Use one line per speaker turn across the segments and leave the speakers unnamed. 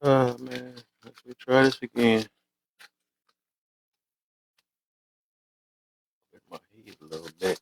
Man, let's try this again. Get my heat a little bit.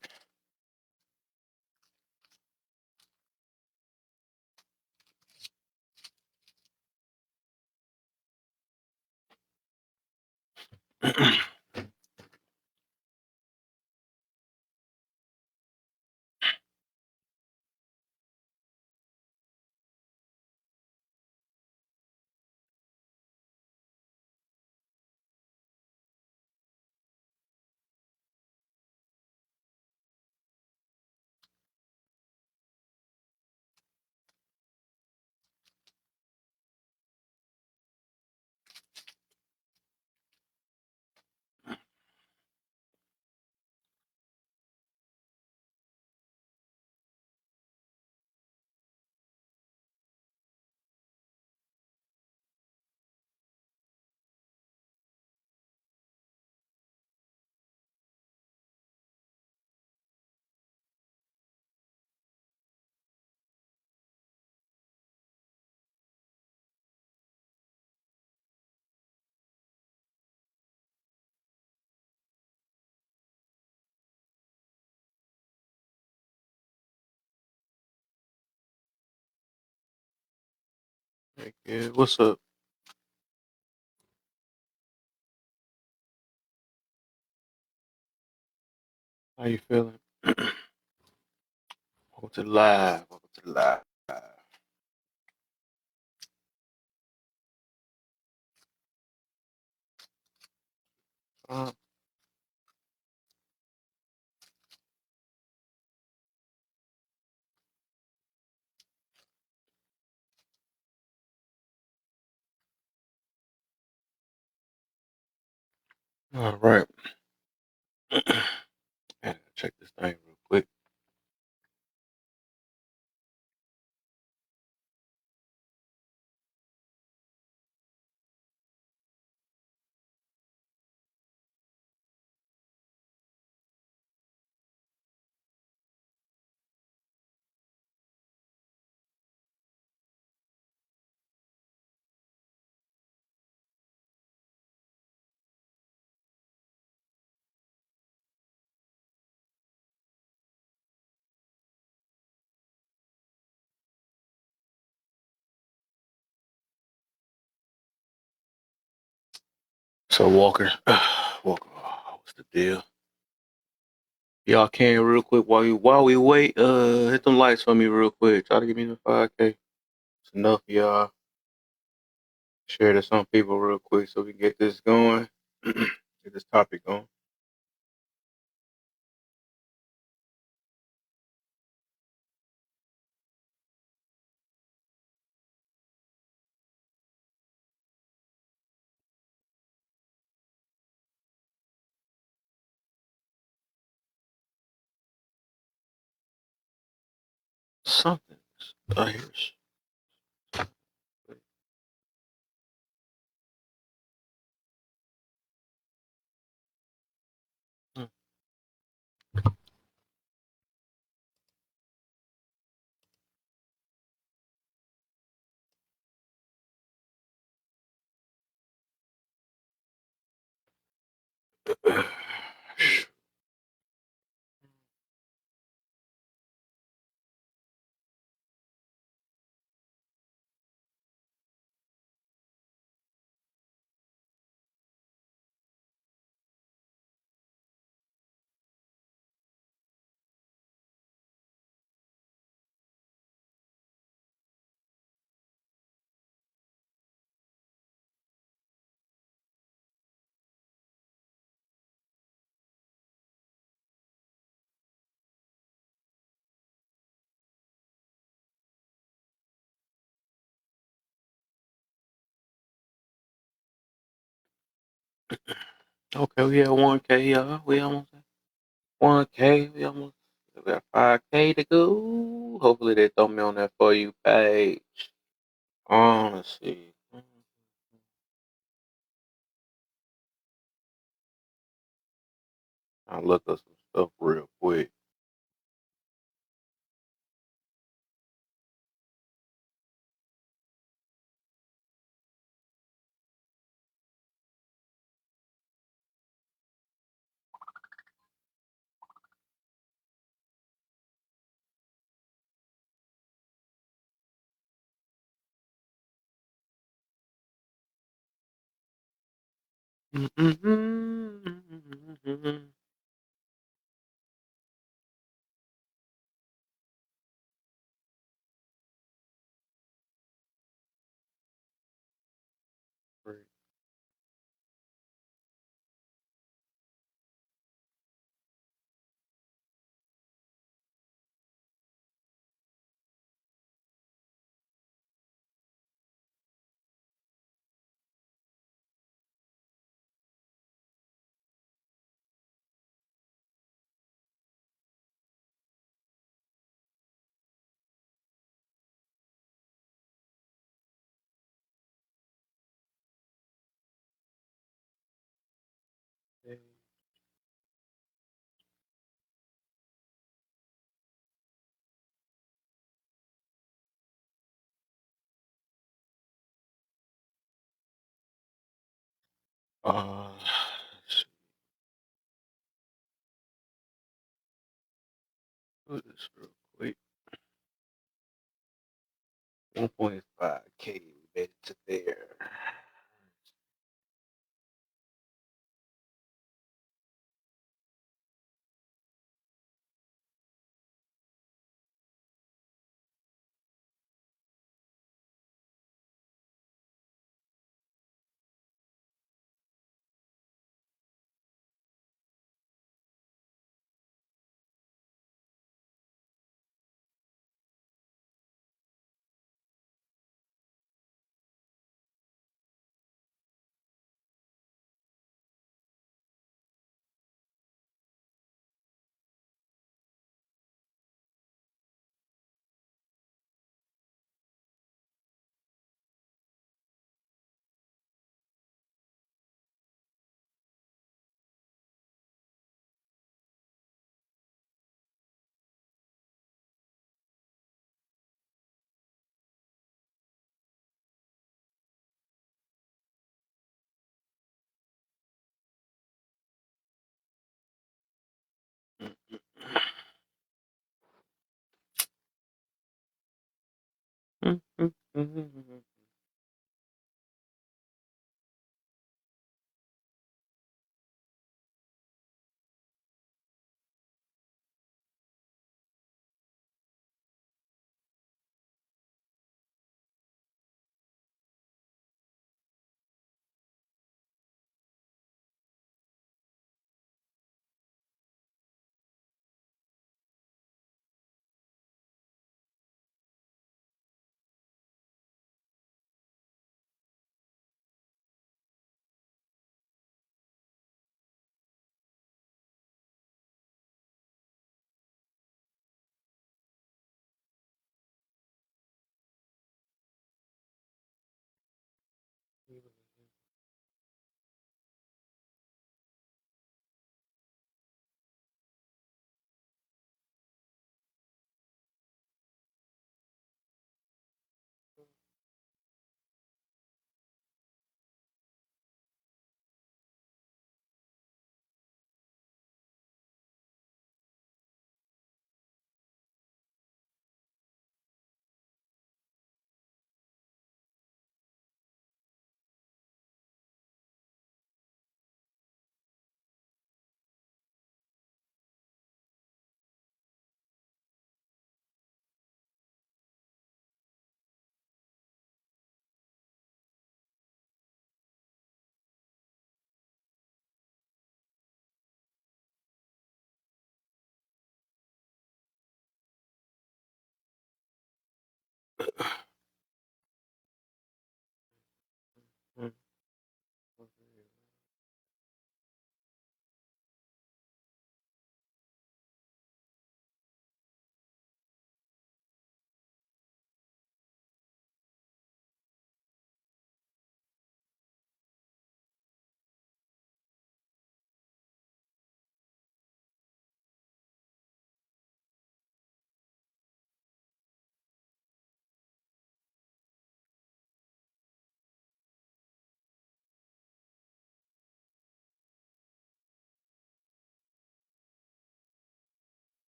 Heck yeah. What's up? How you feeling? Welcome to the live. Welcome to the live. Uh, all right. Gotta check this thing real quick. So Walker, Walker, what's the deal? Y'all can real quick while we wait. Hit them lights for me real quick. Try to give me the 5K. It's enough, y'all. Share to some people real quick so we can get this going. Get this topic going. Something. I hear. Okay, we at 1K, y'all. We almost at 1K. We got 5K to go. Hopefully they throw me on that For You page. Let's see. I'll look up some stuff real quick. Let's do this real quick. 1.5K, we made it to there.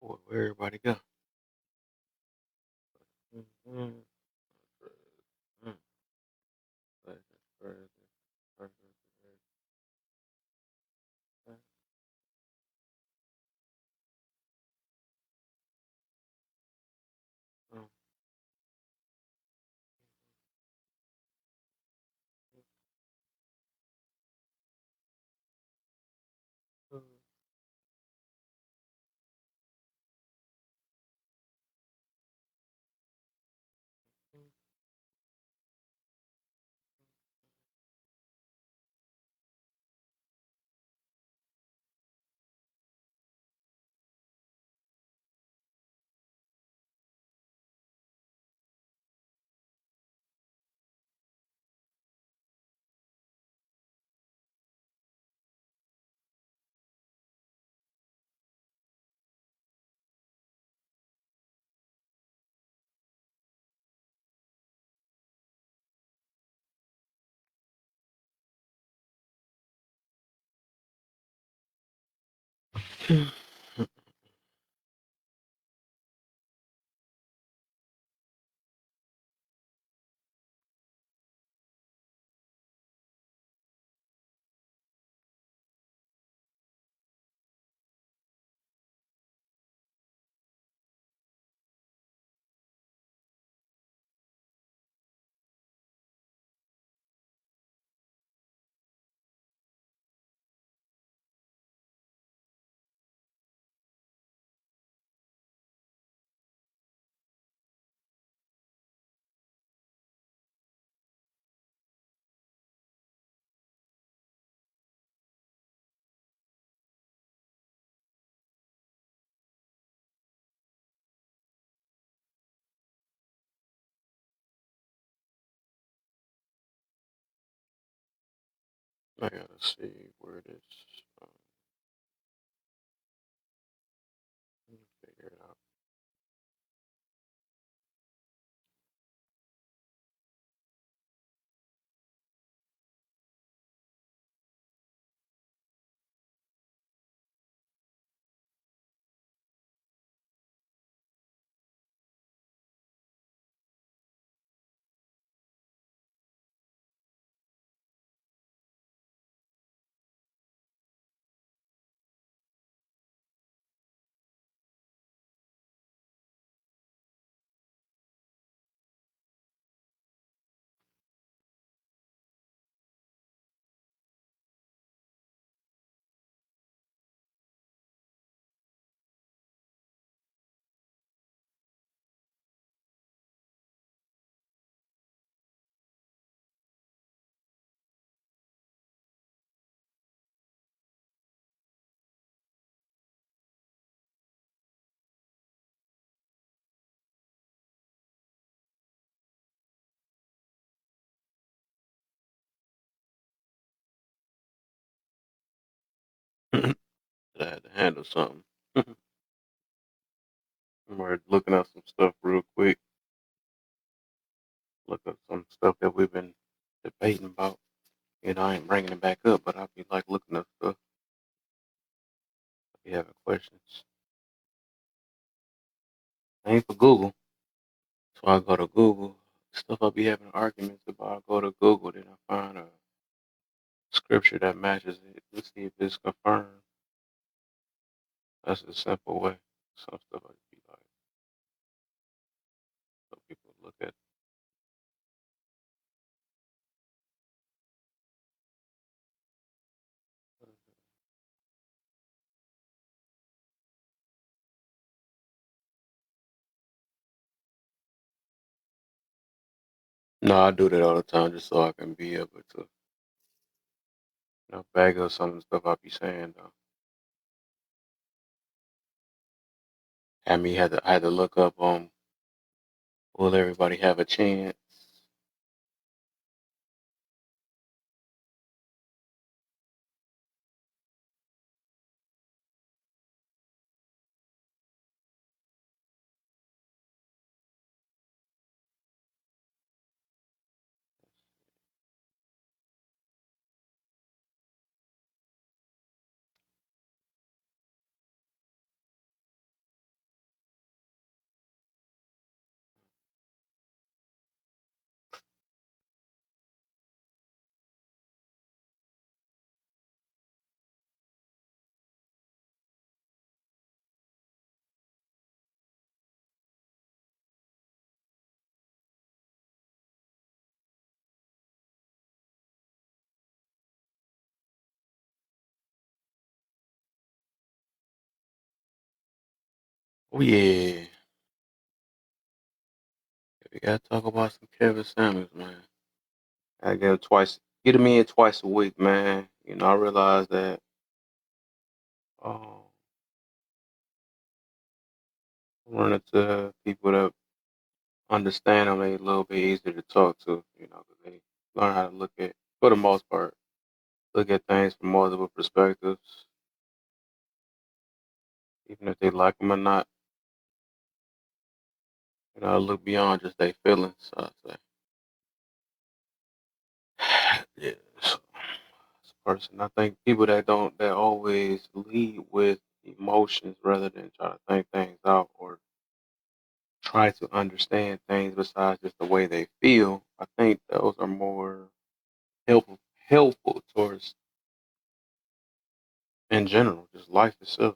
Where everybody go? Mhm. Mm. I gotta see where this. Um, Let me figure it out. I had to handle something. I'm looking at some stuff real quick. Look up some stuff that we've been debating about. I ain't bringing it back up, but I'll be like looking up stuff. I'll be having questions. I ain't for Google, so I go to Google. Stuff I'll be having arguments about. I go to Google, then I find a scripture that matches it. Let's see if it's confirmed. That's a simple way. Some stuff I'd be like, some people look at. No, I do that all the time just so I can be able to, bag up some of the stuff I be saying though. I had to look up will everybody have a chance? Oh yeah, we gotta talk about some Kevin Samuels, man. I get him twice. Get him in twice a week, man. I realize that um, running to people that understand them, they a little bit easier to talk to. 'Cause they learn how to look at, for the most part, look at things from multiple perspectives, even if they like them or not. Look beyond just their feelings. I'd say. Yeah. So, as a person, I think people that always lead with emotions rather than try to think things out or try to understand things besides just the way they feel. I think those are more helpful towards in general, just life itself.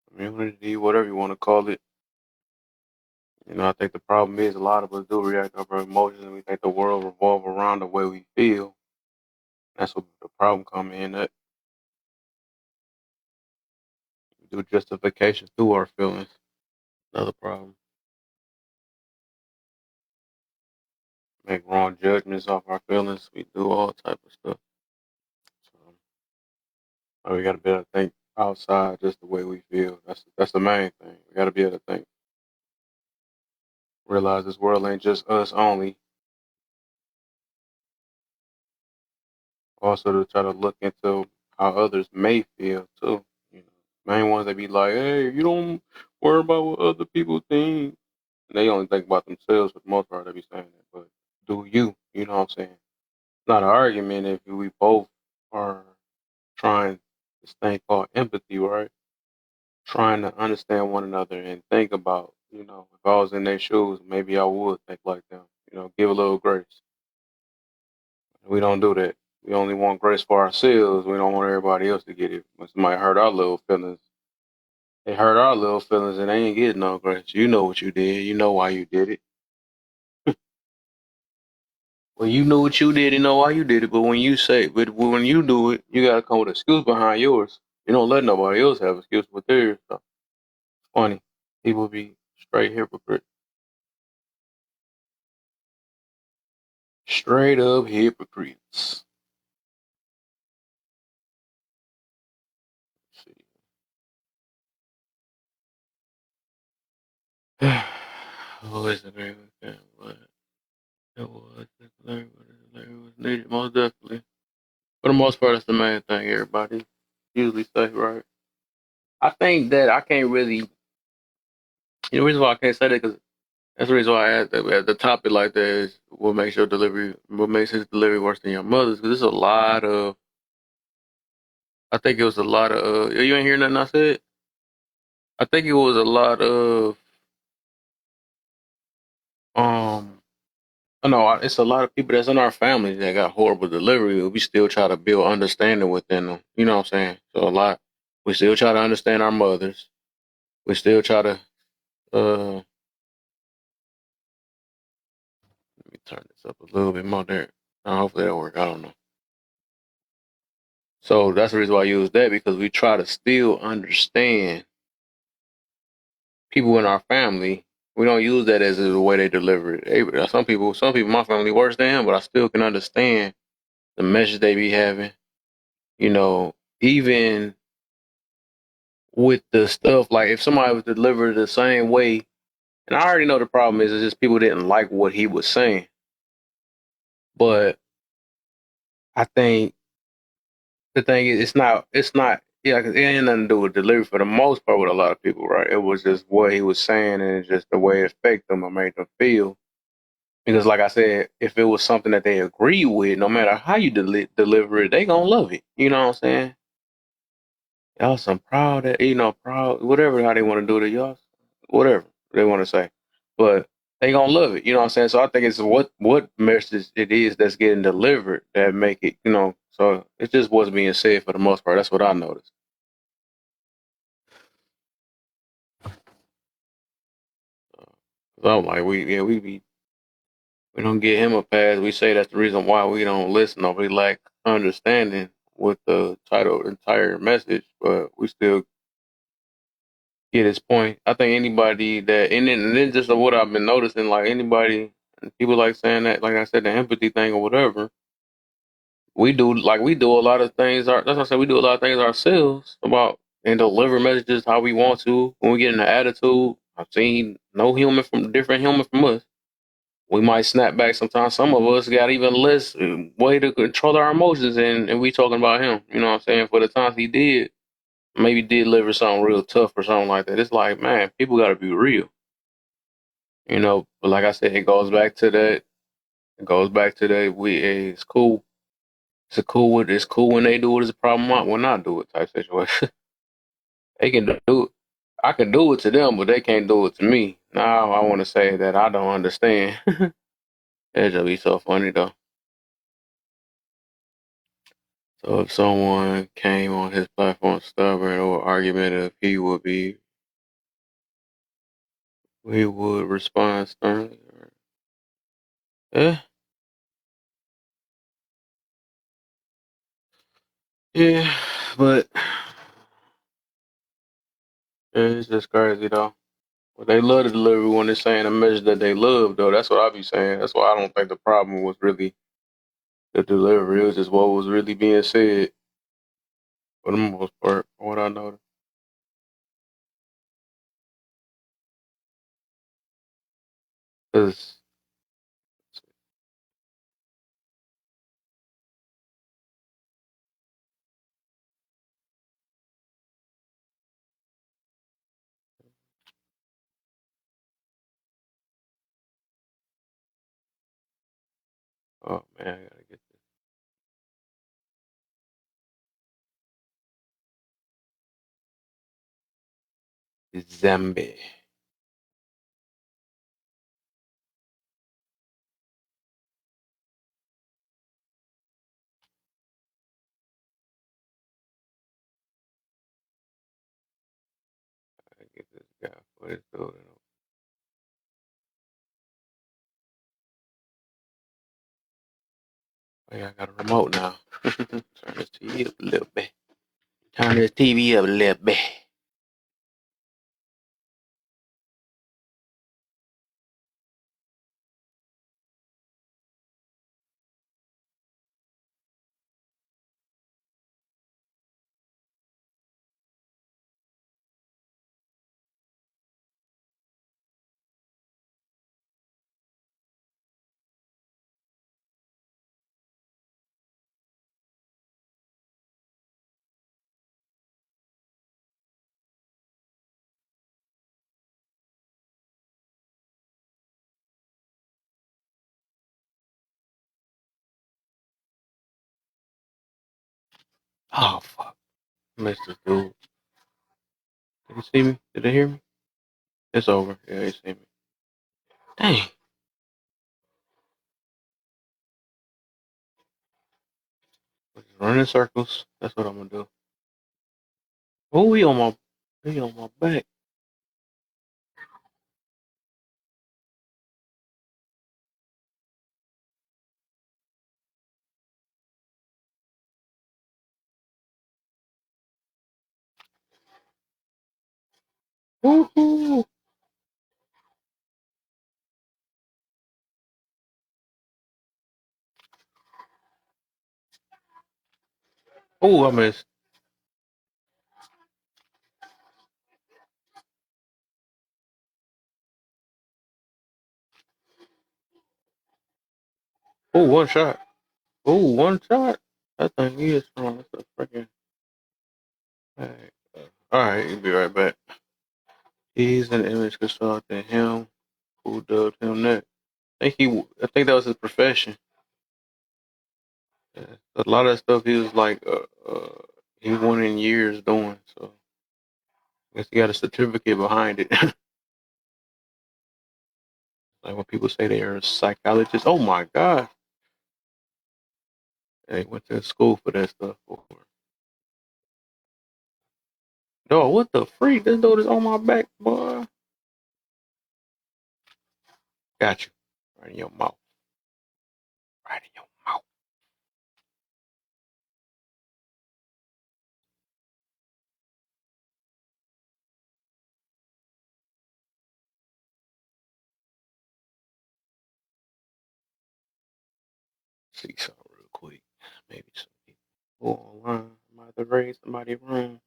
Community, whatever you want to call it. I think the problem is a lot of us do react off our emotions, and we think the world revolves around the way we feel. That's what the problem comes in. That we do justification through our feelings. Another problem. Make wrong judgments off our feelings. We do all type of stuff. So we got to be able to think outside just the way we feel. That's the main thing. We got to be able to think, realize this world ain't just us only. Also to try to look into how others may feel too. Main ones that be like, hey, you don't worry about what other people think. And they only think about themselves for the most part. They be saying that, but do you? You know what I'm saying? It's not an argument if we both are trying this thing called empathy, right? Trying to understand one another and think about, if I was in their shoes, maybe I would think like them. Give a little grace. We don't do that. We only want grace for ourselves. We don't want everybody else to get it. When somebody hurt our little feelings, they hurt our little feelings and they ain't getting no grace. You know what you did. You know why you did it. Well, you know what you did and know why you did it. But when you do it, you gotta come with an excuse behind yours. You don't let nobody else have excuse with theirs. So it's funny. People be straight hypocrite. Straight up hypocrites. Always agree with that, but it was it was needed most definitely. For the most part, that's the main thing. Everybody usually say, right? I think that I can't really. The reason why I can't say that because that's the reason why I asked that. The topic like that is what makes his delivery worse than your mother's? Because there's a lot of. I think it was a lot of. You ain't hear nothing I said. I think it was a lot of. Um, I know it's a lot of people that's in our family that got horrible delivery. We still try to build understanding within them. You know what I'm saying? So a lot. We still try to understand our mothers. We still try to. Let me turn this up a little bit more there. Hopefully that'll work. I don't know. So that's the reason why I use that because we try to still understand people in our family. We don't use that as the way they deliver it. Some people, in my family worse than him, but I still can understand the message they be having. Even with the stuff like if somebody was delivered the same way, and I already know the problem is it's just people didn't like what he was saying. But I think the thing is, it's not, yeah, 'cause it ain't nothing to do with delivery for the most part with a lot of people, right? It was just what he was saying and it's just the way it affected them or made them feel. Because, like I said, if it was something that they agree with, no matter how you deliver it, they gonna love it. You know what I'm saying? Y'all some proud, proud, whatever how they want to do it, y'all, whatever they want to say, but they gonna love it. You know what I'm saying? So I think it's what message it is that's getting delivered that make it, So it just what's being said for the most part. That's what I noticed. So I'm like, we don't get him a pass. We say that's the reason why we don't listen or we lack understanding with the title entire message, but we still get his point. I think anybody that and then just what I've been noticing, like anybody, people like saying that, like I said, the empathy thing or whatever. We do a lot of things. That's what I said. We do a lot of things ourselves about and deliver messages how we want to. When we get in the attitude, I've seen no human from different human from us. We might snap back sometimes. Some of us got even less way to control our emotions, and we talking about him. You know what I'm saying? For the times he did, maybe did deliver something real tough or something like that. It's like, man, people got to be real. You know, but like I said, it goes back to that. It goes back to that. It's cool. It's cool when they do it. It's a problem when I do it type situation. They can do it. I can do it to them, but they can't do it to me. Now I want to say that I don't understand. It'd just be so funny though. So if someone came on his platform stubborn or argumentative, he would respond sternly. Yeah, yeah, but it's just crazy though. But they love to deliver when they're saying a message that they love, though. That's what I be saying. That's why I don't think the problem was really the delivery. It was just what was really being said for the most part, from what I noticed. Because, oh man, I gotta get this Zambi. I gotta get this guy for his building. Oh, yeah, I got a remote now. Turn this TV up a little bit. Turn this TV up a little bit. Oh, fuck. I missed this dude. Did he see me? Did they hear me? It's over. Yeah, he see me. Dang. Just run in circles. That's what I'm gonna do. Oh, he on my back. Woohoo! Oh, I missed. Oh, one shot. Oh, one shot. That thing is strong. That's a freaking. Alright, alright, you'll be right back. He's an image consultant. Him who dubbed him that. I think that was his profession. Yeah. A lot of stuff he was like, he won in years doing. So I guess he got a certificate behind it. Like when people say they are psychologists. Oh my god, they went to school for that stuff. Dog, what the freak? This dude is on my back, boy. Got you. Right in your mouth. Right in your mouth. see something real quick. Maybe some people online. I might have to raid somebody's room.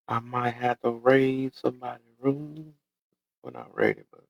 I might have to raid somebody's room. Well, not raid it, but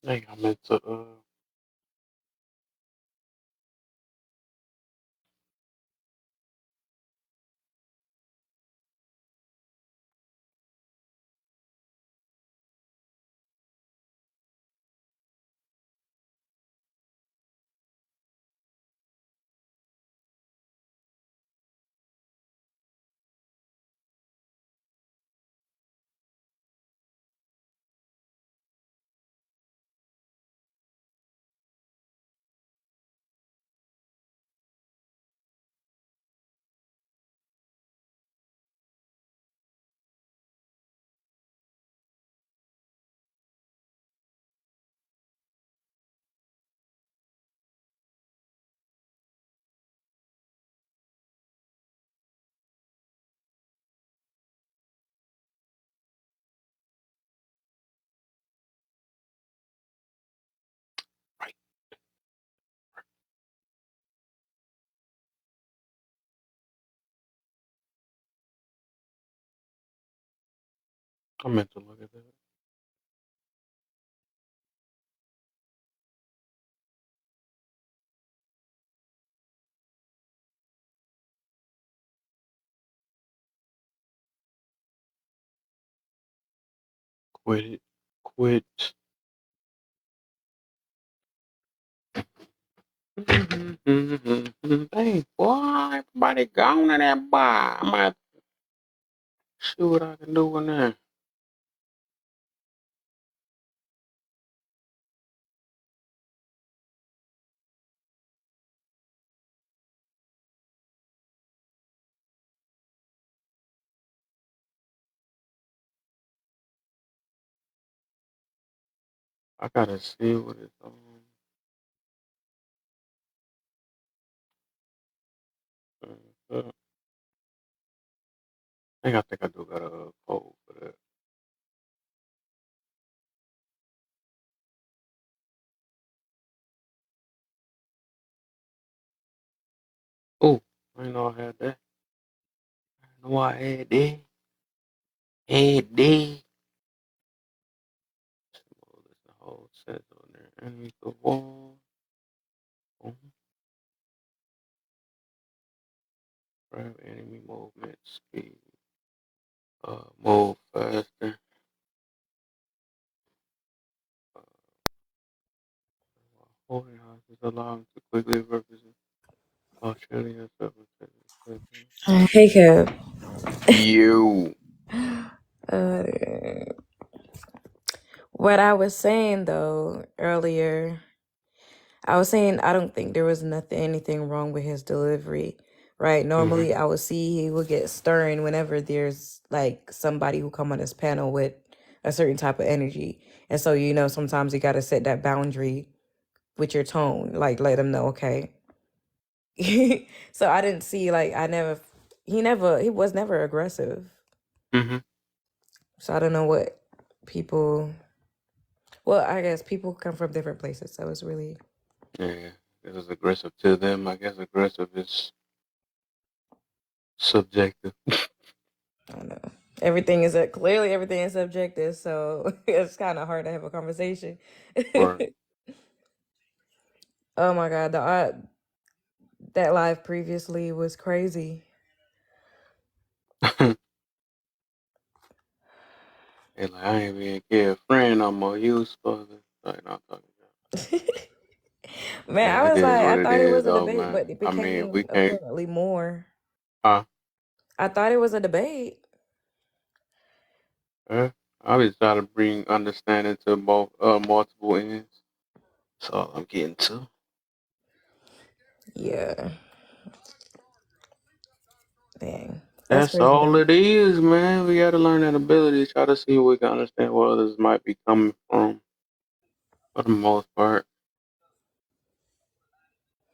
dang, I meant to right. I meant to look at that. Quit it. Quit. Dang, boy, everybody gone in that bar. I might see what I can do in there. I gotta see what it's on. I think I do got a code for that. Oh, I didn't know I had that. I didn't know I had that. Had that. Oh, there's a whole set on there. Enemy the wall. Grab enemy movement speed. Move faster. Holding hostage allow him to quickly represent Australia.
Hey, Kev.
You.
Uh, what I was saying though earlier, I was saying I don't think there was anything wrong with his delivery, right?
Mm-hmm.
Normally, I would see he would get stern whenever there's like somebody who come on his panel with a certain type of energy, and so sometimes you got to set that boundary with your tone, like let them know, okay. So I didn't see like he was never aggressive.
Mm-hmm.
So I don't know what people. Well, I guess people come from different places, so it's really
Yeah. It was aggressive to them. I guess aggressive is subjective.
I don't know. Everything is clearly everything is subjective, so it's kind of hard to have a conversation.
Or
Oh my god, the that live previously was crazy.
and like I ain't being care a friend no more. You supposed to like not talking about.
Man,
Yeah,
I
it
was
is
like,
what
I
it
thought it
is
was a
though,
debate,
man.
but it
I mean we
became
can't
apparently more.
huh?
I thought it was a debate.
I was trying to bring understanding to both multiple ends. That's all I'm getting to.
Yeah, dang, that's
That's
crazy
all
though.
it is, man. We gotta learn that ability, try to see where we can understand where others might be coming from for the most part.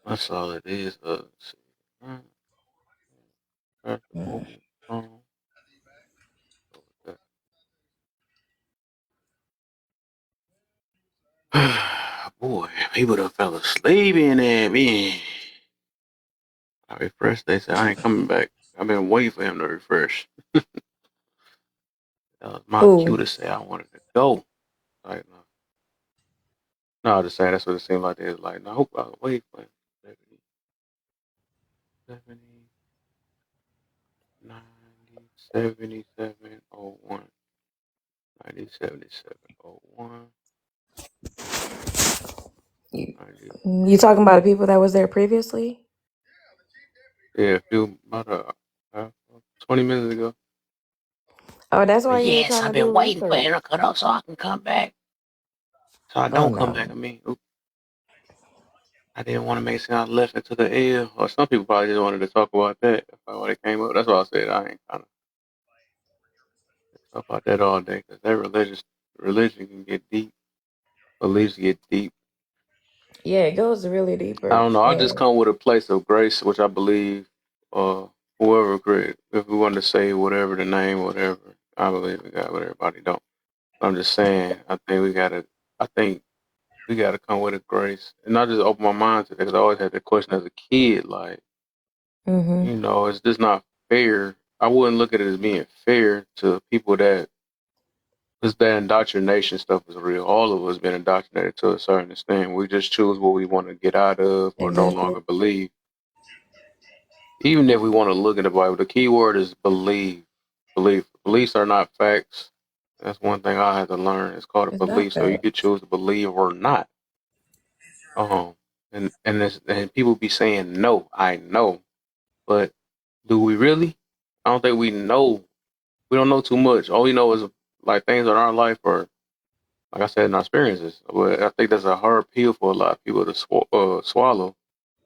That's all it is. Let's see. Faster
Mm.
movement. Oh, go with that. Boy, people done fell asleep in there, man. I refreshed. They said I ain't coming back. I've been waiting for him to refresh. That was my cue
Who?
to say I wanted to go. Like, no, I was just saying that's what it seemed like. They was like, no, I hope I was waiting for him. 70, 70, 90, 77, 01, 90, 77, 01,
You,
90.
you talking about the people that was there previously?
Yeah, a few, about 20 minutes ago.
Oh, that's why you were
Yes,
trying
I've
to
been
do
waiting for
research.
him to cut off so I can come back. So I
Oh
don't come back.
no.
I mean, I didn't want to make it sound I left into the air. Or some people probably just wanted to talk about that. That's why they came up. That's why I said I ain't kind of talk about that all day because that religion can get deep. Beliefs get deep.
Yeah, it goes really
I
deeper.
don't know. I just
Yeah.
come with a place of grace, which I believe, whoever created, if we wanted to say whatever the name, whatever, I believe in God, but everybody don't. I'm just saying, I think we gotta come with a grace, and I just open my mind to that because I always had that question as a kid, like,
Mm-hmm.
it's just not fair. I wouldn't look at it as being fair to people that, because that indoctrination stuff is real. All of us been indoctrinated to a certain extent. We just choose what we want to get out of or no
Exactly.
longer believe. Even if we want to look at the Bible, the key word is believe. Belief. Beliefs are not facts. That's one thing I had to learn. It's called a
It's not
belief. So you
that.
could choose to believe or not. Um, and people be saying no, I know, but do we really? I don't think we know. We don't know too much. All we know is like things in our life or like I said in our experiences. But I think that's a hard pill for a lot of people to swallow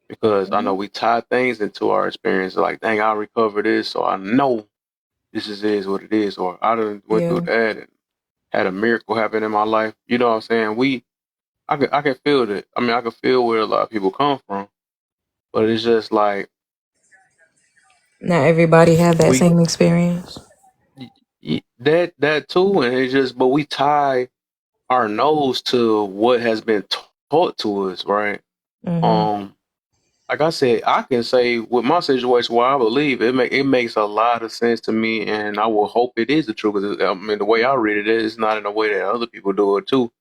because I know
Mhm.
we tie things into our experience. Like, dang, I recovered this, so I know this is what it is. Or I done went through
Yeah.
that and had a miracle happen in my life. You know what I'm saying? I can feel that. I mean, I can feel where a lot of people come from, but it's just like
Not everybody had that
we
same experience.
that too, and it's just but we tie our nose to what has been taught to us, right?
Mm-hmm.
Um, like I said, I can say with my situation where I believe it makes a lot of sense to me, and I will hope it is the truth. 'Cause I mean, the way I read it is not in the way that other people do it too.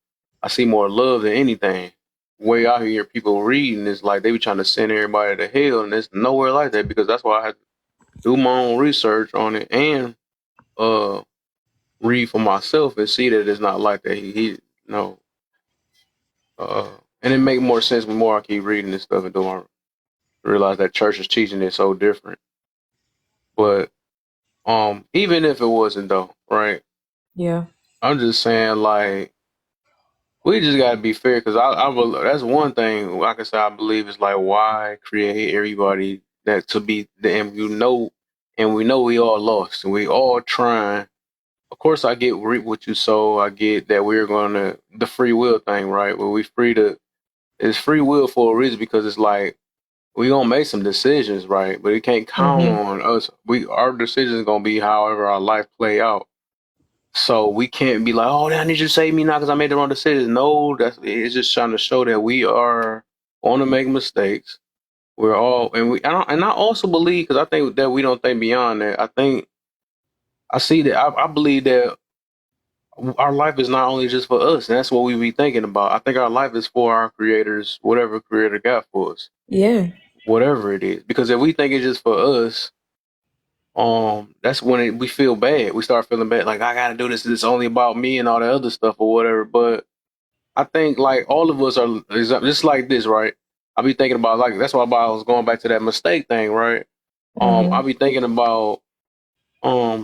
I see more love than anything. Way out here, people reading is like they be trying to send everybody to hell, and it's nowhere like that because that's why I had to do my own research on it and uh read for myself and see that it's not like that. He no, and it make more sense the more I keep reading this stuff and doing. I realize that church is teaching it so different, but even if it wasn't though, right?
Yeah.
I'm just saying like we just gotta be fair because that's one thing I can say I believe is like why create everybody that to be and we know we all lost and we all trying. Of course, I get reap what you sow. I get that we're gonna the free will thing, right? Where we free to it's free will for a reason because it's like we gonna make some decisions, right? But it can't count
Mm-hmm.
on us. Our decisions gonna be however our life play out. So we can't be like, oh, I need you to save me now because I made the wrong decision. No, that's it's just trying to show that we are going to make mistakes. We're all, and I also believe because I think that we don't think beyond that. I think I see that I believe that our life is not only just for us, and that's what we be thinking about. I think our life is for our creators, whatever creator got for us,
Yeah.
whatever it is. Because if we think it's just for us, that's when we feel bad. We start feeling bad, like I gotta do this. It's only about me and all the other stuff or whatever. But I think like all of us are just like this, right? I be thinking about like that's why I was going back to that mistake thing, right? I
Mm-hmm.
be thinking about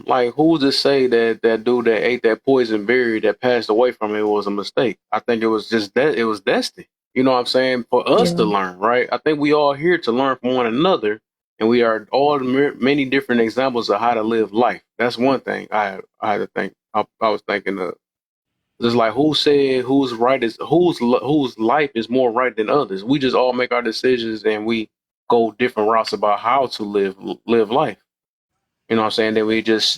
like who's to say that that dude that ate that poison berry that passed away from it was a mistake? I think it was just that it was destined. You know what I'm saying? For us to
Yeah.
learn, right? I think we all here to learn from one another, and we are all many different examples of how to live life. That's one thing I had to think. I was thinking of. It's like who said who's right is whose life is more right than others. We just all make our decisions and we go different routes about how to live life. You know what I'm saying? Then we just,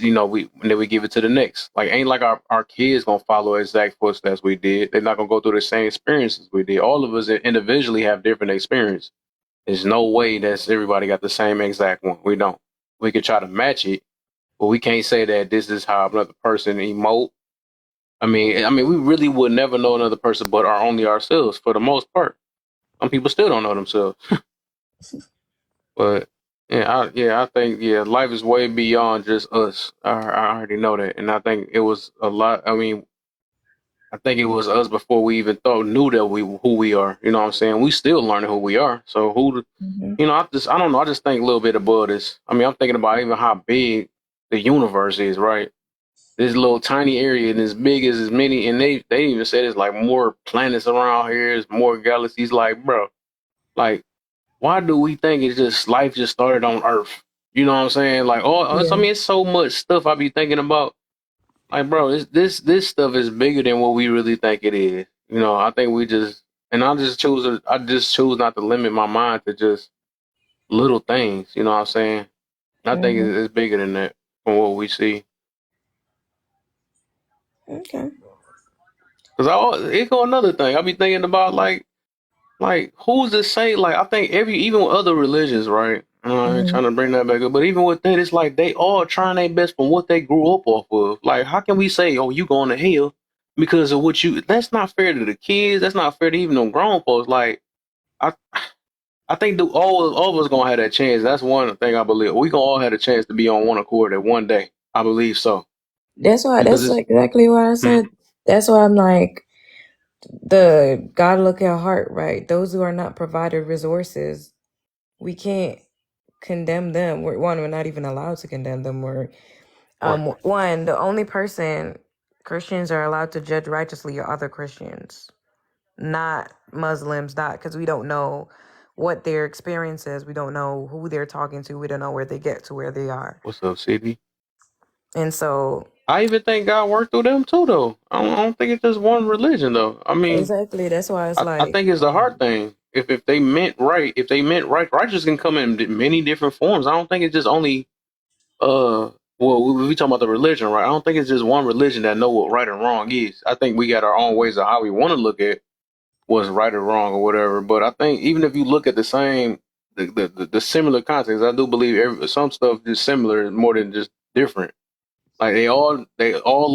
and then we give it to the next. Like, ain't like our kids gonna follow exact footsteps we did. They're not gonna go through the same experiences we did. All of us individually have different experience. There's no way that's everybody got the same exact one. We don't. We could try to match it, but we can't say that this is how another person emote. I mean, we really would never know another person but our only ourselves for the most part. Some people still don't know themselves. But I think life is way beyond just us. I already know that, and I think it was a lot. I mean, I think it was us before we even thought knew that we who we are. You know what I'm saying? We still learning who we are. So
Mm-hmm.
I don't know. I just think a little bit above this. I mean, I'm thinking about even how big the universe is, right? This little tiny area and as big as many, and they even said it's like more planets around here, there's more galaxies. Like, bro, like why do we think it's just life just started on Earth? You know what I'm saying? Like, I
Yeah.
mean, it's so much stuff I be thinking about. Like, bro, this stuff is bigger than what we really think it is. I think we just, and I just choose not to limit my mind to just little things. You know what I'm saying? I think
Mm-hmm.
it's bigger than that from what we see.
Okay.
Cause it go another thing. I be thinking about like, who's to say? Like, I think even with other religions, right? I ain't
Mm-hmm.
trying to bring that back up, but even with that, it's like they all trying their best from what they grew up off of. Like, how can we say, "Oh, you going to hell" because of what you? That's not fair to the kids. That's not fair to even them grown folks. Like, I, I think all of us gonna have that chance. That's one thing I believe. We gonna all have a chance to be on one accord at one day. I believe so because
That's
it's.
exactly what I
Hmm,
said. That's why I'm like, the God look at heart, right? Those who are not provided resources, we can't condemn them. We're not even allowed to condemn them.
right.
One, the only person Christians are allowed to judge righteously are other Christians, not Muslims, not because we don't know what their experience is. We don't know who they're talking to. We don't know where they get to where they are.
What's up, CD?
And so
I even think God worked through them too, though. I don't think it's just one religion, though. I mean,
exactly, that's why it's
I
like,
think it's the heart thing. If they meant right, righteous can come in many different forms. I don't think it's just only well, we talking about the religion, right? I don't think it's just one religion that know what right and wrong is. I think we got our own ways of how we want to look at what's right or wrong or whatever. But I think even if you look at the same, the similar context, I do believe some stuff is similar more than just different. Like they all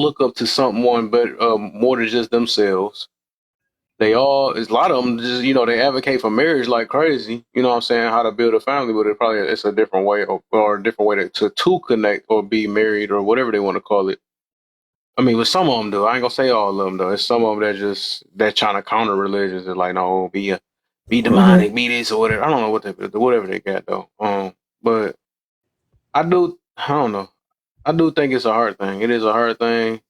look up to someone, but more than just themselves. There's a lot of them just, they advocate for marriage like crazy. You know what I'm saying? How to build a family, but it's a different way or a different way to connect or be married or whatever they want to call it. I mean, with some of them, though, I ain't gonna say all of them, though. It's some of them that trying to counter religions. They're like, no, be demonic, be this or whatever. I don't know whatever they got though. But I don't know. I do think it's a hard thing. It is a hard thing.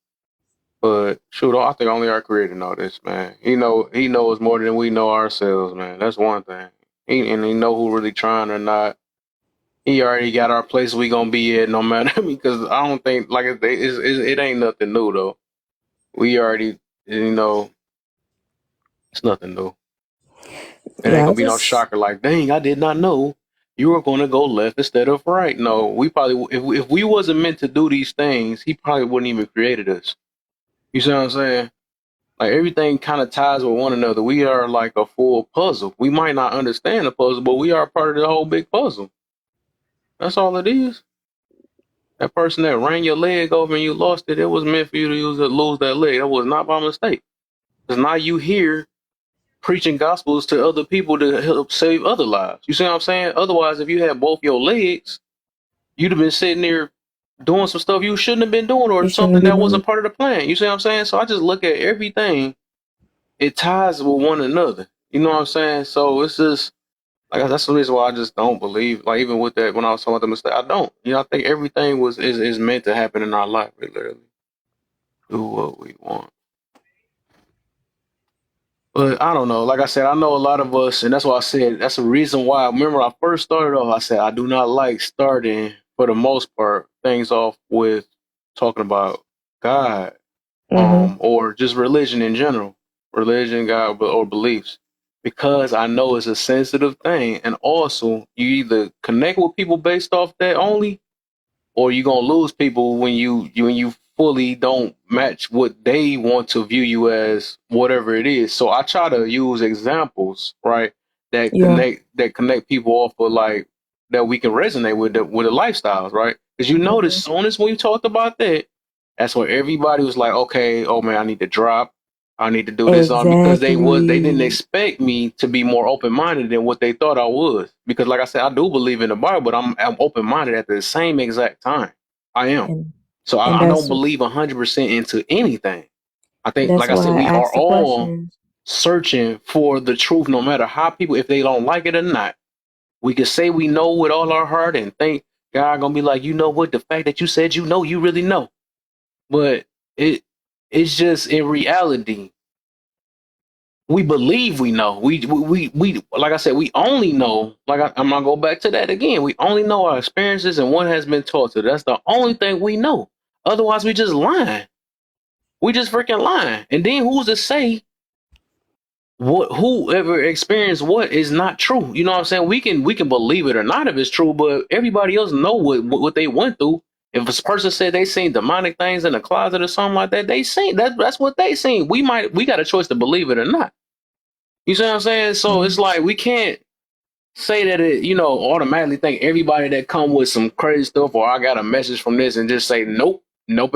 But shoot, I think only our creator know this, man. He knows more than we know ourselves, man. That's one thing. He know who really trying or not. He already got our place we gonna be at, no matter. Because I don't think like it ain't nothing new though. We already, it's nothing new. It ain't
yeah, I
gonna be no
just,
shocker. Like, dang, I did not know you were gonna go left instead of right. No, we probably if we wasn't meant to do these things, he probably wouldn't even created us. You see what I'm saying? Like everything kind of ties with one another. We are like a full puzzle. We might not understand the puzzle, but we are part of the whole big puzzle. That's all it is. That person that ran your leg over and you lost it, it was meant for you to lose that leg. That was not by mistake. Because now you here preaching gospels to other people to help save other lives. You see what I'm saying? Otherwise, if you had both your legs, you'd have been sitting there doing some stuff you shouldn't have been doing
you
or
shouldn't
something
be
that
doing
wasn't part of the plan. You see what I'm saying? So I just look at everything, it ties with one another. You know what I'm saying? So it's just like that's the reason why I just don't believe. Like even with that, when I was talking about the mistake, I don't. I think everything is meant to happen in our life. We literally do what we want. But I don't know. Like I said, I know a lot of us, and that's why I said that's the reason why. Remember, I first started off. I said I do not like starting, for the most part, things off with talking about God,
it.
or just religion in general, religion, God, or beliefs, because I know it's a sensitive thing, and also you either connect with people based off that only, or you're gonna lose people when you fully don't match what they want to view you as, whatever it is. So I try to use examples, right, that
Yeah,
connect people off of like that we can resonate with the lifestyles, right? Because you notice,
hmm,
soon as we talked about that, that's when everybody was like, okay, oh man, I need to drop. I need to do this on because they didn't
exactly.
expect me to be more open minded than what they thought I was. Because like I said, I do believe in the Bible, but I'm open minded at the same exact time. I am.
And
So
and
I don't believe 100% into anything. I think,
that's
like I said,
why I
we are
asked the
all
questions.
searching for the truth, no matter how people, if they don't like it or not. We can say we know with all our heart and think God gonna be like, you know what? The fact that you said you really know. But it it's just in reality, we believe we know. We like I said, we only know. I'm gonna go back to that again. We only know our experiences and what has been taught to. That's the only thing we know. Otherwise, we just lying. We just freaking lying. And then who's to say what whoever experienced what is not true? You know what I'm saying? We can believe it or not if it's true, but everybody else know what they went through. If a person said they seen demonic things in the closet or something like that, they seen that's what they seen. We got a choice to believe it or not. You see what I'm saying? So
Yeah.
it's like we can't say that it, automatically think everybody that come with some crazy stuff or I got a message from this and just say nope,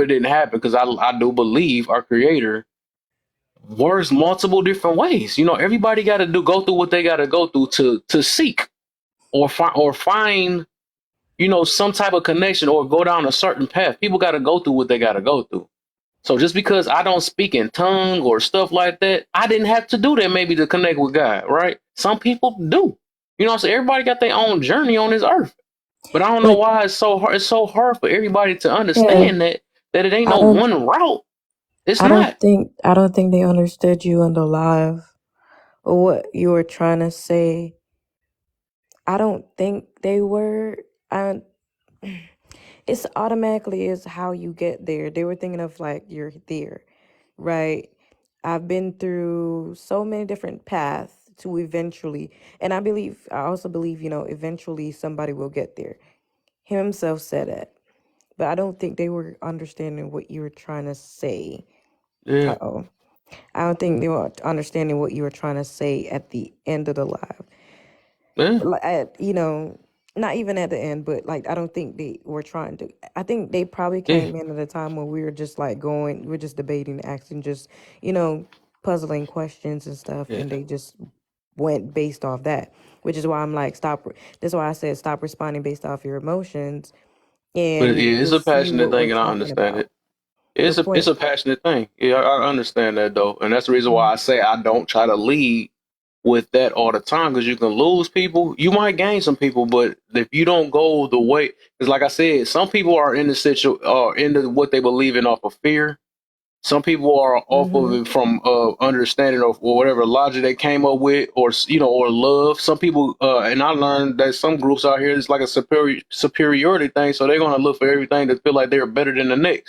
it didn't happen because I do believe our creator works multiple different ways. Everybody got to go through what they got to go through to seek or find some type of connection or go down a certain path. People got to go through what they got to go through. So just because I don't speak in tongue or stuff like that, I didn't have to do that maybe to connect with God, right? Some people do. You know what I'm saying? Everybody got their own journey on this earth. But I don't know
But
why it's so hard. It's so hard for everybody to
yeah,
understand that it ain't
I
no
don't
one route. It's
I don't
not.
think I don't think they understood you on the live or what you were trying to say. I don't think they were. I It's automatically is how you get there. They were thinking of like you're there, right? I've been through so many different paths to eventually, and I also believe, eventually somebody will get there. Him himself said it, but I don't think they were understanding what you were trying to say.
Yeah,
Uh-oh. I don't think they were understanding what you were trying to say at the end of the live.
yeah,
Like, not even at the end, but like I don't think they were trying to. I think they probably
yeah,
came in at a time when we were just like going, we're just debating, asking, just you know, puzzling questions and stuff,
yeah.
and they just went based off that. Which is why I'm like, stop. That's why I said stop responding based off your emotions,
But
and
yeah, it's a
just see
passionate
what we're
thing, and I
talking
understand
about.
it.
The
It's
point.
a passionate thing. Yeah, I understand that though, and that's the reason why I say I don't try to lead with that all the time because you can lose people. You might gain some people, but if you don't go the way, because like I said, some people are in the into what they believe in off of fear. Some people are off of
Mm-hmm.
it from understanding of or whatever logic they came up with, or or love. Some people, and I learned that some groups out here it's like a superiority thing, so they're gonna look for everything to feel like they're better than the next.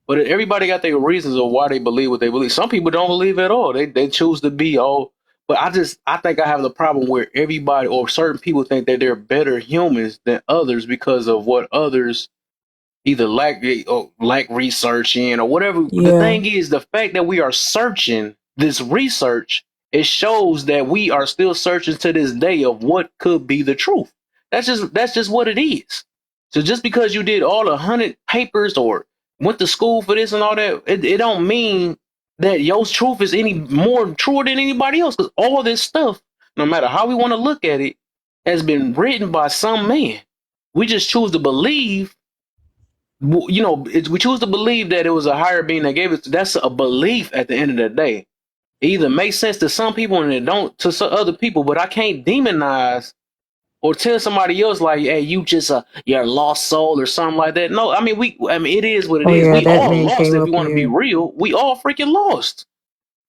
But everybody got their reasons of why they believe what they believe. Some people don't believe at all. They choose to be all. But I think I have the problem where everybody or certain people think that they're better humans than others because of what others either lack research in or whatever. The
Yeah.
thing is, the fact that we are searching this research, it shows that we are still searching to this day of what could be the truth. That's just what it is. So just because you did all 100 papers or went to school for this and all that, it don't mean that your truth is any more truer than anybody else. Because all this stuff, no matter how we want to look at it, has been written by some man. We just choose to believe we choose to believe that it was a higher being that gave it. That's a belief at the end of the day. It either makes sense to some people and it don't to some other people. But I can't demonize or tell somebody else like, "Hey, you just you're a lost soul" or something like that. No, I mean I mean it is what it
Oh
is.
yeah,
We
that
all
man
lost
came
if we
up
want to be
here.
real. We all freaking lost.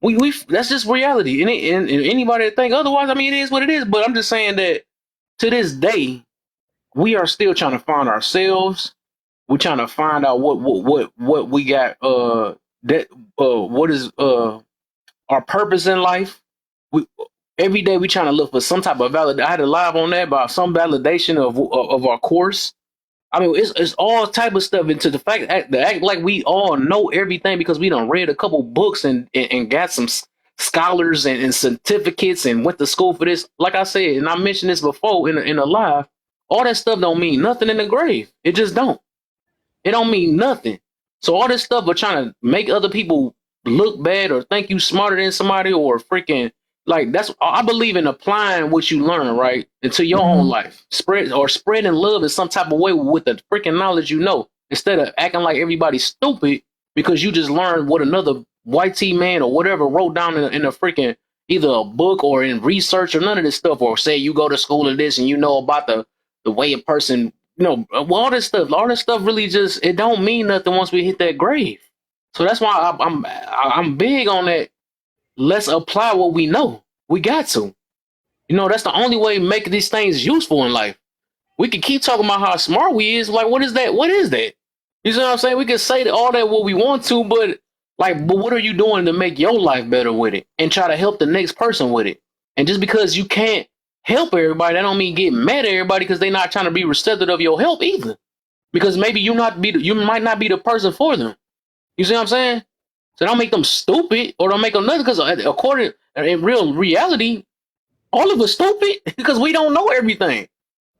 We that's just reality. And anybody that think otherwise, I mean it is what it is. But I'm just saying that to this day, we are still trying to find ourselves. We're trying to find out what we got that what is our purpose in life. We every day we trying to look for some type of valid. I had a live on that about some validation of our course. I mean, it's all type of stuff into the act like we all know everything because we done read a couple books and got some scholars and certificates and went to school for this. Like I said, and I mentioned this before in a live. All that stuff don't mean nothing in the grave. It just don't. It don't mean nothing. So all this stuff of trying to make other people look bad or think you smarter than somebody or freaking like that's I believe in applying what you learn right into your own
Hmm.
life. Spreading love in some type of way with the freaking knowledge you know instead of acting like everybody's stupid because you just learned what another white tea man or whatever wrote down in a freaking either a book or in research or none of this stuff or say you go to school of this and you know about the way a person all this stuff really just it don't mean nothing once we hit that grave. So that's why I'm big on that. Let's apply what we know. We got to. That's the only way to make these things useful in life. We can keep talking about how smart we is. Like, what is that? What is that? You see what I'm saying? We can say all that what we want to, but what are you doing to make your life better with it and try to help the next person with it? And just because you can't help everybody, that don't mean get mad at everybody because they're not trying to be receptive of your help either because maybe you might not be the person for them. You see what I'm saying? So don't make them stupid or don't make them nothing because according in real reality, all of us stupid because we don't know everything.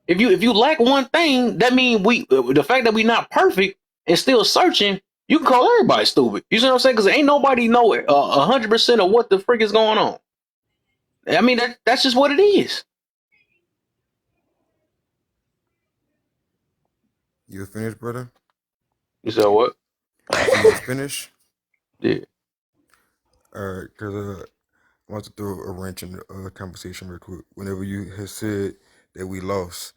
If you lack one thing, that means we the fact that we not perfect and still searching, you can call everybody stupid. You see what I'm saying? Because ain't nobody know 100% of what the frick is going on. I mean that's just what it is.
You finished, brother?
You said what?
You say you was finished?
Yeah.
All right, because I want to throw a wrench in the conversation real quick. Whenever you had said that we lost,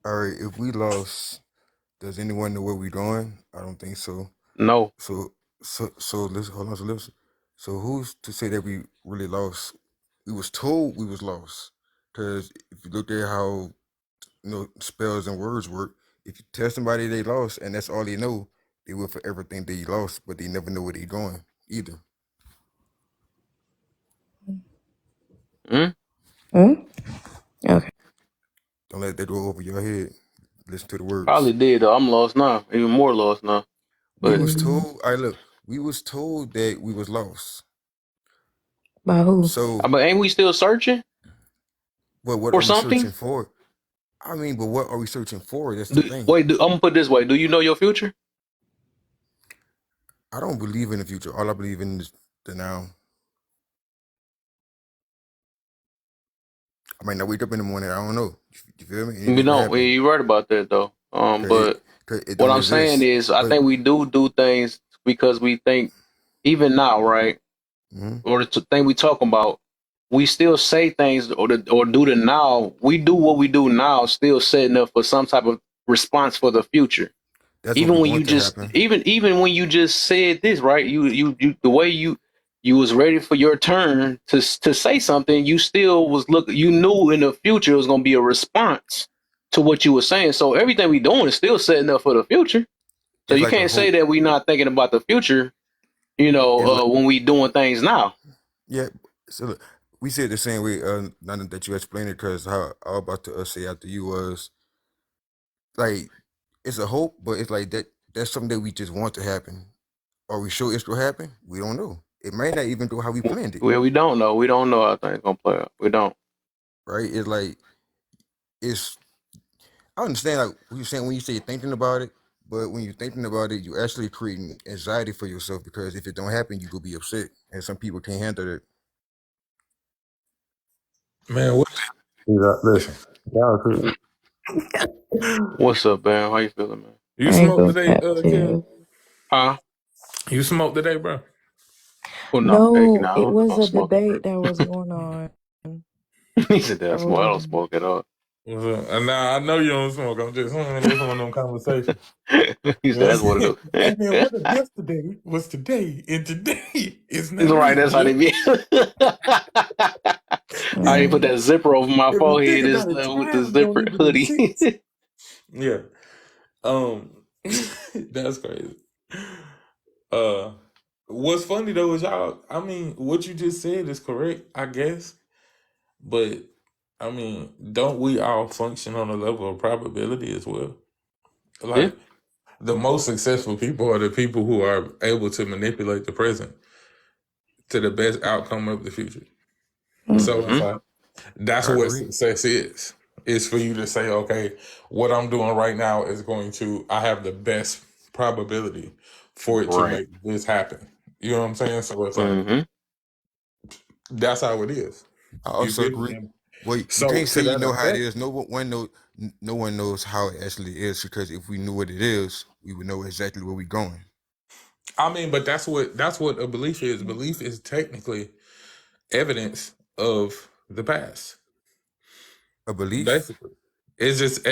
all right, if we lost, does anyone know where we going? I don't think so.
No.
So, so listen, hold on, so listen. So who's to say that we really lost? We was told we was lost, because if you look at how spells and words work, if you tell somebody they lost and that's all they know, they will forever think they lost, but they never know where they're going either.
Okay.
Don't let that go over your head. Listen to the words.
Probably did though. I'm lost now, even more lost now.
We
But
was told. We was told that we was lost.
By who?
So,
but ain't we still searching
but what
for
are we
something?
searching for? I mean, but what are we searching for? That's the thing.
I'm gonna put it this way: do you know your future?
I don't believe in the future. All I believe in is the now. I might not wake up in the morning. I don't know. You feel me?
You know, you're right about that though. But what I'm saying is, I think we do things because we think, even now, right?
Mm-hmm.
Or the thing we talk about, we still say things or do the now. We do what we do now, still setting up for some type of response for the future.
That's
even when you just happen. even when you just said this, right? You the way you was ready for your turn to say something, you still was you knew in the future it was gonna be a response to what you were saying. So everything we doing is still setting up for the future. So you can't say that we not thinking about the future, when we doing things now.
Yeah. So look, we said the same way. Now that you explained it, because how I was about to say after you was like, it's a hope, but it's like that's something that we just want to happen. Are we sure it's will happen? We don't know. It might not even go how we planned it.
Well, we don't know. We don't know how things gonna play out. We don't.
Right? It's like I understand like what you're saying when you say you're thinking about it, but when you're thinking about it, you're actually creating anxiety for yourself, because if it don't happen, you could be upset, and some people can't handle it.
Man, what? Listen,
What's up, man? How you feeling, man?
You smoked today, Kim?
Huh?
You smoked today, bro?
Well,
no, it was a debate that was going on.
He said that I don't smoke at all.
Nah, I know you don't smoke. I'm just saying this one of them conversations.
He said that's what it is.
Hey man, what if yesterday was today and today is not?
It's right. That's how they be. I didn't put that zipper over my forehead with the zipper hoodie.
Yeah. That's crazy. What's funny though is y'all, I mean, what you just said is correct, I guess. But I mean, don't we all function on a level of probability as well? Like the most successful people are the people who are able to manipulate the present to the best outcome of the future. So it's like, that's what success is. It's for you to say, okay, what I'm doing right now is I have the best probability for it to make this happen. You know what I'm saying? So it's like, that's how it is.
I also agree. Well, you can't say you know how it is. No one knows how it actually is, because if we knew what it is, we would know exactly where we're going.
I mean, but that's what a belief is. Belief is technically evidence of the past.
A belief?
Basically. It's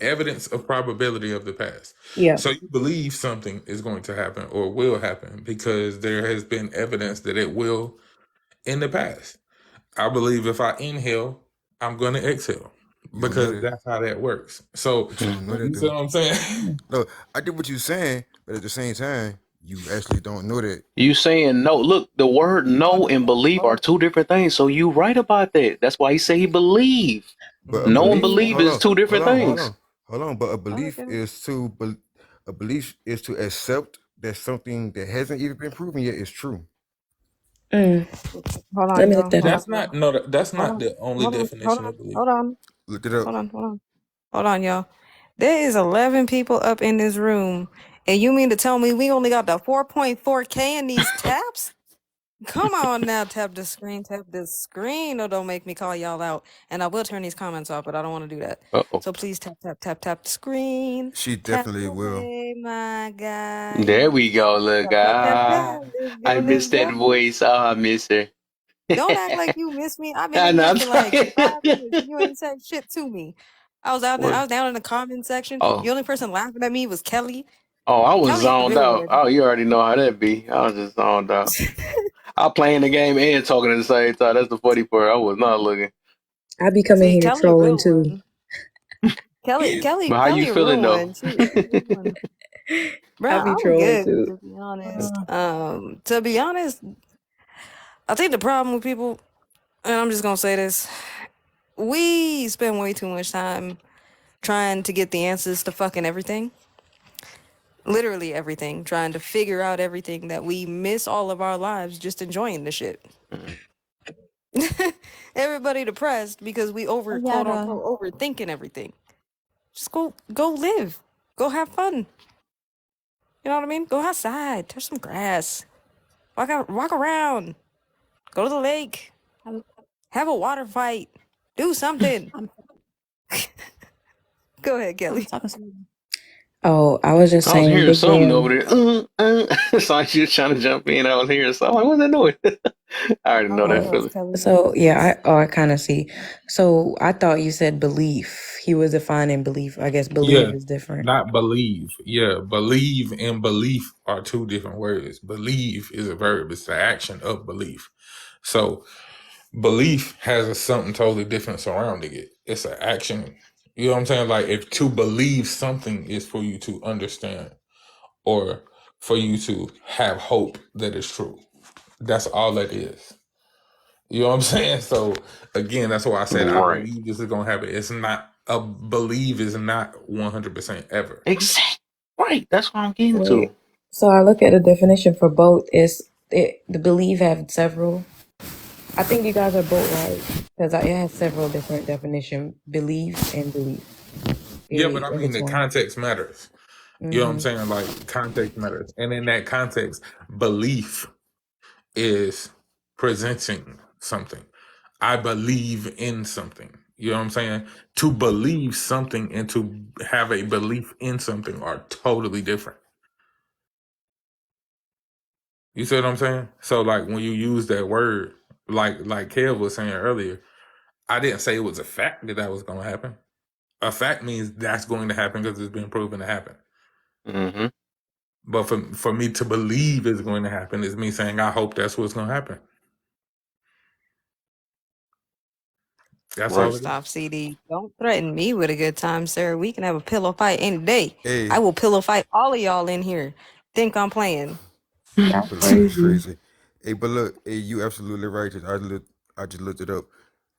evidence of probability of the past.
Yeah.
So you believe something is going to happen or will happen because there has been evidence that it will in the past. I believe if I inhale, I'm going to exhale because that's how that works. So you see what I'm saying?
No, I get what you're saying, but at the same time, you actually don't know that.
You saying no? Look, the word "know" and "believe" are two different things. So you right about that. That's why he say he believe.
But
know and believe is two different things.
Hold on, but a belief is to accept that something that hasn't even been proven yet is true.
Hold on,
let me look that
that's not the only definition of belief.
Hold on.
Look it up.
Hold on, y'all. There is 11 people up in this room, and you mean to tell me we only got the 4.4K in these taps? Come on now, tap the screen, or don't make me call y'all out. And I will turn these comments off, but I don't want to do that. So please tap the screen.
She definitely will.
My God.
There we go, look. I missed that voice. I miss her.
Don't act like you miss me. I've been in here for like 5 minutes. You ain't said shit to me. I was down in the comment section. The only person laughing at me was Kelly.
Oh, I was zoned out. Oh, you already know how that be. I was just zoned out. I playing the game and talking at the same time. That's the funny part. I was not looking.
I be coming here trolling too.
Kelly,
But how you
Kelly, a real
feeling though?
one. She a real one. Bro,
I be
I'm
trolling
good
too.
to be honest. To be honest, I think the problem with people, and I'm just gonna say this, we spend way too much time trying to get the answers to fucking everything. Literally everything. Trying to figure out everything that we miss all of our lives just enjoying the shit. Everybody depressed because we quote unquote overthinking everything. Just go live. Go have fun. You know what I mean? Go outside, touch some grass. Walk around. Go to the lake. Have a water fight. Do something. Go ahead, Kelly.
Oh, I was just
I was
saying,
hearing
Big
something
Bam.
over there. So I was just trying to jump in. I was hearing something. Like, what's that noise? I already know that feeling.
So yeah, I kind of see. So I thought you said belief. He was defining belief. I guess believe
Yeah,
is different.
not believe. Yeah, believe and belief are two different words. Believe is a verb. It's the action of belief. So belief has something totally different surrounding it. It's an action. You know what I'm saying? Like if to believe something is for you to understand or for you to have hope that it's true. That's all that is. You know what I'm saying? So again, that's why I said I
Right.
believe this is gonna happen. It's not a believe is not 100% ever.
Exactly. Right. That's what I'm getting
Wait.
to.
So I look at the definition for both. The belief have several. I think you guys are both right because it has several different definition. Belief and belief.
Yeah, but I mean the
Intertwined.
context matters. You know what I'm saying? Like context matters. And in that context, belief is presenting something. I believe in something. You know what I'm saying? To believe something and to have a belief in something are totally different. You see what I'm saying? So like when you use that word, like Kev was saying earlier, I didn't say it was a fact that was going to happen. A fact means that's going to happen because it's been proven to happen.
Mm-hmm.
But for me to believe it's going to happen is me saying I hope that's what's going to happen. That's all it is.
Stop, CD. Don't threaten me with a good time, sir. We can have a pillow fight any day.
Hey,
I will pillow fight all of y'all in here. Think I'm playing.
That's
but
crazy.
crazy. Hey, but look, hey, you absolutely right. 'Cause I just looked it up.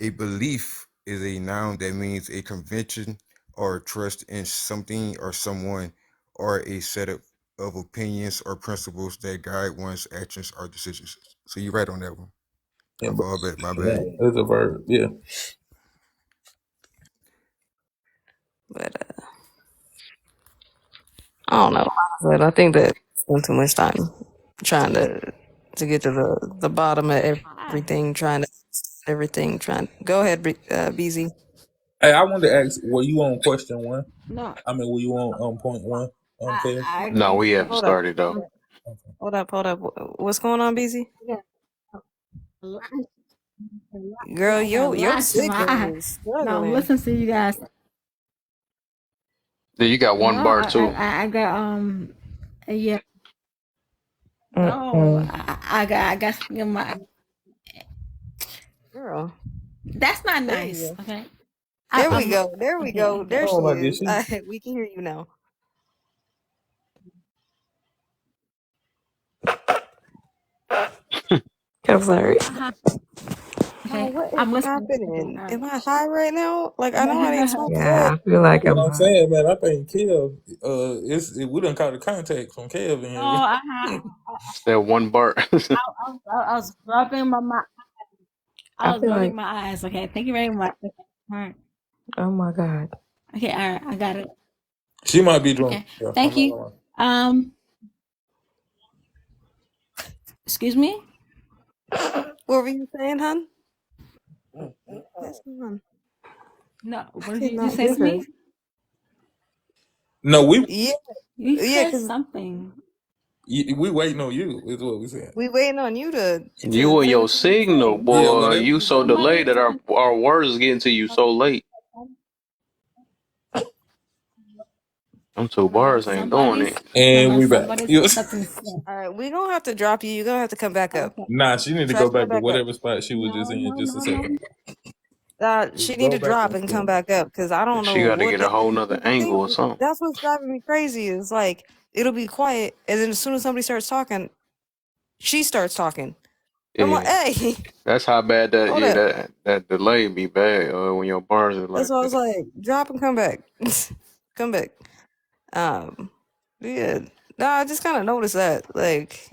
A belief is a noun that means a conviction or trust in something or someone or a set of opinions or principles that guide one's actions or decisions. So you're right on that one.
Yeah,
My bad.
it's a verb. Yeah.
But I don't know. But I think that spend too much time trying to get to the bottom of everything, trying go ahead, BZ.
Hey, I wanted to ask, were you on question one?
No,
I mean, were you on point one?
I
No, we haven't
Hold up.
started though.
Hold up. What's going on, BZ? Girl, your
lots in my
signal
eye.
is
No,
struggling.
listen to you guys.
Yeah, you got one
No,
bar too.
I got yeah.
Mm-mm.
No, I got something in my.
Girl,
That's not
there you
nice.
go.
Okay.
There we go. There we
Okay,
go.
okay.
There
Oh,
she
like
is.
this.
We can hear you now.
Sorry.
Okay.
What is
I'm listening.
happening?
All right.
Am I high right now? Like I know I didn't smoke
Yeah,
today.
I feel like
What
I'm
I'm
high.
saying, man, I think Kev, we done caught the contact from Kev in here.
Oh,
It's that one bar.
I was rubbing my
I feel like,
eyes. Okay. Thank you very much. Okay. All right.
oh my God.
Okay. All right. I got it.
She might be drunk.
Okay.
Yeah,
Thank
I'm not
you.
gonna lie.
Excuse me.
What were you saying, hon? That's on.
No.
I
What did you
cannot
just say
hear
to
her.
me?
No,
Yeah,
You said
because
something.
we waiting on you. Is what we said.
we waiting on you to
You and
tell
your
us what you
signal,
say.
Yeah,
boy.
whatever.
You so delayed that our words is getting to you so late. Them two bars ain't doing it.
And we back.
Something.
All right, we gonna have to drop you. You're gonna have to come back up.
Okay.
Nah, she need to
Try
go
to come
back to
back up.
whatever spot she was just in just a second.
She
Just
need
go
to
back
drop
and
and come
forth.
back up because I don't
She
know
got to
what
get a
that.
whole nother
I
angle
think
or something.
that's what's driving me crazy. Is like it'll be quiet, and then as soon as somebody starts talking, she starts talking. I'm like,
Yeah,
hey,
that's how bad that.
hold
Yeah,
up.
that delay be bad when your bars are
That's
like
why I was
that.
like, drop and come back, come back. Yeah, no, I just kind of noticed that like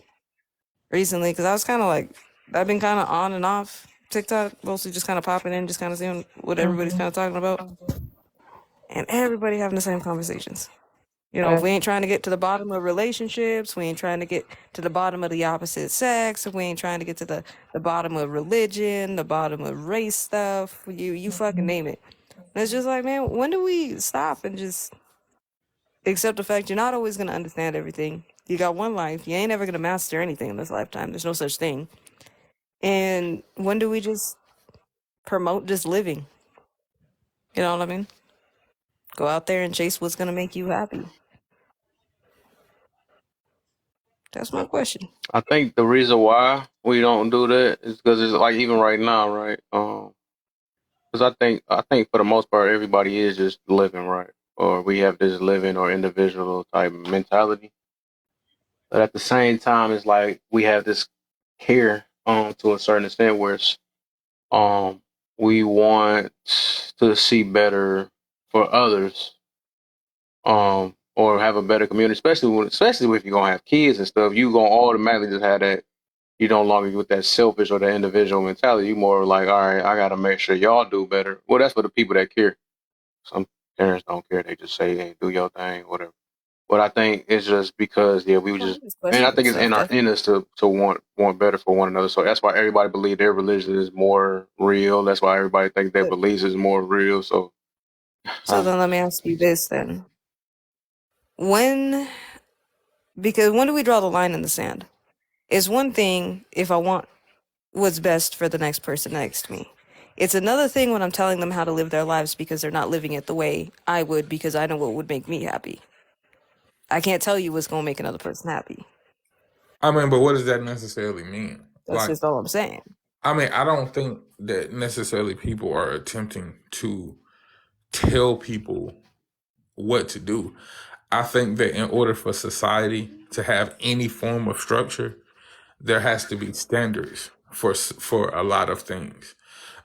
recently because I was kind of like I've been kind of on and off TikTok, mostly just kind of popping in, just kind of seeing what everybody's kind of talking about, and everybody having the same conversations. You know, if we ain't trying to get to the bottom of relationships, we ain't trying to get to the bottom of the opposite sex, we ain't trying to get to the bottom of religion, the bottom of race stuff. You fucking name it. And it's just like, man, when do we stop and just accept the fact you're not always gonna understand everything? You got one life. You ain't ever gonna master anything in this lifetime. There's no such thing. And when do we just promote just living? You know what I mean? Go out there and chase what's gonna make you happy. That's my question.
I think the reason why we don't do that is because it's like even right now, right? Because I think for the most part everybody is just living, right? Or we have this living or individual type mentality. But at the same time, it's like we have this care to a certain extent where um we want to see better for others or have a better community, especially if you're gonna have kids and stuff. You gonna automatically just have that. You no longer with that selfish or that individual mentality. You more like, all right, I gotta make sure y'all do better. Well, that's for the people that care. Some parents don't care. They just say, hey, do your thing, whatever. But I think it's just because we
Well, I
just,
just
and I
question
think it's
stuff,
in
definitely.
us to want better for one another. So that's why everybody believe their religion is more real. That's why everybody think their
But
beliefs is more real. So
so then let me ask you this then. When because when do we draw the line in the sand? It's one thing if I want what's best for the next person next to me. It's another thing when I'm telling them how to live their lives because they're not living it the way I would because I know what would make me happy. I can't tell you what's gonna make another person happy.
I mean, but what does that necessarily mean?
That's
Like,
just all I'm saying.
I mean, I don't think that necessarily people are attempting to tell people what to do. I think that in order for society to have any form of structure, there has to be standards for a lot of things.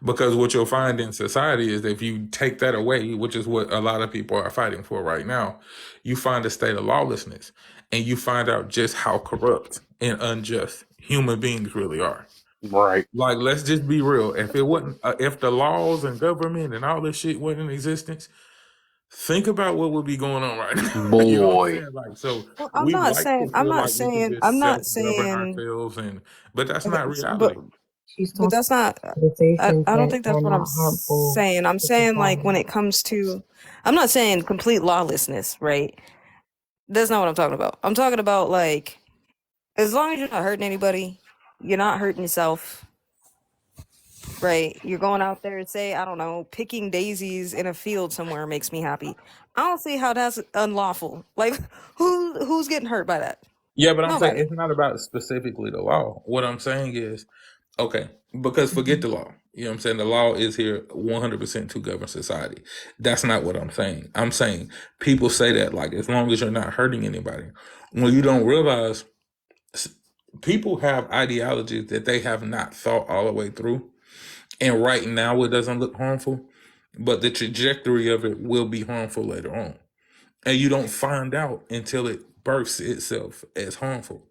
Because what you'll find in society is that if you take that away, which is what a lot of people are fighting for right now, you find a state of lawlessness and you find out just how corrupt and unjust human beings really are.
right,
Like, let's just be real. If it wasn't, if the laws and government and all this shit wasn't in existence, think about what would be going on right now. You know what I'm
boy,
saying? Like, so
Well,
we like to
I'm
feel
not
like we can
saying,
just
I'm not
self-govern
saying,
ourselves, but that's
okay,
not
but
reality.
She's
but
talking
that's not.
conversations
I don't
that
think that's
are
what I'm
not harmful
saying. I'm
to
saying like when
society.
it comes to, I'm not saying complete lawlessness, right? That's not what I'm talking about. I'm talking about like as long as you're not hurting anybody, you're not hurting yourself, right? You're going out there and say, I don't know, picking daisies in a field somewhere makes me happy. I don't see how that's unlawful. Like who's getting hurt by that?
Yeah, but I'm saying
Nobody.
it's not about specifically the law. What I'm saying is, okay, because forget the law. You know what I'm saying? The law is here 100% to govern society. That's not what I'm saying. I'm saying people say that like as long as you're not hurting anybody. When you don't realize people have ideologies that they have not thought all the way through. And right now it doesn't look harmful, but the trajectory of it will be harmful later on. And you don't find out until it births itself as harmful.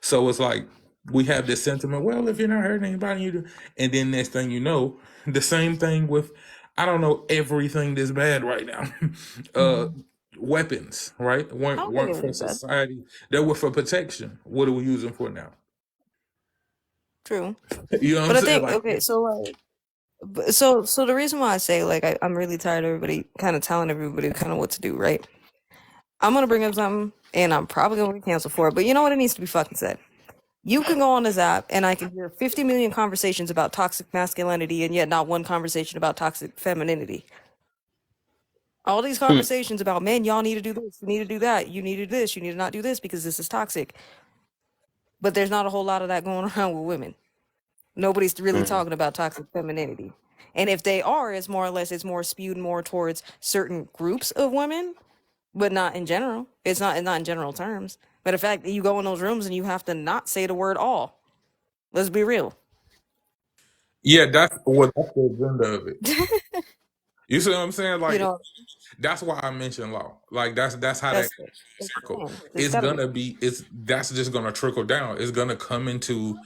So it's like we have this sentiment, well, if you're not hurting anybody, you do. And then next thing you know, the same thing with, I don't know, everything that's bad right now. Weapons, right?
I
weren't
don't think
weren't for
everything's bad.
society. They were for protection. What are we using for now?
True.
You know what I'm
But I
saying?
think
Like,
okay, so like so the reason why I say like I'm really tired of everybody kind of telling everybody kind of what to do, right? I'm gonna bring up something and I'm probably gonna get canceled for it, but you know what? It needs to be fucking said. You can go on this app and I can hear 50 million conversations about toxic masculinity and yet not one conversation about toxic femininity. All these
Hmm.
conversations about men, y'all need to do this, you need to do that, you need to do this, you need to not do this because this is toxic. But there's not a whole lot of that going around with women. Nobody's really
Mhm.
talking about toxic femininity. And if they are, it's more or less it's more skewed more towards certain groups of women, but not in general. It's not in general terms. But in fact, you go in those rooms and you have to not say the word all. Let's be real.
Yeah, that's the agenda of it. You see what I'm saying?
You
Like,
know,
that's why I mentioned law. Like that's how that
that's what I'm
circle.
saying. It's
It's
gotta be.
gonna be. That's just gonna trickle down. It's gonna come into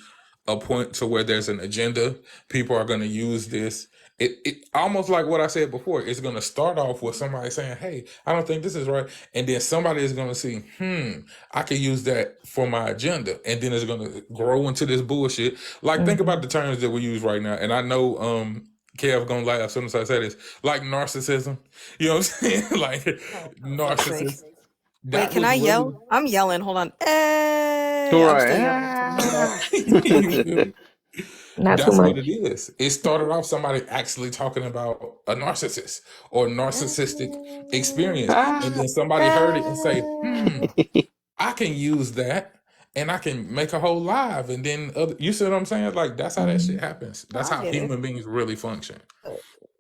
a point to where there's an agenda. People are gonna use this. It almost like what I said before. It's gonna start off with somebody saying, "Hey, I don't think this is right," and then somebody is gonna see, I can use that for my agenda, and then it's gonna grow into this bullshit. Like, think about the terms that we use right now, and I know Kev gonna laugh as soon as I say this, like narcissism. You know what I'm saying? Like
For fuck's sake.
narcissist.
Wait,
That
can
was
I
really
yell? I'm yelling. Hold on. Hey,
All
I'm still yelling.
right.
Not too
That's what
much.
it is. It started off somebody actually talking about a narcissist or narcissistic experience, and then somebody heard it and say, I can use that. And I can make a whole live, and then you see what I'm saying? Like, that's how that shit happens. That's
I
how
get it.
human beings really function.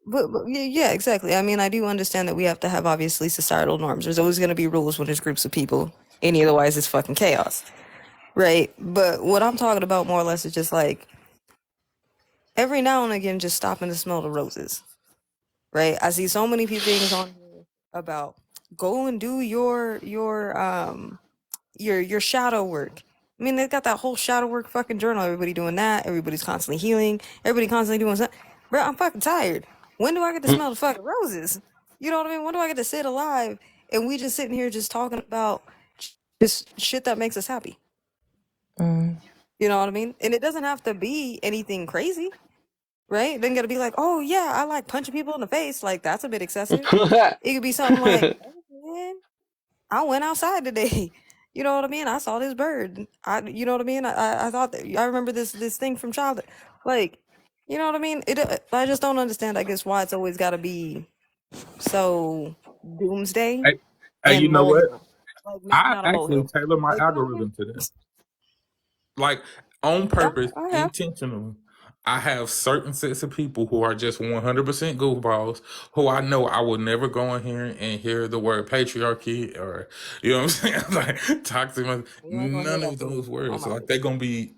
But yeah, exactly. I mean, I do understand that we have to have obviously societal norms. There's always going to be rules when there's groups of people. Any otherwise, it's fucking chaos, right? But what I'm talking about more or less is just like every now and again, just stopping to smell the roses, right? I see so many things on here about go and do your shadow work. I mean, they've got that whole shadow work fucking journal. Everybody doing that. Everybody's constantly healing. Everybody constantly doing something. Bro, I'm fucking tired. When do I get to smell the fucking roses? You know what I mean? When do I get to sit alive and we just sitting here just talking about just shit that makes us happy?
Mm.
You know what I mean? And it doesn't have to be anything crazy, right? Then gotta be like, oh yeah, I like punching people in the face. Like that's a bit excessive. It could be something like, hey, man, I went outside today. You know what I mean? I saw this bird. You know what I mean? I thought that I remember this thing from childhood. Like, you know what I mean? I just don't understand. I guess why it's always got to be so doomsday
Hey, you
and
know what?
molehill. Like
I
not a
actually
molehill.
tailor my
Like, you know what I mean?
algorithm to that. Like, on purpose,
I have.
intentionally, I have certain sets of people who are just 100% goofballs who I know I will never go in here and hear the word patriarchy or, you know what I'm saying? Like, toxic.
You ain't gonna hear
None
that
of
from me
those
on
words.
my
Like, they're going to be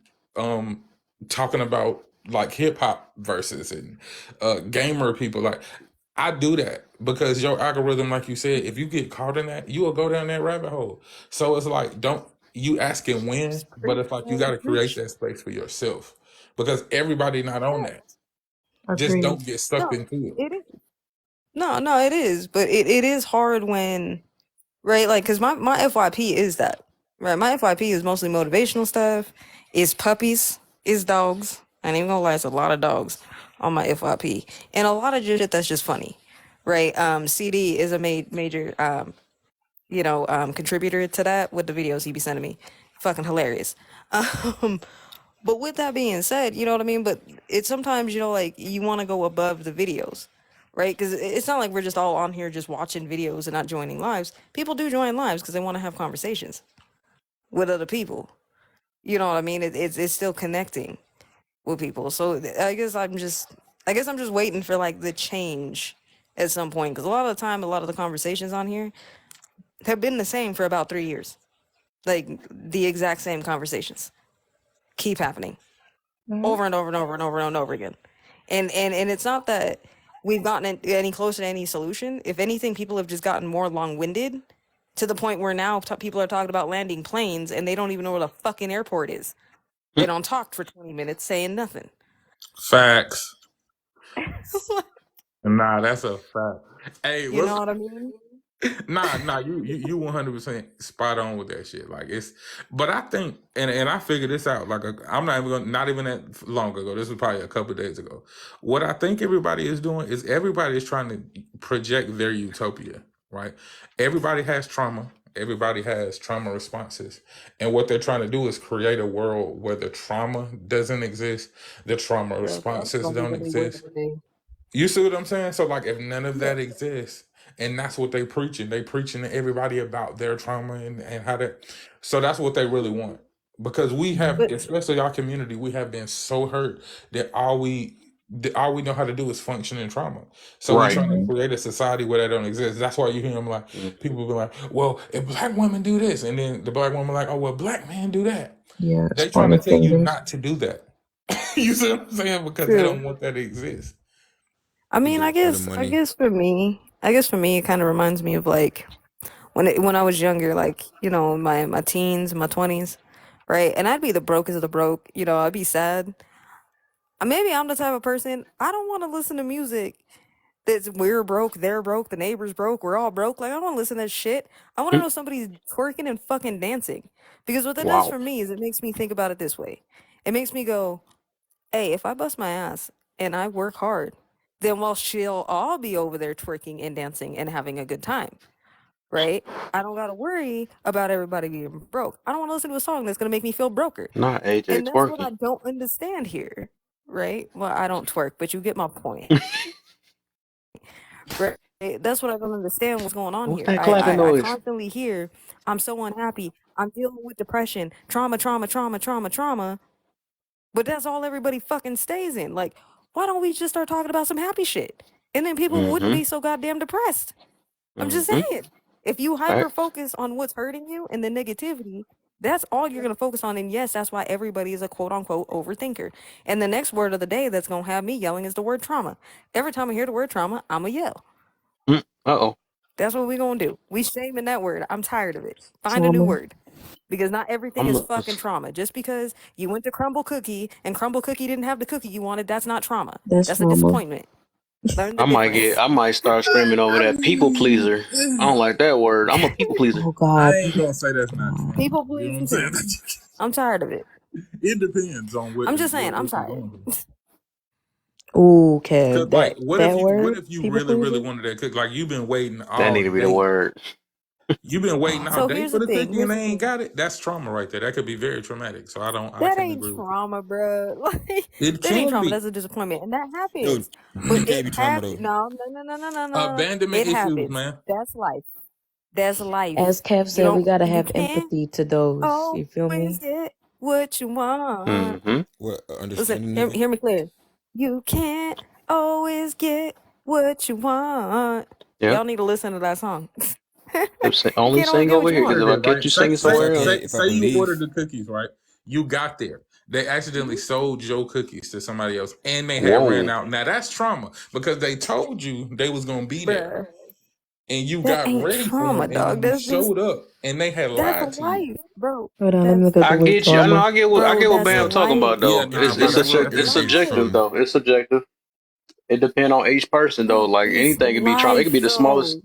talking about, like, hip hop verses and gamer people. Like, I do that because your algorithm, like you said, if you get caught in that, you will go down that rabbit hole. So it's like, don't you asking when, but it's like you got to create
preach.
that space for yourself because everybody not on that. Just
Agreed.
don't get sucked
No,
into it.
it is. No, it is. But it is hard when, right? Like, because my FYP is that, right? My FYP is mostly motivational stuff. It's puppies. It's dogs. I ain't even gonna lie, it's a lot of dogs on my FYP. And a lot of shit that's just funny, right? CD is a major, contributor to that with the videos he be sending me. Fucking hilarious. Um, but with that being said, you know what I mean? But it's sometimes, like, you want to go above the videos, right? Because it's not like we're just all on here just watching videos and not joining lives. People do join lives because they want to have conversations with other people. You know what I mean? It's still connecting with people. So I guess I'm just waiting for like the change at some point. Because a lot of the time, a lot of the conversations on here have been the same for about 3 years. Like the exact same conversations keep happening over and over and over and over and over again. And it's not that we've gotten any closer to any solution. If anything, people have just gotten more long-winded to the point where now people are talking about landing planes and they don't even know where the fucking airport is. They don't talk for 20 minutes saying nothing.
Facts. Nah, that's a fact. Hey,
You know what I mean?
Nah, you 100% spot on with that shit. Like but I think, and I figured this out. Like I'm not even that long ago. This was probably a couple of days ago. What I think everybody is doing is everybody is trying to project their utopia, right? Everybody has trauma. Everybody has trauma responses, and what they're trying to do is create a world where the trauma doesn't exist, the trauma responses don't exist. You see what I'm saying? So like, if none of that exists, and that's what they preaching, they preaching to everybody about their trauma and how that. So that's what they really want, because we have,
But
especially our community, we have been so hurt that all we all we know how to do is function in trauma. So we
Right.
trying to create a society where that don't exist. That's why you hear them like people be like, well, if black women do this, and then the black woman like, oh well, black men do that.
Yeah,
They trying to
pointing
tell you
fingers.
not to do that. You see what I'm saying? Because they don't want that to exist.
I mean,
Do
I
it for the
guess
money.
for me, it kind of reminds me of like when I was younger, like, you know, my teens, my 20s, right? And I'd be the brokest of the broke, you know, I'd be sad. Maybe I'm the type of person, I don't want to listen to music that's we're broke, they're broke, the neighbor's broke, we're all broke. Like, I don't want to listen to that shit. I want to
Mm.
know somebody's twerking and fucking dancing. Because what that does
Wow.
for me is it makes me think about it this way. It makes me go, hey, if I bust my ass and I work hard, then while she'll all be over there twerking and dancing and having a good time, right? I don't gotta worry about everybody being broke. I don't want to listen to a song that's gonna make me feel broker.
Not AJ
And that's what I
twerking.
don't understand here, right? Well, I don't twerk, but you get my point. Right? That's what I don't understand what's going on
What's
here.
that clapping
I
noise?
constantly hear, I'm so unhappy, I'm dealing with depression, trauma, but that's all everybody fucking stays in. Like, why don't we just start talking about some happy shit? And then people wouldn't be so goddamn depressed. I'm just saying. If you hyper focus on what's hurting you and the negativity, that's all you're going to focus on. And yes, that's why everybody is a quote unquote overthinker. And the next word of the day that's going to have me yelling is the word trauma. Every time I hear the word trauma, I'm going to yell.
Uh-oh.
That's what we're going to do. We shaming that word. I'm tired of it. Find a new word. Because not everything is fucking trauma. Just because you went to Crumble Cookie and Crumble Cookie didn't have the cookie you wanted, that's not trauma. That's a disappointment. Learn the difference.
I might start screaming over that people pleaser. I don't like that word. I'm a people pleaser.
Oh God.
I ain't gonna say that's not trauma.
People
You know what I'm
pleasing
saying?
too. I'm tired of it.
It depends on what.
I'm just saying, I'm
what you're
tired.
going through.
Ooh,
Because
Kev,
like, what if
word,
you
people
really
pleaser?
wanted that cookie? Like, you've been waiting
That
all
need to be the
day.
word.
You've been waiting all
So
day
here's
for
the
the
thing.
cookie and they ain't got it. That's trauma right there. That could be very traumatic. So I
That
can't
ain't
agree with
trauma, bro. Like,
you. It
that ain't
can
trauma.
be.
That's a disappointment, and that
Yo,
happens.
it
But
can't
it
be trauma though.
happens. No.
Abandonment
It
issues,
happens.
man.
That's life. That's life.
As Kev
You
said, we
don't.
gotta
You
have
can't
empathy to those. You feel
always
me?
get what you want.
Mm-hmm.
What
Listen,
understanding of it?
hear me clear. You can't always get what you want.
Yeah.
Y'all need to listen to that song.
Only
can't always
sing
get
over
what you
here, because
want.
if I catch you singing
Yes, I
somewhere else,
can if I
Say
can
you
leave.
ordered the cookies, right? You got there. They accidentally sold your cookies to somebody else, and they had ran
whoa.
out. Now that's trauma because they told you they was gonna be there,
Bruh.
and you
That
got
ain't
ready for
trauma,
them, and
dog.
then you
That's just
showed up, and they had
that's
lied to you.
life, bro.
Hold on, let me look up the
I
word
get you. I know.
trauma.
I get what
That's
Bam talking
life.
about
Yeah,
though.
nah, bro, that's real
It's
Everything is
subjective
trauma.
though. It's subjective. It depends on each person though. Like
It's
anything can be trauma. It could be
life,
the smallest.
though.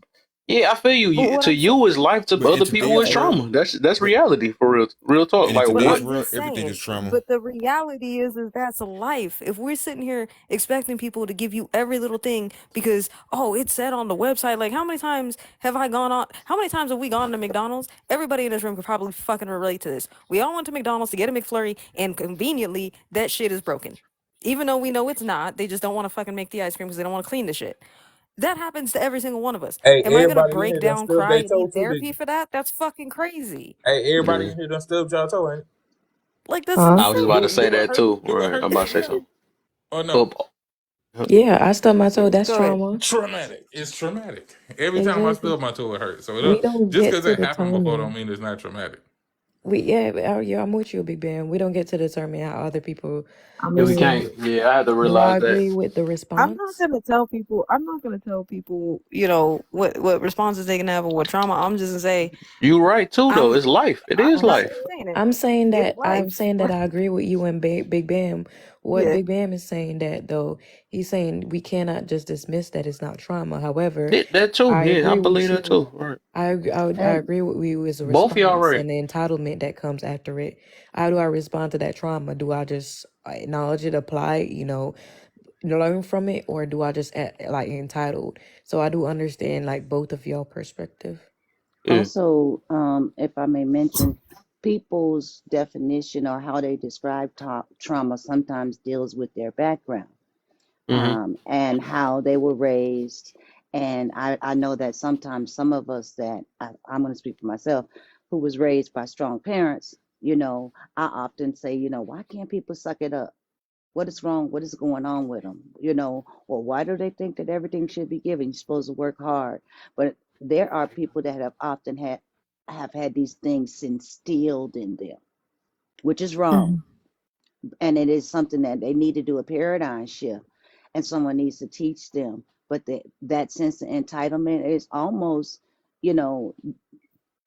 Yeah, I feel you.
But what
To
I'm saying,
you is life. To
But in
other people is
today's world,
trauma. That's
but
reality for real. Real talk.
and in
Like
but
today's
what?
I'm
world,
just
everything
saying.
is trauma.
But the reality is that's life. If we're sitting here expecting people to give you every little thing because it's said on the website, like how many times have I gone on? How many times have we gone to McDonald's? Everybody in this room could probably fucking relate to this. We all went to McDonald's to get a McFlurry, and conveniently that shit is broken. Even though we know it's not, they just don't want to fucking make the ice cream because they don't want to clean the shit. That happens to every single one of us.
Hey,
Am I gonna
everybody in
break
here done
down,
stubbed
cry,
their
and
toe
need
too, didn't
therapy
you?
for that? That's fucking crazy.
Hey, everybody
Yeah.
in here done stubbed y'all toe, ain't it?
Like that's
Huh?
I was just about to
silly.
say
Do it
that
hurt?
too.
Do it
Right.
hurt
I'm
to
about to say
stub your
something.
toe? Or no?
Yeah, I stubbed my toe. That's
Go ahead.
trauma.
Traumatic. It's traumatic. Every time I
Exactly.
stub my toe, it hurts. So
We don't
just
get
because
to
it happened before don't
determine.
mean it's not traumatic.
I'm with you, Big Ben. We don't get to determine how other people.
I
Yeah, we
mean,
can't. Yeah, I had to
Do I
realize that.
agree with the
I'm not
response?
gonna tell people. I'm not gonna tell people. You know what responses they can have or what trauma. I'm just gonna say
You right too though.
I'm
It's life. It is
I'm
life.
saying it.
I'm saying
It's
that
life.
I agree with you and Big Bam. What
Yeah.
Big Bam is saying that though, he's saying we cannot just dismiss that it's not trauma. However,
That too.
I
Yeah, I
agree with
believe that
you.
too. Right.
I agree with you as a
Both of y'all
response
right.
and the entitlement that comes after it. How do I respond to that trauma? Do I just acknowledge it, apply it, learn from it, or do I just act like entitled? So I do understand like both of y'all perspective.
Yeah.
Also, if I may mention, people's definition or how they describe trauma sometimes deals with their background and how they were raised. And I know that sometimes some of us that I'm going to speak for myself, who was raised by strong parents, I often say, why can't people suck it up? What is wrong? What is going on with them? You know, or why do they think that everything should be given? You're supposed to work hard. But there are people that have often have had these things instilled in them, which is wrong. And it is something that they need to do a paradigm shift, and someone needs to teach them. But that sense of entitlement is almost, you know,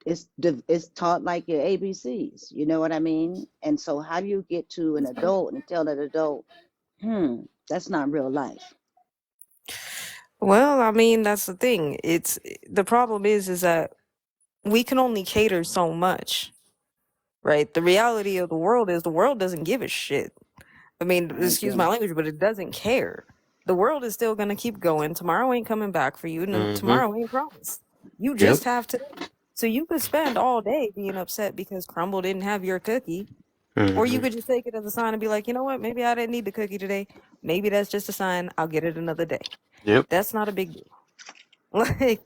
it's taught like your ABCs. You know what I mean? And so, how do you get to an adult and tell that adult, that's not real life?
Well, I mean, that's the thing. It's the problem is that we can only cater so much, right? The reality of the world is the world doesn't give a shit. I mean,
I
excuse my
agree.
language, but it doesn't care. The world is still gonna keep going. Tomorrow ain't coming back for you. Tomorrow ain't promised. You
Yep.
just have today. So you could spend all day being upset because Crumble didn't have your cookie. Or you could just take it as a sign and be like, you know what? Maybe I didn't need the cookie today. Maybe that's just a sign. I'll get it another day.
Yep.
That's not a big deal. Like,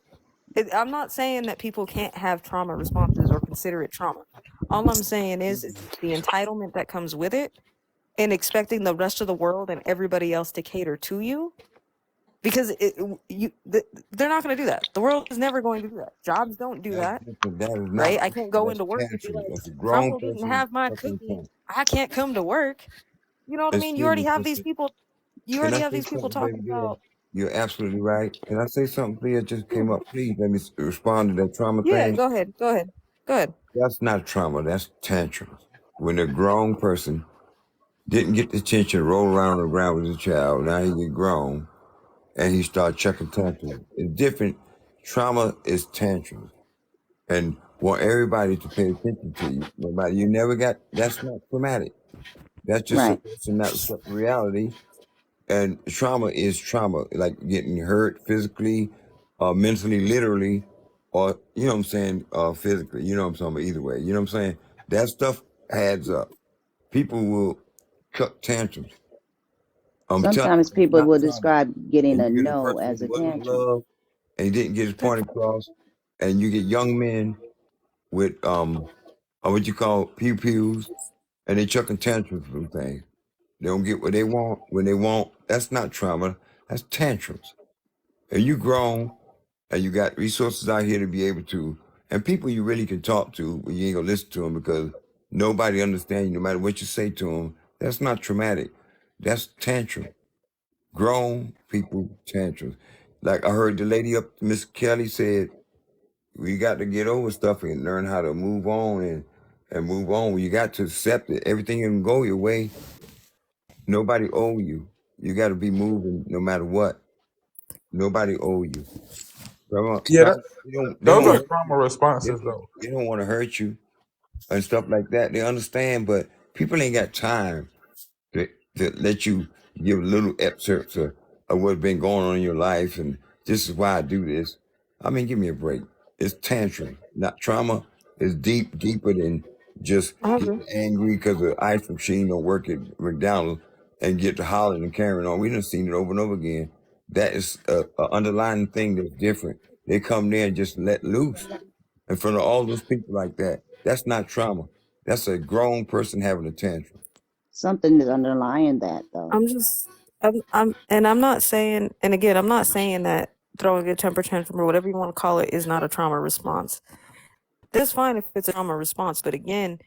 I'm not saying that people can't have trauma responses or consider it trauma. All I'm saying is the entitlement that comes with it and expecting the rest of the world and everybody else to cater to you. Because they're not going to do that. The world is never going to do that. Jobs don't do that,
That is not.
right? I can't go
That's
into work and be
tantrum.
like,
That's a grown
Crumble didn't
person
have my
fucking
cookie.
tantrum.
I can't come to work. You know what I mean? You
Excuse
already
me,
have these
sister.
people. You
Can
already
I
have
say
these people
something, baby
talking
girl?
about.
You're absolutely right. Can I say something, please? It just came up. Please let me respond to that trauma
Yeah,
thing.
go ahead. Go ahead. Go ahead.
That's not trauma. That's tantrum. When a grown person didn't get the attention, roll around on the ground with a child, now he get grown, and he start chucking tantrums. It's different. Trauma is tantrums. And want everybody to pay attention to you. Nobody, you never got, that's not traumatic. That's just
Right.
not reality. And trauma is trauma, like getting hurt physically, mentally, literally, or, you know what I'm saying, physically. You know what I'm talking about, either way. You know what I'm saying? That stuff adds up. People will cut tantrums. I'm telling you,
Sometimes
it's
people
not
will
trauma.
describe getting
And
a
you get a
no
person
as
who
a
wasn't in
tantrum.
love, and he didn't get his point across, and you get young men with what you call pew pews, and they chucking tantrums from things. They don't get what they want when they want. That's not trauma. That's tantrums. And you grown, and you got resources out here to be able to, and people you really can talk to, but you ain't gonna listen to them because nobody understands you, no matter what you say to them. That's not traumatic. That's tantrum. Grown people tantrums. Like I heard the lady up, Miss Kelly said, we got to get over stuff and learn how to move on and move on. You got to accept it. Everything can go your way. Nobody owe you. You got to be moving no matter what. Nobody owe you.
Yeah,
They
those
don't
are
hurt
trauma
you.
responses, though.
They don't want to hurt you and stuff like that. They understand, but people ain't got time to let you give little excerpts of what's been going on in your life, and this is why I do this. I mean, give me a break. It's tantrum, not trauma. Is deeper than just
I agree.
getting angry because the ice machine don't work at McDonald's and get to hollering and carrying on. We done seen it over and over again. That is a underlying thing that's different. They come there and just let loose in front of all those people like that. That's not trauma. That's a grown person having a tantrum.
Something is underlying that, though.
I'm not saying, and again, I'm not saying that throwing a temper tantrum or whatever you want to call it is not a trauma response. That's fine if it's a trauma response, but again,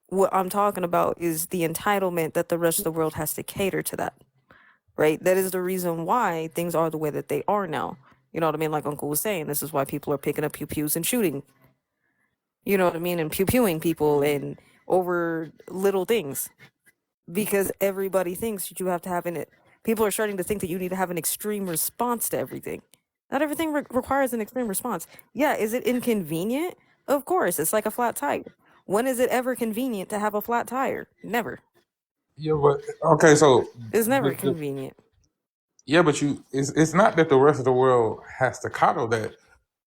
what I'm talking about is the entitlement that the rest of the world has to cater to that, right? That is the reason why things are the way that they are now. You know what I mean? Like Uncle was saying, this is why people are picking up pew-pews and shooting. You know what I mean? And pew-pewing people and over little things. Because everybody thinks that you have to have people are starting to think that you need to have an extreme response to everything. Not everything requires an extreme response. Yeah, is it inconvenient? Of course, it's like a flat tire. When is it ever convenient to have a flat tire? Never.
Yeah, but okay, so
It's never convenient.
yeah, but it's not that the rest of the world has to coddle that.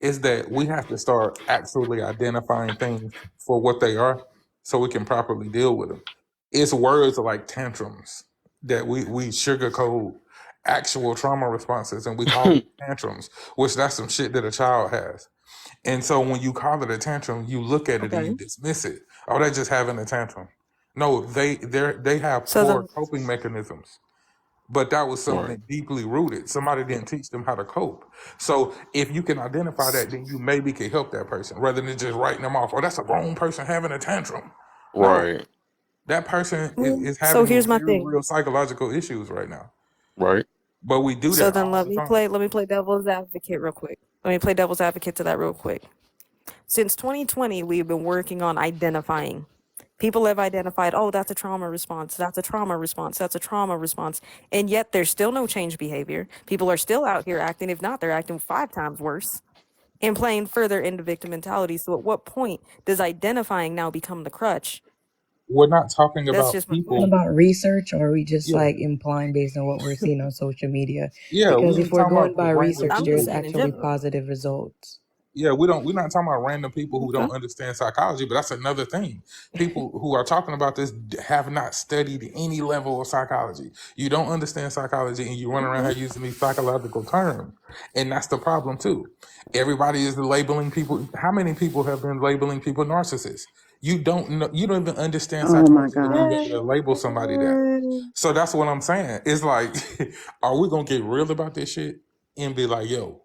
It's that we have to start actually identifying things for what they are, so we can properly deal with them. It's words like tantrums that we sugarcoat actual trauma responses, and we call it tantrums, which that's some shit that a child has. And so when you call it a tantrum, you look at it and
Okay.
you dismiss it. Oh, they're just having a tantrum. No, they have
So
poor
then,
coping mechanisms. But that was
Right.
something deeply rooted. Somebody didn't teach them how to cope. So if you can identify that, then you maybe can help that person rather than just writing them off. Oh, that's a grown person having a tantrum. No,
Right.
that person is
so
having
here's my
real,
thing.
real psychological issues right now.
Right.
But we do
So
that
then
all the time.
let me play devil's advocate real quick. Let me play devil's advocate to that real quick. Since 2020, we've been working on identifying. People have identified, oh, that's a trauma response, that's a trauma response, that's a trauma response. And yet there's still no change behavior. People are still out here acting, if not, they're acting 5 times worse and playing further into victim mentality. So at what point does identifying now become the crutch?
We're not talking
That's
about
just my
Talking
people.
question.
about research, or are we just
Yeah.
like implying based on what we're seeing on social media?
Yeah, we
Because if
ain't
we're
talking
going
about
by
random
research,
I'm
there's
just
people.
saying in
actually
general.
positive results.
Yeah, we're not talking about random people who don't
Okay.
understand psychology, but that's another thing. People who are talking about this have not studied any level of psychology. You don't understand psychology and you run around here using these psychological terms. And that's the problem too. Everybody is labeling people. How many people have been labeling people narcissists? You don't know, you don't even understand
Oh my
psychology to be
gosh.
able to label somebody that. So that's what I'm saying. It's like, are we gonna get real about this shit and be like, yo,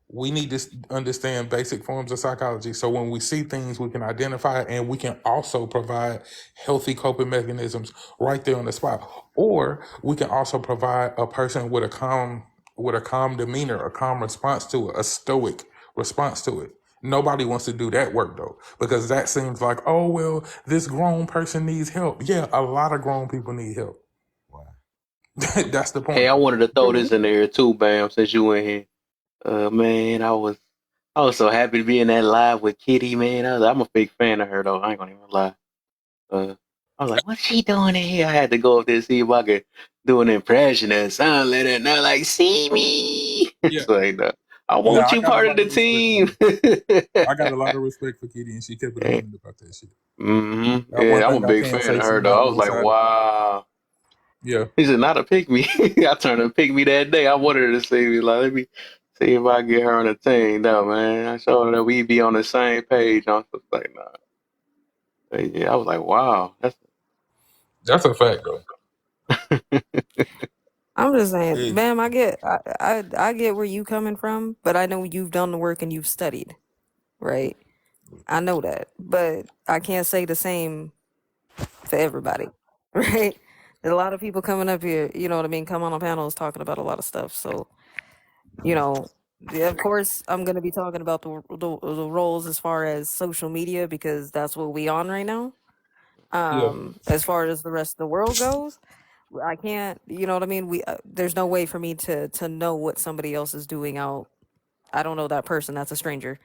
we need to understand basic forms of psychology so when we see things we can identify it and we can also provide healthy coping mechanisms right there on the spot, or we can also provide a person with a calm demeanor, a calm response to it, a stoic response to it. Nobody wants to do that work though, because that seems like, oh well, this grown person needs help. Yeah, a lot of grown people need help.
Wow.
That's the
Hey,
point.
I wanted to throw this in there too, Bam, since you in here. Man, I was so happy to be in that live with Kitty, man. I'm a big fan of her though. I ain't gonna even lie. I was like, what's she doing in here? I had to go up there and see if I could do an impression or something. Let her know, like, see me.
Yeah.
It's like, no, I
Yeah,
want
I
you
got a
part of
lot
the
of respect for
team.
her. I got a lot of respect for Kitty, and she kept it 100 about that shit.
Mm-hmm.
That one
Yeah, I'm
thing
a
I
big
can't
fan
say
of
she
her though.
not
I was
one
like,
sided.
wow.
Yeah,
He said, not a pick me. I turned her pick me that day. I wanted her to see me. Like, let me see if I get her on the team. No, man. I showed her that we be on the same page. I was just like, nah. But yeah, I was like, wow. That's
that's a fact though.
I'm just saying,
Hey,
ma'am, I get where you coming from, but I know you've done the work and you've studied, right? I know that, but I can't say the same for everybody, right? There's a lot of people coming up here, you know what I mean, come on panels talking about a lot of stuff. So, you know, yeah, of course, I'm gonna be talking about the roles as far as social media because that's what we on right now.
Yeah,
As far as the rest of the world goes, I can't, you know what I mean? There's no way for me to know what somebody else is doing out. I don't know that person. That's a stranger.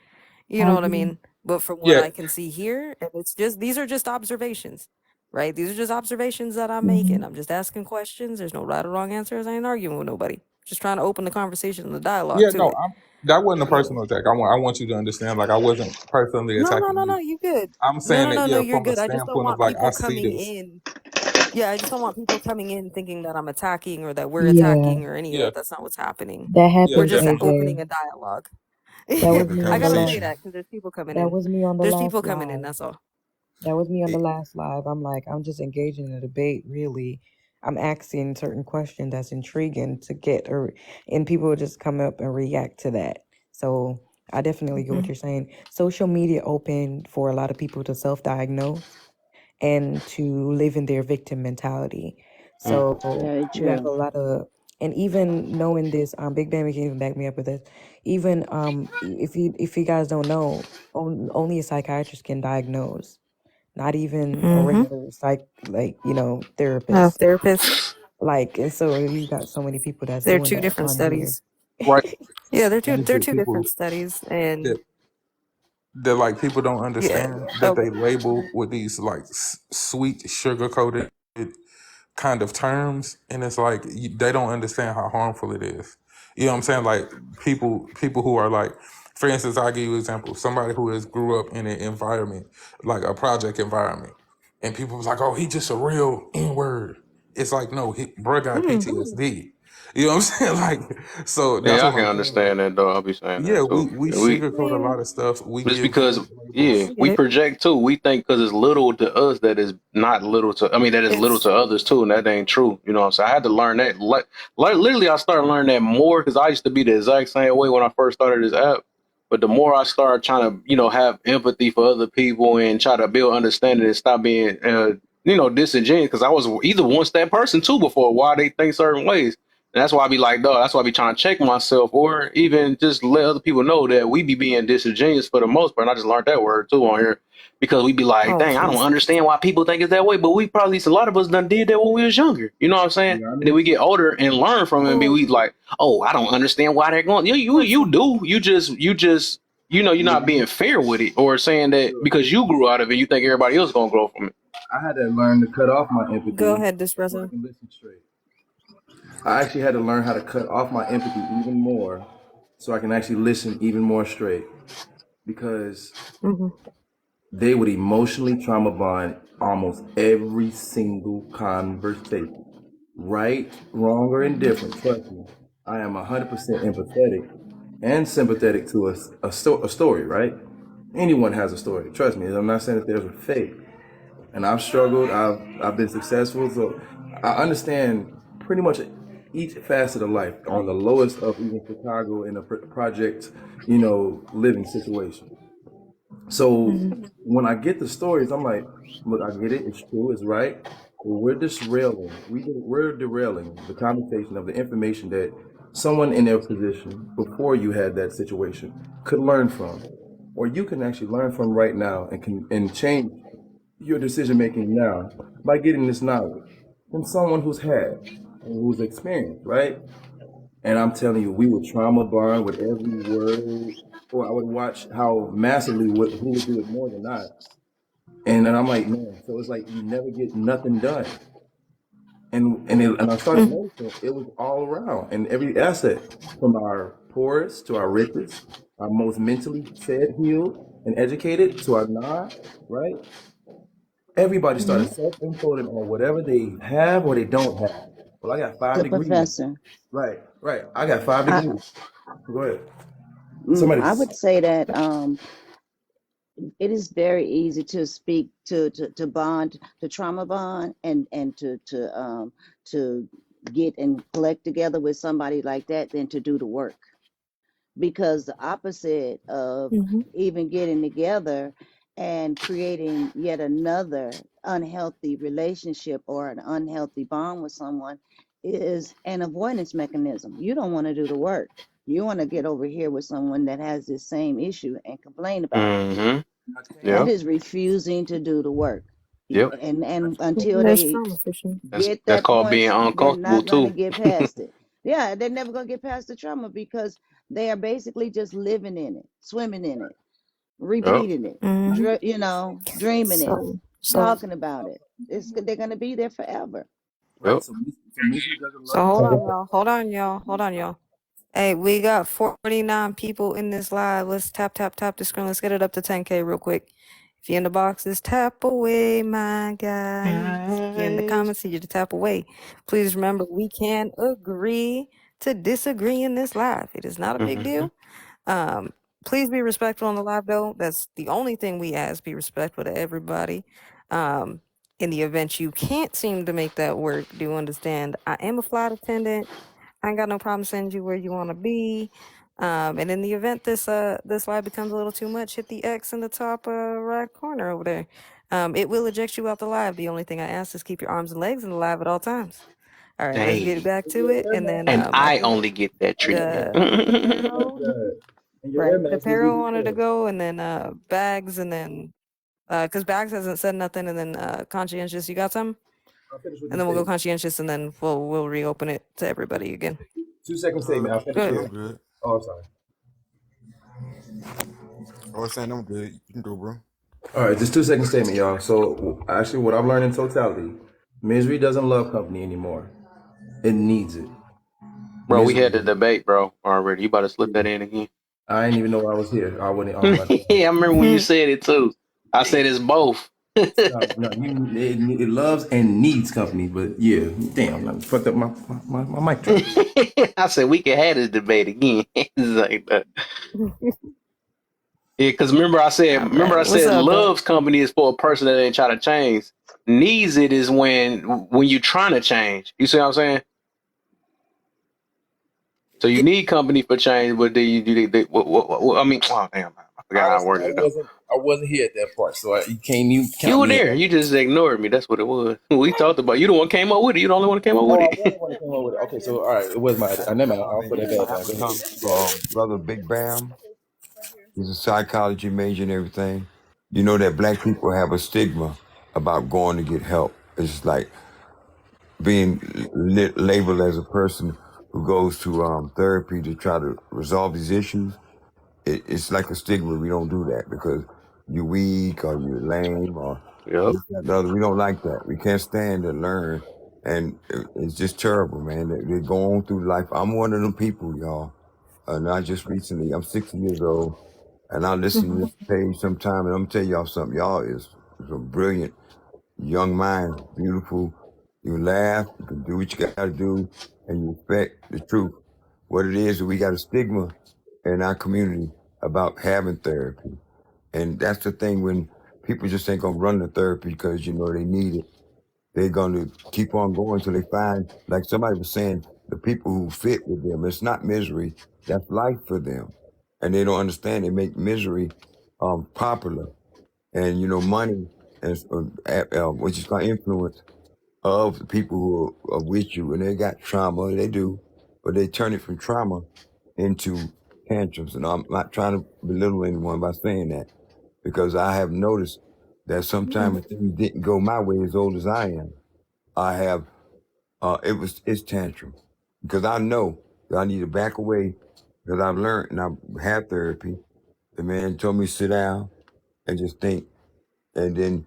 You know what I mean? But from what
yeah,
I can see here, and it's just these are just observations, right? These are just observations that I'm making. I'm just asking questions. There's no right or wrong answers. I ain't arguing with nobody. Just trying to open the conversation and the dialogue
yeah.
to
No,
it.
that wasn't a
You know.
personal attack. I want you to understand. Like I wasn't personally attacking
No,
you.
you good.
I'm saying that
No,
yeah,
you're
from a
good. I just don't
standpoint of
want
like I
people
see
coming
this.
in. Yeah, I just don't want people coming in thinking that I'm attacking or that we're
Yeah,
attacking or any of
Yeah,
that. That's not what's happening.
that
yeah,
We're
happens,
just
definitely.
opening
AJ.
a dialogue.
That was
Having a
me
I
on the
gotta
last.
say
conversation.
that because there's people coming
That
in.
was me on the
There's
last
people coming in.
live.
That's all.
That was me on the
It,
last live. I'm like, I'm just engaging in a debate, really. I'm asking certain questions that's intriguing to get, or and people will just come up and react to that. So I definitely get what you're saying. Social media open for a lot of people to self-diagnose and to live in their victim mentality. So
Very
you have a
true.
lot of, and even knowing this, Big Bang can even back me up with this. Even if you guys don't know, only a psychiatrist can diagnose, not even a
Mm-hmm.
regular therapist.
Therapist.
Like, and so you got so many people that's
They're
doing
two
that
different
on here.
studies.
Right.
Yeah,
These
they're
are
two
people
different studies, and
that like people don't
yeah.
understand that
Oh,
they label with these like sweet sugar coated kind of terms, and it's like they don't understand how harmful it is. You know what I'm saying? Like people who are like, for instance, I'll give you an example. Somebody who has grew up in an environment like a project environment, and people was like, "Oh, he just a real N word." It's like, no, bro got
mm,
PTSD. You know what I'm saying? Like, so that's
Yeah, I
what
can
I'm saying.
understand that though. I'll be saying
Yeah,
that too.
we
And we
sugarcoat a lot of stuff. We
just
give
because,
false
yeah,
labels.
I get
we
it.
project too. We think because it's little to us that is not little to. I mean, that is little
It's
to others too, and that ain't true. You know what I'm saying? I had to learn that. Like literally, I started learning that more because I used to be the exact same way when I first started this app. But the more I start trying to, have empathy for other people and try to build understanding and stop being, disingenuous, because I was either once that person too before why they think certain ways. And that's why I be like, dog, that's why I be trying to check myself or even just let other people know that we be being disingenuous for the most part. And I just learned that word too on here because we be like,
oh
dang, I don't
please.
understand why people think it's that way. But a lot of us done did that when we was younger. You know what I'm saying?
Yeah, I
And then
mean,
we get older and learn from it and
Well,
we like, oh, I don't understand why they're going. You
listen.
do. You just, you're
yeah,
not being fair with it or saying that
so
because you grew out of it, you think everybody else going to grow from it.
I had to learn to cut off my
Go
empathy
ahead,
so I
Dispresso.
can listen straight. I actually had to learn how to cut off my empathy even more so I can actually listen even more straight because
Mm-hmm.
they would emotionally trauma bond almost every single conversation. Right, wrong, or indifferent. Trust me, I am 100% empathetic and sympathetic to a story, right? Anyone has a story. Trust me, I'm not saying that there's a fake. And I've struggled. I've been successful. So I understand pretty much each facet of life on the lowest of even Chicago in a project, living situation. So
Mm-hmm.
when I get the stories, I'm like, look, I get it. It's true. It's right. But we're derailing. We're derailing the conversation of the information that someone in their position before you had that situation could learn from, or you can actually learn from right now and change your decision making now by getting this knowledge from someone who's had and who's experienced, right? And I'm telling you, we would trauma bond with every word, or I would watch how massively who would do it more than not. And I'm like, man, so it's like you never get nothing done. And I started
Mm-hmm.
noticing it was all around in every asset, from our poorest to our richest, our most mentally fed, healed, and educated to our not, right? Everybody
Mm-hmm.
started self-imploding on whatever they have or they don't have. Well, I got five
So,
degrees.
Professor,
Right, right. I got five
I
degrees. Go ahead. Somebody.
I would say that it is very easy to speak to bond to trauma bond and to get and collect together with somebody like that than to do the work, because the opposite of
Mm-hmm.
even getting together and creating yet another unhealthy relationship or an unhealthy bond with someone is an avoidance mechanism. You don't want to do the work. You want to get over here with someone that has this same issue and complain about it.
Mm-hmm.
That
Yeah.
is refusing to do the work.
Yep.
And until
That's
they
trauma fishing.
get
That's
that
called
point,
being
they're
uncomfortable
not going to
too.
get past it. Yeah, they're never going to get past the trauma because they are basically just living in it, swimming in it,
Yep.
repeating it,
Mm-hmm.
dreaming it,
So
talking about it. They're going to be there forever.
Right.
Yep.
So misery doesn't
so
love
hold on,
company.
y'all. Hold on, y'all. Hey, we got 49 people in this live. Let's tap the screen. Let's get it up to 10K real quick. If you're in the boxes, tap away, my guys. If you're in the
Guys.
comments, you to tap away. Please remember, we can agree to disagree in this live. It is not a big
Mm-hmm.
deal. Please be respectful on the live, though. That's the only thing we ask. Be respectful to everybody. In the event you can't seem to make that work, do understand I am a flight attendant. I ain't got no problem sending you where you want to be. And in the event this live becomes a little too much, hit the X in the top right corner over there. It will eject you out the live. The only thing I ask is keep your arms and legs in the live at all times. All right, let's get
Hey.
back to it. And then
And
I
I
think
only get that treatment.
the
Like
Pharaoh,
that. And your air
right? The
mask is
Pharaoh
even
wanted to
better.
go, and then Bags, and then because Bags hasn't said nothing, and then Conscientious, you got some?
I'll finish with
And
this
then we'll go
statement.
Conscientious, and then we'll reopen it to everybody again.
2 second statement. I'll
Go
finish
ahead.
with
I'm
it.
good.
Oh, I'm sorry.
I was saying I'm good. You can go, bro.
All right, just 2 second statement, y'all. So actually, what I've learned in totality, misery doesn't love company anymore. It needs it.
Bro, we had the
Misery.
debate, bro, already. You about to slip that in again?
I didn't even know I was here. I wouldn't.
Yeah, I remember when you
Mhm.
said it too. I said it's both.
No, it loves and needs company, but yeah, damn, I fucked up my mic drop.
I said we can have this debate again. It's like that. Yeah, because remember I
All right. What's
said
up, bro?
love's company is for a person that ain't trying to change. Needs it is when you're trying to change. You see what I'm saying? So you need company for change, but then I mean, oh damn, I forgot how I
Honestly,
worded it up.
I wasn't here at that part, so you can't even
You
count
were
me in.
there. You just ignored me. That's what it was. We talked about. You the one came up with it. You the only one that came up with
Oh, I was
it.
the one that came up with it. Okay, so all right, it was my idea. Never mind.
I
I'll
mean,
put that
I
back
have
down.
to
Go
come
ahead.
to brother Big Bam. He's a psychology major and everything. You know that black people have a stigma about going to get help. It's like being labeled as a person who goes to therapy to try to resolve these issues. It's like a stigma. We don't do that because you're weak or you're lame or
Yep.
this, that, and the other. We don't like that. We can't stand to learn. And it's just terrible, man. They go on through life. I'm one of them people, y'all. Not just recently. I'm 60 years old. And I listen to this page sometime, and I'm gonna tell y'all something. Y'all is some brilliant young minds, beautiful. You laugh, you can do what you gotta do, and you respect the truth. What it is, we got a stigma in our community about having therapy. And that's the thing when people just ain't gonna run to therapy because you know they need it. They're gonna keep on going until they find, like somebody was saying, the people who fit with them. It's not misery, that's life for them. And they don't understand. They make misery popular. And you know, money is which is gonna influence of the people who are with you, and they got trauma. They do, but they turn it from trauma into tantrums. And I'm not trying to belittle anyone by saying that, because I have noticed that sometimes when things didn't go my way, as old as I am, I have it's tantrum, because I know that I need to back away, because I've learned and I've had therapy. The man told me sit down and just think, and then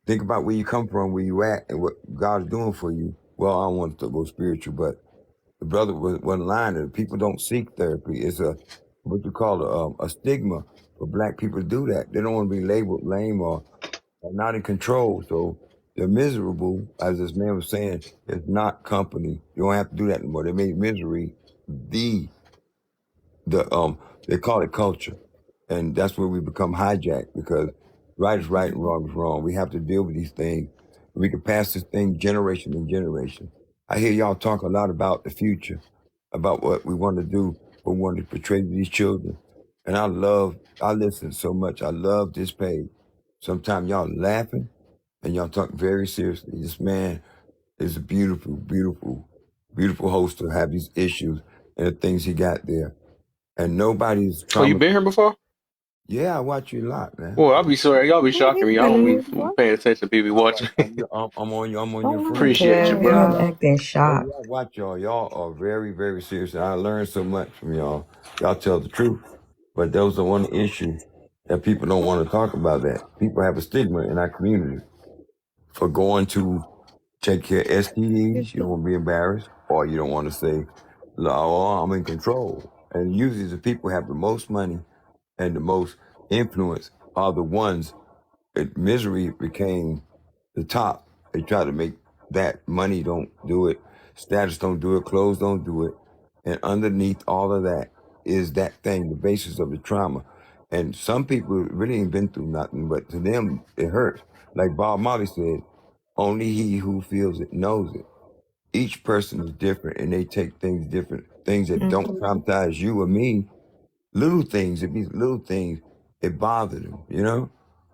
think about where you come from, where you at, and what God's doing for you. Well, I don't want to go spiritual, but the brother wasn't lying. That people don't seek therapy. It's a what you call a stigma for black people to do that. They don't want to be labeled lame or not in control. So they're miserable, as this man was saying. It's not company. You don't have to do that anymore. They made misery they call it culture, and that's where we become hijacked, because right is right and wrong is wrong. We have to deal with these things. We can pass this thing generation to generation. I hear y'all talk a lot about the future, about what we want to do, what we want to portray to these children. And I listen so much. I love this page. Sometimes y'all laughing and y'all talk very seriously. This man is a beautiful, beautiful, beautiful host to have these issues and the things he got there. And nobody's
Oh, you
trauma.
been here before?
Yeah, I watch you a lot, man.
Well, I'll be sorry. Y'all be
Yeah,
shocking
he's
me. I
been
don't
in
be
here before.
paying attention. People be watching.
I'm on your
Oh,
friend.
Appreciate you,
Kev,
bro.
y'all
yeah.
acting
Oh,
shocked.
yeah, I watch y'all. Y'all are very, very serious. And I learned so much from y'all. Y'all tell the truth. But those are one issue that people don't want to talk about. That people have a stigma in our community for going to check your STDs. You don't want to be embarrassed, or you don't want to say, "Oh, I'm in control." And usually, the people who have the most money and the most influence are the ones misery became the top. They try to make that money don't do it, status don't do it, clothes don't do it. And underneath all of that is that thing, the basis of the trauma. And some people really ain't been through nothing, but to them it hurts. Like Bob Marley said, only he who feels it knows it. Each person is different, and they take things different. Things that don't traumatize you or me, little things, it be little things, it bothers them, you know?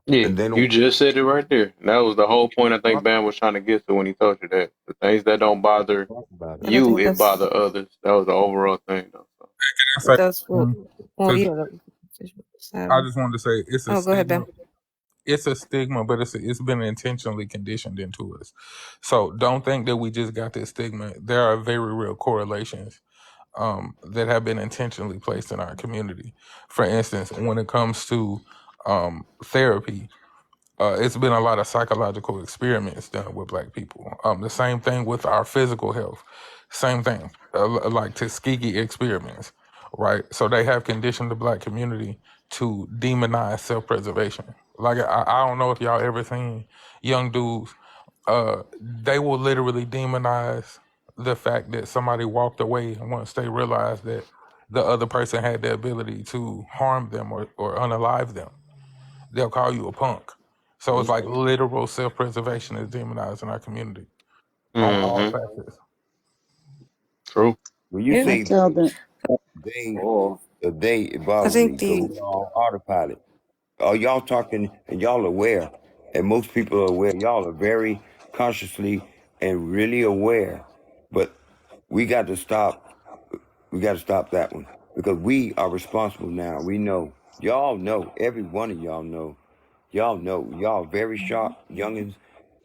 Yeah,
And they
you
don't
just said it right there. That was the whole point I think
talk
Bam was trying to get to when he told you that. The things that don't bother
about it.
And I
you,
think
it
that's
bother others. That was the overall thing, though. So.
I say,
that's what. Well,
because
yeah.
I
So,
just wanted to say it's a
oh, go ahead,
stigma.
Ben.
It's a stigma, but it's been intentionally conditioned into us. So don't think that we just got this stigma. There are very real correlations that have been intentionally placed in our community. For instance, when it comes to therapy, it's been a lot of psychological experiments done with Black people. The same thing with our physical health. Same thing, like Tuskegee experiments, right? So they have conditioned the black community to demonize self-preservation. Like I don't know if y'all ever seen young dudes. They will literally demonize the fact that somebody walked away once they realized that the other person had the ability to harm them or unalive them. They'll call you a punk. So it's like literal self-preservation is demonized in our community on all facets.
True.
When you
Yeah.
I
say
tell them,
they,
Or
it
I
bothers me
think
because
the
we all autopilot. Are y'all talking and y'all aware? And most people are aware. Y'all are very consciously and really aware. But we got to stop. We got to stop that one because we are responsible now. We know. Y'all know. Every one of y'all know. Y'all know. Y'all very sharp youngins.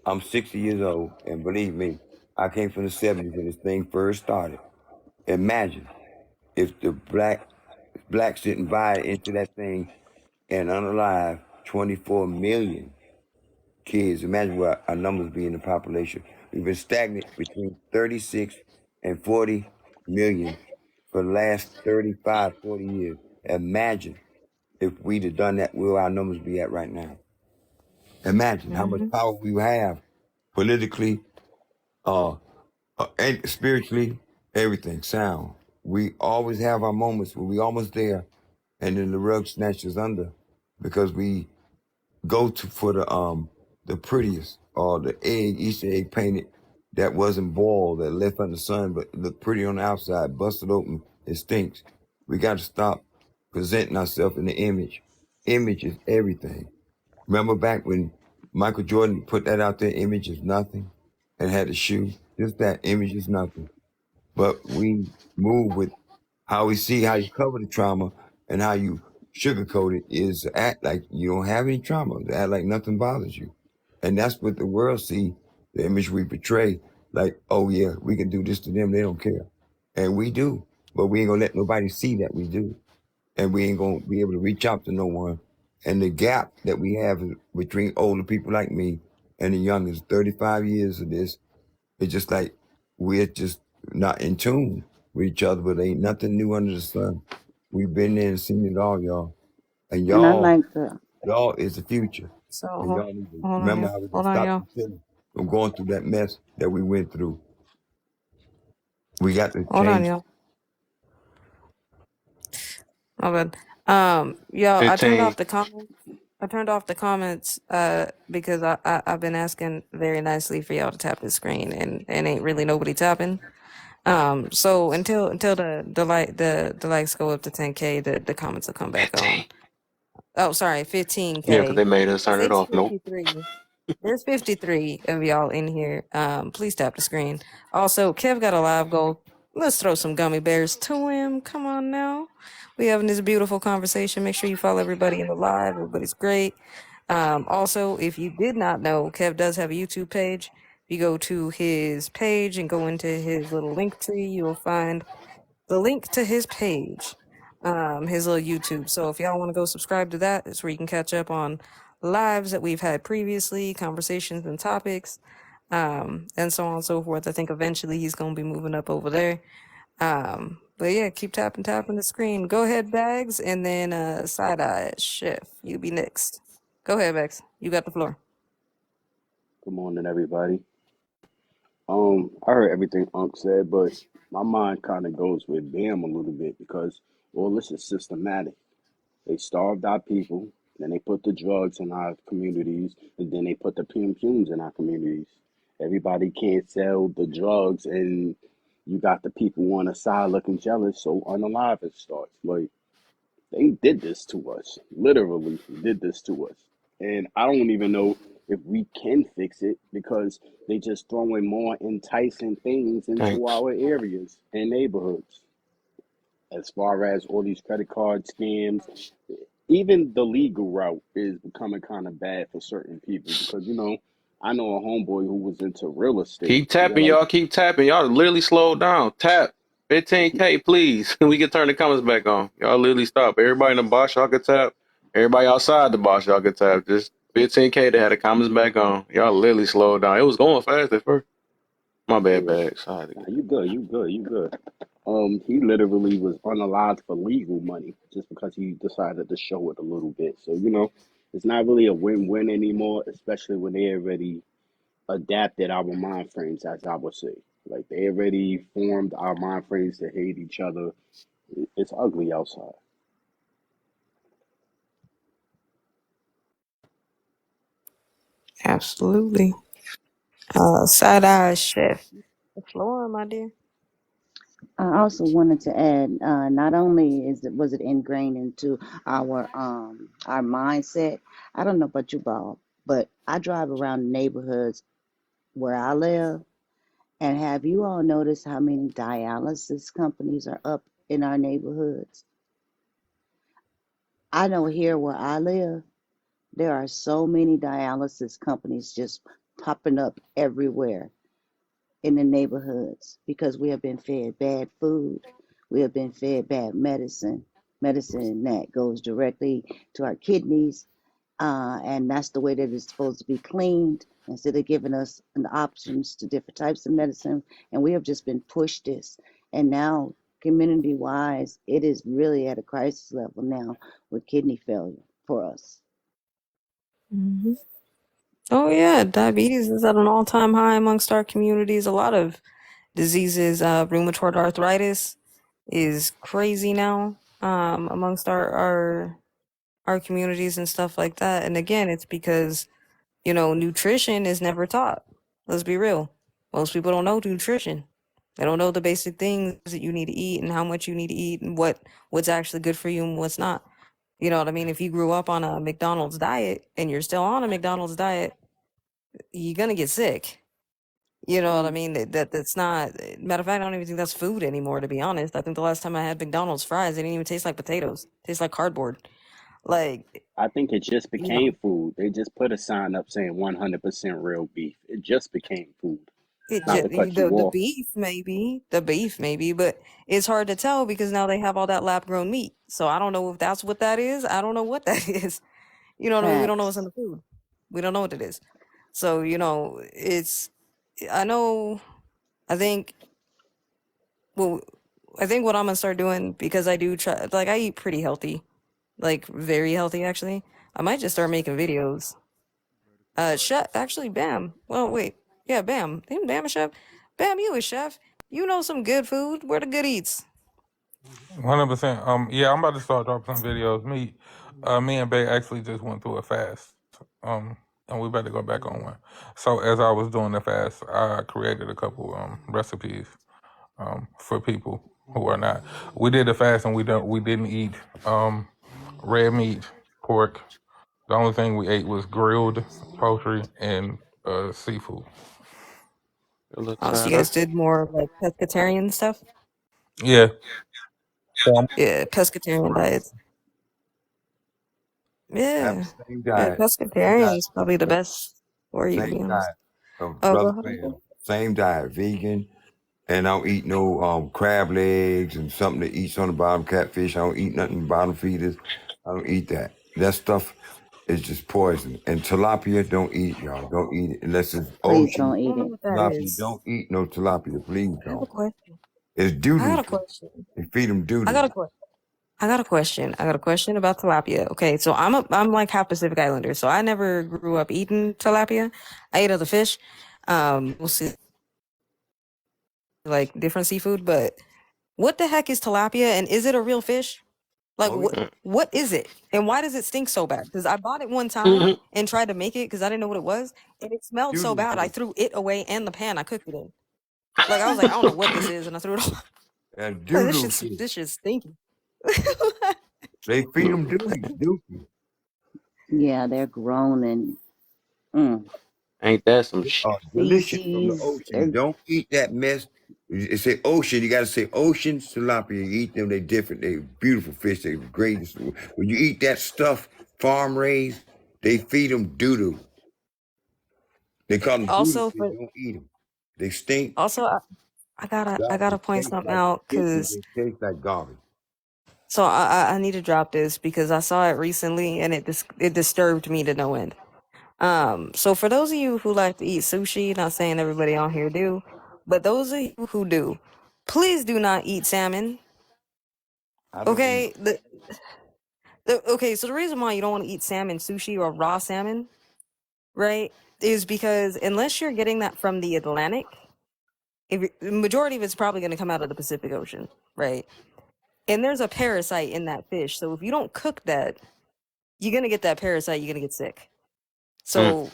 I'm 60 years old, and believe me, I came from the 70s when this thing first started. Imagine if the blacks didn't buy into that thing and unalive 24 million kids. Imagine what our numbers be in the population. We've been stagnant between 36 and 40 million for the last 35, 40 years. Imagine if we'd have done that, where our numbers be at right now. Imagine how much power we would have politically, and spiritually, everything, sound. We always have our moments where we almost there, and then the rug snatches under because we go to for the prettiest or the Easter egg painted that wasn't boiled, that left on the sun, but looked pretty on the outside, busted open, it stinks. We got to stop presenting ourselves in the image. Image is everything. Remember back when Michael Jordan put that out there, image is nothing, and had a shoe? Just that, image is nothing. But we move with how we see how you cover the trauma and how you sugarcoat it is to act like you don't have any trauma, to act like nothing bothers you. And that's what the world see, the image we portray, like, oh yeah, we can do this to them, they don't care. And we do, but we ain't gonna let nobody see that we do. And we ain't gonna be able to reach out to no one. And the gap that we have between older people like me and the young is 35 years of this. It's just like we're just not in tune with each other, but ain't nothing new under the sun. We've been there and seen it all, y'all. And
and I
y'all
like the,
is the future.
so
And y'all need to
hold on,
remember
y'all.
how we can
Hold on,
stop
y'all.
from going through that mess that we went through. We got to
Hold on,
change.
y'all. My bad. Y'all, I turned
15.
off the comments. I turned off the comments because I've been asking very nicely for y'all to tap the screen and ain't really nobody tapping. So until the likes go up to 10K, the comments will come back
15.
on. Oh, sorry,
Yeah, because
15K.
they made us turn it
It's
off. Nope.
53. There's 53 of y'all in here. Please tap the screen. Also, Kev got a live goal. Let's throw some gummy bears to him. Come on now. We having this beautiful conversation. Make sure you follow everybody in the live. Everybody's great. Also, if you did not know, Kev does have a YouTube page. If you go to his page and go into his little link tree, you will find the link to his page, his little YouTube. So if y'all want to go subscribe to that, it's where you can catch up on lives that we've had previously, conversations and topics, and so on and so forth. I think eventually he's going to be moving up over there. But yeah, keep tapping the screen. Go ahead, Bags, and then Side Eye Chef. You be next. Go ahead, Bags. You got the floor.
good morning, everybody. I heard everything Unc said, but my mind kind of goes with Bam a little bit because all this is systematic. They starved our people, then they put the drugs in our communities, and then they put the fumes in our communities. Everybody can't sell the drugs, and you got the people on the side looking jealous, so unalive starts. Like, they did this to us, literally did this to us. And I don't even know if we can fix it because they just throwing more enticing things into
Thanks.
our areas and neighborhoods. As far as all these credit card scams, even the legal route is becoming kind of bad for certain people because, I know a homeboy who was into real estate.
Keep
He had
tapping,
like,
y'all. Keep tapping. Y'all literally slow down. Tap. 15K, please. We can turn the comments back on. Y'all literally stop. Everybody in the box, y'all can tap. Everybody outside the box, y'all can tap. Just 15K, they had the comments back on. Y'all literally slowed down. It was going fast at first. My bad,
yeah,
bag. Sorry.
nah, you good, you good, you good. He literally was unalive for legal money just because he decided to show it a little bit. So, it's not really a win-win anymore, especially when they already adapted our mind frames, as I would say. Like they already formed our mind frames to hate each other. It's ugly outside.
Absolutely. Side eye chef. The floor, my dear.
I also wanted to add, not only was it ingrained into our mindset. I don't know about you, Bob, but I drive around neighborhoods where I live, and have you all noticed how many dialysis companies are up in our neighborhoods? I know here where I live, there are so many dialysis companies just popping up everywhere in the neighborhoods because we have been fed bad food. We have been fed bad medicine that goes directly to our kidneys. And that's the way that it's supposed to be cleaned instead of giving us an options to different types of medicine. And we have just been pushed this. And now, community wise, it is really at a crisis level now with kidney failure for us.
Hmm. Oh yeah, diabetes is at an all-time high amongst our communities. A lot of diseases, rheumatoid arthritis is crazy now, amongst our communities and stuff like that. And again, it's because, nutrition is never taught. Let's be real. Most people don't know nutrition. They don't know the basic things that you need to eat and how much you need to eat and what's actually good for you and what's not. You know what I mean? If you grew up on a McDonald's diet and you're still on a McDonald's diet, you're gonna get sick. You know what I
Mm.
mean? That's not. Matter of fact, I don't even think that's food anymore. To be honest, I think the last time I had McDonald's fries, they didn't even taste like potatoes. Tastes like cardboard. Like,
I think it just
you know,
became food. They just put a sign up saying 100% real beef. It just became food.
it
Not
just
to cut you
the
off.
beef maybe, but it's hard to tell because now they have all that lab grown meat. So I don't know if that's what that is. I don't know what that is. You know what I mean? We don't know what's in
Facts.
the food. We don't know what it is. So it's. I know. I think. Well, I think what I'm gonna start doing, because I do try, like I eat pretty healthy, like very healthy actually. I might just start making videos. Chef, actually, Bam. Well, wait, yeah, Bam. Ain't Bam a chef? Bam, you a chef? You know some good food. Where the good eats?
100%. Yeah, I'm about to start dropping some videos. Me and Bay actually just went through a fast. And we better go back on one. So as I was doing the fast, I created a couple recipes for people who are not. We did a fast and we didn't eat red meat, pork. The only thing we ate was grilled poultry and seafood.
A little
Oh, so
tied
you
up.
guys did more like pescatarian stuff?
Yeah. So
Yeah, pescatarian diets.
Have
Yeah,
the same
yeah,
diet. Same
pescatarian
diet.
is probably the best for you, to be
Same
honest.
diet.
Oh, go
Brother
ahead.
Fam. Same diet. Vegan. And I don't eat no crab legs and something that eats on the bottom, catfish. I don't eat nothing bottom feeders. I don't eat that. That stuff is just poison. And tilapia, don't eat it, y'all. Don't eat it unless it's
Please
ocean
don't
I
eat
don't know
it.
what that
tilapia.
is.
Don't eat no tilapia. Please
I have a
don't.
question.
It's
I
doo-doo
got a
fish.
question.
They feed them
I
doo-doo.
got a question. I got a question about tilapia. Okay, so I'm like half Pacific Islander, so I never grew up eating tilapia. I ate other fish, mostly like different seafood. But what the heck is tilapia, and is it a real fish? Like
Oh, yeah.
what is it, and why does it stink so bad? Because I bought it one time
Mhm.
and tried to make it because I didn't know what it was, and it smelled so
Doo-doo
bad I
fish.
threw it away and the pan I cooked it in. Like I was like, I don't know what this is, and I threw it away.
And
Like,
doo-doo fish.
this shit's stinky.
They feed them doo-doo.
Yeah, they're grown and mm,
Ain't that some
They
shit?
are delicious from the
feces.
ocean. Don't eat that mess. You say ocean, you gotta say ocean tilapia. You eat them, they different. They beautiful fish. They great. When you eat that stuff, farm raised, they feed them doo-doo. They call them doo-doo
Also,
fish. Don't eat them. They stink.
also, I
Garbage
gotta point
taste
something
like
out
chicken.
because
They taste like garbage.
so I need to drop this because I saw it recently and it disturbed me to no end. So for those of you who like to eat sushi, not saying everybody on here do, but those of you who do, Please do not eat salmon.
I don't eat.
Okay, okay. So the reason why you don't want to eat salmon sushi or raw salmon, right, is because unless you're getting that from the Atlantic, the majority of it's probably going to come out of the Pacific Ocean, right? And there's a parasite in that fish. So if you don't cook that, you're going to get that parasite. You're going to get sick. So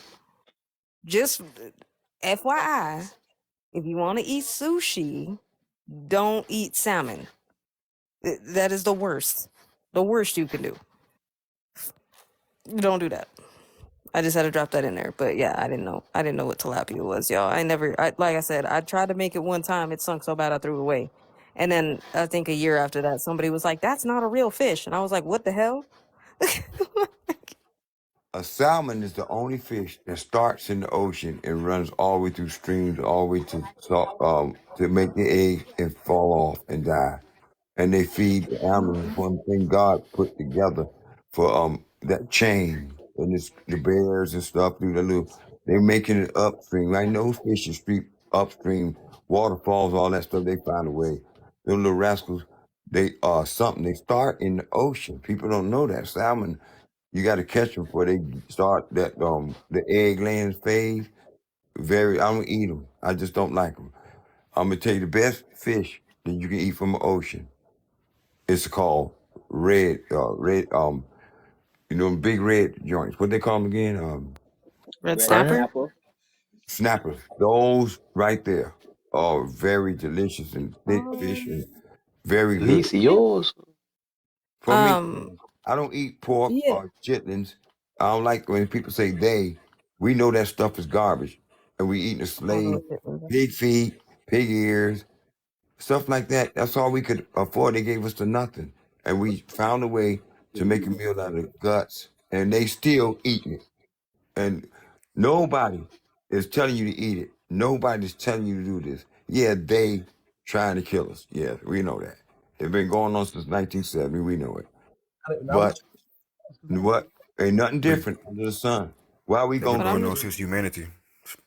just FYI, if you want to eat sushi, don't eat salmon. That is the worst. The worst you can do. Don't do that. I just had to drop that in there. But yeah, I didn't know what tilapia was, y'all. Like I said, I tried to make it one time. It sunk so bad I threw it away. And then I think a year after that, somebody was like, "That's not a real fish." And I was like, "What the hell?"
A salmon is the only fish that starts in the ocean and runs all the way through streams, all the way to salt, to make the eggs and fall off and die. And they feed the animals. One thing God put together for that chain, and it's the bears and stuff through the little. They making it upstream. I know fish is upstream, waterfalls, all that stuff. They find a way. Those little rascals, they are something. They start in the ocean. People don't know that salmon. You got to catch them before they start that the egg laying phase. I don't eat them. I just don't like them. I'm gonna tell you the best fish that you can eat from the ocean. It's called red, big red joints. What they call them again?
Red
Red
snapper.
snapper.
Snappers. Those right there are very delicious and thick fish and very good.
Niece yours.
For me,
Um,
I don't eat pork
yeah.
or chitlins. I don't like when people say they. We know that stuff is garbage. And we eating a
I don't know
slave,
what it is.
pig feet, pig ears, stuff like that. That's all we could afford. They gave us to nothing. And we found a way to make a meal out of the guts. And they still eating it. And nobody is telling you to eat it. Nobody's telling you to do this. Yeah, they trying to kill us. Yeah, we know that. It's been going on since 1970. We know it. But what? Ain't nothing
But
different under the sun. Why are we
that been
gonna
But I'm
going on
just
continue?
since humanity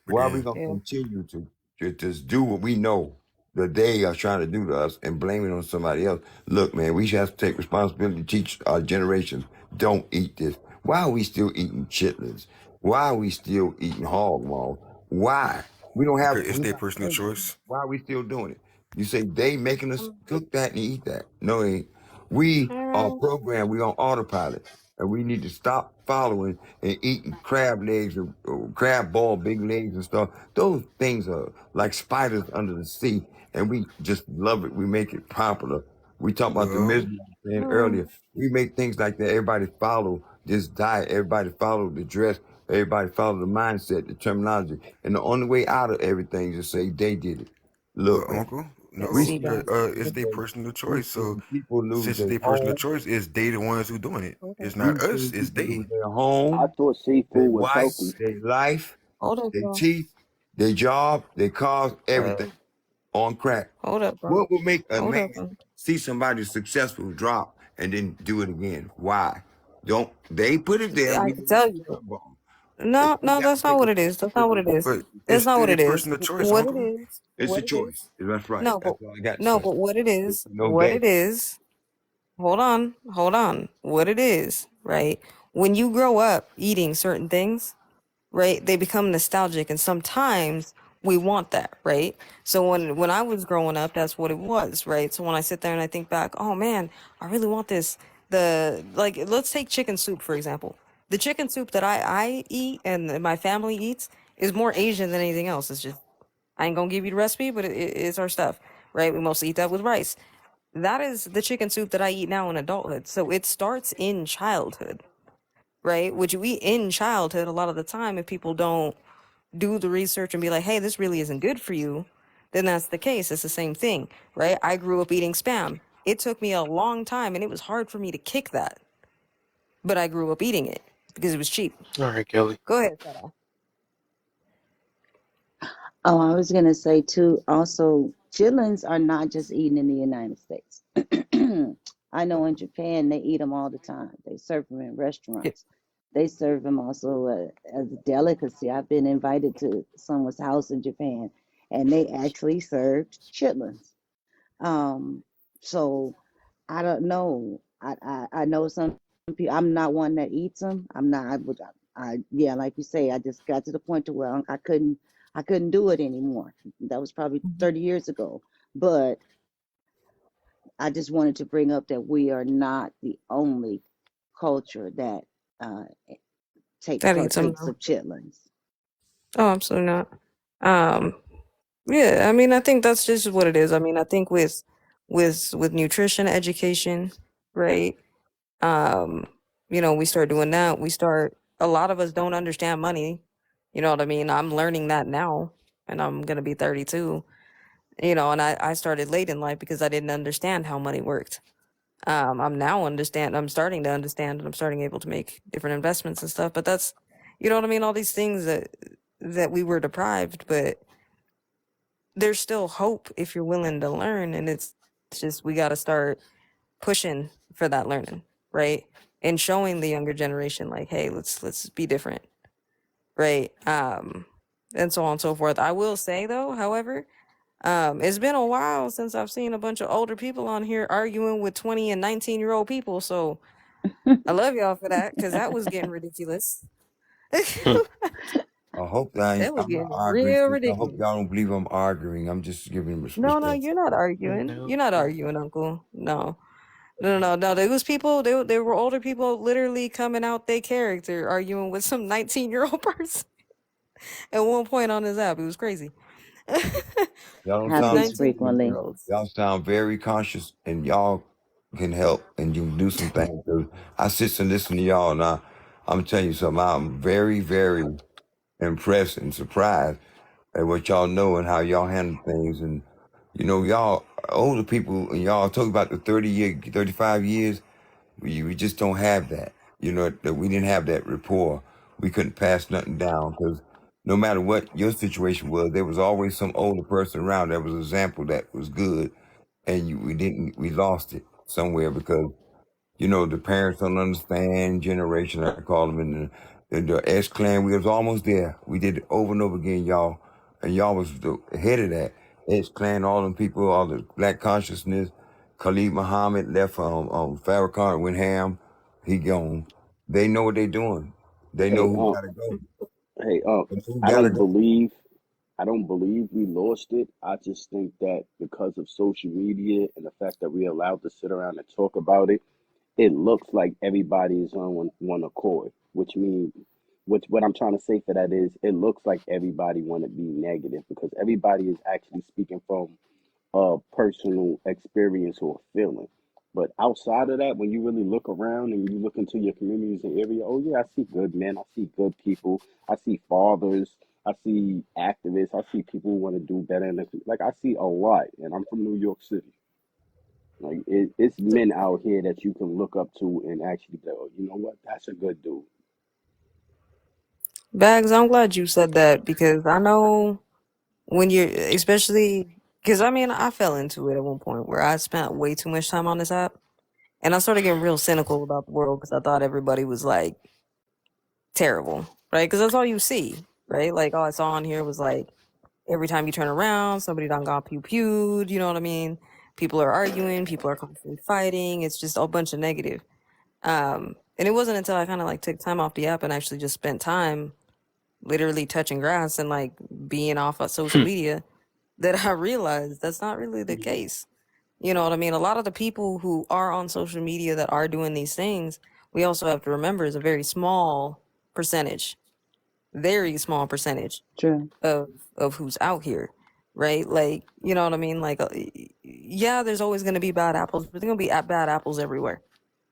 Why are we
began.
gonna
yeah.
continue to just do what we know that they are trying to do to us and blame it on somebody else? Look, man, we should have to take responsibility to teach our generations. Don't eat this. Why are we still eating chitlins? Why are we still eating hog maw? Why? We don't have.
Because it's
We
their
got
personal
plenty.
choice.
Why are we still doing it? You say they making us cook that and eat that. No, it ain't. We are programmed. We on autopilot, and we need to stop following and eating crab legs or crab ball, big legs and stuff. Those things are like spiders under the sea, and we just love it. We make it popular. We talk about the
Well,
misery I was saying earlier. We make things like that. Everybody follow this diet. Everybody follow the dress. Everybody follow the mindset, the terminology. And the only way out of everything is to say they did it.
well,
Look, man,
Uncle,
Let's
we
no,
see,
see
guys.
it's their
today,
personal
we
choice. So
see people lose
since it's
their
their personal
home.
choice, it's they the ones who doing it.
Hold
It's
up.
not
We
us.
see
It's
people
they.
lose their
I
home,
thought
their
seafood was
wife,
healthy.
their life,
Hold up,
their
bro.
teeth, their job, their cars, everything on crack.
Hold up, bro.
What would make a
Hold
man
up, bro.
see somebody successful drop and then do it again? Why? Don't they put it there?
I
We
can
know
tell
it's
you.
bomb.
No,
We
no,
got to
that's not
take
what it is. That's not what it is.
But
That's
it's
not
still
what
their
it is.
personal choice,
What it
Uncle.
is.
It's a
What it is.
choice. That's right.
No,
That's
but
all I got to
no,
say.
but what it is.
No
What
they.
it is. Hold on. Hold on. What it is, right? When you grow up eating certain things, right, they become nostalgic, and sometimes we want that, right? So when I was growing up, that's what it was, right? So when I sit there and I think back, oh man, I really want this. Let's take chicken soup for example. The chicken soup that I eat and that my family eats is more Asian than anything else. It's just I ain't gonna give you the recipe, but it's our stuff, right? We mostly eat that with rice. That is the chicken soup that I eat now in adulthood. So it starts in childhood, right? What you eat in childhood a lot of the time, if people don't do the research and be like, hey, this really isn't good for you, then that's the case. It's the same thing, right? I grew up eating Spam. It took me a long time and it was hard for me to kick that, but I grew up eating it because it was cheap.
All right, Kelly.
Go ahead, Sarah.
Oh, I was going to say too, also, chitlins are not just eaten in the United States. I know in Japan, they eat them all the time. They serve them in
Yeah.
restaurants. They serve them also as a delicacy. I've been invited to someone's house in Japan, and they actually served chitlins. So I don't know. I know some people. I'm not one that eats them. I'm not. Yeah, like you say, I just got to the point to where I couldn't do it anymore. That was probably 30 years ago. But I just wanted to bring up that we are not the only culture that uh,
That eats them
partakes
though.
of chitlins.
Oh, absolutely not. Um, yeah, I mean, I think that's just what it is. I mean, I think with nutrition education, right? Um, we start doing that. A lot of us don't understand money. You know what I mean? I'm learning that now, and I'm gonna be 32. And I started late in life because I didn't understand how money worked. I'm starting to understand, and I'm starting able to make different investments and stuff. But that's, you know what I mean? All these things that we were deprived, but there's still hope if you're willing to learn, and it's just we got to start pushing for that learning, right? And showing the younger generation like, hey, let's be different, right? And so on and so forth. I will say though, however, it's been a while since I've seen a bunch of older people on here arguing with 20 and 19-year-old people. So I love y'all for that, because that was getting ridiculous. It
I hope
was
I'm not
getting
arguing.
real
I hope
ridiculous.
y'all don't believe I'm arguing. I'm just giving them
No,
respect.
you're not arguing. You're not arguing, Uncle. No. No. There was people. They were older people, literally coming out their character, arguing with some 19-year-old person at one point on this app. It was crazy.
Y'all don't
Two
sound
Happens
19
frequently.
year olds.
y'all sound very conscious, and y'all can help and you can do some things. 'Cause I sit and listen to y'all, and I'm telling you something. I'm very, very impressed and surprised at what y'all know and how y'all handle things. And y'all older people, and y'all talk about the 35 years. We just don't have that. That we didn't have that rapport. We couldn't pass nothing down because no matter what your situation was, there was always some older person around that was an example that was good, and we lost it somewhere because the parents don't understand generation. I call them in the S clan. We was almost there. We did it over and over again, y'all, and y'all was the head of that S clan. All them people, all the black consciousness. Khalid Muhammad left Farrakhan went ham. He gone. They know what they doing. They know
Hey,
who gotta go.
hey,
They know who
I
gotta
don't
go.
believe, I don't believe we lost it. I just think that because of social media and the fact that we're allowed to sit around and talk about it, it looks like everybody is on one accord, which means, what I'm trying to say for that is, it looks like everybody want to be negative because everybody is actually speaking from personal experience or feeling. But outside of that, when you really look around and you look into your communities and area, oh yeah, I see good men, I see good people, I see fathers, I see activists, I see people who want to do better. Like I see a lot, and I'm from New York City. Like it's men out here that you can look up to and actually go, oh, you know what, that's a good dude.
Bags, I'm glad you said that, because I know when you're, especially because I mean, I fell into it at one point where I spent way too much time on this app, and I started getting real cynical about the world because I thought everybody was like terrible, right? Because that's all you see, right? Like all I saw on here was like every time you turn around, somebody done got pew pewed. You know what I mean? People are arguing, people are constantly fighting. It's just a bunch of negative. And it wasn't until I kind of like took time off the app and actually just spent time literally touching grass and like being off of social media that I realized that's not really the case. You know what I mean? A lot of the people who are on social media that are doing these things, we also have to remember is a percentage, very small percentage
True.
of who's out here, right? Like, you know what I mean? Like, yeah, there's always going to be bad apples, but there's going to be bad apples everywhere,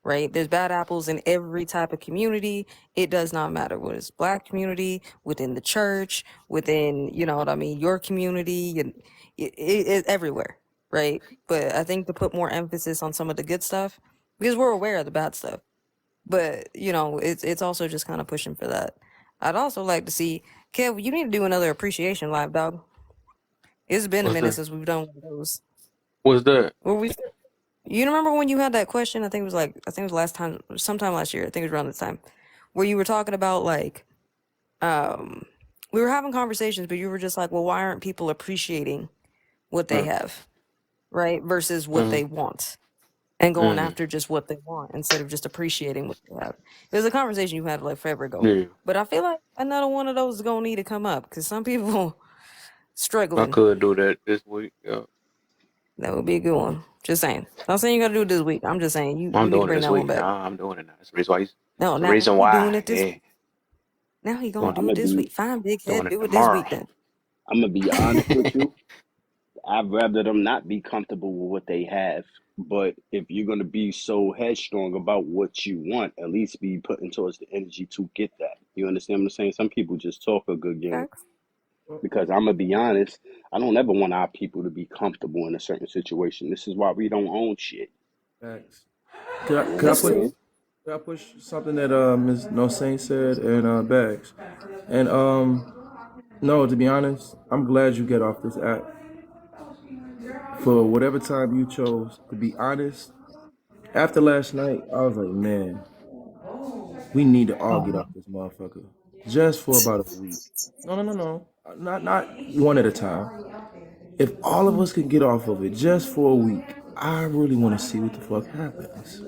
right? There's bad apples in every type of community. It does not matter what it's black community, within the church, within, you know what I mean, your community, and it's everywhere, right? But I think to put more emphasis on some of the good stuff, because we're aware of the bad stuff, but it's also just kind of pushing for that. I'd also like to see, Kev, you need to do another appreciation live, dog. It's been a
What's
minute
that?
since we've done one of those.
What's that?
Where we You remember when you had that question? I think it was last time, sometime last year. I think it was around this time, where you were talking about like, um, we were having conversations, but you were just like, well, why aren't people appreciating what they
Right.
have? right? Versus what they want and going
Mm.
after just what they want instead of just appreciating what they have. It was a conversation you had like forever ago.
Yeah.
But I feel like another one of those is gonna need to come up because some people
I
struggling.
could do that this week. Yeah.
That would be a good one. Just saying. Not saying you gotta do it this week. I'm just saying you
I'm
need to
doing it
bring
this
that one
week.
back.
Nah, I'm doing it now. That's the reason why.
No,
That's the
now
reason
he doing
why.
it this
Yeah.
week. Now he gonna
Doing
do
I'm
it
gonna
this
be
week. Fine, big
doing
head.
it
Do it this
tomorrow.
week then.
I'm gonna be honest with you. I'd rather them not be comfortable with what they have. But if you're gonna be so headstrong about what you want, at least be putting towards the energy to get that. You understand what I'm saying? Some people just talk a good game.
Facts.
Because I'm gonna be honest, I don't ever want our people to be comfortable in a certain situation. This is why we don't own shit.
Facts.
You
Could I,
know what
could I
I'm
That's
push?
true.
saying?
Could I push something that Ms. No Saint said and Bags? And no, to be honest, I'm glad you get off this app for whatever time you chose. To be honest, after last night, I was like, man, we need to all get off this motherfucker just for about a week. No, not one at a time. If all of us could get off of it just for a week, I really want to see what the fuck happens.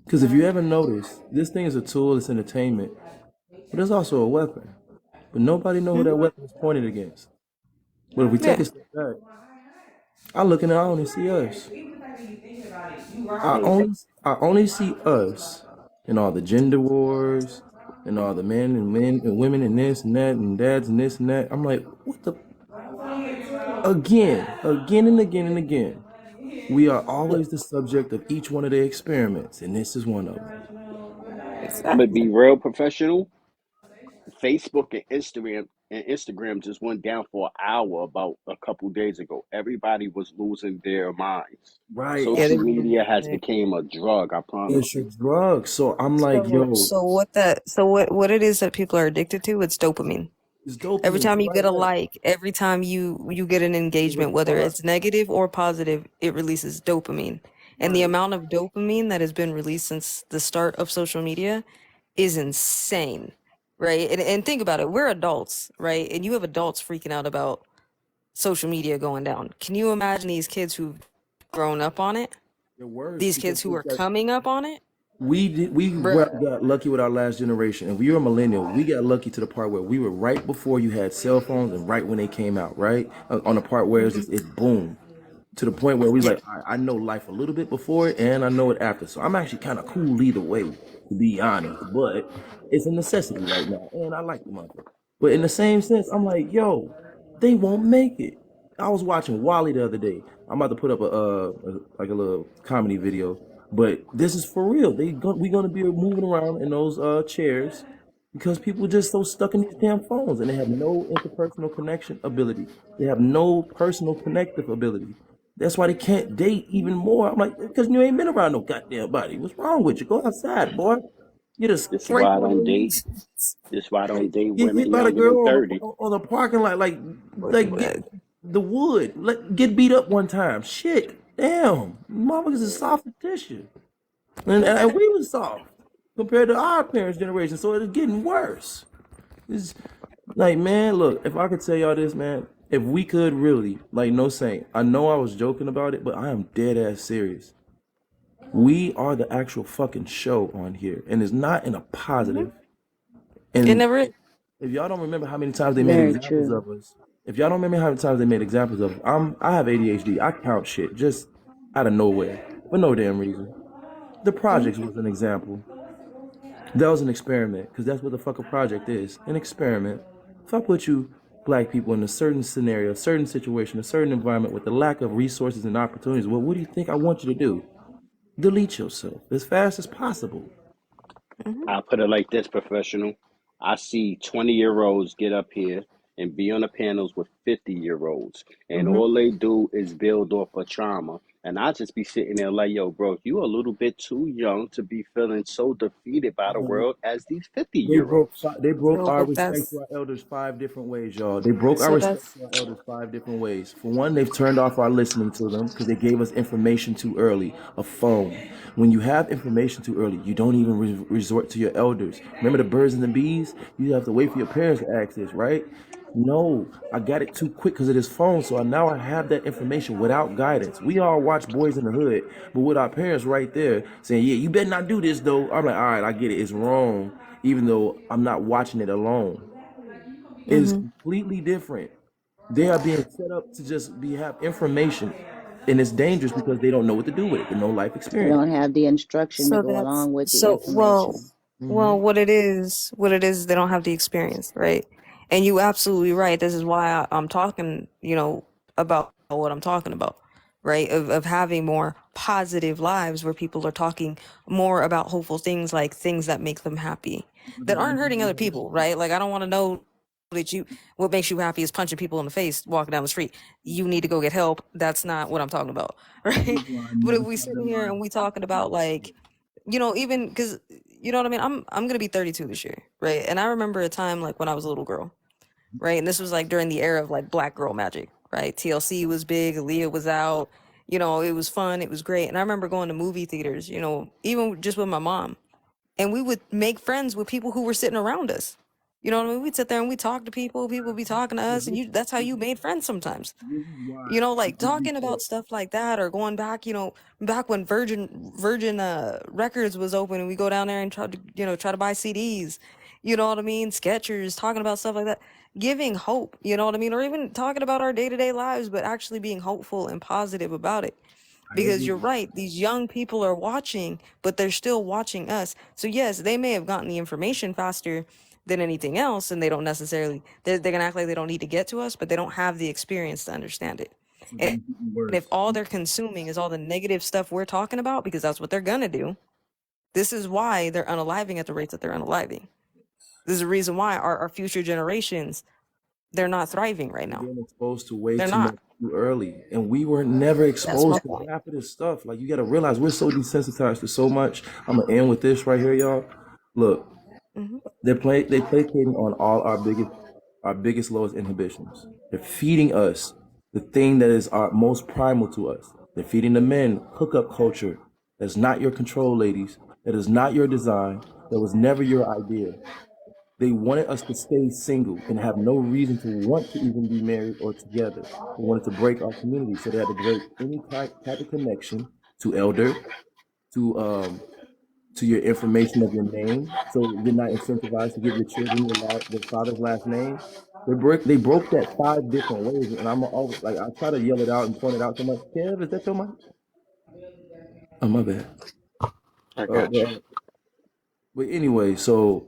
Because if you ever notice, this thing is a tool, it's entertainment, but it's also a weapon. But nobody know who that weapon is pointed against. But if we take
Yeah.
a step back, I look and I only see us. I only see us in all the gender wars and all the men and women and this and that and dads and this and that. I'm like, what the? Again and again and again. We are always the subject of each one of their experiments, and this is one of them.
I'm gonna be
Exactly.
real professional. Facebook and Instagram just went down for an hour about a couple days ago. Everybody was losing their minds.
Right.
Yeah,
Social
they
And
were.
media has
Yeah.
become a drug, I promise
it's a
you.
drug. So I'm like,
So
yo,
what it is that people are addicted to, it's dopamine.
it's
Every
dopamine.
time you get a
Right.
like, every time you get an
The
engagement, whether
response.
it's negative or positive, it releases dopamine. And the
Right.
amount of dopamine that has been released since the start of social media is insane. Right? And think about it, we're adults, right? And you have adults freaking out about social media going down. Can you imagine these kids who've grown up on it?
They're worse
These
because
kids who
it's
are
like
coming up on it?
we
Bruh.
got lucky with our last generation. If we were a millennial, we got lucky to the part where we were right before you had cell phones and right when they came out, right? On the part where it's just it boom. To the point where we
Yeah.
like, I know life a little bit before it and I know it after. So I'm actually kind of cool either way, to be honest. But it's a necessity right now, and I like the mother. But in the same sense, I'm like, yo, they won't make it. I was watching Wally the other day. I'm about to put up like a little comedy video, but this is for real. We gonna be moving around in those chairs because people just so stuck in these damn phones and they have no interpersonal connection ability. They have no personal connective ability. That's why they can't date even more. I'm like, because you ain't been around no goddamn body. What's wrong with you? Go outside, boy. Get a
This is
scrape
why I
on
don't
your
date.
knee.
This is why I don't date
Get hit
women
by the
younger than
girl
30.
on the parking lot, like get the wood. Get beat up one time. Shit, damn, motherfuckers is soft as tissue, and we was soft compared to our parents' generation. So it's getting worse. It's like, man, look, if I could tell y'all this, man, if we could really, like, no saying, I know I was joking about it, but I am dead ass serious. We are the actual fucking show on here, and it's not in a positive.
It
And
never is.
if y'all don't remember how many times they made
Very
examples
true.
of us, if y'all don't remember how many times they made examples of, I have ADHD. I count shit just out of nowhere for no damn reason. The projects was an example. That was an experiment, because that's what the fuck a project is, an experiment. If I put you black people in a certain scenario, a certain situation, a certain environment with the lack of resources and opportunities, well, what do you think I want you to do? Delete yourself as fast as possible.
I'll put it like this, professional. I see 20-year-olds get up here and be on the panels with 50-year-olds, and
Hmm.
all they do is build off of trauma. And I just be sitting there like, yo, bro, you a little bit too young to be feeling so defeated by the world as these 50
They
year
broke
olds.
our
So
respect to
that's
our elders 5 different ways, y'all. They broke our
so
respect
that's
to our elders 5 different ways. For one, they've turned off our listening to them because they gave us information too early. A phone. When you have information too early, you don't even resort to your elders. Remember the birds and the bees? You have to wait for your parents to ask this, right? No, I got it too quick because of this phone. So now I have that information without guidance. We all watch Boys in the Hood, but with our parents right there saying, "Yeah, you better not do this though." I'm like, "All right, I get it. It's wrong," even though I'm not watching it alone. It's
Mm-hmm.
completely different. They are being set up to just have information, and it's dangerous because they don't know what to do with it. They no life
They
experience.
don't have the instruction to
So
go
that's
along with the
so well.
information.
Hmm.
Well, what it is, they don't have the experience, right? And you absolutely right. This is why I'm talking, about what I'm talking about, right? Of having more positive lives where people are talking more about hopeful things, like things that make them happy, that aren't hurting other people, right? Like, I don't want to know that what makes you happy is punching people in the face walking down the street. You need to go get help. That's not what I'm talking about, right? But if we sitting here and we talking about, like, even because, you know what I mean? I'm gonna be 32 this year, right? And I remember a time, like, when I was a little girl, right? And this was like during the era of like Black Girl Magic, right? TLC was big, Aaliyah was out, it was fun, it was great. And I remember going to movie theaters, even just with my mom, and we would make friends with people who were sitting around us. You know what I mean? We'd sit there and we'd talk to people would be talking to us, and that's how you made friends sometimes.
This is why
Like talking about stuff like that, or going back, back when Virgin Records was open, and we go down there and try to buy CDs. You know what I mean? Skechers, talking about stuff like that, giving hope. You know what I mean? Or even talking about our day-to-day lives, but actually being hopeful and positive about it.
I
Because
agree.
you're right, these young people are watching, but they're still watching us. So yes, they may have gotten the information faster than anything else, and they don't necessarily, they're gonna act like they don't need to get to us, but they don't have the experience to understand it.
So
And
then it's
if
worse.
all they're consuming is all the negative stuff we're talking about, because that's what they're gonna do, this is why they're unaliving at the rates that they're unaliving. This is the reason why our future generations, they're not thriving right
We're
now.
being exposed to way
They're
too much
not.
too early, and we were never
That's my
exposed to
point.
half of this stuff. Like, you got to realize we're so desensitized to so much. I'm gonna end with this right here, y'all. Look,
Hmm.
they placating on all our biggest lowest inhibitions. They're feeding us the thing that is our most primal to us. They're feeding the men hookup culture. That's not your control, ladies. That is not your design. That was never your idea. They wanted us to stay single and have no reason to want to even be married or together. They wanted to break our community, so they had to break any type of connection to elder, to your information of your name, so you're not incentivized to give your children their father's last name. They broke that 5 different ways, and I'm always like, I try to yell it out and point it out so much. Kev, is that your mic? Oh, my bad.
I
Uh,
got you.
But anyway, so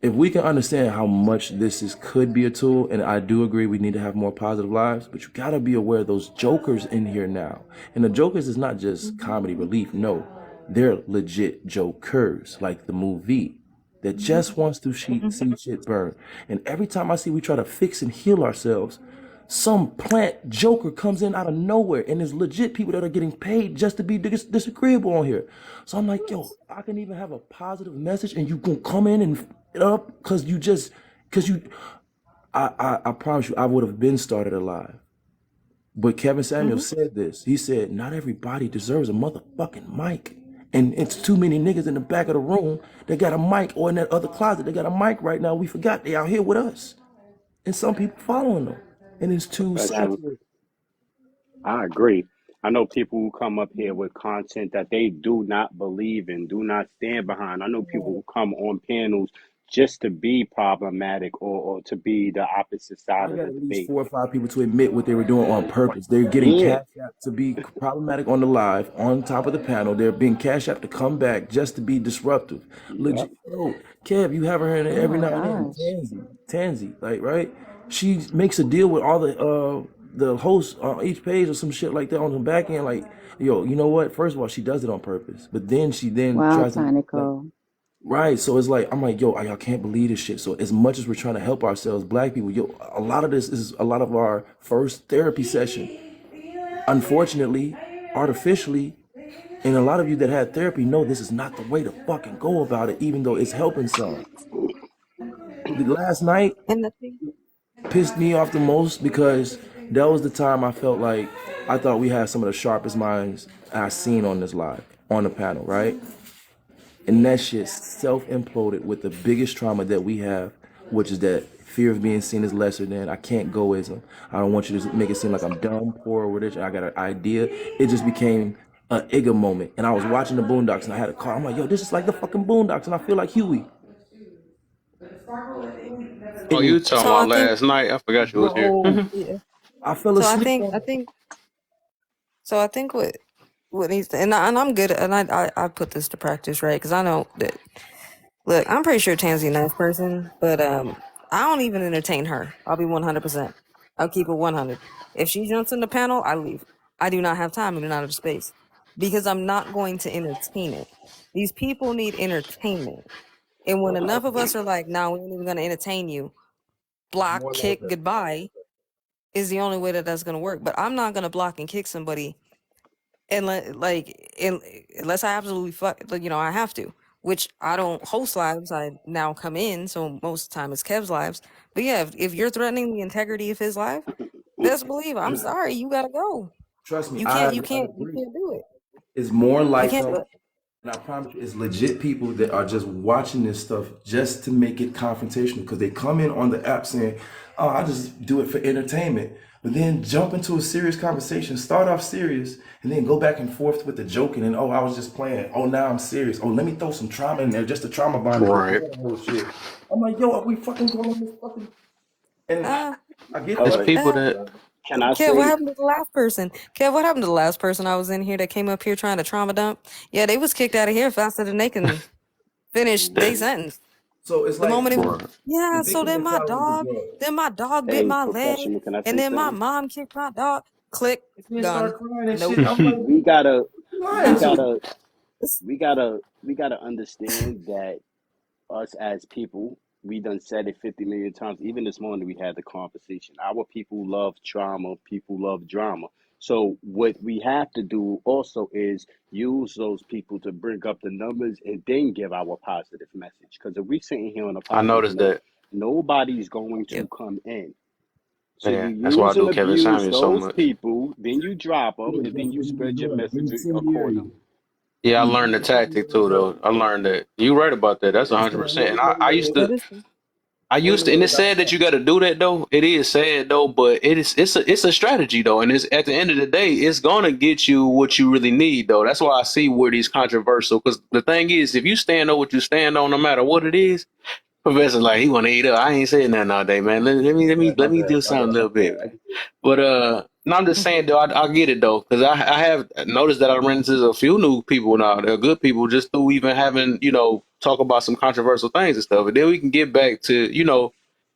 if we can understand how much this could be a tool, and I do agree we need to have more positive lives, but you gotta be aware of those jokers in here now. And the jokers is not just comedy relief, no. They're legit jokers, like the movie that just wants to see shit burn. And every time I see we try to fix and heal ourselves, some plant joker comes in out of nowhere, and there's legit people that are getting paid just to be disagreeable on here. So I'm like, yo, I can even have a positive message, and you gonna come in and f it up because you. I promise you, I would have been started alive. But Kevin Samuel
Hmm.
said this. He said, not everybody deserves a motherfucking mic. And it's too many niggas in the back of the room that got a mic, or in that other closet they got a mic right now. We forgot they out here with us. And some people following them. And it's too
Especially,
saturated.
I agree. I know people who come up here with content that they do not believe in, do not stand behind. I know people who come on panels just to be problematic, or to be the opposite
I
side of
got
the
at least
debate.
4 or 5 people to admit what they were doing on purpose. They're getting
Yeah,
cash app to be problematic on the live, on top of the panel. They're being cash app to come back just to be disruptive.
yep.
Legit. Oh, Kev, you have her in there
Oh
every
my
now and then.
gosh.
Tansy, like, right? She makes a deal with all the hosts on each page or some shit like that on the back end. Like, yo, you know what? First of all, she does it on purpose, but then she
Wow,
tries to, like,
Tonico.
right. So it's like, I'm like, yo, y'all can't believe this shit. So as much as we're trying to help ourselves, black people, yo, a lot of this is a lot of our first therapy session. Unfortunately, artificially, and a lot of you that had therapy know this is not the way to fucking go about it, even though it's helping some. The last night
And the thing.
pissed me off the most because that was the time I felt like I thought we had some of the sharpest minds I seen on this live, on the panel, right? And that shit self imploded with the biggest trauma that we have which is that fear of being seen as lesser than, I can't go as I don't want you to make it seem like I'm dumb, poor, or whatever. I got an idea. It just became an Igga moment. And I was watching the Boondocks and I had a car. I'm like, yo, this is like the fucking Boondocks, and I feel like Huey.
Oh, you
And
talking
So I
about
think,
last night? I forgot you was here.
bro,
yeah.
I fell
So
asleep on.
I think what needs to, and I'm good, and I put this to practice, right? Because I know that. Look, I'm pretty sure Tansy's a nice person, but I don't even entertain her. I'll be 100%. I'll keep it 100. If she jumps in the panel, I leave. I do not have time. I do not have space because I'm not going to entertain it. These people need entertainment, and when enough of us are like, "No, we ain't even going to entertain you," block,
More like
kick, goodbye is the only way that that's going to work. But I'm not going to block and kick somebody unless I absolutely I have to, which I don't host lives. I now come in, so most of the time it's Kev's lives. But yeah, if you're threatening the integrity of his life, best believe I'm sorry, you gotta go.
Trust me,
You
I
can't
agree.
do it.
It's more
You
like
can't
them.
do it.
And I promise you, it's legit people that are just watching this stuff just to make it confrontational because they come in on the app saying, "Oh, I just do it for entertainment," but then jump into a serious conversation, start off serious, and then go back and forth with the joking and, "Oh, I was just playing. Oh, now I'm serious. Oh, let me throw some trauma in there, just a trauma bond."
Right.
Bullshit. I'm like, yo, are we fucking going this fucking? And
Uh,
I get
All
It's
that.
right.
people that
Can I
Kev, what
say
happened to the last person? Kev, what happened to the last person I was in here that came up here trying to trauma dump? Yeah, they was kicked out of here faster than they can finish their sentence.
So it's
The
like
moment it was,
right.
yeah,
the
so
victim mentality is good.
then my dog bit
hey
my leg,
professional, can I
and
say
then my
something?
mom kicked my dog. Click,
And
done.
start crying and
Nope.
shit. I'm like,
We gotta
you lying
we
Nah.
to?
gotta
It's-
we gotta understand that us as people, we done said it 50 million times. Even this morning we had the conversation. Our people love trauma, people love drama. So what we have to do also is use those people to bring up the numbers and then give our positive message. Because if we sitting here on a
I
positive
noticed
note,
that.
nobody's going to
Yep.
come in. So you
Yeah, that's why I
use
do
and
Kevin
abuse
Samuels so
those
much.
people, then you drop them,
Yeah,
and
that's
then you
what he was
spread your
doing.
message
Incendiary.
accordingly.
Yeah, I
He was
learned the tactic too, though. I learned that you right about that. That's
It's like,
100%.
wait,
And
wait,
I
wait,
used
That
to,
is true.
and it's sad that you got to do that though. It is sad though, but it's a strategy though, and it's at the end of the day, it's gonna get you what you really need though. That's why I see where these controversial. Because the thing is, if you stand on what you stand on, no matter what it is, Professor like he want to eat up. I ain't saying nothing all day, man.
My
Let me
bad,
do
my
something a
bad.
little bit. But no, I'm just saying though, I get it though, because I have noticed that I ran into a few new people now. They're good people just through even having talk about some controversial things and stuff, and then we can get back to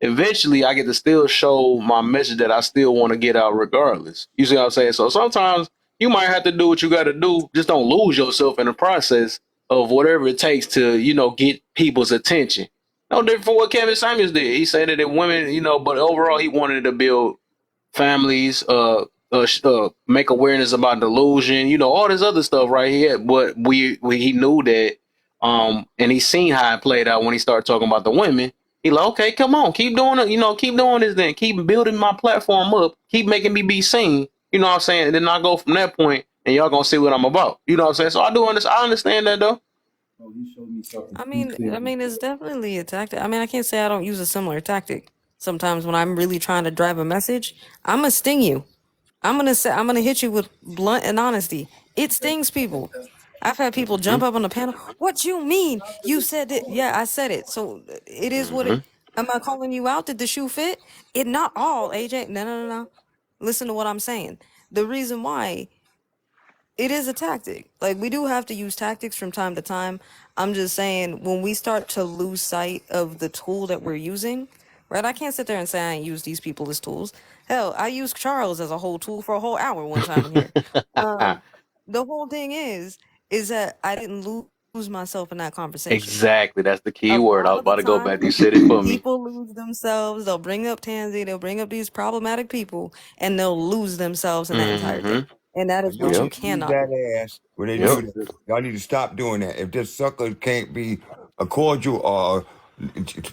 eventually I get to still show my message that I still want to get out regardless. You see what I'm saying? So sometimes you might have to do what you got to do. Just don't lose yourself in the process of whatever it takes to get people's attention. No different from what Kevin Samuels did. He said that women, but overall he wanted to build families, make awareness about delusion, all this other stuff right here. But he knew that, and he seen how it played out when he started talking about the women. He like, okay, come on, keep doing it, keep doing this, then keep building my platform up, keep making me be seen. You know what I'm saying? And then I go from that point, and y'all gonna see what I'm about. You know what I'm saying? So I understand that though.
Oh, he showed me something
I
too
mean,
clear.
it's definitely a tactic. I mean, I can't say I don't use a similar tactic. Sometimes when I'm really trying to drive a message, I'm gonna sting you. I'm gonna hit you with blunt and honesty. It stings people. I've had people jump up on the panel. What you mean? You said it. Yeah, I said it. So it is what it.
Mm-hmm.
Am I calling you out? Did the shoe fit? It not all, AJ. No. Listen to what I'm saying. The reason why it is a tactic. Like we do have to use tactics from time to time. I'm just saying when we start to lose sight of the tool that we're using, right? I can't sit there and say I ain't use these people as tools. Hell, I used Charles as a whole tool for a whole hour one time in here. The whole thing is that I didn't lose myself in that conversation.
Exactly. That's the key
A
word. I
lot
was
of the
about to go back.
time,
You said it for me.
people lose themselves. They'll bring up Tansy. They'll bring up these problematic people, and they'll lose themselves in that entire thing.
Mm-hmm.
And that is
Y'all
what you
Yep.
need to beat
cannot do.
that ass when they
Yep.
do that. Y'all need to stop doing that. If this sucker can't be a cordial or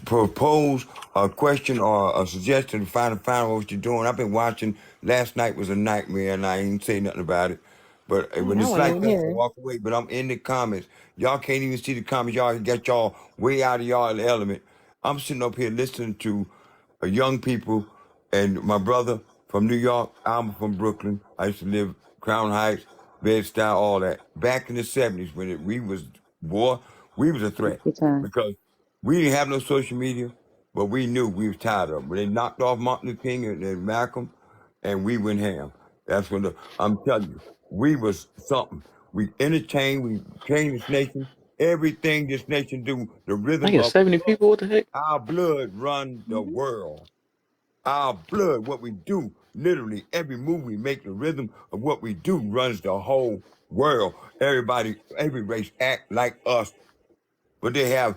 propose a question or a suggestion to find out what you're doing. I've been watching. Last night was a nightmare, and I ain't say nothing about it. But when
I
it's
wasn't
like
even
that, I
here.
walk away. But I'm in the comments. Y'all can't even see the comments. Y'all got y'all way out of y'all element. I'm sitting up here listening to young people, and my brother from New York, I'm from Brooklyn. I used to live Crown Heights, Bed-Stuy, all that. Back in the 70s when we was a threat
Take your time.
because we didn't have no social media, but we knew we was tired of them. When they knocked off Martin Luther King and Malcolm, and we went ham. That's when I'm telling you, we was something. We entertained, we changed this nation. Everything this nation do, the rhythm
Man,
of
70 people. What the heck?
our blood run the world. Our blood, what we do, literally every move we make, the rhythm of what we do runs the whole world. Everybody, every race act like us, but they have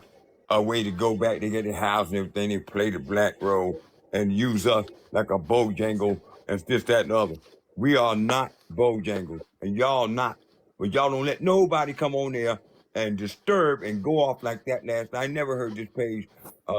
a way to go back. They get their house and everything. They play the black role and use us like a Bojangle and this, that, and the other. We are not Bojangles, and y'all not. But y'all don't let nobody come on there and disturb and go off like that last night. I never heard this page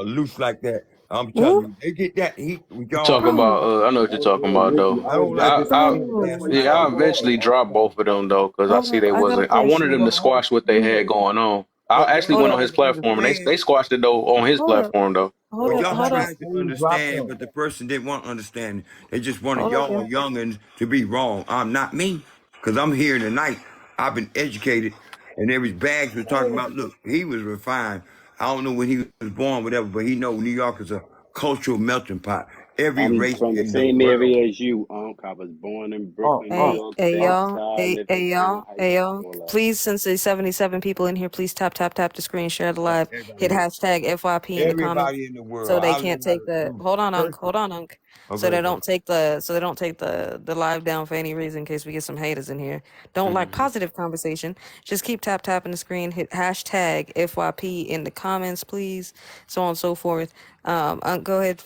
loose like that. I'm telling
Ooh.
you, they get that heat with
You
y'all.
talking about?
Oh.
I know what you're talking about though.
I don't like this
I
comment last
Oh.
night.
yeah, I eventually dropped both of them though because I see
Hold on.
they
I got a
wasn't. I wanted them
question.
to squash what they had going on. I
But
actually
Hold
went
up.
on his platform and they
understand.
squashed it though on his
Hold up.
platform though.
Hold
Well,
up.
y'all
Hold up.
tried to understand, but the person didn't want to understand. They just wanted
Hold up,
y'all
y'all.
youngins to be wrong. I'm not me, because I'm here tonight. I've been educated, and there was Bags was talking about. Look, he was refined. I don't know when he was born, whatever, but he know New York is a cultural melting pot. Every
I'm
race
from the
in the
same
world.
area as you, Unc. I was born in Brooklyn, New
Hey,
York,
hey, y'all.
Bed-Stuy,
Hey,
lived in
hey,
Crown
y'all.
Heights,
Hey, y'all.
all that.
Please, since there's 77 people in here, please tap the screen, share the live, hit
Everybody,
hashtag FYP in the comments.
everybody in the
So
world.
they
I
can't
learned how
take
to
the
do
hold on, Unc.
cursive.
Hold on, Unc. So
Okay,
they
bro.
don't take the live down for any reason in case we get some haters in here. Don't like
Mhm.
positive conversation. Just keep tapping the screen, hit hashtag FYP in the comments, please. So on and so forth. Unc, go ahead,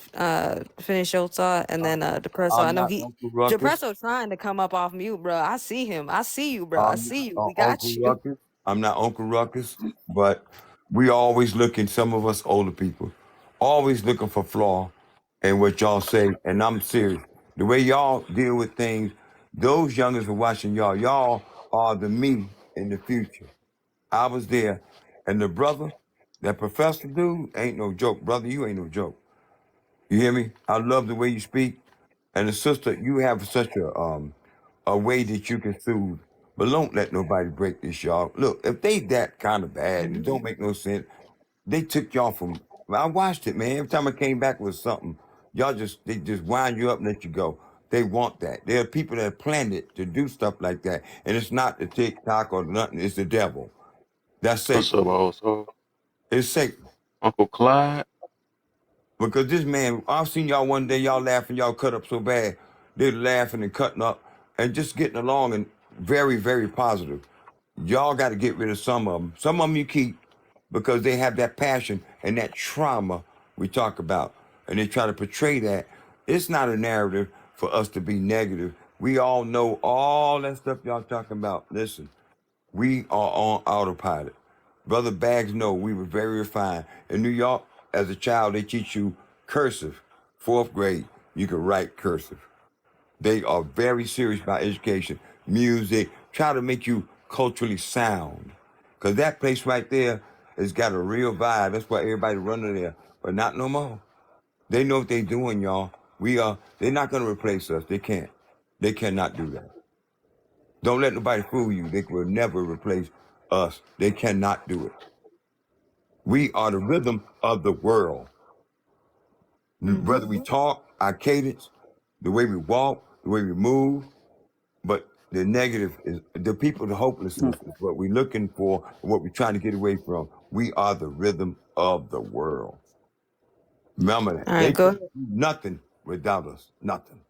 finish your thought, and then Depresso. I
I'm
know
not
he
Uncle Ruckus.
Depresso trying to come up off mute, bro. I see him. I see you, bro. I
I'm
see you.
not
We got
Uncle
you.
Ruckus. I'm not Uncle Ruckus, but we always looking, some of us older people, always looking for flaw in what y'all say. And I'm serious. The way y'all deal with things, those youngers are watching y'all. Y'all are the me in the future. I was there. And the brother, that professor dude, ain't no joke. Brother, you ain't no joke. You hear me? I love the way you speak. And the sister, you have such a way that you can soothe. But don't let nobody break this, y'all. Look, if they that kind of bad and it don't make no sense, they took y'all from. I watched it, man. Every time I came back with something, they just wind you up and let you go. They want that. There are people that planned it to do stuff like that, and it's not the TikTok or nothing. It's the devil. That's
What's
Satan.
up, also?
It's Satan.
Uncle Clyde?
Because this man, I've seen y'all one day, y'all laughing, y'all cut up so bad. They're laughing and cutting up and just getting along and very, very positive. Y'all got to get rid of some of them. Some of them you keep because they have that passion and that trauma we talk about. And they try to portray that. It's not a narrative for us to be negative. We all know all that stuff y'all talking about. Listen, we are on autopilot. Brother Bags know we were very refined. In New York, as a child, they teach you cursive. Fourth grade, you can write cursive. They are very serious about education, music, try to make you culturally sound. Because that place right there has got a real vibe. That's why everybody running there. But not no more. They know what they're doing, y'all. They're not going to replace us. They can't. They cannot do that. Don't let nobody fool you. They will never replace us. They cannot do it. We are the rhythm of the world. Whether we talk, our cadence, the way we walk, the way we move, but the negative is the people, the hopelessness is what we're looking for, what we're trying to get away from. We are the rhythm of the world. Remember that.
All
They
right, go
can't do nothing without us. Nothing.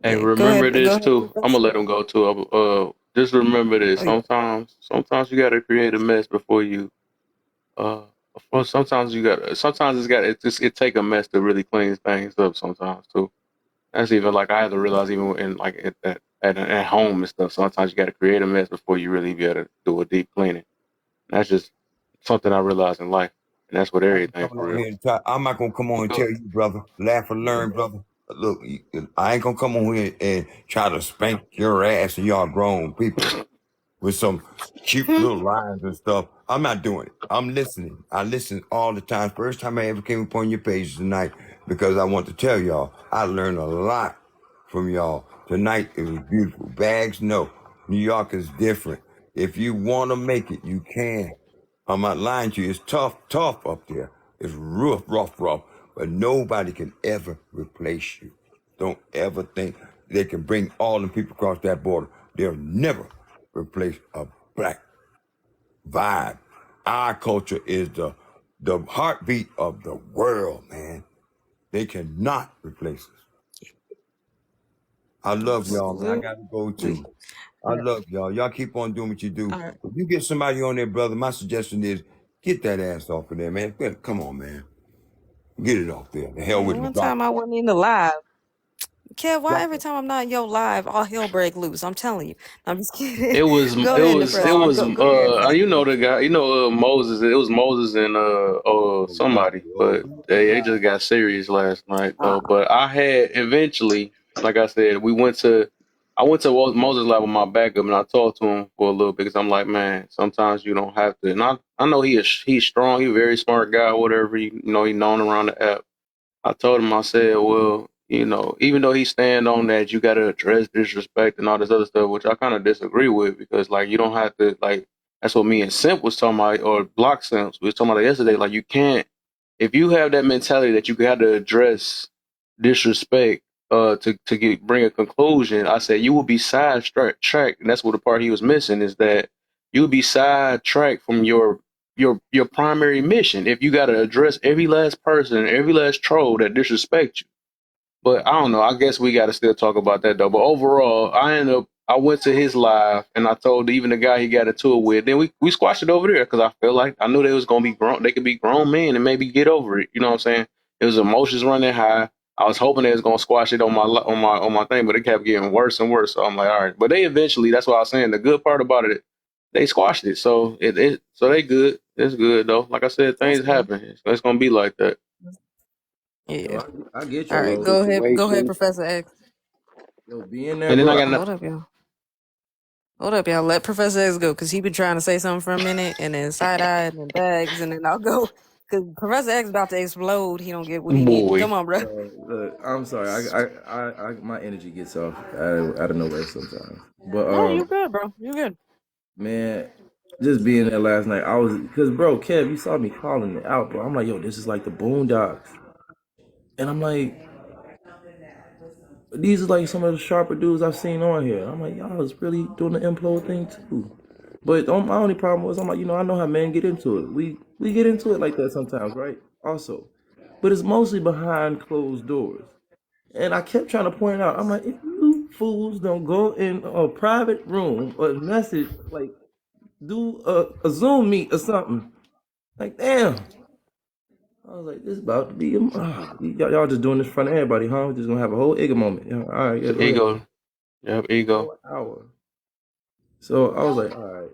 Hey,
ahead.
remember
Go
this
ahead,
too. I'm gonna
Professor.
let him go too. Just remember this.
Oh, yeah.
Sometimes you gotta create a mess before you. Uh, Sometimes it take a mess to really clean things up. Sometimes too. That's even like I had to realize even in like at home and stuff. Sometimes you gotta create a mess before you really be able to do a deep cleaning. That's just something I realized in life, and that's with
I ain't
everything
coming
for
on
real.
here and try. I'm not gonna come on and tell you, brother. Laugh and learn, brother. Look, I ain't gonna come on here and try to spank your ass and y'all grown people. with some cute little lines and stuff. I'm not doing it. I'm listening. I listen all the time. First time I ever came upon your page tonight, because I want to tell y'all, I learned a lot from y'all. Tonight it was beautiful. Bags, no. New York is different. If you want to make it, you can. I'm not lying to you. It's tough up there. It's rough. But nobody can ever replace you. Don't ever think they can bring all the people across that border. They'll never replace a black vibe. Our culture is the heartbeat of the world, man. They cannot replace us. I love y'all, man. I got to go too. I love y'all. Y'all keep on doing what you do.
All right.
If you get somebody on there, brother, my suggestion is get that ass off of there, man. Come on, man. Get it off there. The hell with the
One
dark.
time I wasn't in the live. Kev, why
Dark.
every time I'm not in your live, all hell break loose? I'm telling you. I'm just kidding.
It was
Go ahead, Nebraska. Go ahead.
you know the guy, Moses. It was Moses and somebody, but they just got serious last night though. But I had eventually, like I said, I went to Moses live with my backup, and I talked to him for a little bit because I'm like, man, sometimes you don't have to. And I know he's strong, he's a very smart guy, whatever. He's known around the app. I told him, I said, well, even though he stand on that, you got to address disrespect and all this other stuff, which I kind of disagree with, because like you don't have to, like, that's what me and Simp was talking about, or Block Simps we was talking about yesterday. Like, you can't, if you have that mentality that you got to address disrespect to bring a conclusion, I said you will be sidetracked, and that's what the part he was missing, is that you will be sidetracked from your primary mission if you got to address every last person, every last troll that disrespect you. But I don't know. I guess we got to still talk about that though. But overall, I went to his live and I told even the guy he got into it with. Then we squashed it over there because I felt like I knew they was gonna be grown. They could be grown men and maybe get over it. You know what I'm saying? It was emotions running high. I was hoping they was gonna squash it on my thing, but it kept getting worse and worse. So I'm like, all right. But they eventually. That's what I was saying. The good part about it, they squashed it. So so they good. It's good though. Like I said, things happen. It's gonna be like that.
Yeah.
I get you.
All right, go ahead, Professor X.
Yo, being there,
And then
bro.
I got
Hold up, y'all. Let Professor X go, because he been trying to say something for a minute, and then side-eye, and then bags, and then I'll go. Because Professor X about to explode. He don't get what he needs. Come on, bro.
Look, I'm sorry. I my energy gets off out of nowhere sometimes. But
No, you good, bro. You good.
man, just being there last night, I was, because bro, Kev, you saw me calling it out, bro. I'm like, yo, this is like the Boondocks, and I'm like, these are like some of the sharper dudes I've seen on here. I'm like, y'all was really doing the implode thing too. But my only problem was, I'm like, I know how men get into it. We get into it like that sometimes, right? Also, but it's mostly behind closed doors. And I kept trying to point out, I'm like, if you fools don't go in a private room or message, like, do a Zoom meet or something, like, damn. I was like, this about to be y'all just doing this in front of everybody, huh? We're just gonna have a whole ego moment. Yeah, all right, yeah,
ego. Yep, ego.
Hour. So I was like, all right.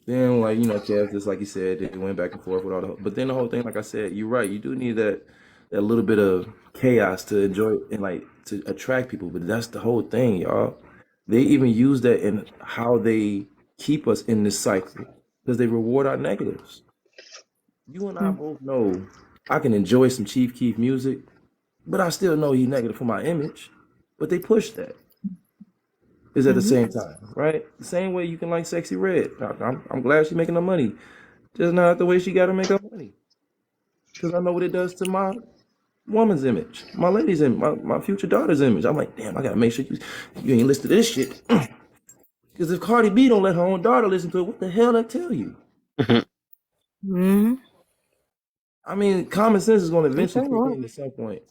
Then, like, Kev, just like you said, it went back and forth with all the. But then the whole thing, like I said, you're right. You do need that little bit of chaos to enjoy and like to attract people. But that's the whole thing, y'all. They even use that in how they keep us in this cycle because they reward our negatives. You and I both know I can enjoy some Chief Keef music, but I still know he's negative for my image. But they push that. Is at the same time, right? The same way you can like Sexy Red. I'm glad she's making her money, just not the way she got to make her money. Because I know what it does to my woman's image, my lady's image, my future daughter's image. I'm like, damn, I gotta make sure you ain't listen to this shit. Because if Cardi B don't let her own daughter listen to it, what the hell that tell you? I mean, common sense is going to eventually kick in at some point.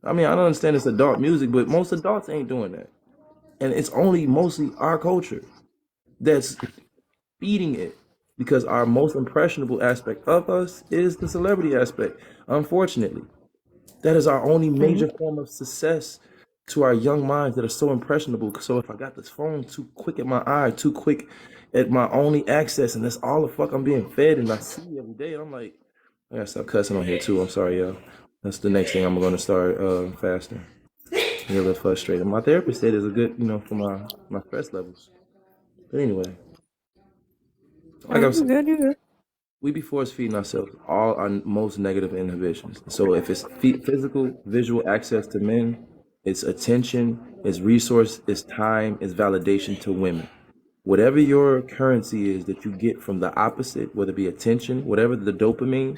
I mean, I don't understand it's adult music, but most adults ain't doing that. And it's only mostly our culture that's feeding it, because our most impressionable aspect of us is the celebrity aspect. Unfortunately, that is our only major form of success to our young minds that are so impressionable. So if I got this phone too quick at my eye, too quick at my only access, and that's all the fuck I'm being fed and I see every day, and I'm like, I gotta stop cussing on here too. I'm sorry, y'all. That's the next thing I'm gonna start fasting. Get a little frustrated. My therapist said it's a good, for my stress levels. But anyway,
No,
like I was
you
saying,
good, you good.
we be force feeding ourselves all our most negative inhibitions. So if it's physical, visual access to men, it's attention, it's resource, it's time, it's validation to women. Whatever your currency is that you get from the opposite, whether it be attention, whatever the dopamine,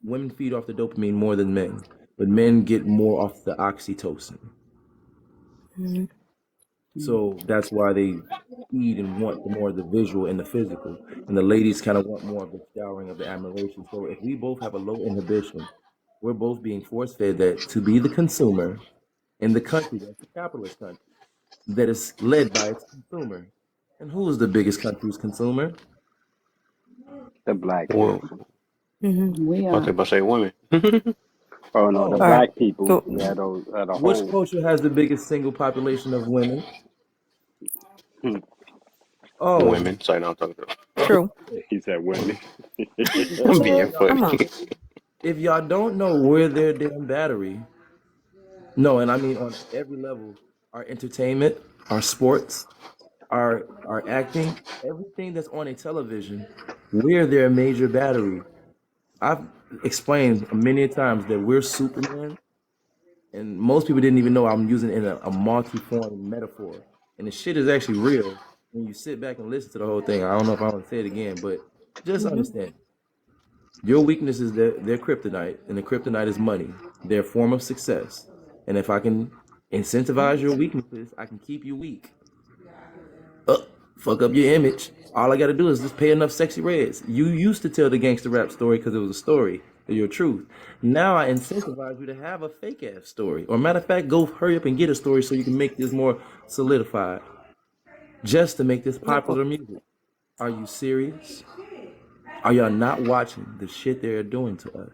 women feed off the dopamine more than men, but men get more off the oxytocin.
Mhm.
So that's why they feed and want more of the visual and the physical. And the ladies kind of want more of the showering of the admiration. So if we both have a low inhibition, we're both being force fed that to be the consumer in the country that's a capitalist country that is led by its consumer. And who is the biggest country's consumer?
The black
Well,
person.
Mhm.
We
I was
are.
about to say women.
Oh no, the
Oh,
All right.
black people.
So
Yeah, those the
which
whole.
culture has the biggest single population of women?
Hmm,
Oh,
Women. Say no, I'm talking to.
true.
he said women.
I'm
so
being funny.
Come on.
if y'all don't know where their damn battery, no, and I mean on every level, our entertainment, our sports, our acting, everything that's on a television, we're their major battery. I've explained many times that we're Superman, and most people didn't even know I'm using it in a multi-form metaphor. And the shit is actually real when you sit back and listen to the whole thing. I don't know if I want to say it again, but just
Hmm.
understand. Your weakness is their kryptonite, and the kryptonite is money, their form of success. And if I can incentivize your weaknesses, I can keep you weak. Fuck up your image. All I gotta do is just pay enough sexy reds. You used to tell the gangster rap story because it was a story of your truth. Now I incentivize you to have a fake ass story. Or matter of fact, go hurry up and get a story so you can make this more solidified. Just to make this
No.
popular music. Are you serious? Are y'all not watching the shit they're doing to us?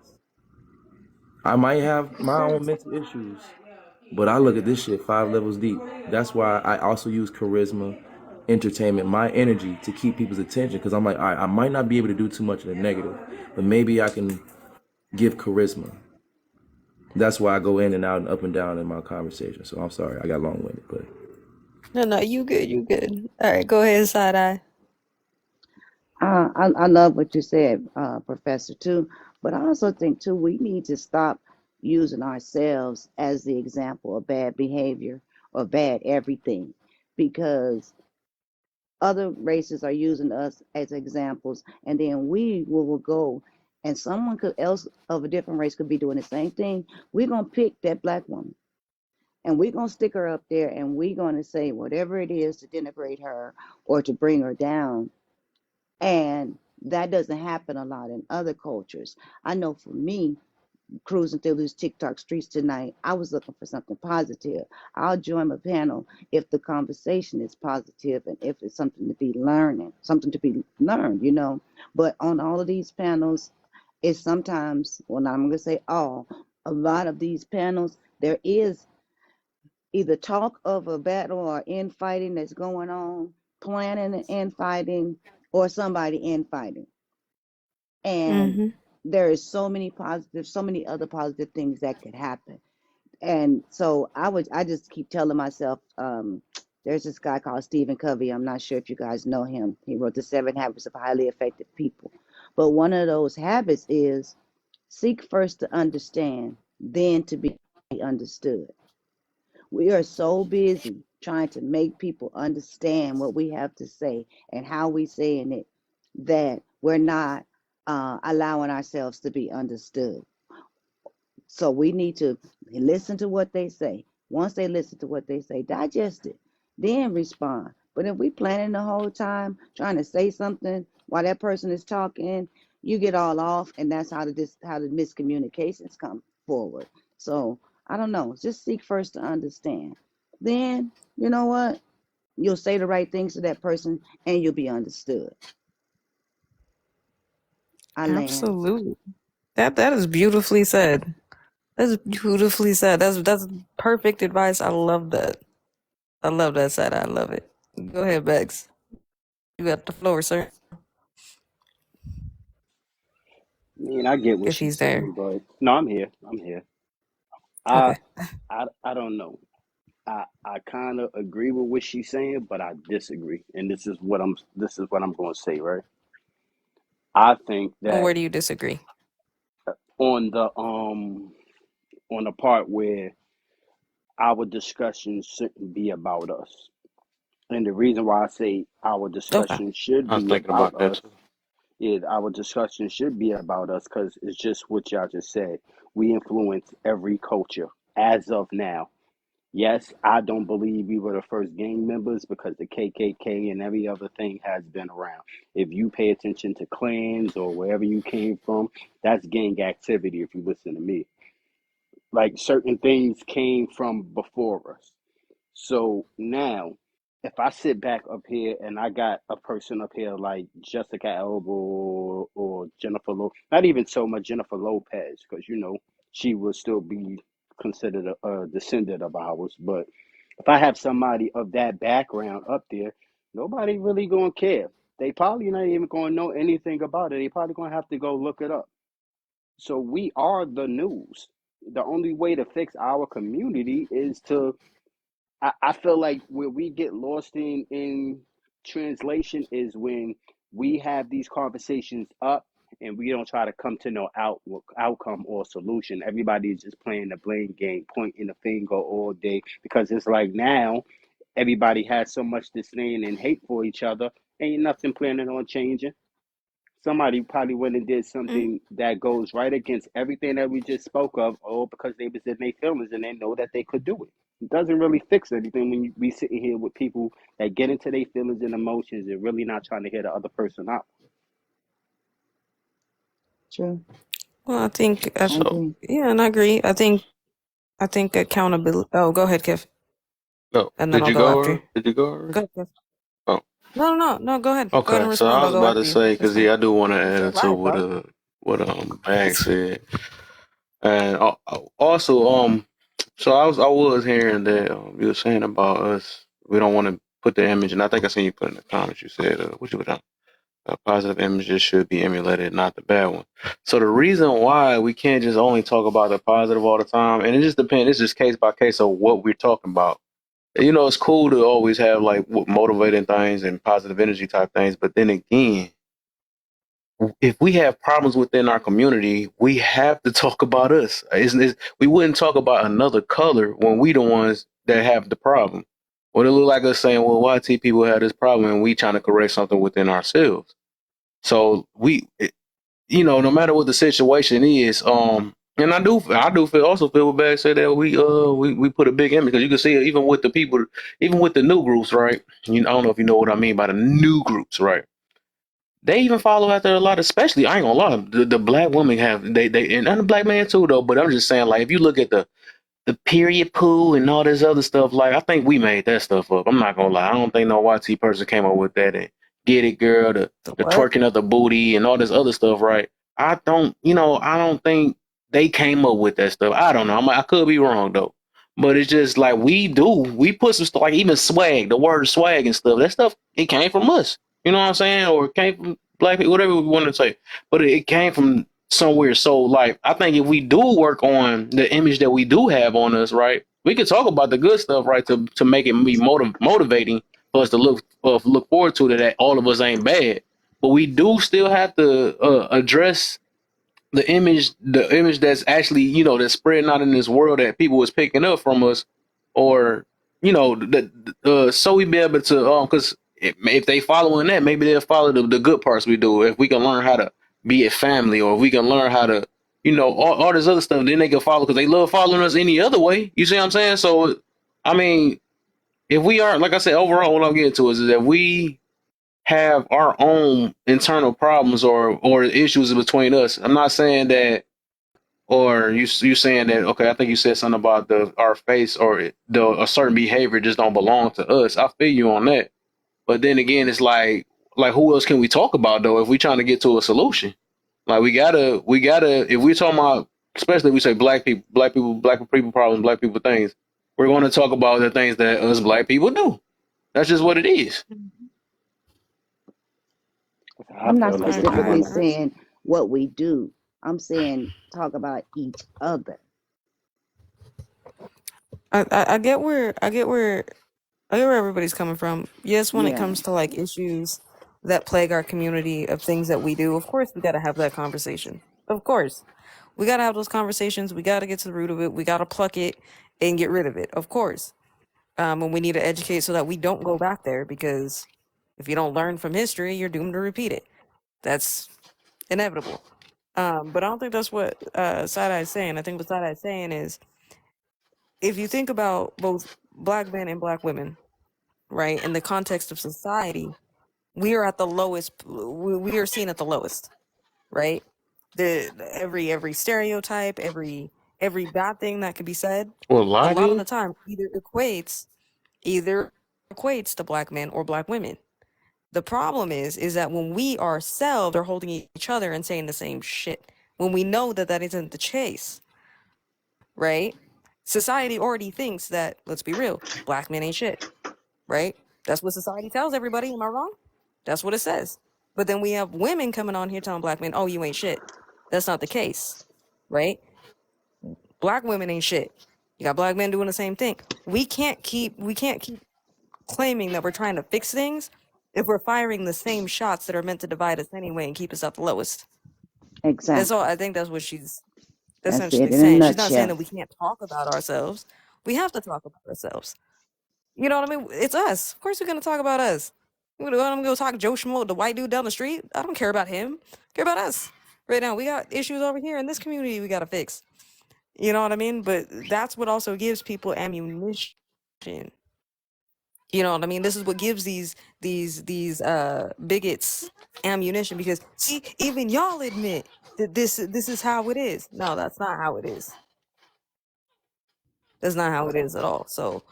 I might have my own mental issues, but I look at this shit 5 levels deep. That's why I also use charisma, entertainment, my energy to keep people's attention. Because I'm like, all right, I might not be able to do too much of the negative, but maybe I can give charisma. That's why I go in and out and up and down in my conversation. So I'm sorry, I got long winded, but
No, no, you good, you good. All right, go ahead, side eye.
I love what you said, Professor, too. But I also think, too, we need to stop using ourselves as the example of bad behavior or bad everything, because other races are using us as examples, and then we will go and someone could else of a different race could be doing the same thing. We're gonna pick that black woman and we're gonna stick her up there and we're gonna say whatever it is to denigrate her or to bring her down. And that doesn't happen a lot in other cultures. I know for me, cruising through these TikTok streets tonight, I was looking for something positive. I'll join a panel if the conversation is positive and if it's something to be learning, something to be learned, you know. But on all of these panels, it's sometimes, well, I'm going to say all, a lot of these panels, there is either talk of a battle or infighting that's going on, planning an infighting, or somebody infighting. And
Mm-hmm.
there is so many positive, so many other positive things that could happen. And so I just keep telling myself, there's this guy called Stephen Covey. I'm not sure if you guys know him. He wrote the 7 Habits of Highly Effective People. But one of those habits is seek first to understand, then to be understood. We are so busy trying to make people understand what we have to say and how we saying it that we're not allowing ourselves to be understood. So we need to listen to what they say. Once they listen to what they say, digest it, then respond. But if we planning the whole time trying to say something while that person is talking, you get all off, and that's how the miscommunications come forward. So I don't know. Just seek first to understand. Then you know what? You'll say the right things to that person, and you'll be understood. I land.
Absolutely. That is beautifully said. That's beautifully said. That's perfect advice. I love that. I love that side. I love it. Go ahead, Bex. You got the floor, sir.
I mean, I get what
If
she's
he's there.
saying, but no, I'm here. I'm here. I
Okay.
I don't know. I kind of agree with what she's saying, but I disagree. And this is what I'm going to say, right? I think
Well,
that
where do you disagree?
on the part where our discussion shouldn't be about us. And the reason why I say our
Okay.
discussion should
I was
be
thinking
about
about that
us
too.
is our discussion should be about us because it's just what y'all just said. We influence every culture as of now. Yes, I don't believe we were the first gang members because the KKK and every other thing has been around. If you pay attention to clans or wherever you came from, that's gang activity if you listen to me. Like certain things came from before us. So now, if I sit back up here and I got a person up here like Jessica Alba or Jennifer not even so much Jennifer Lopez, because she would still be considered a descendant of ours. But if I have somebody of that background up there, nobody really gonna care. They probably not even gonna know anything about it. They probably gonna have to go look it up. So we are the news. The only way to fix our community is to I feel like where we get lost in translation is when we have these conversations up and we don't try to come to no outcome or solution. Everybody's just playing the blame game, pointing the finger all day because it's like now everybody has so much disdain and hate for each other. Ain't nothing planning on changing. Somebody probably went and did
Mm.
something that goes right against everything that we just spoke of, all because they was in their feelings and they know that they could do it. It doesn't really fix anything when you be sitting here with people that get into their feelings and emotions and really not trying to hear the other person out.
True.
Well, I think,
I
So
agree.
yeah, and I agree. I think accountability. Oh, go ahead, Kev,
no,
and then
did
I'll
you
go
go?
after you.
Did you go already?
Go ahead, Kev.
Oh,
No. Go ahead. Go ahead
okay.
and
So I
respond. I'll
was
go
about to
after you.
say
That's
because
fine.
I do want to add
Go
into
right, bro.
what Bag said, and also so I was hearing that you were saying about us. We don't want to put the image, and I think I seen you put in the comments. You said what you put down. Positive images should be emulated, not the bad one. So the reason why we can't just only talk about the positive all the time, and it just depends. It's just case by case of what we're talking about. It's cool to always have like motivating things and positive energy type things, but then again, if we have problems within our community, we have to talk about us. We wouldn't talk about another color when we the ones that have the problem. What it look like us saying, well, YT people have this problem, and we trying to correct something within ourselves. So no matter what the situation is, and I do feel what Bag said that we put a big image because you can see it even with the people, even with the new groups, right? I don't know if you know what I mean by the new groups, right? They even follow after a lot, especially I ain't gonna lie, the black women have they and the black man too though. But I'm just saying, like if you look at the period pool and all this other stuff. Like I think we made that stuff up. I'm not gonna lie. I don't think no YT person came up with that and get it, girl,
The
the
what?
twerking of the booty and all this other stuff, right? I don't think they came up with that stuff. I don't know. I could be wrong though. But it's just like we put some stuff like even swag, the word swag and stuff. That stuff it came from us. You know what I'm saying? Or it came from black people, whatever we want to say. But it came from somewhere. So like I think if we do work on the image that we do have on us, right, we could talk about the good stuff, right, to make it be motivating for us to look forward to that all of us ain't bad. But we do still have to address the image that's actually that's spreading out in this world that people is picking up from us, or so we be able to because if they following that, maybe they'll follow the good parts we do. If we can learn how to be a family, or if we can learn how to all this other stuff, then they can follow because they love following us any other way. You see what I'm saying? So I mean, if we are, like I said, overall what I'm getting to is that we have our own internal problems or issues between us. I'm not saying that, or you saying that, okay, I think you said something about our face or a certain behavior just don't belong to us. I feel you on that. But then again, it's like who else can we talk about though if we trying to get to a solution? Like we gotta if we're talking about, especially if we say black people problems, black people things, we're going to talk about the things that us black people do. That's just what it is.
I
I'm not
feel like
I
specifically
now,
agree.
saying what we do. I'm saying talk about each other.
I get where I get where everybody's coming from. Yes, when it
Yeah,
comes to like issues that plague our community of things that we do, of course we gotta have that conversation. Of course. We gotta have those conversations. We gotta get to the root of it. We gotta pluck it and get rid of it. Of course. And we need to educate so that we don't go back there, because if you don't learn from history, you're doomed to repeat it. That's inevitable. But I don't think that's what Side Eye is saying. I think what Side Eye is saying is, if you think about both black men and black women, right, in the context of society, we are at the lowest. We are seen at the lowest, right? Every stereotype, every bad thing that could be said,
Well,
a
lie
lot of
did?
the time either equates to black men or black women. The problem is that when we ourselves are holding each other and saying the same shit, when we know that that isn't the case, right? Society already thinks that, let's be real, black men ain't shit, right? That's what society tells everybody. Am I wrong? That's what it says. But then we have women coming on here telling black men, oh, you ain't shit. That's not the case, right? Black women ain't shit. You got black men doing the same thing. We can't keep claiming that we're trying to fix things if we're firing the same shots that are meant to divide us anyway and keep us at the lowest. That's all.
exactly.
I think that's what she's
That's
essentially
it in a
saying. She's not saying
nutshell.
that we can't talk about ourselves. We have to talk about ourselves. You know what I mean? It's us. Of course we're gonna talk about us. I'm gonna go talk Joe Schmo, the white dude down the street. I don't care about him. I care about us. Right now, we got issues over here in this community we gotta fix. You know what I mean? But that's what also gives people ammunition. You know what I mean? This is what gives these bigots ammunition, because see, even y'all admit that this is how it is. No, that's not how it is. That's not how it is at all. So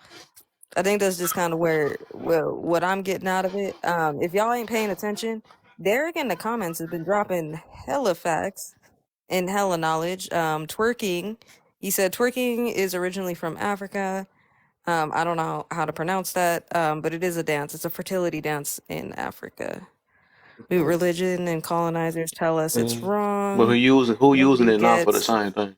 I think that's just kind of where, well, what I'm getting out of it. If y'all ain't paying attention, Derek in the comments has been dropping hella facts and hella knowledge. Twerking, he said twerking is originally from Africa. I don't know how to pronounce that, but it is a dance. It's a fertility dance in Africa. New religion and colonizers tell us it's
But
wrong.
who using
Nobody
it now for the
gets
same thing?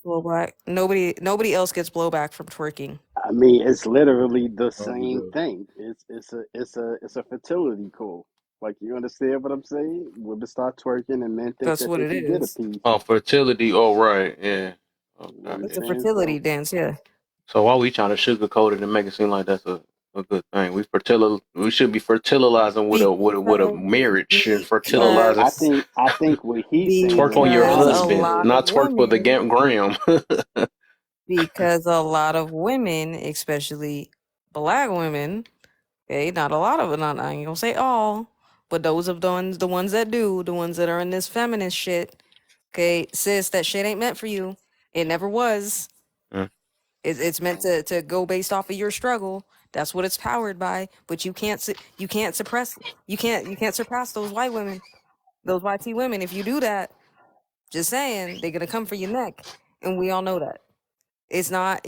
blowback. Nobody else gets blowback from twerking.
I mean, it's literally the same
Brazil.
thing. It's a fertility call. Like, you understand what I'm saying? Women start twerking and men think
That's
that
what
they
it
can get a
is.
piece.
Oh, fertility. Oh, right. Yeah.
You know what
Okay.
I'm
It's a
Yeah.
saying?
fertility
So
dance, yeah.
So why we trying to sugarcoat it and make it seem like that's a good thing? We should be fertilizing with a
Because
marriage and
no,
fertilizing.
I think what he's saying
Twerk
is
on your
more
because
of
a
husband,
lot of
not twerk for the
women
gram.
because a lot of women, especially black women, okay, not a lot of it, not I ain't gonna say all, but those of the ones that do, the ones that are in this feminist shit, okay, sis, that shit ain't meant for you. It never was.
Mm.
It's meant to go based off of your struggle. That's what it's powered by. But you can't suppress you can't surpass those white women, those YT women. If you do that, just saying, they're gonna come for your neck, and we all know that. It's not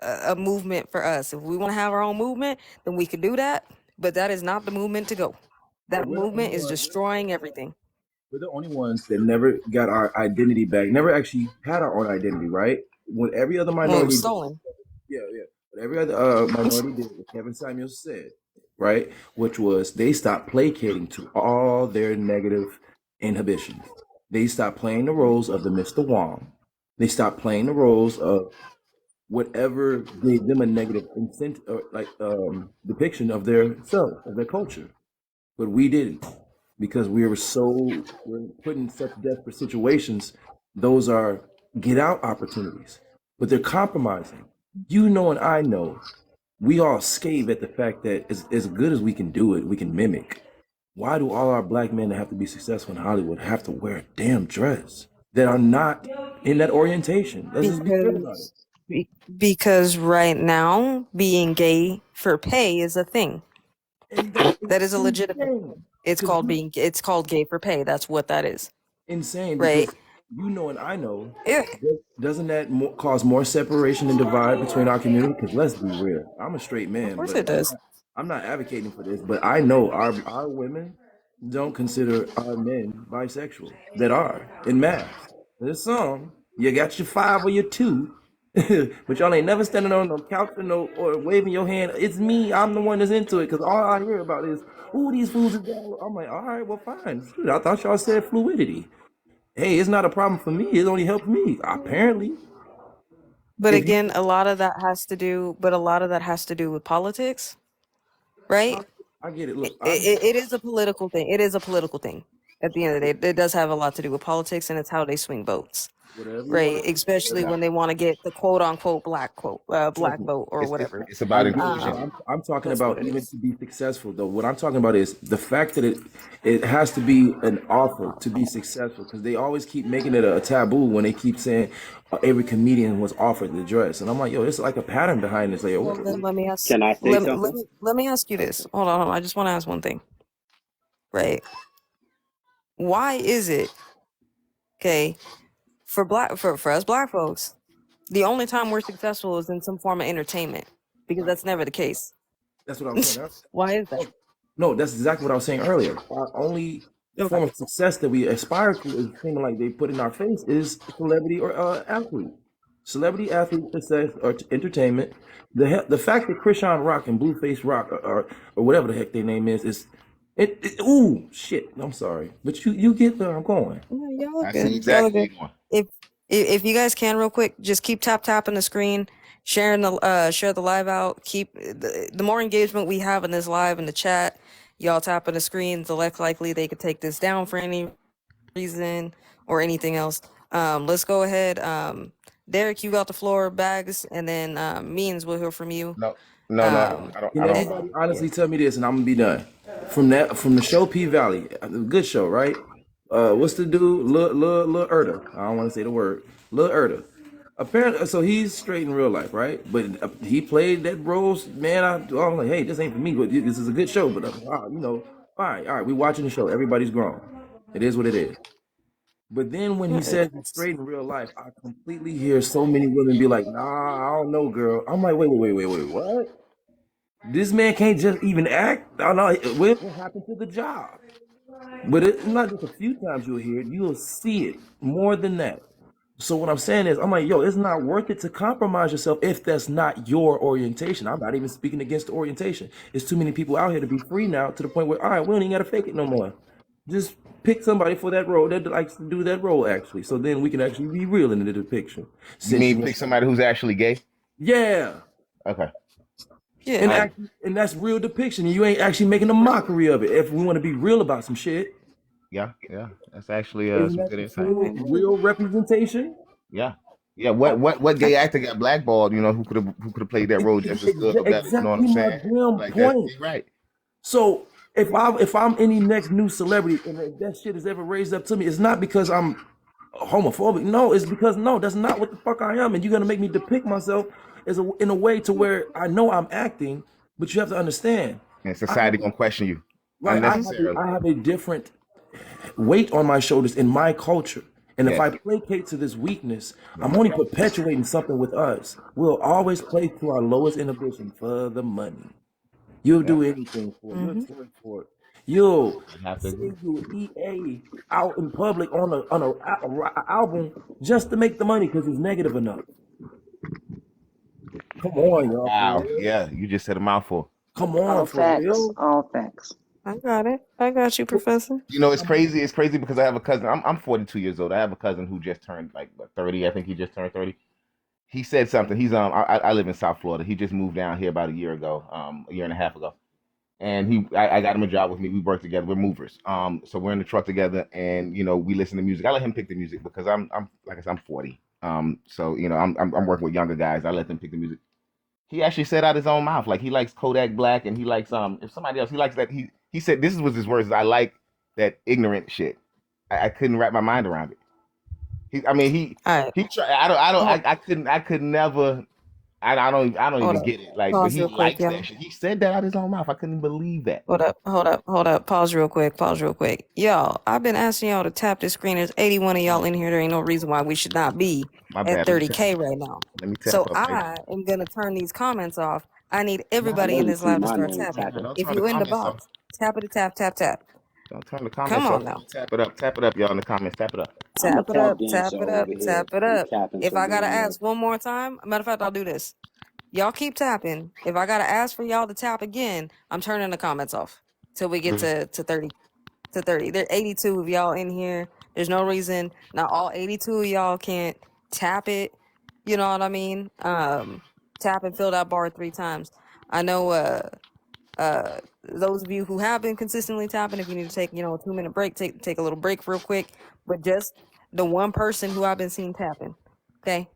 a movement for us. If we want to have our own movement, then we can do that. But that is not the movement to go.
But
That
we're the only
movement is
ones.
destroying everything.
We're the only ones that never got our identity back. Never actually had our own identity, right? When every other
Well, it was
minority,
stolen.
yeah, yeah. But every other minority did what Kevin Samuels said, right? Which was they stopped placating to all their negative inhibitions. They stopped playing the roles of the Mr. Wong. They stopped playing the roles of whatever gave them a negative incentive, or like depiction of their self, of their culture. But we didn't, because we're put in such desperate situations. Those are get out opportunities, but they're compromising. You know, and I know we all scathe at the fact that as good as we can do it, we can mimic. Why do all our black men that have to be successful in Hollywood have to wear a damn dress that are not in that orientation? Let's just be real about it.
Because because right now being gay for pay is a thing.
And that is
That is a legitimate
insane.
thing. It's called gay for pay. That's what that is.
Insane
Right?
because you know and I know,
Yeah,
doesn't that cause more separation and divide between our community? Because let's be real, I'm a straight
of
man,
course
but
it does.
I'm not advocating for this. But I know our women don't consider our men bisexual that are in mass. There's some, you got your five or your two, But y'all ain't never standing on no couch or waving your hand. It's me. I'm the one that's into it. Cause all I hear about is, ooh, these fools is down. I'm like, all right, well, fine. Shoot, I thought y'all said fluidity. Hey, it's not a problem for me. It only helps me. Apparently.
But
If you,
again, a lot of that has to do with politics, right?
I get it. Look,
It is a political thing. It is a political thing. At the end of the day, it does have a lot to do with politics, and it's how they swing votes,
whatever you want
right?
to.
Especially when they want to get the quote unquote black
Trust me.
vote or
It's
whatever.
it's
I
about
get it, but
inclusion.
I'm talking
That's what
about
it
even
is.
to be successful though. What I'm talking about is the fact that it has to be an offer to be successful because they always keep making it a taboo when they keep saying every comedian was offered the dress, and I'm like, yo, it's like a pattern behind this. Like,
Well, then let me ask.
Can I say something?
Let me ask you this. Hold on. I just want to ask one thing, right? Why is it okay for us black folks? The only time we're successful is in some form of entertainment because that's never the case.
that's what I was saying.
Why is that?
No, that's exactly what I was saying earlier. Our only
Okay.
form of success that we aspire to is seeming like they put in our face is celebrity or athlete. Celebrity athlete success or entertainment. The fact that Krishan Rock and Blueface Rock or whatever the heck their name is ooh shit. I'm sorry, but you get where I'm going.
Yeah, y'all
I
are
see
good. Y'all are
exactly where
good.
you're going.
If you guys can real quick, just keep tapping the screen, share the live out. Keep the more engagement we have in this live in the chat, y'all tapping the screen, the less likely they could take this down for any reason or anything else. Let's go ahead. Derek, you got the floor, Bags, and then Means, we'll hear from you.
No, no,
Um,
I don't.
Can
I don't.
everybody honestly tell me this, and I'm gonna be done? From the show P Valley, good show, right? What's the dude? Lil Erda. I don't want to say the word. Lil Erda. Apparently, so he's straight in real life, right? But he played that role, man. I'm like, hey, this ain't for me, but this is a good show. But all right, we watching the show. Everybody's grown. It is what it is. But then when he says it's straight in real life, I completely hear so many women be like, nah, I don't know, girl. I'm like, wait, what? This man can't just even act. Oh, no, what happened to the job? But it's not just a few times you'll hear it, you'll see it more than that. So what I'm saying is, I'm like, yo, it's not worth it to compromise yourself if that's not your orientation. I'm not even speaking against the orientation. It's too many people out here to be free now to the point where, all right, we don't even got to fake it no more. Just pick somebody for that role that likes to do that role, actually. So then we can actually be real in the depiction.
You mean pick somebody who's actually gay?
Yeah.
Okay.
yeah.
And that's real depiction. You ain't actually making a mockery of it. If we want to be real about some shit,
Yeah. That's actually
isn't
some
that
good
the
insight.
true real representation?
Yeah. What gay actor got blackballed? You know, who could have played that role just as good or better? You know what I'm
Exactly my
saying?
damn
Like
point.
that's right.
So if I'm any next new celebrity and if that shit is ever raised up to me, it's not because I'm homophobic. No, it's because that's not what the fuck I am. And you're gonna make me depict myself in a way to where I know I'm acting, but you have to understand.
And society gonna question you
Right,
unnecessarily.
I have a different weight on my shoulders in my culture. And if
Yes.
I placate to this weakness, I'm only perpetuating something with us. We'll always play to our lowest inhibition for the money. You'll do anything for it. You'll twerk for it. You'll
have to
say
agree.
you EA out in public on a album just to make the money because it's negative enough. Come on, y'all.
Wow.
For real?
Yeah, you just said a mouthful.
Come on,
All
for
facts.
real.
All facts.
I got it. I got you, Professor.
You know, it's crazy. It's crazy because I have a cousin. I'm 42 years old. I have a cousin who just turned like 30. I think he just turned 30. He said something. He's I live in South Florida. He just moved down here about a year ago, a year and a half ago. And I got him a job with me. We work together. We're movers. So we're in the truck together, and you know, we listen to music. I let him pick the music because I'm like I said, I'm 40. So you know, I'm working with younger guys. I let them pick the music. He actually said out his own mouth, like he likes Kodak Black, and he likes if somebody else, he likes that. He said this was his words. I like that ignorant shit. I couldn't wrap my mind around it. He tried. I could never. I don't even get it. Like, but
Pause
he
real quick,
likes
y'all.
that shit. He said that out his own mouth. I couldn't believe that.
Hold up. Pause real quick. Y'all, I've been asking y'all to tap this screen. There's 81 of y'all in here. There ain't no reason why we should not be
My
at
bad. Let me
30K right now.
Let me tap
So
up. Right?
I am going to turn these comments off. I need
I
everybody in
want to
this
see
live to
my
start
name
tapping.
tapping.
Don't
If
turn the
you in the
comments off.
box, tap it, tap.
Don't turn the
Come
comments
on
off.
now.
Tap it up. Tap it up, y'all in the comments. Tap it up.
I'm a
Tap it
tap
up, tap
dancer
it up,
over here.
tap it
I'm
up.
tapping
If
so
I gotta
damn much.
ask one more time, matter of fact, I'll do this. Y'all keep tapping. If I gotta ask for y'all to tap again, I'm turning the comments off till we get to 30. To 30. There are 82 of y'all in here. There's no reason not all 82 of y'all can't tap it. You know what I mean? Tap and fill that bar 3 times. I know those of you who have been consistently tapping, if you need to take, a 2-minute break, take a little break real quick. But just the one person who I've been seeing tapping. Okay?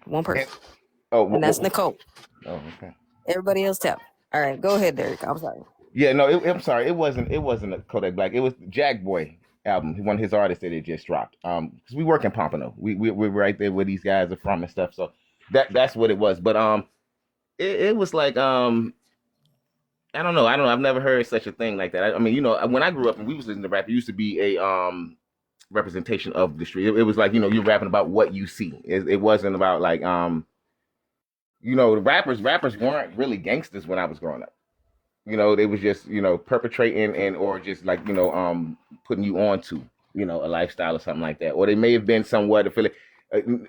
One
And,
person.
oh,
And that's Nicole.
oh, okay.
Everybody else tap. All right, go ahead, Derek. I'm sorry.
Yeah, no, I'm sorry. It wasn't a Kodak Black. It was the Jack Boy album. One of his artists that it just dropped. Because we work in Pompano. We're right there where these guys are from and stuff. So that's what it was. But it was like I don't know. I've never heard such a thing like that. I mean, when I grew up and we was listening to rap, it used to be a representation of the street. It was like, you're rapping about what you see. It wasn't about like the rappers weren't really gangsters when I was growing up. They was just, perpetrating and or just like, putting you on to, a lifestyle or something like that. Or they may have been somewhat affiliated,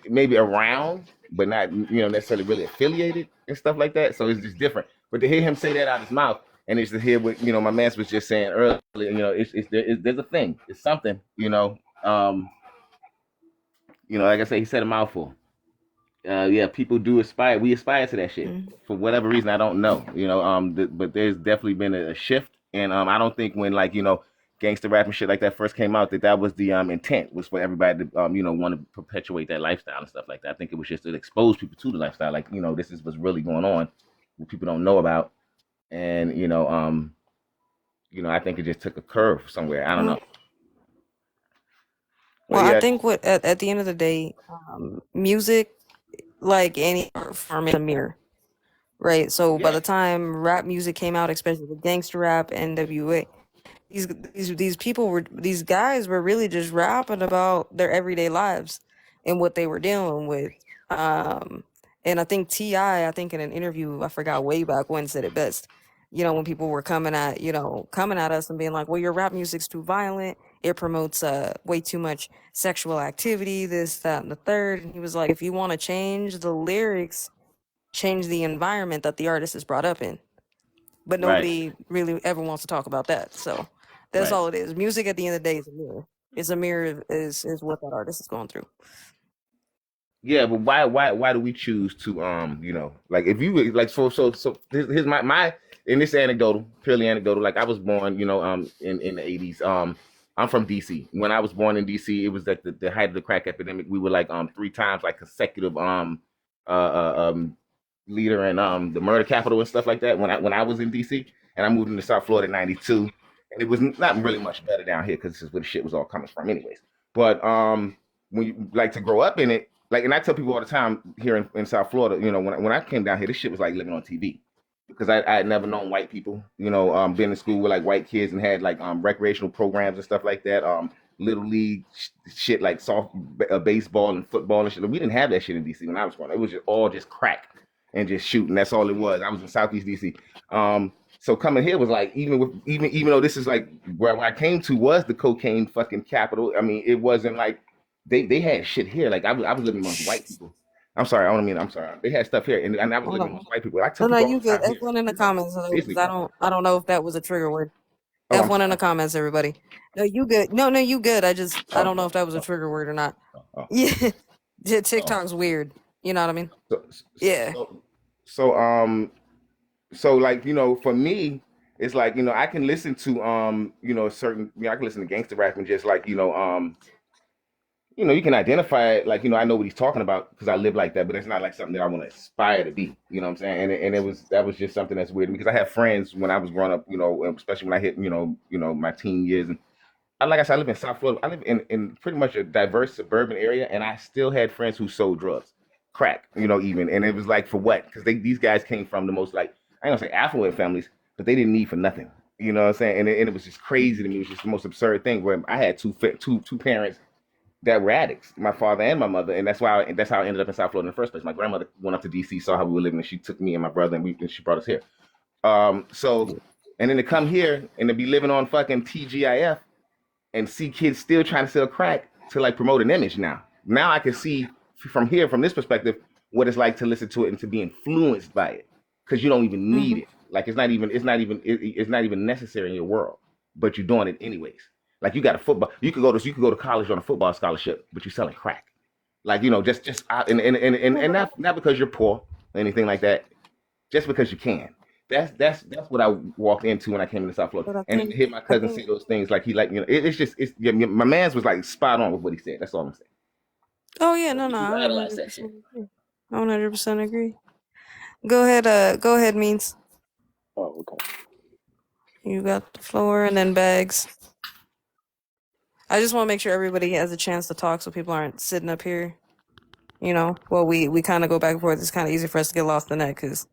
maybe around, but not, necessarily really affiliated and stuff like that. So it's just different. But to hear him say that out of his mouth, and it's to hear what, my man was just saying earlier, there's a thing. It's something, like I said, he said a mouthful. Yeah, people do aspire. We aspire to that shit for whatever reason. I don't know, but there's definitely been a shift, and I don't think when gangster rap and shit like that first came out that was the intent was for everybody to want to perpetuate that lifestyle and stuff like that. I think it was just to expose people to the lifestyle, like this is what's really going on, what people don't know about, and I think it just took a curve somewhere. I don't know.
Well,
yeah.
I think at the end of the day, music, like any art form, is a mirror, right? So by the time rap music came out, especially the gangster rap, NWA, these guys were really just rapping about their everyday lives and what they were dealing with. And I think T.I., in an interview, I forgot way back when, said it best. When people were coming at us and being like, well, your rap music's too violent. It promotes way too much sexual activity, this, that, and the third. And he was like, if you want to change the lyrics, change the environment that the artist is brought up in. But nobody really ever wants to talk about that. So that's all it is. Music at the end of the day is a mirror. It's a mirror is what that artist is going through.
Yeah, but why do we choose to like if you like so here's my in this anecdotal, purely anecdotal, like I was born, in the 80s. I'm from DC. When I was born in DC, it was like the height of the crack epidemic. We were like 3 times like consecutive leader in the murder capital and stuff like that when I was in DC, and I moved into South Florida in 92, and it was not really much better down here because this is where the shit was all coming from anyways. But when you like to grow up in it, like, and I tell people all the time here in South Florida, when I came down here, this shit was like living on TV because I had never known white people, been in school with like white kids and had like recreational programs and stuff like that, little league shit like soft baseball and football and shit. We didn't have that shit in DC when I was growing up. It was just all just crack and just shooting. That's all it was. I was in Southeast DC. So coming here was like, even though this is like where I came to was the cocaine fucking capital. I mean, it wasn't like they had shit here. Like I was living amongst white people. I'm sorry. I'm sorry. They had stuff here, and I was living amongst white people. I tell people
you good. F1 in the comments. I don't know if that was a trigger word. F1 in the comments, everybody. No, you good. No, you good. I don't know if that was a trigger word or not. Yeah, TikTok's weird. You know what I mean? Yeah.
So like, for me, it's like, I can listen to certain, I can listen to gangster rap and just like, you can identify it, like, I know what he's talking about because I live like that, but it's not like something that I want to aspire to be, you know what I'm saying? And that was just something that's weird because I had friends when I was growing up, especially when I hit, my teen years. And like I said, I live in South Florida. I live in pretty much a diverse suburban area, and I still had friends who sold drugs, crack, even. And it was like, for what? Because these guys came from the most, like, I ain't gonna say affluent families, but they didn't need for nothing. You know what I'm saying? And it was just crazy to me. It was just the most absurd thing where I had two parents that were addicts, my father and my mother, and that's how I ended up in South Florida in the first place. My grandmother went up to DC, saw how we were living, and she took me and my brother, and she brought us here. So, and then to come here and to be living on fucking TGIF and see kids still trying to sell crack to like promote an image now. Now I can see from this perspective, what it's like to listen to it and to be influenced by it, because you don't even need it. Like it's not even necessary in your world, but you're doing it anyways. Like you got a football, you could go to college on a football scholarship, but you're selling crack. Like, you know, just and not because you're poor or anything like that, just because you can. That's what I walked into when I came into South
But
Florida,
I
and
think
to hear my cousin say those things, like he, like, you know, my man's was like spot on with what he said. That's all I'm saying.
oh yeah, no,
You
I
idolize that
100%
shit.
agree. I 100% agree. Go ahead, Means.
Oh, okay.
You got the floor, and then Bags. I just want to make sure everybody has a chance to talk, so people aren't sitting up here. You know, well, we kind of go back and forth. It's kind of easy for us to get lost in that because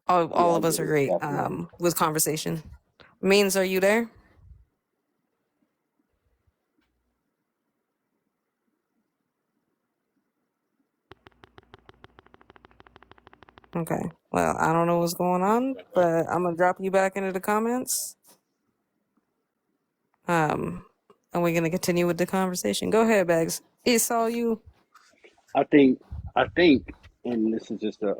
all
Yeah, I
of us
get
are
it.
great
Definitely.
with conversation. Means, are you there? Okay. Well, I don't know what's going on, but I'm gonna drop you back into the comments. And we're gonna continue with the conversation. Go ahead, Bags. It's all you.
I think, I think, and this is just a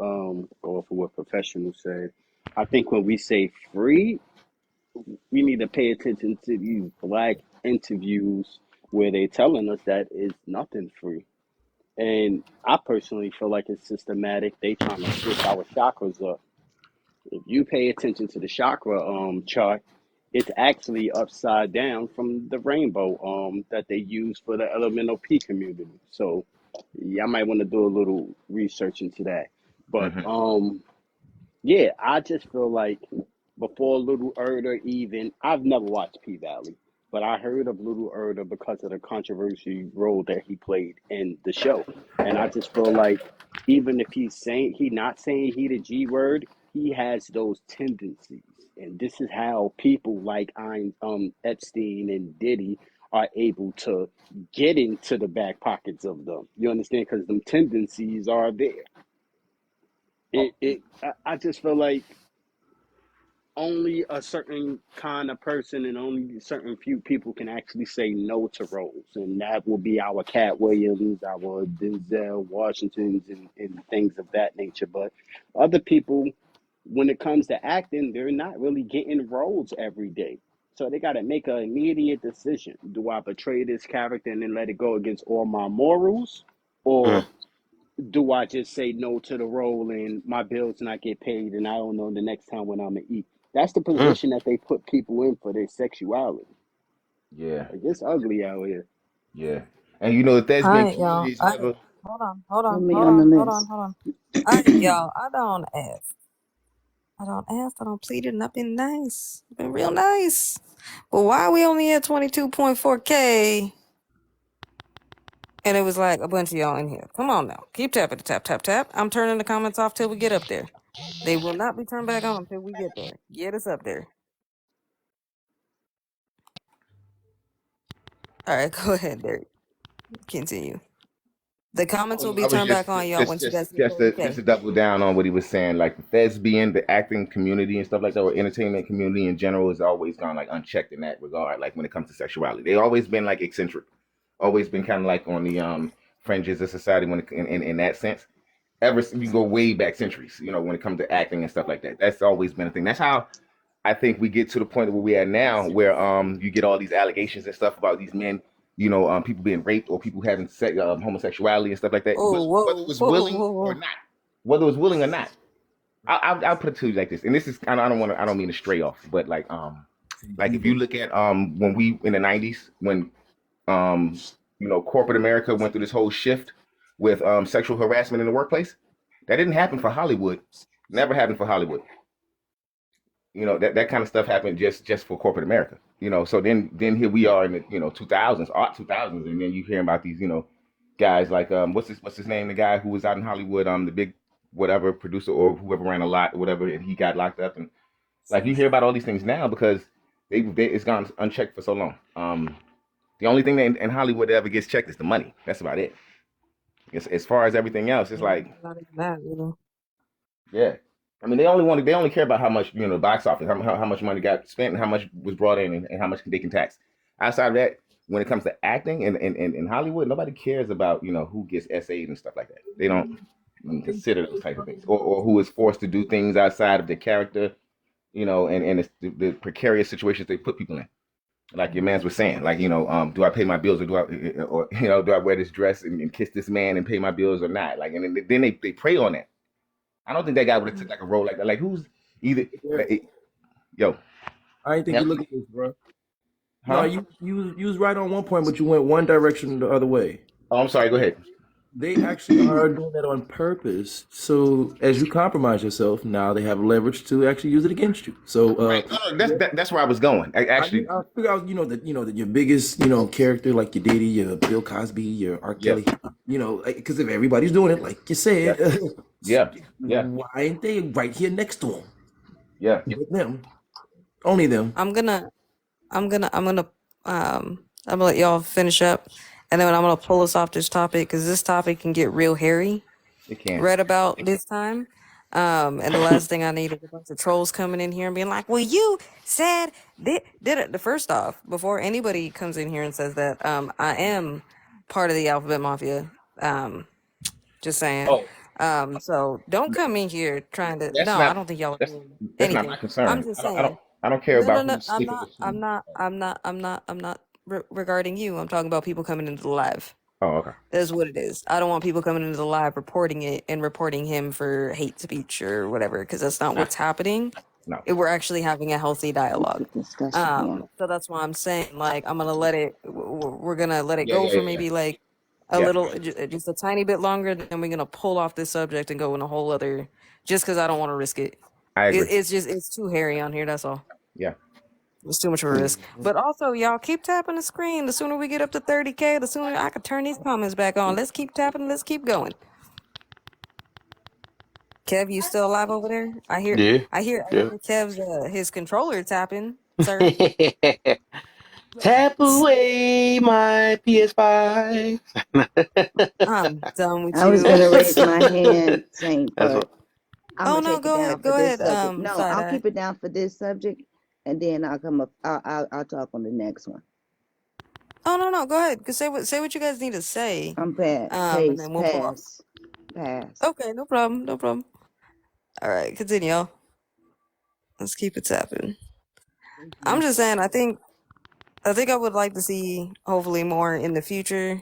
go off of what professionals say. I think when we say free, we need to pay attention to these black interviews where they telling us that it's nothing free. And I personally feel like it's systematic. They trying to switch our chakras up. If you pay attention to the chakra chart, it's actually upside down from the rainbow that they use for the elemental P community. So yeah, I might want to do a little research into that. But
Mm-hmm.
yeah, I just feel like before Little Erda even, I've never watched P Valley, but I heard of Little Erda because of the controversial role that he played in the show. And I just feel like even if he not saying he the G word, he has those tendencies. And this is how people like Epstein and Diddy are able to get into the back pockets of them. You understand? Because them tendencies are there. I just feel like only a certain kind of person and only certain few people can actually say no to roles, and that will be our Cat Williams, our Denzel Washingtons, and things of that nature. But other people, when it comes to acting, they're not really getting roles every day. So they got to make an immediate decision. Do I betray this character and then let it go against all my morals? Or do I just say no to the role and my bills not get paid and I don't know the next time when I'm gonna eat? That's the
Mm.
position that they put people in for their sexuality.
Yeah,
Like, it's ugly out here.
yeah. And you know, the
All
thespian
right, y'all.
community is never.
Hold on,
Put me on the list.
hold on. All right, y'all. I don't ask. I don't plead it, and I've been nice. I've been real nice. But why we only at 22.4K? And it was like a bunch of y'all in here. Come on now. Keep tapping the tap, tap, tap. I'm turning the comments off till we get up there. They will not be turned back on until we get there. Get us up there. All right, go ahead, Derek. Continue. The comments will
I
be
was
turned back on y'all once you guys hit
just
30K.
to double down on what he was saying, like the thespian, the acting community and stuff like that, or entertainment community in general, has always gone like unchecked in that regard. Like when it comes to sexuality, they always been like eccentric, always been kind of like on the fringes of society when in that sense. Ever you go way back centuries, you know, when it comes to acting and stuff like that, that's always been a thing. That's how I think we get to the point where we're at now, where you get all these allegations and stuff about these men, you know, people being raped or people having homosexuality and stuff like that,
Oh,
whether it
whoa,
was
whoa,
willing
whoa,
or
whoa.
not, whether it was willing or not. I'll put it to you like this, and this is I don't mean to stray off, but like if you look at when we in the '90s when you know, corporate America went through this whole shift with sexual harassment in the workplace, that didn't happen for Hollywood, never happened for Hollywood. You know, that kind of stuff happened just for corporate America. You know, so then here we are in the 2000s, 2000s, and then you hear about these guys like what's his name, the guy who was out in Hollywood, the big whatever producer or whoever ran a lot or whatever, and he got locked up, and like you hear about all these things now because they it's gone unchecked for so long. The only thing that in Hollywood that ever gets checked is the money. That's about it. As far as everything else, it's like,
Not even that, you know.
yeah. I mean, they only care about how much the box office, how much money got spent, and how much was brought in, and how much they can tax. Outside of that, when it comes to acting in Hollywood, nobody cares about, you know, who gets SA'd and stuff like that. They don't consider those type of things, or who is forced to do things outside of their character, you know, and it's the precarious situations they put people in. Like your man's was saying, like, you know, do I pay my bills, or you know, do I wear this dress and kiss this man and pay my bills or not? Like, and then they prey on that. I don't think that guy would have took like a role like that. Like, who's either, yo,
I didn't think
yeah,
you look at this, bro. No,
huh?
you was right on one point, but you went one direction the other way.
Oh, I'm sorry. Go ahead.
They actually are doing that on purpose. So as you compromise yourself, now they have leverage to actually use it against you. So
Right. That's where I was going. Actually,
I figure out, that your biggest, character, like your Diddy, your Bill Cosby, your R.
yeah,
Kelly, because if everybody's doing it, like you said,
yeah, yeah,
why ain't they right here next to them?
yeah.
With them, only them.
I'm gonna let y'all finish up, and then I'm gonna pull us off this topic because this topic can get real hairy
It can.
right about this time. And the last thing I need is a bunch of trolls coming in here and being like, "Well, you said did it." The first off, before anybody comes in here and says that, I am part of the Alphabet Mafia. Just saying.
Oh,
So don't come in here trying to.
that's
No, I
not
don't think y'all are
that's
doing
that's not
anything.
my
I'm
concern.
just
I don't I don't
saying.
I don't care
No,
about
no.
who's sleeping with who.
I'm not regarding you. I'm talking about people coming into the live.
Oh, okay.
That's what it is. I don't want people coming into the live reporting it and reporting him for hate speech or whatever, because that's not what's happening.
No.
We're actually having a healthy dialogue.
Good discussion. Yeah.
So that's why I'm saying, like, I'm gonna let it. We're gonna let it
Yeah,
go
yeah,
for
yeah,
maybe like a
yeah.
little, just a tiny bit longer. Then we're gonna pull off this subject and go in a whole other. Just because I don't want to risk it.
I agree.
It's too hairy on here. That's all.
Yeah.
It's too much of a risk. But also, y'all keep tapping the screen. The sooner we get up to 30K, the sooner I can turn these comments back on. Let's keep tapping. Let's keep going. Kev, you still alive over there? I hear
Yeah.
Kev's his controller tapping, sir.
Tap away my PS5.
I'm done with
I was
you.
gonna raise my hand, Saint,
That's
but
what.
I'm
Oh
gonna
no,
take it down
go
for this
ahead.
subject. No,
Side
I'll
eye.
keep it down for this subject, and then I'll come up. I'll talk on the next one.
Oh no, go ahead. Say what you guys need to say.
I'm
And then we'll pull off.
pass.
Okay, no problem. All right, continue. Let's keep it tapping. I'm just saying, I think I would like to see, hopefully, more in the future.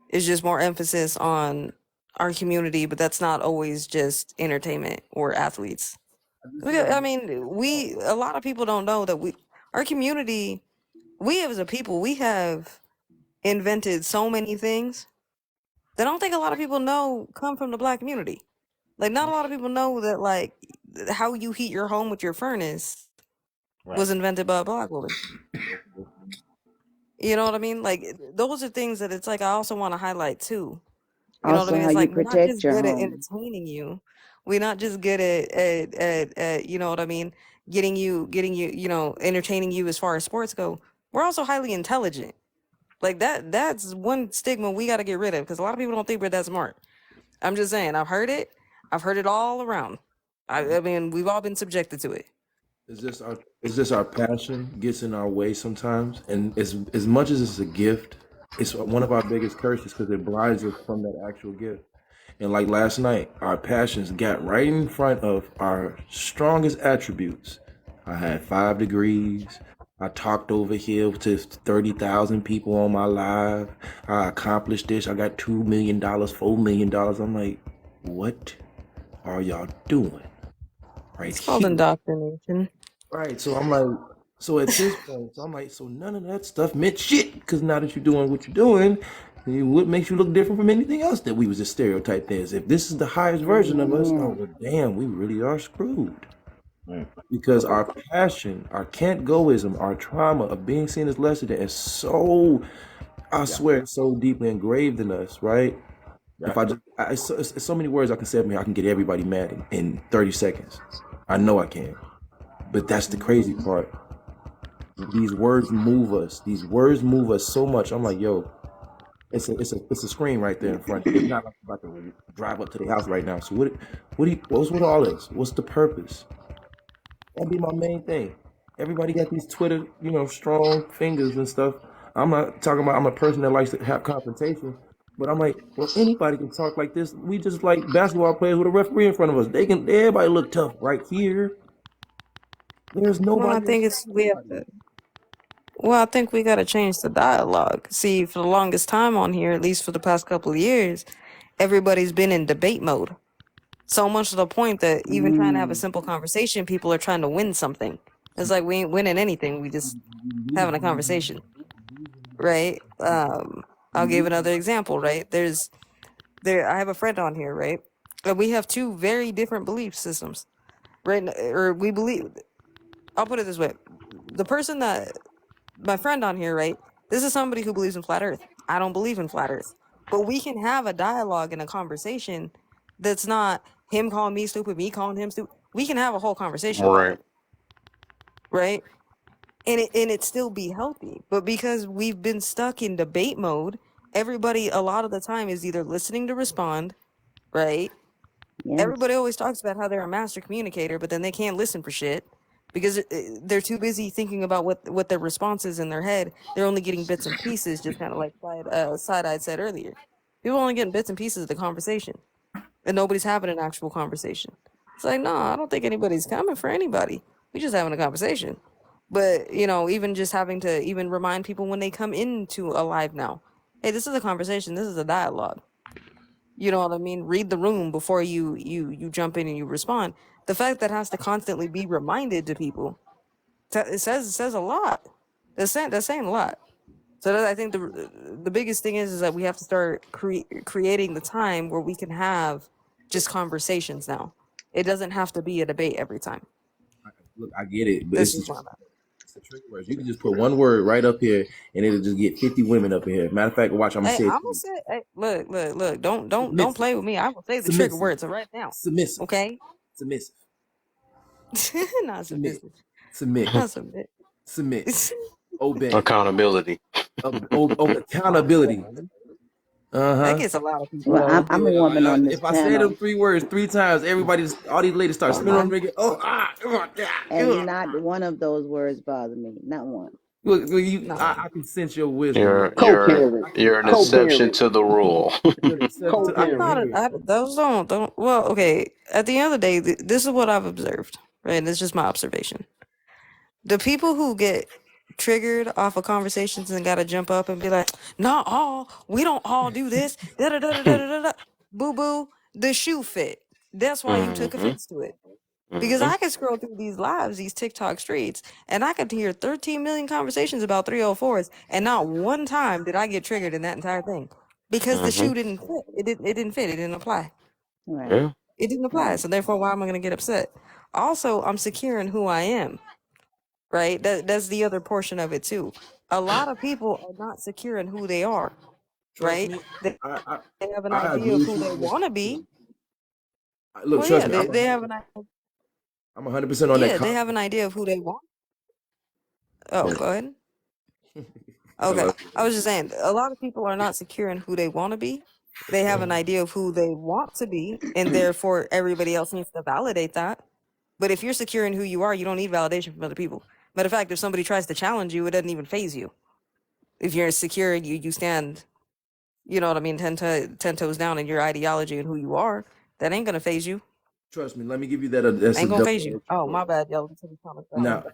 It's just more emphasis on our community, but that's not always just entertainment or athletes. I mean, a lot of people don't know that our community, we as a people, we have invented so many things that I don't think a lot of people know come from the Black community. Like, not a lot of people know that, like, how you heat your home with your furnace was invented by a Black woman. You know what I mean? Like, those are things that it's like I also want to highlight too. You know what I
Also,
mean?
how
It's
you
like we're not
protect
just
your
good at
home.
entertaining you. We're not just good at you know what I mean, getting you, entertaining you as far as sports go. We're also highly intelligent. Like that's one stigma we got to get rid of, because a lot of people don't think we're that smart. I'm just saying, I've heard it all around. I mean, we've all been subjected to it.
It's just our passion gets in our way sometimes, and as much as it's a gift, it's one of our biggest curses because it blinds us from that actual gift. And like last night, our passions got right in front of our strongest attributes. I had 5 degrees. I talked over here to 30,000 people on my live. I accomplished this. I got $2 million, $4 million. I'm like, what are y'all doing? Right
It's called
here.
indoctrination.
Right. So I'm like, so at this point, so none of that stuff meant shit, because now that you're doing what you're doing, what makes you look different from anything else that we was just stereotyped as? If this is the highest version of us, oh well, damn, we really are screwed. Because our passion, our can't goism, our trauma of being seen as lesser than is so, I swear, it's so deeply engraved in us, right? If it's so many words I can say, I can get everybody mad in 30 seconds. I know I can. But that's the crazy part. These words move us. These words move us so much. I'm like, yo, it's a screen right there in front. It's not like I'm about to drive up to the house right now. So what's with all this? What's the purpose? That'd be my main thing. Everybody got these Twitter, strong fingers and stuff. I'm not talking about I'm a person that likes to have confrontation, but I'm like, well, anybody can talk like this. We just like basketball players with a referee in front of us. Everybody look tough right here. There's
Well, I
nobody in
think
front
it's
of
we have
nobody.
to. Well, I think we got to change the dialogue. See, for the longest time on here, at least for the past couple of years, everybody's been in debate mode. So much to the point that even trying to have a
Mm.
simple conversation, people are trying to win something. It's like we ain't winning anything. We just having a conversation, right? I'll give another example, right? I have a friend on here, right? And we have two very different belief systems, right? Or we believe. I'll put it this way: the person that my friend on here, right? This is somebody who believes in flat Earth. I don't believe in flat Earth, but we can have a dialogue and a conversation that's not him calling me stupid, me calling him stupid. We can have a whole conversation about
Right.
it, right? And it still be healthy. But because we've been stuck in debate mode, everybody a lot of the time is either listening to respond, right?
Yes.
Everybody always talks about how they're a master communicator, but then they can't listen for shit because they're too busy thinking about what their response is in their head. They're only getting bits and pieces, just kind of like Side-Eyed said earlier. People are only getting bits and pieces of the conversation, and nobody's having an actual conversation. It's like, no, I don't think anybody's coming for anybody. We just having a conversation. But, even just having to even remind people when they come into a live now, hey, this is a conversation, this is a dialogue. You know what I mean? Read the room before you jump in and you respond. The fact that has to constantly be reminded to people, it says a lot. That's saying a lot. So I think the biggest thing is that we have to start creating the time where we can have just conversations now. It doesn't have to be a debate every time.
Look, I get it, but
That's
it's
just my bad.
the trigger words. You can just put one word right up here, and it'll just get 50 women up in here. Matter of fact, watch, I'm gonna
Hey,
say it
I'm
to
gonna
you.
say, hey, look. Don't
Submissive,
play with me. I will say the trigger
submissive,
words right now.
submissive,
Okay?
submissive,
Not
submit,
submissive.
submit,
Not submit.
submit, obey,
Accountability.
accountability.
That
Uh-huh.
gets a lot of people
Well,
though.
I'm a woman on this
If I say them
panel,
3 words 3 times, all these ladies start spinning on me.
and not one of those words bother me. Not one.
Look,
No.
I can sense your wisdom.
You're
Co-parent,
you're you're an
You're
exception
co-parent,
to the rule.
an exception to, I
I'm
can
co-parent.
not.
hear it.
Those don't. Well, okay. At the end of the day, this is what I've observed. Right. It's just my observation. The people who get triggered off of conversations and gotta jump up and be like, "Not all. We don't all do this." Da da da da da da da. Boo boo. The shoe fit. That's why you took
hmm
offense to it. Because
hmm
I can scroll through these lives, these TikTok streets, and I could hear 13 million conversations about 304s, and not one time did I get triggered in that entire thing. Because the
hmm
shoe didn't fit. It didn't fit. It didn't apply.
Right.
Yeah.
It didn't apply.
Right.
So therefore, why am I gonna get upset? Also, I'm secure in who I am. Right? That's the other portion of it too. A lot of people are not secure in who they are.
Trust
Right?
me,
They
I
have an
I
idea
agree
of
with
who
you
they
on this.
want to be.
Look,
Well,
trust
yeah,
me,
they have an
I'm 100% on that
yeah, they have an
confidence.
idea of who they want. Oh,
Yeah.
go ahead.
I
Okay.
love
I was just saying, a lot of people are not secure in who they want to be. They have an idea of who they want to be, and therefore everybody else needs to validate that. But if you're secure in who you are, you don't need validation from other people. Matter of fact, if somebody tries to challenge you, it doesn't even phase you. If you're secure and you stand, you know what I mean, 10 toes down in your ideology and who you are, that ain't gonna phase you.
Trust me, let me give you that that's a
Ain't gonna phase you.
double-edged
Oh,
sword.
my bad, y'all.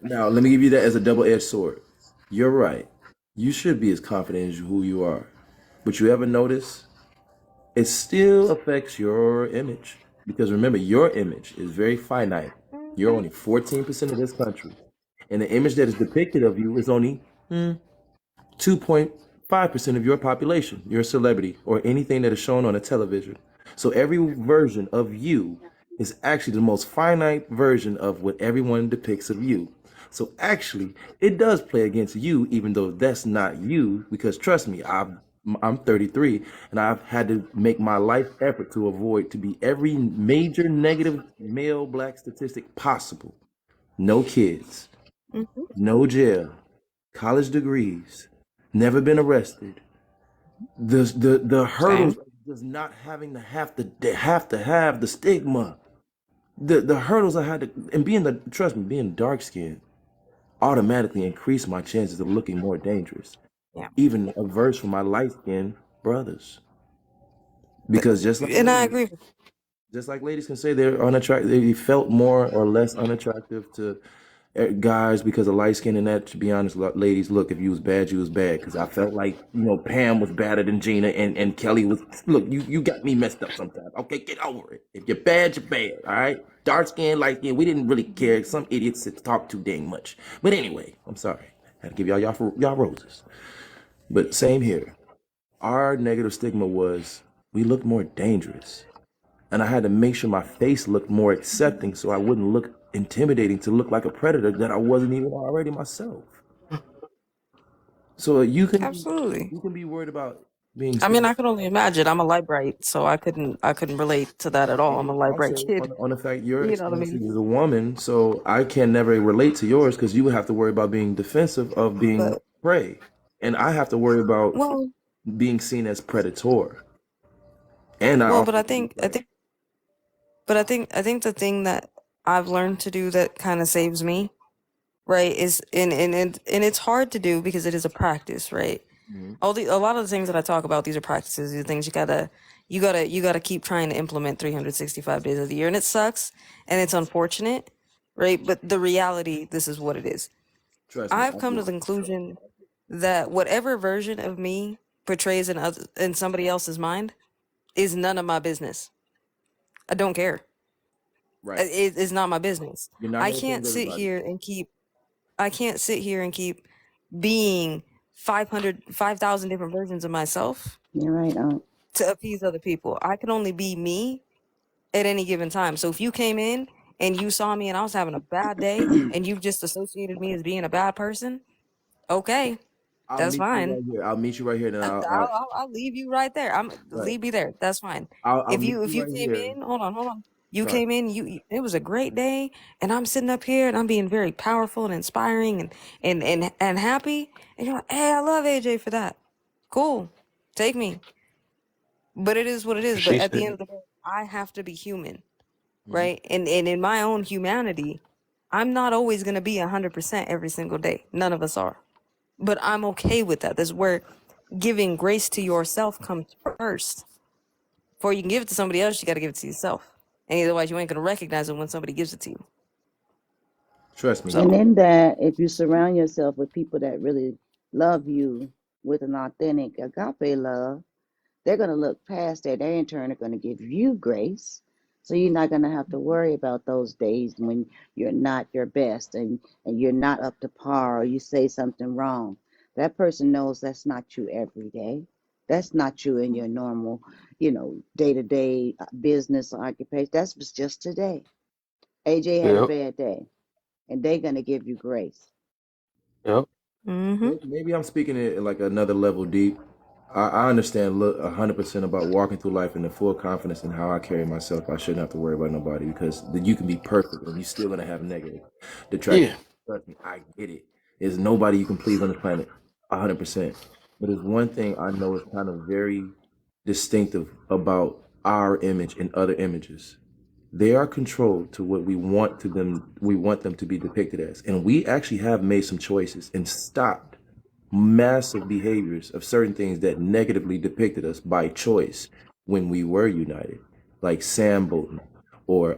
Now let me give you that as a double-edged sword. You're right. You should be as confident as who you are. But you ever notice it still affects your image? Because remember, your image is very finite. You're only 14% of this country. And the image that is depicted of you is only 2.5% of your population. You're a celebrity or anything that is shown on a television. So every version of you is actually the most finite version of what everyone depicts of you. So actually, it does play against you, even though that's not you. Because trust me, I'm 33, and I've had to make my life effort to avoid to be every major negative male black statistic possible. No kids,
Mm-hmm.
no jail, college degrees, never been arrested. The hurdles
Same.
of just not having to have the stigma. The hurdles I had to, and trust me, being dark skinned automatically increased my chances of looking more dangerous.
Yeah.
even a verse for my light skinned brothers. Because
And I agree.
just like ladies can say they're unattractive, they felt more or less unattractive to guys because of light skin and that. To be honest, ladies, look, if you was bad, you was bad. Because I felt like, Pam was badder than Gina, and Kelly was. Look, you got me messed up sometimes. Okay, get over it. If you're bad, you're bad. All right, dark skin, light skin, we didn't really care. Some idiots talk too dang much. But anyway, I'm sorry. I had to give y'all roses. But same here. Our negative stigma was we looked more dangerous. And I had to make sure my face looked more accepting so I wouldn't look intimidating to look like a predator that I wasn't even already myself. So
Absolutely.
you can be worried about being
I mean,
seen.
I can only imagine. I'm a light bright, so I couldn't relate to that at all. I'm a light bright
Also,
kid.
on the fact your
You know what I
experience
mean?
is a woman, so I can never relate to yours because you would have to worry about being defensive of being
But
prey. And I have to worry about
well,
being seen as predator. And I also
but I think the thing that I've learned to do that kind of saves me, right, is and it's hard to do because it is a practice, right?
Mhm.
A lot of the things that I talk about, these are practices, these are things you gotta keep trying to implement 365 days of the year, and it sucks and it's unfortunate, right? But the reality, this is what it is.
Trust me,
I've
I
come to
get
the
it.
conclusion that whatever version of me portrays in somebody else's mind is none of my business. I don't care.
Right.
It's not my business.
You're not
I
gonna
can't
change
sit
everybody.
here and keep. I can't sit here and keep being 5,000 different versions of myself
You're right.
to appease other people. I can only be me at any given time. So if you came in and you saw me and I was having a bad day and you just associated me as being a bad person, okay,
I'll
that's
meet you
fine.
right here. I'll meet you right here. Then
I'll leave you right there.
right.
Leave me there. That's fine.
I'll meet
If
you
you
right
came
here.
in, hold on. You
Right.
came in, it was a great day, and I'm sitting up here and I'm being very powerful and inspiring and happy. And you're like, hey, I love AJ for that. Cool. Take me. But it is what it is. But
She
at the end
said,
of the day, I have to be human,
Mhm.
right? And in my own humanity, I'm not always gonna be 100% every single day. None of us are. But I'm okay with that. That's where giving grace to yourself comes first. Before you can give it to somebody else, you got to give it to yourself. And otherwise, you ain't gonna recognize it when somebody gives it to you.
Trust me.
And
So,
in that, if you surround yourself with people that really love you with an authentic agape love, they're going to look past that. They in turn are going to give you grace. So you're not going to have to worry about those days when you're not your best and you're not up to par or you say something wrong. That person knows that's not you every day. That's not you in your normal, day-to-day business or occupation. That's just today. AJ had a
yep,
bad day, and they're going to give you grace.
yep.
mm-hmm.
Maybe I'm speaking it at like another level deep. I understand 100% about walking through life in the full confidence in how I carry myself. I shouldn't have to worry about nobody because you can be perfect and you're still gonna have negative detractors.
Yeah.
Trust me, I get it. There's nobody you can please on this planet, 100%. But there's one thing I know is kind of very distinctive about our image and other images. They are controlled to what we want them to be depicted as. And we actually have made some choices and stopped massive behaviors of certain things that negatively depicted us by choice when we were united, like Sam Bolton or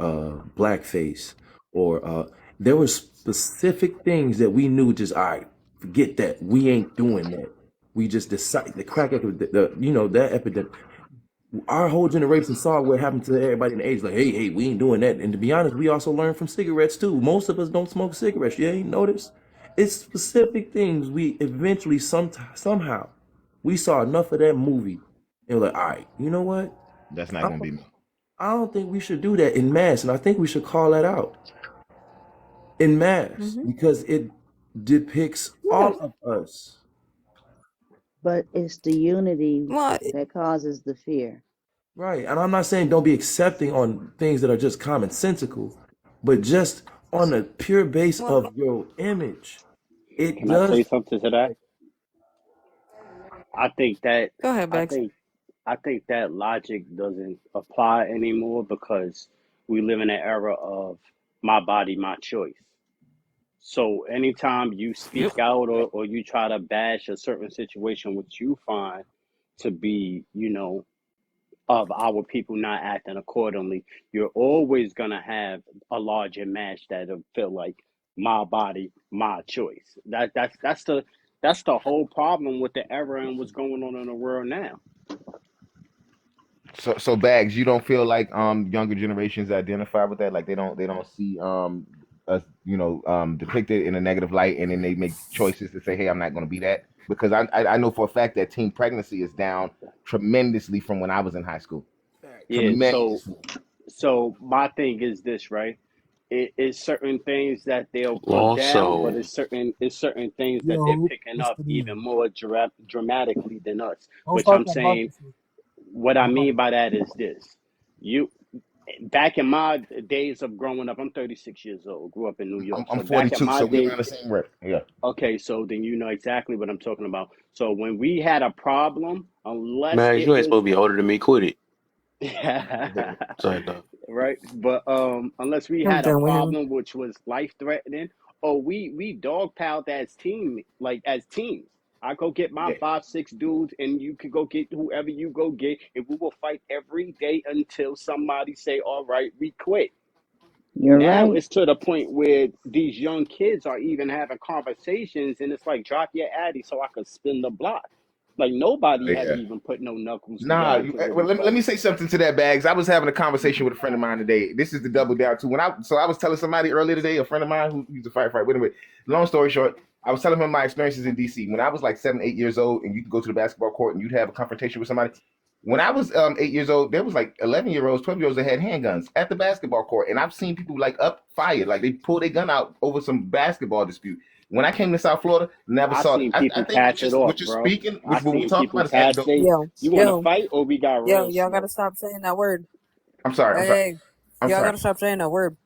blackface, or there were specific things that we knew just, all right, forget that. We ain't doing that. We just decided the crack that epidemic. Our whole generation saw what happened to everybody in the age. Like, hey, we ain't doing that. And to be honest, we also learned from cigarettes too. Most of us don't smoke cigarettes. You ain't noticed? It's specific things we eventually somehow we saw enough of that movie and we're like, all right, you know what?
That's not
I
gonna be
don't,
me.
I don't think we should do that in mass, and I think we should call that out in mass
Mm-hmm.
because it depicts
Yeah,
all of us.
but it's the unity
Well,
that causes the fear.
Right. And I'm not saying don't be accepting on things that are just commonsensical, but just on the pure base
well,
of your image. It
Can I say
does.
something to that? I think that
go ahead,
I
Bex.
think I think that logic doesn't apply anymore because we live in an era of my body, my choice. So anytime you
Yep.
speak out or you try to bash a certain situation which you find to be, of our people not acting accordingly, you're always gonna have a larger mass that'll feel like my body, my choice. That's the whole problem with the era and what's going on in the world now.
So Bags, you don't feel like younger generations identify with that, like they don't see us depicted in a negative light, and then they make choices to say, hey, I'm not going to be that, because I know for a fact that teen pregnancy is down tremendously from when I was in high school.
Yeah,
Tremendously.
so my thing is this, right? It is certain things that they'll put
Lost
down, but
soul.
it's certain things that they're
Yo,
picking
what's
up
the
even
deal?
more dramatically than us.
Don't
Which
start
I'm
that barking
saying,
shit.
what I
Don't start
mean by that is this: you back in my days of growing up, I'm 36 years old, grew up in New
I'm,
York.
I'm
So back in
42,
my
so we're
day,
around the same rate. Yeah.
okay, so then you know exactly what I'm talking about. So when we had a problem, unless
Man,
it
you ain't
was
supposed to be older than me. Quit it.
right,
Sorry, dog.
but unless we
I'm
had a
done with him.
problem which was life threatening, or we dogpiled as teams. I go get my
Yeah.
5, 6 dudes, and you could go get whoever you go get, and we will fight every day until somebody say, "All right, we quit."
You're
Now
right.
it's to the point where these young kids are even having conversations, and it's like, drop your addy so I could spin the block. Like nobody has
Yeah.
even put no knuckles
Nah,
together to
well,
really
let me
fight.
say something to that, Bags. I was having a conversation with a friend of mine today. This is the double down too. I was telling somebody earlier today, a friend of mine who used to fight. Wait a minute. Long story short, I was telling him my experiences in DC when I was like 7, 8 years old, and you could go to the basketball court and you'd have a confrontation with somebody. When I was 8 years old, there was like 11-year-olds, 12-year-olds that had handguns at the basketball court, and I've seen people like up fired, like they pulled their gun out over some basketball dispute. When I came to South Florida, never
I
saw it.
seen
I
people
think
pass it
what
off,
you're
bro.
speaking,
I
what we're
seen
talking
people
about is
pass
anecdotal.
they.
Yo,
You want to
yo,
fight or we got
yo,
real
y'all gotta
smoke?
stop saying that word.
I'm sorry. I'm sorry.
Hey,
I'm
y'all
sorry.
gotta stop saying that word.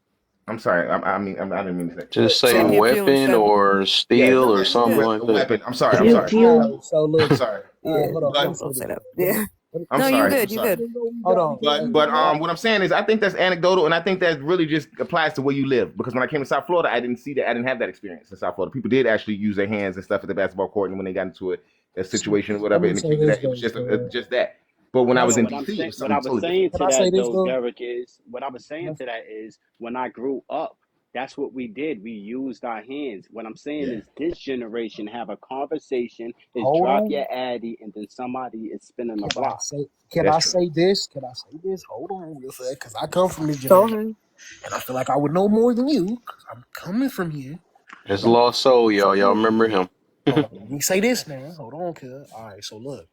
I'm sorry. I didn't mean to say.
Just say
Say
Um,
pew pew
weapon
instead.
or
yeah,
steel or something like
a
that.
weapon. I'm sorry. I'm
Pew
sorry.
pew.
Alright, so look,
I'm sorry.
Yeah,
hold on, let me
But
don't
say
say
this.
that.
Let me,
Yeah.
I'm
No, you
sorry. I'm
good. You
sorry.
good.
hold on.
But what I'm saying is, I think that's anecdotal, and I think that really just applies to where you live. Because when I came to South Florida, I didn't see that. I didn't have that experience in South Florida. People did actually use their hands and stuff at the basketball court, and when they got into a
So,
situation or
let
whatever,
me
in the
say
heat of
this
that, it was
though.
just that. But when
Can
I
I
was
No,
say,
in
what I'm
DC, it
saying,
was
what I
something
was
totally
saying
different.
can
to
I say
that
this
though,
though?
Derek, is what I was saying to that is when I grew up, that's what we did. We used our hands. What I'm saying
Yeah,
is this generation have a conversation, is
Hold
drop
on.
your addy, and then somebody is spinning the
Can I
block.
say? Can
that's
I
true.
say this? Can I say this? Hold on, real fast, because I come from this
Go
generation,
ahead.
and I feel like I would know more than you, because I'm coming from here.
It's
But
lost soul, y'all.
so
Y'all
look,
remember him?
hold on. Let me say this now. Hold on, cuz. All right. So look.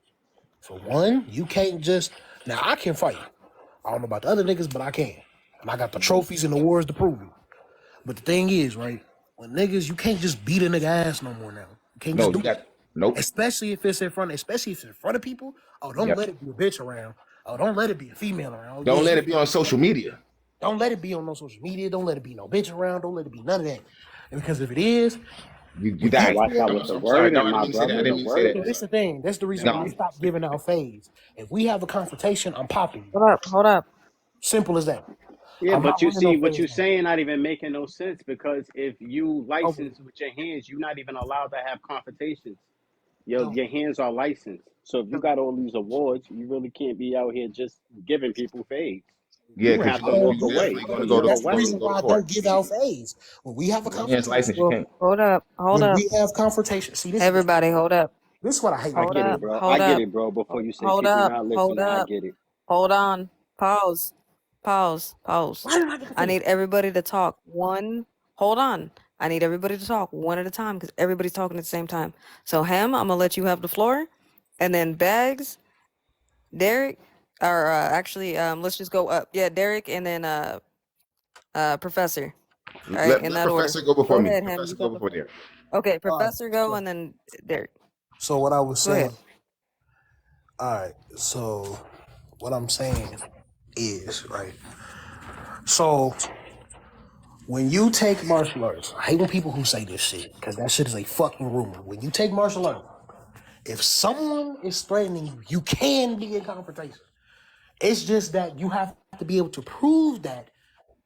For one, you can't just now. I can fight. I don't know about the other niggas, but I can, and I got the trophies and awards to prove it. But the thing is, right? When niggas, you can't just beat a nigga ass no more now. You can't
No,
just do
you
it.
got nope.
Especially if it's in front, especially if it's in front of people. Oh, don't
Yep.
let it be a bitch around. Oh, don't let it be a female around. Oh,
Don't
yeah.
let it be on social media.
Don't let it be on no social media. Don't let it be no bitch around. Don't let it be none of that. And because if it is,
You
when you
dying.
Watch
pull
out
up,
with the
I'm sorry. No,
wording,
I didn't
my
mean to say that. I
brother.
didn't
The
mean to say that.
so
I'm
wording.
this
sorry.
the thing. That's the reason
No.
why I stopped giving out fades. If we have a confrontation, I'm popping you.
Hold up. Hold up.
Simple as that.
Yeah,
I'm
but
not
you
running no
see, what
fades
you're
now.
saying not even making no sense because if you
Okay.
license with your hands, you're not even allowed to have confrontations.
So,
Your hands are licensed. So if you
so,
got all these awards, you really can't be out here just giving people fades.
Yeah,
You
because
have
you
to
I
know
don't
walk
you
do it.
away
definitely
I
going to
because
don't
you
go
do
have
to
it.
a
That's the
court
weapon.
and
reason
go to
why I
court.
don't give out fades. When we have a
Your hands
confrontation,
license, you
Well,
can't.
hold up. Hold
when
up.
we have confrontation, see, this is the
Everybody, hold up.
this is what I hate
I
about
Hold
get
it.
it,
up.
bro. I
Hold
get
up.
it, bro. Before you say
Hold
people
up.
not
Hold
listening, I
up.
get it.
Hold on. Pause. Pause. Pause.
Why did I get the
I
fade?
need everybody to talk one. Hold on. I need everybody to talk one at a time because everybody's talking at the same time. So, Ham, I'm going to let you have the floor. And then Bags, Derek, or actually, let's just go up. Yeah, Derek, and then Professor. All right, in
Let
that order.
Professor go before
Go
me.
ahead, Ham.
Professor
You
go
got the
before
floor.
there.
Okay,
All right.
Professor go, and then Derek.
So what I was
Go ahead.
saying. All right. So what I'm saying is right. So when you take martial arts, I hate when people who say this shit because that shit is a fucking rumor. When you take martial arts, if someone is threatening you, you can be in confrontation. It's just that you have to be able to prove that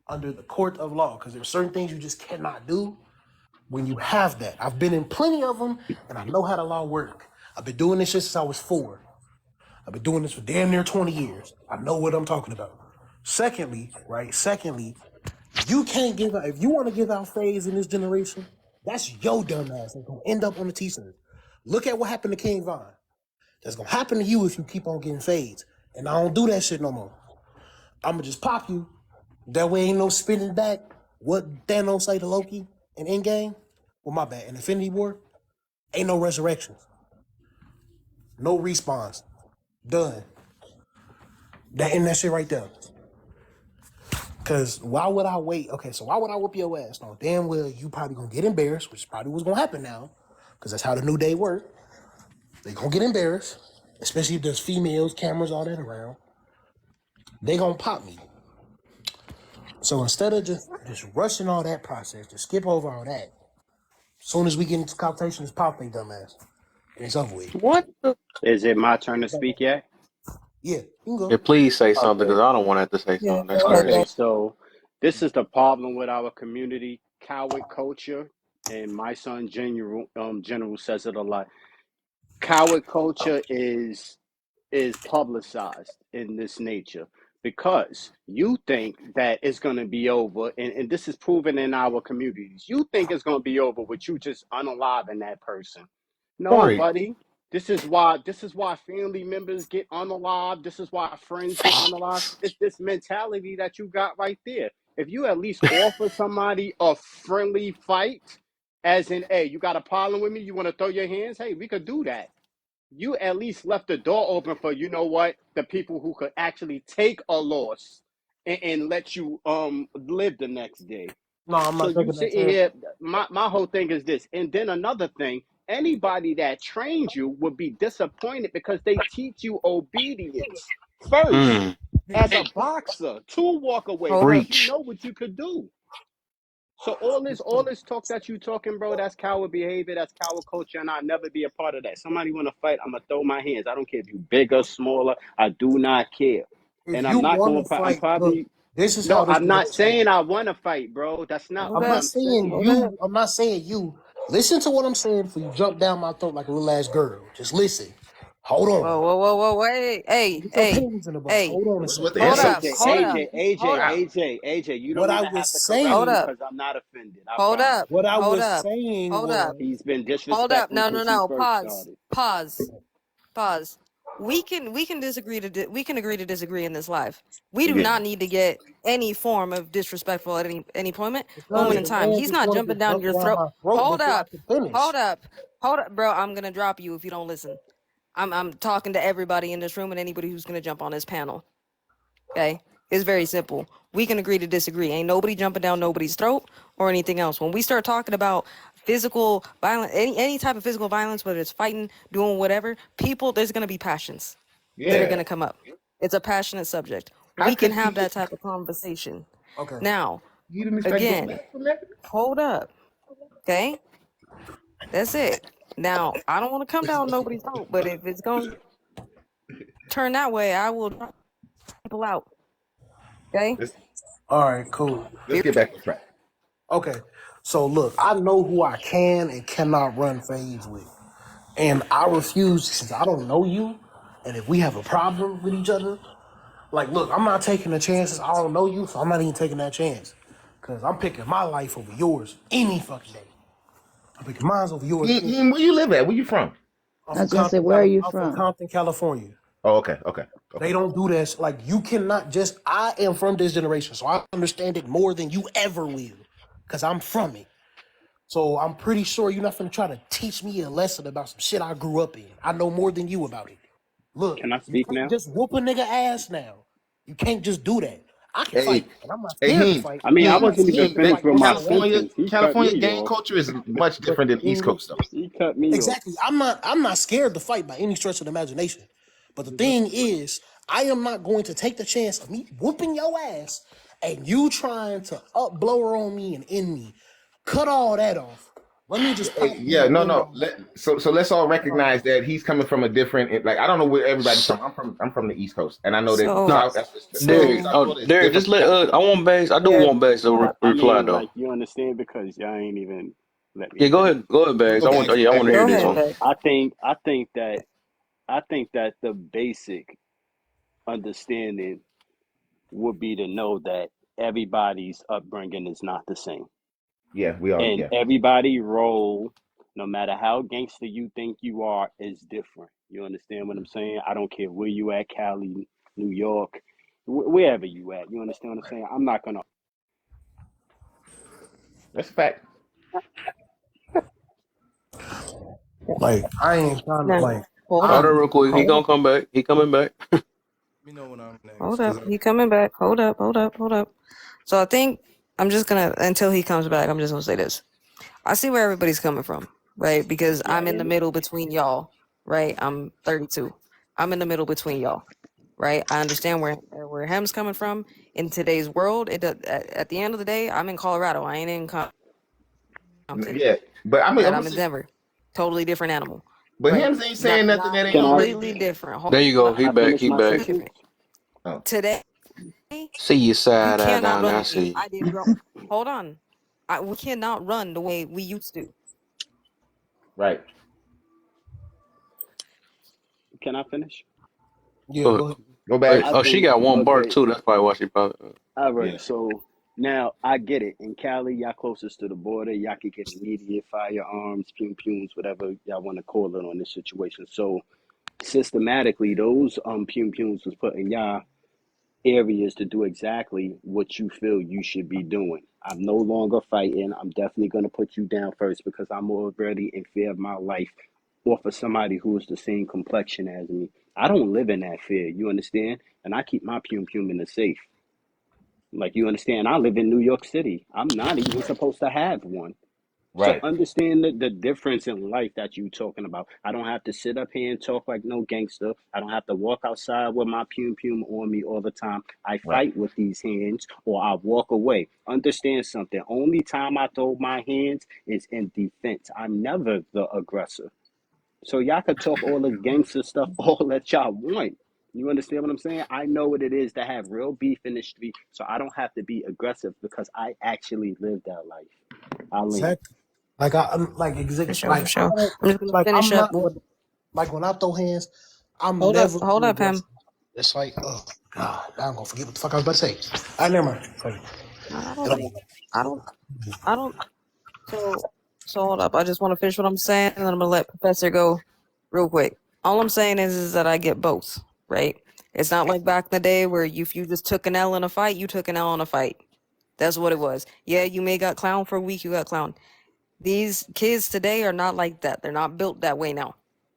under the court of law because there's certain things you just cannot do. When you have that, I've been in plenty of them, and I know how the law work. I've been doing this shit since I was 4. I've been doing this for damn near 20 years. I know what I'm talking about. Secondly, you can't give out, if you want to give out fades in this generation, that's your dumb ass that's gonna end up on the t-shirt. Look at what happened to King Von. That's gonna happen to you if you keep on getting fades. And I don't do that shit no more. I'ma just pop you. That way ain't no spinning back. What Thanos say to Loki in Endgame? Well, my bad. In Infinity War, ain't no resurrections. No respawns. Done. That and that shit right there. Cause why would I wait? Okay, so why would I whoop your ass? No, damn well you probably gonna get embarrassed, which is probably what's gonna happen now. Cause that's how the New Day work. They gonna get embarrassed, especially if there's females, cameras, all that around. They gonna pop me. So instead of just rushing all that process, just skip over all that. As soon as we get into conversation, just pop they dumbass. And it's over with.
What the?
Is it my turn to speak yet?
Yeah, you can
Yeah,
go.
please say something
Okay.
because I don't want to have to say
Yeah,
something. That's
go ahead,
crazy.
Okay, so this is the problem with our community, coward culture, and my son General says it a lot. Coward culture is publicized in this nature because you think that it's going to be over, and this is proven in our communities. You think it's going to be over with you just unaliving that person. No,
Right.
buddy. This is why family members get unalived. This is why friends get unalived. It's this mentality that you got right there. If you at least offer somebody a friendly fight, as in, hey, you got a problem with me, you want to throw your hands, hey, we could do that. You at least left the door open for, you know what, the people who could actually take a loss and let you live the next day.
No, I'm
So
not
you
taking that
sitting
chance.
here, my whole thing is this. And then another thing, anybody that trains you would be disappointed because they teach you obedience first
Mm.
as a boxer to walk away
hold up.
because you
Preach.
know what you could do. So all this talk that you talking, bro, that's coward behavior, that's coward culture, and I'll never be a part of that. Somebody want to fight, I'm gonna throw my hands. I don't care if you bigger, smaller, I do not care.
If
And
you
I'm not
want
going
to
to, I'm
fight, look,
probably,
this is
no,
how this
I'm
is gonna
not
go.
saying I want to fight, bro. That's not
Hold
I'm
what
not
up.
I'm
saying
saying.
Hold up.
you. I'm not saying you. Listen to what I'm saying before you jump down my throat like a little ass girl. Just listen. Hold
Whoa,
on.
whoa, whoa, whoa, wait.
Get your panties in the bunch. Hold on a
What's
second.
the
Hold
answer?
up,
AJ,
hold up,
AJ,
hold
AJ,
up,
AJ, AJ, you
What
don't
I
even have
was
to correct
hold
me
saying.
up,
because I'm not offended. I
hold
promise.
up,
What I
hold
was
up,
saying
hold up,
was.
He's been
hold up.
disrespectful
No, no,
since he
no.
first
Pause,
started.
pause. We can disagree we can agree to disagree in this life. We do
Yeah.
not need to get any form of disrespectful at any moment
Because
in
the
time.
man
He's
just
not
wanted to
jumping down
jump
your
down
throat.
my throat
Hold
before I
up,
could finish.
hold up, bro. I'm gonna drop you if you don't listen. I'm talking to everybody in this room and anybody who's gonna jump on this panel. Okay? It's very simple. We can agree to disagree. Ain't nobody jumping down nobody's throat or anything else. When we start talking about physical violence, any type of physical violence, whether it's fighting, doing whatever, there's gonna be passions that are
Yeah.
gonna come up. It's a passionate subject.
How
We can
could
have
people?
that type of conversation.
Okay.
Now,
You didn't expect to go
again,
back from that?
hold up. Okay? That's it. Now, I don't want to come down nobody's throat, but if it's gonna turn that way, I will drop people out. Okay?
Let's
All right. Cool.
get back on track.
Okay. So look, I know who I can and cannot run fades with, and I refuse since I don't know you, and if we have a problem with each other, like, look, I'm not taking the chances. I don't know you, so I'm not even taking that chance, cause I'm picking my life over yours any fucking day. I'm picking mine over yours.
Where you live at? Where you from?
I'm
I
from
was gonna say,
Compton,
where are you
I'm from
from?
Compton, California.
Oh, okay, okay,
They
okay.
don't do that. Like, you cannot just. I am from this generation, so I understand it more than you ever will, cause I'm from it. So I'm pretty sure you're not gonna try to teach me a lesson about some shit I grew up in. I know more than you about it. Look,
Can I
you
speak
can't
now?
just whoop a nigga ass now. You can't just do that. I can
Hey,
fight, and I'm not
hey,
scared to
Heen,
fight.
I mean, I
I'm not
wasn't even
scared to
finished
fight
with
no
my
matter what.
California,
sentence. He cut
California
me
gang
off.
culture is much
But
different
the
than East
thing is,
Coast though.
He cut me off.
exactly, I'm not scared to fight by any stretch of the imagination. But the thing is, I am not going to take the chance of me whooping your ass and you trying to up blower on me and end me. Cut all that off. Let me just
Hey,
pop you
yeah,
and
no,
end
no.
all that.
So let's all
Cut all
recognize
that.
that he's coming from a different. Like I don't know where everybody's from. I'm from the East Coast, and I know that
So,
Nah,
South. That's Pacific
Derek.
so,
Oh,
Southwest is
Derek.
different
Just
from
let.
California.
I want Bass. I do
Derek,
want Bass to
I
reply
mean,
though.
like, you understand because y'all ain't even Let me
Yeah, go
finish.
ahead. Go ahead, Bags. I
Okay,
want. Yeah, I want to hear
Go
this
ahead,
one.
Beck.
I think that the basic understanding would be to know that everybody's upbringing is not the same.
Yeah, we are.
And
Yeah,
everybody role, no matter how gangster you think you are, is different. You understand what I'm saying? I don't care where you at, Cali, New York, wherever you at. You understand what I'm saying? I'm not gonna.
that's a fact.
Like I ain't trying to
Now,
like
hold
Hold
I'm
on,
on.
real quick. He
Hold
gonna
up.
come back. He coming back.
Let me know when I'm next,
Hold
cause
up. He coming back. Hold up. Hold up. Hold up. So I think I'm just gonna until he comes back. I'm just gonna say this. I see where everybody's coming from, right? Because
Yeah,
I'm in the middle between y'all, right? I'm 32. I'm in the middle between y'all, right? I understand where Hem's coming from in today's world. At the end of the day, I'm in Colorado. I ain't in Compton,
Yeah, but I mean,
right?
I'm gonna
I'm in
say,
Denver. Totally different animal,
but
right?
him ain't saying nothing
Not
that ain't
Can I
already
completely
been.
different.
There you
Hold
go.
up.
can
He
I
back.
finish
He
my
back.
Completely
sentence?
different.
Oh,
Today,
See your
you
side eye
cannot
down there.
run
I
the way
see.
I did. Hold on. We cannot run the way we used to.
right.
Can I finish?
yeah,
Go
go
ahead.
ahead.
Go
Oh,
back.
I
oh, she
think
got one bark
okay.
too. That's probably why she probably.
All
Yeah.
right, so now I get it. In Cali, y'all closest to the border, y'all could get immediate firearms, pum pums, whatever y'all want to call it on this situation. So systematically, those pum pums was put in y'all areas to do exactly what you feel you should be doing. I'm no longer fighting. I'm definitely going to put you down first because I'm already in fear of my life off of somebody who is the same complexion as me. I don't live in that fear, you understand? And I keep my pum pum in the safe. Like, you understand, I live in New York City. I'm not even supposed to have one. So
Right.
understand the difference in life that you talking about. I don't have to sit up here and talk like no gangster. I don't have to walk outside with my pum pum on me all the time. I
Right.
fight with these hands or I walk away. Understand something. Only time I throw my hands is in defense. I'm never the aggressor. So y'all could talk all this gangster stuff all that y'all want. You understand what I'm saying? I know what it is to have real beef in the street, so I don't have to be aggressive because I actually lived that life. I land.
Exactly. Like I'm like
For
exact
sure,
like
for
I
sure.
don't
I'm just gonna
like
finish
I'm
up
not
with
like when I throw hands, I'm never
hold
too
up, Em.
aggressive. It's like, oh God, now I'm gonna forget what the fuck I was about to say. I never mind. Fuck it.
I
It
don't
don't
think I don't so hold up. I just wanna finish what I'm saying and then I'm gonna let Professor go real quick. All I'm saying is that I get both, right? It's not like back in the day where if you just took an L in a fight, you took an L in a fight. That's what it was. Yeah, you may got clown for a week, you got clown. These kids today are not like that. They're not built that way now.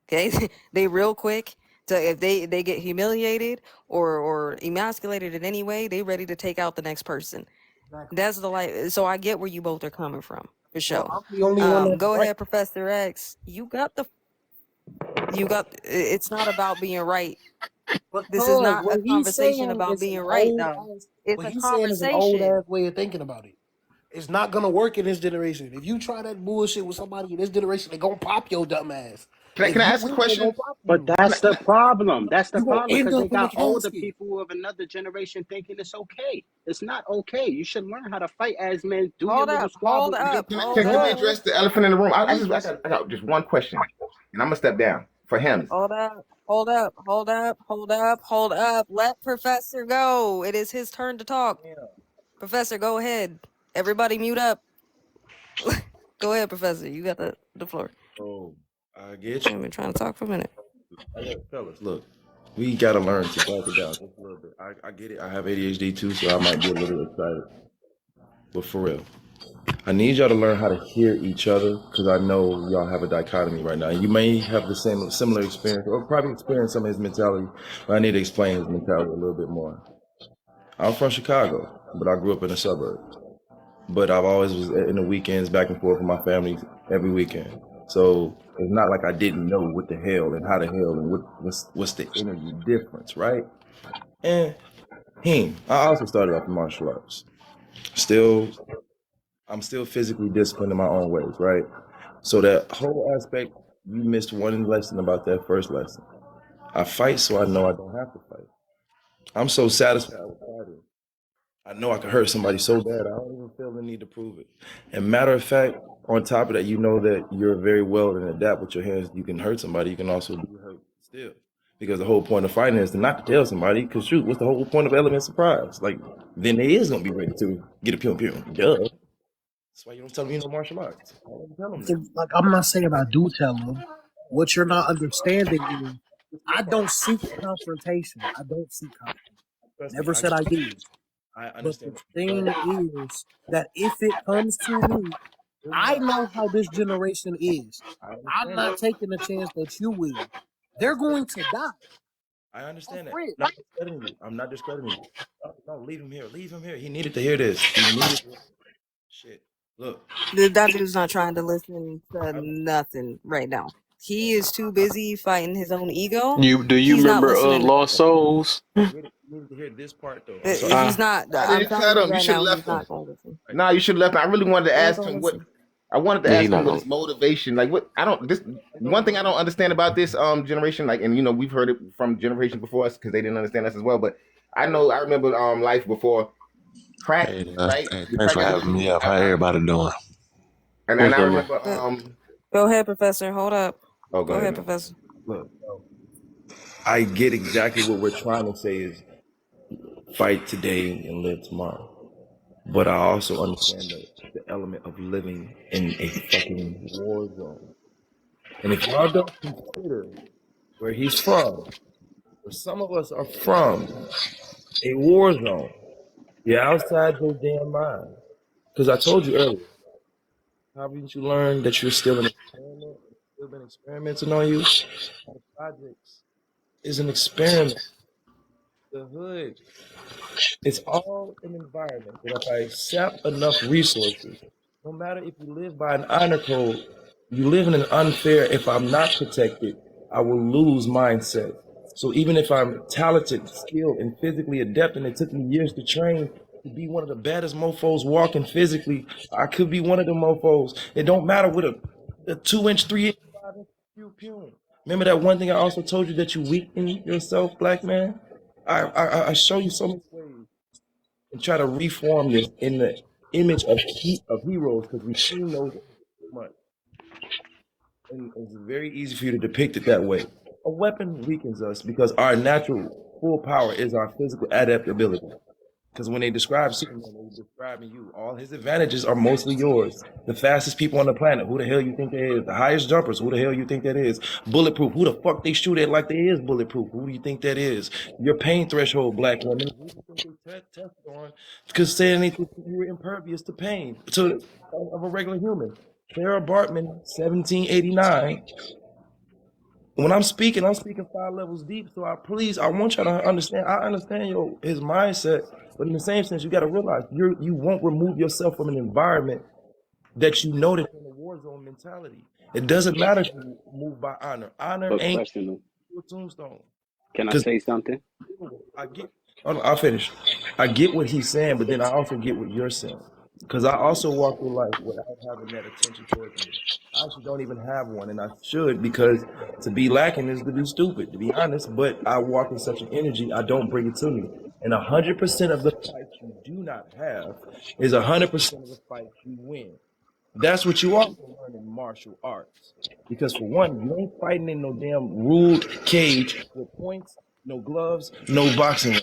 Okay, they real quick to if they get humiliated or emasculated in any way, they ready to take out the next person.
exactly.
That's the life. So I get where you both are coming from for
Well,
sure.
I'm the only one that's
Go
right.
ahead, Professor X. You got. It's not about being right. This is
Because
not a
what he's
conversation
saying
about
is an
being right,
old
though.
ass
It's
what
a
he's saying is an old
conversation.
ass way of thinking about it. It's not gonna work in this generation. If you try that bullshit with somebody in this generation, they gonna pop your dumb ass. If
Can I
you
ask a
win, they gonna
question?
pop
But
you.
that's the problem. That's the
You gonna
problem
end
because they
up in the
got older
casket.
people of another generation thinking it's okay. It's not okay. You should learn how to fight as men. Do your
Hold
little
up. Hold
squabble and
up.
get
Hold
Can we
up.
done.
address the elephant in the room?
Jesus.
I got just one question, and I'm gonna step down for him.
Hold up, hold up, hold up, hold up, hold up. Let Professor go. It is his turn to talk.
Yeah.
Professor, go ahead. Everybody mute up. Go ahead, Professor. You got the floor.
Oh, I get you.
I've been trying to talk for a minute.
Fellas, look, we gotta learn to back it down just a little bit. I get it. I have ADHD too, so I might be a little excited. But for real, I need y'all to learn how to hear each other because I know y'all have a dichotomy right now. You may have the similar experience or probably experience some of his mentality, but I need to explain his mentality a little bit more. I'm from Chicago, but I grew up in the suburbs. But I've always was in the weekends back and forth with my family every weekend. So it's not like I didn't know what the hell and how the hell and what's the energy difference, right? And I also started off in martial arts. I'm still physically disciplined in my own ways, right? So that whole aspect, you missed one lesson about that first lesson. I fight so I know I don't have to fight. I'm so satisfied with fighting. I know I can hurt somebody so bad, I don't even feel the need to prove it. And matter of fact,
on top of that, you know that you're very well and adapt with your hands. You can hurt somebody. You can also be hurt still. Because the whole point of fighting is to not to tell somebody. Because shoot, what's the whole point of element surprise? Like, then they is gonna be ready to get a pew pew. Duh. That's why you don't tell them you know martial arts. I don't tell them that.
Like, I'm not saying I do tell them. What you're not understanding is I don't seek confrontation. I don't seek confrontation.
Trust me,
Never said I did.
I
But the
understand.
thing is that if it comes to me, I know how this generation is. I'm not taking the chance that you will. They're going to die.
I understand that.
For real.
I'm not discrediting you. I'm not discrediting you. No, leave him here. Leave him here. He needed to hear this. He needed shit. Look,
That dude's not trying to listen to nothing right now. He is too busy fighting his own ego.
Do you
He's not
remember
listening.
Lost Souls?
you needed to hear this part though. I'm sorry.
He's not.
I
I'm
didn't
telling
cut
you
him. You
right
should have
now,
left
he's
him.
not going to listen.
Nah, you should have left him. I really wanted to
He ain't
ask
gonna
him what.
listen.
I wanted to
Yeah, he
ask
not
him what
gonna.
his motivation. Like what I don't. This one thing I don't understand about this generation. Like, and you know we've heard it from generations before us because they didn't understand us as well. But I remember life before crack.
Hey,
Right,
hey,
the
thanks
crack
for having me
epidemic.
up. How everybody doing?
And
What's
I
up, man?
remember.
Go ahead, Professor. Hold up.
Oh,
Go ahead, Professor.
Look, I get exactly what we're trying to say is fight today and live tomorrow. But I also understand the element of living in a fucking war zone. And if y'all don't consider where he's from, where some of us are from, a war zone, you're outside your damn mind. Because I told you earlier, haven't you learned that you're still an experiment? Still been experimenting on you? The projects is an experiment. The hood, it's all an environment that if I sap enough resources, no matter if you live by an honor code, you live in an unfair, if I'm not protected, I will lose mindset. So even if I'm talented, skilled, and physically adept, and it took me years to train to be one of the baddest mofos walking physically, I could be one of the mofos. It don't matter with a 2-inch, 3-inch, 5-inch pew pew. Remember that one thing I also told you that you weaken yourself, black man? I show you so many ways and try to reform this in the image of heroes because we've seen those so much. And it's very easy for you to depict it that way. A weapon weakens us because our natural full power is our physical adaptability. Because when they describe Superman, they're describing you. All his advantages are mostly yours. The fastest people on the planet, who the hell you think that is? The highest jumpers, who the hell you think that is? Bulletproof, who the fuck they shoot at like they is bulletproof? Who do you think that is? Your pain threshold, black woman, who do you think they tested on? Because saying they think you were impervious to pain of a regular human. Sarah Bartman, 1789. When I'm speaking 5 levels deep. So I want y'all to understand. I understand his mindset, but in the same sense, you got to realize you won't remove yourself from an environment that you know that you're in a war zone mentality. It doesn't matter if you move by honor. Honor
But
ain't
question,
your tombstone.
can I
'Cause
say something?
I'll finish. I get what he's saying, but then I also get what you're saying. Because I also walk through life without having that attention towards me. I actually don't even have one, and I should, because to be lacking is to be stupid, to be honest. But I walk in such an energy, I don't bring it to me. And 100% of the fights you do not have is 100% of the fights you win. That's what you also learn in martial arts. Because for one, you ain't fighting in no damn ruled cage with points, no gloves, no boxing.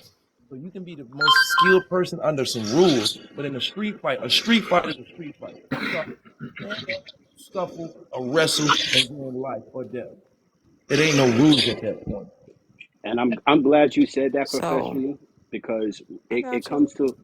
So you can be the most skilled person under some rules, but in a street fight is a street fight. Scuffle, a wrestle, and go in life or death. It ain't no rules at that point.
And I'm glad you said that,
So
professional, because
I
it,
got
it
you.
comes to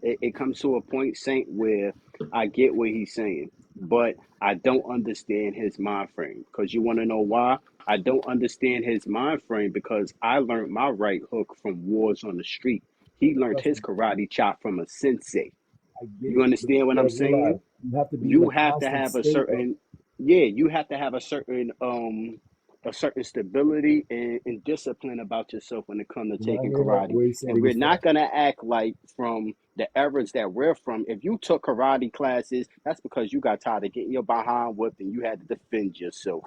it comes to a point, Saint, where I get what he's saying, but I don't understand his mind frame. Because you want to know why? I don't understand his mind frame because I learned my right hook from Wars on the Street. He learned his karate chop from a sensei.
I get
You
it. But
understand
you
what I'm
gotta realize
saying?
you have to be in
You
a
have to
constant
have a
state of.
certain, yeah, you have to have a certain stability and discipline about yourself when it comes to
Did I
taking
hear that?
karate.
Where he said
And
he
we're
was from?
not gonna act like from the eras that we're from. If you took karate classes, that's because you got tired of getting your behind whipped and you had to defend yourself.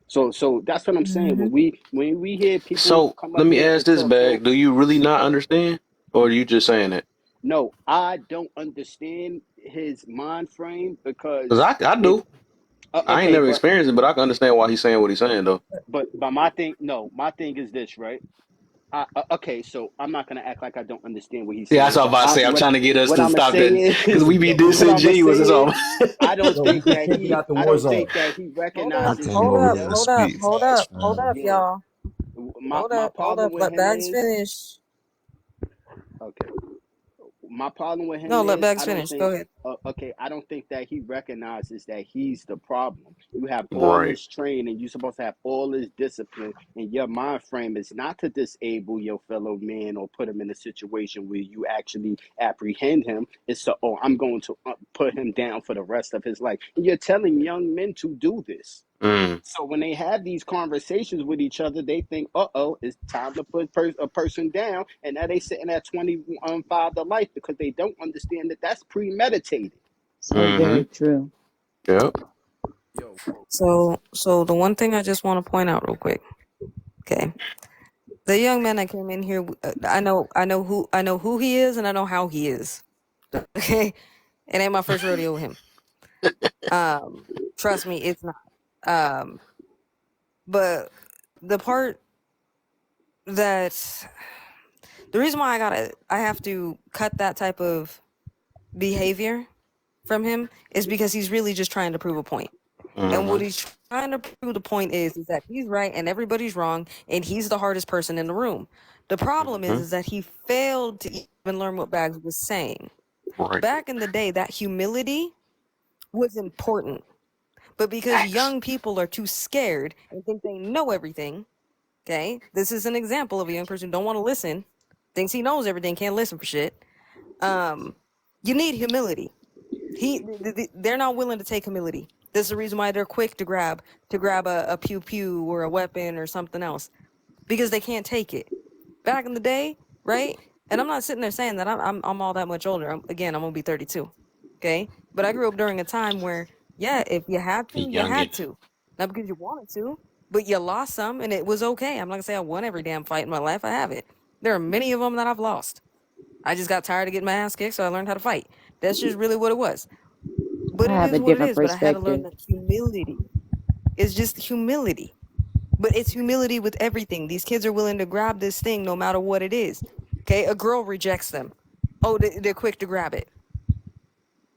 So that's what I'm saying.
Mm-hmm.
When we hear people
So
come
let
up
me
here
ask
and
this
talk
back. Do you really not understand? Or are you just saying that?
no, I don't understand his mind frame?
Cause
Because
I
if
do. I ain't
okay,
never experienced it, but I can understand why he's saying what he's saying though.
but my thing, no, my thing is this, right? Okay, so I'm not gonna act like I don't understand what he's
Yeah, that's
saying,
what I'm
but
about to say. I'm trying to get us
what
to
I'm gonna
stop
say
that because
is
we be
what I'm gonna say
disingenuous. That's all.
is I don't
Yo, we
think
just
that
can't get out the
I
war
don't
zone.
think that he
Hold up,
I
recognizes
came
hold
that
over
up,
here to
yo,
hold up,
speak
hold
fast,
up, hold
man.
up,
yeah,
y'all.
my
Hold
problem
up.
with
Let
him
Bags
is
finish.
okay. My problem with
No,
him
let
is
Bags
I don't
finish. Go
think
ahead.
I don't think that he recognizes that he's the problem. You have all
Right.
this training, you're supposed to have all this discipline, and your mind frame is not to disable your fellow man or put him in a situation where you actually apprehend him. It's to, oh, I'm going to put him down for the rest of his life. And you're telling young men to do this.
Mm.
So when they have these conversations with each other, they think, "Uh-oh, it's time to put a person down," and now they sitting at 25 to life because they don't understand that that's premeditated.
So
Mm-hmm.
very true.
Yep.
Yo,
So the one thing I just want to point out real quick. Okay, the young man that came in here, I know who he is, and I know how he is. Okay, it ain't my first rodeo with him. Trust me, it's not. Um, but the part that the reason why I have to cut that type of behavior from him is because he's really just trying to prove a point. And what
Mm-hmm.
he's trying to prove the point is that he's right and everybody's wrong, and he's the hardest person in the room. The problem
Mm-hmm.
is that he failed to even learn what Bags was saying.
Right.
Back in the day, that humility was important. But because
Facts.
young people are too scared and think they know everything, okay? This is an example of a young person who don't want to listen, thinks he knows everything, can't listen for shit. You need humility. They're not willing to take humility. This is the reason why they're quick to grab a pew pew or a weapon or something else, because they can't take it. Back in the day, right? And I'm not sitting there saying that I'm all that much older. I'm gonna be 32, okay? But I grew up during a time where, yeah, if you had to, you
Youngin.
had to, not because you wanted to, but you lost some, and it was okay. I'm not gonna say I won every damn fight in my life. I haven't. There are many of them that I've lost. I just got tired of getting my ass kicked, so I learned how to fight. That's just really what it was. But
I
it
have a
is what it
different
is. But I had to learn
perspective.
that humility is just humility. But it's humility with everything. These kids are willing to grab this thing no matter what it is. Okay, a girl rejects them. Oh, they're quick to grab it.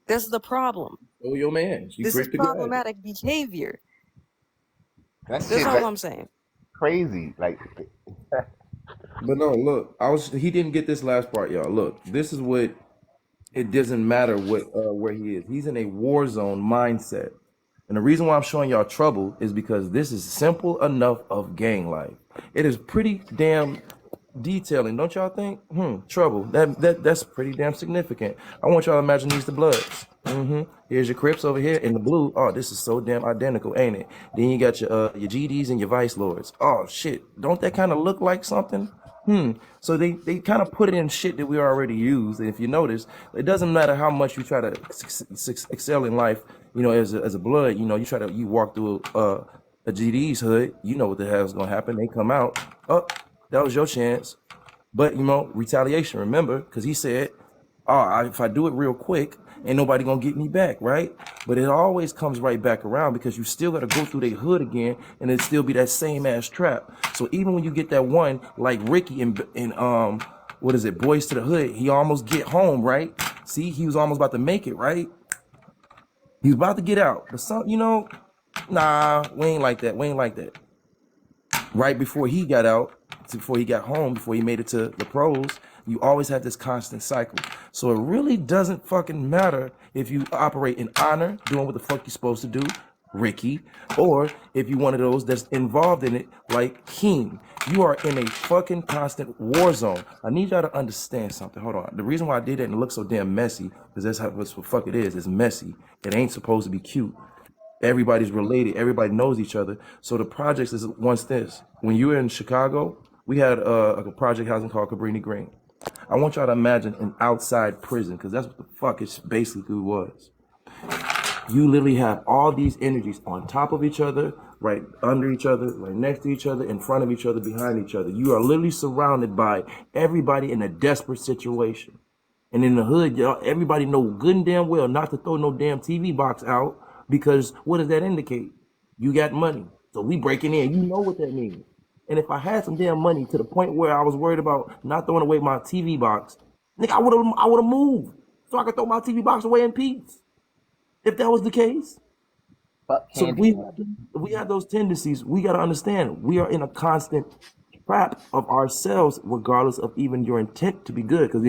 That's the problem.
Oh, your man. She
This is
quick to grab it.
problematic behavior.
That
That's
shit,
all
that
I'm saying.
crazy. Like,
But no, look, he didn't get this last part, y'all. Look, this is what it doesn't matter what where he is. He's in a war zone mindset. And the reason why I'm showing y'all trouble is because this is simple enough of gang life. It is pretty damn detailing, don't y'all think? Trouble. That's pretty damn significant. I want y'all to imagine these the Bloods. Here's your Crips over here in the blue. Oh, this is so damn identical, ain't it? Then you got your GDs and your Vice Lords. Oh shit, don't that kind of look like something? So they kind of put it in shit that we already use. And if you notice, it doesn't matter how much you try to excel in life. You know, as a Blood, you know, you walk through a GD's hood. You know what the hell's gonna happen. They come out. Oh, that was your chance. But you know, retaliation. Remember, because he said, "Oh, if I do it real quick, ain't nobody gonna get me back, right?" But it always comes right back around because you still got to go through their hood again, and it still be that same ass trap. So even when you get that one like Ricky and what is it, Boys to the Hood, he almost get home, right? See, he was almost about to make it, right? He was about to get out, but some, you know, nah, we ain't like that. We ain't like that. Right before he got out, before he got home, before he made it to the pros, you always have this constant cycle. So it really doesn't fucking matter if you operate in honor, doing what the fuck you're supposed to do, Ricky, or if you're one of those that's involved in it, like Keem. You are in a fucking constant war zone. I need y'all to understand something. Hold on. The reason why I did that and it looks so damn messy, because that's what the fuck it is. It's messy. It ain't supposed to be cute. Everybody's related. Everybody knows each other. So the projects is once this. When you were in Chicago, we had a project housing called Cabrini Green. I want y'all to imagine an outside prison, because that's what the fuck it basically was. You literally have all these energies on top of each other, right under each other, right next to each other, in front of each other, behind each other. You are literally surrounded by everybody in a desperate situation. And in the hood, y'all, everybody know good and damn well not to throw no damn TV box out because what does that indicate? You got money. So we breaking in. You know what that means. And if I had some damn money to the point where I was worried about not throwing away my TV box, nigga, I would have moved so I could throw my TV box away in peace. If that was the case.
Fuck
So
candy.
if we have those tendencies, we got to understand we are in a constant trap of ourselves, regardless of even your intent to be good, because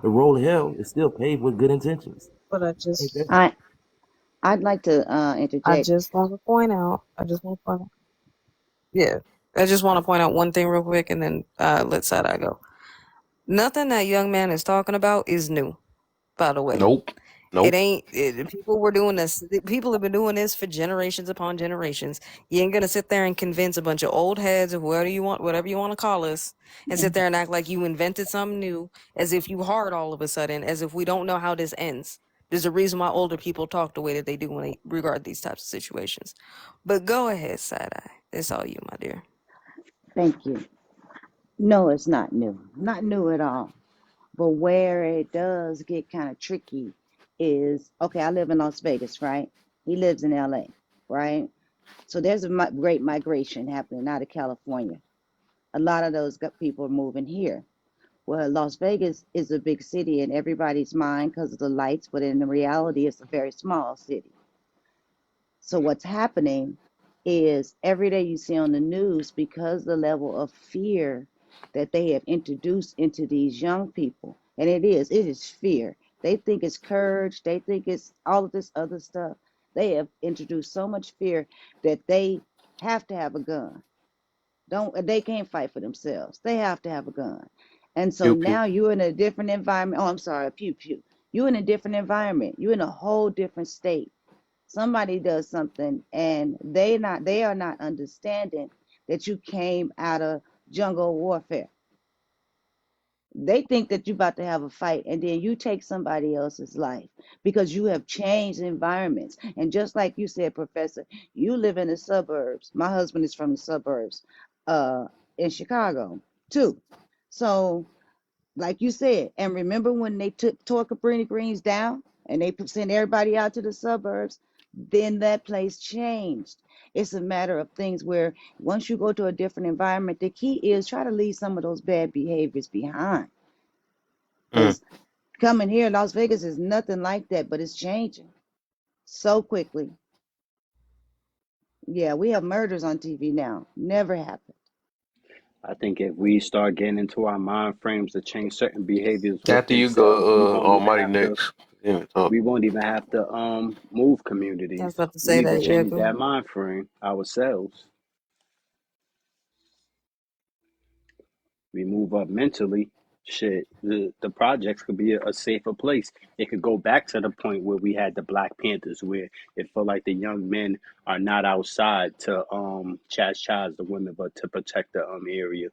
the road to hell is still paved with good intentions.
But
Ain't that-
I'd like to
I
interject.
just want to point out. Yeah, I just want to point out one thing real quick, and then let Side Eye go. Nothing that young man is talking about is new. By the way,
Nope.
it ain't. People were doing this. People have been doing this for generations upon generations. You ain't gonna sit there and convince a bunch of old heads or whatever you want to call us, and sit there and act like you invented something new, as if you hard all of a sudden, as if we don't know how this ends. There's a reason why older people talk the way that they do when they regard these types of situations. But go ahead, Side Eye. It's all you, my dear.
Thank you. No, it's not new. Not new at all. But where it does get kind of tricky is, okay, I live in Las Vegas, right? He lives in LA, right? So there's a great migration happening out of California. A lot of those people are moving here. Well, Las Vegas is a big city in everybody's mind because of the lights, but in the reality, it's a very small city. So what's happening is every day you see on the news, because the level of fear that they have introduced into these young people, and it is fear. They think it's courage. They think it's all of this other stuff. They have introduced so much fear that they have to have a gun. They can't fight for themselves. They have to have a gun. And so
Pew pew.
now you're in a different environment. Oh, I'm sorry, pew pew. You're in a different environment. You're in a whole different state. Somebody does something and they are not understanding that you came out of jungle warfare. They think that you're about to have a fight and then you take somebody else's life because you have changed environments. And just like you said, Professor, you live in the suburbs. My husband is from the suburbs in Chicago too. So like you said, and remember when they tore Cabrini Greens down and they sent everybody out to the suburbs, then that place changed. It's a matter of things where once you go to a different environment, the key is try to leave some of those bad behaviors behind. Because coming here, Las Vegas is nothing like that, but it's changing so quickly. Yeah, we have murders on TV now. Never happened.
I think if we start getting into our mind frames to change certain behaviors
After
within
you
selves, we
go,
won't even
Almighty
have to.
next. Yeah, talk.
We won't even have to move
I was
communities.
about to
We
say
need to
that. Yeah,
change
go
that
ahead.
mind frame ourselves. We move up mentally. Shit, the projects could be a safer place. It could go back to the point where we had the Black Panthers, where it felt like the young men are not outside to chastise the women, but to protect the area.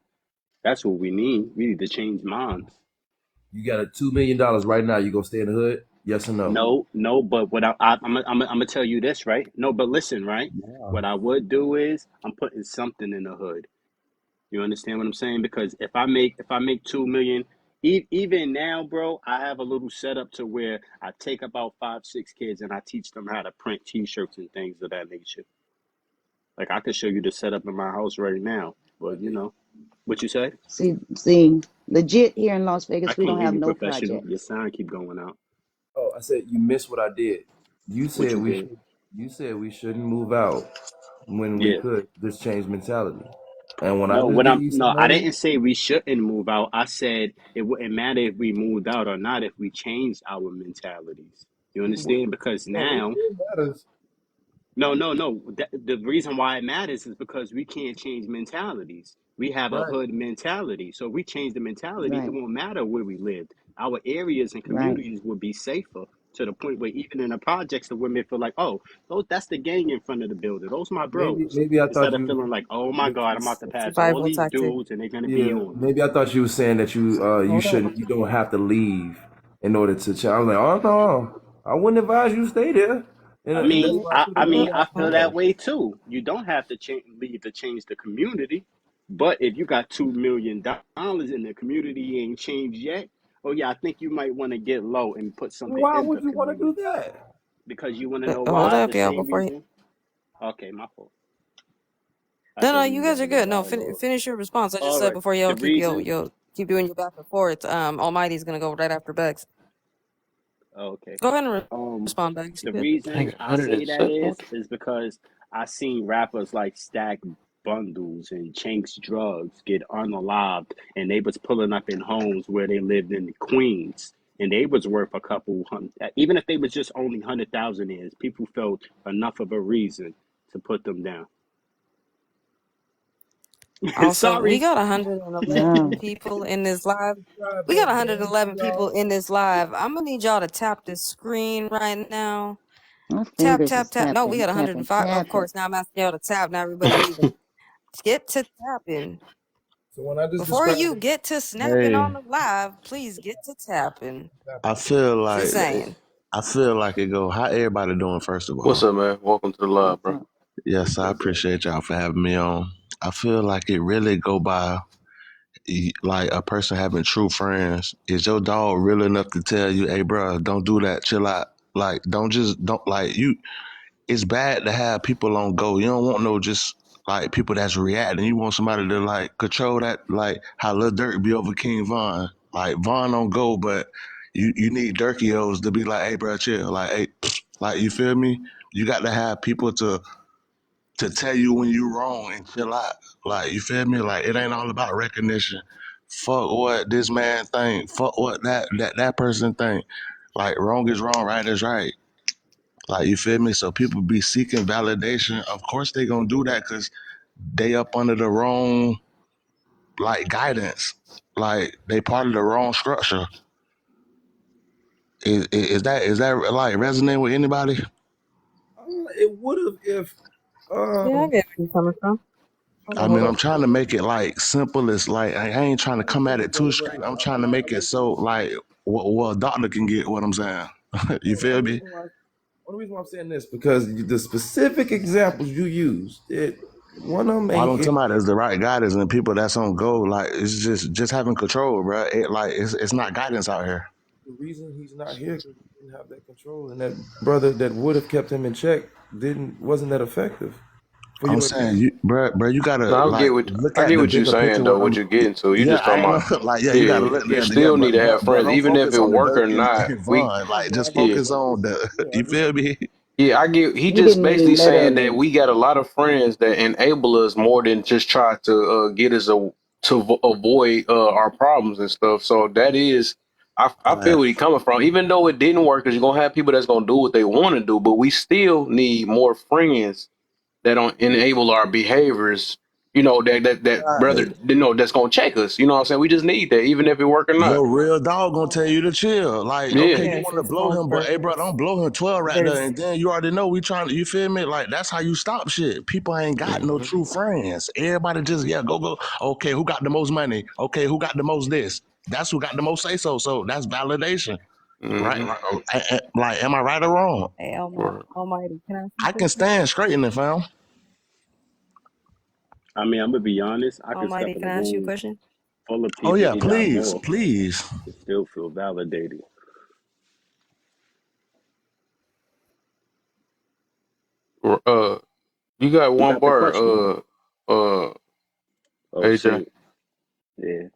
That's what we need. We need to change minds.
You got a $2 million right now. You gonna stay in the hood? Yes or no?
No, no, but what I'm gonna tell you this, right? No, but listen, right?
Yeah.
What I would do is I'm putting something in the hood. You understand what I'm saying? Because if I make 2 million, even now, bro, I have a little setup to where I take about 5, 6 kids and I teach them how to print T-shirts and things of that nature. Like I could show you the setup in my house right now, but what you say?
See, legit here in Las
I
Vegas, we
can't
don't
hear
have
you,
no
professional. Your
projects.
sound keep going out.
Oh, I said you missed what I did. You
What
said
you
we
did?
should. You said we shouldn't move out when we
Yeah.
could just change mentality. And when I
No,
just
what
gave
I'm
you some
no, I
money,
didn't say we shouldn't move out. I said it wouldn't matter if we moved out or not if we changed our mentalities. You understand? Because
no, it
now,
still matters.
no, no, no. The reason why it matters is because we can't change mentalities. We have a
Right.
hood mentality. So if we change the mentality, it
Right,
won't matter where we lived. Our areas and
right.
communities will be safer to the point where even in the projects, the women feel like, oh, that's the gang in front of the building. Those my bros.
Maybe I thought
Instead of
you.
feeling like, oh my God, I'm about to pass all
Survival
these
tactic.
dudes and they're gonna be
Yeah,
on me.
maybe I thought you were saying that you
Hold on.
shouldn't. You don't have to leave in order to change. I was like, oh no, I wouldn't advise you to stay there.
I
And that's
mean,
why I
I,
put
I
it
mean,
on
I feel that
pause.
way too. You don't have to leave to change the community, but if you got $2 million in the community ain't changed yet, Oh yeah, I think you might want to get low and put something
Why
in
would
the
you want to do
community
that?
because you want to know
Hold
why.
up,
The
y'all.
same
Before you...
reason. Okay, my fault. I
No, no,
thought we
you
was
guys are
having a
good. No,
dialogue.
finish your response. I just
All
said
right.
before
The
y'all keep
reason.
keep doing your back and forth. Almighty's gonna go right after Bex.
Oh, okay.
Go ahead and
Um,
respond, Bex. You
the
good?
reason
Dang,
I say that
107. What
is because I seen rappers like Stack Bundles and Chinks Drugs get unalived, and they was pulling up in homes where they lived in Queens, and they was worth a couple hundred. Even if they was just only 100,000 is, people felt enough of a reason to put them down.
Also, we
Sorry.
got
Yeah.
111 people in this live.
God,
We got
that damn
111 people
y'all.
in this live. I'm gonna need y'all to tap this screen right now.
My
Tap,
fingers
tap,
is
tap. No, we
tapping,
got
tapping,
105. Of
tapping.
course, now I'm asking y'all to tap. Now everybody leaving. Get to tapping.
So when I just
Before
described
you
it,
get to snapping
Hey,
on the live, please get to tapping.
I feel
Just
like
saying.
it go. How everybody doing? First of
What's
all,
up, man? Welcome to the live,
What's
bro.
up?
yes, I appreciate y'all for having me on. I feel like it really go by like a person having true friends. Is your dog real enough to tell you, "Hey, bro, don't do that. Chill out." Like, don't like you. It's bad to have people on go. You don't want no just like people that's reacting. You want somebody to like control that, like how Lil Durk be over King Von. Like Von on go, but you need Durkios to be like, hey, bro, chill. Like, hey, like you feel me? You got to have people to tell you when you wrong and chill out. Like you feel me? Like it ain't all about recognition. Fuck what this man think. Fuck what that person think. Like wrong is wrong, right is right. Like you feel me? So people be seeking validation. Of course they gonna do that because they up under the wrong like guidance. Like they part of the wrong structure. Is that like resonate with anybody?
it would have if
Yeah, I
um.
get where you're coming from.
I
Hold
mean,
up.
I'm trying to make it like simple as like I ain't trying to come at it too straight. I'm trying to make it so like well, a doctor can get what I'm saying. You feel me?
Only reason why I'm saying this because the specific examples you used, one of them
All
ain't
I'm talking
it.
about is the right guidance and people that's on go. Like it's just having control, bro. It's not guidance out here.
The reason he's not here because he didn't have that control, and that brother that would have kept him in check wasn't that effective for
I'm
your
saying,
example.
bro, you gotta
No,
like look
I
at
get
the
what you're
bigger
saying
picture.
though.
What
What
I'm,
you're getting to, you
yeah,
just
I
talking
ain't
about.
know, like, yeah, you gotta
Yeah,
look
you
there, yeah,
still need to have
but
friends,
don't
even if
focus
it
on the
work or
Dirk
not.
and
We,
Vaughn. Like, just
yeah,
focus on the. You feel me?
yeah, I get. He
He
just
didn't
basically
mean
saying that
literally.
we got a lot of friends that enable us more than just try to get us to avoid our problems and stuff. So that is, I feel
Like,
where he coming from. Even though it didn't work, because you're gonna have people that's gonna do what they want to do, but we still need more friends that don't enable our behaviors. You know that brother,
right.
that's gonna check us. You know what I'm saying? We just need that, even if it work or not.
Your real dog gonna tell you to chill. Like, okay,
Yeah.
you
Yes,
want to
it's
blow
called
him, but hey, bro,
purpose.
don't blow him 12 right there.
There's
And then you already know we trying to. You feel me? Like that's how you stop shit. People ain't got no
Hmm.
true friends. Everybody just go. Okay, who got the most money? Okay, who got the most this? That's who got the most say so. So that's validation, right?
Hmm.
Like, am I right or wrong?
hey,
Right.
Almighty. Can I ask you a
I can
question?
stand straight in it, fam.
I mean, I'm gonna be honest. I could step
Almighty,
in
can
a
I ask you a
room
question?
full of
Oh
people
yeah,
who got
please,
more
please.
and still feel validated.
Uh, you got
You
one
got the
bar,
question? Oh
AJ.
shit. Yeah.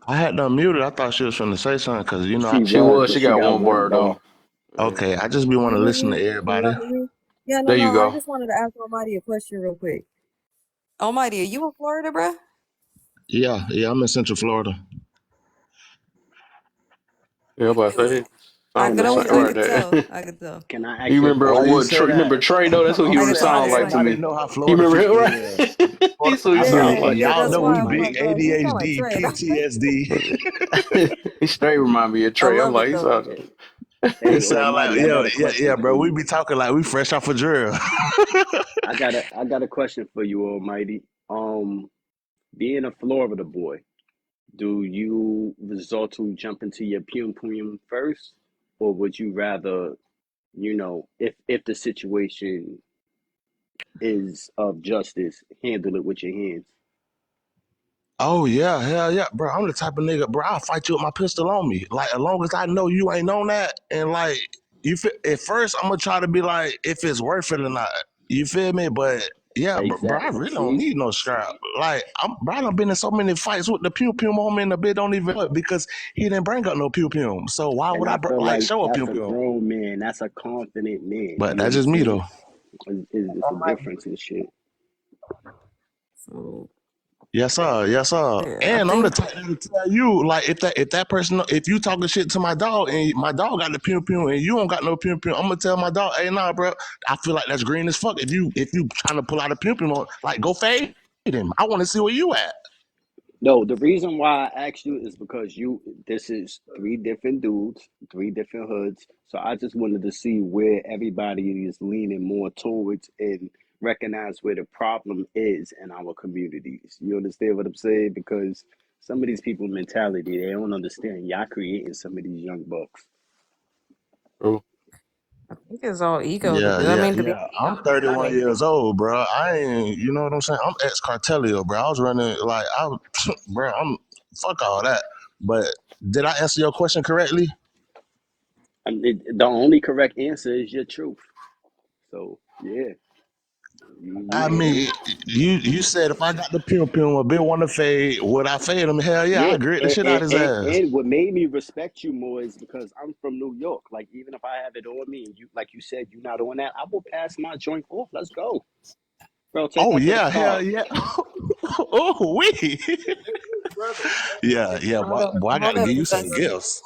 I had to unmute it. I thought she was trying to say something because
She
She
was,
was.
but
She
she
got
got
one
one
bar
bar.
though. Yeah.
okay, I just be want to listen to
Can y'all
everybody.
hear me? Yeah, no,
There
no.
you
I
go.
just wanted to ask Almighty a question real quick. Almighty, are you in Florida, bruh?
Yeah, I'm in Central Florida.
Yeah, I'm about to say
I
sound
could
the
Can
same
only,
I
I
ask
right
could
there.
tell. I could tell.
can I
You
ask you a
remember
Why you
question?
what
say
Trey? Remember
that?
Trey though? That's who he
I
I'm
could
was
tell.
saying
I
sound
could
like to
tell.
everybody
me.
know how
You
Florida
remember him,
people
right?
is.
He's who he
Yeah,
sound
yeah,
Bro,
like.
yeah.
y'all
That's
know
why
we
I'm
big
like, he sound like
ADHD,
Trey.
PTSD.
He straight remind me of
I
Trey. I'm
love it
like, he
though.
sounds.
It
Hey,
sound like
Almighty, I got a
yeah,
question for
bro. We
you.
be talking like we fresh off a drill.
I got a question for you, Almighty. Being a Florida boy, do you resort to jump into your pum pum first, or would you rather, if the situation is of justice, handle it with your hands?
Oh yeah, hell yeah, bro. I'm the type of nigga, bro. I'll fight you with my pistol on me. Like as long as I know you ain't on that, and like you feel, at first I'm gonna try to be like if it's worth it or not. You feel me? But yeah, bro, I
Exactly.
really don't
See,
need no scrap. Like bro, I done been in so many fights with the pew pew on and the bit don't even look because he didn't bring up no pew pew. So why
and
would
I
I
feel
like
like
show a
that's
pew
a
pew?
grown man. That's a confident man.
But
You
that's just me
understand?
though.
It's a difference and shit.
So
Yes, sir. Yes, sir.
yeah, I
And I'm the
think
type to tell you, like, if that person, if you talking shit to my dog and my dog got the pew pew and you don't got no pew pew, I'm gonna tell my dog, hey, nah, bro, I feel like that's green as fuck. If you trying to pull out a pew pew, like, go fade him. I want to see where you at.
No, the reason why I asked you is because this is three different dudes, three different hoods. So I just wanted to see where everybody is leaning more towards and recognize where the problem is in our communities. You understand what I'm saying? Because some of these people mentality, they don't understand. Y'all creating some of these young bucks.
True.
I think it's all ego.
Yeah,
I
yeah,
mean, to be
yeah.
honest,
I'm 31
like,
years old, bro. I ain't, you know what I'm saying? I'm ex cartelio, bro. I was running like bro. Fuck all that. But did I answer your question correctly?
The only correct answer is your truth. So yeah, you
I
hit
mean,
it.
you said if I got the pew pew, a bit want to fade, would I fade him? Hell yeah,
Yeah,
I grade the shit out his ass.
and what made me respect you more is because I'm from New York. Like even if I have it on me and you, like you said, you're not on that, I will pass my joint off. Let's go, bro. Take
Oh
that to the
yeah, hell
car.
yeah. Oh we.
Brothers,
Yeah, yeah.
hold up,
Boy, I got
hold
to
up,
give you some
because
gifts.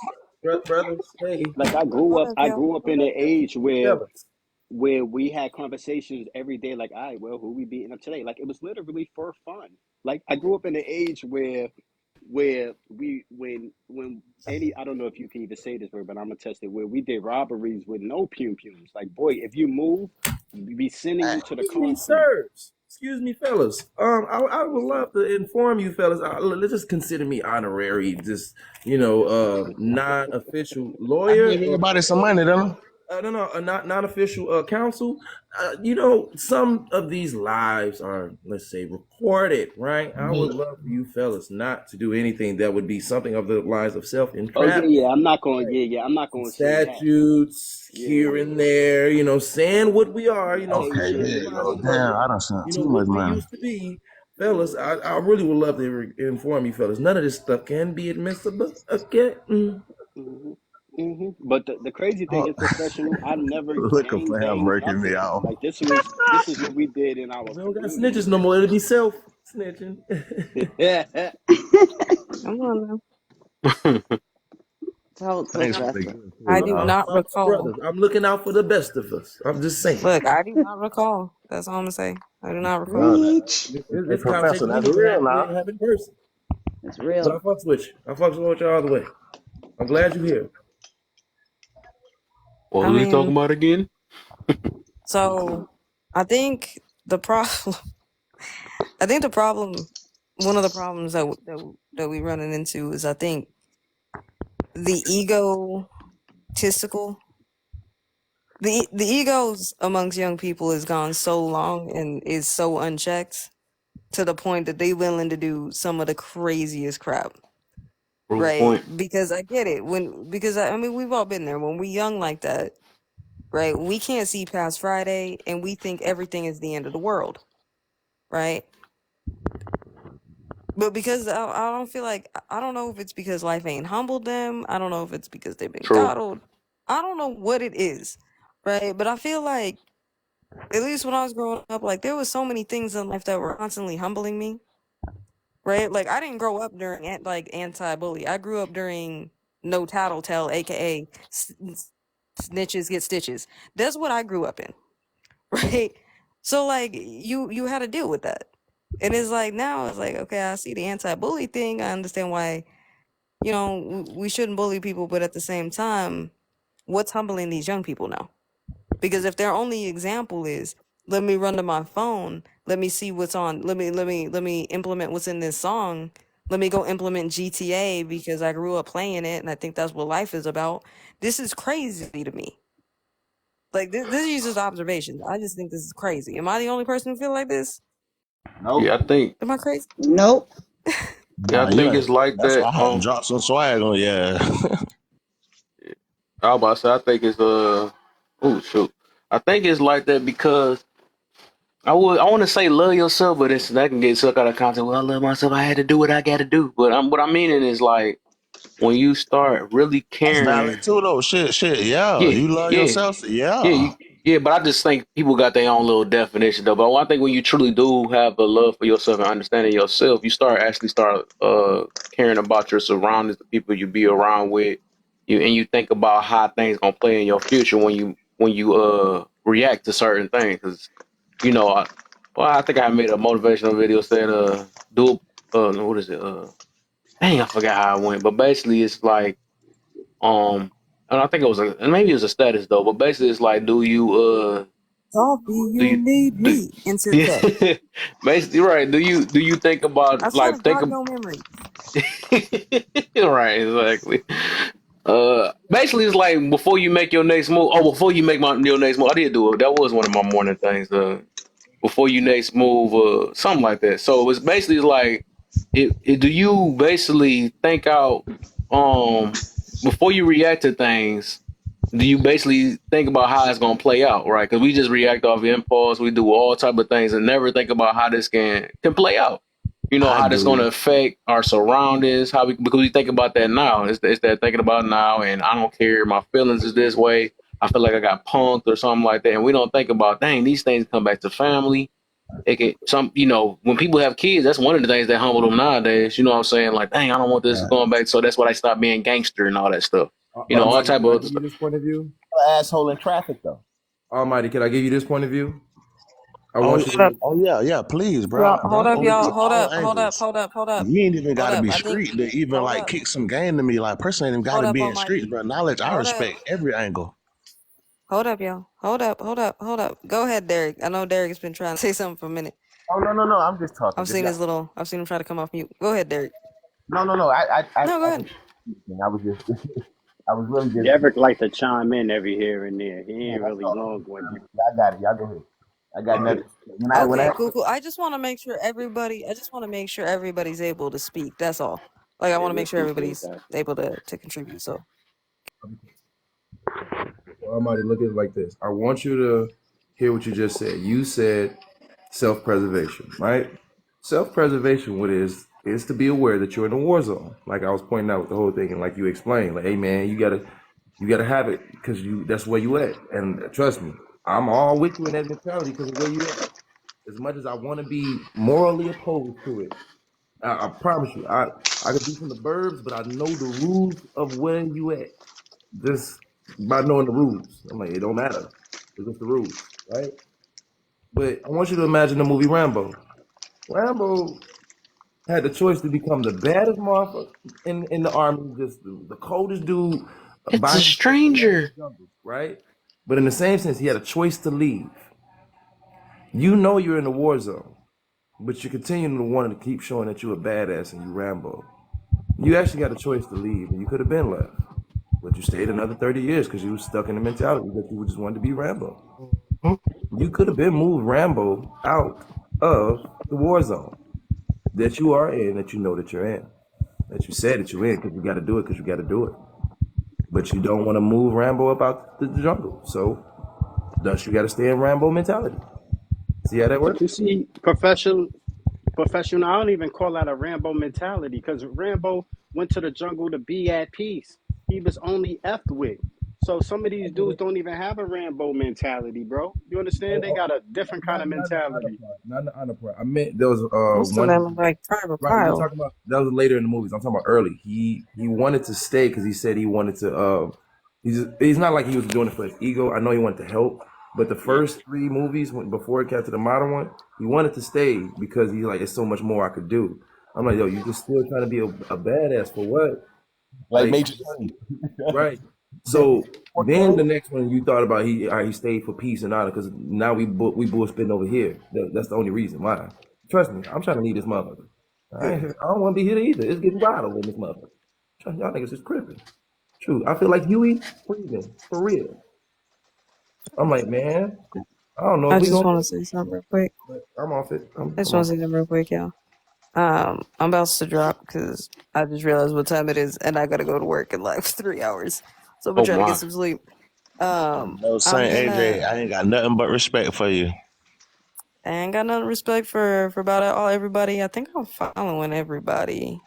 brothers, hey,
Like
hold up,
I
yo,
grew up
hold
in
up,
an
yo.
age
fellas.
where we had conversations every day. Like, all right, well, who we beating up today? Like it was literally for fun. Like I grew up in an age where we when any I don't know if you can even say this word, but I'm gonna test it. Where we did robberies with no pum pums. Like, boy, if you move, we be sending you to the
Excuse me,
concrete.
sirs. Excuse me, fellas. I would love to inform you, fellas. Let's just consider me honorary, just non-official
I
lawyer.
gave everybody some money, don't
No, not non-official counsel. Some of these lives are, let's say, recorded, right? I
I?
would love for you fellas not to do anything that would be something of the lines of
Oh yeah,
self-entrapment.
yeah. I'm not going.
Right.
Yeah, yeah. I'm not going to say that.
Statutes
Yeah,
here
yeah.
and there, saying what we are,
Okay,
Temptation.
sharing
there
the
you
lives
go.
of
Damn,
others,
I done sent too
what
much
we
money.
used to be. Fellas, I really would love to inform you fellas. None of this stuff can be admissible. Okay.
But the crazy thing
Oh,
is, professional. I never
looking
gang
for him
banged
breaking me
nothing.
off.
Like this is what we did in our
We don't got snitches
community.
no more. It'll be self snitching.
Yeah.
Come on now.
So,
Thanks for the
Professor,
gift,
I
too,
do
though.
not
I'm my
recall.
brothers. I'm looking out for the best of us. I'm just saying.
Look, I do not recall. That's all I'm gonna say. I do not recall.
No,
preach.
hey,
This
Professor,
conversation we
that's
need to
real
have, we need
now.
to have in person.
It's
But I
real.
fucks with you. I fucks with you all the way. I'm glad you're here.
What
I
was we
mean,
talking about again?
so I think the problem. I think the problem. One of the problems that we running into is I think the egotistical. The egos amongst young people has gone so long and is so unchecked to the point that they willing to do some of the craziest crap.
Proof
Right,
point.
because I get it because I mean we've all been there when we young like that, right? We can't see past Friday and we think everything is the end of the world, right? But because I don't feel like I don't know if it's because life ain't humbled them. I don't know if it's because they've been
True.
coddled. I don't know what it is, right? But I feel like at least when I was growing up, like there was so many things in life that were constantly humbling me, right? Like I didn't grow up during anti-bully. I grew up during no tattletale, aka snitches get stitches. That's what I grew up in, right? So like you had to deal with that. And it's like now it's like okay, I see the anti-bully thing. I understand why we shouldn't bully people, but at the same time, what's humbling these young people now? Because if their only example is let me run to my phone, let me see what's on, let me implement what's in this song, let me go implement GTA because I grew up playing it and I think that's what life is about. This is crazy to me. Like this is just observations. I just think this is crazy. Am I the only person who feel like this?
Nope.
Yeah, I think
Am I crazy?
Nope.
Yeah, I
Nah,
think it's like
that's why
that.
I had to drop some swag on. Yeah,
I was about to say, I think it's oh shoot, I think it's like that because I want to say love yourself, but that can get sucked out of context. Well, I love myself. I had to do what I got to do. But what I'm meaning is like when you start really
that's valid
caring.
too, though. Shit. Yeah,
Yeah,
you love
yeah,
yourself.
yeah,
Yeah,
yeah. But I just think people got their own little definition though. But I think when you truly do have a love for yourself and understanding yourself, you start caring about your surroundings, the people you be around with, and you think about how things gonna play in your future when you react to certain things. Because you know, I think I made a motivational video saying do what is it dang, I forgot how it went, but basically it's like and I think and maybe it was a status though, but basically it's like
Coffee,
do
you
you
need
do
me. Insert that.
yeah, basically right, do you think about
I try to
like think
jog
of
your memory.
right, exactly. Basically it's like before you make your next move. Oh, before you make your next move, I did do it. That was one of my morning things. Before you next move, something like that. So it's basically like, do you basically think out, before you react to things? Do you basically think about how it's gonna play out, right? Because we just react off impulse, we do all type of things, and never think about how this can play out. You know
I
how this gonna
do.
affect our surroundings, because we think about that now. It's that thinking about now, and I don't care. My feelings is this way. I feel like I got punked or something like that, and we don't think about, dang, these things come back to family. It can when people have kids, that's one of the things that humble them nowadays. You know what I'm saying? Like, dang, I don't want this going back. So that's why they stop being gangster and all that stuff. All
Almighty,
type
can I
of other
give you
stuff.
this point of view?
Asshole in traffic though.
Almighty, can I give you this point of view? I
Oh,
want you
Hold up.
to.
yeah, please,
Y'all,
bro.
hold up,
We
y'all.
get
Hold
all
up. Hold up.
angles.
Hold up. Hold up.
You ain't even got
Hold
to
up.
be
I think.
street to even
Hold
like
up.
kick some game to me. Like, person ain't even got
Hold
to
up,
be in streets,
Almighty.
bro. Knowledge, I
Hold up.
respect every angle.
Hold up, y'all. Hold up. Hold up. Hold up. Go ahead, Derek. I know Derek's been trying to say something for a minute.
Oh no, I'm just talking.
I've
Just
seen
let.
I've seen him try to come off mute. Go ahead, Derek.
No. I
No, go
I
ahead.
can. I was just. I was really just.
Derek like to chime in every here and there. He
Yeah,
ain't
that's
really
all.
long winded.
I got it. Y'all go ahead. I got nothing. When
Okay,
I
cool, cool. I just want to make sure everybody's able to speak. That's all. Like I
Yeah,
want to
we
make sure
appreciate
everybody's
that.
able to contribute. So
Almighty, look at it like this. I want you to hear what you just said. You said self-preservation, right? Self-preservation, what is to be aware that you're in a war zone. Like I was pointing out with the whole thing, and like you explained, like, hey man, you gotta have it because that's where you at. And trust me, I'm all with you in that mentality because of where you at. As much as I want to be morally opposed to it, I promise you, I could be from the burbs, but I know the rules of where you at. Just by knowing the rules. I'm like, it don't matter. It's just the rules, right? But I want you to imagine the movie Rambo. Rambo had the choice to become the baddest motherfucker in the army, just the coldest dude
It's
by
a
himself alone in the
stranger.
jungle, right? But in the same sense, he had a choice to leave. You know you're in the war zone, but you continue to want to keep showing that you're a badass and you Rambo. You actually got a choice to leave, and you could have been left. But you stayed another 30 years because you was stuck in the mentality that you just wanted to be Rambo. You could have been moved Rambo out of the war zone that you are in, that you know that you're in, that you said that you're in because you got to do it because you got to do it. But you don't want to move Rambo up out the jungle. So, thus, you got to stay in Rambo mentality. See how that
But
works?
you see, professional, I don't even call that a Rambo mentality because Rambo went to the jungle to be at peace. He was only effed with. So some of these dudes don't even have a Rambo mentality, bro. You understand? They got a different kind of
Not the honor
mentality.
part. Not the honor part. I meant there was
most of
one.
them are like Private
Right, we're
Kyle.
talking about that was later in the movies. I'm talking about early. He wanted to stay because he said he wanted to. He's not like he was doing it for his ego. I know he wanted to help, but the
Yeah.
first three movies, before it got to the modern one, he wanted to stay because he's like, it's so much more I could do. I'm like, yo, you just still trying to be a badass for what?
like
Like,
Major Payne.
right. So then the next one you thought about he stayed for peace and honor because now we bullspitting over here. That's the only reason why. Trust me, I'm trying to leave this motherfucker. I don't want to be here either. It's getting wild in this motherfucker. Y'all niggas is tripping. True. I feel like Huey Freeman for real. I'm like, man, I don't know if
I
we
just
gonna.
want to say something real quick.
But I'm off it.
I just
I'm
want
off
to say
it.
something real quick, y'all. I'm about to drop because I just realized what time it is, and I gotta go to work in like 3 hours. So I'm gonna
Oh
try to get
my.
some sleep.
No,
I'm
Saint AJ,
gonna.
I ain't got nothing but respect for you.
I ain't got no respect for about all everybody. I think I'm following everybody.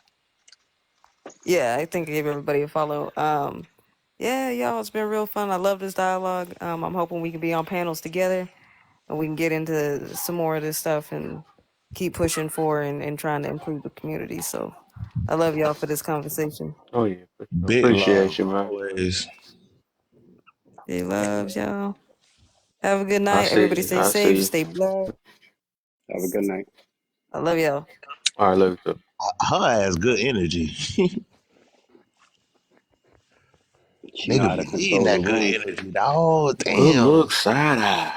Yeah, I think I gave everybody a follow. Yeah, y'all, it's been real fun. I love this dialogue. I'm hoping we can be on panels together and we can get into some more of this stuff and keep pushing for and trying to improve the community. So I love y'all for this conversation.
Oh yeah. For sure.
Big love,
Appreciate you, man.
always.
He loves y'all. Have a good
I
night.
see
Everybody
you.
stay
I see
safe,
you.
stay blessed.
Have a good night.
I love y'all.
All right, love you too.
Her has good energy.
She know
Nigga
how to
be needing
control the
that good
room.
energy, dog.
Good
Damn.
look, side eye.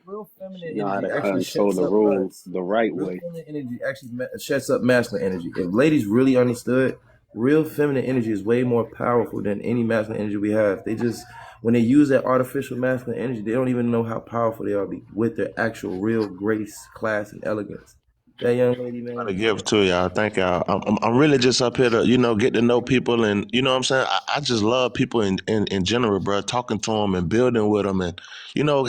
Real feminine
She know how
energy
to
actually
control
shuts
the
up
room
us.
the right
Real
way.
feminine energy actually shuts up masculine energy. If ladies really understood, real feminine energy is way more powerful than any masculine energy we have. They just, when they use that artificial masculine energy, they don't even know how powerful they are with their actual real grace, class, and elegance. That young lady,
Gotta
man.
give to y'all. Thank y'all. I'm really just up here to, get to know people, and you know what I'm saying. I just love people in general, bro. Talking to them and building with them, and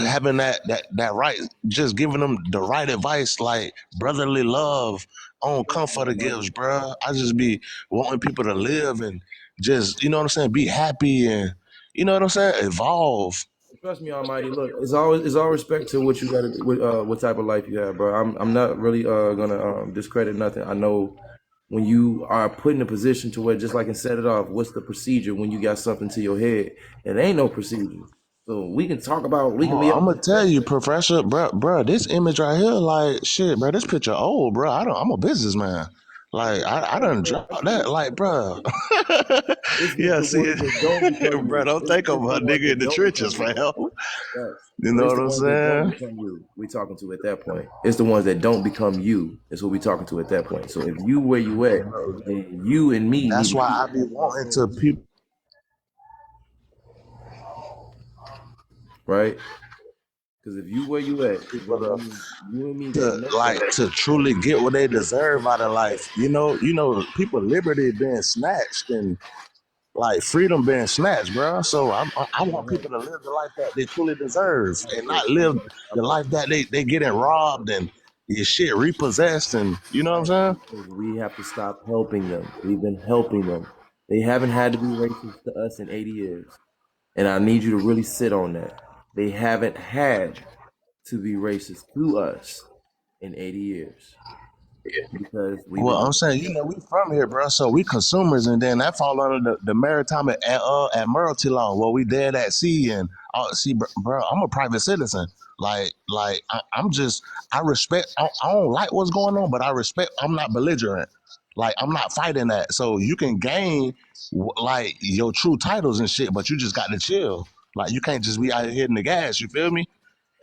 having that right, just giving them the right advice, like brotherly love on
Trust me,
comforter
Almighty.
gives, bro. I just be wanting people to live and just, you know what I'm saying, be happy and you know what I'm saying, evolve.
Trust me, Almighty. Look, it's all respect to what you got to, what type of life you have, bro. I'm not really gonna discredit nothing. I know when you are put in a position to where, just like and set it off, what's the procedure when you got something to your head? It ain't no procedure. So we can talk about, we can
Well,
be
I'm
all
gonna tell you, Professor, bro, this image right here, like shit, bro, this picture old, bro. I'm a businessman. Like I done dropped that, like, bro.
it's just
Yeah,
the
see
ones
it,
that don't become
bro.
you.
Don't think I'm
It's the
a
ones
nigga in
that
the
don't become
trenches,
you,
fam.
bro. Yes.
You
But
know
it's
what
the
I'm
ones that don't
saying?
become you we talking to at that point. It's the ones that don't become you. That's what we talking to at that point. So if you where you at, then you and me need
That's
to
why
be
I be
having our
wanting
same
to
procedure, right? Because if you where you at,
people
then that means you and me got
to
enough
like
time.
to truly get what they deserve out of life. People liberty being snatched and like freedom being snatched, bro. So I want people to live the life that they truly deserve and not live the life that they getting robbed and your shit repossessed and you know what I'm saying?
Because we have to stop helping them. We've been helping them. They haven't had to be racist to us in 80 years. And I need you to really sit on that. They haven't had to be racist to us in 80 years because we've
Well,
been
I'm
doing
saying, we from here, bro. So we consumers, and then that fall under the maritime admiralty law, where we dead at sea. And see, bro, I'm a private citizen. I'm just, I respect. I don't like what's going on, but I respect. I'm not belligerent. Like I'm not fighting that. So you can gain like your true titles and shit, but you just got to chill. Like you can't just be out here hitting the gas. You feel me?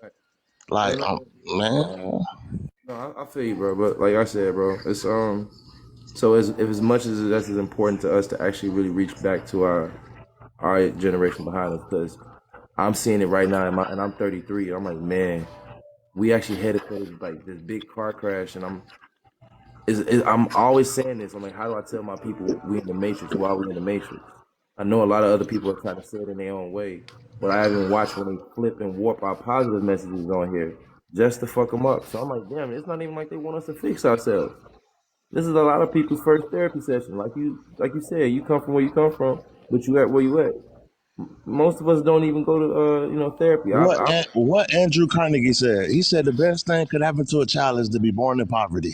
it.
Like,
And
man.
no, I feel you, bro. But like I said, bro, it's so as much as that's as important to us to actually really reach back to our generation behind us, because I'm seeing it right now, and I'm 33. I'm like, man, we actually headed for this big car crash, and I'm always saying this. I'm like, how do I tell my people we in the matrix? Why we in the matrix? I know a lot of other people are trying to say it in their own way, but I haven't watched when they flip and warp our positive messages on here just to fuck them up. So I'm like, damn, it's not even like they want us to fix ourselves. This is a lot of people's first therapy session. Like you said, you come from where you come from, but you at where you at. Most of us don't even go to therapy.
What Andrew Carnegie said? He said the best thing could happen to a child is to be born in poverty.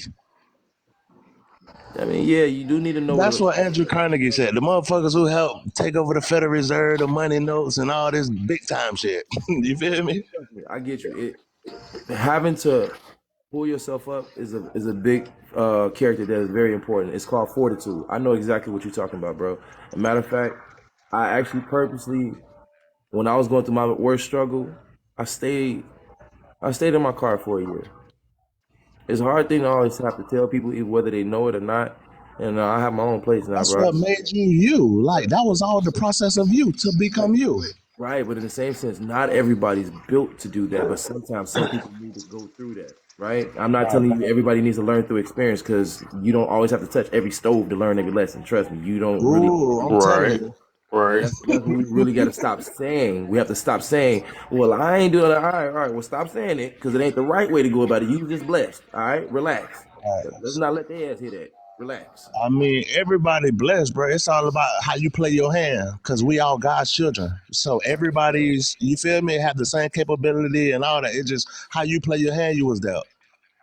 I mean, yeah, you do need to know what.
That's what Andrew Carnegie said. The motherfuckers who helped take over the Federal Reserve, the money notes, and all this big time shit. You feel me?
I get you. Having to pull yourself up is a big character that is very important. It's called fortitude. I know exactly what you're talking about, bro. As a matter of fact, I actually purposely, when I was going through my worst struggle, I stayed in my car for a year. It's a hard thing to always have to tell people whether they know it or not. And I have my own place now,
That's
bro.
what made you you. Like that was all the process of you to become you.
Right, but in the same sense, not everybody's built to do that, but sometimes some people need to go through that, right? I'm not
Right,
telling
right.
you everybody needs to learn through experience because you don't always have to touch every stove to learn every lesson. Trust me, you don't really.
Ooh, I'm telling
Right.
you.
And
Right.
that's what we really got to stop saying. We have to stop saying, "Well, I ain't doing it." All right. Well, stop saying it because it ain't the right way to go about it. You just blessed. All right, relax. Let's not let their ass hear that. Relax.
I mean, everybody blessed, bro. It's all about how you play your hand, because we all God's children. So everybody's, you feel me, have the same capability and all that. It's just how you play your hand, you was dealt.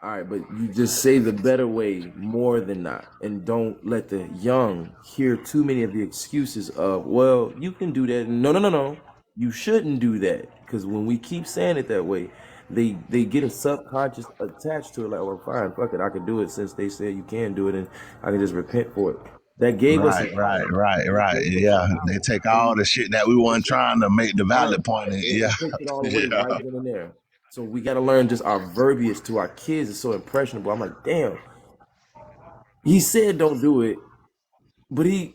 All right, but you just say the better way more than not, and don't let the young hear too many of the excuses of, well, you can do that. No, no, no, no. You shouldn't do that because when we keep saying it that way, they get a subconscious attached to it. Like, well, fine, fuck it, I can do it since they said you can do it, and I can just repent for it. That gave us some power. That
Right.
gave us some
Yeah. They
power,
take
and
all
we
the shit that we weren't trying to make the
right,
valid point in.
and
Yeah.
takes it all away
Yeah.
right then and there. So we got to learn just our verbiage to our kids is so impressionable. I'm like, damn. He said don't do it, but you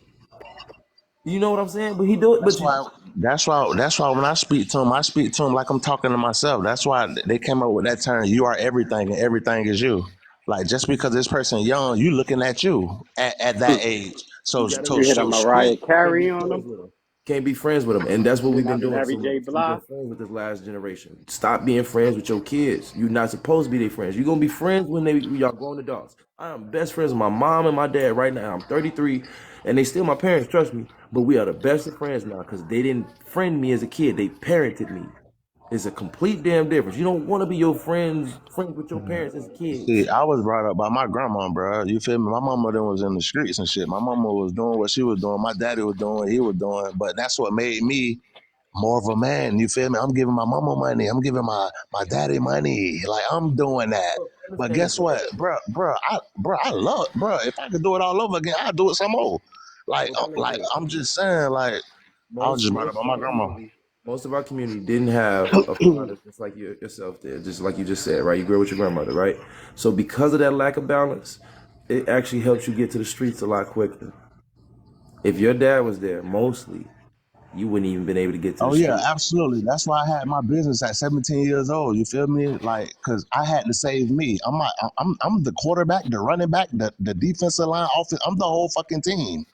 know what I'm saying? But he do it.
That's
But you,
why. That's why when I speak to them like I'm talking to myself. That's why they came up with that term. You are everything, and everything is you. Like just because this person young, you looking at you at that age.
you
So
gotta
so
You hit a
so
respect.
Mariah
speak.
Can't be
Carey on
friends
them?
with him. Can't be friends with him, and that's what
You're
we've been
not a
doing
Mary
so
J.
much. We've been
Blige?
friends with this last generation. Stop being friends with your kids. You're not supposed to be their friends. You're gonna be friends when y'all grown adults. I am best friends with my mom and my dad right now. I'm 33, and they still my parents. Trust me, but we are the best of friends now because they didn't friend me as a kid. They parented me. It's a complete damn difference. You don't want to be your friends with your parents as
See,
kids.
I was brought up by my grandma, bro. You feel me? My mama then was in the streets and shit. My mama was doing what she was doing. My daddy was doing what he was doing. But that's what made me more of a man. You feel me? I'm giving my mama money. I'm giving my daddy money. Like I'm doing that.
Well,
But
understand this,
guess
bro.
what, I love, bro. If I could do it all over again, I'd do it some more.
Well, tell me this.
I'm just saying, like I was just brought up
Most
by
of
my
our
grandma.
community, most of our community didn't have a father just like yourself did, just like you just said, right? You grew up with your grandmother, right? So because of that lack of balance, it actually helps you get to the streets a lot quicker. If your dad was there, mostly, you wouldn't even been able to get to the
Oh yeah,
street.
absolutely. That's why I had my business at 17 years old. You feel me? Like, cause I had to save me. I'm the quarterback, the running back, the defensive line, offense. I'm the whole fucking team.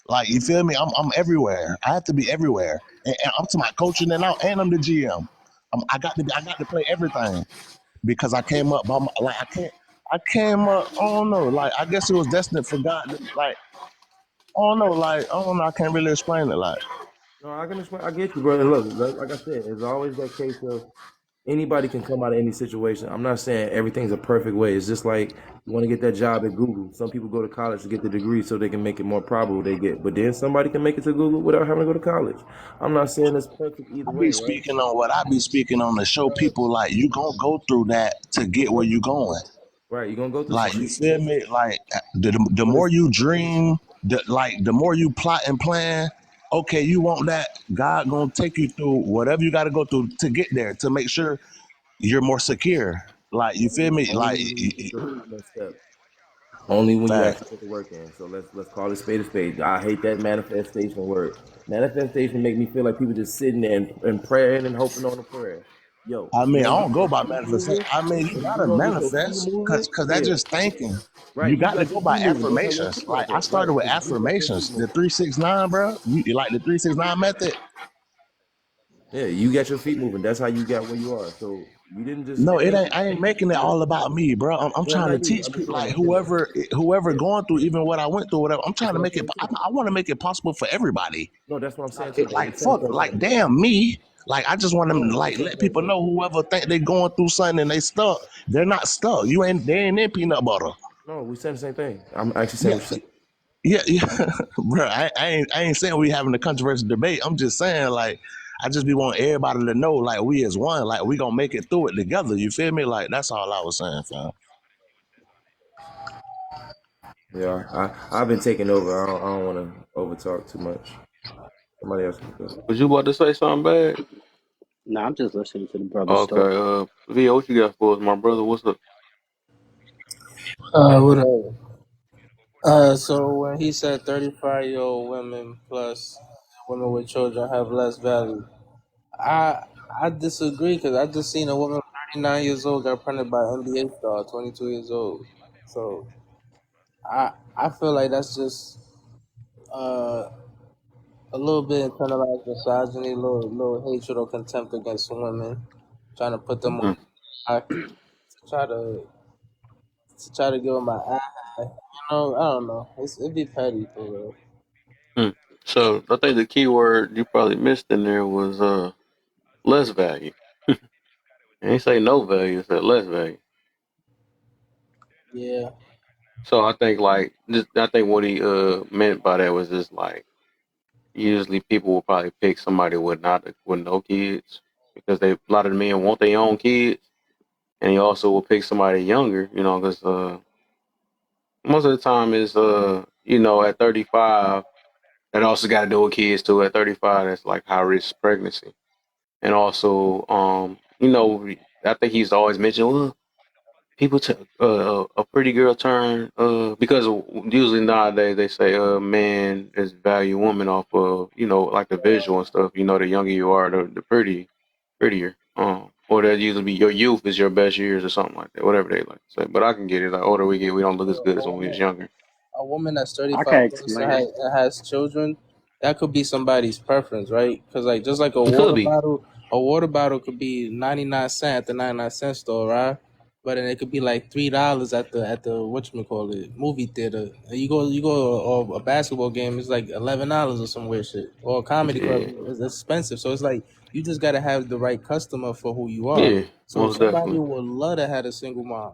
Like, you feel me? I'm everywhere. I have to be everywhere, and I'm to my coaching and out, and I'm the GM. I got to play everything because I came up by my, like I can't. I came up. I don't know. Like I guess it was destined for God. Like I don't know. Like I don't know. I can't really explain it. Like.
No, I can explain. I get you, brother. Look, like I said, it's always that case of anybody can come out of any situation. I'm not saying everything's a perfect way. It's just like you want to get that job at Google. Some people go to college to get the degree so they can make it more probable they get. But then somebody can make it to Google without having to go to college. I'm not saying it's perfect either
I be
way, right?
speaking on what I be speaking on to show people like you gonna go through that to
You're
get
gonna
where
go
you
through some
going.
shit. Right, you're gonna go through some
Like you
shit.
feel me? Like the
But
more
it's
you dream, the more you plot and plan. Okay, you want that? God gonna take you through whatever you got to go through to get there to make sure you're more secure. Like you feel me?
only
Like
when you take those first steps. Only when you
fact.
actually put the work in. So let's call it spade a spade. I hate that manifestation word. Manifestation make me feel like people just sitting there and praying and hoping on a prayer. Yo,
I
you're
mean, I
gonna
don't
get
go
your
by
feet
manifestation.
moving,
I mean, you
and
gotta
you're gonna get your feet
manifest,
moving.
cause that's
Yeah,
just thinking.
right.
You
You
got to
got
go
your
by
feet moving. That's how you
affirmations.
speak
Like
like
I
that, right?
started with
Because you got your feet
affirmations, the
moving.
3-6-9, bro. You like the 3-6-9 method?
Yeah, you got your feet moving. That's how you got where you are. So you didn't just
No, it
think.
ain't. I ain't making it all about me, bro. I'm
Well,
trying to
not you.
teach
I'm just
people,
saying.
like
I'm saying.
whoever
Yeah,
going through even what I went through, whatever. I'm
that's
trying to
what I'm
make it.
saying
I,
too.
I want to make it possible for everybody.
No, that's what I'm saying too.
Like,
But in the
like
same
fuck,
sense,
like damn me. Like I just want them
no,
to
in the
like
same
let
sense,
people know whoever think they going through something and they stuck. They're not stuck. They ain't in peanut butter.
no, we saying the same thing. I'm actually saying
Yeah,
what you're saying.
yeah. Bro. I ain't saying we having a controversial debate. I'm just saying like. I just be wanting everybody to know, like we as one, like we gonna make it through it together. You feel me? Like that's all I was saying, fam.
Yeah, I've been taking over. I don't want to over talk too much. Somebody else can go.
Was you about to say something bad?
Nah, I'm just listening to the brother's
Okay.
talk.
Vio, what you got for us, my brother? What's up?
What up? So when he said 35-year-old women plus women with children have less value, I I disagree because I just seen a woman 39 years old got pregnant by an NBA star, 22 years old. So I feel like that's just uh, a little bit internalized misogyny, little hatred or contempt against women, trying to put them on
Mm,
high, to try to give them my eye. You know, I don't know. It'd be petty for real.
mm. So I think the key word you probably missed in there was less value. I ain't say no value, it said less value.
Yeah.
So I think like I think what he meant by that was just like usually people will probably pick somebody with no kids because a lot of the men want their own kids, and he also will pick somebody younger, you know, because most of the time is at 35 that also got to do with kids too. At 35, that's like high risk pregnancy, and also I think he's always mentioned, well, people a pretty girl turn because usually nowadays they say man is value woman off of like the visual and stuff. The younger you are, the prettier. Or that usually be your youth is your best years or something like that. Whatever they like to say. But I can get it. Like older we get, we don't look as good as when we was younger.
A woman that's
I
35
can
plus
explain.
and has children, that could be somebody's preference, right? Because like just like
It could be.
a water bottle could be 99 cents at the 99 cent store, right? But then it could be like $3 at the whatchamacallit movie theater. And you go a basketball game, it's like $11 or some weird shit. Or a comedy club
Yeah,
is expensive. So it's like you just gotta have the right customer for who you are.
yeah,
So
most
somebody
definitely.
would love to have a single mom.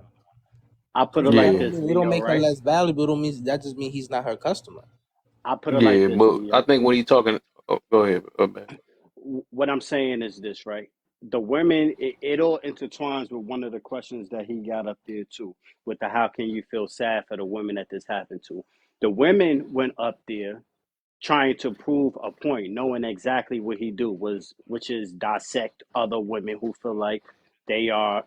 I put it
That
like
Yeah,
don't
this,
mean it don't
Leo,
make her
right?
less valuable. It don't mean that just mean he's not her customer.
I put it like
yeah,
this,
but I
Leo.
think when he talking, oh, go ahead. Man.
What I'm saying is this, right? The women, it all intertwines with one of the questions that he got up there too, with the how can you feel sad for the women that this happened to? The women went up there trying to prove a point, knowing exactly what he do was, which is dissect other women who feel like they are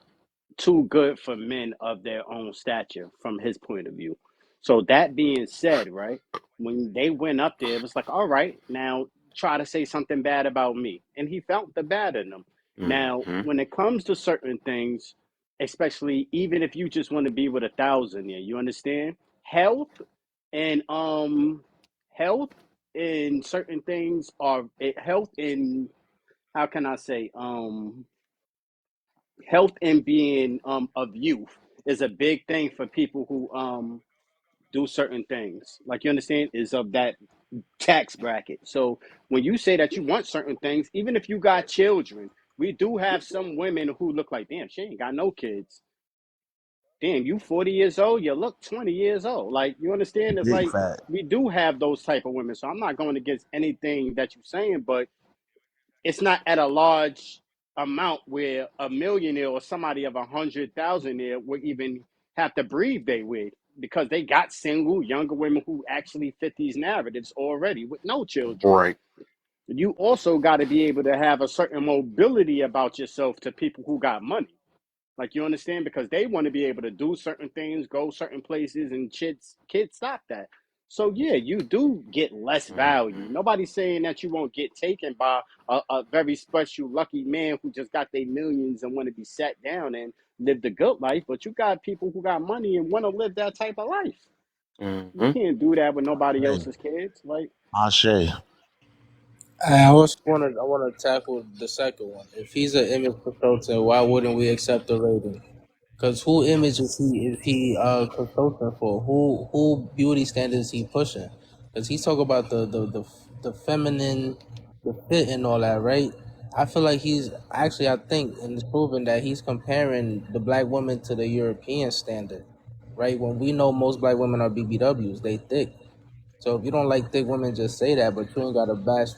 too good for men of their own stature from his point of view. So that being said, right, when they went up there, it was like, all right, now try to say something bad about me. And he felt the bad in them. Now,
Mm-hmm.
when it comes to certain things, especially even if you just want to be with 1,000, yeah, you understand? And health and certain things are health and how can I say health and being of youth is a big thing for people who do certain things. Like you understand, is of that tax bracket. So when you say that you want certain things, even if you got children, we do have some women who look like, damn, she ain't got no kids. Damn, you 40 years old, you look 20 years old. Like you understand, it's
Big
like
fat.
we do have those type of women. So I'm not going against anything that you're saying, but it's not at a large amount where a millionaire or somebody of 100,000 there would even have to breathe they with because they got single younger women who actually fit these narratives already with no children.
Right.
You also got to be able to have a certain mobility about yourself to people who got money. Like you understand, because they want to be able to do certain things, go certain places, and kids stop that. So yeah, you do get less
Mm-hmm.
value. Nobody's saying that you won't get taken by a very special, lucky man who just got their millions and want to be sat down and live the good life. But you got people who got money and want to live that type of life. You
Mm-hmm.
can't do that with nobody
Hey,
else's kids. Like
Ashe.
I also want to tackle the second one. If he's an image consultant, why wouldn't we accept the rating? Because who image is he consulting for? Who beauty standards he pushing? Because he's talking about the feminine, the fit and all that, right? I feel like he's actually I think and it's proven that he's comparing the black woman to the European standard, right? When we know most black women are BBWs, they thick. So if you don't like thick women, just say that. But you ain't gotta bash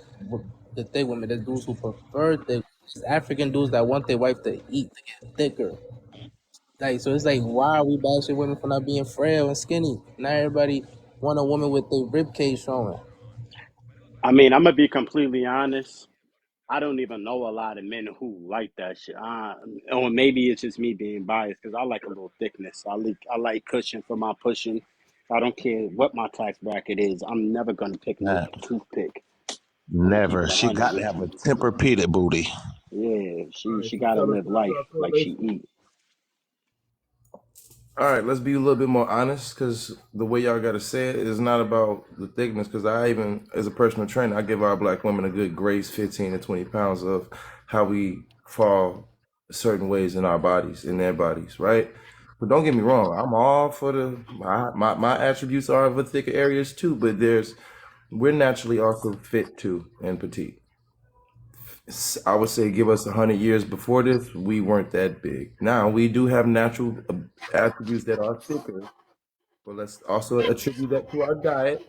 the thick women. There's dudes who prefer thick. There's African dudes that want their wife to eat to get thicker. Like so, it's like why are we bashing women for not being frail and skinny? Not everybody want a woman with their rib cage showing.
I mean, I'm gonna be completely honest. I don't even know a lot of men who like that shit. Or maybe it's just me being biased because I like a little thickness. I like cushion for my pushing. I don't care what my tax bracket is. I'm never gonna pick no
That
toothpick. I'm gonna keep
Never.
it
She
100
got to
with
have
you.
a Tempur-Pedic booty.
Yeah,
All
she
right,
she
so
gotta
fellas,
live
can we do
life
our
like she
correlation?
eat.
All right, let's be a little bit more honest, because the way y'all gotta say it is not about the thickness. Because I even, as a personal trainer, I give our black women a good grace, 15 to 20 pounds of how we fall certain ways in our bodies, in their bodies, right? But don't get me wrong, I'm all for my attributes are of a thicker areas too. But we're naturally also fit too and petite. I would say give us 100 years before this, we weren't that big. Now we do have natural attributes that are thicker, but let's also attribute that to our diet.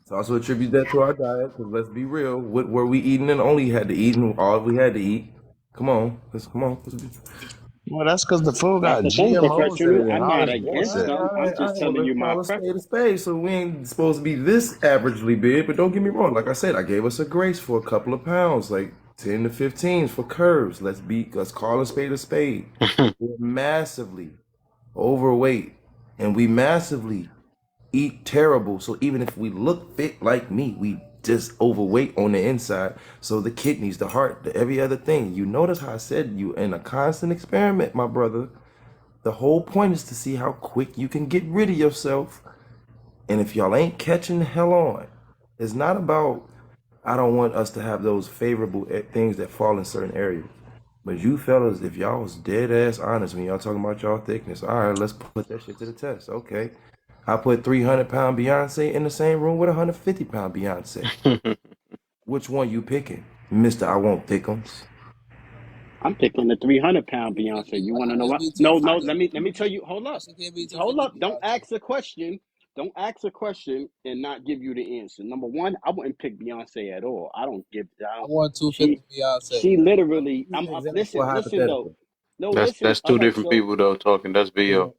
Let's also attribute that to our diet, because let's be real, what were we eating and only had to eat and all we had to eat? Come on, let's be.
Well, that's because the food
That's
got
the thing,
GMOs in
professional.
it and
I'm
all
not
this
against
bullshit.
them. I'm just
All right,
telling
let's
you my
call a spade a
preference.
spade. So we ain't supposed to be this averagely big, but don't get me wrong. Like I said, I gave us a grace for a couple of pounds, like 10 to 15s for curves. Let's call a spade a spade. We're massively overweight, and we massively eat terrible. So even if we look fit like me, we just overweight on the inside. So the kidneys, the heart, the every other thing. You notice how I said you in a constant experiment, my brother. The whole point is to see how quick you can get rid of yourself. And if y'all ain't catching the hell on, it's not about, I don't want us to have those favorable things that fall in certain areas. But you fellas, if y'all was dead ass honest when y'all talking about y'all thickness, all right, let's put that shit to the test. Okay. I put 300-pound Beyonce in the same room with 150-pound Beyonce. Which one you picking? Mr. I want thickums.
I'm picking the 300-pound
She can't
Beyonce.
be,
You want to
she
know
can't
what?
be
No, no.
250.
Let me tell you. Hold up,
She can't be
hold
250
up. Don't
Beyonce.
ask a question. Don't ask a question and not give you the answer. Number one, I wouldn't pick Beyonce at all. I don't give. I
I
don't.
want 250
She
Beyonce.
she literally.
Use
I'm
an example for
listen.
a
Listen though.
hypothetical.
No,
that's
listen. All
two
right.
different
So
people though talking. That's
Yeah,
VO.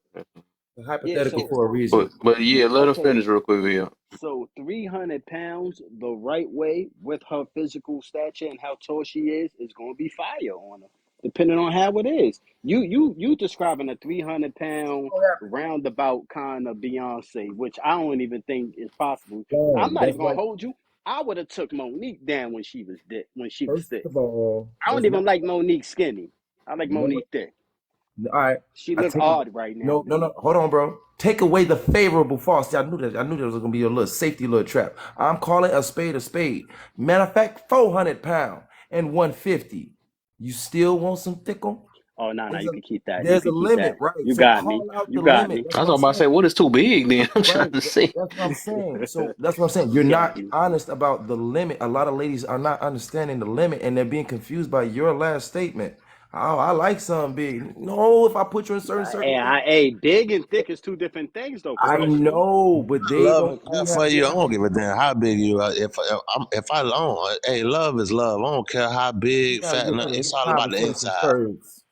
a
yeah.
hypothetical
So
for a reason.
But yeah, let her
okay.
finish real quick, VO.
So 300 pounds the right way with her physical stature and how tall she is going to be fire on her, depending on how it is. You describing a 300-pound roundabout kind of Beyonce, which I don't even think is possible. I'm
Fine.
not
That's
even gonna
like,
hold you. I would have took Monique down when she was when she was
first
thick.
of all,
I don't
that's
even
not,
like Monique skinny. I like
no,
Monique thick.
all right.
She
I
look
take it.
odd right now
No,
to
no,
me.
no. Hold on, bro. Take away the favorable false. See, I knew that. I knew there was gonna be a little safety, little trap. I'm calling a spade a spade. Matter of fact, 400 pound and 150. You still want some thickle?
Oh no, no,
There's
you
a
can keep that. You
there's a
can keep
limit,
that.
right?
You
So
got me.
call out
You
the
got
limit.
me.
That's
I was
what I'm
about to say,
saying.
what is too big then? I'm
Right.
trying to see.
That's what I'm saying. So that's what I'm saying. You're
Got
not
you.
honest about the limit. A lot of ladies are not understanding the limit, and they're being confused by your last statement. Oh, I like something big. No, if I put you in certain circumstances,
Hey, big and thick is two different things, though,
I
professional.
know, but
I
they
love
don't.
and care
We have
for you. I
different.
don't give a damn how big you are. If I don't, hey, love is love. I don't care how
We
big,
gotta
fat.
get to
It's
the
all
top
about
of
the
10
inside.
curves.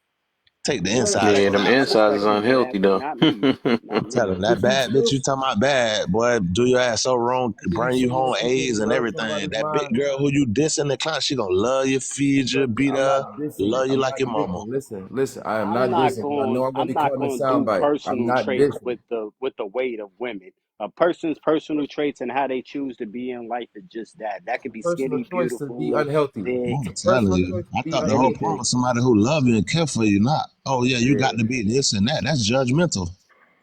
Take the
I
inside
Yeah,
first.
them
I
insides is
respect you for
unhealthy
that, but
though.
not me. Not
Tell
me.
them that
If you
bad bitch
feel,
you talking about bad, boy, do your ass so wrong,
do you
bring you
feel
home
like you
AIDS
can
and
love
everything.
somebody's
That big
mind?
girl who you diss in the class, she gonna love you, feed you,
Brother,
beat
I'm
her,
not dissing.
love you
I'm
like
not
your mama.
dissing. Listen. I am not dissing. I know I'm gonna
I'm
be
not
caught in a
going to do
soundbite. I'm
personal
not
traits
dissing.
with the weight of women. A person's personal traits and how they choose to be in life is just that. That could be
Personal
skinny,
choice to be
beautiful,
unhealthy.
big,
I'm
It's a
telling
personal
you.
choice to
I
be
thought the whole
unhealthy.
point
anything.
was somebody who love you and care for you, not, oh yeah, you got
Yeah.
to be this and that. That's judgmental.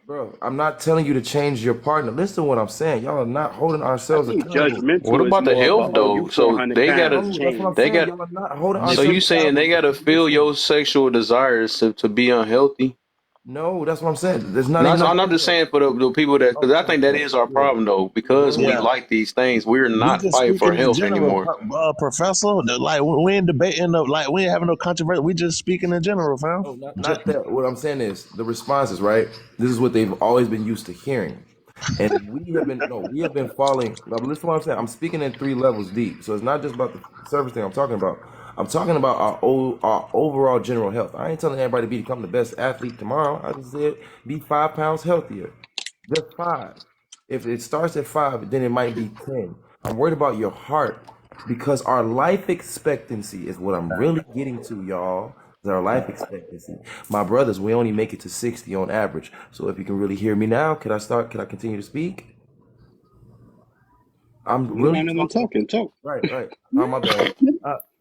Bro, I'm not telling you to change your partner. Listen to what I'm saying. Y'all are not holding
I
ourselves
think
accountable.
What
judgmatu is
about the
more of a,
health
No,
oh, you
though? So
400
they gotta,
pounds,
no, that's what I'm
change.
they
saying.
got.
Y'all are not holding
Let me
So
ourselves
you saying
accountable.
they gotta feel
Listen.
your sexual desires to be unhealthy?
No, that's what I'm saying. There's not
No,
even a
I'm just
formula.
saying for the people that, because
Oh,
I
yeah,
think that
yeah,
is our
yeah.
problem though,
Go
because we
ahead.
yeah.
like these things. We're
We
not
just
fighting for
speaking in
health
general,
anymore.
professor. Like we ain't debating, like we ain't having no controversy. We just speaking in general, fam.
No, not that. What I'm saying is the responses, right? This is what they've always been used to hearing. And we have been falling. Now, listen to what I'm saying. I'm speaking in 3 levels deep. So it's not just about the surface thing I'm talking about. I'm talking about our overall general health. I ain't telling everybody to become the best athlete tomorrow. I just said be 5 pounds healthier. Just 5. If it starts at 5, then it might be 10. I'm worried about your heart because our life expectancy is what I'm really getting to, y'all. Is our life expectancy. My brothers, we only make it to 60 on average. So if you can really hear me now, could I continue to speak?
I'm
You
really
man, I'm
talking.
talking.
Right. Oh, my bad.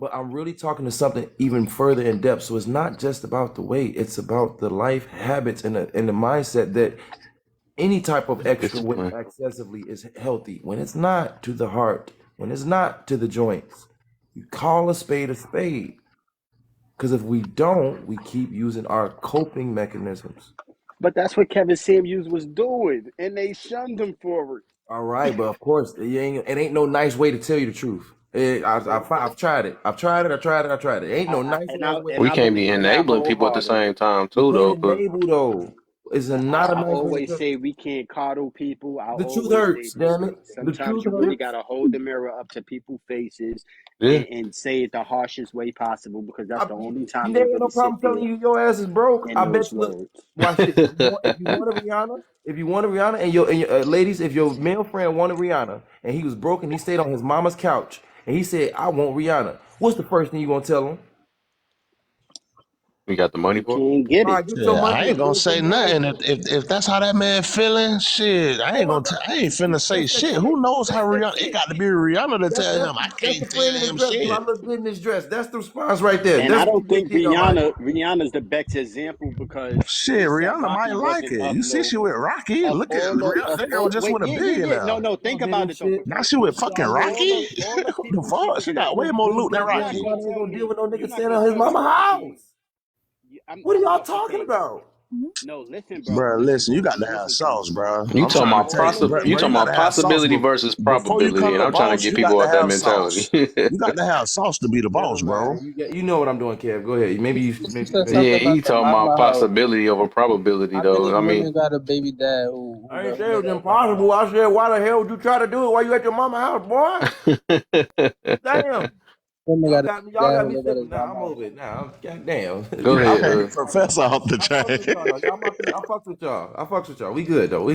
But I'm really talking to something even further in depth. So it's not just about the weight; it's about the life habits and the mindset that any type of extra weight
Discipline.
excessively is healthy. When it's not to the heart, when it's not to the joints, you call a spade a spade. Because if we don't, we keep using our coping mechanisms.
But that's what Kevin Samuels was doing, and they shunned him for it.
All right, but of course, it ain't no nice way to tell you the truth. I've tried it. I've tried it. Ain't no nice
And
ass
I
way.
and
We
I
can't be
believe in that
enabling people at the
wholeheartedly.
same time
You
too, though.
can't
'Cause
enable though. It's not a
I
nice way to
always
tell.
say we can't coddle people. I
The truth
always say
hurts,
this
damn
stuff.
it. The
Sometimes
truth
you really
hurts.
gotta hold the mirror up to people's faces
yeah,
and say it the harshest way possible because that's the only time
You
they
ain't got no
really sit
problem telling
there
you your ass is broke.
in
I bet
those
you. Look,
words.
watch this. If you want a Rihanna, and your ladies, if your male friend wanted Rihanna and he was broke and he stayed on his mama's couch and he said, "I want Rihanna," what's the first thing you gonna tell him?
we got the money
You
for it.
can't get
All
it.
right, get your
Yeah,
money
I ain't
and
gonna
go
say
somewhere else.
nothing. If that's how that man feeling, shit, I
Oh
ain't
my
gonna.
God,
I ain't finna say
that's that
shit.
shit.
Who knows how
That's that
Rihanna? It
shit.
got to be Rihanna to
That's
tell
that's
him. I
that's the
can't
friend in
tell
the
him
dress. Do I
shit.
look good in this dress? That's the response right there.
And I
That's what
don't
you big
think
dick out like.
Rihanna's the best example because
Shit,
they said
Rihanna might
Rocky
like
wasn't
it.
up
You see,
low
she with Rocky.
of
Look at
all
Rihanna.
of
That girl
all.
just
Wait,
with a
yeah.
billionaire.
No. Think
Y'all hear
about
this
it though,
shit?
Now
because
she with fucking
Y'all hear this
Rocky.
shit?
all the
What the
people
fuck?
people
She
say.
got way more loot than
You're not
Rocky.
gonna
Rihanna ain't
tell
gonna deal
me.
with no
You're
nigga
not
staying
gonna
on his
tell me
mama
Rocky.
house. What are y'all talking
Okay.
about?
No, listen, bro.
Bro,
Listen
listen,
to
you
me.
got to have
Listen to me.
sauce, bro.
You
I'm
talking
trying to
about
tell you,
All
you
bro,
talking
you
women.
got to
about
have sauce.
possibility versus
Before you
probability,
come
and
the
I'm trying to
boss,
get
you got
people
to
out that
have
mentality.
sauce. You got to have sauce to be the
Never
boss, bro.
mind. You know what I'm doing, Kev. Go ahead. Maybe you
She
maybe
said
maybe.
Yeah,
something about
he
the
talking about
mama house.
possibility over probability,
How many
though. I mean,
women got a baby dad who
I ain't
got
say it
made
was
at the house?
impossible. I said, why the hell would you try to do it while you at your mama house, boy? Damn.
Women
Y'all
got a
got me.
dad
Y'all got
who
me
live at
slipping
his
now. I'm
mama house.
over it now. Goddamn.
go
I
ahead.
fucks
Hey,
with y'all though.
professor off the
I fucks with
chain.
y'all though. Y'all my people. I fucks with y'all. We good though.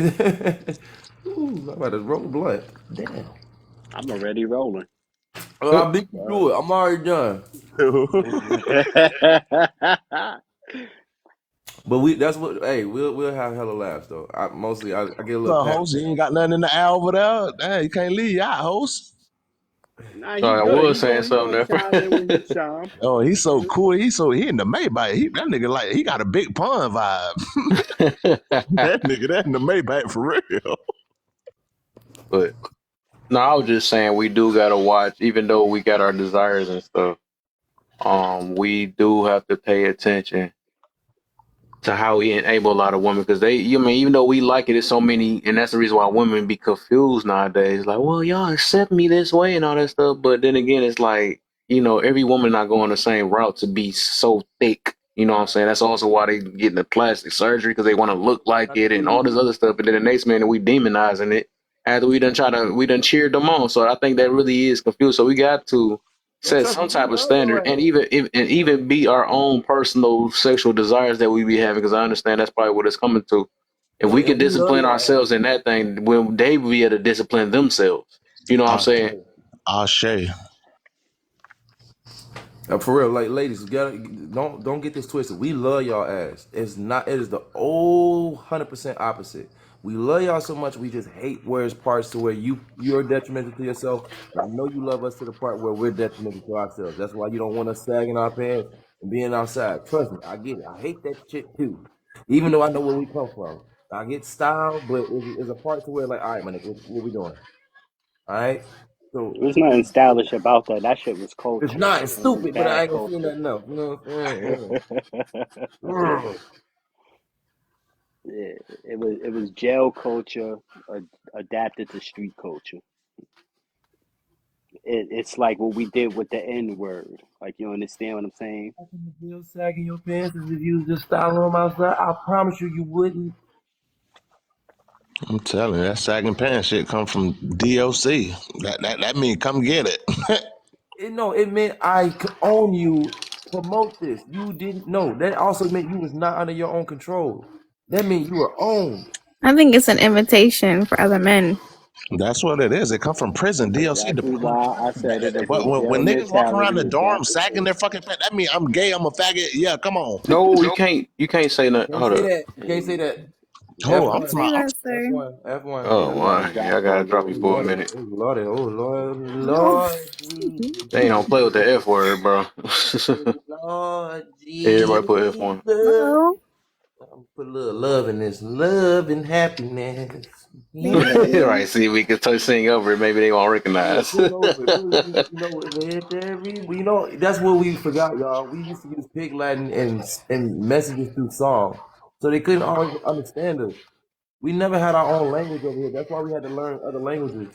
Ooh, I'm about to roll blunt. Damn.
I'm already rolling.
Well, I beat you to it. I'm already done. But that's what. Hey, we'll have hella laughs though. I get a little
So,
passionate.
host, you ain't got nothing in the air over there. Damn, you can't leave out, host.
Nah, he
Sorry, I
good.
was saying
He
something
gonna chime in when he chime.
Oh, he's so cool. He in the Maybach. That nigga like he got a big pun vibe.
there.
That in the Maybach for real.
But no, I was just saying we do gotta watch, even though we got our desires and stuff. We do have to pay attention to how we enable a lot of women because even though we like it, it's so many, and that's the reason why women be confused nowadays. Like, well, y'all accept me this way and all that stuff, but then again, it's like every woman not going the same route to be so thick. You know what I'm saying? That's also why they getting the plastic surgery because they want to look like it and all this other stuff. And then the next minute we demonizing it after we done cheered them on. So I think that really is confused. So we got to
And
set
trust me,
some
we
type of
love your
standard and
ass.
even be our own personal sexual desires that we be having because I understand that's probably what it's coming to. If we can
And we love
discipline
your ass.
orzselves in that thing, when they be able to discipline themselves, you know what I'm saying?
Ashe.
For real, like ladies, don't get this twisted. We love y'all ass. It's not. It is the old 100% opposite. We love y'all so much. We just hate where it's parts to where you're detrimental to yourself. But I know you love us to the part where we're detrimental to ourselves. That's why you don't want us sagging our pants and being outside. Trust me, I get it. I hate that shit too. Even though I know where we come from, I get style, but it's a part to where like, all right, my nigga, what we doing? All right. So
There's nothing stylish about that. That shit was
it's
culture,
not. It's
and it was
stupid, but I
bad
ain't gonna say
culture.
nothing else. You know what I'm saying?
Yeah, it was jail culture adapted to street culture. It's like what we did with the N word. Like, you understand what I'm saying?
I can feel sagging your pants as if you was just styling them outside. I promise you wouldn't.
I'm telling you, that sagging pants shit come from DOC. That mean come get it.
It meant I could own you, promote this. You didn't know. That also meant you was not under your own control. That meant you were owned.
I think it's an invitation for other men.
That's what it is. It come from prison. DOC.
Exactly why I said it. It's a
When
jail
niggas walking around
mentality
the dorm
adapted
sagging
to
their fucking pants, that mean I'm gay. I'm a faggot. Yeah, come on.
No, you can't say that.
Can't
Hold
say
up.
that. You can't say
it.
that.
Oh,
I
I'm
F1,
see
fly.
that, sir.
F1.
Oh,
Yeah.
wow. Yeah, I gotta drop you for a
Lord,
minute.
Lord, oh Lord,
Oh.
Lord
They ain't
Jesus,
don't play with the F word, bro.
Lord
Everybody put F1.
Jesus.
Uh-oh.
I'll put a little love in this, love and happiness.
Right, see, we could sing over it. Maybe they won't
Yeah,
recognize.
sing over it. That's what we forgot, y'all. We used to use Pig Latin and messages through song, so they couldn't always understand us. We never had our own language over here. That's why we had to learn other languages,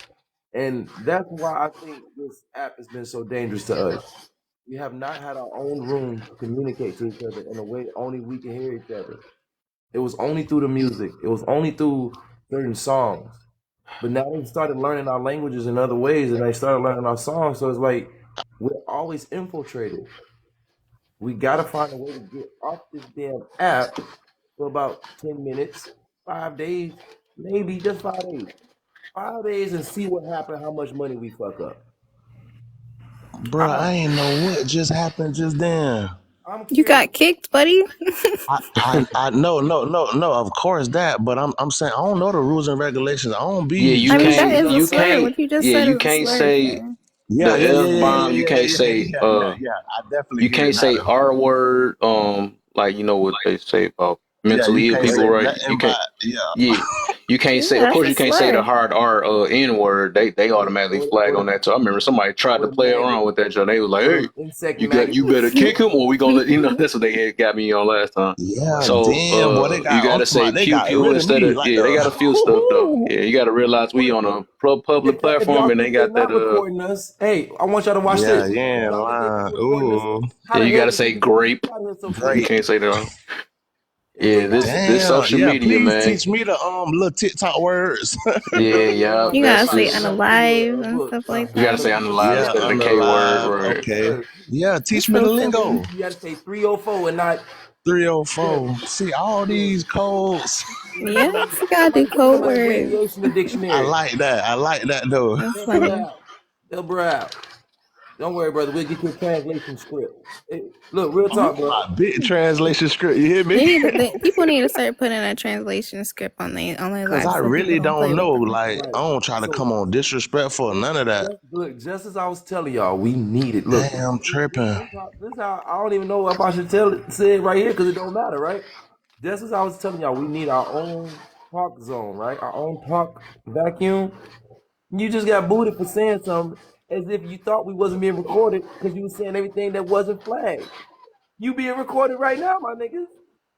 and that's why I think this app has been so dangerous to us. We have not had our own room to communicate to each other in a way only we can hear each other. It was only through the music. It was only through certain songs. But now they started learning our languages in other ways, and they started learning our songs. So it's like we're always infiltrated. We gotta find a way to get off this damn app for about 10 minutes, 5 days, maybe just 5 days. 5 days and see what happened, how much money we fuck up.
Bruh, I ain't know what just happened just then.
I'm
You
curious.
got kicked, buddy?
I no, of course that, but I'm saying I don't know the rules and regulations. I don't
Yeah,
be
you
I mean,
just
that
can't,
is a
you
slur.
can't,
What you just
yeah,
said
you
is a
can't
slur,
say
sir.
yeah,
the
yeah, yeah,
F
yeah, yeah,
bomb. You
yeah,
can't
yeah,
say,
yeah, yeah, yeah. I definitely
you
get it
can't
now
say
though.
R word, like, you know what they say about
Yeah, you
mentally ill
can't
people,
say
right? You
nothing
can't,
but yeah.
yeah, you can't say,
Yeah,
of
that's
course,
a
you can't say the
slur.
hard R, N word. They automatically flag
Or
on that too. I remember somebody tried to
the
play
maggot,
around with that, Joe. They was like,
or
hey,
the insect
you
maggot.
better kick him or we gonna let, you know, that's what they had got me on last time.
Yeah,
Right.
So
damn, boy,
you gotta say
they
pew
got
pew
rid of
instead
me
of,
like
yeah, they got a few stuff though.
the.
Yeah, you gotta realize we on a public
If
platform
y'all
and they
think they're
got that
not recording us, hey, I want y'all to watch
Yeah,
this.
you
If
ain't
y'all think they're
lying.
not recording us,
Ooh,
how
yeah,
the
you
hell
gotta
did
say
they get
grape.
out of here so
You
quick?
great.
can't say that all.
Look,
Yeah,
watch
this
this.
Damn,
social
yeah.
media,
Please
man.
teach me the little TikTok words.
Yeah, yeah,
You gotta
that's
say
just
unalive
A
and
book.
stuff like
you gotta
that.
say unalive
Yeah,
instead of the K word,
unalive.
right?
Okay. Yeah,
That's
teach me the
so
lingo.
silly.
You got to say 304 and not. Yeah,
304. See all
yeah.
these codes.
Yes, you gotta do code
Somebody
words.
abbreviation the
I
dictionary.
like that. I like that though.
That's
Help her
funny.
out. Help her out. Don't worry, brother. We'll get you a translation script. Hey, look, real
I'm
talk,
on
bro.
my big translation script. You hear
They
me?
need to, people need to start putting a translation script on their
Cause
lives
I
so people
really
don't play
don't know.
with them.
Like
Right.
I don't try to
So,
come on disrespectful or none of that.
just as I was telling y'all, we need it. Look,
Damn, tripping.
this how I don't even know if I should say it right here because it don't matter, right? Just as I was telling y'all, we need our own talk zone, right? Our own talk vacuum. You just got booted for saying something as if you thought we wasn't being recorded because you was saying everything that wasn't flagged. You being recorded right now, my niggas.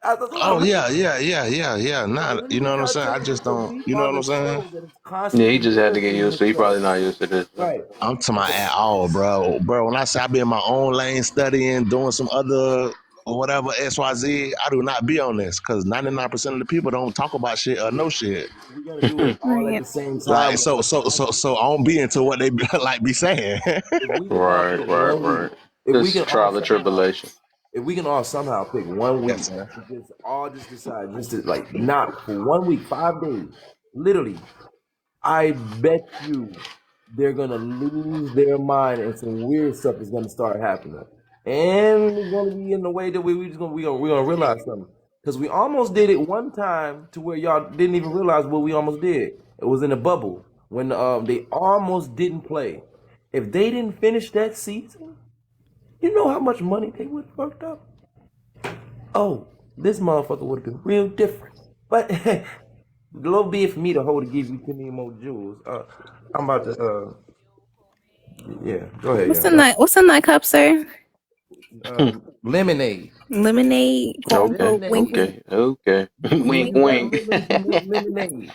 That's what
Oh
I'm
yeah, yeah, yeah, yeah, yeah.
saying.
Not,
Let me
you know
get
what I'm
y'all
saying? I
attention
just
because
don't.
we
You know
are
what I'm
the
saying?
show that is
Yeah, he
constantly
just had to get
monitoring
used to it. He
itself.
probably not used to this.
Right.
I'm to my at all, bro. Bro, when I say I be in my own lane studying, doing some other or whatever XYZ, I do not be on this because 99% of the people don't talk about shit or know shit.
We gotta do it all at
Right.
the same
Like
time.
so I don't be into what they be, like be saying.
If we can all
Right,
pick
right,
one week,
right.
if we can
Just
all
trial and
somehow,
tribulation.
if we can all somehow pick one
Yes,
week
sir.
to just all just decide, just to like not for 1 week, 5 days, literally, I bet you they're gonna lose their mind and some weird stuff is gonna start happening. And it's gonna be in the way that we gonna realize something. Because we almost did it one time to where y'all didn't even realize what we almost did. It was in a bubble when they almost didn't play. If they didn't finish that season, you know how much money they would have fucked up? Oh, this motherfucker would have been real different. But low be it for me to hold to give you 10 million more jewels. I'm about to yeah, go ahead,
What's
yeah.
in that? What's in that cup, sir?
Lemonade.
Lemonade, quote
Okay,
unquote. Wink,
Lemonade.
wink.
okay, okay.
We
Wink,
Wink.
got
wink.
lemons in this lemonade.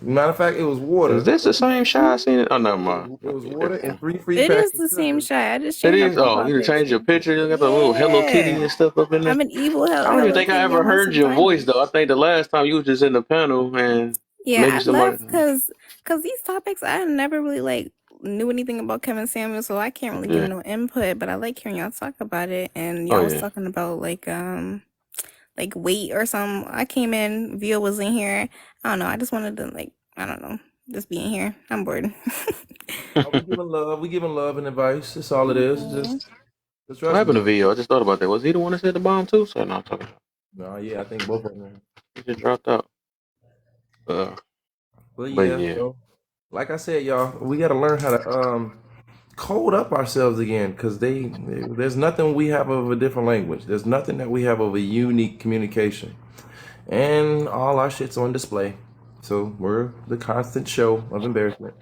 Matter of fact, it was
Is
water.
this the same shot I seen it? Oh, never mind.
It was water and
Everything.
3 free
It
packs
is
of
the same
sugar.
shot. I just
It
changed my
is. Oh,
profile
you done changed
picture.
your picture. You got the little Hello Kitty
Yeah,
and stuff up in there.
I'm an evil
I don't even
Hello
think I
Kitty
ever
on my
heard your voice
survivors.
though. I think the last time you was just in the panel and
Yeah,
maybe
I
somebody.
left because these topics I never really like knew anything about Kevin Samuel, so I can't really give
Yeah.
no input. But I like hearing y'all talk about it, and
Oh
y'all was
yeah.
talking about like weight or something. I came in, Vio was in here. I don't know. I just wanted to I don't know, just be in here. I'm bored.
Oh, we giving love and advice. That's all it is.
Yeah.
Just
What
trust me.
happened to Vio? I just thought about that. Was he the one that said the bomb too? So no, I'm talking.
No, yeah, I think both of them.
He just dropped out.
But
But
yeah,
yeah.
so like I said, y'all, we got to learn how to code up ourselves again, because there's nothing we have of a different language. There's nothing that we have of a unique communication, and all our shit's on display. So we're the constant show of embarrassment.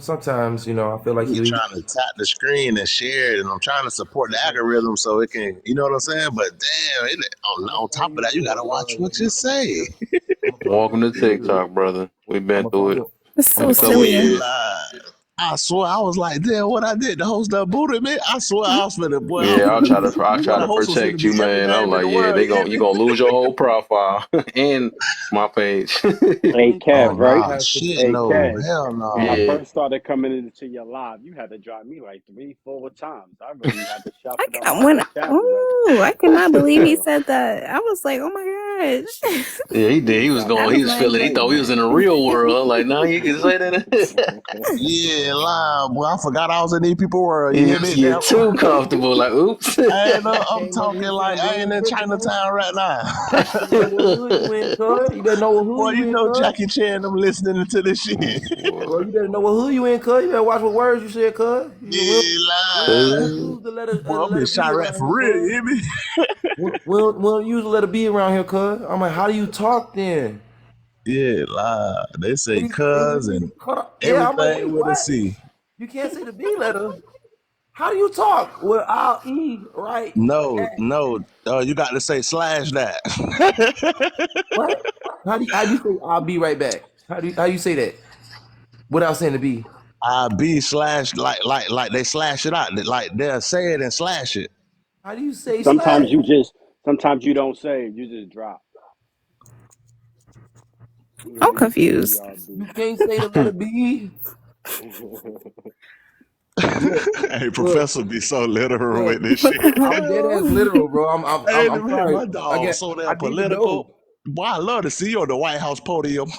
Sometimes I feel like
I'm
you.
trying to tap the screen and share it, and I'm trying to support the algorithm so it can, you know what I'm saying? But damn, on top of that, you gotta watch what you say.
Welcome to TikTok, brother. We've been through it.
It's so
Been a couple
silly.
years.
I swear, I was like, damn, what I did, the host that booted me. I swear, I was finna, boy,
Yeah, I'll try to
the host was
protect
finna
you,
be
man. I'm
everything in
like,
the
yeah,
world.
you gonna lose your whole profile and my page.
Hey,
Oh
Kev, right?
nah, shit,
Hey,
no,
Kev.
hell
When I
no.
Yeah.
first started coming into your live, you had to drop me like 3, 4 times. I remember you had to
I
shuffle down
ca-
my
when
whole chat
oh, I could not believe he
register.
said that. I was like, oh my gosh.
Yeah, he did. He was
Got
I
going.
me
He
was
was
like,
feeling. He
straight.
thought he was in the real world. I'm like, no, you can say that.
Yeah, lie, boy, I forgot I was in these people world. You
You
hear me?
get
Damn.
too comfortable. Like, oops.
And I'm
Ain't no
talking
use
like
in
I ain't
being
in
tripping.
Chinatown right now.
You better know what hood you in, cuz. You better know what hood
Boy,
you
you
in,
know
cuz.
Jackie Chan, I'm listening to this shit.
Bro, you better know what hood you in, cuz. You better watch what words you say, cuz.
Yeah,
We
lie.
don't use the
Boy, I'm in
letter B
Chirac
around
for
here,
real, you
cuz.
hear me?
We don't use the letter B around here, cuz. I'm like, how do you talk then?
Yeah, lie. They say
B,
cuz and
hold up. Yeah, I'm like,
everything
wait,
with a
what?
C.
You can't say the B letter. How do you talk? Well, I'll E, right?
No, you got to say slash that.
What? How do you say I'll be right back? How you say that without saying the B?
I B slash like they slash it out. Like they'll say it and slash it.
How do you say slash?
Sometimes you don't say it, you just drop.
I'm confused.
EABCERB.
You can't say the letter B. Look,
Hey,
look,
professor be so literal
look.
with this
What
shit.
the
I'm dead ass
hell?
literal, bro.
Hey,
I'm
man,
sorry.
my dog so
I
damn
didn't know,
political. Boy, I love to see you on the White House podium.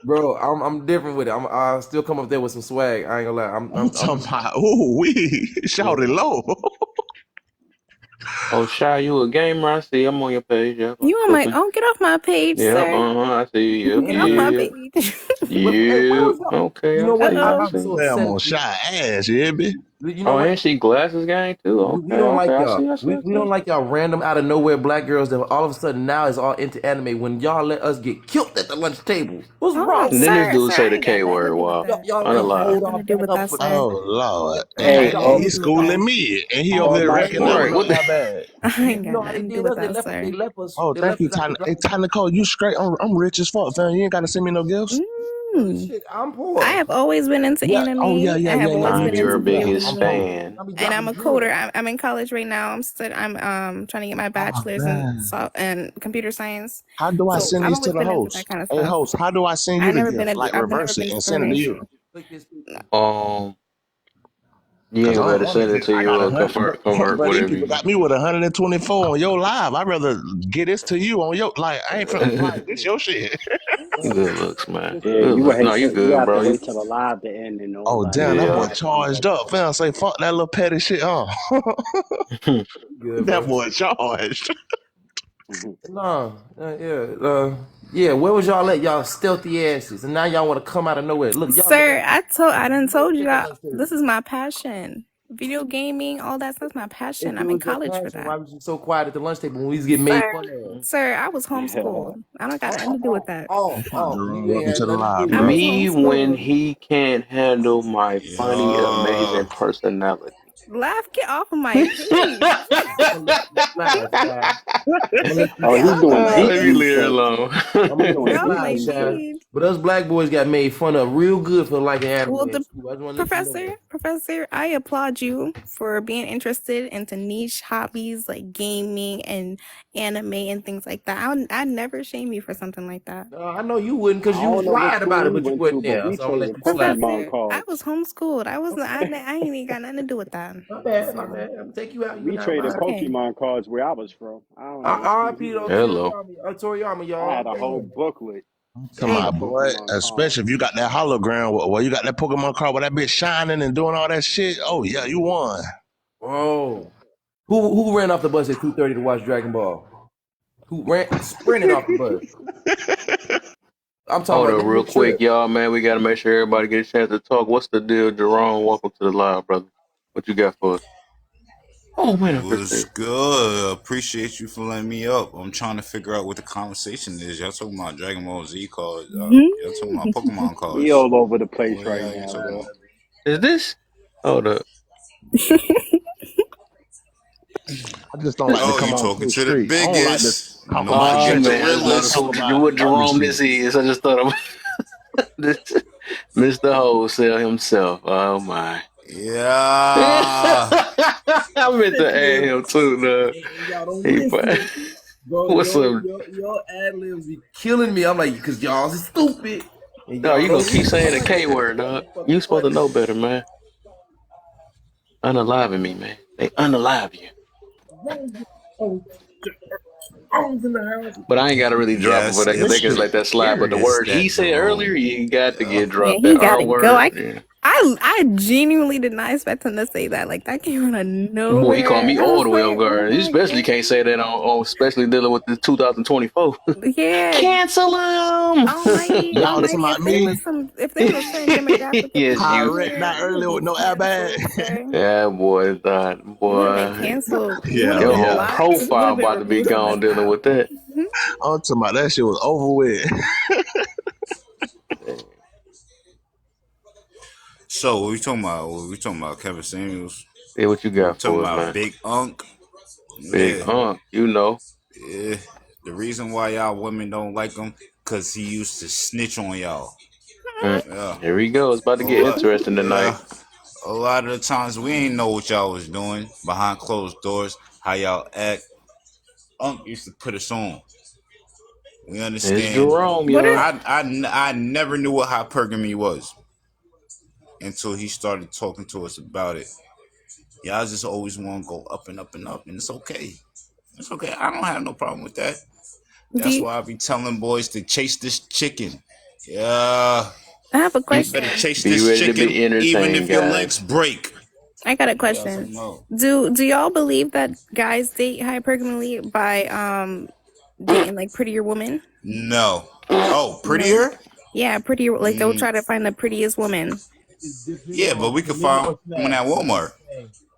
bro. I'm different with it. I still come up there with some swag. I ain't gonna lie.
I'm talking about, ooh, we shout it
yeah.
low.
Oh, Shy, you a gamer? I see. I'm on your page. Yep, I'm
You on my
clicking.
oh get off my page,
Yep,
sir.
I see you. Yep,
Get off my
yep,
page.
But hey, where
yep.
was y'all?
Okay,
You
I
know
see
what?
you.
I,
I
I'm
see you.
so
Damn,
upset
on
at you.
shy ass, you hear me?
You know
Oh,
what?
and she glasses gang too.
We
Okay,
don't
okay.
like
I
y'all.
see. I see. I
We
see.
don't like y'all random out of nowhere black girls that all of a sudden now is all into anime when y'all let us get killed at the lunch table. What's
Oh,
wrong
And
with
then this
sir,
dude
sir,
say
I
the
ain't got
K
nothing to
word.
do with
Wow,
y'all?
that.
Y'all
on
let
the
us
I ain't got
live.
hold
nothing
our
to do
back
with
up
that,
for
sir.
Oh Lord.
Hey,
y'all
hey,
He's
looking at
schooling
us.
me. And he over
all
there
night
wrecking
Hey,
that
Right.
with
long.
a
What?
my bad.
I ain't
you
got
know how they
nothing to do
did
with
us?
that, sir.
Oh,
They
thank
left
you,
us at the
Tiny.
drive.
Hey, Tiny Cole, you straight. I'm rich as fuck, fam. You ain't got to send me no gifts.
Mm.
Shit, I'm
I
poor.
have always been into
Yeah. Oh,
anime.
yeah, yeah,
I have
yeah, yeah.
always
You
I'm
been
your
into
told me
video
that.
biggest
I'm
gaming.
poor.
fan.
I be
And
dropping
I'm a
jewels.
coder. I'm in college right now. I'm trying to get my
Oh,
bachelor's in
man.
computer science.
How do I
So
send
I've
these to
always
the
been into that
host?
kind of
Hey,
stuff.
host, how do I send you the gift? Like
I've never
reverse it
been
and send it to
discriminated.
you?
Click this picture.
Um, you
Cause
ain't
I'm
better send it
honestly,
to
I
you
got
or convert
but these
whatever
people
you.
got me with 124 on your live. I'd rather get this to you on your like. I ain't finna like this your shit.
Good looks, man.
Yeah,
Good
you
look.
wait
No, you
till you
good,
have to
bro.
wait till the live to end and all
Oh
that.
damn, that
Then
boy
Yeah.
I can
charged
get
up. Fam, say fuck that little petty shit, huh?
Good,
That
bro.
boy charged.
it.
No, yeah. Where was y'all at? Y'all stealthy asses, and now y'all want to come out of nowhere. Look, y'all let us
Sir, I done told you
at the
that
lunch table.
this is my passion. Video gaming, all that stuff's my
If
passion.
it
I'm in
was your
college for
passion,
that.
why was you so quiet at the lunch table when we was getting made
Sir,
fun of?
sir, I was homeschooled. I don't got nothing to do with that.
You ain't
Welcome
had
to the
nothing to
live,
do
I
with
bro.
was
that.
Me when
homeschooled.
he can't handle my funny,
Yeah.
amazing personality.
Laugh, get off of my page.
I'm gonna let you slide, Shy. I'm gonna let you
Oh,
Get
he
off my
doing
slide.
deep
Let me
V
leave her
shit.
alone.
I'm gonna
He
let you
get
doing
off
deep
slide,
my
V
Shy.
shit.
page.
But us black boys got made fun of real good for liking anime
Well,
in
the
school. I just want to let you know.
professor, I applaud you for being interested into niche hobbies like gaming and anime and things like that. I'd never shame you for something like that.
I know you wouldn't
I
because you was
don't know what
quiet about
school
it,
he
but you
went to,
wasn't
but
there.
we
So I'm gonna let
traded
you slide.
Pokemon
Professor, I
cards.
was homeschooled. I ain't even got nothing to do with that.
My bad, my
So
bad. I'm gonna take you out. You
We
and I
traded
mind.
okay.
Pokemon cards where I was from. I don't know what school he
R.I.P.
went
though,
to.
Hello.
Toriyama,
I had
y'all.
a whole
Damn.
booklet
Come
full
Damn.
of
on, boy.
Pokemon
Especially if
cards.
you got that hologram where you got that Pokemon card with that bitch shining and doing all that shit. Oh yeah, you won.
Oh. Who ran off the bus at 2:30 to watch Dragon Ball? who ran sprinted off the bus. I'm talking
Hold
about
up,
they
real
were
quick,
tripped.
y'all, man. We gotta make sure everybody get a chance to talk. What's the deal, Jerome? Welcome to the live, brother. What you got for us? Oh man, I pressed
Was
it.
good. Appreciate you for letting me up. I'm trying to figure out what the conversation is. Y'all talking about Dragon Ball Z cards. Y'all talking about Pokemon
We
cards.
all over the place
What
right
y'all
now,
talking
bro.
about?
Is this? Hold up.
I just don't like to
Oh,
come
you
on
talking
too
to the
street. I don't like to
biggest.
talk
Don't
about
Oh
forget the
gender.
man, I just
I
learned
talk
realest.
about
what Jerome
honesty.
this is. I just thought of this Mr. Wholesale himself. Oh my.
Yeah.
I meant to add him too, dog.
And y'all don't
He
listen. Bro,
what's up?
your ad libs be killing me. I'm like, because y'all is stupid. And
No,
y'all
you gonna
don't
keep
listen.
saying
I'm
the
like,
K
man,
word,
what
dog.
the fuck?
You supposed
What?
to know better, man. Unaliving me, man. They unalive you.
Oh, I was in the house.
But I ain't gotta really drop it for
Yes,
that because they can
it's
just let that slide. But the
it's
word he
that
said earlier,
Jerome.
you got to
Yeah.
get
Yeah,
dropped.
he
That R
gotta go.
word, yeah.
I genuinely did not expect him to say that. Like that came out of
Boy, he called
nowhere.
me
I
all
was
the way on
like, oh
guard. You
my
especially can't say that on especially dealing with the 2024.
god. Yeah.
Cancel him.
Y'all talking
Almighty,
about me?
if there was a certain demographic of
Yes,
people
I
you.
in
wrecked
here,
that
you would
earlier
be
with no airbag.
canceled, okay?
Yeah, boy, that
You would have been
boy.
canceled. You would have
Yeah,
Your
been
whole
yeah.
blocked. You would
profile
have been
about to be
removed from
gone
this
dealing
app.
with that.
I'm talking about that shit was over with.
So what we talking about? What we talking about? Kevin Samuels.
Hey, what you
We
got
talking
for us,
about
man?
Big Unk.
Big
Yeah.
you know.
Yeah. The reason why y'all women don't like him, cause he used to snitch on y'all. Yeah.
Here we go. It's about to
A
get
lot.
interesting tonight.
Yeah. A lot of the times we ain't know what y'all was doing behind closed doors, how y'all act. Unk used to put us on. We
It's
understand.
Jerome,
What are
y'all.
I never knew what hypergamy was until he started talking to us about it. Y'all just always want to go up and up and up, and it's okay. It's okay. I don't have no problem with that.
do
That's
you,
why I be telling boys to chase this chicken. Yeah.
I have a
You
You better
question.
chase
be
this
ready to
chicken
be
even
entertained,
if your legs
guys.
break.
I got a
What y'all
question.
talking about?
Do y'all believe that guys date hypergamily by dating like prettier women?
No. Oh,
No.
prettier?
Yeah, prettier, like they'll
Mm,
try to find the prettiest woman.
It's depending
yeah, but
on
we could
commitment
find
or
one
smash.
at Walmart.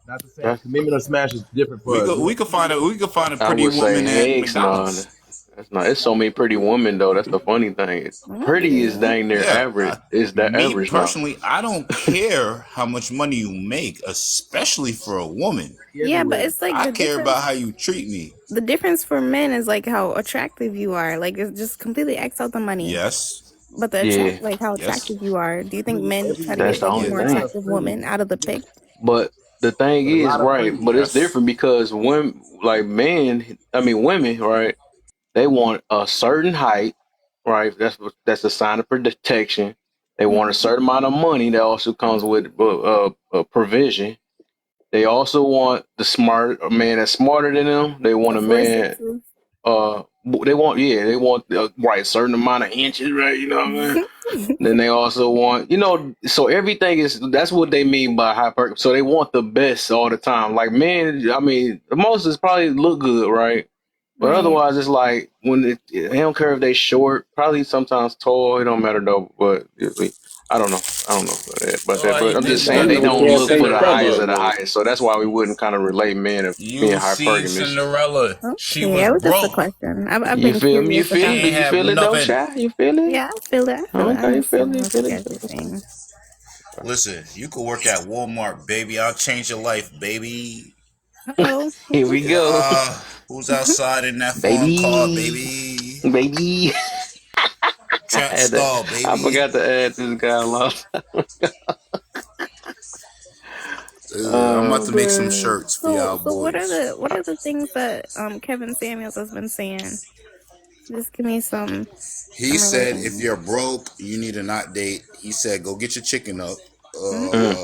Not the same.
That's,
Commitment or smash is different for us.
We could find a
I
pretty
would say
woman at
heck no.
McDonald's.
That's not. It's so many pretty women though. That's the funny thing. Pretty is
Okay.
dang near
Yeah,
average. Is that
me
average now?
personally, I don't care how much money you make, especially for a woman.
Yeah, but
Everywhere.
it's like
I care about how you treat me.
the difference for men is like how attractive you are. Like it's just completely X out the money.
Yes,
But the
Yeah,
like how
yes,
attractive you are. Do you think men try to
that's
get
the
like a
only
yeah,
more
thing.
attractive woman out of the pick?
But the thing
But a
is,
lot of
right?
freaks.
But it's
yes.
different because when like men, I mean women, right? They want a certain height, right? That's a sign of protection. They want a certain amount of money that also comes with provision. They also want the smart a man that's smarter than them. They want
The
a
four
man.
sixes.
They want right a certain amount of inches, right? You know what I mean? Then they also want, so everything that's what they mean by hyper. So they want the best all the time. Like men, I mean, the most is probably look good, right? But
Right.
otherwise, it's like they don't care if they short, probably sometimes tall. It don't matter though. But I don't know. I don't know about that. But
Like
I'm just
That
saying they
nigga,
nigga
don't
you
can't
look
say
for the highest
short.
of the
Cinderella.
highest. So that's why we wouldn't kind of relate men of being
You see
hypergamous.
Cinderella. She
Okay,
was
it was just a
broke.
question. I've
You
been
feel me? You
curious
feel it?
about.
Do
Can't
you
have
feel it though,
nothing.
Shy? You feel it?
Yeah, I feel that. I
Okay, you feel
understand
it? You
what
feel
you
it?
guys are saying.
Listen, you could work at Walmart, baby. I'll change your life, baby.
Oh,
Here we go,
Yeah. Who's outside in that foreign car,
baby,
baby?
baby.
Trap star,
I
baby.
forgot to add this guy lost.
I'm about
Oh
to make some
man.
shirts for
so
y'all
what are
boys.
the things that Kevin Samuels has been saying? Just give me some
He said if
relatable.
you're broke, you need to not date. He said go get your chicken up.
Mm,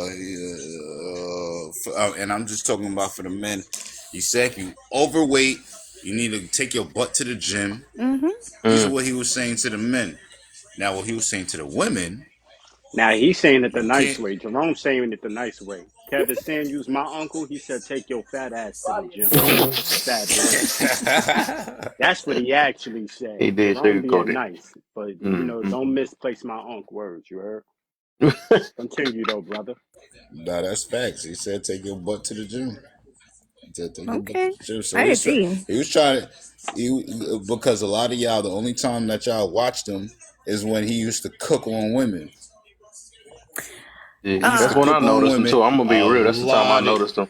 And I'm just talking about for the men. He said if you overweight, you need to take your butt to the gym.
Mm-hmm.
These are
mm.
what he was saying to the men. Now, what he was saying to the women,
Now he's saying it the
you
nice
can't.
way. Jerome's saying it the nice way. Kevin Samuels, my uncle, he said, take your fat ass to the gym, fat boy. That's what he actually
He
said.
did
So I'm being
sugarcoat it.
nice, but don't misplace my uncle words. You heard? Continue though, brother.
Nah, that's facts. He said take your butt to the gym. He said take your butt to
Okay,
the gym. So
I agree.
he was trying to, because a lot of y'all, the only time that y'all watched him is when he used to cook on women.
Yeah,
He used
that's
to
when I
cook on
noticed him
women
too. I'm gonna be
a
real. That's the time I
lot.
noticed him.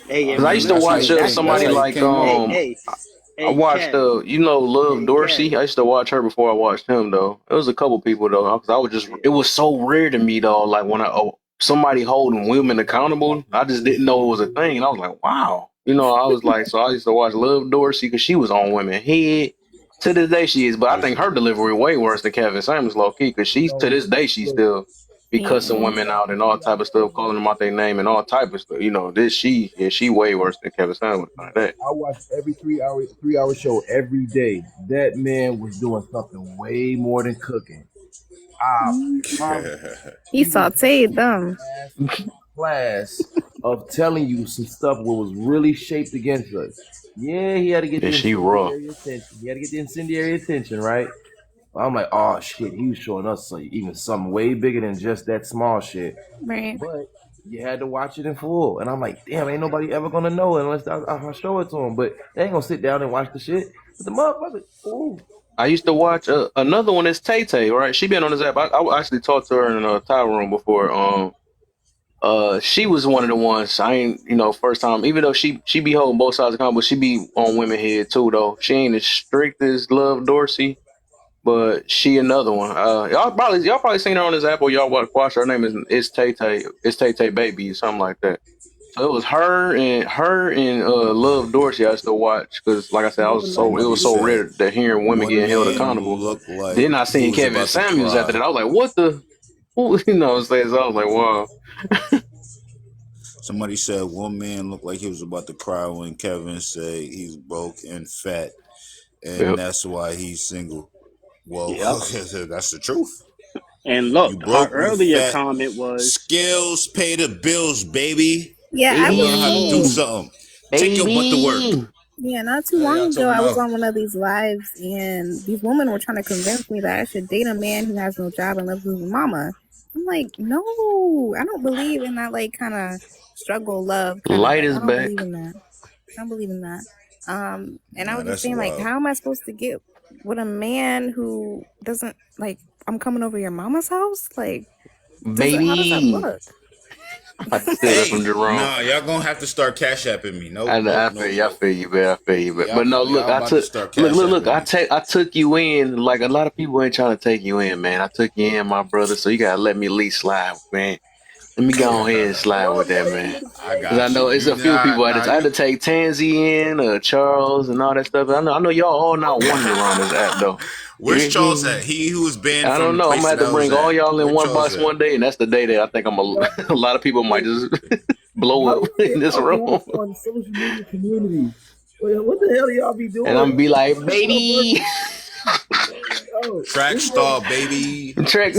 Hey,
Cause
and
I used to
flip
That's how
watch
side,
he
that's
came. That's
somebody
how he
hey,
like
came
hey,
up.
hey,
I
hey,
watched
Kev,
Love
hey, Kev.
Dorsey. I used to watch her before I watched him though. It was a couple people though. Cause I was just
Yeah.
it was so rare to me though. Like when somebody holding women accountable, I just didn't know it was a thing. And I was like, wow. I was like, so I used to watch Love Dorsey because she was on women head. To this day she is, but I think her delivery way worse than Kevin Samuels low key because she's to this day she still be cussing
Yeah.
women out and all type of stuff, calling them out their name and all type of stuff. She way worse than Kevin Samuels like that.
I watch every 3 hour show every day. That man was doing something way more than cooking. I promise.
He
He was
sauteed them.
class of telling you some stuff what was really shaped against us. Yeah, he had to get
Yeah,
the
she raw.
incendiary attention. He had to get the incendiary attention, right? I'm like, oh shit, he was showing us like, even something way bigger than just that small shit.
Right.
But you had to watch it in full. And I'm like, damn, ain't nobody ever gonna know unless I show it to him. But they ain't gonna sit down and watch the shit. But the motherfucker, ooh.
I used to watch another one is Tay Tay, right? She been on this app. I actually talked to her in a tower room before. She was one of the ones I ain't, first time. Even though she be holding both sides of the convo, but she be on women head too though. She ain't as strict as Love Dorsey, but she another one. Y'all probably seen her on this app or y'all watch her. Her name is Tay Tay. It's Tay Tay Baby or something like that. So it was her and Love Dorsey I used to watch because, like I said, it
Somebody
was so
said
rare that hearing women
one
getting held
man
accountable.
looked like
Then I
he
seen
was
Kevin
about to
Samuels after
cry.
that. I was like, what the? You know what I'm saying? So I was like, wow.
Somebody said one man looked like he was about to cry when Kevin said he's broke and fat, and
Yep.
that's why he's single. Well,
Yep.
that's the truth.
And look,
You
her
broke, you
earlier
fat.
comment was,
Skills pay the bills, baby.
Yeah,
You
I
gotta
was
learn how to do
told.
Baby.
something. Take your butt to work.
Baby.
Yeah, not too
What are
long
y'all
ago,
talking
I was
about?
on one of these lives, and these women were trying to convince me that I should date a man who has no job and lives with his mama. I'm like, no, I don't believe in that, like, kind of struggle love kind of
Light
like.
is
I don't
back.
believe in that. I don't believe in that. And I
Nah,
was just
that's
saying, like,
wild.
how am I supposed to get with a man who doesn't like? I'm coming over your mama's house. Like, how does that
Baby.
look?
I had to steal that from
Hey,
Jerome.
nah, y'all gonna have to start cash apping me. Nope,
I
nope,
feel
nope,
you. I
nope.
feel you, man. I feel you, but no. Look,
Y'all about to start cash
look.
apping me.
I took you in. Like a lot of people ain't trying to take you in, man. I took you in, my brother. So you gotta let me at least slide, man. Let me go ahead and slide with that, man.
I
Because I
got you.
know it's
You
a few people. I had
you
to take Tansy in, Charles, and all that stuff. I know y'all all not wanted around this app though.
Where's Charles at? He who was banned
I
from
don't
the
know. I'm
place
gonna have
that
to
I was
bring all
at.
y'all in
Where
one
Charles
bus
at?
one day, and that's the day that I think a lot of people might just blow
How
up
you
in
get
this room.
uproots on social media communities? Wait, what the hell do y'all be
And
doing?
I'm gonna be like,
This is on
baby,
purpose. Yo,
Track
this is on
star, baby.
track.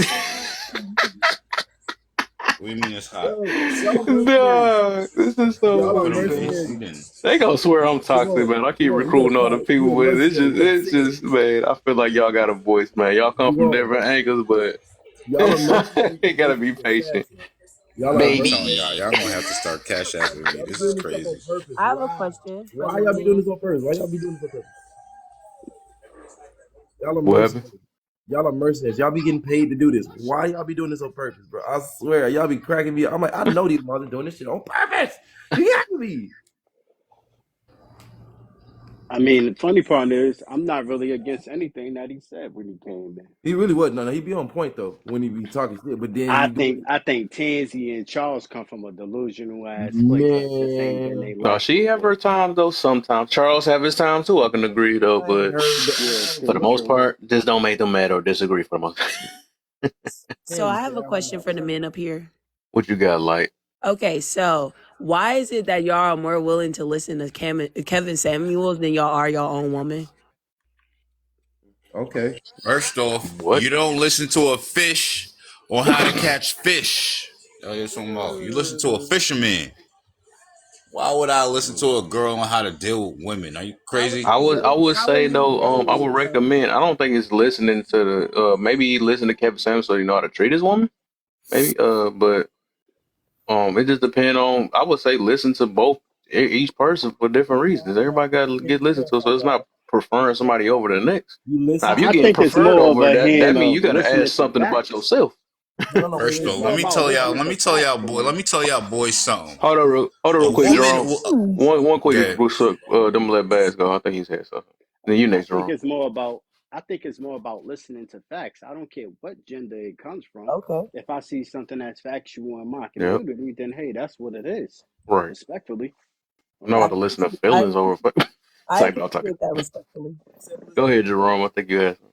What do you mean it's hot?
yo, y'all mercenaries.
Dog, this is so
Y'all are
Put
funny,
on the
man.
AC
mercenaries.
then.
They gonna swear I'm
Come
toxic,
on,
man. I
come
keep
on. You
recruiting
a
other
fight. You
people,
a
but
mercenary. You a
it's
sick.
just, man. I feel like y'all got a voice, man. Y'all come from
Jerome.
different angles, but
Y'all are mercenaries
you
and
gotta be
mercenary
patient,
assassins. Y'all are
I'm
mercenaries.
telling
baby.
y'all gonna have to start cash apping me.
Y'all be
This is
doing this stuff
crazy.
on purpose.
I have a
Why?
question for
Why
the
y'all be doing
men.
this on purpose? Why y'all be doing this on purpose? Y'all are
What happened?
mercenaries. Y'all are mercenaries. Y'all be getting paid to do this. Why y'all be doing this on purpose, bro? I swear, y'all be cracking me up. I'm like, I know these mothers doing this shit on purpose. You got to be.
I mean, the funny part is, I'm not really against anything that he said when he came in.
He really wasn't. No, he be on point though when he be talking shit. But then
I
he do
think I think Tansy and Charles come from a delusional ass place that just ain't in
man.
their
No,
life
she
no
have
more.
her time though. Sometimes Charles have his time too. I can agree though,
I ain't
but
heard that.
Yeah,
I
for
ain't
the
true,
heard
most
true.
part, just don't make them mad or disagree for the most.
So
Candy
I
say
have a
I don't
question for the
know.
men up here.
What you got, like?
Okay, so why is it that y'all are more willing to listen to Kevin Samuels than y'all are your own woman?
Okay.
First off,
What?
you don't listen to a fish on how to catch fish. You're talking about you listen to a fisherman. Why would I listen to a girl on how to deal with women? Are you crazy?
I would say though, I would recommend. I don't think it's listening to the maybe listen to Kevin Samuels so you know how to treat his woman. Maybe but it just depends on. I would say listen to both each person for different reasons. Everybody got to get listened to, so it's not preferring somebody over the next.
You
Now,
listen.
if you
I
getting
think it's
preferred
more of
over
a
that, that
hand
means
of
you got to
listening
ask
to
something about
facts.
yourself.
No, wait,
First
wait,
though,
It's more about
let
listening
me
to
tell
facts
y'all, boy,
than
let me tell y'all boys something.
Hold on,
A
real quick,
woman,
Jerome. One quick,
okay,
real quick. Don't let Bass go. I think he's had something. Then you
I
next,
think
Jerome.
it's more about listening to facts. I don't care what gender it comes from.
Okay.
If I see something that's factual in my
Yep,
community, then hey, that's what it is.
right.
Respectfully.
I'm not
I
about to listen to
I
feelings over.
I
Like, no, I'm talking.
appreciate that respectfully.
Go ahead, Jerome. I think you had something.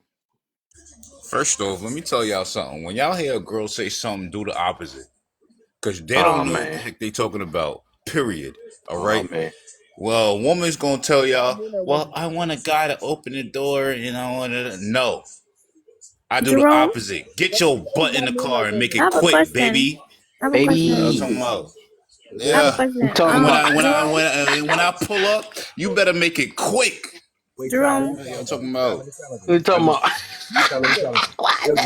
first off, let me tell y'all something. When y'all hear a girl say something, do the opposite. Because they
Oh
don't know what the
man,
heck they talking about. Period. All
oh
right.
man.
Well, a woman's gonna tell
All
y'all,
men or
well,
women?
I want a guy to open the door, and I want to. No, I do the
Jerome,
opposite. Get your
Is
butt in
that
the
men or
car and make
I
it
women?
have a
quick,
question.
baby.
I have a question.
I'm
hey,
talking
Baby,
about.
I have a
Yeah.
I'm
question.
talking about.
Jerome,
When I pull up, you better make it quick.
wait, Shy, let me
Jerome,
I'm
challenge
talking
you. Shy, let
about.
me challenge you.
We talking about.
Let me challenge you. Yo,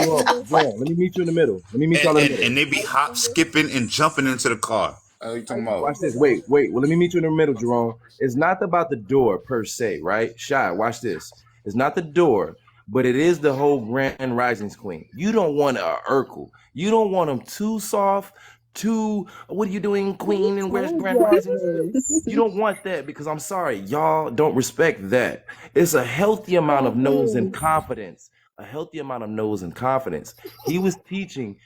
Jerome, let me meet you in the middle. Let me meet y'all in the middle.
And they be hop, skipping, and jumping into the car. You talking about?
Watch this. Wait. Well, let me meet you in the middle, Jerome. It's not about the door per se, right? Shy, watch this. It's not the door, but it is the whole Grand Risings Queen. You don't want a Urkel. You don't want them too soft, too. What are you doing, Queen? And where's
Told
Grand
y'all
Risings?
this.
You don't want that because I'm sorry, y'all don't respect that. It's a healthy amount of nose and confidence. A healthy amount of nose and confidence. He was teaching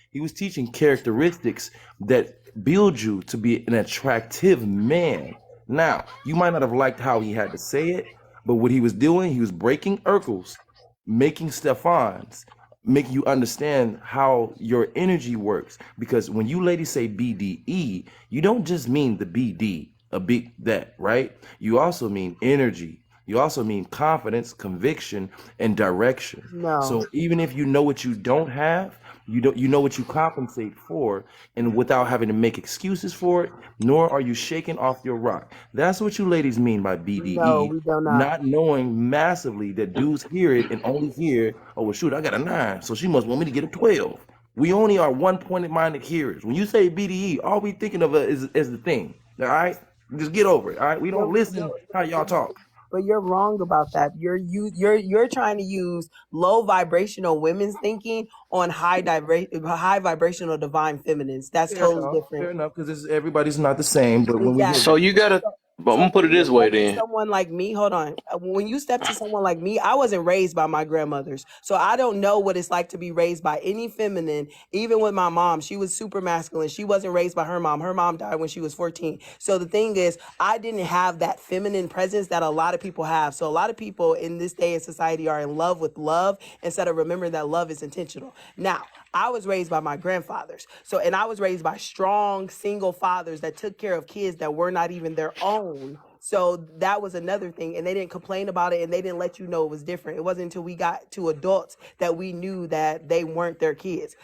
characteristics that build you to be an attractive man. Now, you might not have liked how he had to say it, but what he was doing, he was breaking Urkels, making Stefans, making you understand how your energy works. Because when you ladies say BDE, you don't just mean the BD, a big that, right? You also mean energy. You also mean confidence, conviction, and direction.
No.
So even if you know what you don't have, you know what you compensate for, and without having to make excuses for it, nor are you shaking off your rock. That's what you ladies mean by
No,
BDE,
we do not.
not knowing massively that dudes hear it and only hear, oh well shoot, I got a 9, so she must want me to get a 12. We only are one pointed minded hearers. When you say BDE, all we thinking of is the thing. All right? Just get over it. All right. We don't listen how y'all talk.
But you're wrong about that. You're trying to use low vibrational women's thinking on high vibrational divine feminines. That's totally
Fair
different.
enough, because everybody's not the same. But when we hear
Exactly.
So you gotta. But I'm
So
gonna put
when
it
you
this way
step to
then.
someone like me, hold on. When you step to someone like me, I wasn't raised by my grandmothers. So I don't know what it's like to be raised by any feminine. Even with my mom, she was super masculine. She wasn't raised by her mom. Her mom died when she was 14. So the thing is, I didn't have that feminine presence that a lot of people have. So a lot of people in this day of society are in love with love instead of remembering that love is intentional. Now, I was raised by my grandfathers. So, and I was raised by strong single fathers that took care of kids that were not even their own. So that was another thing. And they didn't complain about it and they didn't let you know it was different. It wasn't until we got to adults that we knew that they weren't their kids.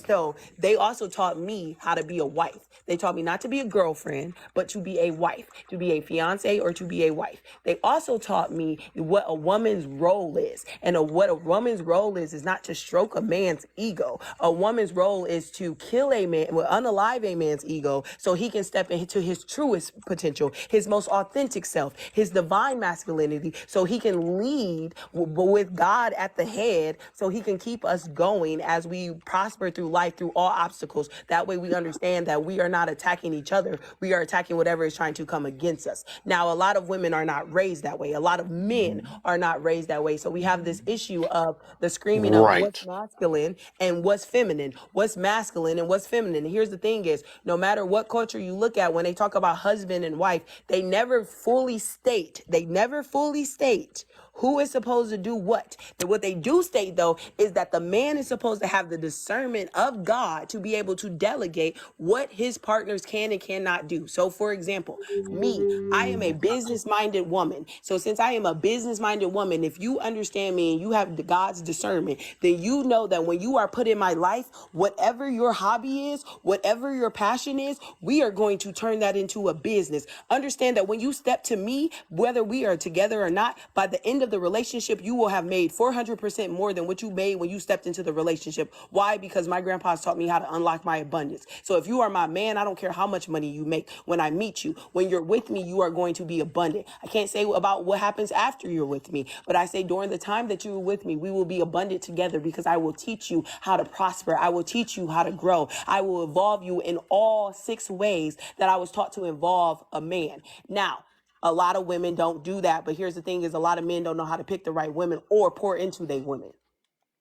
So they also taught me how to be a wife. They taught me not to be a girlfriend, but to be a wife, to be a fiance or to be a wife. They also taught me what a woman's role is. And what a woman's role is not to stroke a man's ego. A woman's role is to kill a man, unalive a man's ego so he can step into his truest potential, his most authentic self, his divine masculinity, so he can lead with God at the head, so he can keep us going as we prosper through life, through all obstacles. That way we understand that we are not attacking each other. We are attacking whatever is trying to come against us. Now, a lot of women are not raised that way. A lot of men are not raised that way. So we have this issue of the screaming of what's
Right.
masculine and what's feminine, what's masculine and what's feminine. And here's the thing is, no matter what culture you look at, when they talk about husband and wife, they never never fully state. Who is supposed to do what. And what they do state, though, is that the man is supposed to have the discernment of God to be able to delegate what his partners can and cannot do. So, for example, me, I am a business-minded woman. So since I am a business-minded woman, if you understand me and you have God's discernment, then you know that when you are put in my life, whatever your hobby is, whatever your passion is, we are going to turn that into a business. Understand that when you step to me, whether we are together or not, by the end of the relationship, you will have made 400% more than what you made when you stepped into the relationship. Why? Because my grandpa's taught me how to unlock my abundance. So if you are my man, I don't care how much money you make. When I meet you, when you're with me, you are going to be abundant. I can't say about what happens after you're with me, but I say during the time that you're with me, we will be abundant together because I will teach you how to prosper. I will teach you how to grow. I will evolve you in all 6 ways that I was taught to involve a man. Now, a lot of women don't do that, but here's the thing is a lot of men don't know how to pick the right women or pour into their women.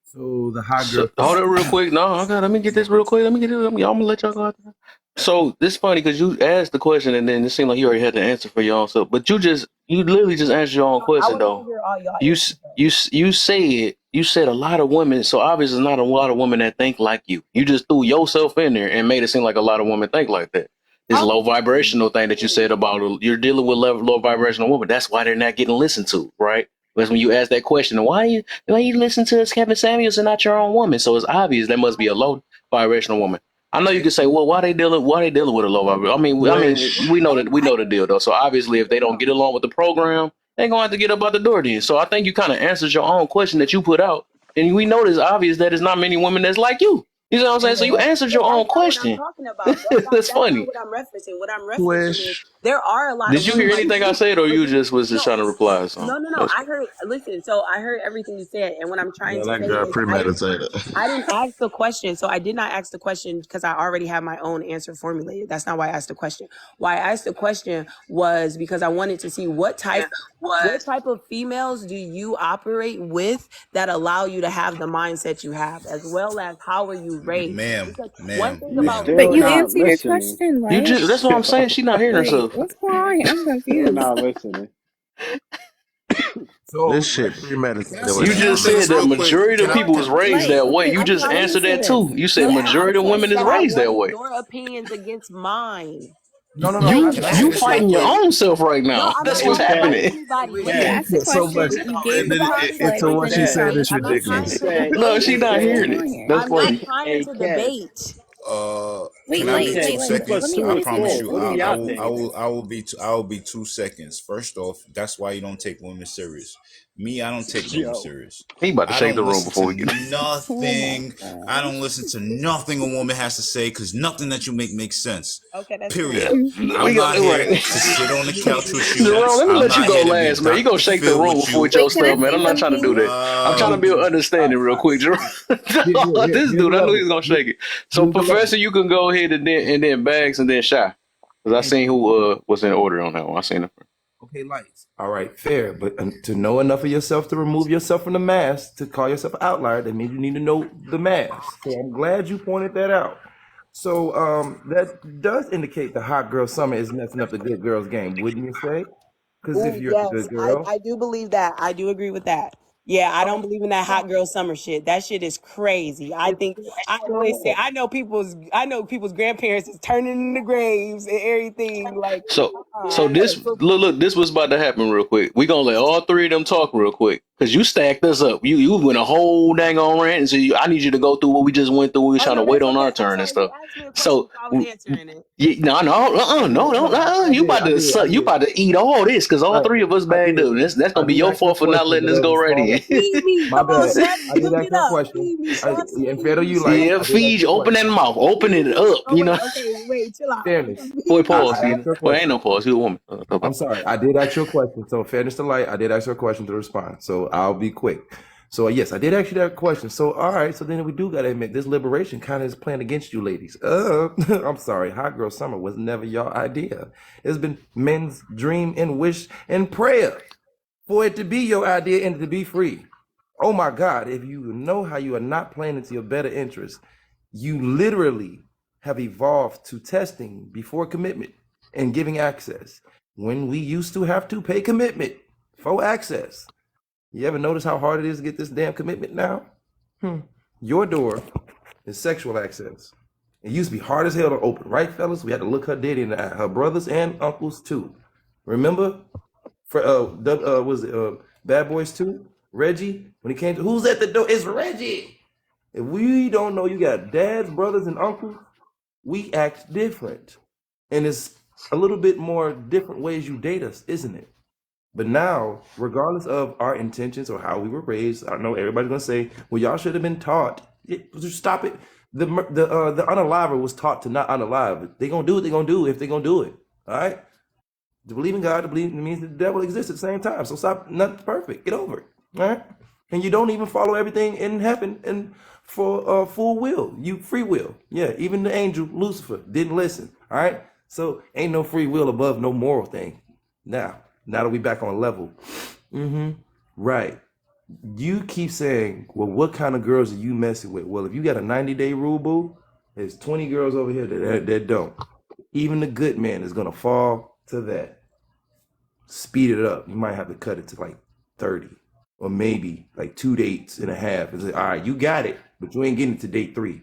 So the hot
So
girl.
hold it real quick. No, okay, let me get this real quick. Let me get it. I'm gonna let y'all go out there. So this funny because you asked the question and then it seemed like you already had the answer for your own self. But you literally just answered your own
I
question
would love to
though.
hear all y'all
You
answers.
you said a lot of women. So obviously not a lot of women that think like you. You just threw yourself in there and made it seem like a lot of women think like that. This low vibrational thing that you said about you're dealing with low vibrational women. That's why they're not getting listened to, right? Because when you ask that question, why you listen to Kevin Samuels and not your own woman? So it's obvious there must be a low vibrational woman. I know you can say, well, why they dealing with a low vibration?
Wish.
We know the deal though. So obviously, if they don't get along with the program, they're gonna have to get up out the door then. So I think you kind of answered your own question that you put out, and we know it's obvious that it's not many women that's like you. You know what I'm saying? So you answered your own
That's not what I'm
question.
talking about.
That's
That's not
funny.
what I'm referencing. What I'm referencing is
Wish.
there are a lot of
Did you
women
hear
like
anything I
you.
said, or
But
you just was just
no,
trying to reply or something?
no.
That's
I heard. Listen. So I heard everything you said, and what I'm trying
Yeah,
to
that
say
girl
is
premeditated.
I didn't ask the question. So I did not ask the question because I already have my own answer formulated. That's not why I asked the question. Why I asked the question was because I wanted to see what type of females do you operate with that allow you to have the mindset you have, as well as how are you raised?
Ma'am,
Because one
ma'am,
thing
You
about
ma'am.
But
still
you
not
females,
answered your
listening.
question,
you
right?
just. That's what I'm saying. She's not hearing
Wait,
herself.
what's going on? I'm
Still
confused.
not listening.
This
So
shit
Can I
premeditated
say
with
You
that
can I
just
say
woman.
said
this
that
real quick?
majority of
Can
the
I
people
can
was raised
Like,
that way. You
I
just
can
answered
answer
that too.
this.
You said
Let me
majority of
answer
women
this.
is
so I
raised that
wanted
way.
your opinions against mine.
no.
You
can I say
you
this real
fighting your
quick?
own self right
No,
now.
I'm
That's
not
what's
Hey,
trying to fight
Cat,
happening.
anybody.
You
Listen,
asked the
so
question.
much.
listen,
You gave
hey,
the
And
context.
into
hey,
what she
Then
Cat,
said
some.
is
I'm not
Like,
trying
ridiculous.
to
Cat,
No,
debate
she not
what's
Cat,
hearing
going
it.
on here?
That's
I'm not
funny.
trying
hey,
to
Cat.
debate.
Wait,
Can I be
wait,
Cat,
two
wait, wait.
two plus
Let
seconds?
me
two
I
is
finish
promise
four.
this.
you.
What
Let
are
me
y'all
finish
thinking?
this.
I will be 2 seconds. First off, that's why you don't take women serious. Me, I don't take women
Yo,
serious.
He about to
I
shake
don't
the room
listen to
before we get.
Oh my
nothing. I
god.
don't listen to nothing a woman has to say because nothing that you make makes sense.
Okay, that's cool.
Yeah,
Period.
we
I'm
go
not here
right.
to sit on the couch with you.
Jerome, let me
I'm
let you
not
go
here to be
last, man. You gonna
Dr.
shake the
Phil
room
with
before
you.
with your
Wait, can I
stuff, man.
say
I'm not trying to do
something?
that. I'm trying to build understanding real quick, Jerome. This
Here's
dude,
the
I knew he
level.
was gonna shake it. So,
Here's the level.
Professor, you can go ahead and then Bags and then Shy, because I seen who was in order on that one. I seen it.
Okay, lights. All right, fair. But to know enough of yourself to remove yourself from the mass, to call yourself an outlier, that means you need to know the mass. So I'm glad you pointed that out. So that does indicate the hot girl summer is messing up the good girls game, wouldn't you say? Because if
Ooh,
you're a
yes,
good girl,
I do believe that. I do agree with that. Yeah, I don't believe in that hot girl summer shit. That shit is crazy. I think I listen. I know people's grandparents is turning in the graves and everything. Like,
So this look, this was about to happen real quick. We gonna let all three of them talk real quick because you stacked us up. You went a whole dang on rant, and so I need you to go through what we just went through. We was
oh
trying to
no,
wait
that's
on
okay.
our
I'm
turn and
sorry. You
stuff.
asked me a question,
So
so I was answering it.
no, no,
no,
you about to you
I
about to eat all this because all
did.
three of us bagged up. That's
I
gonna be
did
your
ask you a
fault for not
question,
letting
but
us
as
go
a
right
small,
in.
Feed me.
my
Come on,
bad.
Chef.
I did
Cook
ask
it
you a
up.
question.
Feed me, Chef.
In fair to you, lights,
Yeah,
I did ask
feed
you
you,
a
open
question.
that mouth, open
Feed
it
me.
up.
Oh
You
wait,
know,
okay, wait, chill out.
Fairness.
boy,
Feed
pause.
I
me.
asked you a
Well, ain't
question.
no pause. You a woman.
I'm sorry. I did ask you a question. So fairness to light, I did ask you a question to respond. So I'll be quick. So yes, I did ask you that question. So all right. So then we do gotta admit this liberation kind of is playing against you, ladies. I'm sorry. Hot girl summer was never your idea. It's been men's dream and wish and prayer for it to be your idea and to be free. Oh my God! If you know how you are not playing into your better interest, you literally have evolved to testing before commitment and giving access. when we used to have to pay commitment for access. You ever notice how hard it is to get this damn commitment now? Your door is sexual access. It used to be hard as hell to open, right, fellas? We had to look her dead in the eye, her brothers and uncles too. Remember, for was it Bad Boys 2? Reggie, when he came to, who's at the door? It's Reggie. If we don't know you got dads, brothers, and uncles, we act different. And it's a little bit more different ways you date us, isn't it? But now, regardless of our intentions or how we were raised, I know everybody's gonna say, "Well, y'all should have been taught." Just stop it. The unaliver was taught to not unalive. They gonna do what they gonna do if they gonna do it. All right. To believe in God, to believe means the devil exists at the same time. So stop. Nothing's perfect. Get over it. All right. And you don't even follow everything in heaven and for full will. You free will. Yeah. Even the angel Lucifer didn't listen. All right. So ain't no free will above no moral thing. Now that we back on level. Right. You keep saying, well, what kind of girls are you messing with? Well, if you got a 90-day rule, boo, there's 20 girls over here that don't. Even the good man is gonna fall to that. Speed it up. You might have to cut it to like 30, or maybe like 2 dates and a half. And say, all right, you got it, but you ain't getting to date 3.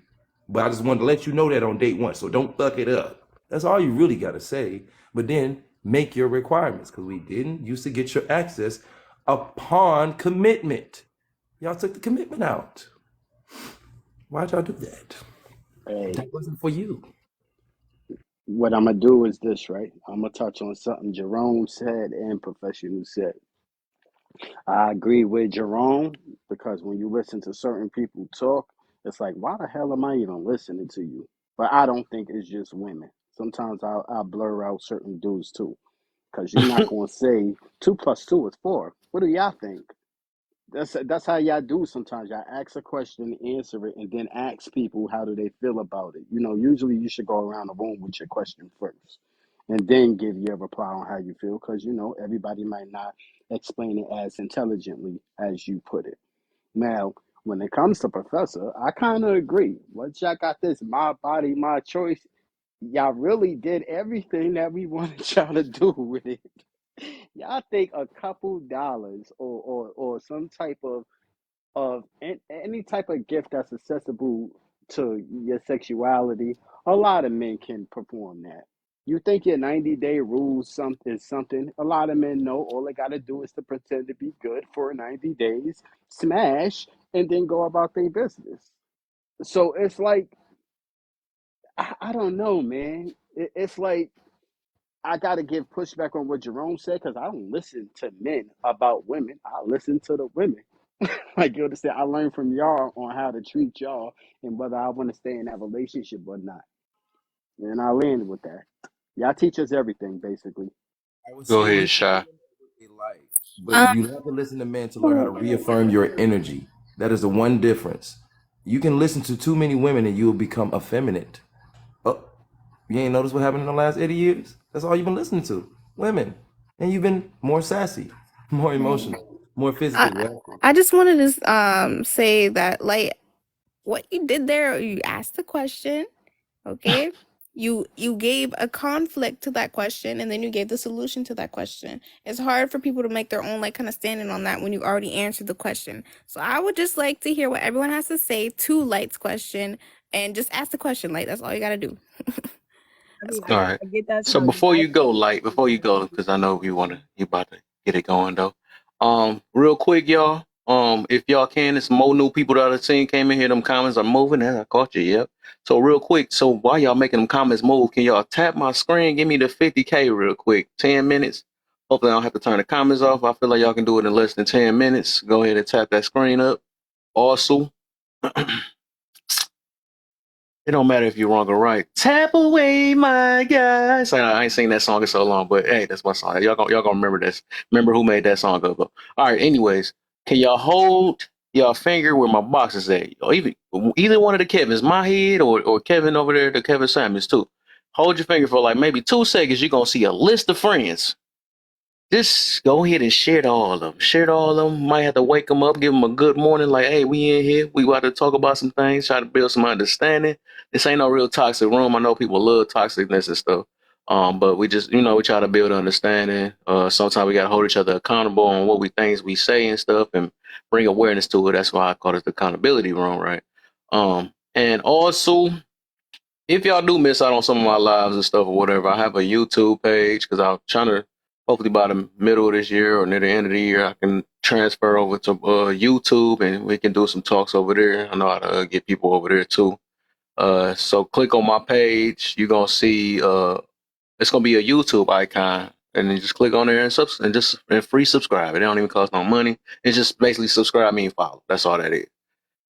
But I just wanted to let you know that on date 1, so don't fuck it up. That's all you really gotta say. But then make your requirements, because we didn't used to get your access upon commitment. Y'all took the commitment out. Why'd y'all do that?
Hey,
That wasn't for you.
what I'm gonna do is this, right? I'm gonna touch on something Jerome said and Professional said. I agree with Jerome because when you listen to certain people talk, it's like, why the hell am I even listening to you? But I don't think it's just women. Sometimes I'll blur out certain dudes too, because you're not gonna say 2 plus 2 is 4. What do y'all think? That's how y'all do sometimes. Y'all ask a question, answer it, and then ask people how do they feel about it. Usually you should go around the room with your question first, and then give your reply on how you feel, because everybody might not explain it as intelligently as you put it. Now, when it comes to Professor, I kind of agree. Once y'all got this my body, my choice, y'all really did everything that we wanted y'all to do with it. Y'all think a couple dollars or some type of any type of gift that's accessible to your sexuality, a lot of men can perform that. You think your 90-day rule is something, a lot of men know all they got to do is to pretend to be good for 90 days, smash, and then go about their business. So it's like, I don't know, man. It's like, I got to give pushback on what Jerome said, because I don't listen to men about women. I listen to the women. Like you understand, I learned from y'all on how to treat y'all and whether I want to stay in that relationship or not. And I landed with that. Y'all teach us everything, basically.
I would
Go
say
ahead,
listen to
Shy.
women what they like,
Um,
but you have to listen to men to learn how to reaffirm your energy. That is the one difference. You can listen to too many women and you will become effeminate. Oh, you ain't noticed what happened in the last 80 years? That's all you've been listening to. Women. And you've been more sassy, more emotional, more physically
I
reactive.
I just wanted to say that, like, what you did there, you asked the question, okay? You gave a conflict to that question, and then you gave the solution to that question. It's hard for people to make their own, like, kind of standing on that when you already answered the question. So I would just like to hear what everyone has to say to Light's question, and just ask the question. Like, that's all you gotta do.
I
That's
mean,
all.
All
I,
right.
I get that
So
some
before you go,
light.
Light, before you go, because I know you about to get it going though. Real quick, y'all. If y'all can, there's some more new people that I've seen came in here. Them comments are moving, and I caught you. Yep. So real quick, so while y'all making them comments move, can y'all tap my screen? Give me the 50K real quick. 10 minutes. Hopefully, I don't have to turn the comments off. I feel like y'all can do it in less than 10 minutes. Go ahead and tap that screen up. Also, it don't matter if you're wrong or right. Tap away, my guys. I ain't seen that song in so long, but hey, that's my song. Y'all gonna remember this. Remember who made that song up. All right. Anyways, can y'all hold y'all finger where my box is at? Or even either one of the Kevins, my head or Kevin over there, the Kevin Samuels too. Hold your finger for like maybe 2 seconds. You're gonna see a list of friends. Just go ahead and share to all of them. Share to all of them. Might have to wake them up, give them a good morning. Like, hey, we in here. We about to talk about some things. Try to build some understanding. This ain't no real toxic room. I know people love toxicness and stuff. But we just, we try to build understanding. Sometimes we got to hold each other accountable on what we say and stuff, and bring awareness to it. That's why I call it the accountability room, right? And also, if y'all do miss out on some of my lives and stuff or whatever, I have a YouTube page because I'm trying to, hopefully by the middle of this year or near the end of the year, I can transfer over to YouTube and we can do some talks over there. I know how to get people over there too. So click on my page. You're going to see, it's going to be a YouTube icon. And then just click on there and free subscribe. It don't even cost no money. It's just basically subscribe me and follow. That's all that is.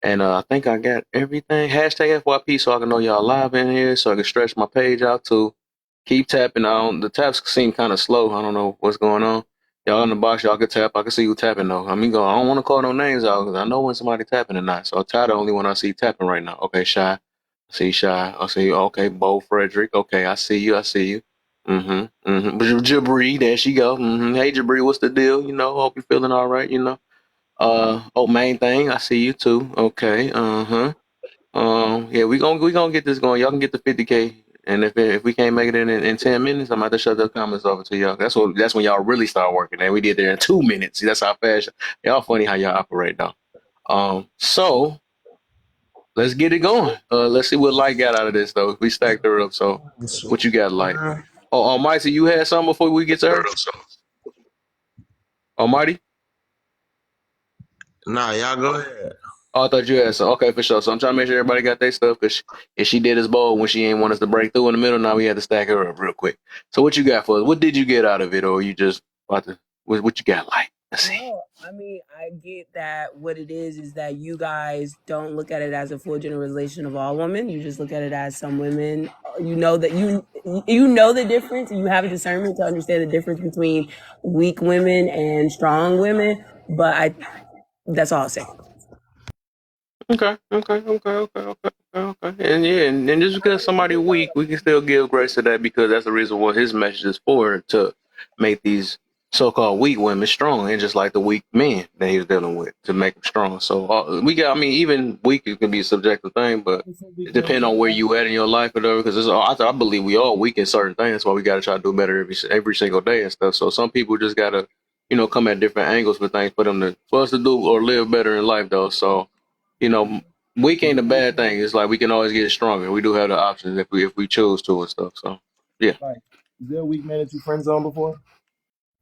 And I think I got everything. Hashtag FYP so I can know y'all live in here so I can stretch my page out to keep tapping on. The taps seem kind of slow. I don't know what's going on. Y'all in the box, y'all can tap. I can see you tapping though. I don't want to call no names out because I know when somebody tapping or not. So Ty the only one I see tapping right now. Okay, Shy. I see Shy. I see you. Okay, Bo Frederick. Okay, I see you. Jabri, there she go. Hey Jabri, what's the deal? Hope you're feeling all right, main thing, I see you too. Okay, yeah, we gonna get this going. Y'all can get the 50K, and if we can't make it in 10 minutes, I'm about to shut the comments over to y'all. That's when y'all really start working. And we did there in 2 minutes. See, that's how fast y'all funny how y'all operate now. So let's get it going. Let's see what Light got out of this though. We stacked her up. So what you got, Light? Almighty, you had something before we get to her? Almighty?
Nah, y'all go ahead.
Oh, I thought you had some. Okay, for sure. So I'm trying to make sure everybody got their stuff because if she did as bold when she ain't want us to break through in the middle, now we had to stack her up real quick. So what you got for us? What did you get out of it, or you just about to? What you got, like? Let's see.
No, I mean, I get that what it is that you guys don't look at it as a full generalization of all women. You just look at it as some women. You know that you know the difference. You have a discernment to understand the difference between weak women and strong women. But that's all I'll say.
Okay. And yeah, and just because somebody weak, we can still give grace to that because that's the reason why his message is for, to make these so-called weak women strong, and just like the weak men that he was dealing with, to make them strong. So even weak, it can be a subjective thing, but it depends on where you at in your life or whatever. Because I believe we all weak in certain things. That's why we got to try to do better every single day and stuff. So some people just got to, come at different angles for things for us to do or live better in life, though. So. Weak ain't a bad thing. It's like we can always get stronger. We do have the options if we choose to and stuff. So yeah.
Like, is there a weak man that you friend zone before?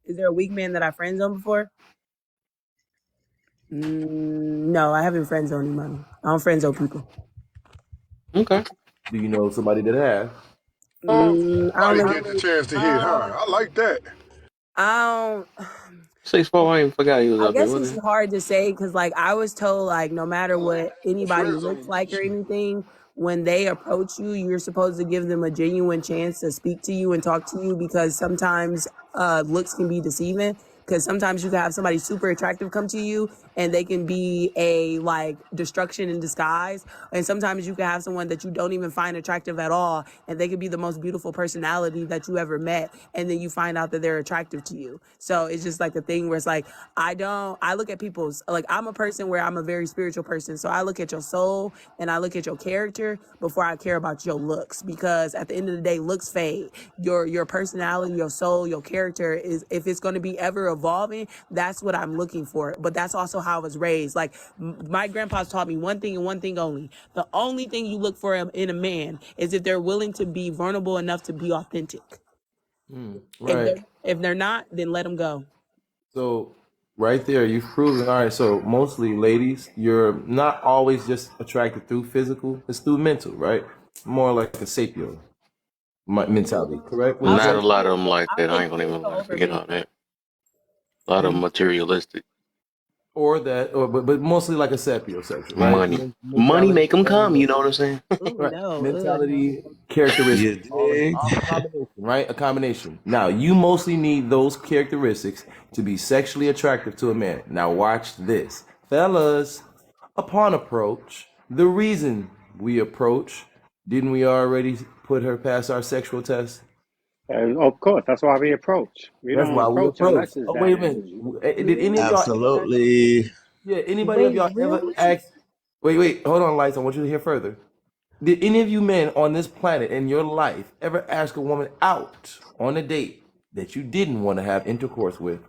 Is there a weak man that I friend zone before? No, I haven't friend zoned anybody. I don't friend zone people.
Okay.
Do you know somebody that has?
I don't
Somebody
really.
get the chance to hit, huh? I like that.
I don't.
6'4", I even forgot he was
I
up there.
guess it's hard to say because, like, I was told, like, no matter what anybody
Friend
looks
zone.
like or anything, when they approach you, you're supposed to give them a genuine chance to speak to you and talk to you because sometimes looks can be deceiving. Because sometimes you can have somebody super attractive come to you and they can be a like destruction in disguise. And sometimes you can have someone that you don't even find attractive at all and they could be the most beautiful personality that you ever met. And then you find out that they're attractive to you. So it's just like a thing where it's like, I look at people's, like, I'm a person where I'm a very spiritual person. So I look at your soul and I look at your character before I care about your looks, because at the end of the day, looks fade. Your personality, your soul, your character is, if it's going to be ever evolving, that's what I'm looking for. But that's also how I was raised. Like, my grandpa's taught me one thing and one thing only. The only thing you look for in a man is if they're willing to be vulnerable enough to be authentic.
Right.
If they're not, then let them go.
So right there, you've proven. All right. So mostly, ladies, you're not always just attracted through physical. It's through mental, right? More like a sapio mentality, correct?
Not a lot of them like that. I ain't gonna even forget all that. A lot of them materialistic.
But mostly like a sapiosexual, right?
Money make them come. You know what I'm saying?
Right. Mentality, characteristics, all a combination, right? A combination. Now, you mostly need those characteristics to be sexually attractive to a man. Now, watch this. Fellas, upon approach, the reason we approach, didn't we already put her past our sexual test?
Of course, that's why we approach.
That's why we approach. Oh, wait a minute. Did any of y'all
Absolutely.
anybody of y'all ever ask? Wait, hold on, Lights. I want you to hear further. Did any of you men on this planet in your life ever ask a woman out on a date that you didn't want to have intercourse with?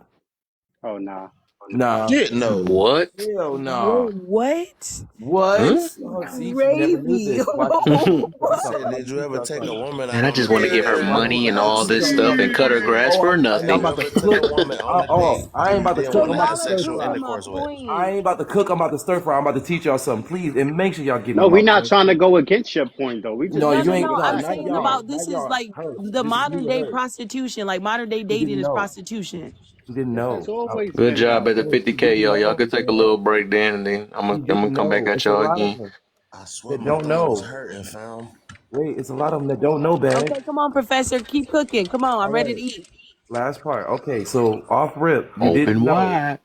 Oh nah.
Nah.
Shit, no.
What?
Hell
Wait,
nah.
what?
What?
Huh?
This is
Oh, see, she never knew
crazy.
this. Watch this.
I
I'm
said,
about
did
to
you
teach
ever
y'all
take a
something.
woman
Man,
out
I
on
just
a
want to
date
give her
and
Watch
you
this.
money and
never
I'm
all
about to
this
teach
accepted
y'all
the
stuff and
something.
cut her
invitation?
grass
Oh,
for
and I'm
You
nothing.
about to
ever took a
cook.
woman on a date
I ain't
and you
about to
didn't
cook.
want
I'm
to
about
have
to
Y'all are
stir
sexual
fry.
proving my
intercourse with?
I
point.
ain't about to cook. I'm about to stir fry. I'm about to teach y'all something. Please, and make sure y'all give me
No,
my
we not
point.
trying to go against your point though. We just
No,
No,
you
no,
giving
ain't.
you
no.
No,
I'm
facts
not
on
saying
what it
y'all.
about
is.
Not
this is
y'all.
like
Her.
the
This is
modern
you and
day
her.
prostitution. Like modern day
She didn't
dating is
know.
prostitution.
She didn't
It has
know.
always
Good
been
job
that
at the
way.
No, she
50K,
didn't
yo. Y'all
know,
could take a
man.
little break then, and then
She
I'm gonna
didn't
come back
know.
at
It's a
y'all
lot of
again.
them
I swear
that
my
don't
thumb was
know.
hurting, fam.
Wait, it's a lot of them that don't know, bag.
Okay, come on, Professor. Keep cooking. Come on, I'm
All
ready to
right.
eat.
Last part. Okay, so off rip, you didn't
Open
know.
wide.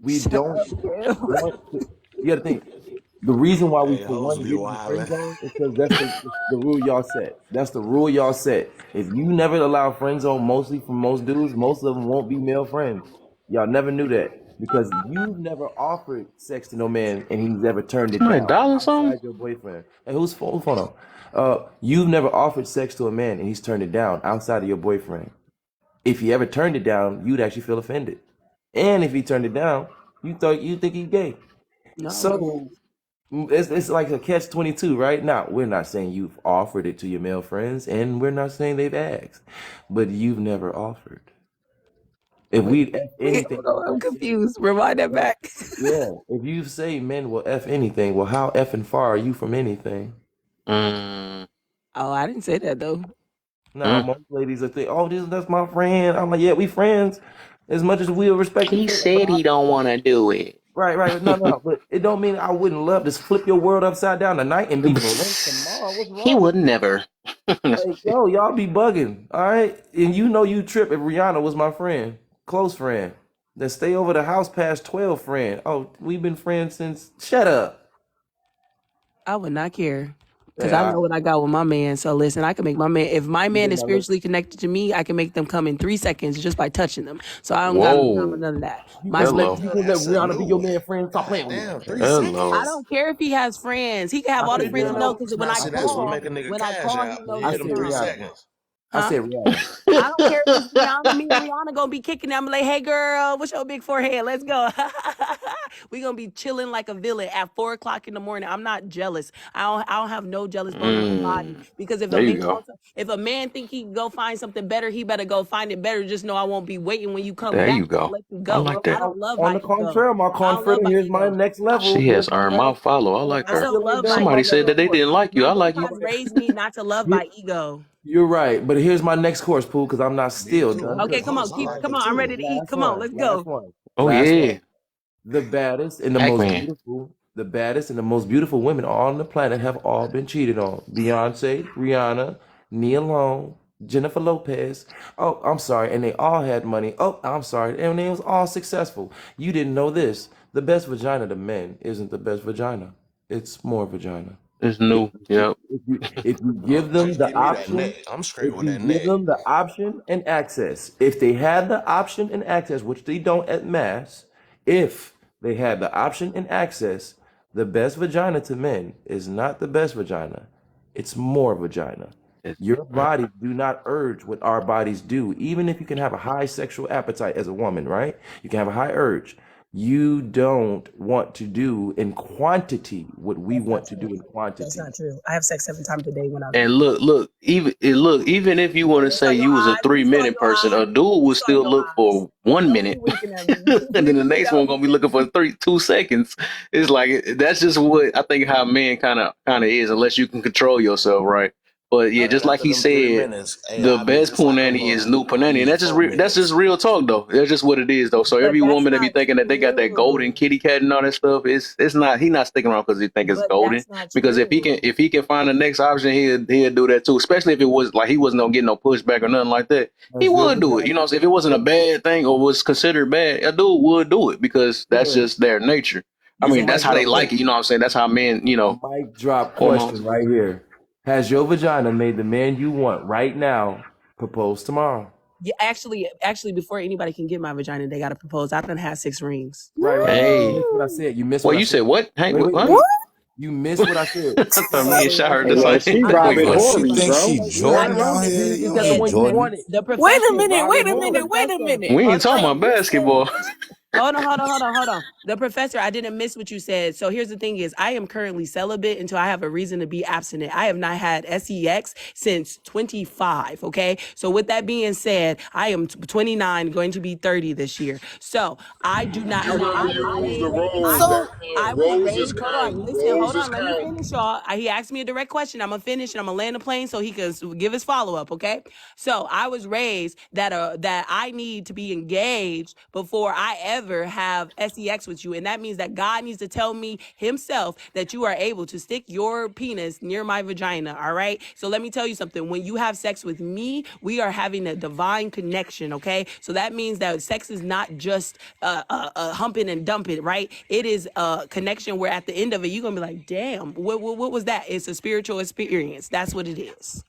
We
Shut
don't
up, Kim.
want to. You got to think. The reason why we,
Hey,
for
hoes
one,
be
get in the friend
wildin'.
zone is because that's the rule y'all set. That's the rule y'all set. If you never allow friend zone, mostly from most dudes, most of them won't be male friends. Y'all never knew that because you've never offered sex to no man and he's ever turned it
Somebody
down
dialing something?
outside your boyfriend. Hey, who's phone on? You've never offered sex to a man and he's turned it down outside of your boyfriend. If he ever turned it down, you'd actually feel offended. And if he turned it down, you think he's gay.
No, I wouldn't.
So it's like a catch 22, right? Now, we're not saying you've offered it to your male friends, and we're not saying they've asked, but you've never offered. If
Wait,
we F
wait,
anything,
hold on. I'm
right?
confused. Rewind that
Right.
back.
Yeah. If you say men will F anything, well, how effing far are you from anything?
Mm,
Oh, I didn't say that though.
Now,
mm.
most ladies are think, oh, that's my friend. I'm like, yeah, we friends. As much as we'll respect your
He
friend, but
said he don't want to do it.
right. No, but it don't mean I wouldn't love to flip your world upside down tonight and be for rent tomorrow. What's
He
wrong with
would
you?
never. That's
Like, yo, y'all be bugging, all right? And you know you trip if Rihanna was my friend, close friend. Then stay over the house past 12 friend. Oh, we've been friends since. Shut up.
I would not care. Because I
Yeah,
know what I got with my man. So listen, I can make my man, if my
you
man
did
is
not look.
spiritually connected to me, I can make them come in 3 seconds just by touching them. So I don't got no time for
Whoa.
none of that.
You
My
gonna let
Hello.
you
spiritual,
gonna let
That's a
Rihanna be your
new one.
man friend? Stop
God
playing with me.
damn,
Okay.
3
Hello.
I
seconds?
don't care if he has friends. He can have
I
all the
said
friends he
Rihanna.
knows. Because when
Now,
I
see, that's what
call,
make a nigga
when I
cash
call, he
out when
knows
you
I
hit
it's
them
said
3
time.
Rihanna.
seconds.
I
Huh?
said Rihanna.
I don't care if it's Rihanna. Me and Rihanna gonna be kicking them like, hey girl, what's your big forehead? Let's go. We gonna be chilling like a villain at 4 o'clock in the morning. I'm not jealous. I don't have no jealous bone in my body
Mm,
because
there you go.
if a man think he can go find something better, he better go find it better. Just know I won't be waiting when you come
There
back.
you
I'm gonna
go.
let you
I
go.
like
Well,
I
that.
don't love
on
by
the
ego.
contrary, my
I don't love
confidant.
by
Here's my
ego.
next level.
She has
Here's my
earned my
next.
follow. I like
I
I
her.
don't
still ain't
love
done
by
with my
Somebody
next
said
ego.
that they
course.
didn't like you.
My
I
Most
like you.
High raised me not to love by ego.
You're right, but here's my next course, Pooh, because I'm not
Me
still
too.
done
I'm
Okay, come
cooking.
on,
close. I
keep,
Right?
like
come
it
on. I'm
too.
ready to eat. Come on, let's
Last
go.
one,
Oh,
last one.
yeah.
The baddest and the most beautiful women on the planet have all been cheated on. Beyonce, Rihanna, Nia Long, Jennifer Lopez. Oh, I'm sorry, and they all had money. Oh, I'm sorry, and they was all successful. You didn't know this. The best vagina to men isn't the best vagina. It's more vagina.
It's
If
new. Yep.
you give them
Just
the
give me that
option,
neck. I'm straight
if
with
you
that
give
neck.
them the option and access, if they had the option and access, which they don't at mass, if they had the option and access, the best vagina to men is not the best vagina. It's more vagina.
It's,
Your bodies do not urge what our bodies do. Even if you can have a high sexual appetite as a woman, right? You can have a high urge. You don't want to do in quantity what we
That's not
want to do
true.
in
That's
quantity.
not true. I have sex 7 times a day when I.
and even if you want to
Let me saw
say
your
you was a
eye. Let me saw
3 minute
your
person,
eye.
a dude
Let me
would
saw
still
your
look
eyes.
for 1 minute,
Don't be winking at me.
and then the
Please
next one
don't.
gonna be looking for 2 seconds. It's like that's just what I think how men kind of is, unless you can control yourself, right? But yeah,
And then
just like
after
he
them 3
said,
minutes, hey,
the
I'll be
best
just like a
punani is
mug.
new
I
punani, and
need 4
that's just
minutes.
real talk though. That's just what it is though. So
But
every
that's
woman that be
not
thinking that they got that golden
true.
kitty cat and all that stuff, it's not. He not sticking around because he think it's
But
golden.
that's not
Because
true.
if he can find the next option, he'll do that too. Especially if it was like he wasn't gonna get no pushback or nothing like that. He
Has your
would do it. You
vagina,
know, if it wasn't a bad thing or was considered bad, a dude would do it because that's
sir,
just their nature. I
this
mean,
is
that's
mic
how they
drop
like it.
question.
You know what I'm saying? That's how men,
Mic drop question
hormones.
right here. Has your vagina made the man you want right now propose tomorrow?
Yeah, actually, before anybody can get my vagina, they gotta propose. I done had 6 rings.
Right. You
Hey,
missed what I said. You missed
well,
what I
you said
said.
what? Hank,
Wait, wait,
what?
wait.
What?
You missed what I said.
I thought me and Shy heard
Hey,
the
yo,
same
she
thing.
Robin
Oh, she
Horry,
thinks
bro.
she
I
Jordan
know
out
this
here.
is
You
Because
don't
the
know
it.
one you
Jordan.
wanted.
The
Wait a
professor,
minute, wait a
the
minute, wait a
professor.
minute.
We
Hold
ain't
on,
talking
hold
about
on. You said,
basketball.
hold on. The professor, I didn't miss what you said. So here's the thing is I am currently celibate until I have a reason to be abstinent. I have not had sex since 25. Okay. So with that being said, I am 29, going to be 30 this year. So I do not,
You
now
remember
I was
you used the
raised,
rose
I,
So
that
I was
roses
raised, hold on,
count.
listen, hold
Roses
on, let me
count.
finish, y'all. He asked me a direct question. I'm gonna finish and I'm gonna land the plane so he can give his follow-up, okay? So I was raised that I need to be engaged before I ever have sex with you. And that means that God needs to tell me himself that you are able to stick your penis near my vagina, all right? So let me tell you something. When you have sex with me, we are having a divine connection, okay? So that means that sex is not just humping and dumping, right? It is a connection where at the end of it, you're going to be like, damn, what was that? It's a spiritual experience. That's what it is.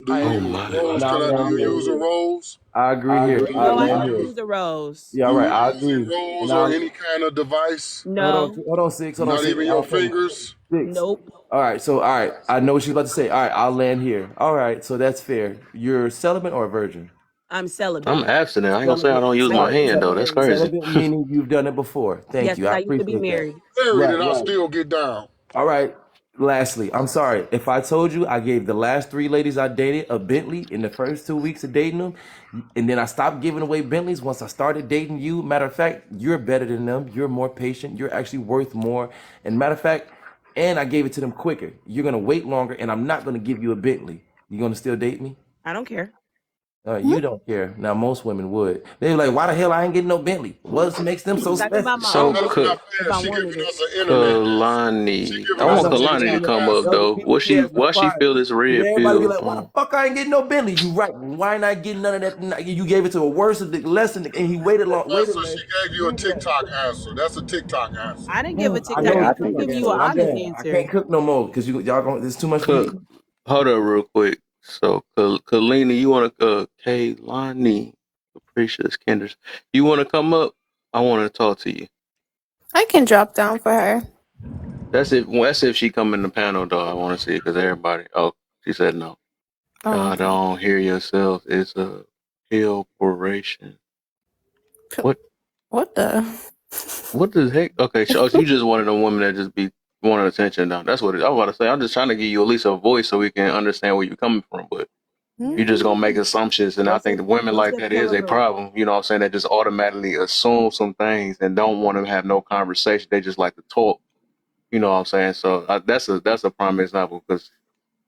Do
I
you
Oh
use
my.
a rose?
now
Can I? Do
land
you
here.
use a rose?
I agree here. I
No, I
land
don't
here.
use a rose.
Yeah, all
Do
right.
you
I
use a
agree. And
rose or
now
any kind of device?
No,
hold on, six. Hold on,
Not
six.
even your
I'll finish.
fingers?
Six.
nope.
All right. So all right. I know what she's about to say. All right. I'll land here. All right. So that's fair. You're celibate or a virgin?
I'm celibate.
I'm abstinent. I ain't gonna say I
Celibate.
don't use my
Celibate
hand
means
though. That's
married.
crazy.
Celibate meaning you've done it before. Thank
Yes,
you.
because
I
I used to be
appreciate that.
married.
Married
Right.
and I still get down.
All right. Lastly, I'm sorry if I told you I gave the last three ladies I dated a Bentley in the first 2 weeks of dating them, and then I stopped giving away Bentleys once I started dating you. Matter of fact, you're better than them. You're more patient. You're actually worth more. And matter of fact, and I gave it to them quicker. You're gonna wait longer, and I'm not gonna give you a Bentley. You gonna still date me?
I don't care.
You don't care. Now most women would. They're like, why the hell I ain't getting no Bentley? What makes them so
Because I can buy
special?
my
So
own
That's
Bentley
not
if
fair.
I
She
wanted
giving
it.
us an internet answer. She
Kalani, I
giving
I
us
want
a
know, but
Kalani to
TikTok
come up
answer.
no, but
though.
people see it as
Why she
response.
feel this
Then
red
everybody be
pill?
like, "Why the fuck I ain't getting no Bentley?" You right? Why not getting none of that? You gave it to a worse of the lesson, and he waited long, waited
Professor,
less.
she gave you a TikTok answer. That's a TikTok answer.
I didn't give a
Damn, I
TikTok
know
Yeah, I
it's
answer. I'm
think
TikTok
it's
giving you
answer.
an
My
correct.
honest
bad. I
answer.
can't cook no more because y'all going. There's too much for me.
Hold up real quick. So Kalani, you wanna Kalani, Capricious Kenders, you wanna come up? I wanna talk to you.
I can drop down for her.
That's if she come in the panel though. I wanna see it because everybody. Oh, she said no.
Oh,
Y'all
okay.
don't hear yourself. It's a pill corporation. What?
What the?
What the heck? Okay, so you just one of the women that just be wanting attention now. That's what it is. I was about to say. I'm just trying to give you at least a voice so we can understand where you're coming from. But you're just gonna make assumptions, and I
What's
think
a
the women
what's
like
a
that is a
pillow?
problem. You know what I'm saying? They just automatically assume some things and don't want to have no conversation. They just like to talk. You know what I'm saying? So that's a prime example because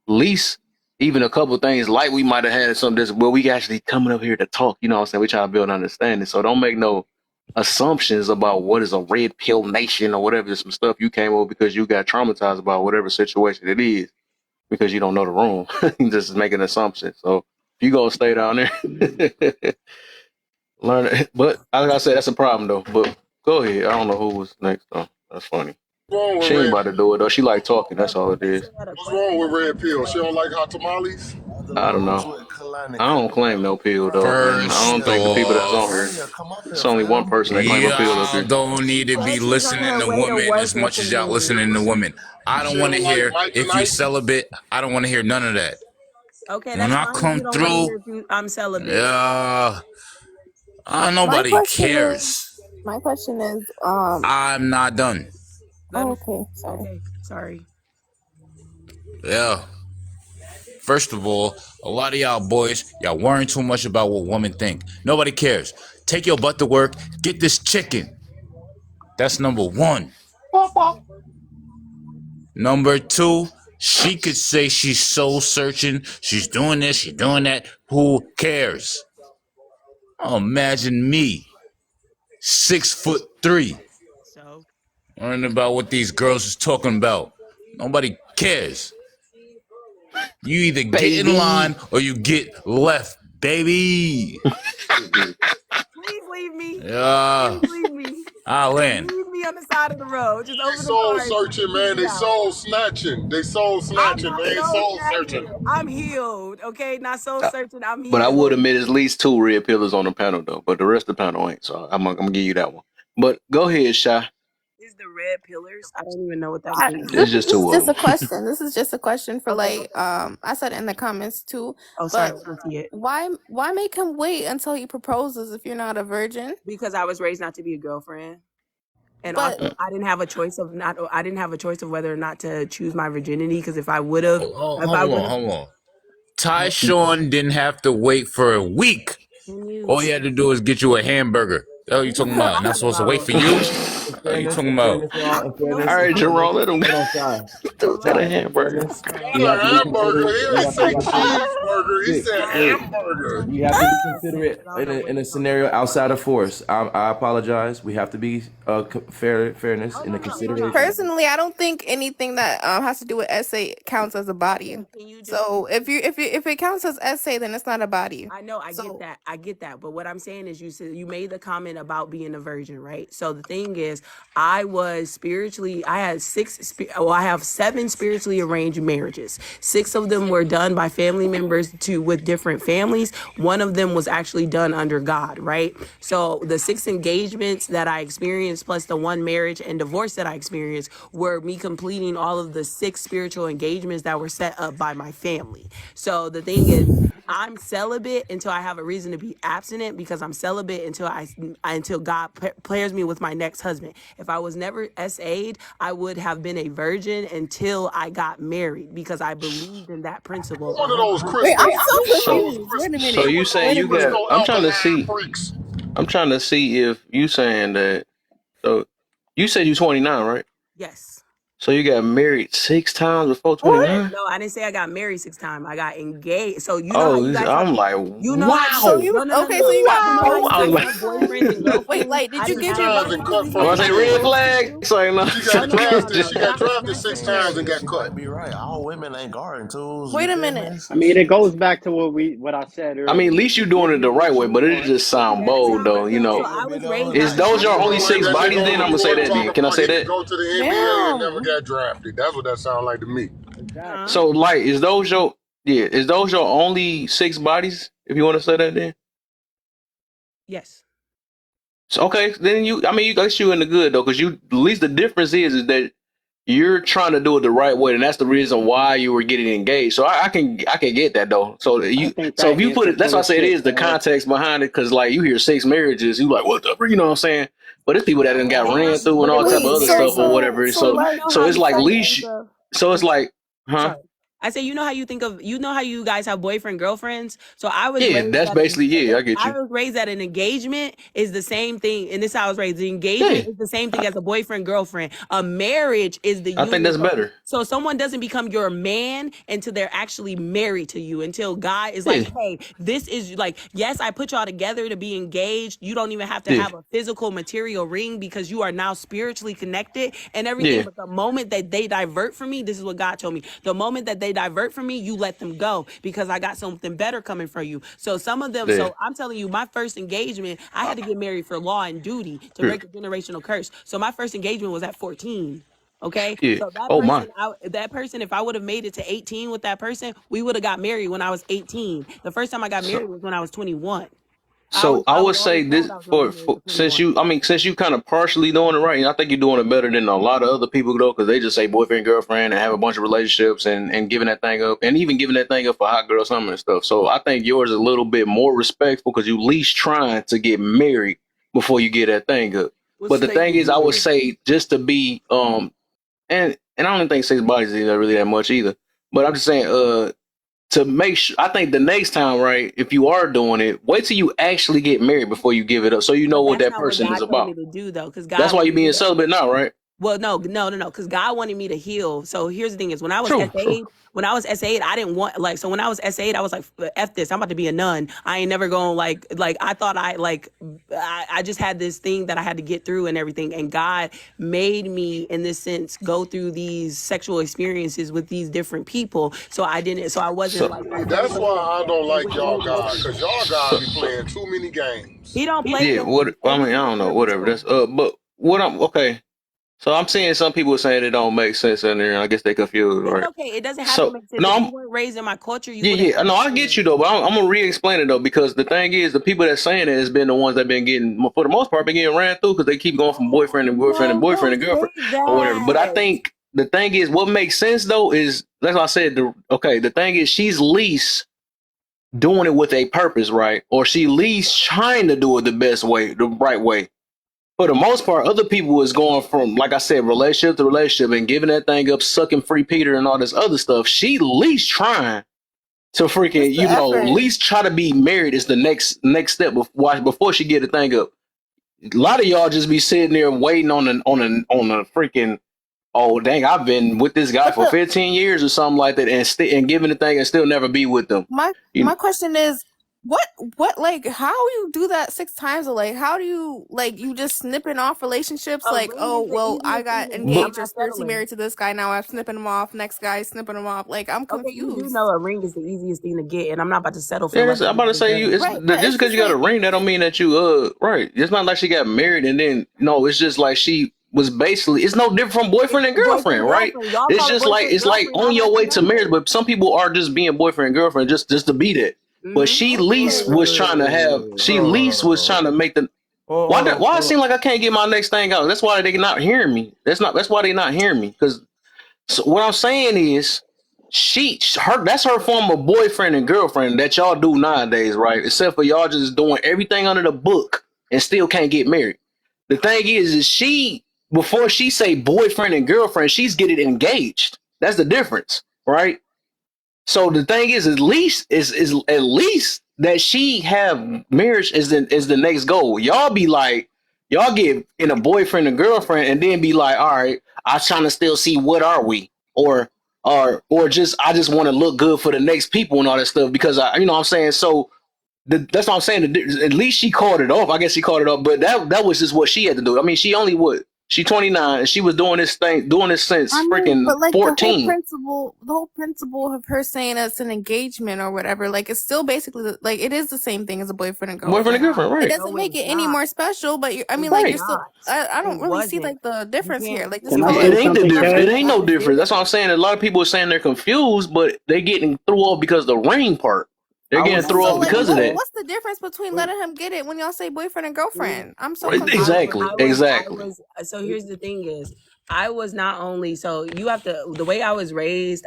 at least even a couple of things like we might have had some this well we actually coming up here to talk, you know what I'm saying? We try to build understanding. So don't make no assumptions about what is a red pill nation or whatever. Some stuff you came over because you got traumatized about whatever situation it is because you don't know the room. You just making assumptions. So if you gonna stay down there, learn it. But like I said, that's a problem though. But go ahead. I don't know who was next though. That's funny.
What's wrong
She
with
ain't
red?
about to do it though. She like talking.
The
That's all it is.
professor had a
What's wrong
question
with
or
red
something.
pill? She don't like hot tamales?
I don't know. I don't claim no pill though, and I don't
First
think the people that's on
off,
here. It's only one person that claim a pill up
y'all
here.
don't
She
need to be
said she's on
listening
her
to
way to
women
work
as much as y'all
listening.
listening to women. I don't
She
want to
don't like
hear
Mike and
if you
Ike?
celibate. I don't want to hear none of that.
Okay,
When
that's
I
fine if you
come
don't want to
through,
hear if I'm celibate.
yeah,
My
nobody
question
cares.
is,
I'm not done.
Let
oh,
me.
okay, sorry.
Okay, sorry.
Yeah. First of all, a lot of y'all boys, y'all worrying too much about what women think. Nobody cares. Take your butt to work. Get this chicken. That's number one. Number two, she could say she's soul searching. She's doing this, she's doing that. Who cares? Oh, imagine me, 6'3",
So
learning about what these girls is talking about. Nobody cares. You either get in line
Baby.
or you get left, baby.
please leave me.
Yeah,
Please leave me.
I'll land.
Leave me on the side of the road. Just
They
open the
soul
car and
searching,
kick
man.
me
They
out.
soul snatching. They soul
I'm
snatching.
not
They ain't
soul
soul searching.
snatching. I'm healed. Okay, not soul searching. I'm
But I would
healed.
admit at least two red pillars on the panel though. But the rest of the panel ain't. So I'm gonna give you that one. But go ahead, Shy.
is the red pillars? I don't even know what that means.
It's just two of
Just
them.
a question. This is just a question for
Okay.
like I said in the comments too.
Oh, sorry,
But
I didn't see it.
why make him wait until he proposes if you're not a virgin?
Because I was raised not to be a girlfriend. And
But
also, I didn't have a choice of not. I didn't have a choice of whether or not to choose my virginity. Because if I would have,
Hold on. Tyshawn didn't have to wait for a week. All he had to do is get you a hamburger. Oh, you talking about? Not supposed to wait for you? What are you talking about?
All right, Jerome, let him get a hamburger.
Not a hamburger. He didn't say cheeseburger. He said hamburger.
We have to be considerate in a scenario outside of force. I apologize. We have to be fairness in the consideration.
personally, I don't think anything that has to do with essay counts as a body. So if it counts as essay, then it's not a body.
I know, I get that. But what I'm saying is, you said you made the comment about being a virgin, right? So the thing is, I have 7 spiritually arranged marriages. 6 of them were done by family members with different families. One of them was actually done under God, right? So the 6 engagements that I experienced, plus the 1 marriage and divorce that I experienced, were me completing all of the 6 spiritual engagements that were set up by my family. So the thing is, I'm celibate until I have a reason to be abstinent, because I'm celibate until God pairs me with my next husband. If I was never SA'd, I would have been a virgin until I got married, because I believed in that principle.
One of those
Wait, I'm
Christmas.
so confused. Wait a minute.
So you saying you got? I'm trying to see if you saying that. So you said you 29, right?
Yes.
So you got married 6 times before 29?
No, I didn't say I got married 6 times. I got engaged. So you know how you guys
I'm
have,
like,
you know
wow.
how
So you okay? So you got
boyfriends and girlfriends.
wait, like, did you get your
I say red flag? Sorry, no.
She got drafted 6 times and got cut.
Be right. All women ain't garden tools.
Wait a minute.
I mean, it goes back to what I said earlier.
I mean, at least you doing it the right way, but it just sound bold though, you know. Is those your only 6 bodies then? I'm gonna say that then. Can I say that?
Go to the NBA and never got drafted. That's what that sounds like to me.
So, like, is those your only 6 bodies? If you want to say that, then
Yes.
so, okay. Then you got you in the good though, because at least the difference is that you're trying to do it the right way, and that's the reason why you were getting engaged. So I can get that though. So if you put it, that's why I say it is the context behind it, because like you hear 6 marriages, you like what the, you know what I'm saying? But it's people that done got ran through and all type of other stuff or whatever. So it's like leash. So it's like, huh?
Sorry. I say, you know how you guys have boyfriend, girlfriends? So I was
that's basically, I get you.
I was raised that an engagement is the same thing, and this is how I was raised. The engagement is the same thing as a boyfriend, girlfriend. A marriage is the
I think that's better.
So someone doesn't become your man until they're actually married to you, until God is like, hey, this is like, yes, I put y'all together to be engaged. You don't even have to have a physical material ring, because you are now spiritually connected and everything. But the moment that they divert from me, this is what God told me. The moment that they divert from me, you let them go, because I got something better coming for you. So some of them, so I'm telling you, my first engagement, I had to get married for law and duty to break a generational curse. So my first engagement was at 14. Okay. So that person, if I would have made it to 18 with that person, we would have got married when I was 18. The first time I got married was when I was 21.
So I would say this for since you kind of partially doing it right, and I think you're doing it better than a lot of other people though, because they just say boyfriend, girlfriend, and have a bunch of relationships and giving that thing up, and even giving that thing up for hot girl summer and stuff. So I think yours is a little bit more respectful, because you at least trying to get married before you get that thing up. But the thing is, I would say just to be and I don't even think 6 bodies is really that much either. But I'm just saying to make sure, I think the next time, right, if you are doing it, wait till you actually get married before you give it up, so you know what that person is about. That's why you're being celibate now, right?
Well, no, because God wanted me to heal. So here's the thing is, when I was SA'd, I didn't want, like, so when I was SA'd, I was like, F this, I'm about to be a nun. I ain't never going like I thought I just had this thing that I had to get through and everything. And God made me, in this sense, go through these sexual experiences with these different people. So I wasn't
That's why I don't like y'all guys, because y'all guys be playing too many games.
He don't play.
Yeah, I don't know, whatever. That's but what I'm okay. So I'm seeing some people saying it don't make sense in there, and I guess they confused,
It's
right?
okay. It doesn't have to
So
make sense.
no,
If
I'm
you weren't raised in my culture, you
yeah,
wouldn't
yeah. No, I get
understand.
you though, but I'm gonna re-explain it though, because the thing is, the people that saying it has been the ones that been getting, for the most part, been getting ran through because they keep going from boyfriend and boyfriend and
No,
boyfriend
don't
and girlfriend
say
or whatever. But I
that.
think the thing is, what makes sense though is that's why I said the thing is she's least doing it with a purpose, right? Or she least trying to do it the best way, the right way. For the most part, other people is going from, like I said, relationship to relationship and giving that thing up, sucking free Peter and all this other stuff. She least trying to freaking,
What's the effort?
least try to be married is the next step before she get the thing up. A lot of y'all just be sitting there waiting on a freaking, oh dang, I've been with this guy
But
for
the
15 years or something like that, and giving the thing and still never be with them.
my question is, what like how you do that 6 times? Like how do you like you just snipping off relationships?
A
Like,
ring
oh
is the
well, I
easiest
got
thing to get. I'm
engaged or
not
spiritually
settling.
married to this guy. Now I'm snipping him off. Next guy snipping him off. Like I'm
Okay, you do
confused.
know a ring is the easiest thing to get, and I'm not about to settle for
Yeah,
less
I'm
than
about to say you. It's
Right, but
just
it's
because
just
you got a
like
ring, that don't mean that you right. It's not like she got married and then no. It's just like she was basically. It's no different from boyfriend and girlfriend,
boyfriend,
right?
girlfriend. Y'all
It's
call it
just like
boyfriend,
it's like
girlfriend.
on
I'm
your way
acting
to
up.
marriage, but some people are just being boyfriend and girlfriend just to be that. But she least
okay.
was trying to have. She least was trying to make the. Why it seem like I can't get my next thing out? That's why they not hearing me. That's why they not hearing me. Because what I'm saying is, that's her form of boyfriend and girlfriend that y'all do nowadays, right? Except for y'all just doing everything under the book and still can't get married. The thing is she, before she say boyfriend and girlfriend, she's getting engaged. That's the difference, right? So the thing is, is at least that she have marriage is the next goal. Y'all get in a boyfriend and girlfriend, and then be like, all right, I'm trying to still see what are we, or just I just want to look good for the next people and all that stuff because I, what I'm saying. So that's what I'm saying. At least she called it off. I guess she called it off, but that was just what she had to do. I mean, she only she 29 and she was doing this since
I mean,
freaking
but like the
14.
whole principle of her saying it's an engagement or whatever, like it's still basically like it is the same thing as a boyfriend and
Boyfriend and
girlfriend.
girlfriend,
It
right?
doesn't
No,
make
it's
it any
not.
more special, but I mean,
It's
like
Right.
you're still.
not.
I don't
It
really see
wasn't.
like the difference
can't-
here. Like
you
just
Can I
call
say
It
it.
ain't the
something,
difference.
Kev?
It ain't no difference. That's what I'm saying. A lot of people are saying they're confused, but they're getting threw off because of the ring part. They're
I
getting
was
And
threw
so,
off
like,
because of that.
what's the difference between
wait.
letting him get it when y'all say boyfriend and girlfriend? I'm so
Right,
confused.
exactly.
So here's the thing is, I was not only, so you have to, the way I was raised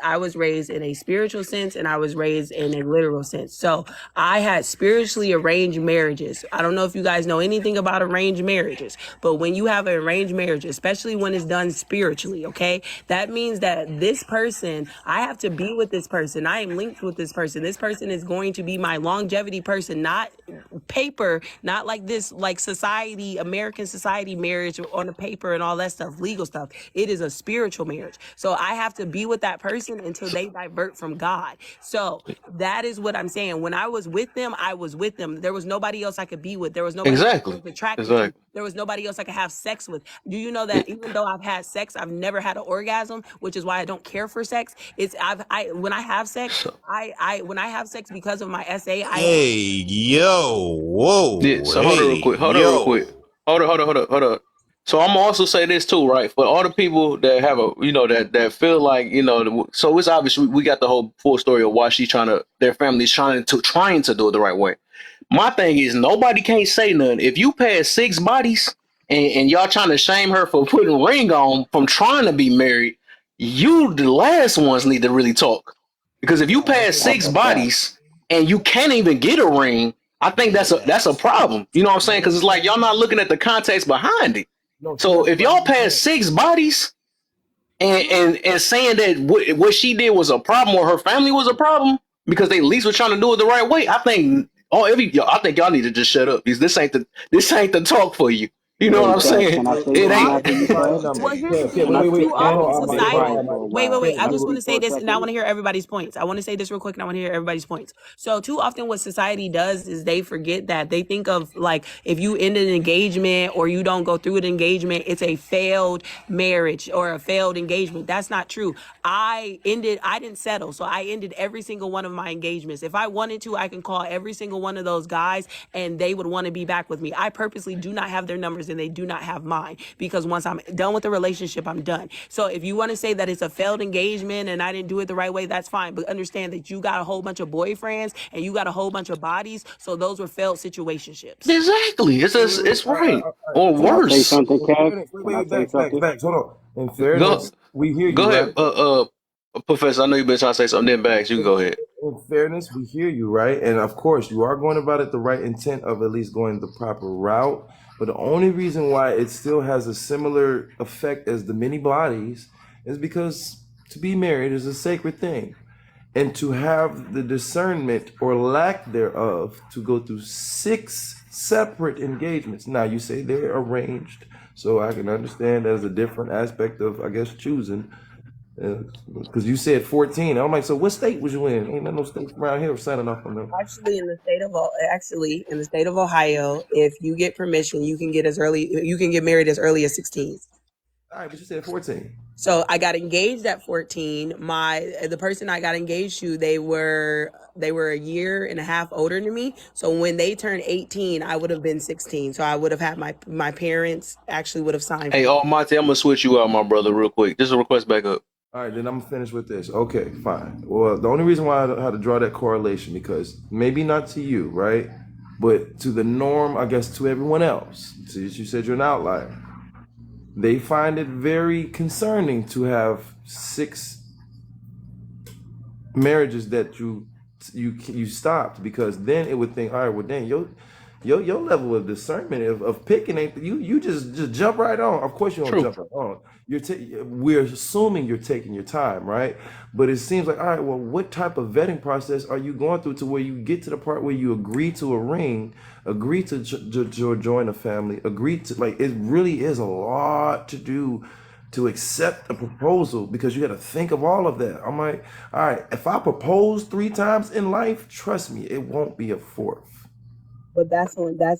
in a spiritual sense and I was raised in a literal sense. So I had spiritually arranged marriages. I don't know if you guys know anything about arranged marriages, but when you have an arranged marriage, especially when it's done spiritually, okay, that means that this person, I have to be with this person. I am linked with this person. This person is going to be my longevity person, not paper, not like this, like society, American society marriage on the paper and all that stuff, legal stuff. It is a spiritual marriage. So I have to be with that person until they divert from God. So that is what I'm saying. When I was with them, I was with them. There was nobody else I could be with. There was nobody else I was attracted to. There was nobody else I could have sex with. Do you know that even though I've had sex, I've never had an orgasm, which is why I don't care for sex. It's when I have sex, when I have sex because of my SA,
Hey, yo, whoa.
Yeah, so hold on real quick.
Yo.
Hold on. So I'm gonna also say this too, right? For all the people that have that feel like, so it's obvious we got the whole full story of why their family's trying to do it the right way. My thing is nobody can't say nothing. If you pass 6 bodies and y'all trying to shame her for putting a ring on from trying to be married, you the last ones need to really talk. Because if you pass 6 bodies and you can't even get a ring, I think that's a problem. You know what I'm saying? Because it's like y'all not looking at the context behind it. So if y'all pass 6 bodies and saying that what she did was a problem or her family was a problem because they at least were trying to do it the right way, I think y'all need to just shut up because this ain't the talk for you. You know what I'm saying?
Can I say
It
something
ain't.
after you, Fred?
Well, here's the
Kev,
thing.
Can I
wait.
Too
can I
often
I've been
society.
quiet for a
Wait.
while.
I
Can I
just want to
speak
say
for a
this, and I
second?
want to hear everybody's points. I want to say this real quick, and I want to hear everybody's points. So, too often, what society does is they forget that they think of like if you end an engagement or you don't go through an engagement, it's a failed marriage or a failed engagement. That's not true. I didn't settle, so I ended every single one of my engagements. If I wanted to, I can call every single one of those guys, and they would want to be back with me. I purposely do not have their numbers. and they do not have mine, because once I'm done with the relationship, I'm done. So if you want to say that it's a failed engagement and I didn't do it the right way, that's fine. But understand that you got a whole bunch of boyfriends and you got a whole bunch of bodies. So those were failed situationships.
Exactly. It's right or
Can I say
worse.
something,
So in
Kev?
fairness, wait,
Can
wait,
I
wait,
say something?
Banks, hold on. In
Go
fairness, we hear
go
you, right?
ahead, Professor. I know you've been trying to say something. Then Bags, you can go ahead.
In fairness, we hear you, right? And of course, you are going about it the right intent of at least going the proper route. But the only reason why it still has a similar effect as the many bodies is because to be married is a sacred thing. And to have the discernment or lack thereof to go through 6 separate engagements. Now, you say they're arranged, so I can understand as a different aspect of, I guess, choosing. Because you said 14. I'm like, so what state was you in? Ain't no states around here signing off on them.
Actually, in the state of Ohio, if you get permission, you can get married as early as 16.
All right, but you said 14.
So I got engaged at 14. The person I got engaged to, they were a year and a half older than me. So when they turned 18, I would have been 16. So I would have had my parents actually would have signed.
Hey, Almighty, I'm gonna switch you out, my brother, real quick. Just a request back up.
All right, then I'm gonna finish with this. Okay, fine. Well, the only reason why I had to draw that correlation, because maybe not to you, right? But to the norm, I guess to everyone else. Since you said you're an outlier. They find it very concerning to have 6 marriages that you stopped, because then it would think, all right, well, dang, your level of discernment of picking ain't you just jump right on. Of course you don't
True.
jump right on. We're assuming you're taking your time, right? But it seems like, all right, well, what type of vetting process are you going through to where you get to the part where you agree to a ring, agree to join a family, agree to, like, it really is a lot to do to accept a proposal, because you got to think of all of that. I'm like, all right, if I propose 3 times in life, trust me, it won't be a 4th.
But that's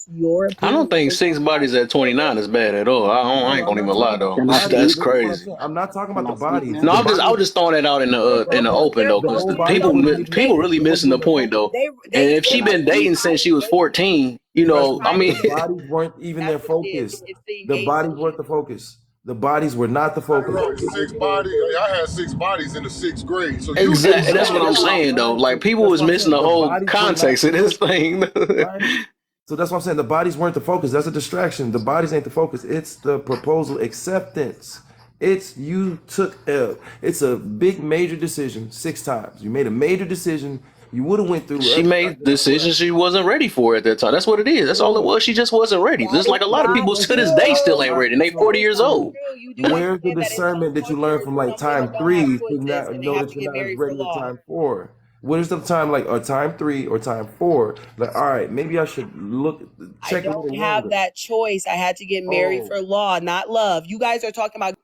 your opinion.
I don't think 6 bodies at 29 is bad at all. I ain't gonna even lie though.
Can I
That's
speak?
crazy.
I'm not talking
Can
about
I
the
speak
bodies.
No,
now?
I was just throwing that out in the open though,
The
because
whole
the
body wouldn't even
people really missing the point though. And if she
Can I
been
speak?
dating since she was 14, you
Trust
know,
me,
I mean,
the bodies weren't even their focus. The bodies weren't the focus. The bodies were not the
Hey,
focus.
bro, 6 bodies. I had 6 bodies in the 6th grade. So you didn't
exactly.
say
That's what I'm
that.
saying though. Like people
That's
was
what I'm
missing
saying.
the
The
whole
bodies were
context
not
of this thing.
right. So that's what I'm saying. The bodies weren't the focus. That's a distraction. The bodies ain't the focus. It's the proposal acceptance. It's it's a big major decision 6 times. You made a major decision. You would have went through.
She made decisions she wasn't ready for at that time. That's what it is. That's all it was. She just wasn't ready. Just like a lot of people to this day still ain't ready. And they 40 years old.
Where's the discernment that you learn from like time 3 to not know that you're not as ready at time 4? What is the time like, or time 3 or time 4? Like, all right, maybe I should check a little
I don't have
longer.
that choice. I had to get married for law, not love. You guys are talking about.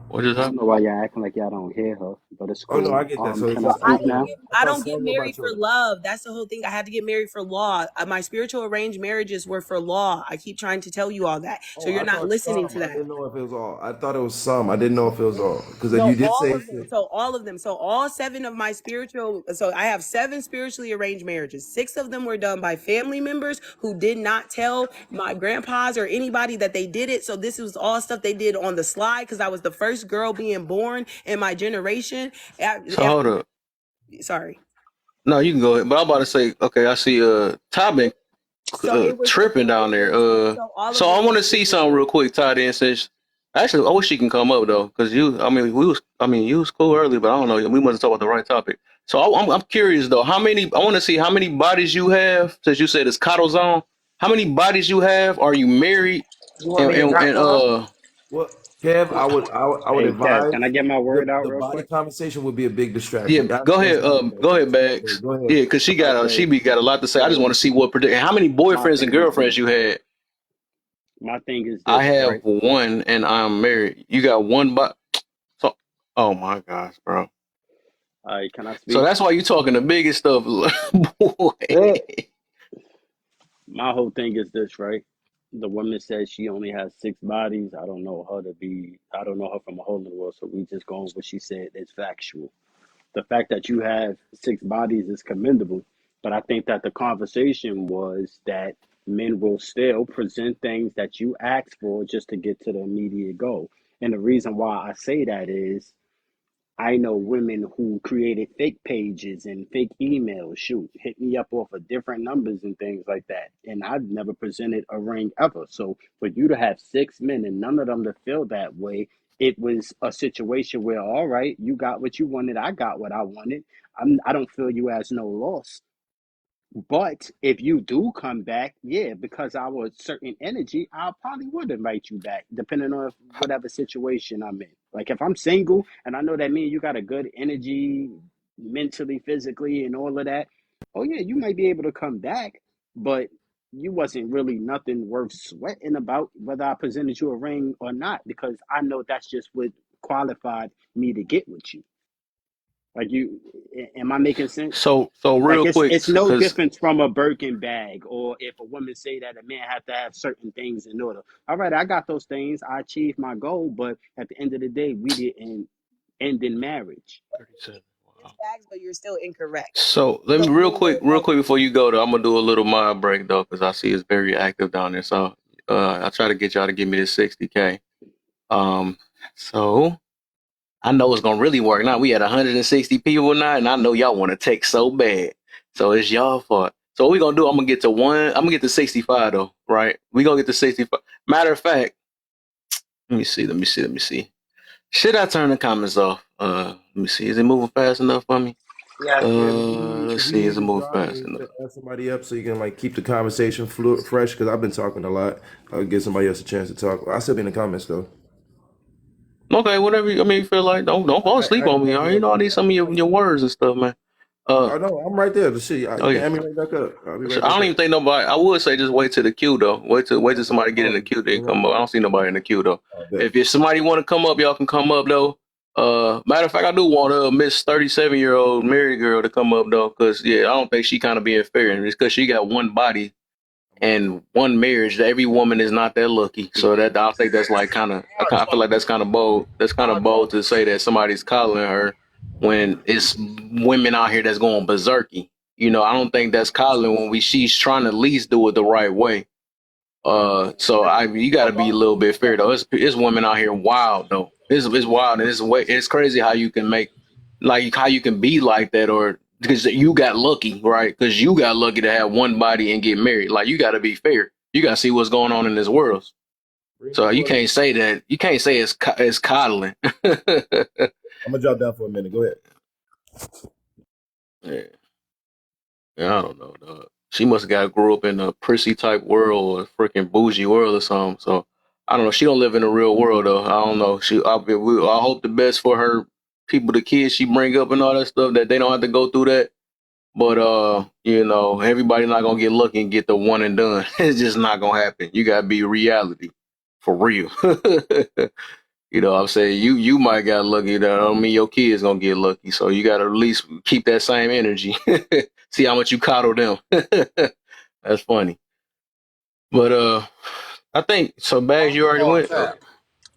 What is
I
that?
don't know why y'all acting like y'all don't hear her, but it's
Oh
cool.
no, I get that. So
Can I speak now?
I don't get married for love. That's the whole thing. I had to get married for law. My spiritual arranged marriages were for law. I keep trying to tell you all that. So you're not listening to
I
that.
didn't know if it was all. I thought it was some. I didn't know if it was all. Because
No,
you did
all
say
of them. So all of them. So all 7 of my so I have 7 spiritually arranged marriages. 6 of them were done by family members who did not tell my grandpas or anybody that they did it. So this was all stuff they did on the slide, because I was the first girl being born in my generation.
So hold up.
Sorry.
No, you can go ahead. But I'm about to say, okay, I see Ty been tripping down there. So I want to see something real quick, Ty. Then since actually, I wish she can come up though, because you was cool earlier, but I don't know. We must talk about the right topic. So I'm curious though. I want to see how many bodies you have. Since you said it's Cotto Zone, how many bodies you have? Are you married?
Well, Kev, I would advise.
Kev, can I get my word out
the
real
body
quick?
conversation would be a big distraction.
Yeah, go ahead. Go ahead, Bags.
Go ahead.
Yeah, because she got a lot to say. I just want to see what how many boyfriends and girlfriends you had.
My thing is this,
I have
right?
one, and I'm married. You got one, so oh my gosh, bro.
All right, can I speak?
So that's why you talking the biggest stuff, boy.
My whole thing is this, right? The woman says she only has 6 bodies. I don't know her from a hole in the world, so we just going with what she said. It's factual. The fact that you have 6 bodies is commendable, but I think that the conversation was that men will still present things that you ask for just to get to the immediate goal. And the reason why I say that is I know women who created fake pages and fake emails, shoot, hit me up off of different numbers and things like that. And I've never presented a ring ever. So for you to have 6 men and none of them to feel that way, it was a situation where, all right, you got what you wanted, I got what I wanted. I don't feel you as no loss. But if you do come back, yeah, because our certain energy, I probably would invite you back, depending on whatever situation I'm in. Like if I'm single and I know that me and you got a good energy, mentally, physically, and all of that, oh yeah, you might be able to come back, but you wasn't really nothing worth sweating about whether I presented you a ring or not, because I know that's just what qualified me to get with you. Like am I making sense?
So
Like
real quick,
it's no
because
difference from a Birkin bag, or if a woman say that a man have to have certain things in order. All right, I got those things. I achieved my goal, but at the end of the day, we didn't end in marriage.
37.
It's facts, but you're still incorrect.
So let me
So men were
real
like,
quick before you go though, I'm gonna do a little mind break though, because I see it's very active down there. So I try to get y'all to give me this 60K. So I know it's gonna really work. Now we had 160 people now, and I know y'all want to take so bad. So it's y'all fault. So what we gonna do? I'm gonna get to I'm gonna get to 65 though, right? We gonna get to 65. Matter of fact, let me see. Should I turn the comments off? Let me see. Is it moving fast enough for me?
Yeah,
Let's
if you
see.
need
Is it
to
moving
drop
fast
me
enough?
to add somebody up so you can like keep the conversation fresh, because I've been talking a lot. I'll give somebody else a chance to talk. I'll still be in the comments though.
Okay, whatever. You feel like don't fall asleep
I
on
can
me.
add
All right,
you
you
up.
know I need some of your words and stuff, man.
Oh no, I'm right there. The shit, you
Oh
can
yeah.
add me right back up. I'll be right
I
back
don't
up.
even think nobody. I would say just wait till the queue though. Wait till somebody get in the queue. Then come up. I don't see nobody in the queue though. If somebody want to come up, y'all can come up though. Matter of fact, I do want Miss 37-year-old married girl to come up though, because yeah, I don't think she kind of being fair. It's because she got one body and one marriage. Every woman is not that lucky. So that I think that's like kind of. I feel like that's kind of bold. That's kind of bold to say that somebody's coddling her when it's women out here that's going berserky. I don't think that's coddling when she's trying to at least do it the right way. So you got to be a little bit fair though. It's women out here wild though. It's wild and it's crazy how you can make like how you can be like that, or because you got lucky, right? Because you got lucky to have one body and get married. Like you got to be fair. You got to see what's going on in this world. So you can't say that. You can't say it's coddling.
I'm gonna drop down for a minute. Go ahead.
Yeah, I don't know, dog. She must have grew up in a prissy type world or a freaking bougie world or something. So I don't know. She don't live in the real world though. I don't know. I hope the best for her people, the kids she bring up and all that stuff, that they don't have to go through that. But everybody not gonna get lucky and get the one and done. It's just not gonna happen. You gotta be reality for real. I'm saying you might got lucky. That don't mean your kids gonna get lucky. So you gotta at least keep that same energy. See how much you coddle them. That's funny. But I think so. Bags, you already
Oh,
went.
Cap.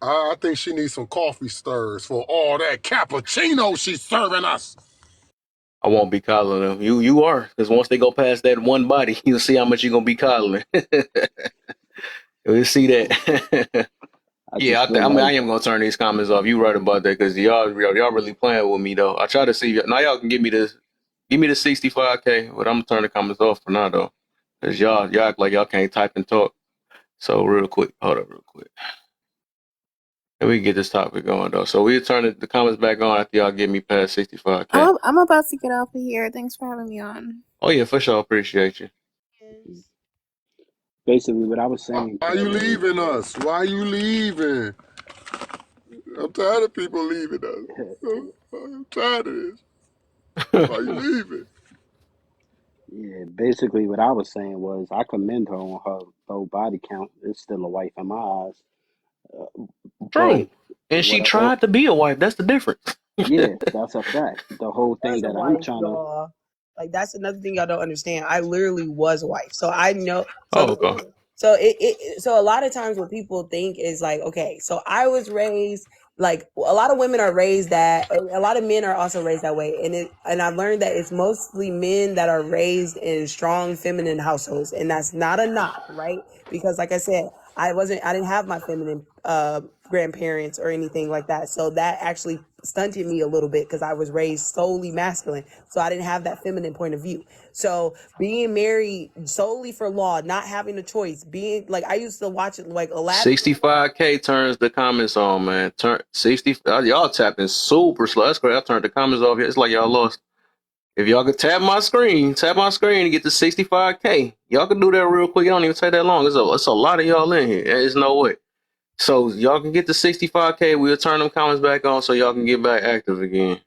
I think she needs some coffee stirs for all that cappuccino she's serving us.
I won't be coddling them. You are, because once they go past that one body, you'll see how much you're gonna be coddling. We'll see that. Yeah, I am gonna turn these comments off. You right about that, because y'all really playing with me though. I try to see now. Y'all can give me the 65K, but I'm gonna turn the comments off for now though, because y'all act like y'all can't type and talk. So real quick, hold up, real quick, and we can get this topic going though. So we'll turn the comments back on after y'all get me past 65K.
I'm about to get off of here. Thanks for having me on.
Oh yeah, for sure. Appreciate you.
Basically, what I was saying.
Why you leaving us? Why you leaving? I'm tired of people leaving us. I'm tired of this. Why you leaving?
Yeah, basically what I was saying was I commend her on her low body count. It's still a wife in my eyes.
True.
But
And she tried to be a wife. That's the difference.
Yeah, that's a fact. The whole thing
was a
that I'm
wife,
trying to.
y'all. Like that's another thing y'all don't understand. I literally was a wife, so I know. So
Oh, okay.
so a lot of times what people think is like, okay, so I was raised like a lot of women are raised that, a lot of men are also raised that way, and I've learned that it's mostly men that are raised in strong feminine households, and that's not a knock, right? Because like I said, I didn't have my feminine grandparents or anything like that, so that actually stunted me a little bit because I was raised solely masculine, so I didn't have that feminine point of view. So being married solely for law, not having a choice, being like, I used to watch it like Aladdin.
65K turns the comments on, man. Turn 60. Y'all tapping super slow. That's great. I turned the comments off. It's like y'all lost. If y'all could tap my screen and get to 65K. Y'all can do that real quick. It don't even take that long. It's a lot of y'all in here. There's no way. So y'all can get to 65K. We'll turn them comments back on so y'all can get back active again.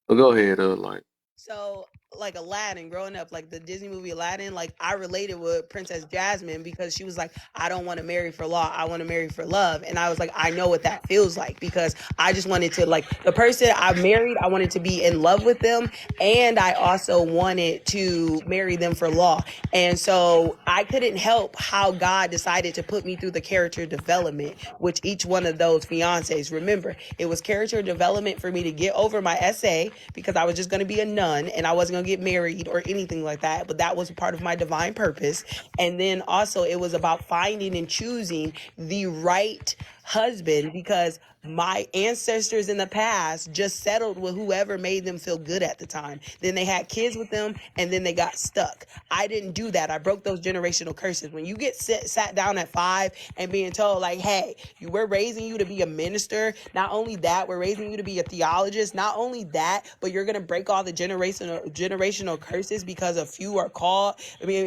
But go ahead, like.
So like Aladdin, growing up, like the Disney movie Aladdin, like I related with Princess Jasmine because she was like, I don't want to marry for law, I want to marry for love. And I was like, I know what that feels like, because I just wanted to, like, the person I married, I wanted to be in love with them, and I also wanted to marry them for law. And so I couldn't help how God decided to put me through the character development, which each one of those fiancés, remember, it was character development for me to get over my essay, because I was just going to be a nun and I wasn't going to get married or anything like that. But that was part of my divine purpose. And then also it was about finding and choosing the right husband, because my ancestors in the past just settled with whoever made them feel good at the time. Then they had kids with them and then they got stuck. I didn't do that. I broke those generational curses. When you get sat down at 5 and being told like, hey, we're raising you to be a minister. Not only that, we're raising you to be a theologist. Not only that, but you're going to break all the generational curses because a few are called. I mean,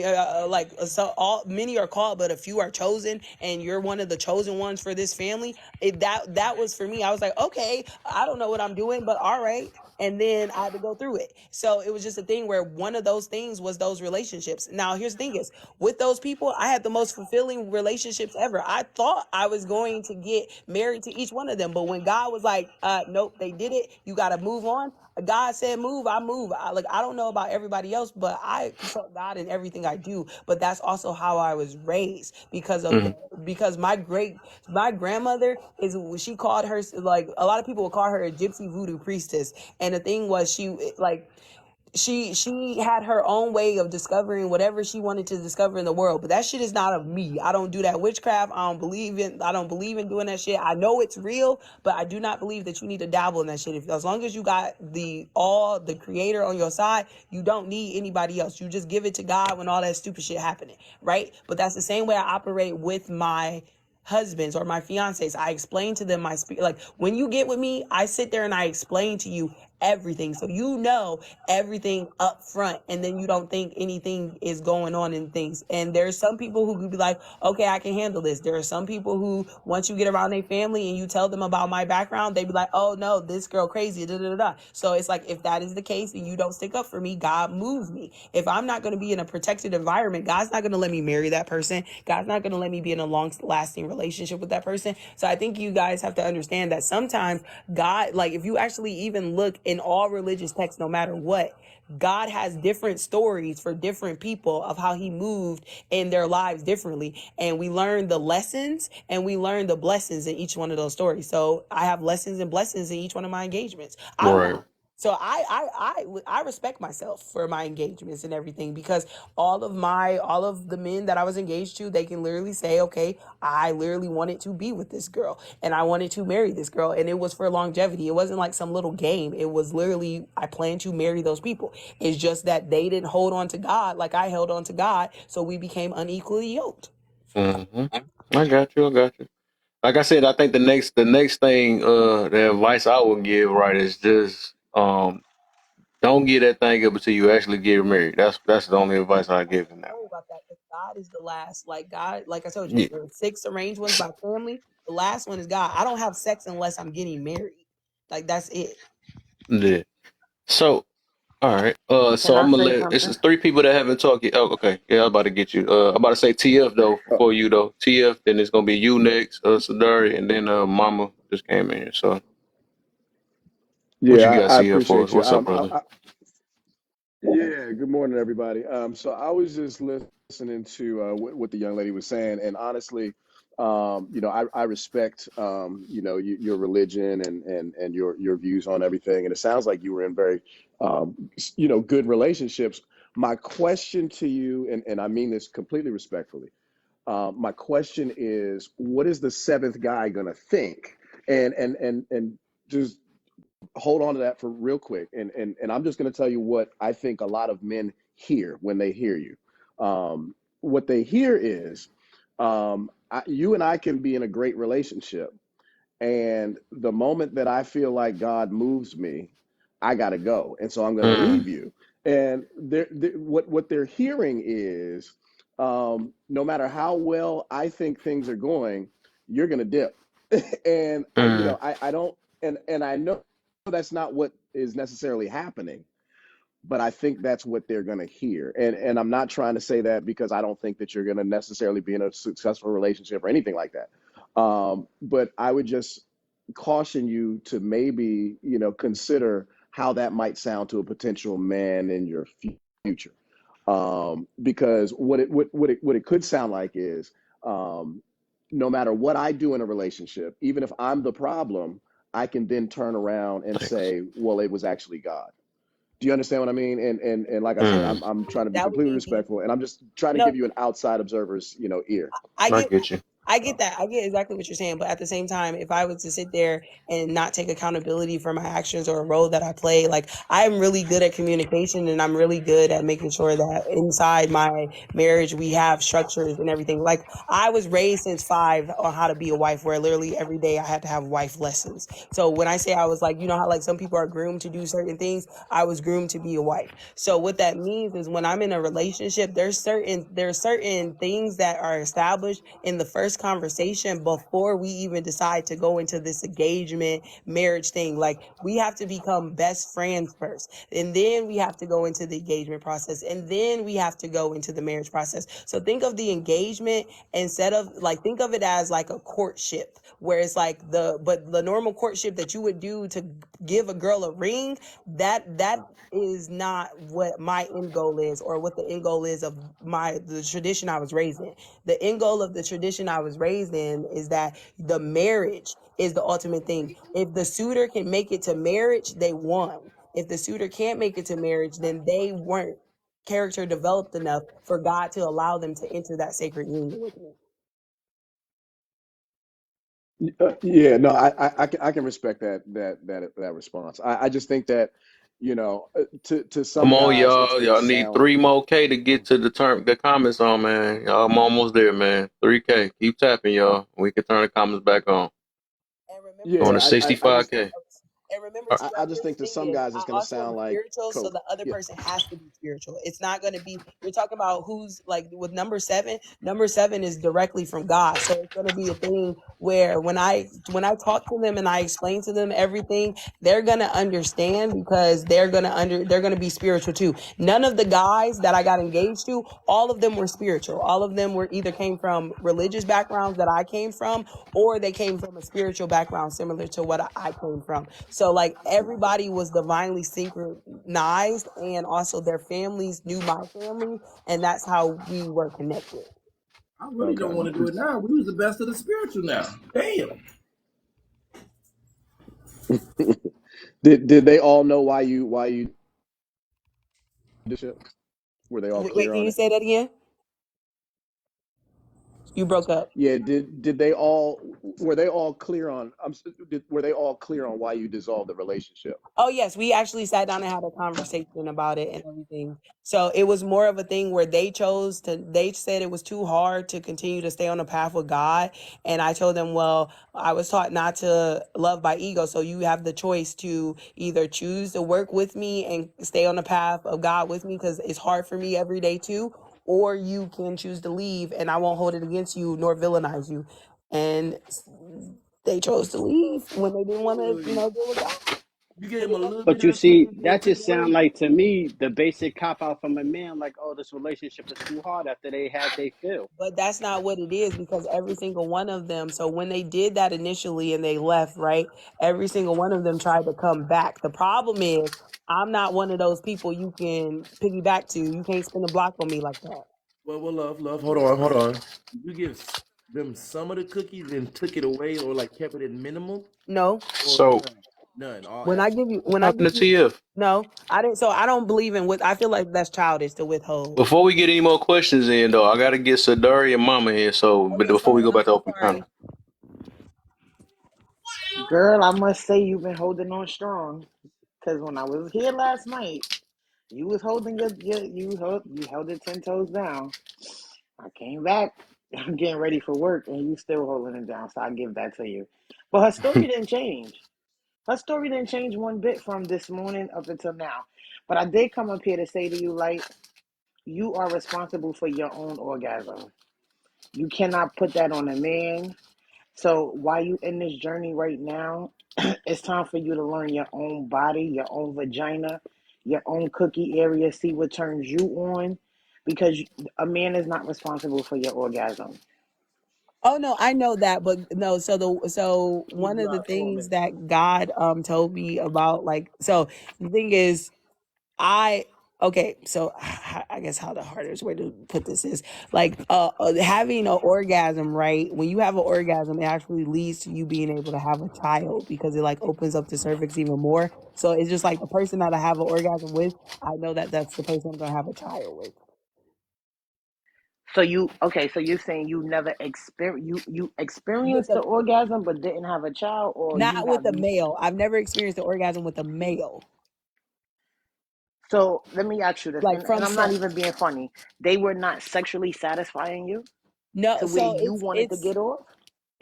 many are called, but a few are chosen, and you're one of the chosen ones for this family. That was for me. I was like, okay, I don't know what I'm doing, but all right. And then I had to go through it. So it was just a thing where one of those things was those relationships. Now, here's the thing is, with those people, I had the most fulfilling relationships ever. I thought I was going to get married to each one of them. But when God was like, nope, they did it, you got to move on. God said move, I move. I don't know about everybody else, but I consult God in everything I do. But that's also how I was raised, because of because my grandmother she called her, like, a lot of people would call her a gypsy voodoo priestess. And the thing was, she had her own way of discovering whatever she wanted to discover in the world. But that shit is not of me. I don't do that witchcraft. I don't believe in doing that shit. I know it's real, but I do not believe that you need to dabble in that shit. As long as you got the creator on your side, you don't need anybody else. You just give it to God when all that stupid shit happening, right? But that's the same way I operate with my husbands or my fiancés. I explain to them my like, when you get with me, I sit there and I explain to you everything, so you know everything up front, and then you don't think anything is going on in things. And there's some people who could be like, okay, I can handle this. There are some people who, once you get around their family and you tell them about my background, they be like, oh no, this girl crazy, da da da da. So it's like, if that is the case and you don't stick up for me, God move me. If I'm not going to be in a protected environment, God's not going to let me marry that person. God's not going to let me be in a long-lasting relationship with that person. So I think you guys have to understand that sometimes God, like, if you actually even look in all religious texts, no matter what, God has different stories for different people of how he moved in their lives differently. And we learn the lessons and we learn the blessings in each one of those stories. So I have lessons and blessings in each one of my engagements.
Right.
So I respect myself for my engagements and everything, because all of the men that I was engaged to, they can literally say, okay, I literally wanted to be with this girl and I wanted to marry this girl, and it was for longevity. It wasn't like some little game. It was literally, I planned to marry those people. It's just that they didn't hold on to God like I held on to God, so we became unequally yoked.
I got you. Like I said, I think the next thing, the advice I would give, right, is just don't get that thing up until you actually get married. That's the only advice I give in that.
About that, because God is the last. Like, God, like I told you, there are 6 arranged ones by family. The last one is God. I don't have sex unless I'm getting married. Like, that's it.
Yeah. So, all right. So I'm gonna let. It's 3 people that haven't talked yet. Oh, okay. Yeah, I'm about to get you. I'm about to say TF though before you though. TF. Then it's gonna be you next, Sadari, and then Mama just came in here. So, what you
Yeah,
got
I
to see here for us?
appreciate you.
What's up, brother?
Yeah, good morning, everybody. So I was just listening to what the young lady was saying, and honestly, I respect, your religion and your views on everything, and it sounds like you were in very, good relationships. My question to you, and I mean this completely respectfully, my question is, what is the seventh guy gonna think? And just hold on to that for real quick. And I'm just going to tell you what I think a lot of men hear when they hear you. What they hear is, you and I can be in a great relationship, and the moment that I feel like God moves me, I got to go. And so I'm going to leave
Mm,
you. And what they're hearing is, no matter how well I think things are going, you're going to dip. And
mm,
I don't, and I know that's not what is necessarily happening, but I think that's what they're going to hear. And I'm not trying to say that because I don't think that you're going to necessarily be in a successful relationship or anything like that. But I would just caution you to maybe, consider how that might sound to a potential man in your future. Because what it could sound like is, um, no matter what I do in a relationship, even if I'm the problem, I can then turn around and
thanks.
say, well, it was actually God. Do you understand what I mean? And like I said,
Mm,
I'm trying to be
That would
completely
be deep.
respectful, and I'm just trying to
No,
give you an outside observer's, ear.
I
I
get
get you.
I get that. I get exactly what you're saying. But at the same time, if I was to sit there and not take accountability for my actions or a role that I play, like I'm really good at communication and I'm really good at making sure that inside my marriage we have structures and everything. Like I was raised since 5 on how to be a wife, where literally every day I had to have wife lessons. So when I say I was like, you know how like some people are groomed to do certain things, I was groomed to be a wife. So what that means is when I'm in a relationship, there's certain things that are established in the first conversation before we even decide to go into this engagement marriage thing. Like we have to become best friends first, and then we have to go into the engagement process, and then we have to go into the marriage process. So think of the engagement instead of like think of it as like a courtship, where it's like the normal courtship that you would do to give a girl a ring, that is not what my end goal is, or what the end goal is of the tradition I was raised in. The end goal of the tradition I was raised in is that the marriage is the ultimate thing. If the suitor can make it to marriage, they won. If the suitor can't make it to marriage, then they weren't character developed enough for God to allow them to enter that sacred union with me.
Yeah, no, I can respect that response. I just think that, to
Come
some
on,
guys, it's
y'all.
going to
Y'all need
sound.
3 more K to get to the comments on, man. Y'all, I'm almost there, man. 3K. Keep tapping, y'all. We can turn the comments back on.
And remember
Going
too,
to
Yeah, I just
65K.
and remember
Uh,
too,
I
I'm
just
really
think to some
thinking
guys
I
it's going to
also am
sound like
spiritual, so
coke.
the other
Yeah.
person has to be spiritual. It's not going to be, you're talking about who's like with number 7 is directly from God. So it's going to be a thing where when I talk to them and I explain to them everything, they're going to understand, because they're going to be spiritual too. None of the guys that I got engaged to, all of them were spiritual. All of them were either came from religious backgrounds that I came from, or they came from a spiritual background similar to what I came from. So like everybody was divinely synchronized, and also their families knew my family, and that's how we were connected.
I really don't
Okay.
want to do it now. We was the best of the spiritual now. Damn.
Did they all know why you did shit? Were they all
Wait,
clear
can
on
you
it?
say that again? You broke up.
Yeah, did they all were they all clear on were they all clear on why you dissolved the relationship?
Oh yes, we actually sat down and had a conversation about it and everything. So it was more of a thing where they said it was too hard to continue to stay on the path with God. And I told them, well, I was taught not to love by ego. So you have the choice to either choose to work with me and stay on the path of God with me, because it's hard for me every day too, or you can choose to leave and I won't hold it against you nor villainize you. And they chose to leave when they didn't want to, deal with God.
You give him a little bit
But you
of cookie,
see,
he'll
that
take
just
it away.
sound like to me the basic cop out from a man, like, oh, this relationship is too hard after they had they feel.
But that's not what it is, because every single one of them, so when they did that initially and they left, right? Every single one of them tried to come back. The problem is I'm not one of those people you can piggyback to. You can't spin the block on me like that.
Well, love. Hold on. You give them some of the cookies and took it away, or like kept it in minimal,
No.
or
So
none. All
When I
extra.
give you
what happened to TF?
no, I didn't, so I don't believe in I feel like that's childish to withhold.
Before we get any more questions in, though, I gotta get Sadari and Mama here. So,
Oh
but
yeah,
before we
sorry,
go
I'm
back to
so
open
sorry.
comment,
Girl, I must say you've been holding on strong. Because when I was here last night, you was holding you held it 10 toes down. I came back, I'm getting ready for work, and you still holding it down. So I give that to you. But her story didn't change. Her story didn't change one bit from this morning up until now. But I did come up here to say to you, like, you are responsible for your own orgasm. You cannot put that on a man. So while you in this journey right now, it's time for you to learn your own body, your own vagina, your own cookie area, see what turns you on, because a man is not responsible for your orgasm.
Oh no, I know that, but no. So one of the things that God told me about, like, so the thing is, okay, so I guess how the hardest way to put this is like having an orgasm, right? When you have an orgasm, it actually leads to you being able to have a child, because it like opens up the cervix even more. So it's just like the person that I have an orgasm with, I know that that's the person I'm gonna have a child with.
So so you're saying you never you
With
experienced the
the
orgasm but didn't have a child, or
Not
you
with
have.
a male. I've never experienced the orgasm with a male,
So let me ask you this,
like
and
from
I'm not
sex.
even being funny. They were not sexually satisfying you
No,
to where
so
you wanted to get off.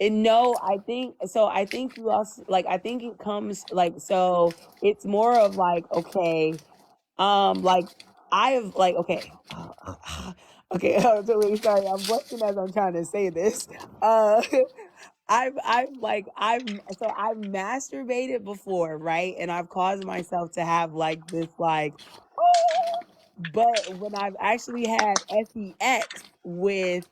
no, I think so. I think you also like. I think it comes like so. It's more of like okay, like I have like okay, okay. I'm so really sorry. I'm blushing as I'm trying to say this. Uh, I've masturbated before, right? And I've caused myself to have like this like, oh, but when I've actually had sex with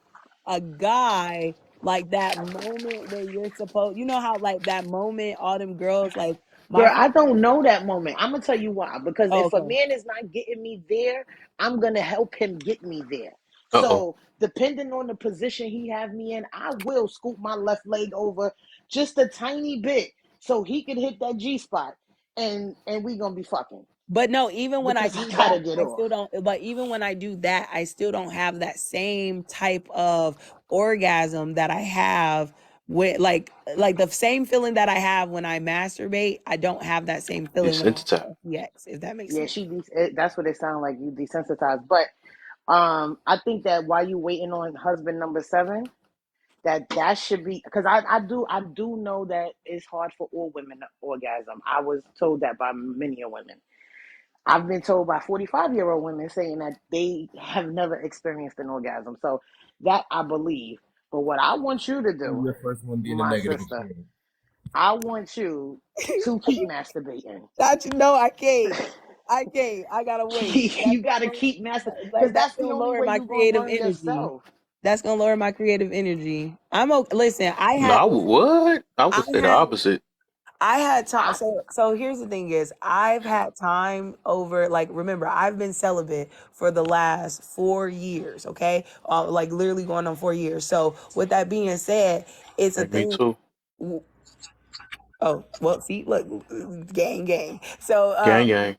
a guy, like that moment where you're supposed, you know how like that moment, all them girls like my
Girl,
friend.
I don't know that moment. I'm gonna tell you why. Because
Oh,
if a
okay.
man is not getting me there, I'm gonna help him get me there.
uh oh.
So depending on the position he have me in, I will scoop my left leg over just a tiny bit so he can hit that G spot, and we gonna be fucking
But no, even when I
because I
do that,
gotta get
I
off.
still don't. But even when I do that, I still don't have that same type of orgasm that I have with like the same feeling that I have when I masturbate. I don't have that same feeling when I
Desensitized.
have sex. If that makes
Yeah,
sense.
that's what it sounds like. You desensitized, but I think that while you waiting on husband number 7, that should be, because I do know that it's hard for all women to orgasm. I was told that by many women. I've been told by 45-year-old women saying that they have never experienced an orgasm. So that I believe. But what I want you to
You're
do,
the first one getting a
my
negative
sister,
experience.
I want you to keep masturbating.
That you know, I can't. I can't. I gotta wait.
You got to keep because
Like that's
that's the
gonna
only
lower
way
my
you're going to
creative
learn
energy.
yourself.
That's gonna lower my creative energy. I'm okay. Listen,
No, what? I
I
would say the
had
opposite.
I had time.
I,
So here's the thing is I've had time over, like, remember, I've been celibate for the last 4 years. Okay. Like literally going on 4 years. So with that being said, it's a
Like me
thing.
too.
Oh, well, see, look, gang. So,
Gang, gang.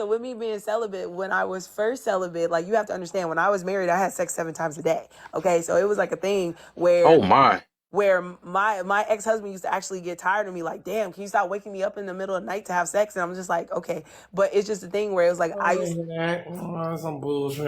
with me being celibate, when I was first celibate, like you have to understand, when I was married, I had sex 7 times a day. Okay. So it was like a thing
Oh my.
where my ex-husband used to actually get tired of me, like, damn, can you stop waking me up in the middle of the night to have sex? And I'm just like, okay. But it's just a thing where it was like
Some bullshit.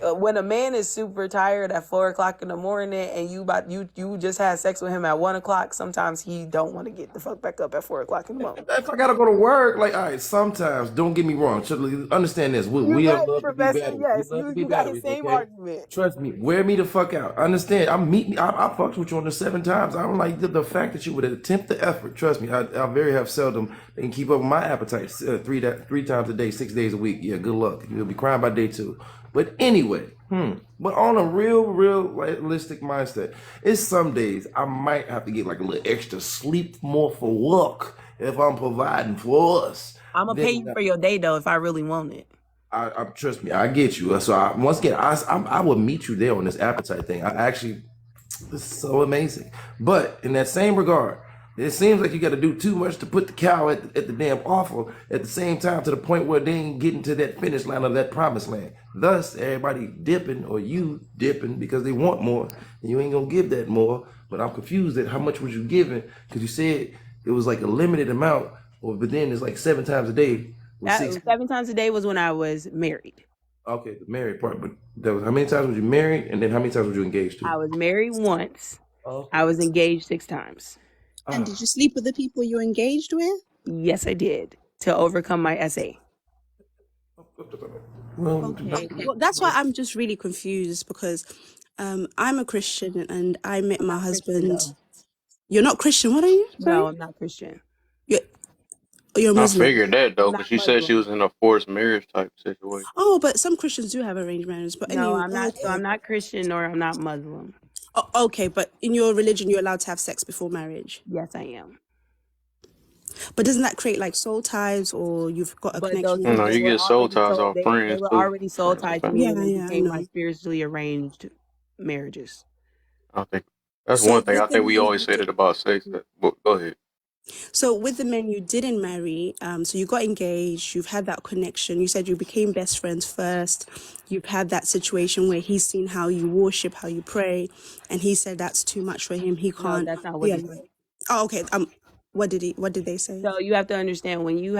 When a man is super tired at 4 o'clock in the morning and you just had sex with him at 1 o'clock, sometimes he don't want to get the fuck back up at 4 o'clock in the morning.
If I gotta go to work, like, all right, sometimes, don't get me wrong. Understand this. We
You're
are
right,
love to be
Professor.
battered.
Yes,
We love to be
you got his
batteries,
same
okay?
argument.
Trust me, wear me the fuck out. Understand? I fucked with you on the 7 times. I don't like the fact that you would attempt the effort. Trust me, I very have seldom can keep up with my appetite 3 times a day, 6 days a week. Yeah, good luck. You'll be crying by day 2. But anyway, but on a real realistic mindset, it's some days I might have to get like a little extra sleep more for work if I'm providing for us.
I'm gonna pay you for your day though if I really want it.
I trust me, I get you. So once again, I will meet you there on this appetite thing. This is so amazing. But in that same regard, it seems like you got to do too much to put the cow at the damn offal at the same time, to the point where they ain't getting to that finish line of that promised land. Thus, everybody dipping, or you dipping, because they want more, and you ain't gonna give that more. But I'm confused at how much was you giving, because you said it was like a limited amount, but then it's like 7 times a day.
7 times a day was when I was married.
Okay, the married part, but that was how many times was you married, and then how many times was you engaged to?
I was married once. Okay. I was engaged 6 times.
And did you sleep with the people you engaged with?
Yes, I did, to overcome my essay.
Okay. Well, that's why I'm just really confused, because I'm a Christian and I met my husband. You're not Christian, what are you? Sorry?
No, I'm not Christian.
You're Muslim.
I figured that though, because she said she was in a forced marriage type situation.
Oh, but some Christians do have arranged marriages. But
no,
anyway,
I'm not. Okay. So I'm not Christian, nor I'm not Muslim.
Oh, okay, but in your religion, you're allowed to have sex before marriage.
Yes, I am.
But doesn't that create like soul ties, or you've got a connection?
No, you get soul ties off friends.
They were already soul tied to me, and they became like spiritually arranged marriages.
I think that's one thing. I think we always said it about sex. But go ahead.
So with the men you didn't marry, so you got engaged, you've had that connection, you said you became best friends first, you've had that situation where he's seen how you worship, how you pray, and he said that's too much for him, he can't.
No, that's not what he said.
Oh, okay. What did they say?
So you have to understand, when you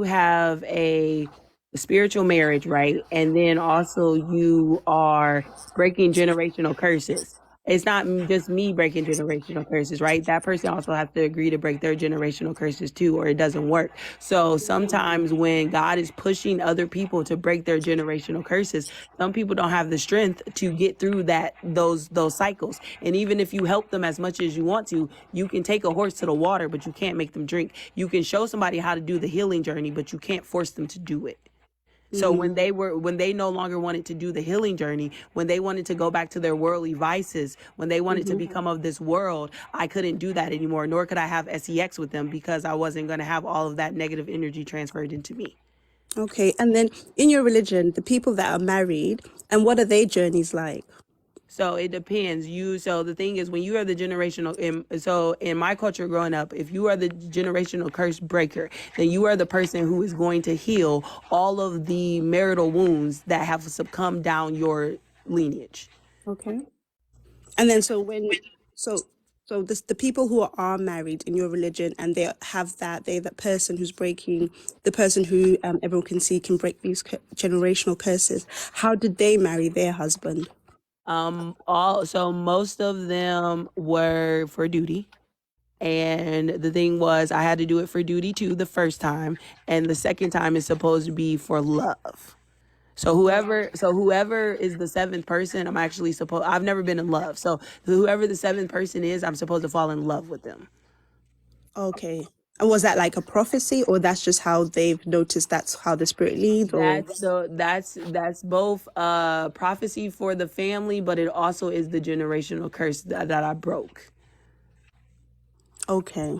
have a spiritual marriage, right? And then also you are breaking generational curses. It's not just me breaking generational curses, right? That person also has to agree to break their generational curses too, or it doesn't work. So sometimes when God is pushing other people to break their generational curses, some people don't have the strength to get through those cycles. And even if you help them as much as you want to, you can take a horse to the water, but you can't make them drink. You can show somebody how to do the healing journey, but you can't force them to do it. So when they no longer wanted to do the healing journey, when they wanted to go back to their worldly vices, when they wanted to become of this world, I couldn't do that anymore, nor could I have sex with them, because I wasn't going to have all of that negative energy transferred into me.
Okay, and then in your religion, the people that are married, and what are their journeys like?
So it depends. So the thing is, when you are the generational, so in my culture growing up, if you are the generational curse breaker, then you are the person who is going to heal all of the marital wounds that have succumbed down your lineage.
Okay. And then the people who are married in your religion, and they're that person who's breaking, the person who everyone can see can break these generational curses. How did they marry their husband?
So most of them were for duty. And the thing was, I had to do it for duty too the first time. And the second time is supposed to be for love. So whoever is the 7th person, I've never been in love. So whoever the 7th person is, I'm supposed to fall in love with them.
Okay. And was that like a prophecy, or that's just how they've noticed that's how the spirit leads?
That's both prophecy for the family, but it also is the generational curse that I broke.
Okay.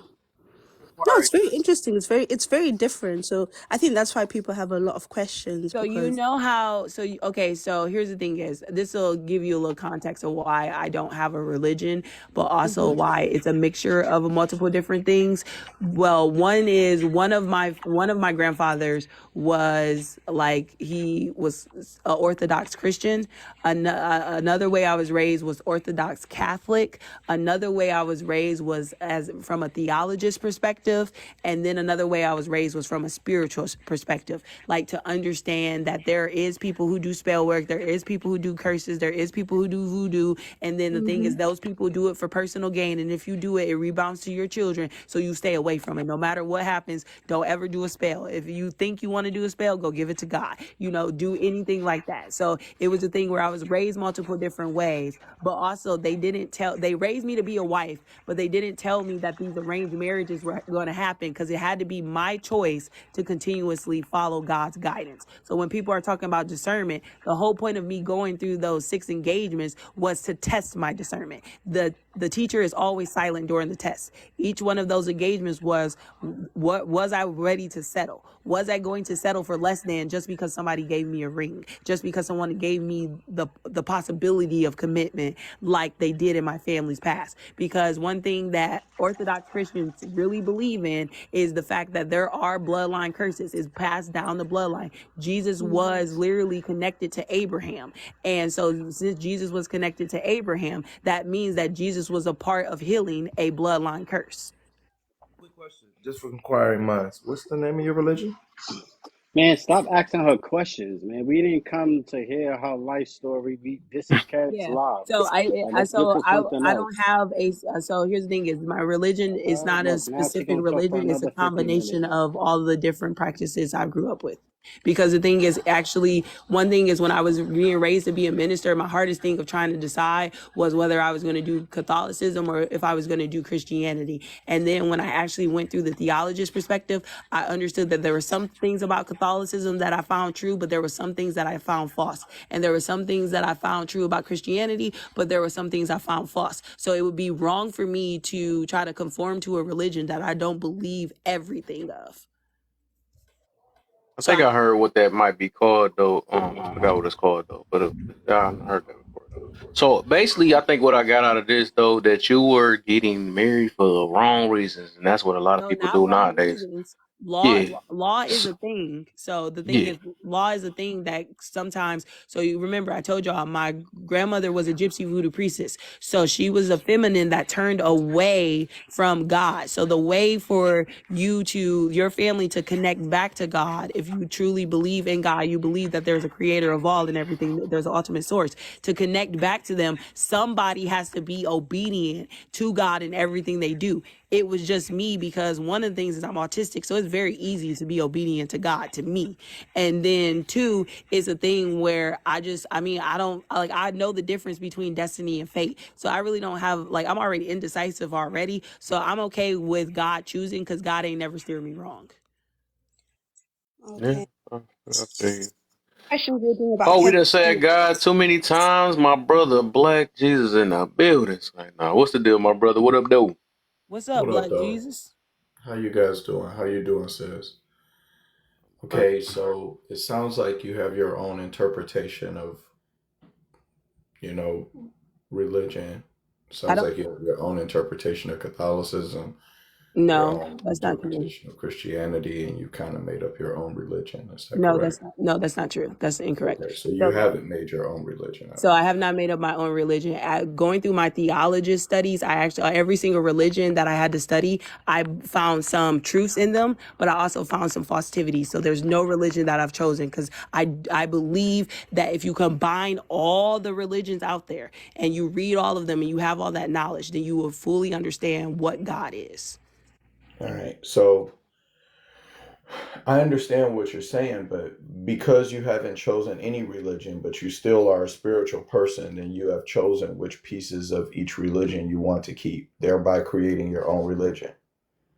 No, it's very interesting. It's very different. So I think that's why people have a lot of questions.
So you know how, so here's the thing is, this will give you a little context of why I don't have a religion, but also why it's a mixture of multiple different things. Well, one is one of my grandfathers was like, he was an Orthodox Christian. Another way I was raised was Orthodox Catholic. Another way I was raised was from a theologist perspective. perspective. And then another way I was raised was from a spiritual perspective, like to understand that there is people who do spell work, there is people who do curses, there is people who do voodoo. And then the thing is, those people do it for personal gain. And if you do it, it rebounds to your children. So you stay away from it. No matter what happens, don't ever do a spell. If you think you want to do a spell, go give it to God. Do anything like that. So it was a thing where I was raised multiple different ways, but also they raised me to be a wife, but they didn't tell me that these arranged marriages were going to happen, because it had to be my choice to continuously follow God's guidance. So when people are talking about discernment, the whole point of me going through those 6 engagements was to test my discernment. The teacher is always silent during the test. Each one of those engagements was, what was I ready to settle? Was I going to settle for less than just because somebody gave me a ring, just because someone gave me the possibility of commitment like they did in my family's past? Because one thing that Orthodox Christians really believe in is the fact that there are bloodline curses. It's passed down the bloodline. Jesus was literally connected to Abraham. And so since Jesus was connected to Abraham, that means that Jesus was a part of healing a bloodline curse.
Quick question, just for inquiring minds. What's the name of your religion?
Man, stop asking her questions, man. We didn't come to hear her life story. This is Cat's
Yeah.
Live.
So
Let's get to something
I
else.
don't have so here's the thing is, my religion is not a
Look, now she's
specific
gonna talk for
religion. It's a
another 50
combination
minutes.
of all the different practices I grew up with. Because the thing is, actually, one thing is, when I was being raised to be a minister, my hardest thing of trying to decide was whether I was going to do Catholicism or if I was going to do Christianity. And then when I actually went through the theologist perspective, I understood that there were some things about Catholicism that I found true, but there were some things that I found false. And there were some things that I found true about Christianity, but there were some things I found false. So it would be wrong for me to try to conform to a religion that I don't believe everything of.
I think I heard what that might be called though. I forgot what it's called though, but I heard that before though. So basically, I think what I got out of this though, that you were getting married for the wrong reasons, and that's what a lot of
No,
people
not
do
wrong
nowadays.
reasons. Law
Yeah,
is a thing. So the thing
yeah.
is, law is a thing that sometimes, so you remember I told y'all my grandmother was a gypsy voodoo priestess. So she was a feminine that turned away from God. So the way for your family to connect back to God, if you truly believe in God, you believe that there's a creator of all and everything, there's an ultimate source. To connect back to them, somebody has to be obedient to God in everything they do. It was just me, because one of the things is I'm autistic, so it's very easy to be obedient to God, to me. And then 2 is a thing where I know the difference between destiny and fate. So I really don't have, I'm already indecisive already. So I'm okay with God choosing, because God ain't never steered me wrong.
Yeah.
Okay.
I feel you.
Question we're doing about
Oh, we
Kevin
done said God too many times. My brother Black Jesus in the building. Like, nah, what's the deal, my brother? What up, though?
What's up,
What up,
Black
though?
Jesus?
How you guys doing? How you doing, sis? Okay, so it sounds like you have your own interpretation of, religion. Sounds like you have your own interpretation of Catholicism, your
No,
own
that's not true.
interpretation of Christianity, and you kind of made up your own religion. Is that
No,
correct?
that's not true. That's incorrect.
Okay, so you haven't made your own religion up.
So I have not made up my own religion. Going through my theologist studies, I actually, every single religion that I had to study, I found some truths in them, but I also found some falsity. So there's no religion that I've chosen, because I believe that if you combine all the religions out there and you read all of them and you have all that knowledge, then you will fully understand what God is.
All right, so I understand what you're saying, but because you haven't chosen any religion, but you still are a spiritual person, then you have chosen which pieces of each religion you want to keep, thereby creating your own religion.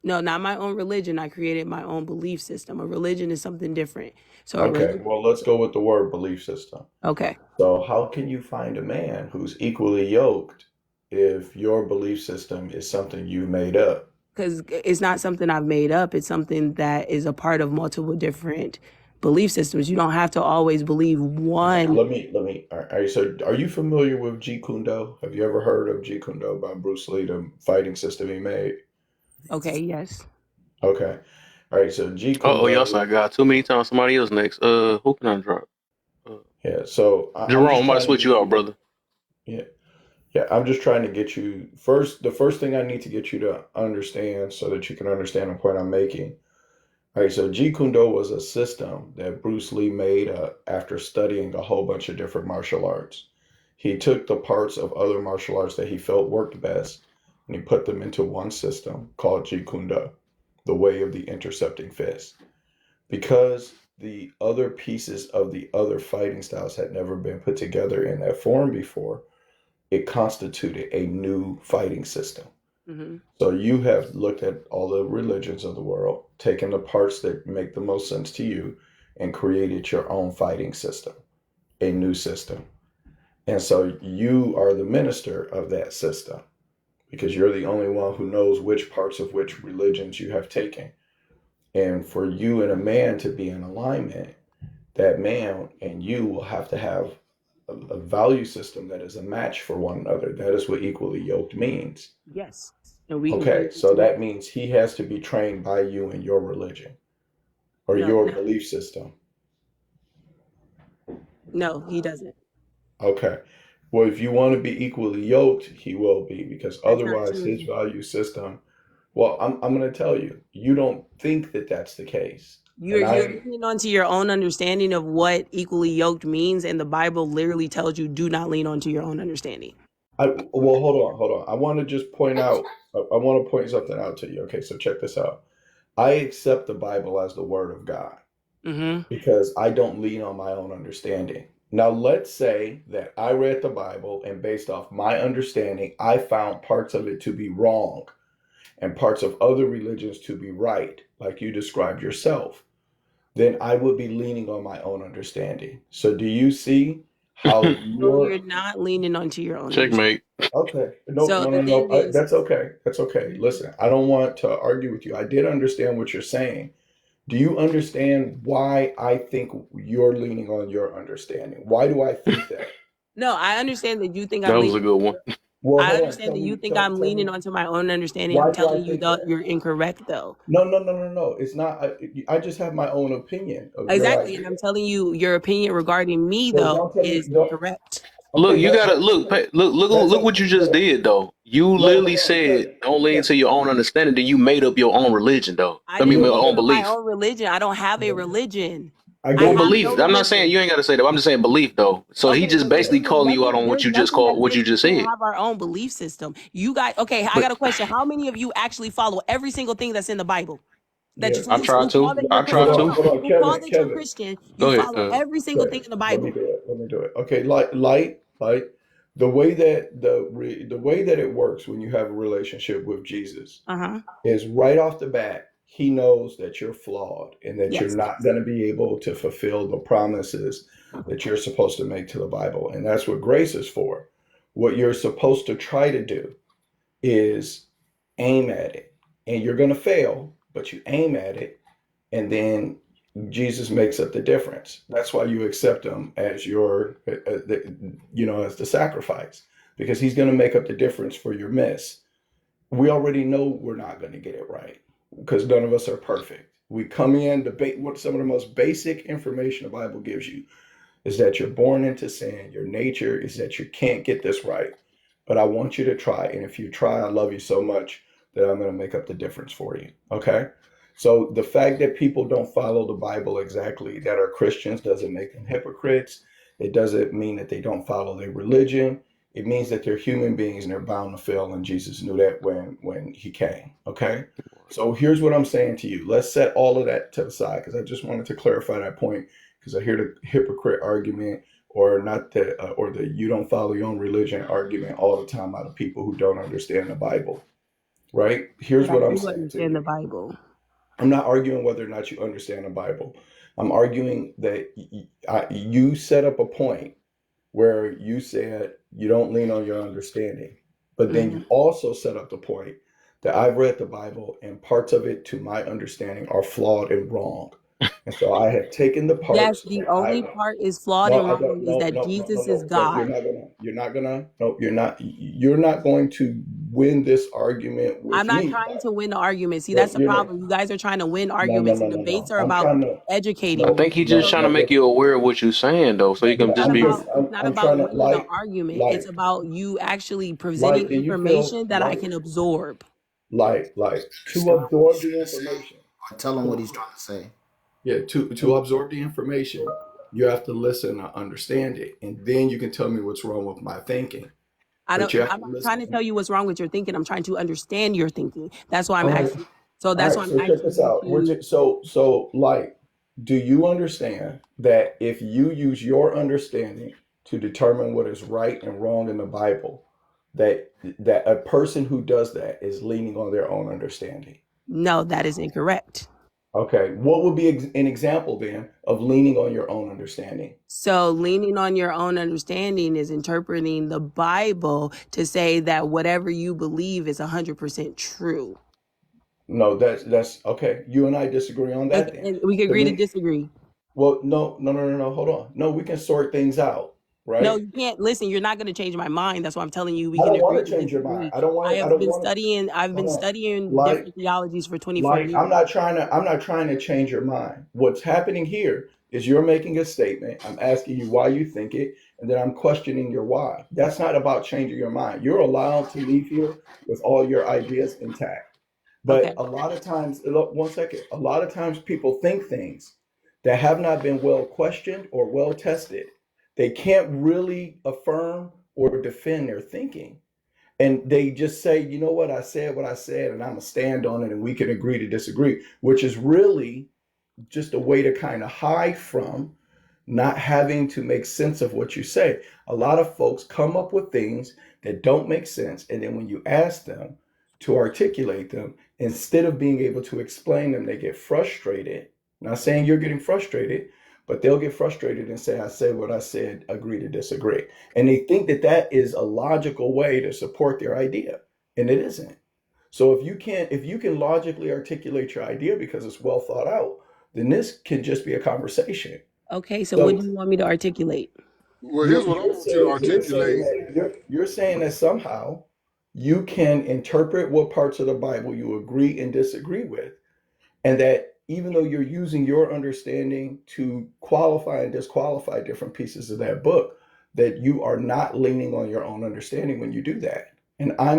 No, not my own religion. I created my own belief system. A religion is something different. So
Okay, well, let's go with the word belief system.
Okay.
So how can you find a man who's equally yoked if your belief system is something you made up?
Because it's not something I've made up. It's something that is a part of multiple different belief systems. You don't have to always believe one.
Let me. All right, so are you familiar with Jeet Kune Do? Have you ever heard of Jeet Kune Do by Bruce Lee, the fighting system he made?
Okay, yes.
Okay. All right, so Jeet Kune
Oh, y'all
Do.
said God too many times. Somebody else next. Who can I drop?
Yeah, so I'm
Jerome,
just
I might
trying to
switch
get
you out, brother.
Yeah. Yeah, I'm just trying to get you first. The first thing I need to get you to understand so that you can understand the point I'm making. All right, so Jeet Kune Do was a system that Bruce Lee made after studying a whole bunch of different martial arts. He took the parts of other martial arts that he felt worked best and he put them into one system called Jeet Kune Do, the way of the intercepting fist. Because the other pieces of the other fighting styles had never been put together in that form before, it constituted a new fighting system.
Mm-hmm.
So you have looked at all the religions of the world, taken the parts that make the most sense to you, and created your own fighting system, a new system. And so you are the minister of that system because you're the only one who knows which parts of which religions you have taken. And for you and a man to be in alignment, that man and you will have to have a value system that is a match for one another. That is what equally yoked means.
Yes. And we
Okay, so that means he has to be trained by you in your religion or your belief system.
No, he doesn't.
Okay. Well, if you want to be equally yoked, he will be, because otherwise his value system, well, I'm going to tell you, you don't think that that's the case.
You're leaning onto your own understanding of what equally yoked means, and the Bible literally tells you do not lean onto your own understanding.
Well, hold on. I want to just point out, I want to point something out to you. Okay, so check this out. I accept the Bible as the word of God because I don't lean on my own understanding. Now, let's say that I read the Bible and based off my understanding, I found parts of it to be wrong and parts of other religions to be right, like you described yourself. Then I would be leaning on my own understanding. So do you see how
you're not leaning onto your own
checkmate?
Okay. No. That's okay. That's okay. Listen, I don't want to argue with you. I did understand what you're saying. Do you understand why I think you're leaning on your understanding? Why do I think that?
No, I understand that you think
that was a good one.
Well,
I understand that you think I'm leaning onto my own understanding. I'm telling you that you're incorrect, though.
No. It's not. I just have my own opinion.
Exactly, and I'm telling you, your opinion regarding me, though, is incorrect.
Look, you gotta look what you just did, though. You literally said don't lean to your own understanding. Then you made up your own religion, though. I mean, your own belief.
My own religion. I don't have a religion.
Belief. I'm not saying you ain't got to say that. I'm just saying belief, though. So he just basically calling you out on what you just called, what you just said.
We have our own belief system. You guys, okay? I got a question. How many of you actually follow every single thing that's in the Bible?
I try to. I try to.
You call that you're Christian. You follow every single thing in the Bible.
Let me do it. Okay, light. The way that it works when you have a relationship with Jesus is right off the bat. He knows that you're flawed and that you're not going to be able to fulfill the promises that you're supposed to make to the Bible. And that's what grace is for. What you're supposed to try to do is aim at it. And you're going to fail, but you aim at it. And then Jesus makes up the difference. That's why you accept him as your, as the sacrifice, because he's going to make up the difference for your miss. We already know we're not going to get it right, because none of us are perfect. We come in, debate what some of the most basic information the Bible gives you is that you're born into sin. Your nature is that you can't get this right. But I want you to try. And if you try, I love you so much that I'm going to make up the difference for you. Okay? So the fact that people don't follow the Bible exactly, that are Christians, doesn't make them hypocrites. It doesn't mean that they don't follow their religion. It means that they're human beings and they're bound to fail, and Jesus knew that when he came, okay? So here's what I'm saying to you. Let's set all of that to the side, because I just wanted to clarify that point, because I hear the hypocrite argument or the you don't follow your own religion argument all the time out of people who don't understand the Bible, right? Here's what I'm saying to you.
The Bible.
I'm not arguing whether or not you understand the Bible. I'm arguing that you set up a point where you said you don't lean on your understanding, but then you also set up the point that I've read the Bible and parts of it, to my understanding, are flawed and wrong. And so I have taken the parts.
Yes, the only part is flawed and wrong is that Jesus is God.
You're not going to
win this argument
I'm
with
not
me.
trying to win the argument. See,
You're,
that's the
you're not,
problem. You guys are trying to win
no,
arguments, and
no, no,
debates
no.
are
I'm
about
trying to,
educating.
I
no,
think he's just
no,
trying to
no.
make you aware of what you're saying, though, so you can
It's
just
not
be.
about it's not
I'm
about
trying to,
winning the argument. It's about you actually presenting
do you feel,
information that I can absorb.
to absorb the information?
Tell him what
To,
he's trying to say.
yeah, to absorb the information, you have to listen and understand it, and then you can tell me what's wrong with my thinking.
I'm
But you have
not
to
trying to
listen.
tell you what's wrong with your thinking. I'm trying to understand your thinking. That's why I'm
All right.
asking. So
All
that's
right.
why I'm
So check this
asking
out.
you to.
Do you understand that if you use your understanding to determine what is right and wrong in the Bible, that a person who does that is leaning on their own understanding?
No, that is incorrect.
Okay. What would be an example then of leaning on your own understanding?
So leaning on your own understanding is interpreting the Bible to say that whatever you believe is 100% true.
No, that's okay. You and I disagree on that then.
And we can
To
agree to
me,
disagree.
well, no. Hold on. No, we can sort things out,
No,
right?
you can't. Listen, you're not going to change my mind. That's why I'm telling you we
I
can
don't
agree
want
to
to change your mind.
disagree.
I don't want. I
I've
don't
been
want.
studying. I've been
Hold on.
studying
Like,
different theologies for 24 years.
I'm not trying to change your mind. What's happening here is you're making a statement. I'm asking you why you think it, and then I'm questioning your why. That's not about changing your mind. You're allowed to leave here with all your ideas intact.
Okay.
But a lot of times, look, 1 second. A lot of times people think things that have not been well questioned or well tested. They can't really affirm or defend their thinking. And they just say, you know what I said, and I'm gonna stand on it, and we can agree to disagree, which is really just a way to kind of hide from not having to make sense of what you say. A lot of folks come up with things that don't make sense, and then when you ask them to articulate them, instead of being able to explain them, they get frustrated. Not saying you're getting frustrated, but they'll get frustrated and say, I said what I said, agree to disagree. And they think that that is a logical way to support their idea, and it isn't. So if you can logically articulate your idea because it's well thought out, then this can just be a conversation.
Okay, so what do you want me to articulate?
Well, here's what I want you to articulate.
You're saying that somehow you can interpret what parts of the Bible you agree and disagree with, and that even though you're using your understanding to qualify and disqualify different pieces of that book, that you are not leaning on your own understanding when you do that. And I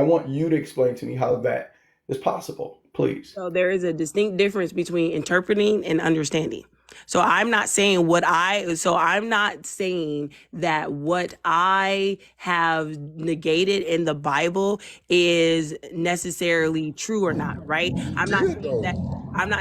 want you to explain to me how that is possible, please.
So there is a distinct difference between interpreting and understanding. So I'm not saying that what I have negated in the Bible is necessarily true or not, right? I'm not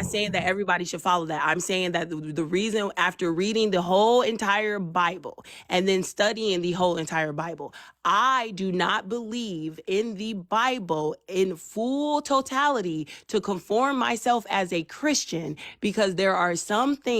saying that everybody should follow that. I'm saying that the reason, after reading the whole entire Bible and then studying the whole entire Bible, I do not believe in the Bible in full totality to conform myself as a Christian, because there are some things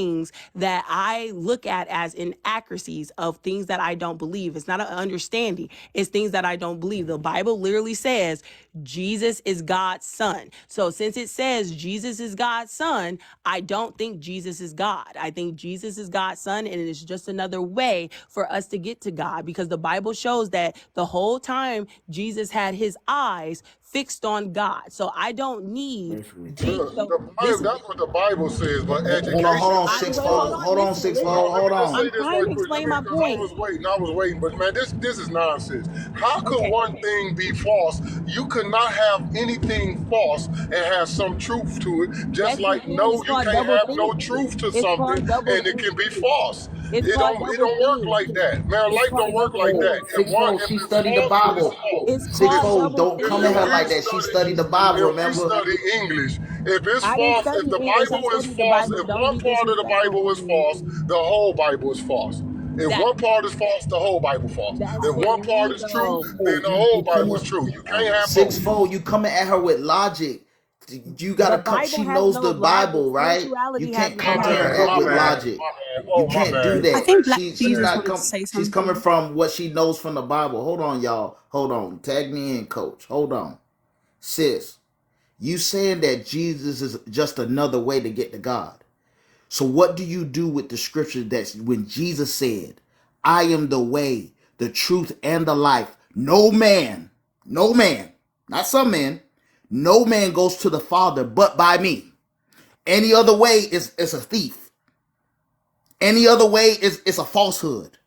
that I look at as inaccuracies of things that I don't believe. It's not an understanding. It's things that I don't believe. The Bible literally says Jesus is God's son. So since it says Jesus is God's son, I don't think Jesus is God. I think Jesus is God's son, and it's just another way for us to get to God, because the Bible shows that the whole time Jesus had his eyes fixed on God. So I don't need
That's what the Bible says, but education.
Hold on, sixfold. Hold on, sixfold. Hold
Let me just
on.
say this right quick. Because I was waiting, but man, this is nonsense. How could one thing be false? You could not have anything false and have some truth to it. Just like no, you can't have no truth to something and it can be false. It don't work like that, man. Life don't work like that.
Sixfold, she studied the Bible. Sixfold, don't come at her like that. She studied the Bible,
If we
remember?
study English, if it's false, if the Bible is false, if one part of the Bible is false, the whole Bible is false. If one part is false, the whole Bible false. If one part is true, then the whole Bible is true. You can't have both.
Sixfold, you coming at her with logic. You gotta come. She knows the Bible, right? You can't come to her with logic. You can't do that.
I think Black
She's
Jesus
not
wanted to say
she's
something.
coming from what she knows from the Bible. Hold on, y'all. Hold on. Tag me in, coach. Hold on. Sis, you saying that Jesus is just another way to get to God. So what do you do with the scripture that when Jesus said, I am the way, the truth, and the life, no man No man, not some man, no man goes to the Father but by me. Any other way is a thief. Any other way is a falsehood.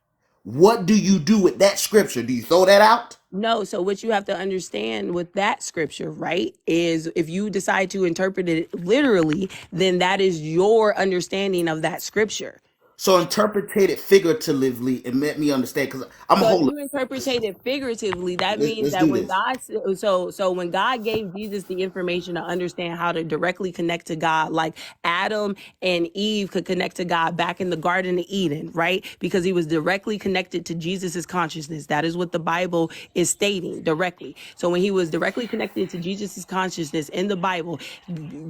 What do you do with that scripture? Do you throw that out?
No, so what you have to understand with that scripture, right, is if you decide to interpret it literally, then that is your understanding of that scripture.
So interpret it figuratively and let me understand, because I'm a
So if
whole.
you interpret it figuratively, that means
Let's
that
do
when
this.
God, so when God gave Jesus the information to understand how to directly connect to God, like Adam and Eve could connect to God back in the Garden of Eden, right? Because he was directly connected to Jesus's consciousness. That is what the Bible is stating directly. So when he was directly connected to Jesus's consciousness in the Bible,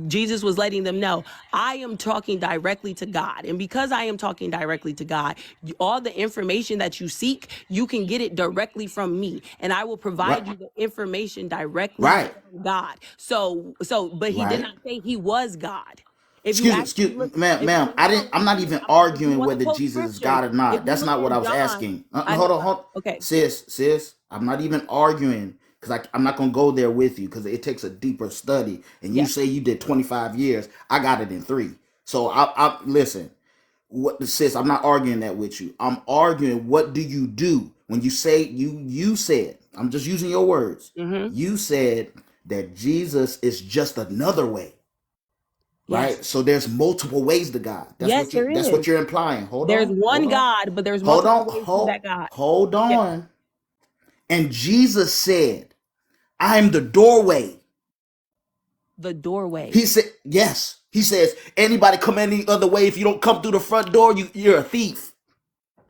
Jesus was letting them know, I am talking directly to God. And because I am talking directly to God, all the information that you seek, you can get it directly from me. And I will provide you the information directly
Right.
from God. But he did
Right.
not say he was God. If you actually look,
Ma'am, I'm not even
if you
arguing
want to
whether
quote
Jesus is
scripture,
God or
if
not.
you
That's
look
not what I
at
was
John,
asking.
I
Hold
know,
on.
okay.
Sis, I'm not even arguing, because I'm not going to go there with you, because it takes a deeper study. And you
Yes.
say you did 25 years. I got it in 3. So I listen, sis, I'm not arguing that with you. I'm arguing, what do you do when you say, you said, I'm just using your words.
Mm-hmm.
You said that Jesus is just another way.
Yes.
Right? So there's multiple ways to God.
Yes, there
That's
is.
what you're implying.
There's one God, but there's
Hold
multiple
on.
ways to that God.
Hold
Yes.
on. And Jesus said, I am the doorway.
The doorway.
He said, yes. He says, anybody come any other way, if you don't come through the front door, you're a thief.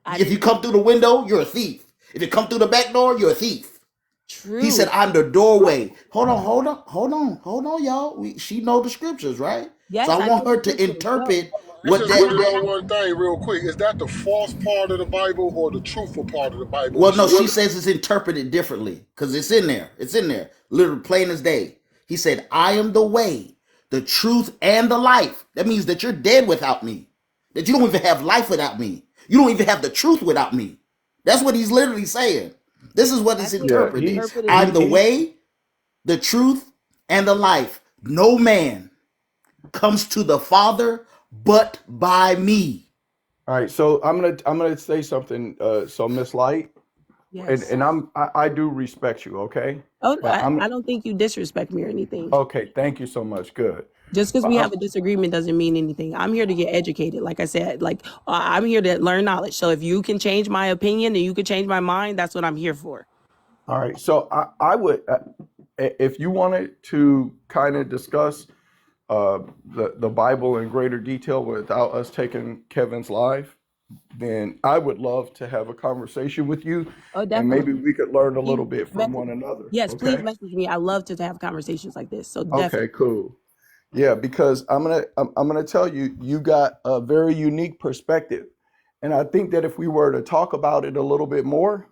If you come through the window, you're a thief. If you come through the back door, you're a thief.
True.
He said, I'm the doorway. Hold on, y'all. She know the scriptures, right?
Yes,
so I
I
want
know
her
the
to
scriptures.
interpret
I
what
just want
that.
to know one thing real quick. Is that the false part of the Bible or the truthful part of the Bible?
Well, no, she says it's interpreted differently, because it's in there. Literally plain as day. He said, I am the way, the truth, and the life. That means that you're dead without me. That you don't even have life without me. You don't even have the truth without me. That's what he's literally saying. This is what is interpreted. I'm the way, the truth, and the life. No man comes to the Father but by me.
All right, so I'm gonna say something. So Miss Light,
Yes.
and I do respect you, okay?
Oh,
But
I don't think you disrespect me or anything.
okay. Thank you so much. Good.
Just because
But
we have a disagreement doesn't mean anything. I'm here to get educated. Like I said, I'm here to learn knowledge. So if you can change my opinion and you can change my mind, that's what I'm here for.
all right. So I would, if you wanted to kind of discuss the Bible in greater detail without us taking Kevin's life, then I would love to have a conversation with you,
Oh,
and maybe
definitely.
we could learn a
Please
little bit from one
message.
another.
Yes, please
Okay.
message me. I love to have conversations like this. So definitely.
Okay. Cool. Yeah, because I'm gonna tell you, you got a very unique perspective, and I think that if we were to talk about it a little bit more,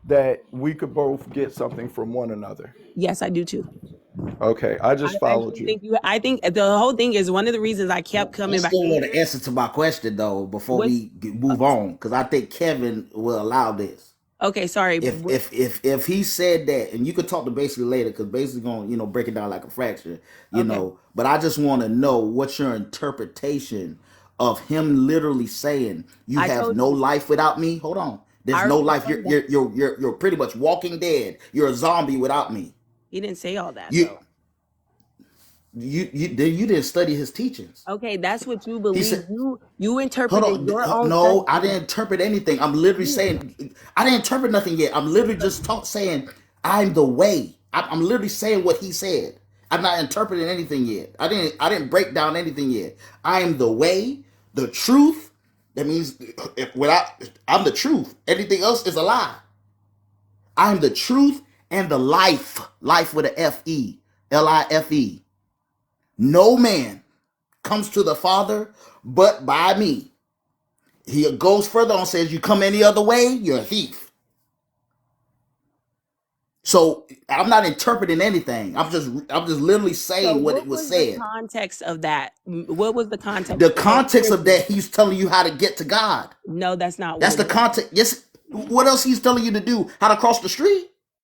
that we could both get something from one another.
Yes, I do too.
Okay, I just followed you.
I think the whole thing is one of the reasons I kept
I
coming back.
still want to answer to my question though before we move on, because I think Kevin will allow this.
Okay, sorry.
If he said that, and you could talk to basically later, because basically gonna break it down like a fracture, But I just want to know what's your interpretation of him literally saying you have no life without me. Hold on, there's no life. You're pretty much walking dead. You're a zombie without me.
He didn't say all that though.
You didn't study his teachings.
Okay, that's what you believe.
Said,
you interpreted your own.
No, I didn't interpret anything. I'm literally saying I didn't interpret nothing yet. I'm literally just saying I'm the way. I'm literally saying what he said. I'm not interpreting anything yet. I didn't break down anything yet. I am the way, the truth. That means I'm the truth. Anything else is a lie. I am the truth and the life. Life with a F-E. L-I-F-E. No man comes to the Father but by me. He goes further on, says, you come any other way, you're a thief. So I'm not interpreting anything. I'm just literally saying what it was said.
The context of that? What was the context?
The context of that, he's telling you how to get to God.
No, that's not.
That's the context. Yes. What else he's telling you to do? How to cross the street?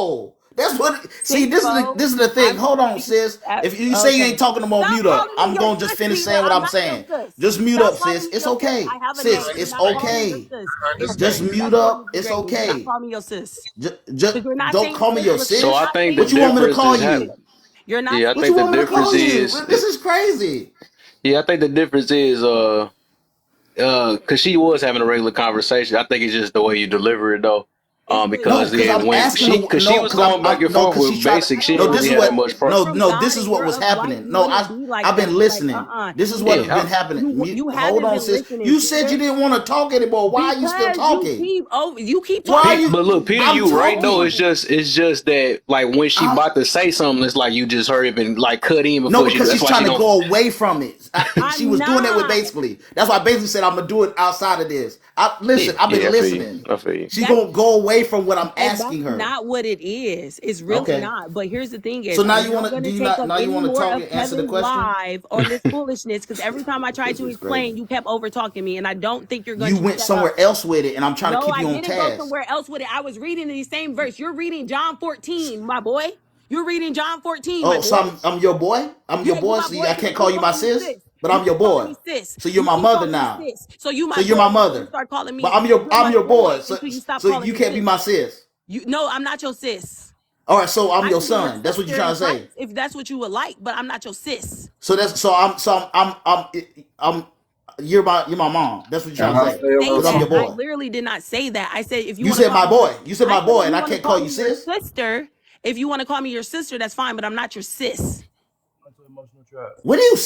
No, That's what. See,
See, Bo,
this is the thing.
I'm
Hold on,
see,
sis. If you say you
okay.
ain't talking no more,
Stop
mute up.
calling me
I'm
your
gonna just
sis,
finish
Peter.
saying what
I'm
I'm
not your
saying.
sis.
Just mute
Stop
up,
calling
sis.
me
It's
your sis.
okay,
I have a
sis.
name.
It's
Do not call me your
okay.
sis.
I
It's
Just
understand.
mute
disrespectful and
up. It's
degrading. Do not
okay.
call me your sis.
Just
Because you're not
don't
saying
call me
sis.
your
Listen,
So
you're
I
sis.
not
think the
What
saying
you want me
sis.
to
difference
call
is
you?
You're not
yeah, I
What
saying
you
think the
want me to
sis.
call
difference
you?
is
This is crazy.
yeah, I think the difference is because she was having a regular conversation. I think it's just the way you deliver it though.
It's the
No,
Because
because
then
I'm
when
asking
she,
the
because she
no,
was
because
going back
I'm
and
no,
forth
because she's
with
trying.
basic,
I
she
don't
didn't
No,
like
this
really
is
have
that.
that
what.
much.
You're from
No,
God
this is
and
what
you're
was
upright.
happening.
You
No,
wouldn't be like
I've
that.
been
So like,
listening. This is what
Yeah,
has been happening.
You
Hold
haven't
on,
been
sis.
listening,
You said you
Peter.
didn't want to talk anymore. Why are you still
Because
talking?
you keep
Why are
talking
you?
But
over
look,
me.
Peter,
I'm
you right though.
talking.
It's just that like when she
I'm
about to say something, it's like you just hurry up and like cut in
no,
before she do.
because
That's
she's
why she
trying to
don't.
go away from it. She
I'm
was doing that with
not.
basically. That's why I basically said I'm gonna do it outside of this.
Yeah,
Listen. I've
yeah,
been
I feel you.
listening.
I feel you.
She's
That's
gonna go away from what I'm
and that's
asking her.
not what it is. It's really
Okay.
not. But here's the thing
So
is
now
I'm
you
not
wanna
gonna
do you
take
not
up
now you
any
wanna
more
talk
of
and answer the
Kevin's
question?
live on this foolishness because every time I tried
This
to
is
explain,
crazy.
you kept over talking me, and I don't think you're going
You
to
went
shut up.
somewhere else with it, and I'm trying to
No,
keep
I
you on
didn't go
task.
somewhere else with it. I was reading the same verse. You're reading John 14, my boy. You're reading John 14, my
Oh, so
boy.
I'm your boy? I'm your
Yeah, you
boy,
my
so
boy
I
because
can't
you
call
keep
you my
calling me
sis?
sis.
But
You
I'm your
keep calling
boy.
me sis.
So you're
You
my
keep
mother
calling me
now.
sis. So you
So
my
you're
boy
my
until you
mother.
start calling
But
me. You're
I'm
my
your boy.
boy
So
until you stop
so
calling
you
me
can't be
sis.
my sis.
You no, I'm not your sis.
All right, so I'm
I
your
can be your
son. That's what you're
sister in
trying to
Christ
say.
if that's what you would like, but I'm not your sis.
So that's I'm you're my mom. That's what you're
Can
trying to
I
I
say.
say
didn't
a
say
little
Because I'm
that.
your
something?
I
boy.
literally did not say that. I said if you
You
want to
said
call
my
me your
boy. You said
I
my
said if
boy,
you
and I
want to
can't call
call
you
me your
sis.
sister, if you want to call me your sister, that's fine, but I'm not your sis.
Into emotional trap.
What do you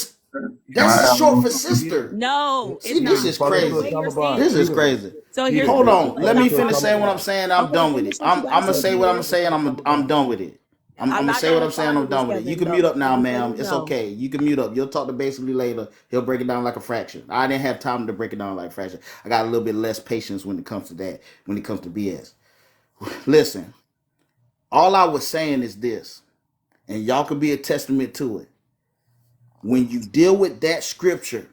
Can I
that's
have a
short
little
for
something?
sister.
No, it's
See,
Peter,
this
you
not.
is
fall
Because the
into a
way
crazy.
you're
trauma
saying
bond.
This
it.
is
Peter,
crazy.
So
Peter,
here's
Hold
the
you're
on.
thing.
Let
falling
me
into a
finish
trauma
saying what I'm
bond.
saying. I'm
Okay,
done with
finish
it.
what you gotta
I'm gonna
say,
say what I'm
Peter.
saying. I'm done with it. I'm
I'm
gonna
not
say
gonna
what I'm saying.
respond to
I'm
this,
done with it. You
Kevin,
can mute
though.
up
I'm
now,
just letting
ma'am.
you
It's
know.
okay. You can mute up. You'll talk to basically later. He'll break it down like a fraction. I didn't have time to break it down like a fraction. I got a little bit less patience when it comes to that. When it comes to BS. Listen, all I was saying is this, and y'all could be a testament to it. When you deal with that scripture,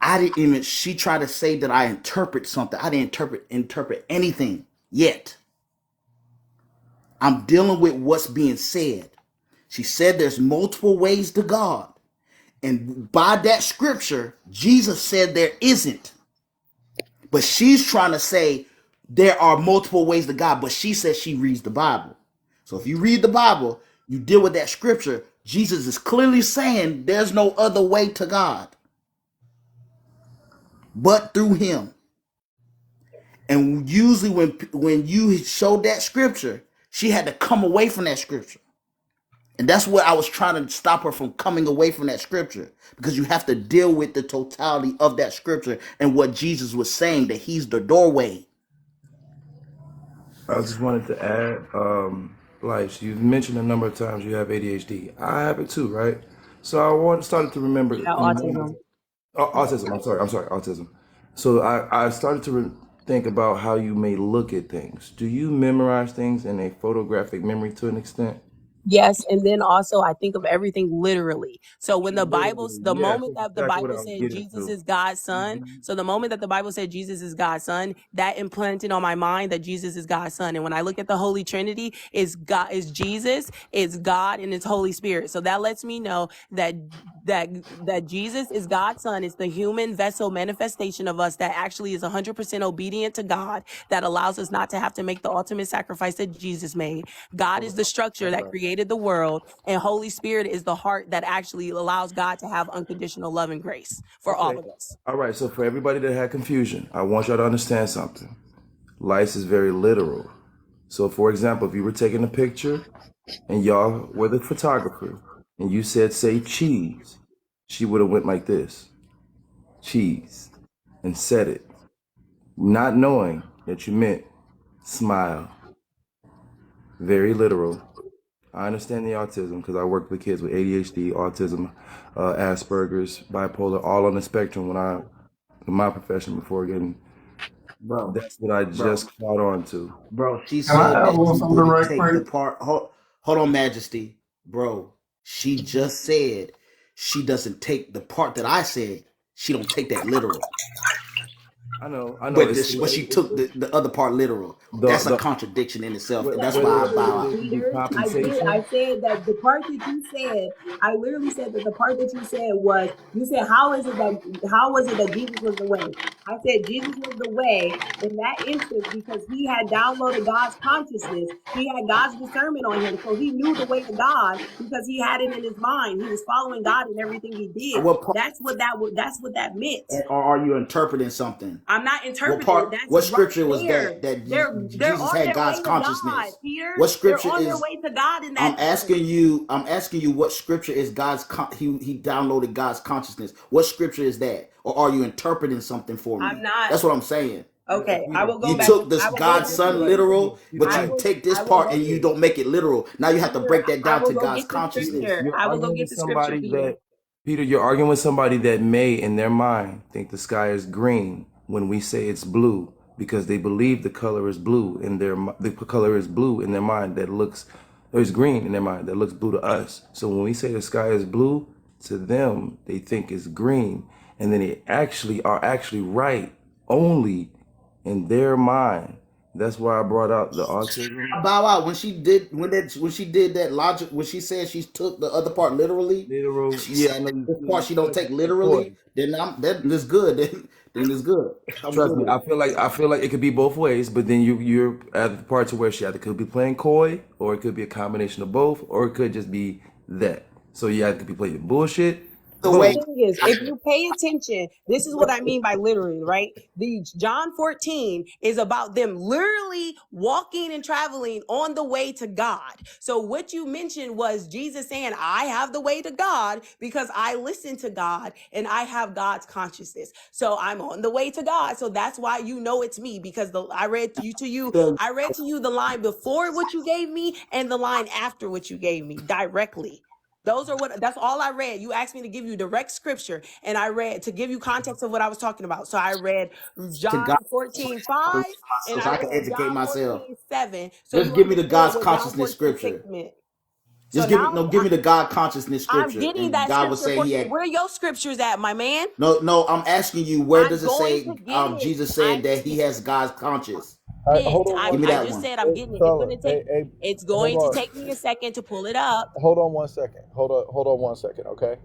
I didn't even. She tried to say that I interpret something. I didn't interpret anything yet. I'm dealing with what's being said. She said there's multiple ways to God. And by that scripture, Jesus said there isn't. But she's trying to say there are multiple ways to God, but she says she reads the Bible. So if you read the Bible, you deal with that scripture, Jesus is clearly saying there's no other way to God but through him. And usually when you showed that scripture, she had to come away from that scripture. And that's what I was trying to stop her from coming away from that scripture, because you have to deal with the totality of that scripture and what Jesus was saying, that he's the doorway.
I just wanted to add, like you've mentioned a number of times you have ADHD. I have it too, right? So started to remember
Yeah, autism.
autism. I'm sorry, autism. So I started to think about how you may look at things. Do you memorize things in a photographic memory to an extent?
Yes, and then also I think of everything literally. So when
Literally,
the
yes,
moment
that's
that the
exactly what
Bible
I was
said
getting
Jesus
to.
is God's son, so the moment that the Bible said Jesus is God's son, that implanted on my mind that Jesus is God's son. And when I look at the Holy Trinity, is God, is Jesus, is God, and it's Holy Spirit. So that lets me know that that Jesus is God's son. It's the human vessel manifestation of us that actually is 100% obedient to God, that allows us not to have to make the ultimate sacrifice that Jesus made. God is the structure that created the world, and Holy Spirit is the heart that actually allows God to have unconditional love and grace for all
Okay.
of us.
All right. So for everybody that had confusion, I want y'all to understand something. Life is very literal. So for example, if you were taking a picture and y'all were the photographer and you said, say cheese, she would have went like this, cheese, and said it, not knowing that you meant smile. Very literal. I understand the autism because I work with kids with ADHD, autism, Asperger's, bipolar, all on the spectrum when I, in my profession before getting,
Bro,
that's what I
bro,
just caught on to.
bro, she
Can I
said
have a
that
little
you
something
wouldn't
right
take the
quick?
part. Hold on, Majesty. Bro, she just said she doesn't take the part that I said. She don't take that literal.
I know.
But she took the other part literal. That's a contradiction in itself, and that's
I
why I
did,
bow out.
Peter. I did. I said that the part that you said, I literally said that the part that you said was, you said, how was it that Jesus was the way? I said Jesus was the way in that instance because he had downloaded God's consciousness. He had God's discernment on him. So he knew the way to God because he had it in his mind. He was following God in everything he did.
What part,
That's what that meant.
or are you interpreting something?
I'm not
What
interpreting.
part?
That's
What
right
scripture was
there.
that
They're
Jesus
on
had
their
God's
way to God,
consciousness?
Peter.
What
They're
scripture
on their
is?
way to God in that
I'm
instance.
asking you what scripture is he downloaded God's consciousness. What scripture is that? Or are you interpreting something for
I'm
me?
not.
That's what I'm saying.
Okay, I will go
You
back.
took this
I will go
God's
get you
son
the
literal, but
I
you
will.
take this
I will
part
go.
and you don't make it literal. Now you have to
Peter,
break that
I
down
will
to
go
God's
get the
consciousness.
scripture.
You're
I will go
arguing
get
with
the scripture,
somebody
Peter.
that Peter, you're arguing with somebody that may in their mind think the sky is green when we say it's blue because they believe the color is blue in the color is blue in their mind that looks there's green in their mind that looks blue to us. So when we say the sky is blue, to them they think it's green, and then they are actually right only in their mind. That's why I brought out the autism.
I bow out when she did that logic when she said she took the other part literally.
Literal,
She
yeah, I
said
know
this
you
part she don't
said
take
that before.
literally. Then it's good. Then it's good. I'm
Trust
good
me,
with it.
I feel like it could be both ways, but then you're at the part to where she either could be playing coy, or it could be a combination of both, or it could just be that. So you either could be playing bullshit.
The
The
way
thing is, if you pay attention, this is what I mean by literally, right? The John 14 is about them literally walking and traveling on the way to God. So what you mentioned was Jesus saying, I have the way to God because I listen to God and I have God's consciousness. So I'm on the way to God. So that's why you know it's me because I read to you the line before what you gave me and the line after what you gave me directly. That's all I read. You asked me to give you direct scripture, and I read to give you context of what I was talking about. So I read
to
John
God
14:5, and
so
I
I can
read
educate
John
myself.
14:7. So
Just
you
give me the
understood
God's
what John
consciousness
14:6
scripture.
meant. So
Just
now
give me the God consciousness
I'm
scripture.
getting
And
that
God was
scripture
saying
for
he
you.
had
Where are your scriptures at, my man?
no, I'm asking you where
I'm
does it
going
say
to get it.
Jesus said
I'm
that he has God's conscious?
Hold on
Give
one
me
I
that
just
one.
said I'm
Hey,
getting it.
fella.
It's
Hold
going to
on.
take me a second to pull it up.
Hold on 1 second. Hold on 1 second, okay?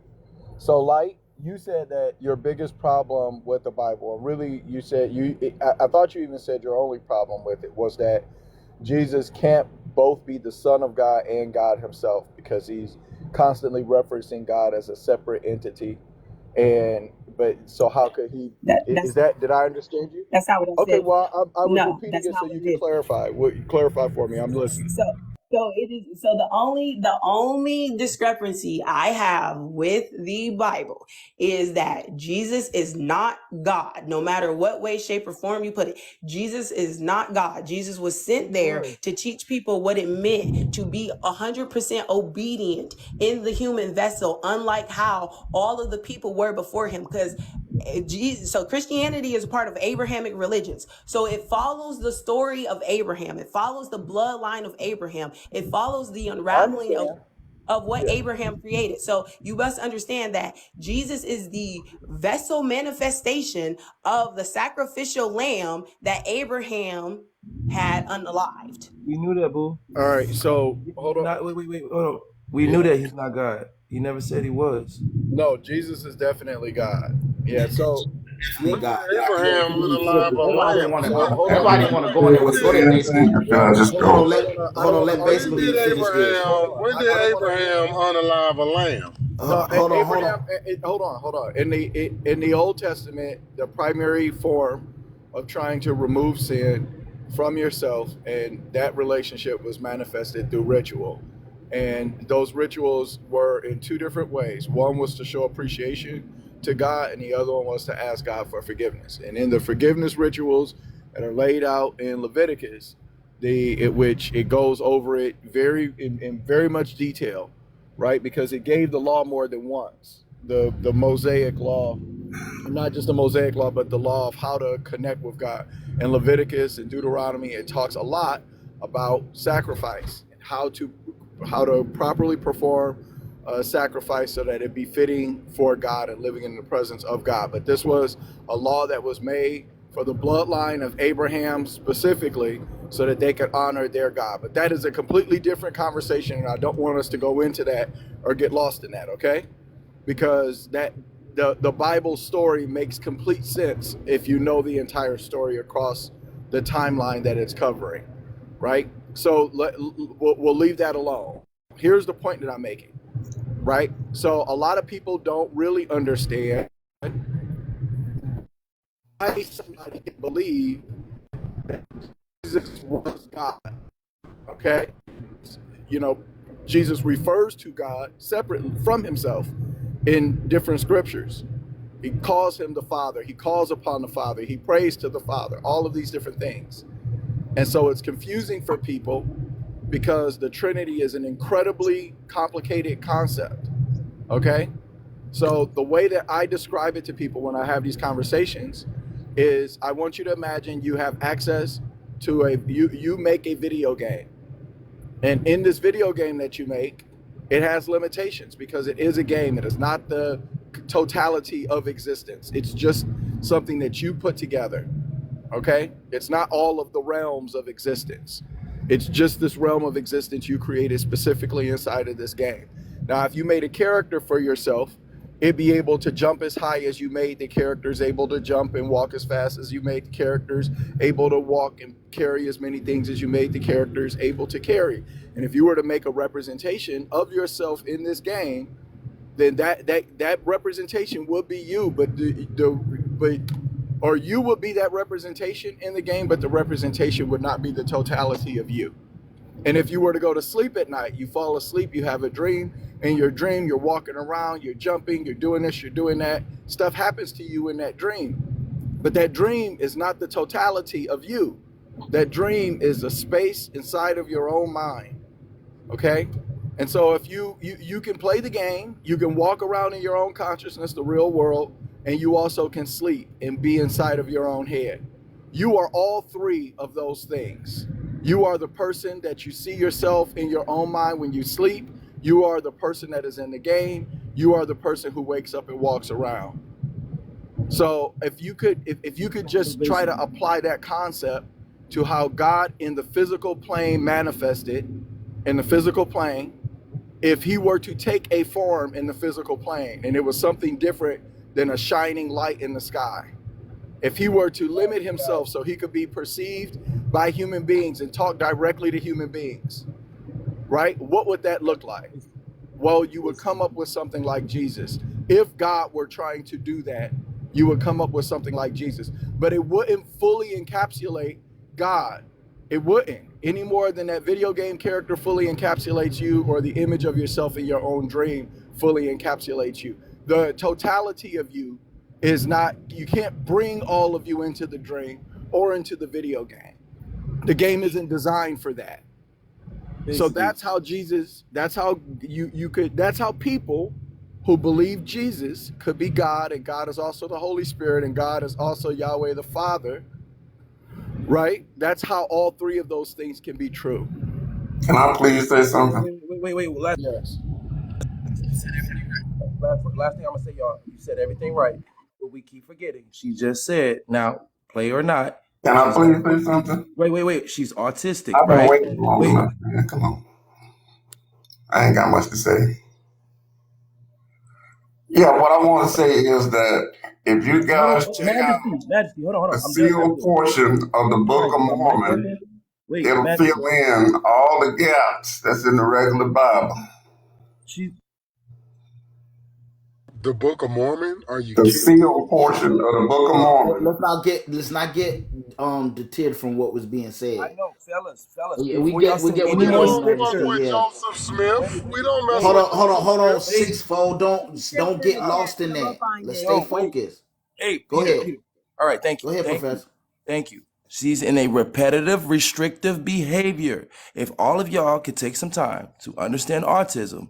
So, Light, you said that your biggest problem with the Bible, and really, you said I thought you even said your only problem with it was that Jesus can't both be the Son of God and God Himself because He's constantly referencing God as a separate entity. But so how could He? Did I understand you?
That's not what I
Okay,
said.
well, I was
No,
repeating
that's
it
not
so
what
you
it
can
is.
clarify. Clarify for me. I'm listening.
So it is. So the only discrepancy I have with the Bible is that Jesus is not God. No matter what way, shape, or form you put it, Jesus is not God. Jesus was sent there to teach people what it meant to be 100% obedient in the human vessel, unlike how all of the people were before him. Because Jesus, so Christianity is a part of Abrahamic religions. So it follows the story of Abraham. It follows the bloodline of Abraham. It follows the
I
unraveling
understand.
of what
Yeah.
Abraham created. So you must understand that Jesus is the vessel manifestation of the sacrificial lamb that Abraham had unalived.
We knew that, boo.
All right. So hold on.
Wait, hold on. We knew that he's not God. He never said he was.
No, Jesus is definitely God. Yeah. So
Definitely
When did
God.
Abraham unalive a
Everybody didn't
lamb?
want to.
so hold on.
Everybody didn't want to go in there with it. Go ahead, Thanksgiving. Hold on.
I don't want to
Let
When
argue
basically
with
did
you.
finish this.
Hold on.
When
I
did
don't want to.
Abraham unalive a lamb?
No,
Hold on.
Abraham. Hold on. In the Old Testament, the primary form of trying to remove sin from yourself, and that relationship was manifested through ritual, and those rituals were in two different ways. One was to show appreciation to God, and the other one was to ask God for forgiveness. And in the forgiveness rituals that are laid out in Leviticus, which it goes over it in very much detail, right? Because it gave the law more than once. The Mosaic law, not just the Mosaic law, but the law of how to connect with God. In Leviticus and Deuteronomy, it talks a lot about sacrifice and how to properly perform a sacrifice so that it be fitting for God and living in the presence of God. But this was a law that was made
for the bloodline of Abraham specifically, so that they could honor their God. But that is a completely different conversation, and I don't want us to go into that or get lost in that, okay? Because the Bible story makes complete sense if you know the entire story across the timeline that it's covering, right? So we'll leave that alone. Here's the point that I'm making, right? So a lot of people don't really understand why somebody can believe that Jesus was God, okay? You know, Jesus refers to God separate from himself in different scriptures. He calls him the Father. He calls upon the Father. He prays to the Father, all of these different things. And so it's confusing for people because the Trinity is an incredibly complicated concept, okay? So the way that I describe it to people when I have these conversations is I want you to imagine you have access to you make a video game. And in this video game that you make, it has limitations because it is a game. It is not the totality of existence. It's just something that you put together, okay? It's not all of the realms of existence. It's just this realm of existence you created specifically inside of this game. Now, if you made a character for yourself, it'd be able to jump as high as you made the characters able to jump and walk as fast as you made the characters able to walk and carry as many things as you made the characters able to carry. And if you were to make a representation of yourself in this game, then that representation would be you, or you would be that representation in the game, but the representation would not be the totality of you. And if you were to go to sleep at night, you fall asleep, you have a dream. In your dream, you're walking around, you're jumping, you're doing this, you're doing that. Stuff happens to you in that dream. But that dream is not the totality of you. That dream is a space inside of your own mind, okay? And so if you can play the game, you can walk around in your own consciousness, the real world, and you also can sleep and be inside of your own head. You are all three of those things. You are the person that you see yourself in your own mind when you sleep. You are the person that is in the game. You are the person who wakes up and walks around. So if you could just try to apply that concept to how God in the physical plane manifested in the physical plane, if he were to take a form in the physical plane and it was something different than a shining light in the sky, if he were to limit himself so he could be perceived by human beings and talk directly to human beings, right? What would that look like? Well, you would come up with something like Jesus. If God were trying to do that, you would come up with something like Jesus. But it wouldn't fully encapsulate God. It wouldn't, any more than that video game character fully encapsulates you or the image of yourself in your own dream fully encapsulates you. The totality of you is not, you can't bring all of you into the dream or into the video game. The game isn't designed for that. So that's how Jesus, that's how that's how people who believe Jesus could be God, and God is also the Holy Spirit, and God is also Yahweh the Father, right? That's how all three of those things can be true.
Can I please say something?
Wait.
Yes.
Last thing I'm gonna say, y'all. You said everything right, but we keep forgetting. She just said, now, play or not.
Can I please say something?
Wait. She's autistic,
I've been
right?
waiting long enough, man. Come on. I ain't got much to say. Yeah, what I want to say is that if you guys check out
Majesty, hold on.
a sealed portion of the Book of Mormon, it'll fill in all the gaps that's in the regular Bible.
The Book of Mormon? Are you
The
kidding?
sealed portion of the Book of Mormon.
Let's not get deterred from what was being said.
I know, fellas.
Yeah, we get
We don't fuck with Joseph Smith. We don't mess with
Hold on,
Joseph Smith.
sixfold. Don't get lost in that. Let's stay focused.
Hey,
Go ahead.
Peter. All right, thank you.
Go ahead, Professor.
Thank you. She's in a repetitive, restrictive behavior. If all of y'all could take some time to understand autism,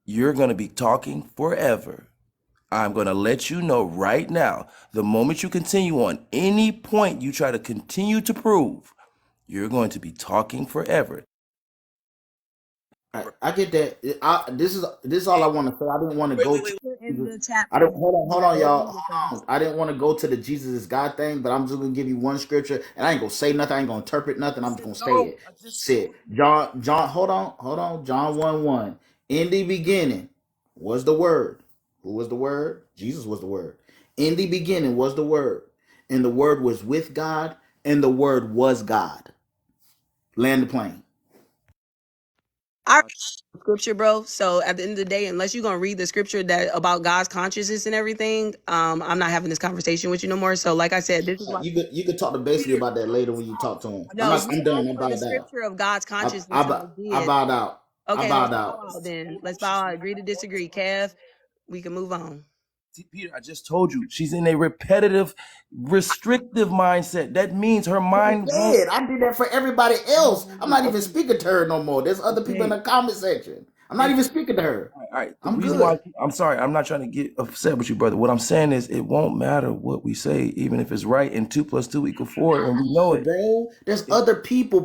you're going to be talking forever. I'm going to let you know right now, the moment you continue on any point you try to continue to prove, you're going to be talking forever.
I get that. This is all I want to say. I didn't want to go to
In
Jesus.
the chat
I
for
don't
me.
hold on,
Go
y'all.
read it
Hold
first.
on. I didn't want to go to the Jesus is God thing, but I'm just gonna give you one scripture, and I ain't gonna say nothing. I ain't gonna interpret nothing. I'm just gonna say
No,
it.
I just
Say it. John. Hold on. John 1:1. In the beginning was the Word. Who was the Word? Jesus was the Word. In the beginning was the Word, and the Word was with God, and the Word was God. Land the plane.
I read the scripture, bro. So at the end of the day, unless you're gonna read the scripture that about God's consciousness and everything, I'm not having this conversation with you no more. So like I said, this is why
You could talk to basically about that later when you talk to him.
no, you
I'm done.
asked
I
for the
bowed out.
scripture of God's
I,
consciousness,
I,
and I
I
did.
bowed out. I
Okay, let's
bowed
bow
out.
out then. Let's bow out. Agree to disagree. Kev, we can move on.
Peter, I just told you she's in a repetitive, restrictive mindset. That means her mind won't.
I did that for everybody else. I'm not even
Okay,
speaking to her no more. There's other people in
okay.
the comment section. I'm not
Thank
even
you.
speaking to her.
All right. The
I'm
reason why
good.
I'm sorry, I'm not trying to get upset with you, brother. What I'm saying is it won't matter what we say, even if it's right and 2 + 2 = 4, and we know it.
Bro, there's other people.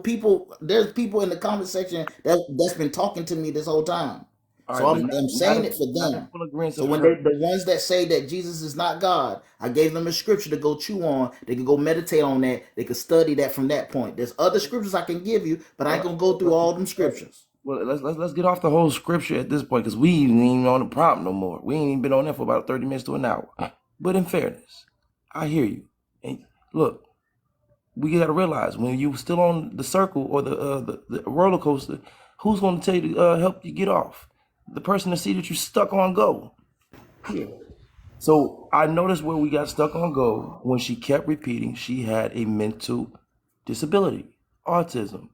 There's people in the comment section that's been talking to me this whole time.
All
So
right, but
I'm saying it for
not in
them.
full agreement
So
of
when
her.
the ones that say that Jesus is not God, I gave them a scripture to go chew on. They could go meditate on that. They could study that from that point. There's other scriptures I can give you, but I ain't gonna go through all them scriptures.
Well, let's get off the whole scripture at this point because we ain't even on the prompt no more. We ain't even been on there for about 30 minutes to an hour. But in fairness, I hear you. And look, we got to realize when you still on the circle or the roller coaster, who's going to tell you to help you get off? The person to see that you stuck on go. Yeah. So I noticed where we got stuck on go when she kept repeating she had a mental disability, autism.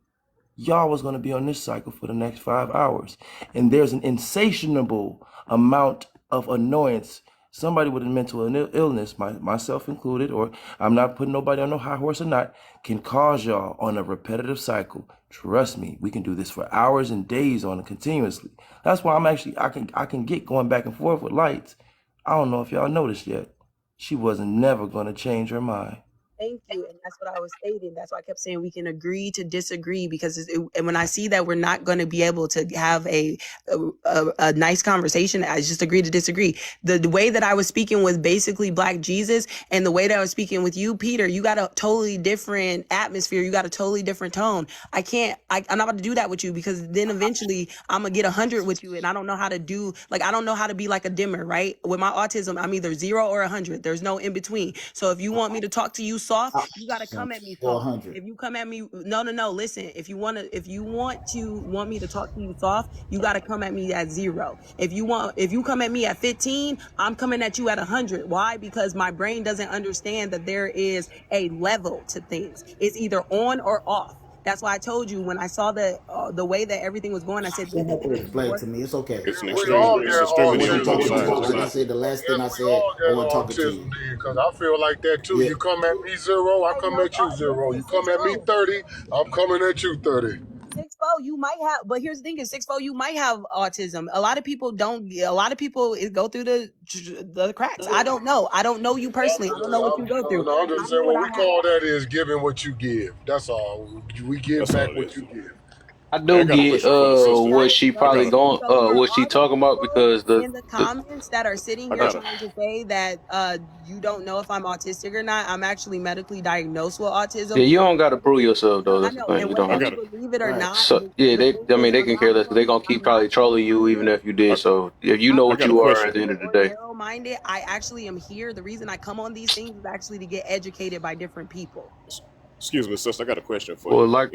Y'all was going to be on this cycle for the next 5 hours. And there's an insatiable amount of annoyance. Somebody with a mental illness, myself included, or I'm not putting nobody on no high horse or not, can cause y'all on a repetitive cycle. Trust me, we can do this for hours and days on it continuously. That's why I can get going back and forth with Lights. I don't know if y'all noticed yet. She wasn't never going to change her mind.
Thank you. And that's what I was stating. That's why I kept saying we can agree to disagree because and when I see that we're not going to be able to have a nice conversation, I just agree to disagree. The way that I was speaking with basically Black Jesus and the way that I was speaking with you, Peter, you got a totally different atmosphere. You got a totally different tone. I'm not about to do that with you because then eventually I'm going to get 100 with you. And I don't know how to do, like, I don't know how to be like a dimmer, right? With my autism, I'm either 0 or 100. There's no in between. So if you want me to talk to you soft, you got to come at me
Or
soft.
100.
If you come at me, no, listen, if you want me to talk to you soft, you got to come at me at 0. If you come at me at 15, I'm coming at you at 100. Why? Because my brain doesn't understand that there is a level to things. It's either on or off. That's why I told you when I saw the way that everything was going, I said,
You
this
don't
is
have to
the
explain it
worst.
to me. It's okay.
We all get
I wasn't
autism,
talking to you.
Sister.
Like I said, the last thing I
We
said,
all
I
get
wasn't talking to
autism,
you.
because I feel like that too.
Yeah.
You come at me 0, I
Hey,
come at you 0. You
listen,
come at me 30, I'm coming at you 30.
6'4", you might have, but here's the thing: is 6'4", you might have autism. A lot of people don't. A lot of people go through the cracks. I don't know. I don't know you personally. I don't know what you go through.
I'm
I
just
know
saying
what
what
I
we
have.
call that is giving what you give. That's all. We give back what you give.
I do get what she probably
Okay,
going
so for
what she
all the
talking about
people
because
in the comments that are sitting here trying to say that you don't know if I'm autistic or not, I'm actually medically diagnosed with
yeah,
autism.
you don't got to prove yourself though.
I
That's the
know,
thing.
and
You don't
whether
have
you
to.
believe it or
Right.
not,
So yeah,
the thing is,
they can care less because they're gonna keep probably trolling you even if you did. So if you
I'm
know
not
what you are at the end
stupid
of the
or
day.
narrow-minded. I actually am here. The reason I come on these things is actually to get educated by different people.
Well, like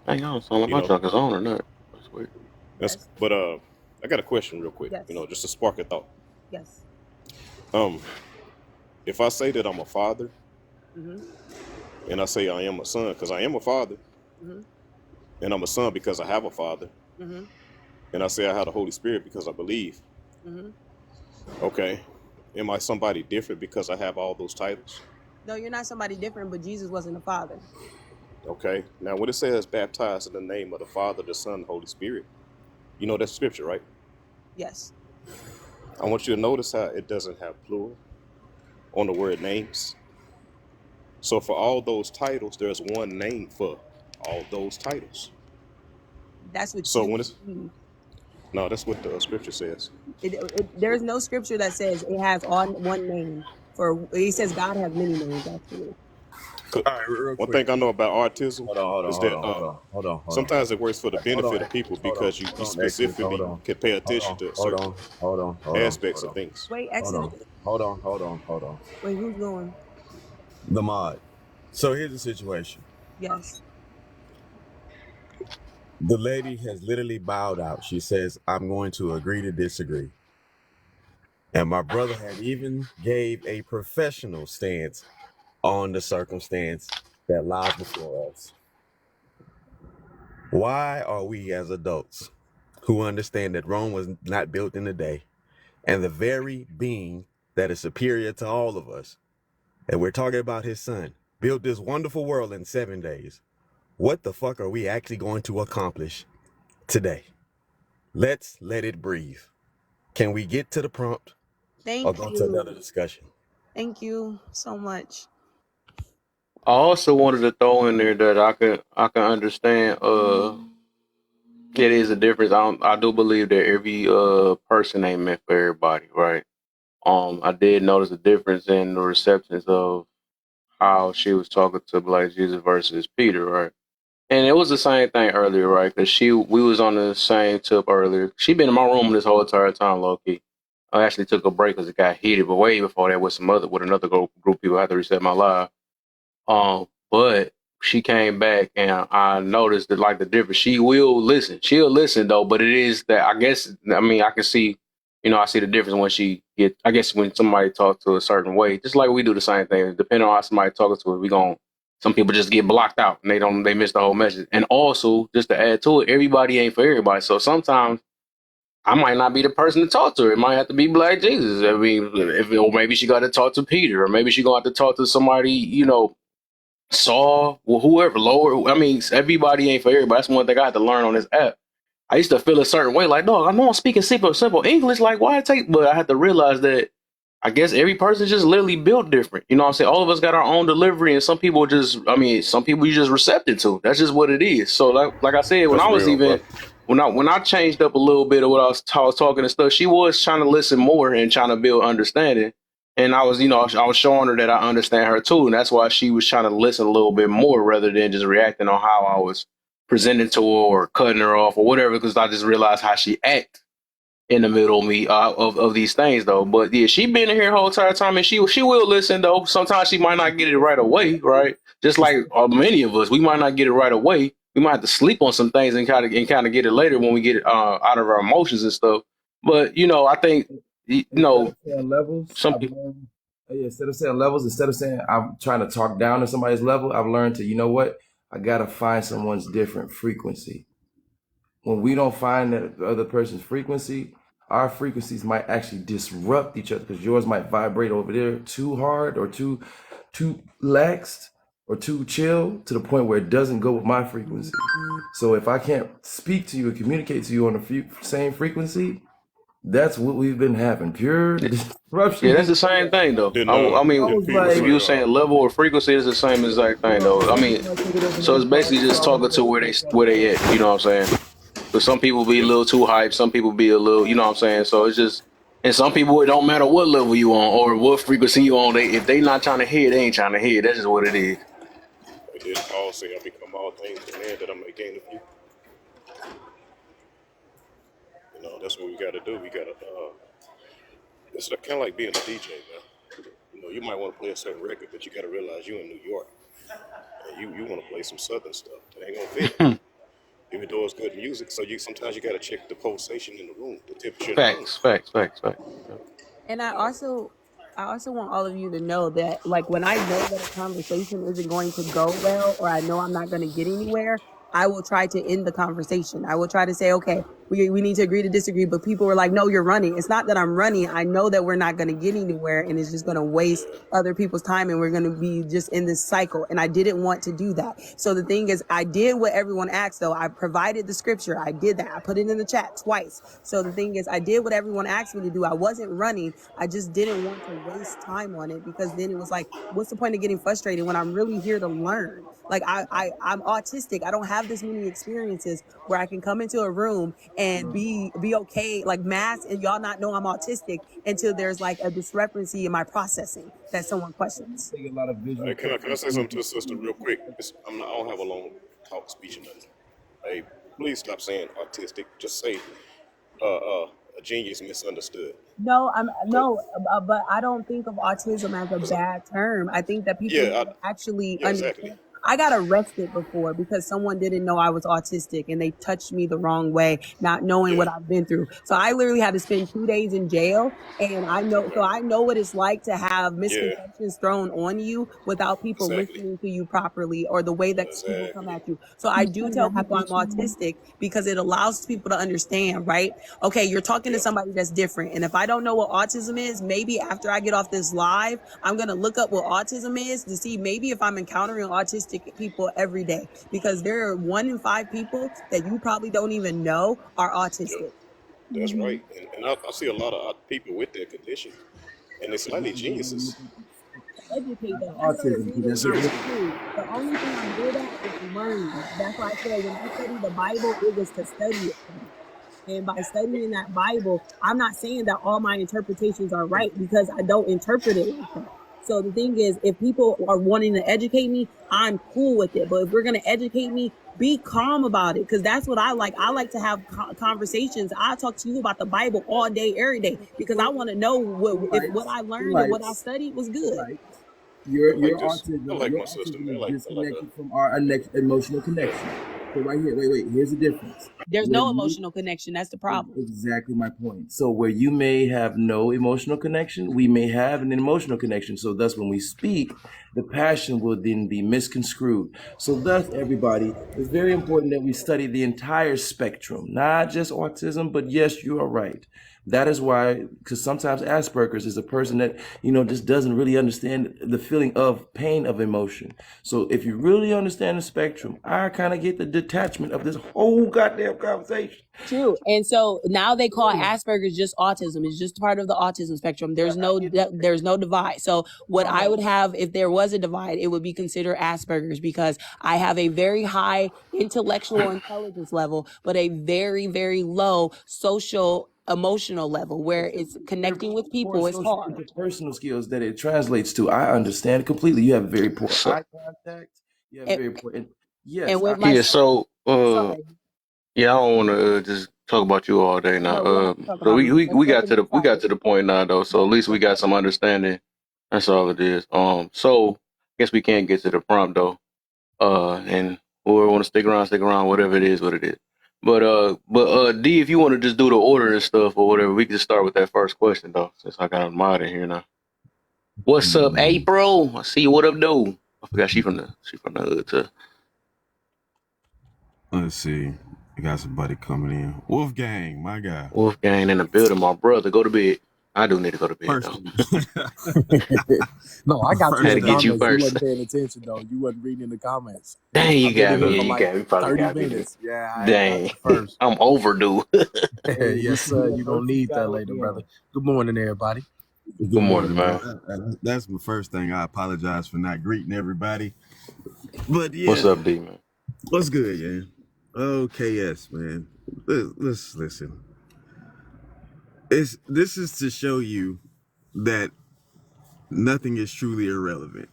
hang on, sound like my junk is on or not. That's weird.
Yes, yes, yes. Mm-hmm, mm-hmm, mm-hmm, mm-hmm. No, you're not somebody different, but Jesus wasn't a father. Yes.
So for all those titles, there's one name for all those titles.
That's what
So
you
when it's
believe.
no, that's what the scripture says.
There's no scripture that says it has one name. It says God has many names, actually.
All
right, real
one
quick.
thing I know about autism
Hold
is
on,
that
hold on.
sometimes it works for the
Hold
benefit
on,
of people
hold on,
because you
Exodus,
specifically can pay attention to certain
hold
aspects of
on.
things.
Wait, Exodus.
Hold on.
Wait, who's going?
The mod. So here's the situation.
Yes.
The lady has literally bowed out. She says, I'm going to agree to disagree. And my brother had even gave a professional stance on the circumstance that lies before us. Why are we as adults who understand that Rome was not built in a day, and the very being that is superior to all of us, and we're talking about his son, built this wonderful world in 7 days? What the fuck are we actually going to accomplish today? Let's let it breathe. Can we get to the prompt or
Thank
go to
you.
another discussion?
Thank you so much.
I also wanted to throw in there that I can understand. It is a difference. I do believe that every person ain't meant for everybody, right? I did notice a difference in the receptions of how she was talking to Black Jesus versus Peter, right? And it was the same thing earlier, right? Because we was on the same tip earlier. She been in my room this whole entire time, low key. I actually took a break because it got heated, but way before that with another group of people. I had to reset my live. But she came back and I noticed that like the difference. She will listen. She'll listen though, but it is that I can see, I see the difference when somebody talks to a certain way, just like we do the same thing. Depending on how somebody talking to us, some people just get blocked out and they miss the whole message. And also, just to add to it, everybody ain't for everybody. So sometimes I might not be the person to talk to her. It might have to be Black Jesus. I mean, or maybe she got to talk to Peter, or maybe she gonna have to talk to somebody, Saul, whoever, lower. I mean, everybody ain't for everybody. That's one thing I had to learn on this app. I used to feel a certain way, like, no, I know I'm speaking simple English. Like, why take? But I had to realize that I guess every person just literally built different. You know what I'm saying? All of us got our own delivery, and some people some people you just receptive to. That's just what it is. So, like I said,
That's real, bro.
when I changed up a little bit of what I was talking and stuff, she was trying to listen more and trying to build understanding. And I was showing her that I understand her too, and that's why she was trying to listen a little bit more rather than just reacting on how I was presenting to her or cutting her off or whatever. Because I just realized how she act in the middle of me of these things though. But yeah, she been in here the whole entire time, and she will listen though. Sometimes she might not get it right away, right? Just like many of us, we might not get it right away. We might have to sleep on some things and kind of get it later when we get it out of our emotions and stuff. But I think
Instead of saying levels,
some
I've
people.
learned, instead of saying levels, instead of saying I'm trying to talk down to somebody's level, I've learned to, you know what? I gotta find someone's different frequency. When we don't find that other person's frequency, our frequencies might actually disrupt each other because yours might vibrate over there too hard or too laxed or too chill to the point where it doesn't go with my frequency. So if I can't speak to you and communicate to you on the same frequency, that's what we've been having. Pure disruption.
Yeah, that's the same thing though.
Then
I mean,
was
people
if
like,
you were
say,
saying level or frequency, it's the same exact thing though. I mean, so it's basically just talking to where they at. You know what I'm saying? But some people be a little too hyped. Some people be a little, you know what I'm saying? So it's just, and some people, it don't matter what level you on or what frequency you on. If they not trying to hear, they ain't trying to hear. That's just what it is.
and then Paul say, I become all things to man that I may gain of you. That's what we got to do. We got to, it's kind of like being a DJ, man. You might want to play a certain record, but you got to realize you in New York. And you want to play some Southern stuff. That ain't going to fit. Even though it's good music, so sometimes you got to check the pulsation in the room, the temperature in the room.
Facts.
And I also want all of you to know that, like, when I know that a conversation isn't going to go well, or I know I'm not going to get anywhere, I will try to end the conversation. I will try to say, okay, we need to agree to disagree. But people were like, no, you're running. It's not that I'm running. I know that we're not going to get anywhere, and it's just going to waste other people's time, and we're going to be just in this cycle. And I didn't want to do that. So the thing is, I did what everyone asked, though. I provided the scripture. I did that. I put it in the chat twice. So the thing is, I did what everyone asked me to do. I wasn't running. I just didn't want to waste time on it, because then it was like, what's the point of getting frustrated when I'm really here to learn? Like I'm autistic. I don't have this many experiences where I can come into a room and be okay, like mass, and y'all not know I'm autistic until there's like a discrepancy in my processing that someone questions.
Hey, can I say something to the sister real quick? I don't have a long talk, speech, or nothing. Hey, please stop saying autistic. Just say a genius misunderstood.
No, but I don't think of autism as a bad term. I think that people
Yeah,
actually
yeah,
understand.
exactly.
I got arrested before because someone didn't know I was autistic, and they touched me the wrong way, not knowing what I've been through. So I literally had to spend 2 days in jail, and I know what it's like to have misconceptions thrown on you without people listening to you properly, or the way that people come at you. So I do tell people I'm autistic because it allows people to understand, right? Okay, you're talking to somebody that's different. And if I don't know what autism is, maybe after I get off this live, I'm going to look up what autism is to see maybe if I'm encountering autistic people every day, because there are 1 in 5 people that you probably don't even know are autistic.
That's right. And I see a lot of people with that condition, and it's slightly geniuses.
Educate them. That's the reason I'm true. The only thing I'm good at is learning. That's why I said when I studied the Bible, it was to study it. And by studying that Bible, I'm not saying that all my interpretations are right, because I don't interpret it like that. So the thing is, if people are wanting to educate me, I'm cool with it. But if we're going to educate me, be calm about it, because that's what I like. I like to have conversations. I talk to you about the Bible all day, every day, because I want to know if what I learned and what I studied was good.
Your autism is disconnected from our emotional connection. So right here, wait, here's the difference.
There's no emotional connection. That's the problem.
Exactly my point. So where you may have no emotional connection, we may have an emotional connection. So thus when we speak, the passion will then be misconstrued. So thus, everybody, it's very important that we study the entire spectrum, not just autism, but yes, you are right. That is why, because sometimes Asperger's is a person that, just doesn't really understand the feeling of pain of emotion. So if you really understand the spectrum, I kind of get the detachment of this whole goddamn conversation.
True. And so now they call Asperger's just autism. It's just part of the autism spectrum. There's no divide. So what I would have, if there was a divide, it would be considered Asperger's, because I have a very high intellectual intelligence level, but a very, very low social emotional level, where it's connecting with people is hard.
The personal skills that it translates to, I understand completely. You have very poor eye contact. You have very poor. Yes.
And with my
yeah. So yeah, I don't want to just talk about you all day now. So we got to the point now though. So at least we got some understanding. That's all it is. So I guess we can't get to the prompt though. And whoever want to stick around. Whatever it is, what it is. But D, if you want to just do the order and stuff or whatever, we can just start with that first question though, since I got a mod in here now. What's up, April? I see you. What up, dude? I forgot she from the hood too.
Let's see. I got somebody coming in. Wolfgang, my guy.
Wolfgang in the building, my brother. Go to bed. I do need to go to bed
though. No, I got
to get you first.
You wasn't paying attention though. You wasn't reading the comments.
Dang, you got me. You got me. Probably
30
got
minutes.
me.
Yeah.
Dang, I'm overdue.
Yes, sir. You gonna need that later, brother. Good morning, everybody.
Good morning, man.
That's my first thing. I apologize for not greeting everybody. But yeah.
What's up, D, man?
What's good, yeah? OKS, man. Let's listen. This is to show you that nothing is truly irrelevant.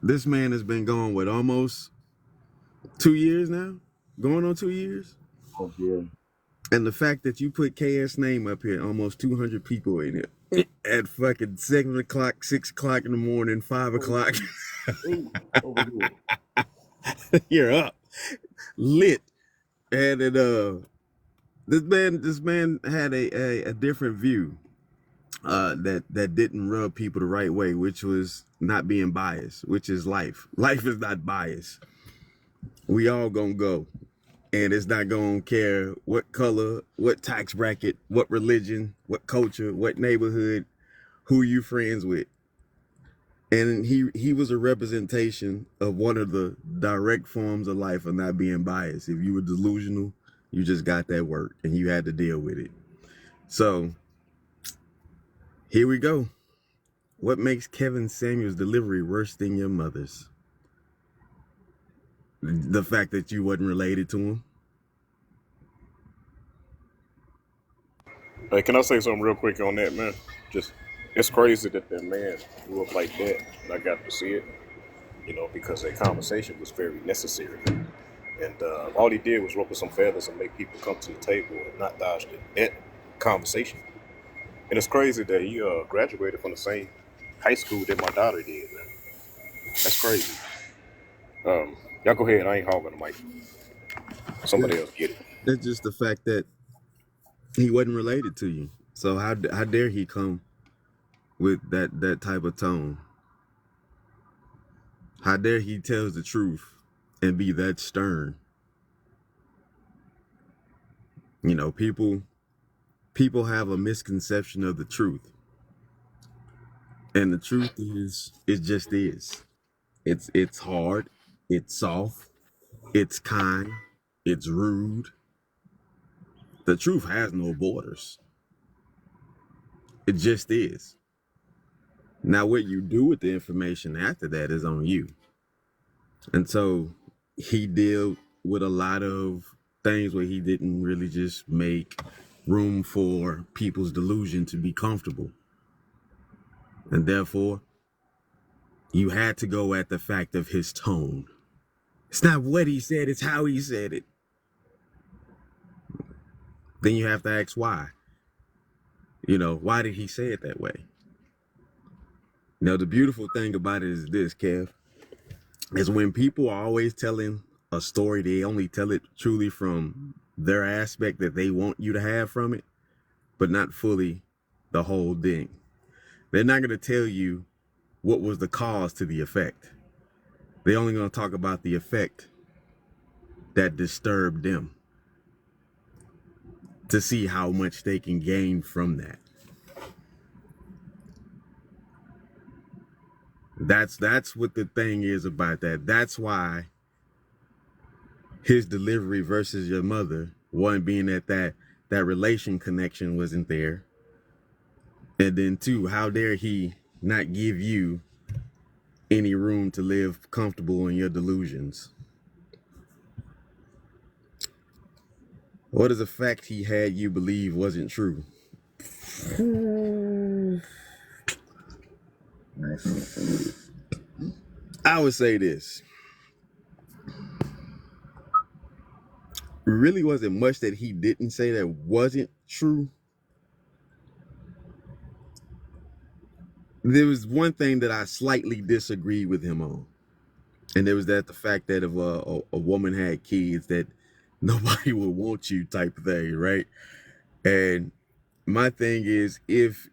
This man has been going with almost 2 years now, going on 2 years.
Oh, yeah.
And the fact that you put KS name up here, almost 200 people in it at fucking 7 o'clock, 6 o'clock in the morning, 5 o'clock. You're up, lit, and it, this man had a different view that didn't rub people the right way, which was not being biased, which is life. Life is not biased. We all gonna go. and it's not gonna care what color, what tax bracket, what religion, what culture, what neighborhood, who you friends with. And he was a representation of one of the direct forms of life of not being biased. If you were delusional, you just got that work and you had to deal with it. So here we go. What makes Kevin Samuels' delivery worse than your mother's? The fact that you wasn't related to him.
Hey, can I say something real quick on that, man? Just, it's crazy that that man grew up like that, and I got to see it, you know, because that conversation was very necessary. And all he did was ruffle some feathers and make people come to the table and not dodge that conversation. And it's crazy that he graduated from the same high school that my daughter did, man. That's crazy. Y'all go ahead. I ain't hogging the mic. Somebody else get it.
It's just the fact that he wasn't related to you. So how dare he come with that type of tone? How dare he tells the truth and be that stern? You know, people have a misconception of the truth. And the truth is, it just is. It's hard, it's soft, it's kind, it's rude. The truth has no borders. It just is. Now, what you do with the information after that is on you. And so he dealt with a lot of things where he didn't really just make room for people's delusion to be comfortable. And therefore, you had to go at the fact of his tone. It's not what he said, it's how he said it. Then you have to ask why. You know, why did he say it that way? Now, the beautiful thing about it is this, Kev, is when people are always telling a story, they only tell it truly from their aspect that they want you to have from it, but not fully the whole thing. They're not going to tell you what was the cause to the effect. They're only going to talk about the effect that disturbed them to see how much they can gain from that. That's what the thing is about that. That's why his delivery versus your mother, one being that relation connection wasn't there. And then two, how dare he not give you any room to live comfortable in your delusions? What is a fact he had you believe wasn't true? I would say this. Really wasn't much that he didn't say that wasn't true. There was one thing that I slightly disagreed with him on. And there was the fact that if a woman had kids, that nobody would want you type of thing, right? And my thing is, if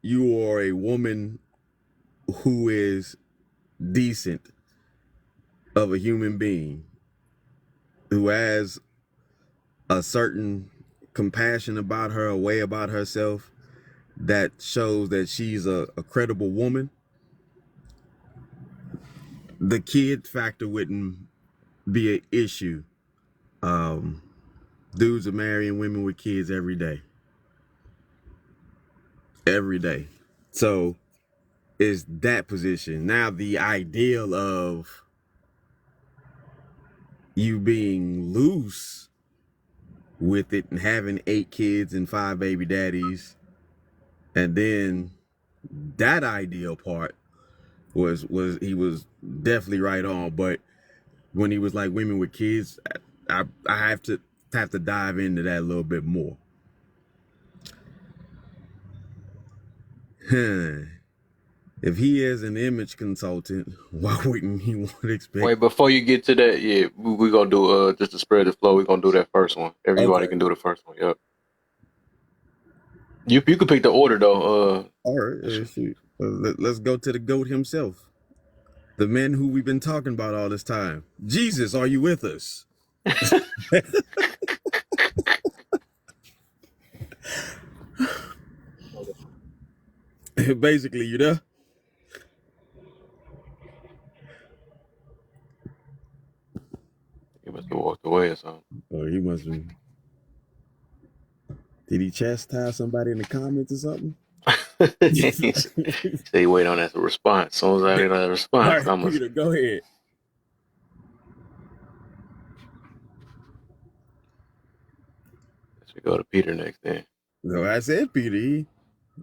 you are a woman who is decent of a human being, who has a certain compassion about her, a way about herself that shows that she's a credible woman, the kid factor wouldn't be an issue. Dudes are marrying women with kids every day. Every day. So it's that position. Now the ideal of you being loose with it and having 8 kids and 5 baby daddies, and then that ideal part was he was definitely right on. But when he was like women with kids, I have to dive into that a little bit more. If he is an image consultant, why wouldn't he want to expect?
Wait, before you get to that, yeah, we're gonna do just to spread the flow. We're gonna do that first one. Everybody can do the first one. Yep. You can pick the order though.
All right, shoot. Let's go to the GOAT himself, the man who we've been talking about all this time. Jesus, are you with us? Basically, you know.
He must have walked away or something.
Oh, he must have. Did he chastise somebody in the comments or something?
So you wait on that response. As soon as I get that response,
All right, Peter, go ahead.
Let's go to Peter next then.
No, I said Peter.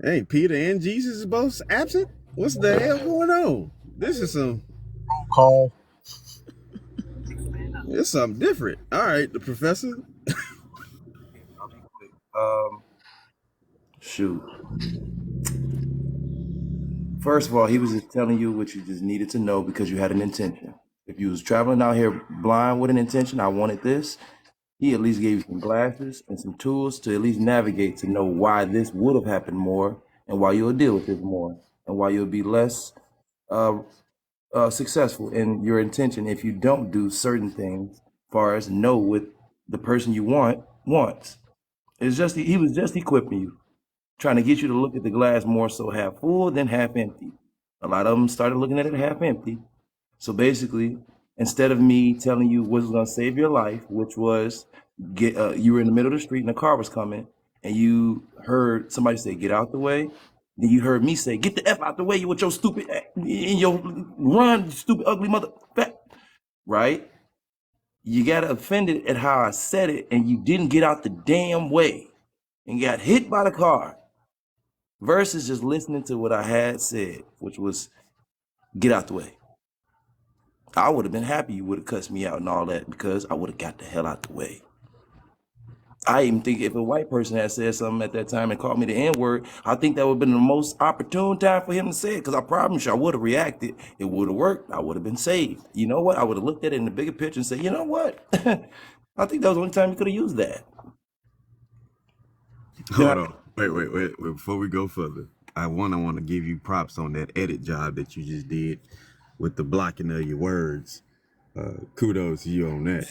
Hey, Peter and Jesus is both absent? What's the hell going on? This is some
call.
It's something different. All right, the professor.
Shoot. First of all, he was just telling you what you just needed to know because you had an intention. If you was traveling out here blind with an intention, I wanted this, he at least gave you some glasses and some tools to at least navigate to know why this would have happened more and why you'll deal with this more and why you'll be less successful in your intention if you don't do certain things as far as know what the person you wants. It's just he was just equipping you, trying to get you to look at the glass more so half full than half empty. A lot of them started looking at it half empty. So basically, instead of me telling you what's going to save your life, which was you were in the middle of the street and a car was coming, and you heard somebody say, "Get out the way." Then you heard me say, "Get the F out the way, you with your stupid, in your run, stupid, ugly mother," right? You got offended at how I said it, and you didn't get out the damn way and got hit by the car. Versus just listening to what I had said, which was, "Get out the way." I would have been happy you would have cussed me out and all that because I would have got the hell out the way. I even think if a white person had said something at that time and called me the N-word, I think that would have been the most opportune time for him to say it, because I promise you I would have reacted. It would have worked. I would have been saved. You know what? I would have looked at it in the bigger picture and said, you know what? I think that was the only time you could have used that.
Hold on. Wait. Before we go further, I want to give you props on that edit job that you just did with the blocking of your words. Kudos to you on that.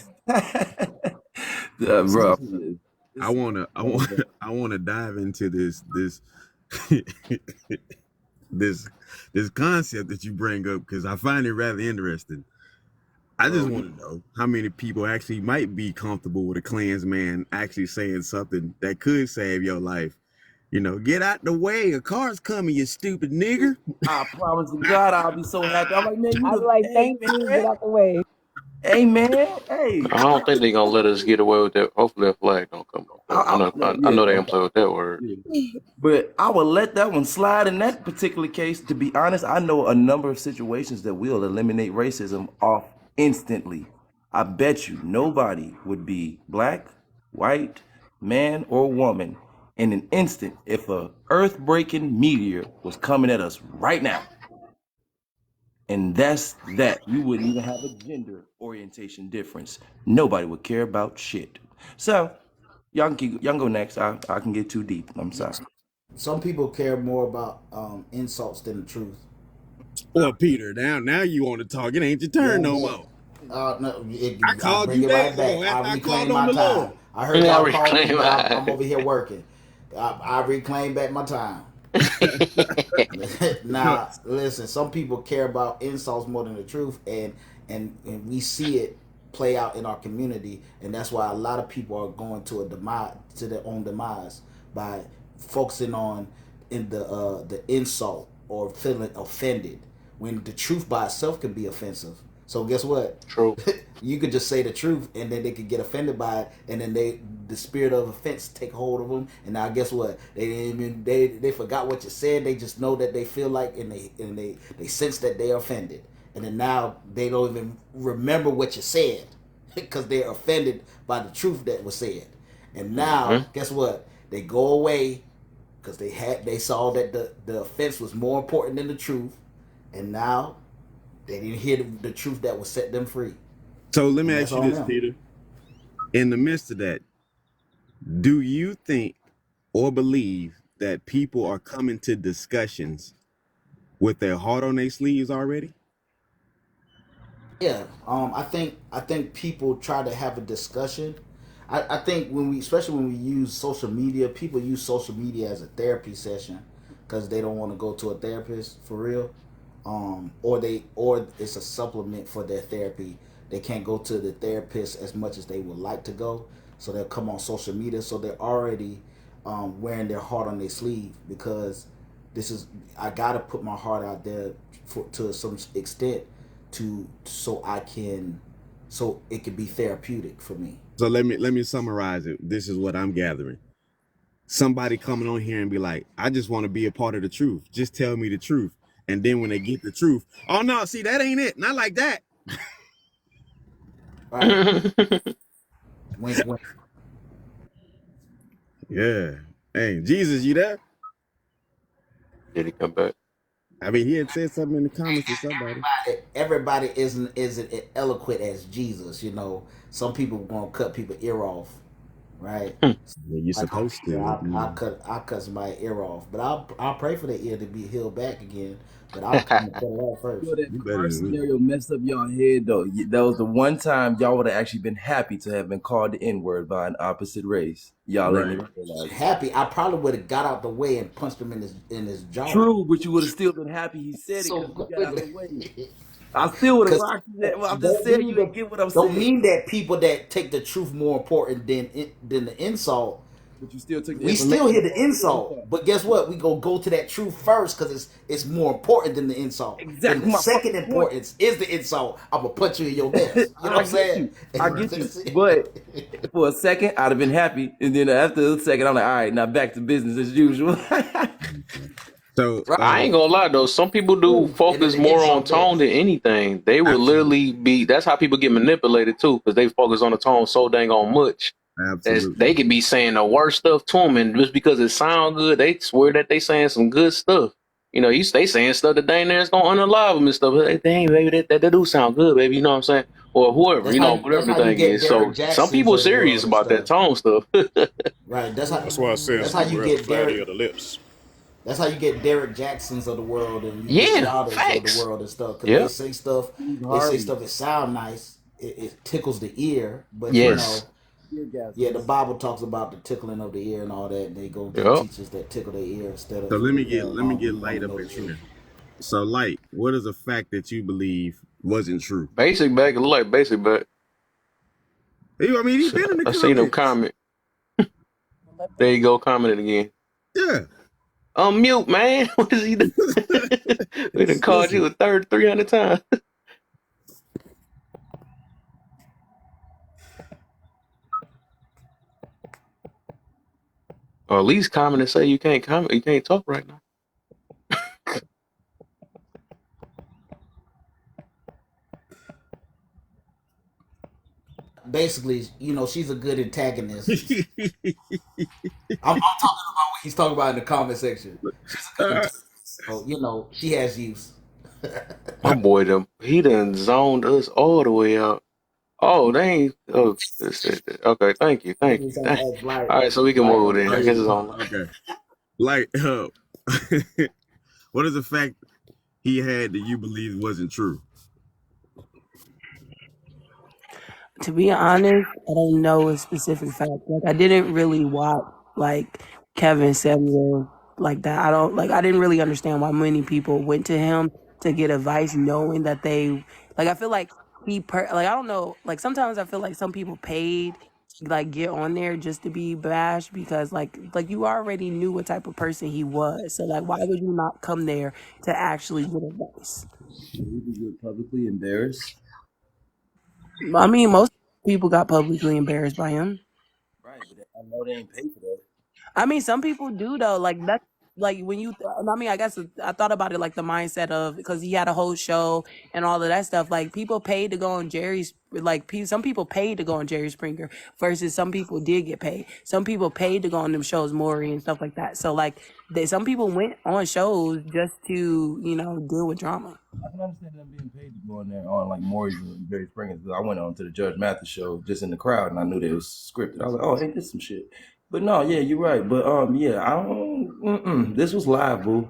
Bro.
I want to dive into this this concept that you bring up because I find it rather interesting. I just want to know how many people actually might be comfortable with a Klansman actually saying something that could save your life. You know, get out the way, a car's coming, you stupid nigger.
I promise to God, I'll be so happy. I'm like, man, you
I'm like, thank you, get out the way.
Hey, man, hey.
I don't think they're gonna let us get away with that. Hopefully that flag don't come up. I know they don't play with that word.
But I will let that one slide in that particular case. To be honest, I know a number of situations that will eliminate racism off instantly. I bet you nobody would be black, white, man, or woman in an instant if a earth-breaking meteor was coming at us right now. And that's that. You wouldn't even have a gender orientation difference. Nobody would care about shit. So y'all can go next. I can get too deep. I'm sorry.
Some people care more about insults than the truth.
Well, Peter, now you want to talk. It ain't your turn no more.
No,
I called you
right back. I reclaim my time. I heard y'all calling me, but I'm over here working. I reclaim back my time. Now, listen, some people care about insults more than the truth, and we see it play out in our community, and that's why a lot of people are going to their own demise by focusing on the insult or feeling offended when the truth by itself can be offensive. So guess what?
True.
You could just say the truth, and then they could get offended by it, and then the spirit of offense take hold of them. And now guess what? They forgot what you said. They just know that they feel like, and they sense that they're offended, and then now they don't even remember what you said because they're offended by the truth that was said. And now guess what? They go away because they saw that the offense was more important than the truth, and now they didn't hear the truth that will set them free.
So let me ask you this, Peter. In the midst of that, do you think or believe that people are coming to discussions with their heart on their sleeves already?
Yeah, I think people try to have a discussion. I think when we, especially when we use social media, people use social media as a therapy session because they don't want to go to a therapist for real, or it's a supplement for their therapy. They can't go to the therapist as much as they would like to go, so they'll come on social media. So they're already wearing their heart on their sleeve because this is I gotta put my heart out there to some extent so it can be therapeutic for me.
So let me summarize it. This is what I'm gathering. Somebody coming on here and be like, I just want to be a part of the truth. Just tell me the truth. And then when they get the truth, oh no, see, that ain't it. Not like that.
Right. Wink, wink.
Yeah. Hey, Jesus, you there?
Did he come back?
I mean, he had said something in the comments to somebody.
Everybody isn't eloquent as Jesus, you know. Some people gonna cut people ear off, right?
Yeah, you're supposed to.
I'll cut somebody's ear off, but I'll pray for their ear to be healed back again. But I'll come and cut it off first.
Yo, that car scenario messed up y'all head though. That was the one time y'all would have actually been happy to have been called the N-word by an opposite race. Y'all ain't even realize.
Happy, I probably would have got out the way and punched him in his jaw.
True, but you would have still been happy he said it
So
because you got out the way. I still would have rocked you. Well, I'm just saying you didn't get what I'm saying.
Don't mean that people that take the truth more important than the insult.
But you still took the
we still hear the insult, but guess what? We go to that truth first because it's more important than the insult.
Exactly.
And the second importance is the insult. I'm gonna put you in your mess. You know what I'm saying?
I get you. But for a second, I'd have been happy, and then after a second, I'm like, all right, now back to business as usual.
So
I ain't gonna lie though, some people do focus more on tone than anything. They will literally be. That's how people get manipulated too, because they focus on the tone so dang on much.
Absolutely.
They could be saying the worst stuff to them, and just because it sound good, they swear that they saying some good stuff. You know, they saying stuff that dang near is gonna unalive them and stuff. Like, dang, baby, that do sound good, baby. You know what I'm saying? Or whoever, whatever the thing is. So some people serious about that tone stuff.
Right.
That's why I said
that's how you get
Friday of the lips.
That's how you get Derek Jacksons of the world and you get Yadas of the world and stuff. Because they say stuff. It sound nice. It tickles the ear, but you know. Yeah, the Bible talks about the tickling of the ear and all that. And they go get teachers that tickle their ear instead of.
So let me get light up at you. So light, what is a fact that you believe wasn't true?
Basic back, like basic back.
I mean, he's been in the comments.
I seen him comment. There you go, commenting again.
Yeah.
Mute, man. What is he doing? We done called you a 300 times. Or at least comment and say you can't comment, you can't talk right now.
Basically, you know, she's a good antagonist. I'm talking about what he's talking about in the comment section. She's a good antagonist. So, you know, she has use.
My boy, he done zoned us all the way out. Oh, they ain't. Oh, okay, thank you. All right, so we can move then. I guess it's on.
Okay. Like, what is the fact he had that you believe wasn't true?
To be honest, I don't know a specific fact. Like, I didn't really watch like Kevin Samuel like that. I didn't really understand why many people went to him to get advice, knowing that they I feel like I don't know. Like sometimes I feel like some people paid to like get on there just to be bashed because like you already knew what type of person he was. So like, why would you not come there to actually get advice?
You get publicly embarrassed.
I mean, most people got publicly embarrassed by him.
Right, but I know they ain't paid for that.
I mean, some people do though. Like that's like when you. I mean, I guess I thought about it like the mindset of because he had a whole show and all of that stuff. Like people paid to go on Jerry's. Like some people paid to go on Jerry Springer versus some people did get paid. Some people paid to go on them shows, Maury and stuff like that. So like some people went on shows just to deal with drama.
I can understand them being paid to go on there on like Maury's and Jerry Springer. I went on to the Judge Mathis show just in the crowd and I knew they was scripted. I was like, oh, ain't this some shit? But no, yeah, you're right. But yeah, I don't. This was live, boo.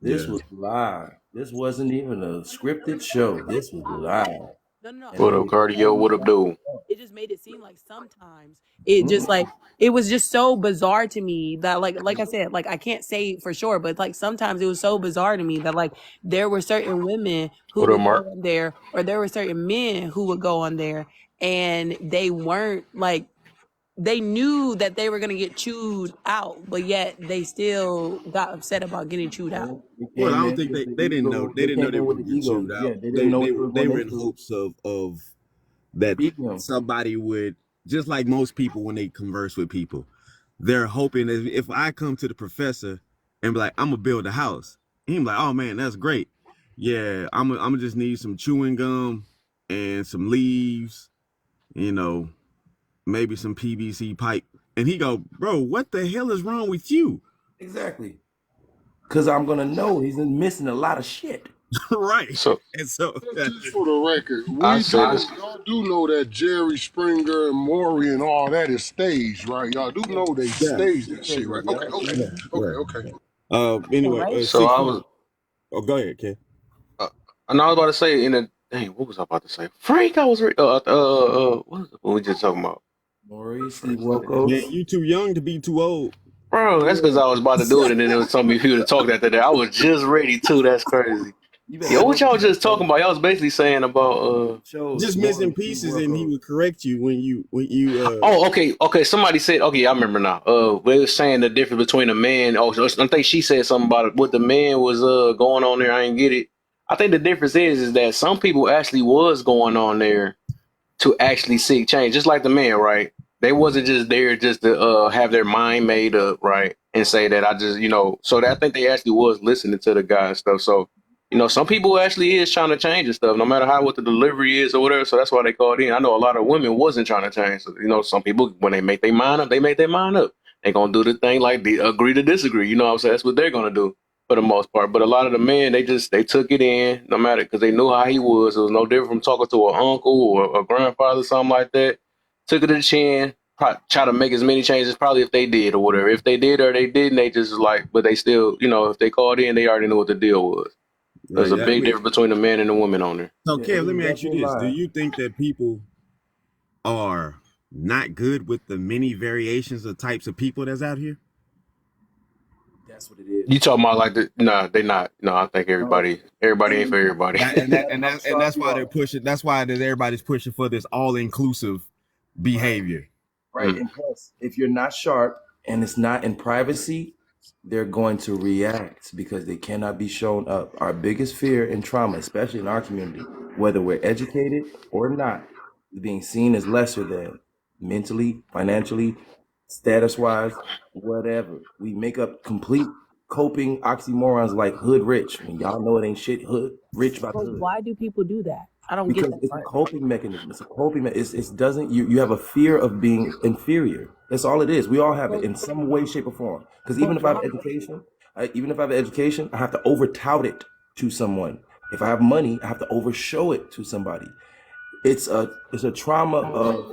This was live. This wasn't even a scripted show. This was live.
No.
What up, cardio? What up, dude?
It just made it seem like sometimes it just like it was just so bizarre to me that like I said, like I can't say for sure, but like sometimes it was so bizarre to me that like there were certain women who
What up,
would go
Mark?
on there, or there were certain men who would go on there, and they weren't like, they knew that they were gonna get chewed out, but yet they still got upset about getting chewed out.
Well,
They
I
came
don't
in
think
with the
they didn't know
ego. They came
they
in
were
with
gonna
the
get
ego.
chewed
Yeah,
out.
they didn't know what they were
They
going
were in
into.
hopes of that
Beating them.
somebody would, just like most people when they converse with people, they're hoping that if I come to the professor and be like, I'm gonna build a house, he's like, oh man, that's great. Yeah, I'm gonna just need some chewing gum and some leaves, you know, maybe some PVC pipe. And he go, bro, what the hell is wrong with you?
Exactly. Because I'm gonna know he's missing a lot of shit.
Right.
So
And so
Just for the record,
I said this.
y'all do know that Jerry Springer and Maury and all that is staged, right? Y'all do know they
yeah,
staged that shit, right? Okay.
anyway,
So I
6
was.
Oh, go ahead, Ken.
And I was about to say in a dang. What was I about to say? Frank, I was. What we just talking about?
Maury, Steve
Man,
Wilkos.
you too young to be too old.
Bro, that's because I was about to do it, and then it was something for you to talk after that. I was just ready to. That's crazy. Yo, what y'all just talking about? Y'all was basically saying about
Just missing pieces, and he would correct you when you
Oh, okay. Somebody said, okay, I remember now. We were saying the difference between a man. Oh, I think she said something about it. What the man was going on there. I didn't get it. I think the difference is that some people actually was going on there to actually seek change, just like the man, right? They wasn't just there just to have their mind made up, right, and say that I just, So that I think they actually was listening to the guy and stuff. So, some people actually is trying to change and stuff, no matter how what the delivery is or whatever. So that's why they called in. I know a lot of women wasn't trying to change. So, some people when they make their mind up, they make their mind up. They gonna do the thing like they agree to disagree. You know what I'm saying? That's what they're gonna do for the most part. But a lot of the men, they took it in, no matter, because they knew how he was. It was no different from talking to an uncle or a grandfather, something like that. Took it to the chin, try to make as many changes, probably if they did or whatever. If they did or they didn't, they just but they still, if they called in, they already knew what the deal was. There's a big difference between the man and the woman on there.
So, Kev, let me ask you this: do you think that people are not good with the many variations of types of people that's out here?
That's what it is.
You talking about they not. No, I think everybody ain't for everybody.
And that's why they're pushing. That's why everybody's pushing for this all-inclusive behavior.
Right. And plus, if you're not sharp and it's not in privacy, they're going to react because they cannot be shown up. Our biggest fear and trauma, especially in our community, whether we're educated or not, is being seen as lesser than mentally, financially, status-wise, whatever. We make up complete coping oxymorons like hood rich. When y'all know it ain't shit hood rich about the hood.
Why do people do that? I don't get
Because
that
it's
part.
a coping mechanism. It's a coping. It doesn't. You have a fear of being inferior. That's all it is. We all have it in some way, shape, or form. Because even if I have education, I have to over tout it to someone. If I have money, I have to over show it to somebody. It's a trauma of.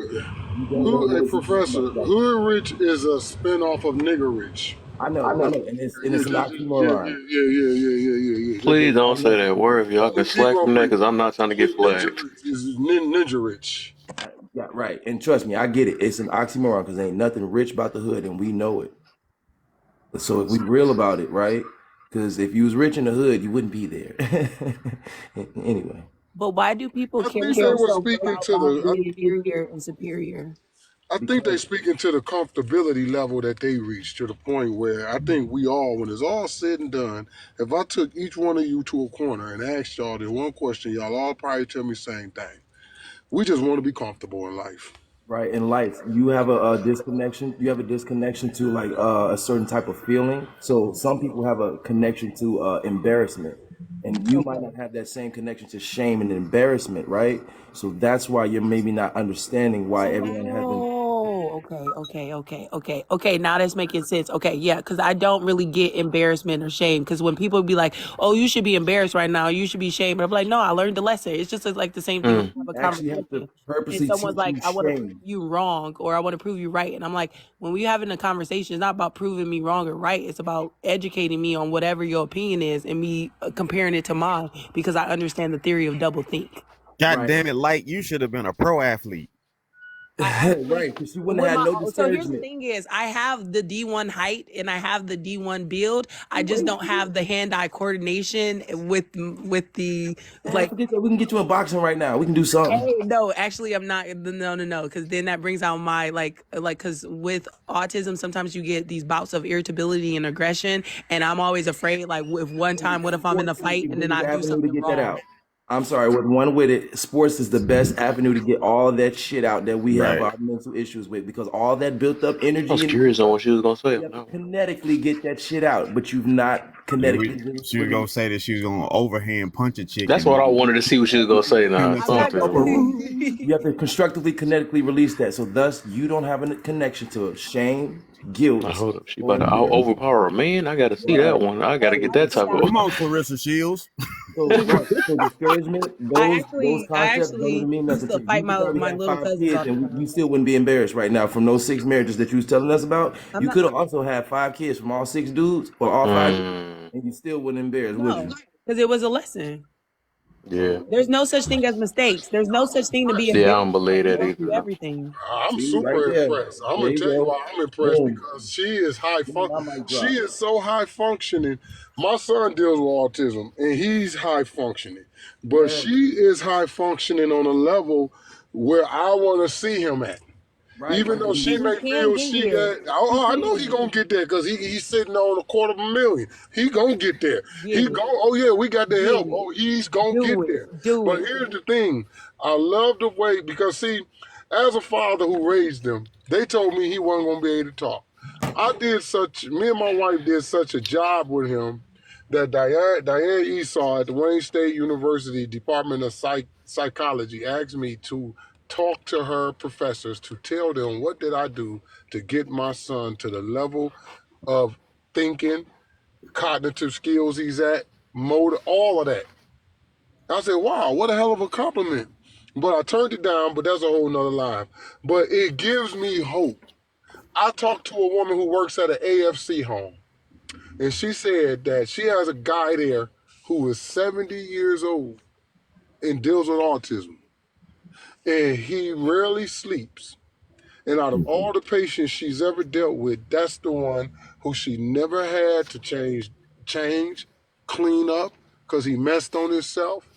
Hey, Professor, Hood Rich is a spinoff of Nigger Rich.
I know, and it's an oxymoron.
Yeah.
Please don't say that word. If y'all can slack from that, because I'm not trying to get flagged.
Is Ninja Rich.
Yeah, right. And trust me, I get it. It's an oxymoron because ain't nothing rich about the hood, and we know it. So if we real about it, right? Because if you was rich in the hood, you wouldn't be there. Anyway.
But why do people care
think they were
so
speaking
much
to
about
the.
being inferior and superior?
I think they speaking to the comfortability level that they reach, to the point where I think we all, when it's all said and done, if I took each one of you to a corner and asked y'all this one question, y'all all probably tell me the same thing. We just want to be comfortable in life.
Right, in life, you have a disconnection. You have a disconnection to like a certain type of feeling. So some people have a connection to embarrassment, and you might not have that same connection to shame and embarrassment, right? So that's why you're maybe not understanding why everyone has been.
Oh, okay. Now that's making sense. Okay, yeah, because I don't really get embarrassment or shame. Because when people be like, "Oh, you should be embarrassed right now. You should be shamed," I'm like, "No, I learned the lesson." It's just like the same thing. When you have a
Actually have to
conversation,
purposely
and someone's
teach
like,
you
"I want to prove
shame.
you wrong," or "I want to prove you right," and I'm like, when we having a conversation, it's not about proving me wrong or right. It's about educating me on whatever your opinion is and me comparing it to mine because I understand the theory of double think.
God
Right.
damn it, Light, you should have been a pro athlete.
Right, because she wouldn't with have my had no so here's the discouragement. thing is I have the D1 height and I have the D1 build. I just don't have the hand-eye coordination with the like.
Forget that. We can get you in boxing right now. We can do something.
Hey, no, actually, I'm not. No, because then that brings out my because with autism, sometimes you get these bouts of irritability and aggression, and I'm always afraid. Like, if one time, what if I'm in a
Sports is
fight
the
and then
biggest
I do
avenue to
something
get that
wrong?
out. I'm sorry, with one with it, sports is the best avenue to get all that shit out that we have
Right.
our mental issues with, because all that built up
I
energy
was
and
curious on what she was gonna say.
you have to kinetically get that shit out, but you've not kinetically
She was gonna say that she was gonna overhand punch a chick.
That's what I wanted to see what she was gonna say now. Something.
You have to constructively, kinetically release that. So thus, you don't have a connection to shame, guilt.
Now, hold up. She about to overpower a man. I gotta see that one. I gotta get that type of.
Come on, Clarissa Shields.
So discouragement, those
I
concepts don't even mean nothing
used
to
to
you.
fight
You could already
my
have
little
5
cousins
kids,
all the
and
time.
you still wouldn't be embarrassed right now from those 6 marriages that you was telling us about.
I'm
You
not-
could have also had 5 kids from all 6 dudes or all 5 dudes, and you still wouldn't embarrass, would
No,
you?
because it was a lesson.
Yeah.
There's no such thing as mistakes. There's no such thing to be
Yeah, I
embarrassed.
don't believe that
Go through
either.
everything.
I'm
See, right
super
there.
impressed. I'm
There
gonna
you
tell you
go.
why I'm impressed,
Boom.
because she is
My mic
she
drop.
is so high functioning. My son deals with autism and he's high functioning, but
Yeah.
she is high functioning on a level where I want to see him at.
Right.
Even though she
He
may
can
feel
get
she
here.
got, I know he gonna get there because he's sitting on $250,000. He gonna get there. He go. Oh yeah, we got the help. Oh, he's gonna get there. But here's the thing: I love the way, because see, as a father who raised them, they told me he wasn't gonna be able to talk. Me and my wife did such a job with him that Diane Esau at the Wayne State University Department of Psychology asked me to talk to her professors to tell them what did I do to get my son to the level of thinking, cognitive skills he's at, motor, all of that. I said, wow, what a hell of a compliment. But I turned it down, but that's a whole nother line. But it gives me hope. I talked to a woman who works at an AFC home, and she said that she has a guy there who is 70 years old and deals with autism. And he rarely sleeps. And out of all the patients she's ever dealt with, that's the one who she never had to change, clean up, because he messed on himself.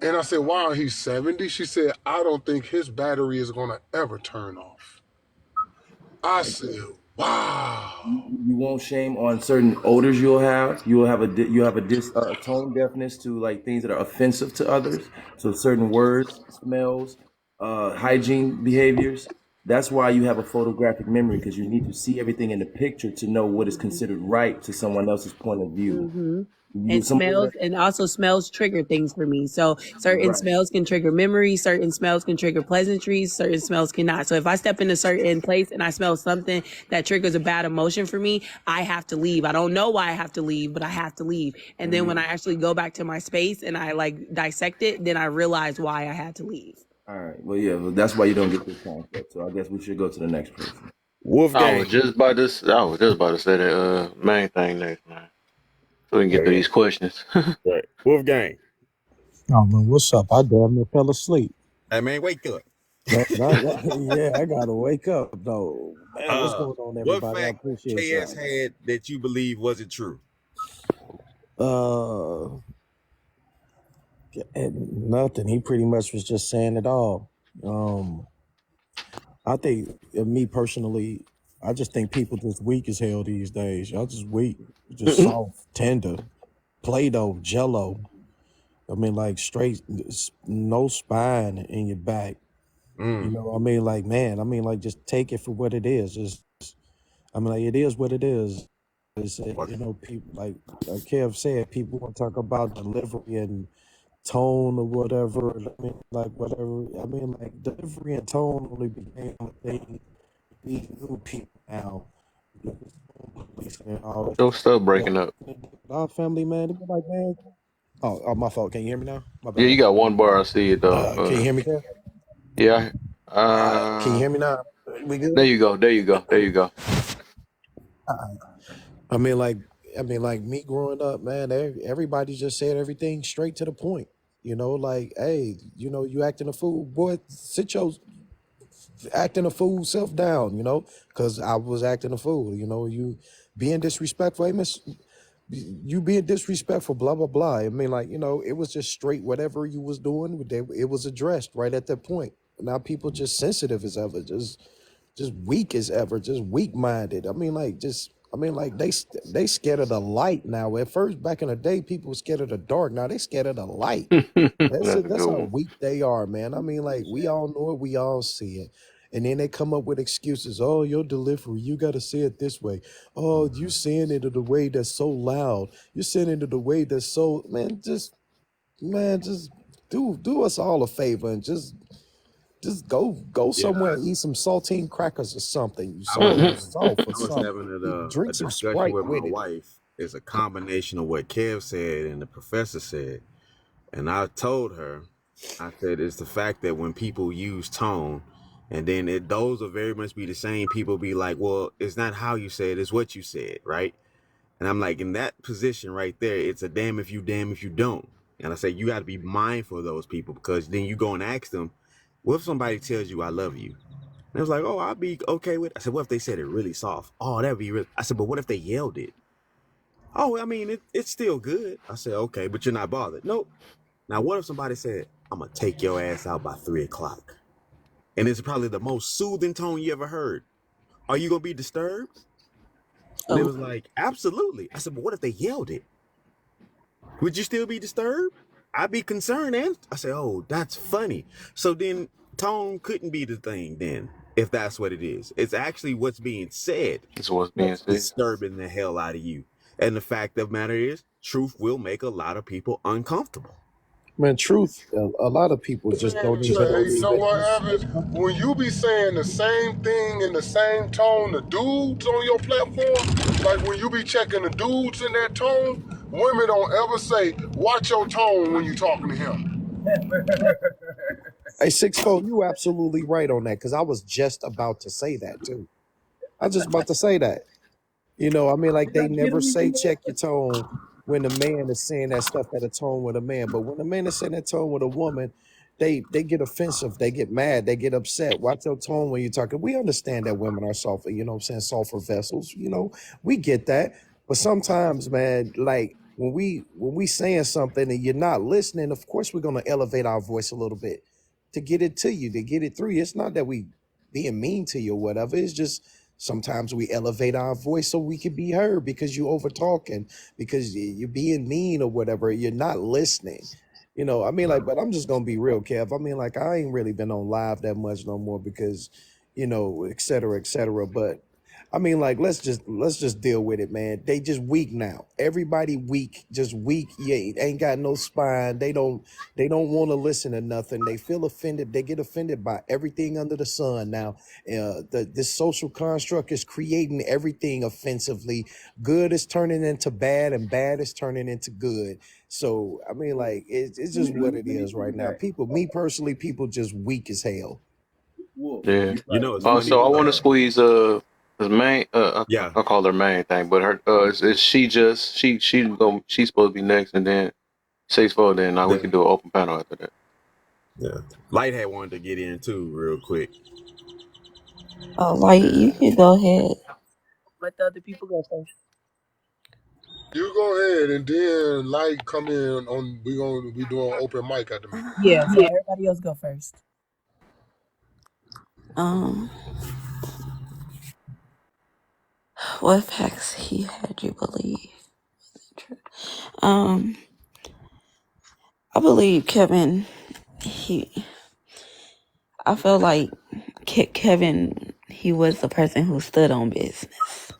And I said, wow, he's 70? She said, I don't think his battery is going to ever turn off. I said, wow.
You won't shame on certain odors you'll have. You'll have a tone deafness to like things that are offensive to others. So certain words, smells, hygiene behaviors. That's why you have a photographic memory, because you need to see everything in the picture to know what is considered right to someone else's point of view.
And smells trigger things for me. So certain
Right.
smells can trigger memories, certain smells can trigger pleasantries, certain smells cannot. So if I step in a certain place and I smell something that triggers a bad emotion for me, I have to leave. I don't know why I have to leave, but I have to leave. And then when I actually go back to my space and I like dissect it, then I realize why I had to leave.
All right. Well, yeah. Well, that's why you don't get this concept. So I guess we should go to the next person.
I
Wolfgang.
was just about to say that main thing next, man. So we can get through these questions.
Right. Wolfgang.
Oh man, what's up? I damn near fell asleep.
Hey man, wake up.
Yeah, I gotta wake up though. Man, what's going on,
What
everybody? I
fact
appreciate
KS
y'all.
had that you believe wasn't true?
And nothing. He pretty much was just saying it all. I think, me personally, I just think people just weak as hell these days. Y'all just weak, just soft, tender, Play-Doh, Jello. I mean, like straight, no spine in your back. You know what I mean? Like, man, I mean, like, just take it for what it is. I mean, like, it is what it is. It's, you know, people, like Kev said, people want to talk about delivery and tone or whatever. I mean, like, whatever. I mean, like, delivery and tone only became a thing. These new people now.
Your stuff breaking up.
Our family, man, they be like, man. Oh, my fault. Can you hear me now? My bad.
Yeah, you got one bar. I see it though.
Can you hear me, Kev?
Yeah.
Can you hear me now? We good?
There you go.
I mean, like me growing up, man, everybody just said everything straight to the point. You know, like, hey, you know, you acting a fool, boy, sit your acting a fool self down, you know, because I was acting a fool, you know, you being disrespectful. Hey, miss, you being disrespectful, blah, blah, blah. I mean, like, you know, it was just straight whatever you was doing, it was addressed right at that point. Now people just sensitive as ever, just weak as ever, just weak minded. I mean, like, they scared of the light now. At first, back in the day, people were scared of the dark. Now they scared of the light.
That's a
That's
good
how
one.
weak they are, man. I mean, like, we all know it, we all see it. And then they come up with excuses. Oh, your delivery, you got to say it this way. Oh, you saying it in a way that's so loud. You're saying it in a way that's so, just do us all a favor and just go
Yeah,
somewhere and eat some saltine crackers or something. You
I was
something soft or
I was
something.
having a
Drink some
discussion
Sprite
with my
with it.
wife. It's a combination of what Kev said and the professor said. And I told her, I said, it's the fact that when people use tone, and then those will very much be the same people be like, well, it's not how you said, it's what you said, right? And I'm like, in that position right there, it's a damn if you don't. And I say, you got to be mindful of those people, because then you go and ask them, what if somebody tells you I love you? And it was like, oh, I'll be okay with it. I said, what if they said it really soft? Oh, that'd be really. I said, but what if they yelled it? Oh, I mean, it's still good. I said, okay, but you're not bothered. Nope. Now, what if somebody said, I'm going to take your ass out by 3 o'clock? And it's probably the most soothing tone you ever heard. Are you going to be disturbed? And it was like, absolutely. I said, but what if they yelled it? Would you still be disturbed? I'd be concerned. And I said, oh, that's funny. So then tone couldn't be the thing then, if that's what it is. It's actually what's being said
That's what's being
that's
said.
disturbing the hell out of you. And the fact of the matter is, truth will make a lot of people uncomfortable.
Man, truth, a lot of people just don't
So,
even.
hey, you know what, Evans? When you be saying the same thing in the same tone, the dudes on your platform, like when you be checking the dudes in that tone, women don't ever say, watch your tone when you talking to him.
Hey, 6-4, you absolutely right on that, because I was just about to say that too. I was just about to say that. You know, I mean, like, they never say check your tone when a man is saying that stuff at a tone with a man. But when a man is saying that tone with a woman, they get offensive, they get mad, they get upset. Watch your tone when you're talking. We understand that women are softer, you know what I'm saying, softer vessels, you know, we get that. But sometimes, man, like when we saying something and you're not listening, of course we're gonna elevate our voice a little bit to get it to you, to get it through you. It's not that we being mean to you or whatever. It's just sometimes we elevate our voice so we can be heard because you over talking, because you're being mean or whatever. You're not listening. You know, I mean, like, but I'm just gonna be real, Kev. I mean, like, I ain't really been on live that much no more because, you know, et cetera, et cetera. But I mean, like, let's just deal with it, man. They just weak now. Everybody weak, just weak. Yeah, ain't got no spine. They don't want to listen to nothing. They feel offended. They get offended by everything under the sun now. This social construct is creating everything offensively. Good is turning into bad, and bad is turning into good. So I mean, like, it's just what it is right now. People, me personally, people just weak as hell.
Yeah.
You know, it's funny.
So I want to squeeze his main
Yeah.
I call her main thing, but her is she just she's supposed to be next, and then 6-4, then now we can do an open panel after that.
Yeah. Light had wanted to get in too, real quick.
Oh, Light, you can go ahead.
Let the other people go first.
You go ahead, and then Light come in on. We gonna be doing open mic after me.
Yeah, so everybody else go first.
What facts he had you believe? I believe Kevin. I feel like Kevin. He was the person who stood on business.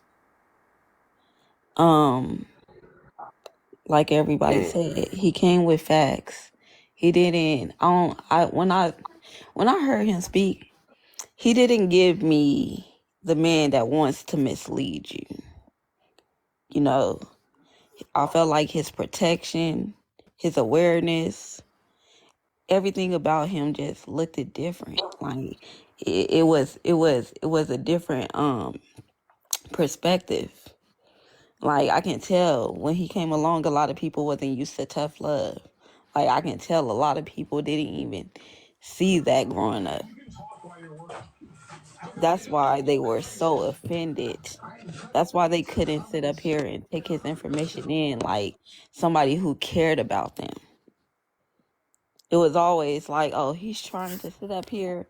Like everybody said, he came with facts. He didn't. When I heard him speak, he didn't give me the man that wants to mislead you. You know, I felt like his protection, his awareness, everything about him just looked different. Like it was a different perspective. Like I can tell when he came along, a lot of people wasn't used to tough love. Like, I can tell a lot of people didn't even see that growing up. That's why they were so offended. That's why they couldn't sit up here and take his information in like somebody who cared about them. It was always like, oh, he's trying to sit up here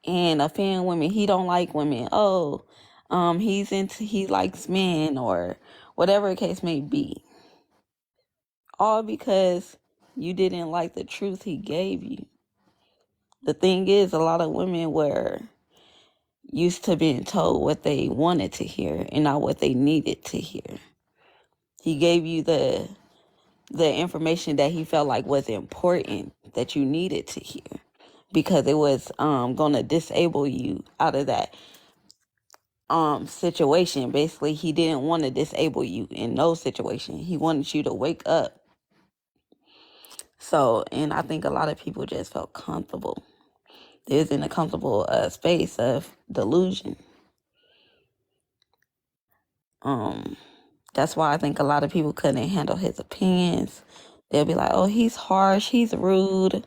and offend women. He don't like women. Oh, he likes men, or whatever the case may be. All because you didn't like the truth he gave you. The thing is, a lot of women were used to being told what they wanted to hear and not what they needed to hear. He gave you the information that he felt like was important, that you needed to hear, because it was going to disable you out of that situation. Basically, he didn't want to disable you in no situation. He wanted you to wake up. So, and I think a lot of people just felt comfortable. They was in a comfortable space of delusion. That's why I think a lot of people couldn't handle his opinions. They'll be like, oh, he's harsh, he's rude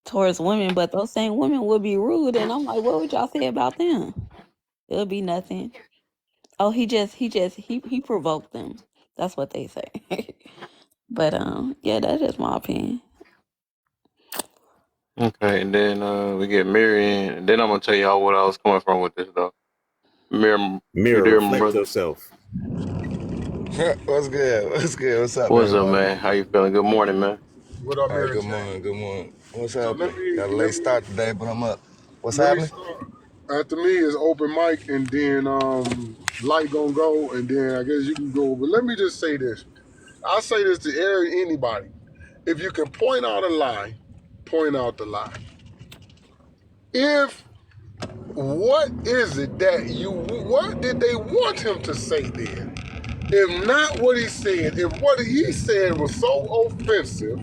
towards women, but those same women would be rude. And I'm like, what would y'all say about them? It'll be nothing. Oh, he provoked them. That's what they say. But yeah, that's just my opinion.
Okay, and then we get Miriam, and then I'm gonna tell y'all what I was coming from with this though. Miriam, you there, my
reflect
brother?
yourself.
What's good? What's good? What's up,
What's up,
everybody?
man? How you feeling? Good morning, man.
What up,
All right,
Mary
good
Jane?
morning. Good morning. What's
So
happening? Got a late start today, but I'm up. What's
let me
happening?
start. After me is open mic, and then light gonna go, and then I guess you can go. But let me just say this. I say this to anybody. If you can point out a lie, point out the lie. If what is it that what did they want him to say then? If not what he said, if what he said was so offensive,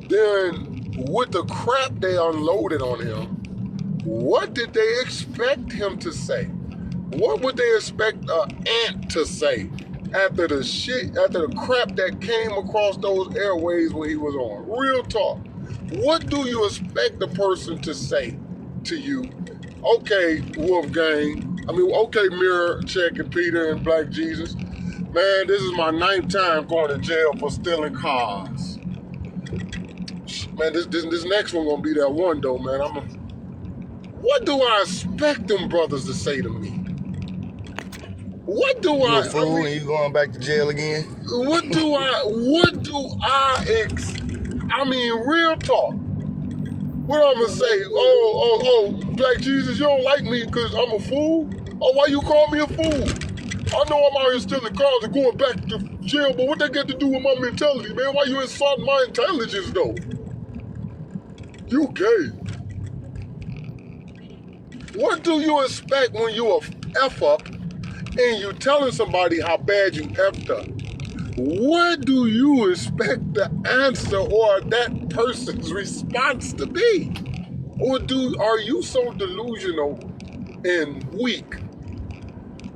then with the crap they unloaded on him, what did they expect him to say? What would they expect an ant to say after the crap that came across those airways when he was on? Real talk. What do you expect the person to say to you? Okay, Wolfgang. Okay, Mirror Check and Peter and Black Jesus. Man, this is my 9th time going to jail for stealing cars. Man, this next one gonna be that one though, man. What do I expect them brothers to say to me? What do
You
I
a fool and you going back to jail again?
Real talk. What I'm gonna say? Oh, Black Jesus, you don't like me because I'm a fool? Oh, why you call me a fool? I know I'm out here stealing cars and going back to jail, but what that got to do with my mentality, man? Why you insulting my intelligence, though? You gay. What do you expect when you a F up and you telling somebody how bad you effed up? What do you expect the answer or that person's response to be? Or are you so delusional and weak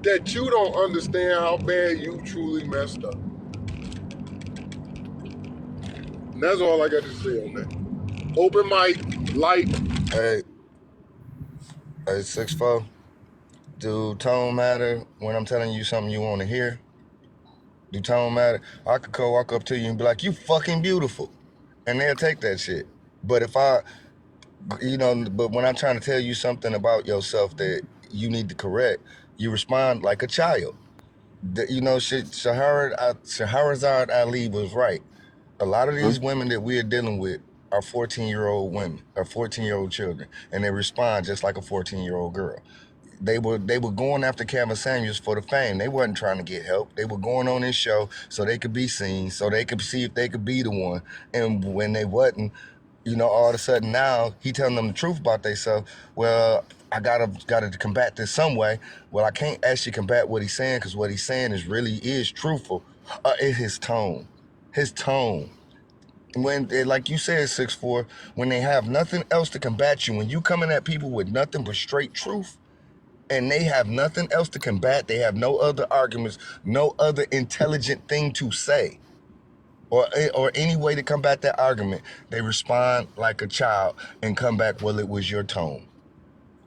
that you don't understand how bad you truly messed up? And that's all I got to say on that. Open mic, light.
Hey, 6'4". Do tone matter when I'm telling you something you want to hear? Do tone matter? I could go walk up to you and be like, you fucking beautiful. And they'll take that shit. But but when I'm trying to tell you something about yourself that you need to correct, you respond like a child. Shahrazad Ali was right. A lot of these women that we are dealing with are 14-year-old women, or 14-year-old children, and they respond just like a 14-year-old girl. They were going after Kevin Samuels for the fame. They wasn't trying to get help. They were going on this show so they could be seen, so they could see if they could be the one. And when they wasn't, all of a sudden now he telling them the truth about themselves. Well, I gotta combat this some way. Well, I can't actually combat what he's saying because what he's saying is truthful. It's his tone. His tone. When, like you said, 6'4", when they have nothing else to combat you, when you coming at people with nothing but straight truth, and they have nothing else to combat, they have no other arguments, no other intelligent thing to say. or any way to combat that argument, they respond like a child and come back, well, it was your tone.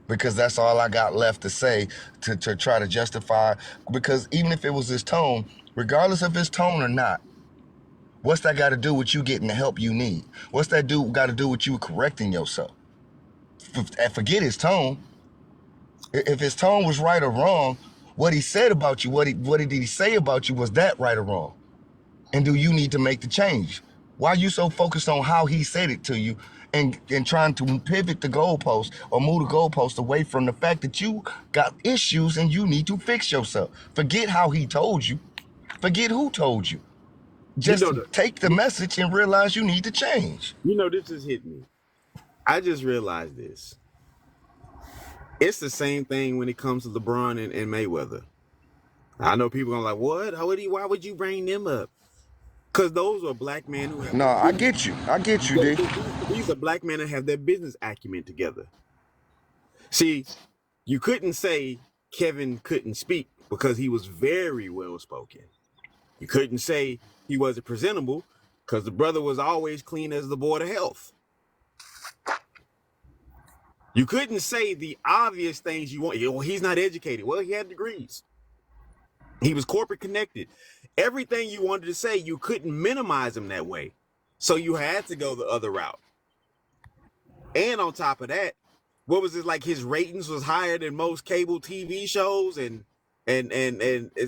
Because that's all I got left to say to try to justify. Because even if it was his tone, regardless of his tone or not, what's that got to do with you getting the help you need? What's that got to do with you correcting yourself? Forget his tone. If his tone was right or wrong, what he said about you, what did he say about you, was that right or wrong? And do you need to make the change? Why are you so focused on how he said it to you and trying to pivot the goalpost or move the goalpost away from the fact that you got issues and you need to fix yourself? Forget how he told you. Forget who told you. Just take the message and realize you need to change.
This just hit me. I just realized this. It's the same thing when it comes to LeBron and Mayweather. I know people are like, what? Why would you bring them up? Because those are black men who have...
No, I get you. I get you, Dick.
These are black men that have their business acumen together. See, you couldn't say Kevin couldn't speak because he was very well spoken. You couldn't say he wasn't presentable because the brother was always clean as the board of health. You couldn't say the obvious things you want. Well, he's not educated. Well, he had degrees. He was corporate connected. Everything you wanted to say, you couldn't minimize him that way. So you had to go the other route. And on top of that, what was it like? His ratings was higher than most cable TV shows and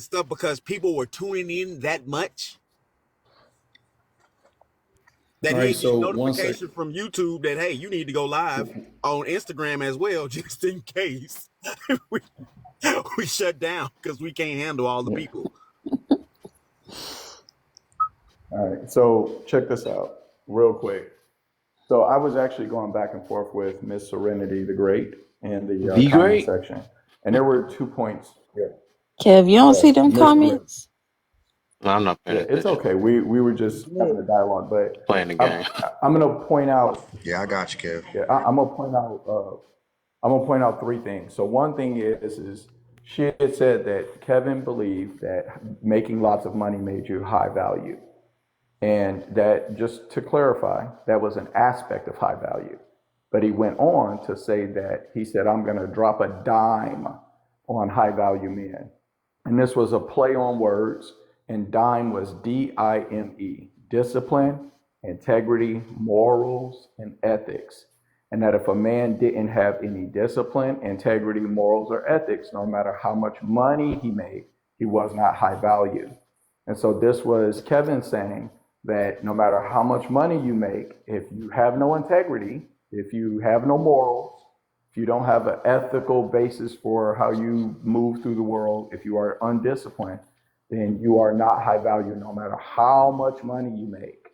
stuff because people were tuning in that much. That he get notification from YouTube that, hey, you need to go live on Instagram as well, just in case we shut down because we can't handle all the people.
All right, so check this out real quick. So I was actually going back and forth with Miss Serenity the Great in the comment section, and there were 2 points here.
Kev, you don't see them comments?
No, I'm not paying attention.
It's okay. We were just having a dialogue, but
playing the game.
I'm gonna point out.
Yeah, I got you, Kev.
Yeah, I'm gonna point out. I'm gonna point out 3 things. So one thing is she had said that Kevin believed that making lots of money made you high value. And that, just to clarify, that was an aspect of high value. But he went on to say that he said, I'm going to drop a dime on high value men. And this was a play on words, and dime was D-I-M-E, discipline, integrity, morals, and ethics. And that if a man didn't have any discipline, integrity, morals, or ethics, no matter how much money he made, he was not high value. And so this was Kevin saying that no matter how much money you make, if you have no integrity, if you have no morals, if you don't have an ethical basis for how you move through the world, if you are undisciplined, then you are not high value no matter how much money you make.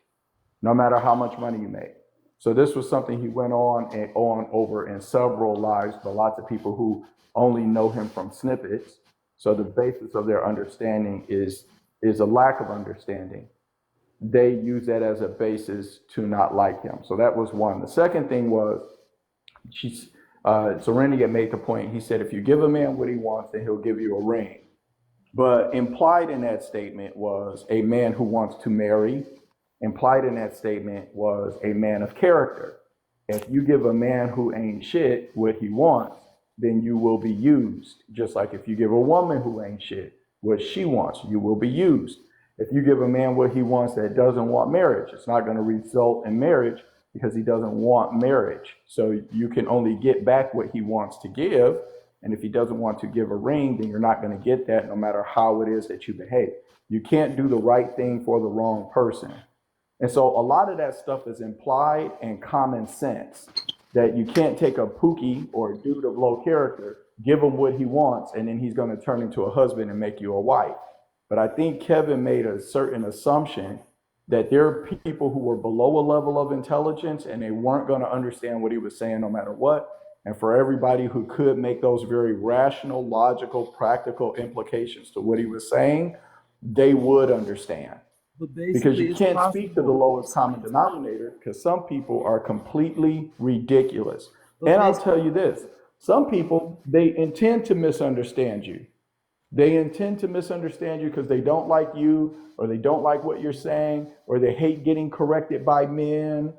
No matter how much money you make. So this was something he went on and on over in several lives, but lots of people who only know him from snippets. So the basis of their understanding is a lack of understanding. They use that as a basis to not like him. So that was one. The second thing was, Serenity had made the point. He said, if you give a man what he wants, then he'll give you a ring. But implied in that statement was a man who wants to marry. Implied in that statement was a man of character. If you give a man who ain't shit what he wants, then you will be used. Just like if you give a woman who ain't shit what she wants, you will be used. If you give a man what he wants that doesn't want marriage, it's not going to result in marriage because he doesn't want marriage. So you can only get back what he wants to give. And if he doesn't want to give a ring, then you're not going to get that no matter how it is that you behave. You can't do the right thing for the wrong person. And so a lot of that stuff is implied and common sense, that you can't take a pookie or a dude of low character, give him what he wants, and then he's going to turn into a husband and make you a wife. But I think Kevin made a certain assumption that there are people who were below a level of intelligence and they weren't going to understand what he was saying no matter what. And for everybody who could make those very rational, logical, practical implications to what he was saying, they would understand. Because you can't speak to the lowest common denominator, because some people are completely ridiculous. And I'll tell you this, some people, they intend to misunderstand you. They intend to misunderstand you because they don't like you, or they don't like what you're saying, or they hate getting corrected by men,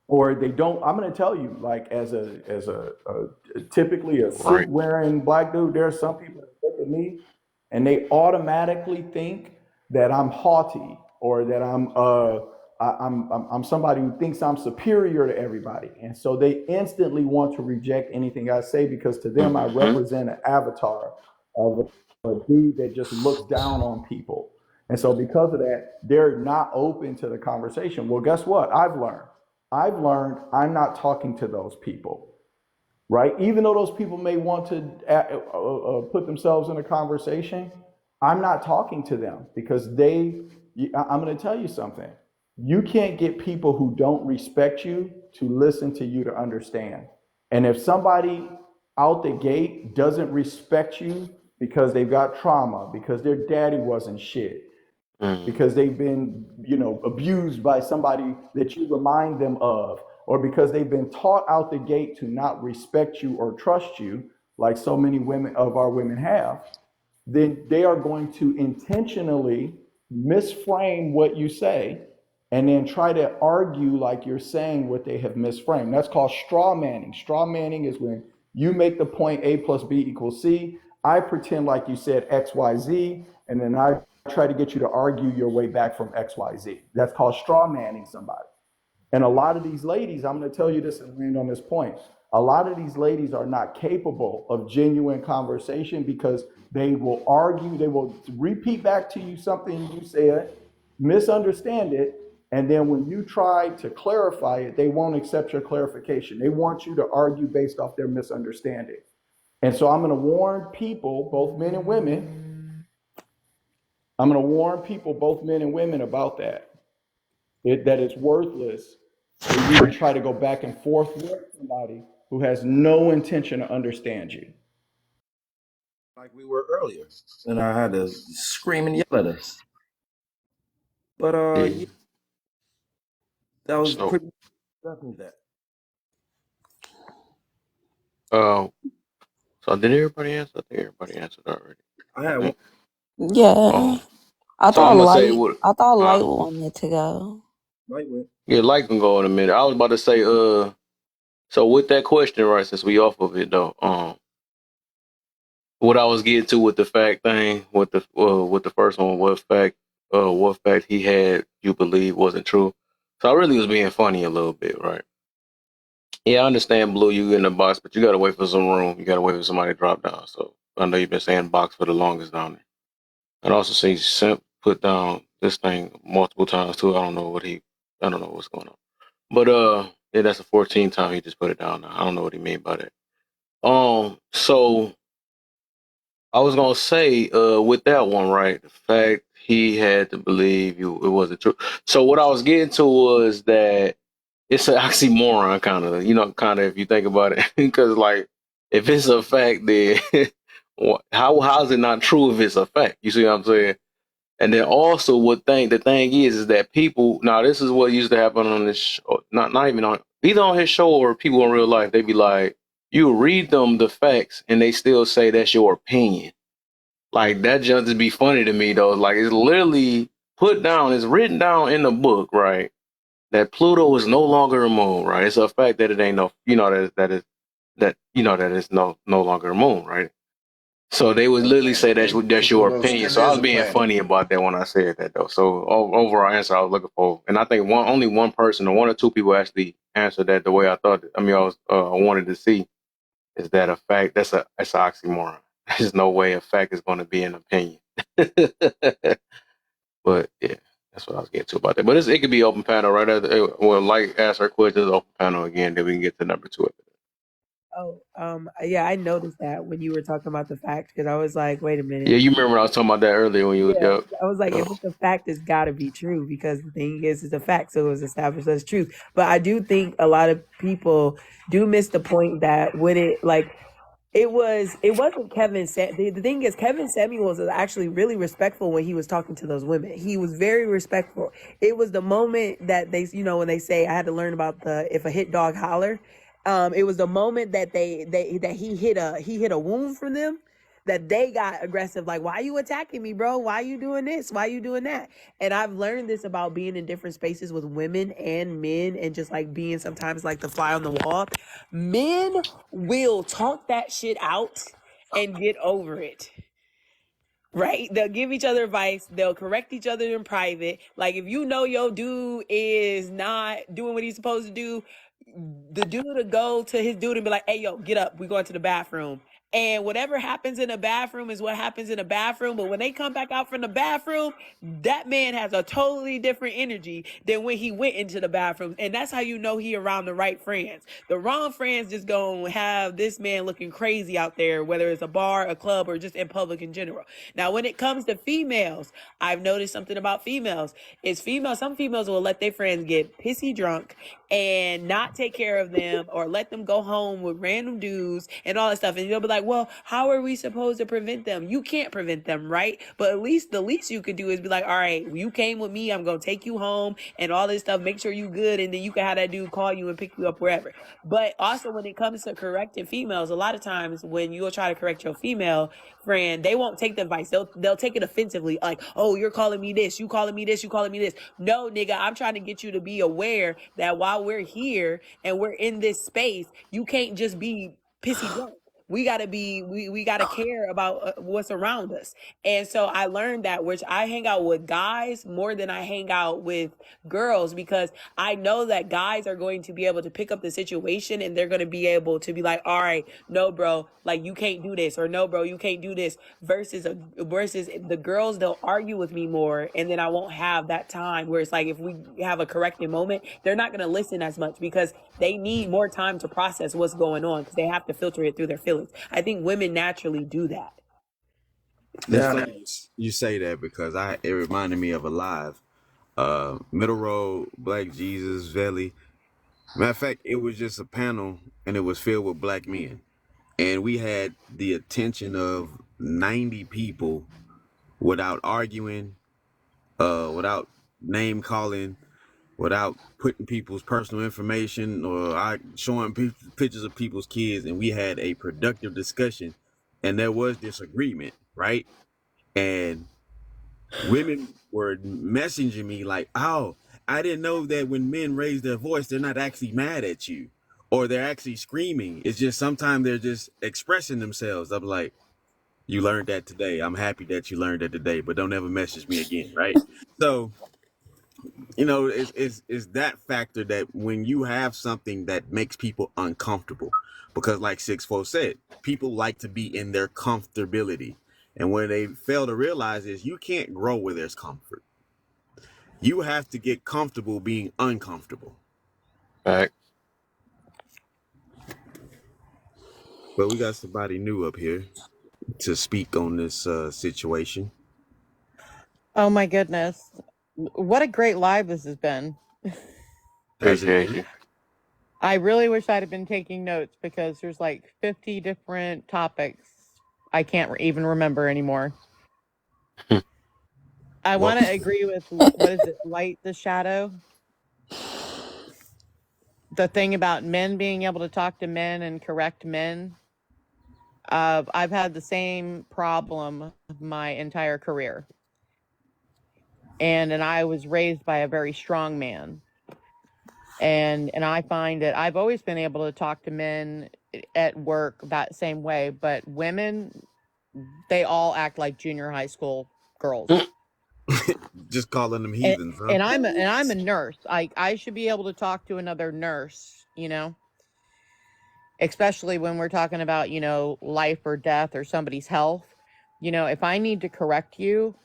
or they don't. I'm going to tell you, like, as a typically a suit
Right.
wearing black dude, there are some people that look at me and they automatically think that I'm haughty, or that I'm somebody who thinks I'm superior to everybody, and so they instantly want to reject anything I say, because to them I represent an avatar of a dude that just looks down on people. And so because of that, they're not open to the conversation. Well, guess what? I've learned I'm not talking to those people, right? Even though those people may want to put themselves in a conversation, I'm not talking to them, because I'm going to tell you something. You can't get people who don't respect you to listen to you to understand. And if somebody out the gate doesn't respect you because they've got trauma, because their daddy wasn't shit, because they've been, abused by somebody that you remind them of, or because they've been taught out the gate to not respect you or trust you, like so many of our women have, then they are going to intentionally misframe what you say and then try to argue like you're saying what they have misframed. That's called straw manning. Straw manning is when you make the point A plus B equals C. I pretend like you said X, Y, Z, and then I try to get you to argue your way back from X, Y, Z. That's called straw manning somebody. And a lot of these ladies, I'm going to tell you this and land on this point. A lot of these ladies are not capable of genuine conversation, because they will argue, they will repeat back to you something you said, misunderstand it, and then when you try to clarify it, they won't accept your clarification. They want you to argue based off their misunderstanding. And so I'm going to warn people, both men and women, about that. That it's worthless for you to try to go back and forth with somebody who has no intention to understand you.
Like we were earlier, and I had to scream and yell at us. But yeah, that was pretty exactly that.
So did everybody answer? I think everybody answered already.
I had one.
Yeah. I
So
thought
I'm gonna say
Light.
what?
I thought Light wanted to go.
Light went.
Yeah, Light can go in a minute. I was about to say, so with that question, right? Since we off of it though, what I was getting to with the fact thing, with the first one, what fact he had you believe wasn't true. So I really was being funny a little bit, right? Yeah, I understand, Blue, you in the box, but you gotta wait for some room. You gotta wait for somebody to drop down. So I know you've been saying box for the longest down there. And also see Simp put down this thing multiple times too. I don't know what's going on. But yeah, that's the 14th time he just put it down now. I don't know what he mean by that. So I was gonna say, with that one, right? The fact he had to believe it wasn't true. So what I was getting to was that it's an oxymoron, kind of, if you think about it, because like if it's a fact, then how is it not true if it's a fact? You see what I'm saying? And then also, the thing is that people, now this is what used to happen on this show, not even on either on his show or people in real life. They be like, you read them the facts and they still say that's your opinion. Like that just be funny to me though. Like it's literally it's written down in the book, right? That Pluto is no longer a moon, right? It's a fact that it ain't no, that it's no longer a moon, right? So they would literally say that's your opinion. So I was being funny about that when I said that though. So overall answer I was looking for, and I think only one person or one or two people actually answered that the way I thought. I wanted to see is that a fact? That's an oxymoron. There's no way a fact is going to be an opinion. But yeah, that's what I was getting to about that. But it could be open panel right after. Well, like ask our questions open panel again, then we can get to number 2 of it.
Yeah, I noticed that when you were talking about the fact, because I was like, wait a minute.
Yeah, you remember when I was talking about that earlier when you
I was like, if it's a fact, it's got to be true, because the thing is, it's a fact, so it was established as truth. But I do think a lot of people do miss the point that when it wasn't Kevin. The thing is, Kevin Samuels is actually really respectful when he was talking to those women. He was very respectful. It was the moment that they, when they say, I had to learn about if a hit dog holler. It was the moment that he hit a wound from them that they got aggressive. Like, why you attacking me, bro? Why you doing this? Why you doing that? And I've learned this about being in different spaces with women and men, and just like being sometimes like the fly on the wall. Men will talk that shit out and get over it. Right? They'll give each other advice. They'll correct each other in private. Like, if you know your dude is not doing what he's supposed to do, the dude to go to his dude and be like, hey, yo, get up. We're going to the bathroom. And whatever happens in the bathroom is what happens in the bathroom. But when they come back out from the bathroom, that man has a totally different energy than when he went into the bathroom. And that's how you know he around the right friends. The wrong friends just gonna have this man looking crazy out there, whether it's a bar, a club, or just in public in general. Now, when it comes to females, I've noticed something about females. Some females will let their friends get pissy drunk and not take care of them, or let them go home with random dudes and all that stuff. And you'll be like, well, how are we supposed to prevent them? You can't prevent them, right? But at least the least you could do is be like, all right, you came with me, I'm going to take you home and all this stuff, make sure you good. And then you can have that dude call you and pick you up wherever. But also when it comes to correcting females, a lot of times when you'll try to correct your female friend, they won't take the advice. They'll take it offensively. Like, oh, you're calling me this, you calling me this, you calling me this. No, nigga, I'm trying to get you to be aware that while we're here and we're in this space, you can't just be pissy drunk. We gotta be, we gotta care about what's around us. And so I learned that, which I hang out with guys more than I hang out with girls, because I know that guys are going to be able to pick up the situation and they're going to be able to be like, all right, no, bro, like you can't do this, or no, bro, you can't do this, versus the girls, they'll argue with me more. And then I won't have that time where it's like, if we have a correcting moment, they're not going to listen as much because they need more time to process what's going on, because they have to filter it through their feelings. I think women naturally do that.
Yeah, you say that because it reminded me of Alive, Middle Road, Black Jesus, Veli. Matter of fact, it was just a panel and it was filled with black men, and we had the attention of 90 people without arguing, without name calling, without putting people's personal information or showing pictures of people's kids, and we had a productive discussion, and there was disagreement, right? And women were messaging me like, oh, I didn't know that when men raise their voice, they're not actually mad at you or they're actually screaming. It's just sometimes they're just expressing themselves. I'm like, you learned that today. I'm happy that you learned that today, but don't ever message me again, right? So, you know, it's that factor that when you have something that makes people uncomfortable, because like 6-4 said, people like to be in their comfortability. And what they fail to realize is you can't grow where there's comfort. You have to get comfortable being uncomfortable.
Right.
But we got somebody new up here to speak on this situation.
Oh my goodness. What a great live this has been.
Appreciate you.
I really wish I'd have been taking notes because there's like 50 different topics I can't even remember anymore. I want to agree with, what is it, Light the Shadow? The thing about men being able to talk to men and correct men. I've had the same problem my entire career. And I was raised by a very strong man. And I find that I've always been able to talk to men at work that same way, but women, they all act like junior high school girls.
Just calling them heathens, huh?
And I'm a nurse. I should be able to talk to another nurse, you know, especially when we're talking about, you know, life or death or somebody's health. You know, if I need to correct you,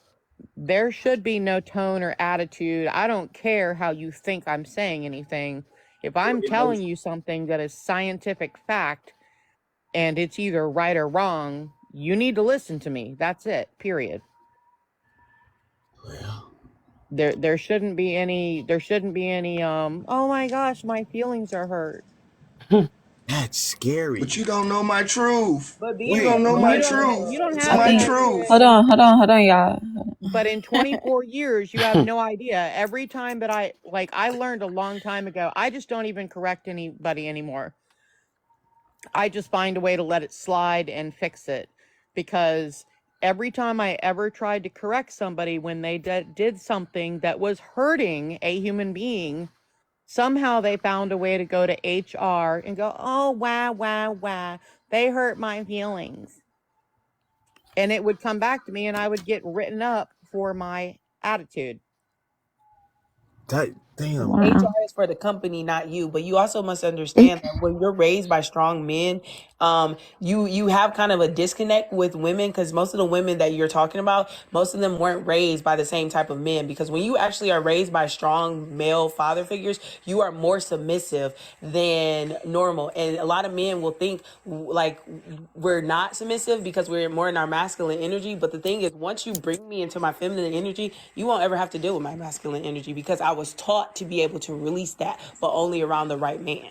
there should be no tone or attitude. I don't care how you think I'm saying anything. If I'm telling you something that is scientific fact and it's either right or wrong, you need to listen to me. That's it, period. There shouldn't be any oh my gosh, my feelings are hurt.
That's scary.
But you don't know my truth.
But
You don't know my truth.
You don't
It's
have
my
any
truth.
Hold on, y'all.
But in 24 years, you have no idea. Every time that I learned a long time ago, I just don't even correct anybody anymore. I just find a way to let it slide and fix it. because every time I ever tried to correct somebody when they did something that was hurting a human being, somehow they found a way to go to HR and go, oh, wow, they hurt my feelings. And it would come back to me and I would get written up for my attitude.
Damn.
Wow.
HR is for the company, not you. But you also must understand that when you're raised by strong men, you have kind of a disconnect with women, because most of the women that you're talking about, most of them weren't raised by the same type of men. Because when you actually are raised by strong male father figures, you are more submissive than normal. And a lot of men will think like we're not submissive because we're more in our masculine energy. But the thing is, once you bring me into my feminine energy, you won't ever have to deal with my masculine energy, because I was taught to be able to release that, but only around the right man.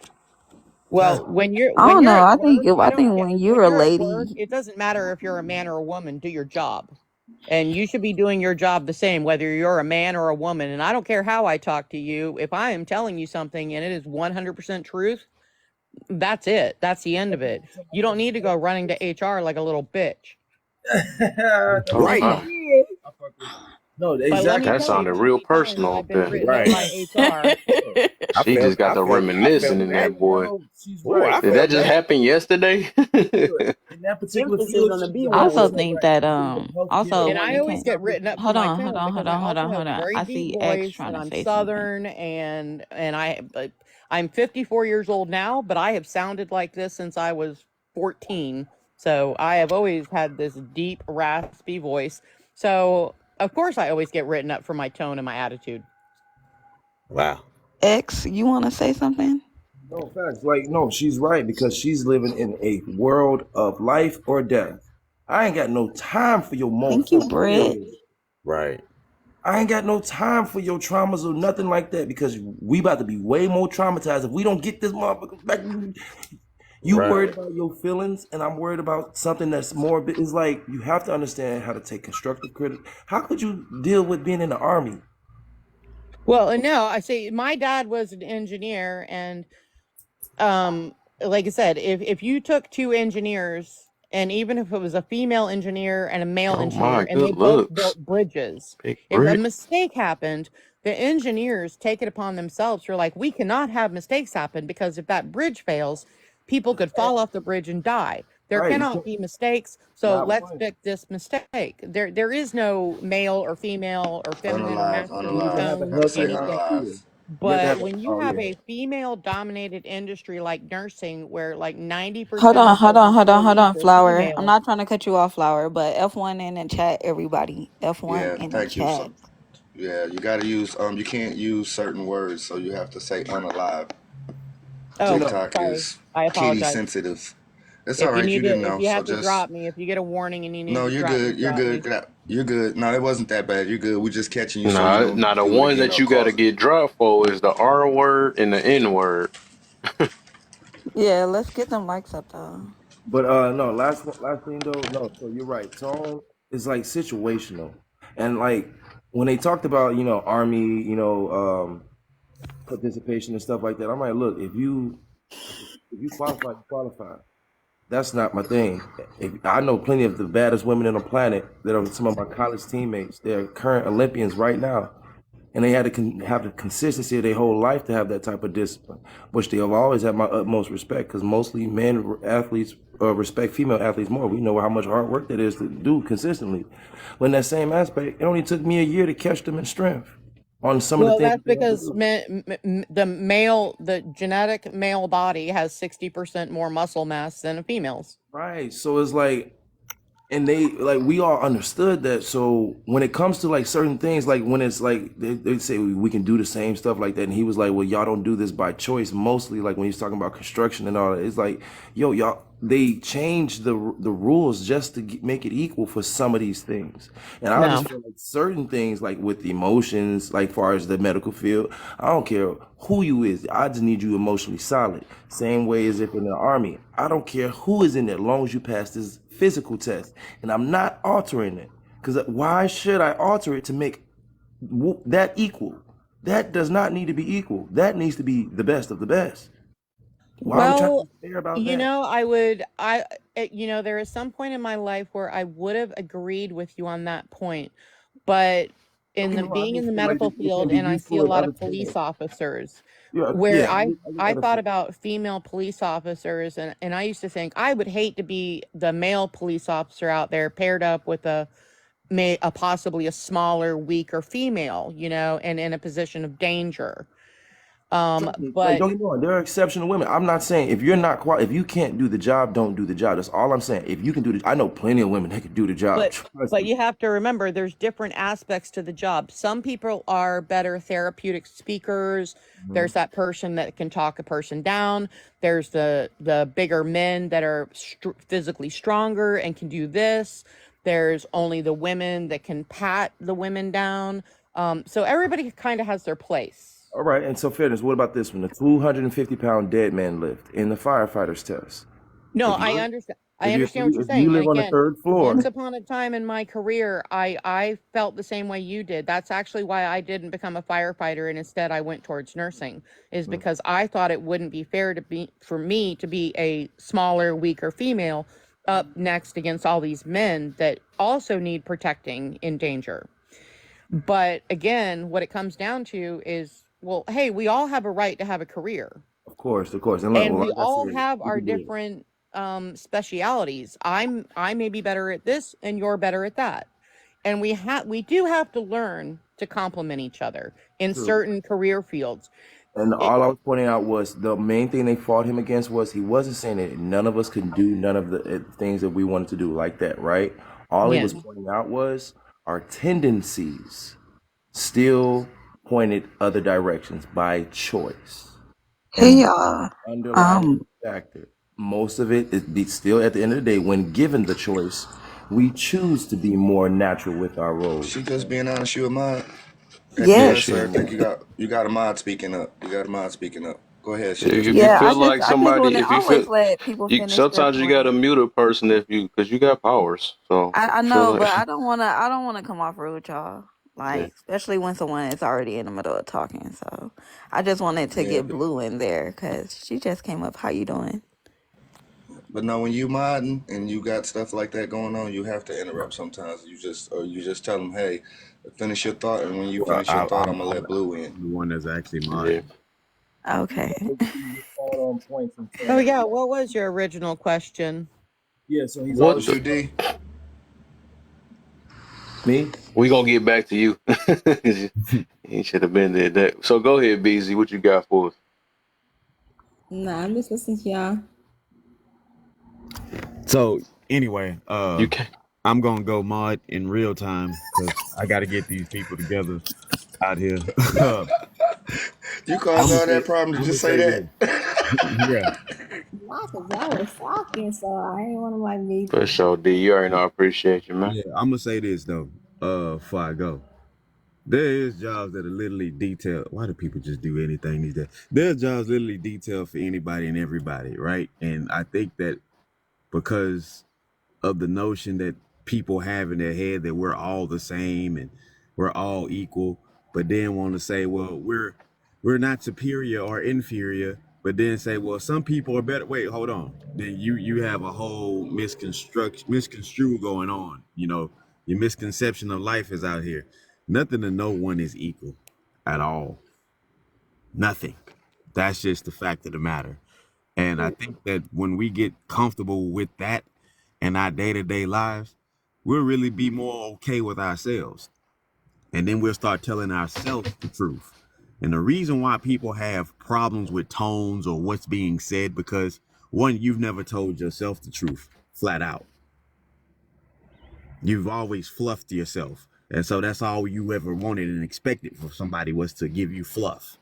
Well, when you're
I don't know.
at
I
work,
think when you're
when
a
you're at work,
lady,
it doesn't matter if you're a man or a woman, do your job. And you should be doing your job the same, whether you're a man or a woman. And I don't care how I talk to you. If I am telling you something and it is 100% truth, that's it. That's the end of it. You don't need to go running to HR like a little bitch.
Right.
No,
But let me
exactly.
That
tell you
sounded
how
real
many times
personal
I've
up
been
there.
written up by HR.
She just got the
I
reminiscing
felt
in
that.
that boy.
She's
Oh,
right.
I
Did
felt
that just
that.
happen yesterday?
In that particular
Emphasis
field,
on the
she's
B
I
right.
also
word.
It's like,
think that
healthcare.
also
And
when
I
it
always
came,
get written up for
hold
my
on, hold
tone
on,
because
hold
I
on, hold
also
on,
have
hold
a
on.
very
I
deep
see X
voice
trying
and
to
I'm
say something.
Southern I'm 54 years old now, but I have sounded like this since I was 14. So I have always had this deep, raspy voice. So of course I always get written up for my tone and my attitude.
Wow.
X, you want to say something?
No facts. Like, no, she's right, because she's living in a world of life or death. I ain't got no time for your
Thank you,
motherfucking
Brett.
feelings.
Right.
I ain't got no time for your traumas or nothing like that, because we about to be way more traumatized if we don't get this motherfucker back. You worried
Right.
about your feelings, and I'm worried about something that's more. It's like you have to understand how to take constructive criticism. How could you deal with being in the army?
Well, no, I say my dad was an engineer, and like I said, if you took two engineers, and even if it was a female engineer and a male
Oh
engineer,
my,
and they
good
both
looks.
built bridges,
Big
if a
brick.
mistake happened, the engineers take it upon themselves. You're like, we cannot have mistakes happen, because if that bridge fails, people could fall off the bridge and die. There
Right.
cannot be mistakes, so
Not
let's
one.
fix this mistake. There is no male or female or feminine or
Unalive,
masculine
You need to have
unalive.
a
tone
Gotta
or
say
healthy
anything.
unalive.
field. You have to
But
have.
when you
Oh
have
yeah.
a female dominated industry like nursing, where like 90%
Hold on,
of
hold
those
on, hold on, hold
employees
on,
are
Flower. I'm
female.
not trying to cut you off, Flower, but F1 in the chat, everybody. F1
Yeah,
in the
thank you.
chat.
So, yeah, you gotta use you can't use certain words, so you have to say unalive.
Oh,
No.
TikTok
sorry.
is
I
kitty
apologize.
sensitive. It's all right. You didn't
If
know,
you
so
have to
just
drop me, if you get a warning and you need
no.
to
You're
drop me,
good. You're
drop
good.
me.
Get out. You're good. No, it wasn't that bad. You're good. We're just catching you so you
Nah,
don't
nah, the
do it
ones
again
that
or
you got to
cause.
get dropped for is the R word and the N word.
Yeah, let's get them likes up though.
But no, last thing though, no, so you're right. Tone is like situational. And like when they talked about, army, participation and stuff like that, I'm like, look, if you qualify, you qualify. That's not my thing. I know plenty of the baddest women on the planet that are some of my college teammates. They're current Olympians right now. And they had to have the consistency of their whole life to have that type of discipline, which they have always had my utmost respect, because mostly men athletes respect female athletes more. We know how much hard work that is to do consistently. But in that same aspect, it only took me a year to catch them in strength on some of the
Well,
things
that's
that they have to
because
do.
the genetic male body has 60% more muscle mass than a female's.
Right. So it's like, and we all understood that. So when it comes to like certain things, like when it's like they say we can do the same stuff like that, and he was like, well, y'all don't do this by choice. Mostly like when he's talking about construction and all that, it's like, yo, y'all, they changed the rules just to make it equal for some of these things. And I
No.
just feel like certain things, like with the emotions, like far as the medical field, I don't care who you is, I just need you emotionally solid. Same way as if in the army, I don't care who is in there, as long as you pass this physical test. And I'm not altering it, because why should I alter it to make that equal? That does not need to be equal. That needs to be the best of the best. Why I'm trying to
Well,
be fair about
you
that.
know, there is some point in my life where I would have agreed with you on that point, but
Don't get me wrong, I
being in
just
the
feel like
medical
it can
field,
be
and I
used
see a
towards
lot
other
of police
things.
officers
Yeah,
where
yeah, I get
I
other
thought
things.
about female police officers, and I used to think I would hate to be the male police officer out there paired up with a possibly a smaller, weaker female, and in a position of danger.
Trust me, like,
But
don't get me wrong, there are exceptional women. I'm not saying if you're not if you can't do the job, don't do the job. That's all I'm saying. If you can do the, I know plenty of women that can do the job.
but
Trust
but
me.
you have to remember there's different aspects to the job. Some people are better therapeutic speakers. There's
Mhm.
that person that can talk a person down. There's the bigger men that are physically stronger and can do this. There's only the women that can pat the women down. So everybody kind of has their place.
All right, and so fairness, what about this one? The 250-pound dead man lift in the firefighter's test.
No,
If
I
you
understand. I understand what you're
if you
saying. And
live on the
again,
third
once
floor,
upon a time in my career, I felt the same way you did. That's actually why I didn't become a firefighter and instead I went towards nursing, is because I thought it wouldn't be fair for me to be a smaller, weaker female up next against all these men that also need protecting in danger. But again, what it comes down to is, well, hey, we all have a right to have a career.
of course, and
And we
like I
all
said,
have
you
our
can do it.
different specialities. I may be better at this and you're better at that. And we do have to learn to complement each other in
True.
certain career fields.
And
It,
all I was pointing out was the main thing they fought him against was he wasn't saying that none of us could do none of the things that we wanted to do like that, right? All he
yeah.
was pointing out was our tendencies still pointed other directions by choice.
Hey
And
y'all.
underlying factor, most of it is still at the end of the day, when given the choice, we choose to be more natural with our roles.
She just being honest. You a mod? Go
Yeah.
Yeah,
ahead,
Shit.
sir. I think you got a mod speaking up. You got a mod speaking up. Go ahead. She just
If you
being
Yeah,
feel
honest.
like
I just want
somebody,
to
if you
always
feel,
let people finish their
sometimes you
point.
gotta mute a person because you got powers. So
I
if you feel
know,
like,
but I don't want to come off rude, y'all.
yeah.
Like, especially when someone is already in the middle of talking. So, I just wanted to
Yeah,
get Blue in there because she just came up. How you doing?
but no, when you modding and you got stuff like that going on, you have to interrupt sometimes. You just tell them, hey, finish your thought, and when you
Well,
finish your thought, I'm gonna let Blue in.
I'm the one that's actually
Yeah.
modding.
Okay.
Oh yeah. What was your original question?
yeah. So he's
What
always
Was you D?
me.
we gonna get back to you. He should have been there. So go ahead, BZ. What you got for us?
Nah, I'm just listening to y'all.
So anyway,
You can.
I'm gonna go mod in real time because I got to get these people together out here.
You
I'm
caused
gonna
all that
say,
problem to
I'm gonna
just say
say this.
that.
Yeah.
Nah, cause y'all was talking, so I didn't want to like be.
For sure, D. You already know I appreciate you, man.
Yeah, I'm gonna say this though. Before I go, there is jobs that are literally detailed. Why do people just do anything these days? There's jobs literally detailed for anybody and everybody, right? And I think that because of the notion that people have in their head that we're all the same and we're all equal, but then want to say, well, we're not superior or inferior, but then say, well, some people are better. Wait, hold on. Then you have a whole misconstrue going on. You know, your misconception of life is out here. Nothing and no one is equal at all. Nothing. That's just the fact of the matter. And I think that when we get comfortable with that in our day-to-day lives, we'll really be more okay with ourselves. And then we'll start telling ourselves the truth. And the reason why people have problems with tones or what's being said, because one, you've never told yourself the truth flat out. You've always fluffed yourself. And so that's all you ever wanted and expected for somebody was to give you fluff.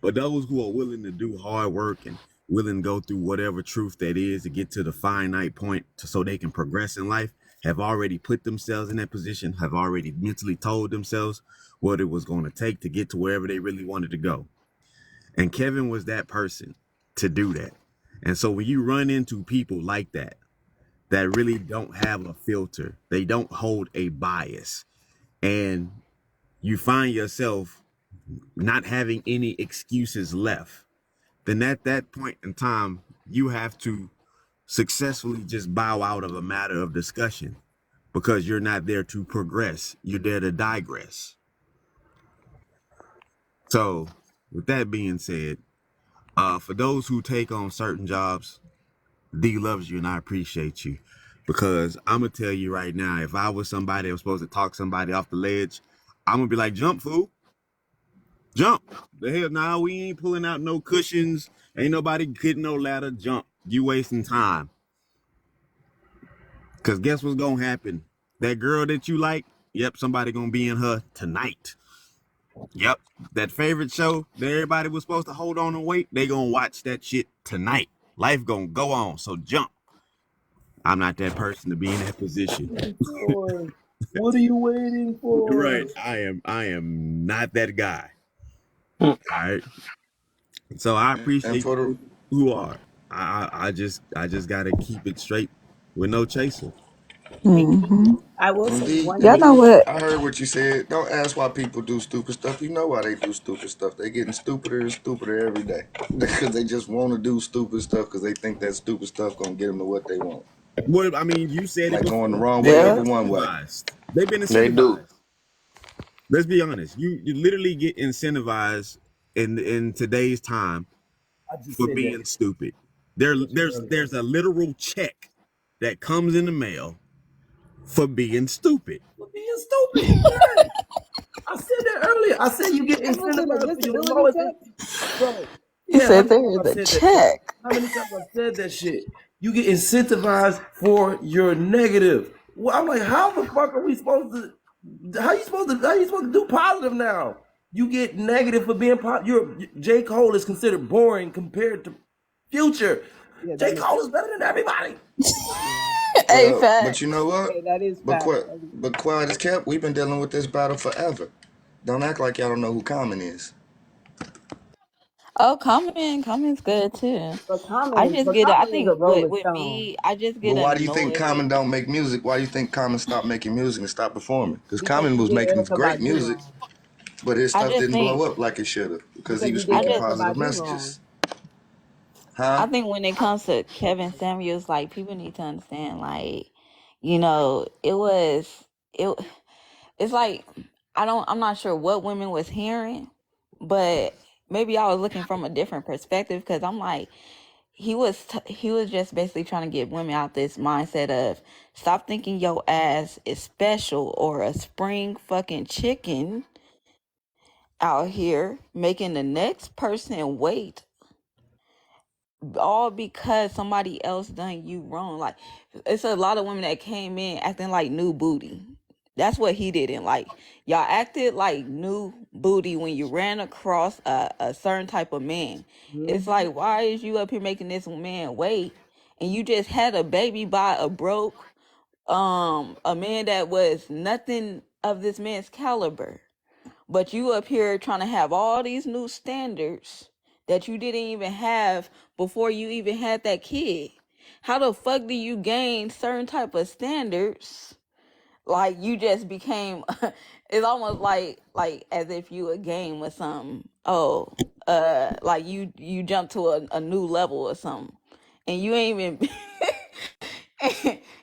But those who are willing to do hard work and willing to go through whatever truth that is to get to the finite point so they can progress in life have already put themselves in that position, have already mentally told themselves what it was going to take to get to wherever they really wanted to go. And Kevin was that person to do that. And so when you run into people like that really don't have a filter, they don't hold a bias, and you find yourself not having any excuses left, then at that point in time, you have to successfully just bow out of a matter of discussion because you're not there to progress. You're there to digress. So with that being said, for those who take on certain jobs, D loves you and I appreciate you, because I'm gonna tell you right now, if I was somebody that was supposed to talk somebody off the ledge, I'm gonna be like, jump, fool. Jump. The hell, nah, we ain't pulling out no cushions. Ain't nobody getting no ladder. Jump. You wasting time. Because guess what's going to happen? That girl that you like, yep, somebody going to be in her tonight. Yep, that favorite show that everybody was supposed to hold on and wait, they going to watch that shit tonight. Life going to go on, so jump. I'm not that person to be in that position.
What are you waiting for?
Right, I am not that guy. All right. So I appreciate you who are. I just gotta keep it straight with no chaser.
Mm-hmm.
I will say
D,
one
Y'all
thing.
know what?
I heard what you said. Don't ask why people do stupid stuff. You know why they do stupid stuff. They getting stupider and stupider every day because they just want to do stupid stuff because they think that stupid stuff gonna get them to what they want.
Well, I mean, you said it
Like
before.
going the wrong way
They've
or
been
the one way.
incentivized. They've been
They do.
incentivized. Let's be honest. You literally get incentivized in today's time for being stupid. There's a literal check that comes in the mail for being stupid.
For being stupid. Right. I said that earlier. I said you get
Was it a
incentivized for your
disability
lowest.
check?
Bro.
You
Yeah,
said there is a check.
How many times I've said that shit? You get incentivized for your negative. Well, I'm like, how the fuck are we supposed to? How you supposed to do positive now? You get negative for being positive. J. Cole is considered boring compared to Future.
Yeah,
J. Cole is better than everybody.
Hey,
Well,
fact.
but you know what?
yeah, that is
But
fact.
quiet as kept, we've been dealing with this battle forever. Don't act like y'all don't know who Common is.
Oh, Common's good too.
But
I
Common
just get it. I
is a
think
Rolling
with
Stone.
me, I just
But
get
why do you think
annoyed.
Common don't make music? Why do you think Common stopped making music and stopped performing? Because
Because
Common
he
was
did
making
Erica
great
Badu
music,
wrong.
but his
I
stuff
just
didn't
think,
blow up like it should have because he
Because
was
he did
I
speaking
just,
Erica
positive
Badu wrong.
messages. Huh?
I think when it comes to Kevin Samuels, like people need to understand, like, you know, it's like I'm not sure what women was hearing, but maybe I was looking from a different perspective because I'm like, he was just basically trying to get women out this mindset of stop thinking your ass is special or a spring fucking chicken out here making the next person wait all because somebody else done you wrong. Like, it's a lot of women that came in acting like new booty. That's what he didn't like. Y'all acted like new booty when you ran across a certain type of man. It's like, why is you up here making this man wait? And you just had a baby by a broke a man that was nothing of this man's caliber. But you up here trying to have all these new standards that you didn't even have before you even had that kid. How the fuck do you gain certain type of standards? Like you just became it's almost like as if you a game or something. Oh, like you jumped to a new level or something. And you ain't even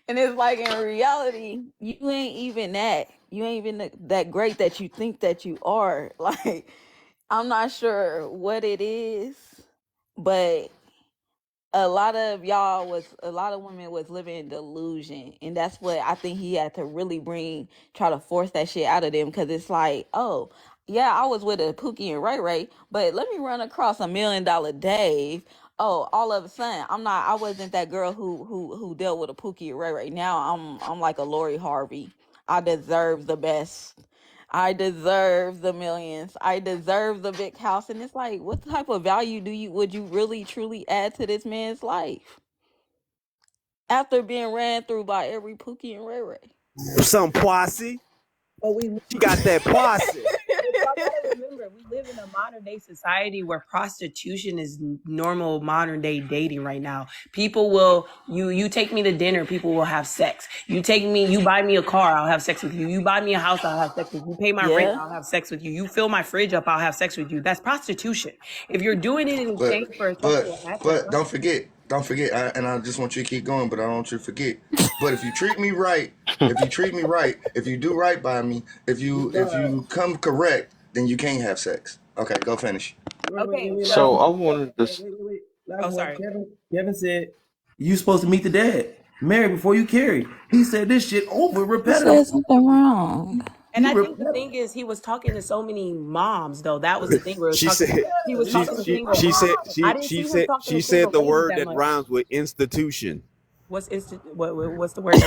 and it's like in reality, you ain't even that. You ain't even that great that you think that you are. Like, I'm not sure what it is, but a lot of women was living in delusion, and that's what I think he had to really try to force that shit out of them, because it's like, oh yeah, I was with a Pookie and Ray Ray, but let me run across $1 million Dave. Oh, all of a sudden I wasn't that girl who dealt with a Pookie and Ray Ray. Now I'm like a Lori Harvey. I deserve the best. I deserve the millions. I deserve the big house. And it's like, what type of value would you really truly add to this man's life after being ran through by every Pookie and Ray Ray?
Some posse.
But we
She got that posse.
y'all gotta remember, we live in a modern day society where prostitution is normal modern day dating right now. People will you take me to dinner, people will have sex. You buy me a car, I'll have sex with you. You buy me a house, I'll have sex with you. You pay my rent,
Yeah.
I'll have sex with you. You fill my fridge up, I'll have sex with you. That's prostitution. If you're doing it in exchange for a sexual act,
But don't forget, and I just want you to keep going, but I don't want you to forget. But if you treat me right, if you do right by me, if you come correct, then you can't have sex. Okay, go finish.
Okay.
So I wanted to.
Oh, sorry.
Kevin said you supposed to meet the dad. Marry before you carry. He said this shit over
Who
repetitive.
said something wrong?
And I think the thing is, he was talking to so many moms, though. That was the thing. Where
She said
he was talking to single
she
moms.
said
I didn't see him talking
she
to
said
single
the
ladies
word
that
that
much.
rhymes with institution.
What's the word?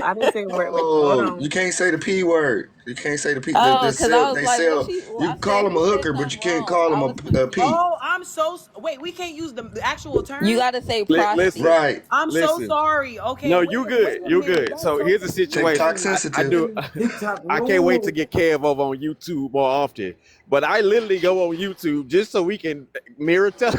I didn't say the word. Wait, hold
Oh,
on.
you can't say the P word. You can't say the P.
Oh,
They
because I
sell.
was
They
like,
sell.
what she?
You
I
can call
said
them a
who said
hooker, but you
something
can't call
wrong.
them
I was
a P.
Oh, I'm so wait. We can't use the actual term.
You gotta say
Listen,
prostitute.
Right.
I'm so
listen.
sorry. Okay.
No,
wait
you
a-
good.
wait a
You
minute.
good.
That's
So
so
here's the
confusing.
TikTok
situation. I
sensitive.
do.
TikTok
I can't wait to
rules.
get Kev over on YouTube more often. But I literally go on YouTube just so we can mirror tell.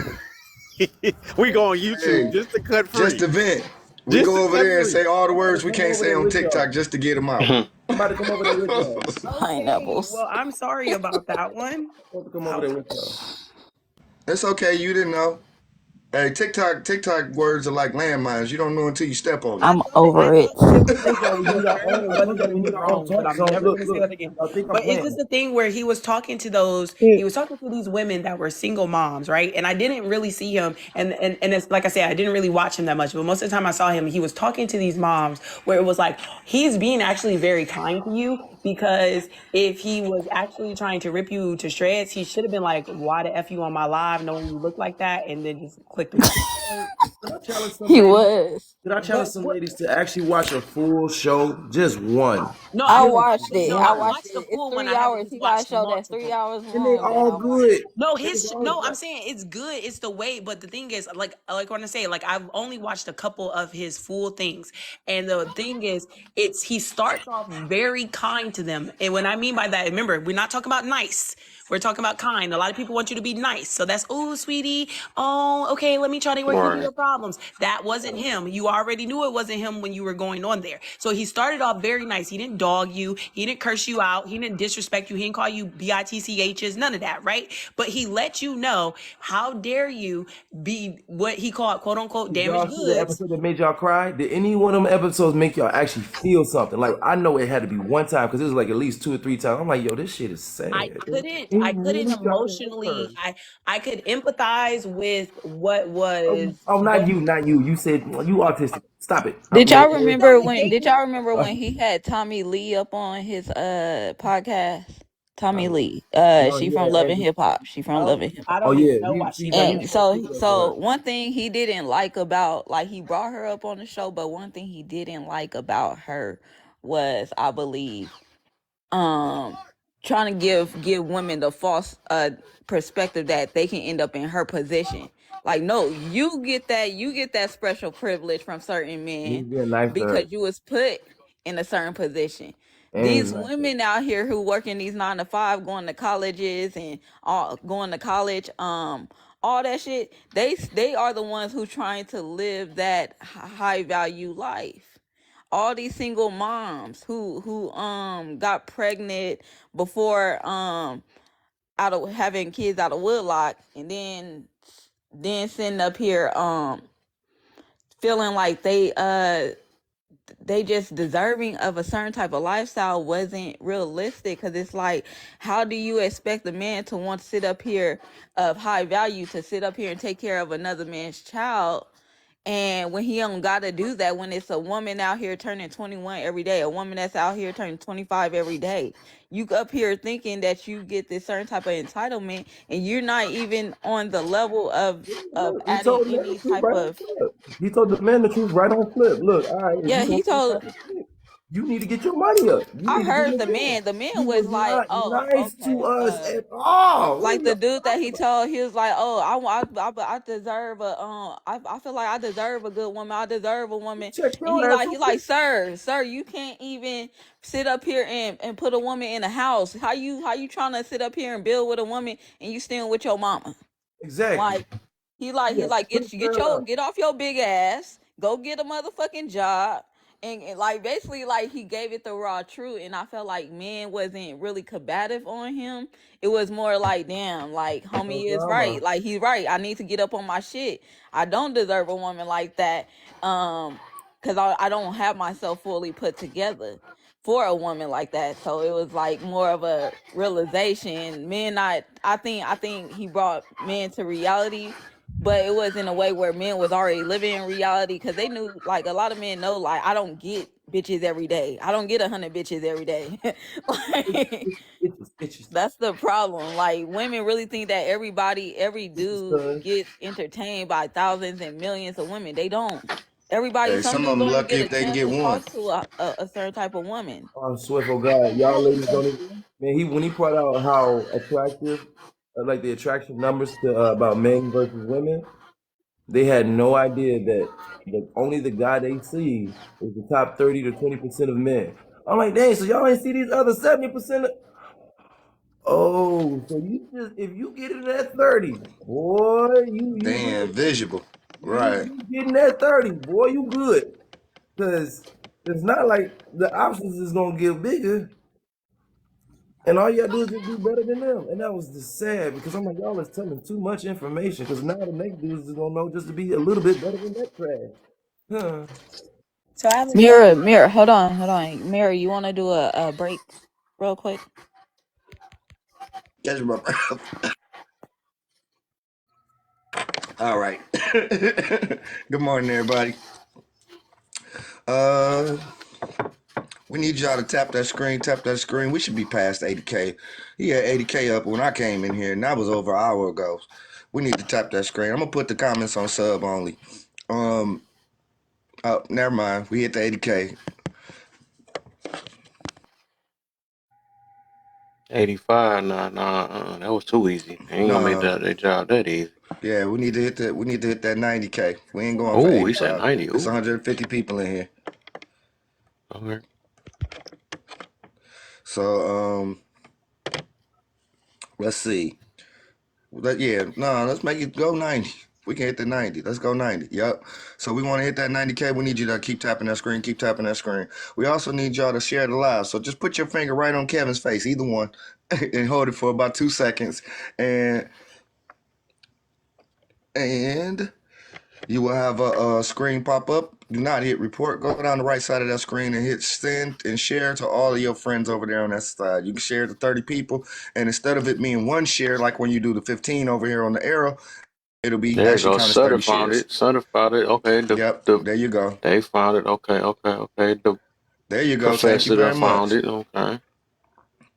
We go on YouTube
Hey,
just to cut free.
just to vent. We
Just
go
to
over
cut
there and
free.
say all the
I'm about
words
to
we
come
can't
over
say
there
on
with y'all.
TikTok just to get them out.
I'm about to come over there with y'all.
Okay.
Pineapples.
Well, I'm sorry about that one.
I'm about to come over there with y'all.
It's okay. You didn't know. Hey, TikTok words are like landmines. You don't know until you step on them.
I'm over it.
That's why we need our own.
It
That's
wasn't
why
gonna
we
be
need our own
long, but
talk
I'm
zone.
never
Look,
gonna say that again.
I think I'm
But it's
playing.
just the thing where he was talking to those, he was talking to these women that were single moms, right? And I didn't really see him, and it's like I said, I didn't really watch him that much. But most of the time I saw him, he was talking to these moms where it was like he's being actually very kind to you, because if he was actually trying to rip you to shreds, he should have been like, "Why the f you on my live, knowing you look like that," and then just clicked away.
Did I challenge some
He
ladies?
was.
Did I challenge some ladies to actually watch a full show? Just one.
No,
I
I
watched it.
no,
I
I
One.
watched
watched the
it. It's
full one.
3
I haven't
hours.
just
He got a
watched
show that's 3
multiple.
hours
And they
long that
all
I watched.
good.
No,
They was all
no,
good.
I'm saying it's good. It's the way, but the thing is, like when I say, like I've only watched a couple of his full things, and the thing is, he starts off very kind to them, and when I mean by that, remember, we're not talking about nice. We're talking about kind. A lot of people want you to be nice, so that's oh, sweetie. Oh, okay, let me try to work through
Right.
your problems. That wasn't him. You already knew it wasn't him when you were going on there. So he started off very nice. He didn't dog you. He didn't curse you out. He didn't disrespect you. He didn't call you bitchs. None of that, right? But he let you know, how dare you be what he called quote unquote
Did y'all
damaged
see the
goods.
episode that made y'all cry? Did any one of them episodes make y'all actually feel something? Like, I know it had to be one time because it was like at least 2 or 3 times. I'm like, yo, this shit is sad.
I
It
couldn't
really got to
emotionally,
her.
I could empathize with what was
Oh, not
going.
you. You said you autistic. Stop it.
Did y'all
No,
remember
it
when?
gave
Did
me.
y'all remember when he had Tommy Lee up on his podcast? Tommy Lee.
No,
She
yeah,
from Love and
and
Hip Hop. She from Love and Hip
I
Hop.
oh
don't
yeah,
even know why
she
she
got
was.
him.
And so one thing he didn't like about, like, he brought her up on the show, but one thing he didn't like about her was, I believe, trying to give women the false perspective that they can end up in her position. Like, no, you get that special privilege from certain men
He's being nice to her.
because you was put in a certain position.
And
These
he's nice to her.
women out here who work in these 9 to 5, going to colleges and going to college, all that shit, they are the ones who trying to live that high value life. All these single moms who got pregnant before out of having kids out of wedlock, and then sitting up here feeling like they just deserving of a certain type of lifestyle wasn't realistic, because it's like, how do you expect a man to want to sit up here of high value to sit up here and take care of another man's child, and when he don't gotta do that, when it's a woman out here turning 21 every day, a woman that's out here turning 25 every day, you up here thinking that you get this certain type of entitlement, and you're not even on the level of
Look, he
adding
told the man
any
the truth
type
right on
of.
flip. He told the man the truth right on flip. Look, all right, if
Yeah,
you
he
want this
told.
type of shit, You need to get your money up. You
I
need to do
heard
your
the
thing.
man. The man
He
was
was
like,
not
"Oh,
nice to
okay."
us at all. What are
Like the
you
dude that
talking
he
about?
told, he was like, "Oh, I deserve a I feel like I deserve a good woman. I deserve a woman."
Check
And
your ass.
he like, sir, you can't even sit up here and put a woman in a house. How you trying to sit up here and build with a woman and you staying with your mama?
Exactly.
Like he
Yes.
like
Put that up.
get off your big ass, go get a motherfucking job. And like basically like he gave it the raw truth, and I felt like men wasn't really combative on him. It was more like, damn, like
No
homie is
drama.
right. Like he's right. I need to get up on my shit. I don't deserve a woman like that. Cause I don't have myself fully put together for a woman like that. So it was like more of a realization. Men not I think he brought men to reality, but it was in a way where men was already living in reality because they knew, like a lot of men know, like I don't get bitches every day. I don't get 100 bitches every day. Like
Bitches.
that's the problem. Like women really think that every dude
Son.
gets entertained by thousands and millions of women. They don't. Everybody,
Hey,
some
some of
dudes
them
don't even
lucky
get a
if they can
chance
get
to
one.
talk to a certain type of woman.
I swear for God, y'all ladies don't even. Man, when he brought out how attractive, like the attraction numbers to about men versus women, they had no idea that only the guy they see is the top 30 to 20% of men. I'm like, dang, so y'all ain't see these other 70%. Oh, so you just if you get in that 30, boy,
They invisible. Right.
you getting that 30, boy, you good. Cause it's not like the options is gonna get bigger. And all y'all do is just be better than them. And that was just sad because I'm like, y'all is telling too much information. Because now the next dudes is gonna know just to be a little bit better than that trash. Huh.
So I have a
Mirror, hold on. Mirror, you want to do a break real quick?
Catch my breath. All right. Good morning, everybody. We need y'all to tap that screen. We should be past 80K. He had 80K up when I came in here, and that was over an hour ago. We need to tap that screen. I'm gonna put the comments on sub only. Oh, never mind. We hit the 80K.
85. Nah. That was too easy. They ain't gonna make
No.
their job that easy.
Yeah, we need to hit that. We need to hit that 90K. We ain't going for
Oh, he said
85.
90.
It's
Ooh.
150 people in here.
Okay.
So let's see. Let's make it go 90. We can hit the 90. Let's go 90. Yep. So we want to hit that 90K. We need you to keep tapping that screen. Keep tapping that screen. We also need y'all to share the live. So just put your finger right on Kevin's face, either one, and hold it for about 2 seconds, and you will have a screen pop up. Do not hit report. Go down the right side of that screen and hit send and share to all of your friends over there on that side. You can share to 30 people, and instead of it being one share, like when you do the 15 over here on the arrow, it'll be
There you
actually
go.
count as 30
Sutter found
shares.
it. Sutter found it. Okay.
Yep, there you go.
They found it. Okay. The
There you go. Thank you
professor
very
done
much.
found it. Okay.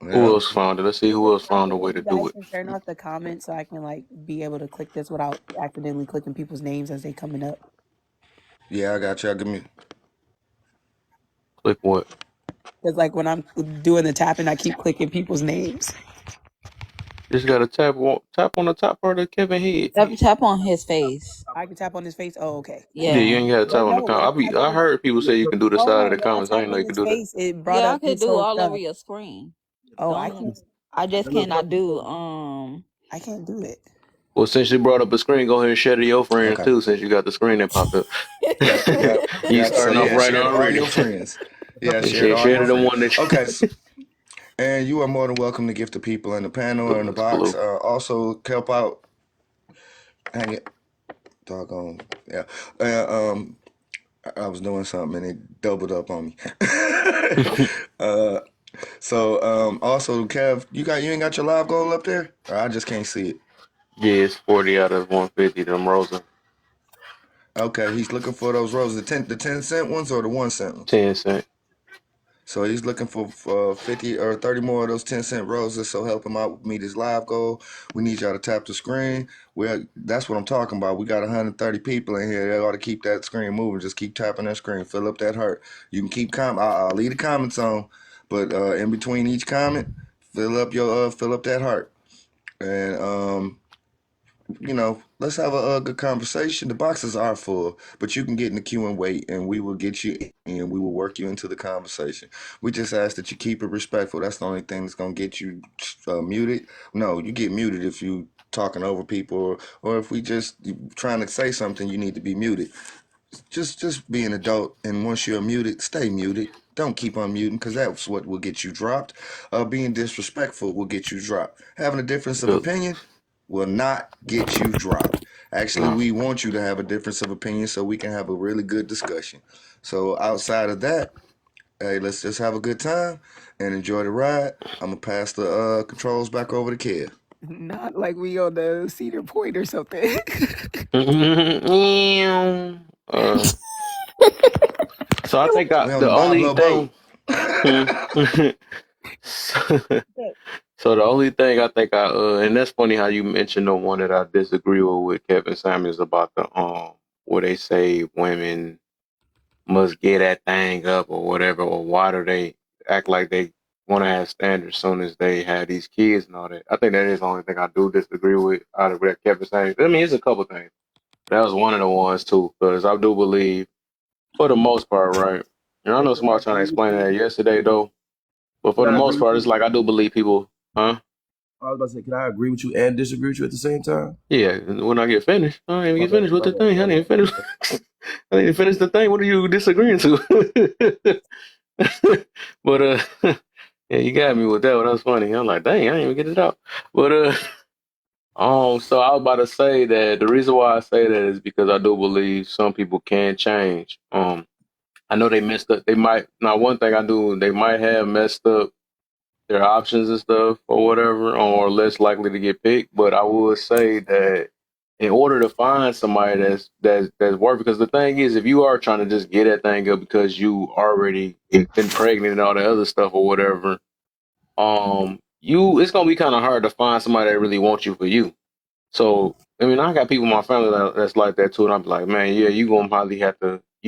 Yep.
Who else found it? Let's see who else found a way to
You guys
do it.
can turn off the comments so I can like be able to click this without accidentally clicking people's names as they coming up.
Yeah, I got you. Give me.
Click what?
Because like when I'm doing the tapping, I keep clicking people's names.
Just gotta tap on the top part of Kevin head.
Tap on his face.
I can tap on his face. Oh, okay.
Yeah, you ain't gotta tap
Well,
on the
no, when I
comment.
tap on
I heard people say you can do the side of the
when I
comments. I
tap
didn't know
on
you could
his
do that.
face, it brought
Yeah, I
up
could
his
do
whole
all over
stuff.
your screen.
Oh,
I just cannot do
I can't do it.
Well, since you brought up a screen, go ahead and share to your friends
Okay.
too. Since you got the screen that popped up, you starting off right
share to all
already.
your friends. Yeah,
share to the one that.
Okay. And you are more than welcome to gift the people in the panel or in the box. Also, help out. Hang it. Doggone. Yeah. I was doing something and it doubled up on me. Also, Kev, you ain't got your live goal up there? Or I just can't see it.
Yeah, it's 40 out of 150. Them roses.
Okay, he's looking for those roses. The 10 cent ones or the 1 cent ones?
10 cent.
So he's looking for 50 or 30 more of those 10-cent roses. So help him out meet his live goal. We need y'all to tap the screen. That's what I'm talking about. We got 130 people in here. They ought to keep that screen moving. Just keep tapping that screen. Fill up that heart. You can keep I'll leave the comments on, but in between each comment, fill up that heart. And let's have a good conversation. The boxes are full, but you can get in the queue and wait, and we will get you in. We will work you into the conversation. We just ask that you keep it respectful. That's the only thing that's gonna get you muted. No, you get muted if you talking over people, or if we just trying to say something, you need to be muted. Just be an adult, and once you're muted, stay muted. Don't keep on muting, because that's what will get you dropped. Being disrespectful will get you dropped. Having a difference of
Good.
opinion will not get you dropped. Actually,
No.
we want you to have a difference of opinion so we can have a really good discussion. So outside of that, hey, let's just have a good time and enjoy the ride. I'm gonna pass the controls back over to Kev.
Not like we on the Cedar Point or something.
So I think
We on
the
the
only
Bob
thing.
boat.
So the only thing I think and that's funny how you mentioned the one that I disagree with Kevin Samuels about the where they say women must get that thing up or whatever, or why do they act like they want to have standards as soon as they have these kids and all that. I think that is the only thing I do disagree with out of that Kevin Samuels. I mean, it's a couple things. That was one of the ones too, because I do believe, for the most part, right? And I know
Can I
somebody trying to
agree with
explain that
you?
yesterday though, but for
Can
the
I agree
most
with
part, it's
you?
like I do believe people, huh?
I was about to say, can I agree with you and disagree with you at the same time?
Yeah, when I get finished, I didn't even
My
get
bad,
finished with
my
the
bad,
thing. I
my
didn't even
bad, my
finish.
bad.
I didn't even finish the thing. What are you disagreeing to? But yeah, you got me with that one. That was funny. I'm like, dang, I didn't even get it out. But so I was about to say that the reason why I say that is because I do believe some people can change. I know they messed up. They might now. One thing I do, they might have messed up their options and stuff or whatever, or less likely to get picked. But I would say that in order to find somebody that's worth, because the thing is, if you are trying to just get that thing up because you already been pregnant and all the other stuff or whatever, it's gonna be kind of hard to find somebody that really wants you for you. So I mean, I got people in my family that's like that too, and I'm like, man, yeah, you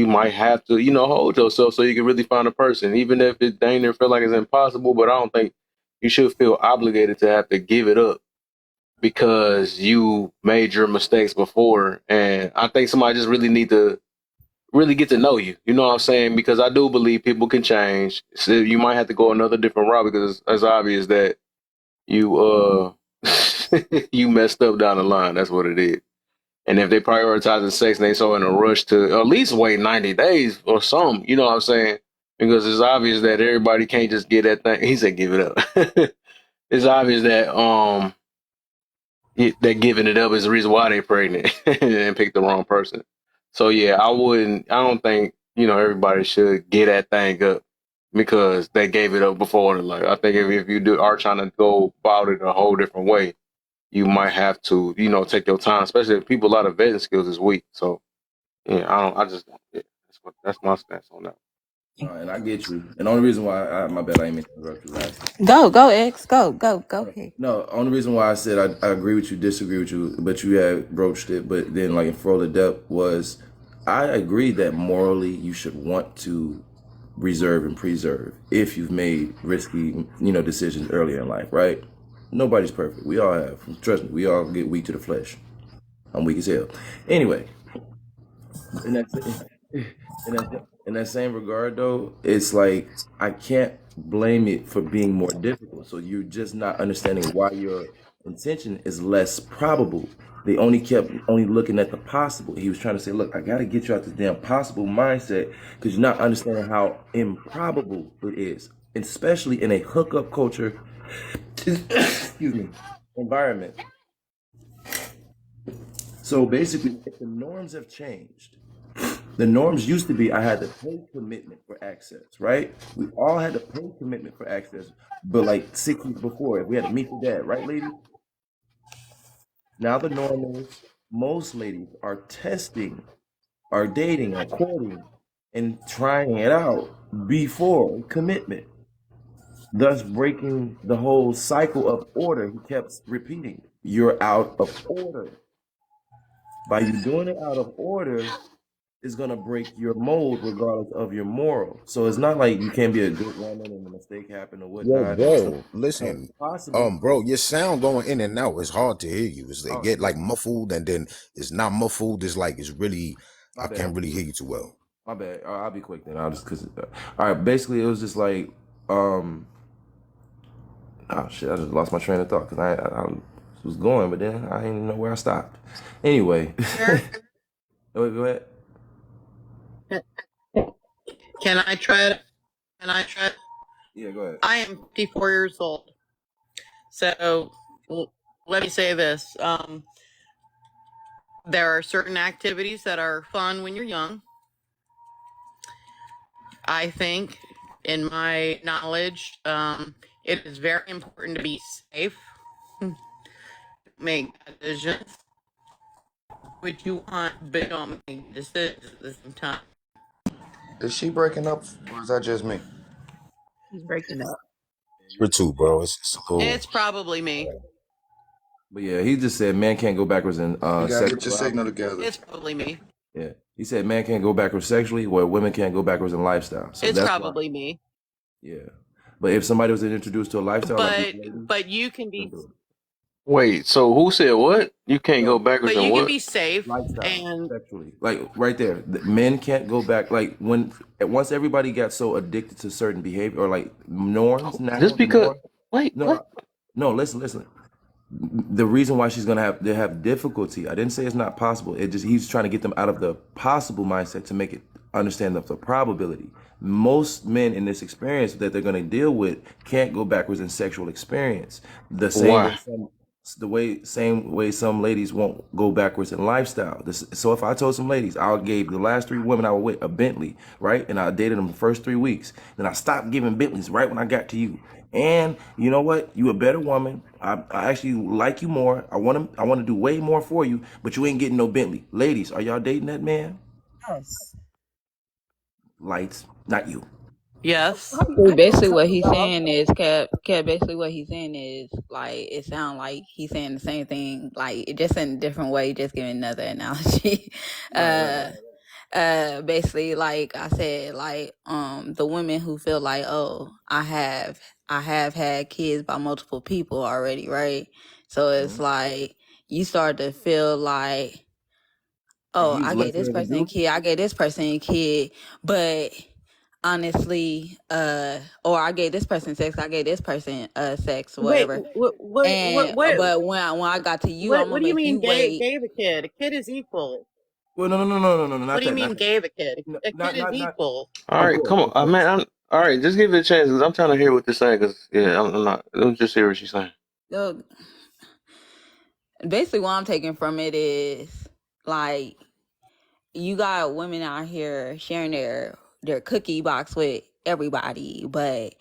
might have to, hold yourself so you can really find a person, even if it dang near feel like it's impossible. But I don't think you should feel obligated to have to give it up because you made your mistakes before. And I think somebody just really need to really get to know you. You know what I'm saying? Because I do believe people can change. So you might have to go another different route because it's obvious that you you messed up down the line. That's what it is. And if they prioritizing sex and they so in a rush to at least wait 90 days or something, you know what I'm saying? Because it's obvious that everybody can't just get that thing. He said, give it up. It's obvious that that giving it up is the reason why they pregnant and picked the wrong person. So yeah, I don't think, everybody should get that thing up because they gave it up before in life. I think if you are trying to go about it a whole different way, you might have to, take your time, especially if people, a lot of vetting skills is weak. So yeah, that's my stance on that.
And I get you. And the only reason why, my bad, I ain't mean to interrupt you last.
Go, X. Go ahead.
No, only reason why I said I agree with you, disagree with you, but you had broached it. But then, like in further depth, was I agree that morally you should want to reserve and preserve if you've made risky, decisions earlier in life, right? Nobody's perfect. We all have. Trust me, we all get weak to the flesh. I'm weak as hell. Anyway, in that same regard, though, it's like I can't blame it for being more difficult. So you're just not understanding why your intention is less probable. They only kept looking at the possible. He was trying to say, look, I got to get you out this damn possible mindset because you're not understanding how improbable it is, especially in a hookup culture, excuse me, environment. So basically, if the norms have changed, the norms used to be I had to pay commitment for access, right? We all had to pay commitment for access, but like 6 weeks before, if we had to meet for that, right, lady? Now the norm is most ladies are testing, are dating, are courting, and trying it out before commitment, thus breaking the whole cycle of order. He kept repeating, "You're out of order." By you doing it out of order, is gonna break your mold regardless of your moral. So it's not like you can't be a good woman and a mistake happened or
Yo,
whatnot.
bro,
No,
listen.
it's possible.
Bro, your sound going in and out. It's hard to hear you. It
Oh,
get like muffled, and then it's not muffled. It's like it's really.
my
I
bad.
can't really hear you too well.
My bad. I'll be quick then. I'll just cause. All right. Basically, it was just like, oh shit! I just lost my train of thought because I was going, but then I didn't know where I stopped. Anyway, wait, go ahead.
Can I try it? Can I try it?
Yeah, go ahead.
I am 54 years old. So let me say this. There are certain activities that are fun when you're young. I think, in my knowledge, it is very important to be safe. Make decisions. What you want, but don't make decisions at the same time.
Is she breaking up, or is that just me?
He's breaking up.
You're too, bro. It's a little.
It's probably me.
But yeah, he just said man can't go backwards in
You gotta get your
sexuality.
signal together.
It's probably me.
Yeah, he said man can't go backwards sexually, where women can't go backwards in lifestyle. So
It's
that's
probably me.
yeah. But if somebody was introduced to a lifestyle, like
But you can be.
Wait, so who said what? You can't go backwards
But
in
you can
what?
be safe
lifestyle
and
sexually, like right there, men can't go back. Like once everybody got so addicted to certain behavior or like norms,
Just because.
norms.
Wait,
No,
what?
no, listen. The reason why she's gonna have difficulty, I didn't say it's not possible. It just he's trying to get them out of the possible mindset to make it understand the probability. Most men in this experience that they're gonna deal with can't go backwards in sexual experience. The same
Why?
same way some ladies won't go backwards in lifestyle. So if I told some ladies I gave the last 3 women I was with a Bentley, right, and I dated them the first 3 weeks, then I stopped giving Bentleys right when I got to you. And you know what? You a better woman. I actually like you more. I want to do way more for you, but you ain't getting no Bentley. Ladies, are y'all dating that man?
yes.
Lights, not you.
Yes.
Basically, what he's saying is, Cap. Basically, what he's saying is, like, it sounds like he's saying the same thing, like, just in a different way, just giving another analogy. Basically, like I said, like, the women who feel like, oh, I have had kids by multiple people already, right? So it's like you start to feel like, oh, I gave this person a kid, I gave this person a kid, but honestly, or I gave this person sex, I gave this person sex, or
Wait,
whatever.
what,
And but when I got to you, I'm
what
gonna
do you
make
mean
you wait.
gave a kid? A kid is equal.
Well, no, not
What do you
that.
mean
Not
gave a kid?
that.
A kid is equal.
All right, come on, man. All right, just give it a chance because I'm trying to hear what they're saying. Because yeah, I'm not. Let's just hear what she's saying.
So basically, what I'm taking from it is like you got women out here sharing their cookie box with everybody, but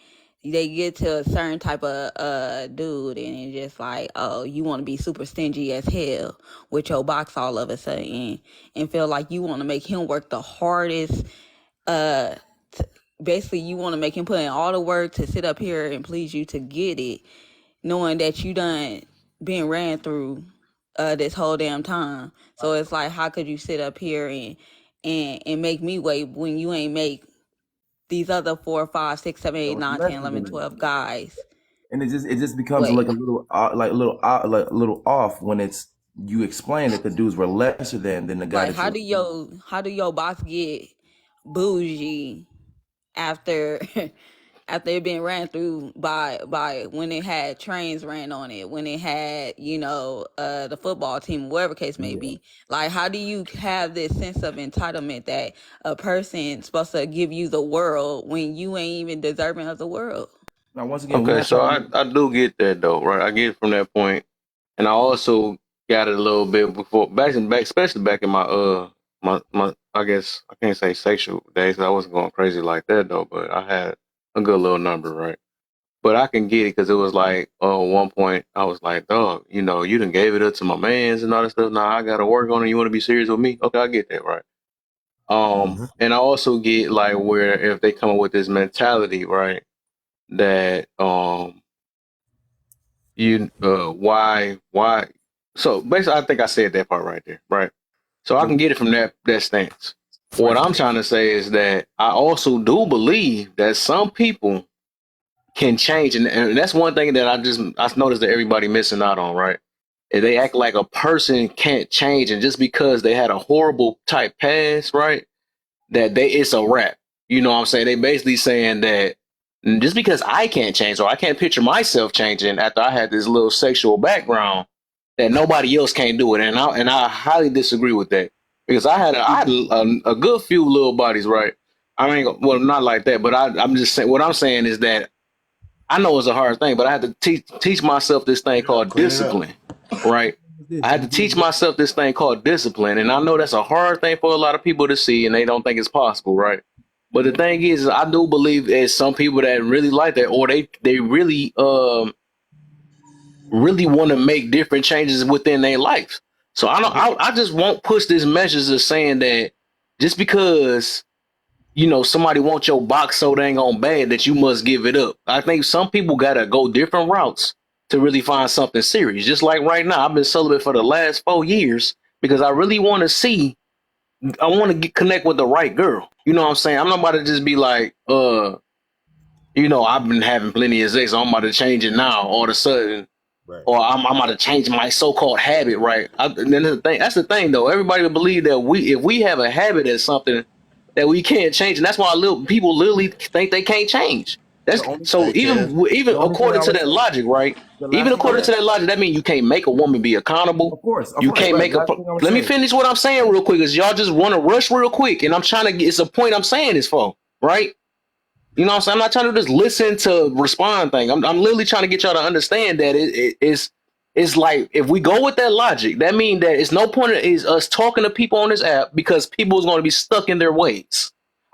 they get to a certain type of dude and it's just like, oh, you want to be super stingy as hell with your box all of a sudden and feel like you want to make him work the hardest. Basically, you want to make him put in all the work to sit up here and please you to get it, knowing that you done been ran through this whole damn time. So it's like, how could you sit up here and make me wait when you ain't make these other 4, 5, 6, 7, 8, 9, 10, 11, 12 guys?
And it just becomes like a little off when it's you explain that the dudes were lesser than the guy.
Like, how do your box get bougie after it been ran through by when it had trains ran on it, when it had, the football team, whatever case may be? Like, how do you have this sense of entitlement that a person's supposed to give you the world when you ain't even deserving of the world?
Now, once again,
Okay, so I do get that though, right? I get it from that point, and I also got it a little bit before, back, especially back in my my I guess I can't say sexual days. 'Cause I wasn't going crazy like that though, but I had a good little number, right? But I can get it because it was like, at one point I was like, dog, you done gave it up to my mans and all that stuff. Now I got to work on it. You want to be serious with me? Okay, I get that, right? And I also get like where if they come up with this mentality, right, that why so basically I think I said that part right there, right? So I can get it from that stance. What I'm trying to say is that I also do believe that some people can change, and that's one thing that I noticed that everybody missing out on, right? And they act like a person can't change, and just because they had a horrible type past, right, that it's a wrap. You know what I'm saying? They basically saying that just because I can't change or I can't picture myself changing after I had this little sexual background, that nobody else can't do it. And I highly disagree with that, because I had a good few little bodies, right? I mean, well, not like that, but I'm just saying, what I'm saying is that I know it's a hard thing, but I had to teach myself this thing called discipline, right? I had to teach myself this thing called discipline, and I know that's a hard thing for a lot of people to see, and they don't think it's possible, right? But the thing is, I do believe there's some people that really like that, or they really really want to make different changes within their life. So I just won't push this message of saying that just because somebody wants your box so dang on bad that you must give it up. I think some people gotta go different routes to really find something serious. Just like right now, I've been celibate for the last 4 years because I really want to see. I want to connect with the right girl. You know what I'm saying? I'm not about to just be like, I've been having plenty of sex, so I'm about to change it now all of a sudden. Right. Or I'm about to change my so-called habit, right? That's the thing, though. Everybody will believe that if we have a habit as something that we can't change, and that's why people literally think they can't change. That's so even according to that logic, right? Even according to that logic, that means you can't make a woman be accountable. Of course, you can't make a. Let me finish what I'm saying real quick, because y'all just want to rush real quick, and I'm trying to get. It's a point I'm saying this for, right? You know what I'm saying? I'm not trying to just listen to respond thing. I'm literally trying to get y'all to understand that it's like, if we go with that logic, that means that it's no point is us talking to people on this app, because people is going to be stuck in their ways.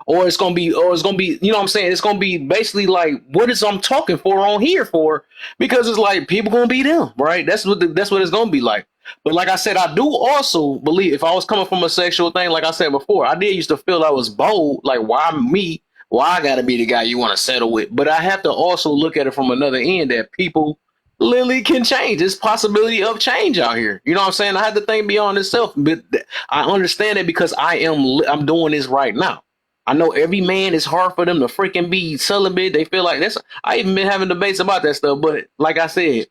Or it's gonna be, you know what I'm saying? It's gonna be basically like, what is I'm talking for on here for? Because it's like people gonna be them, right? That's what it's gonna be like. But like I said, I do also believe, if I was coming from a sexual thing, like I said before, I did used to feel I was bold, like why me? Why I gotta be the guy you want to settle with? But I have to also look at it from another end, that people literally can change. There's possibility of change out here. You know what I'm saying? I had to think beyond itself, but I understand it because I'm doing this right now. I know every man, it's hard for them to freaking be celibate. They feel like that's. I even been having debates about that stuff. But like I said,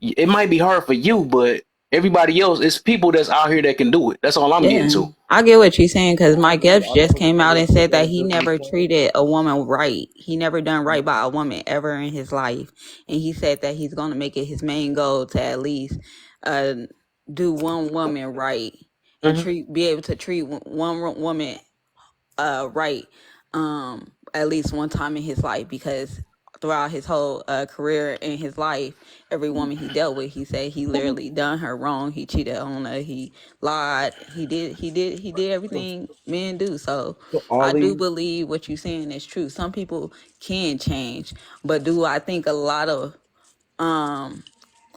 it might be hard for you, but everybody else, it's people that's out here that can do it. That's all I'm getting to.
I get what you're saying, because Mike Epps just came out and said that he never treated a woman right. He never done right by a woman ever in his life. And he said that he's going to make it his main goal to at least do one woman right and be able to treat one woman right at least one time in his life, because throughout his whole career in his life, every woman he dealt with, he said he literally done her wrong. He cheated on her, he lied, he did everything men do. So I do believe what you're saying is true. Some people can change, but do I think a lot of I'm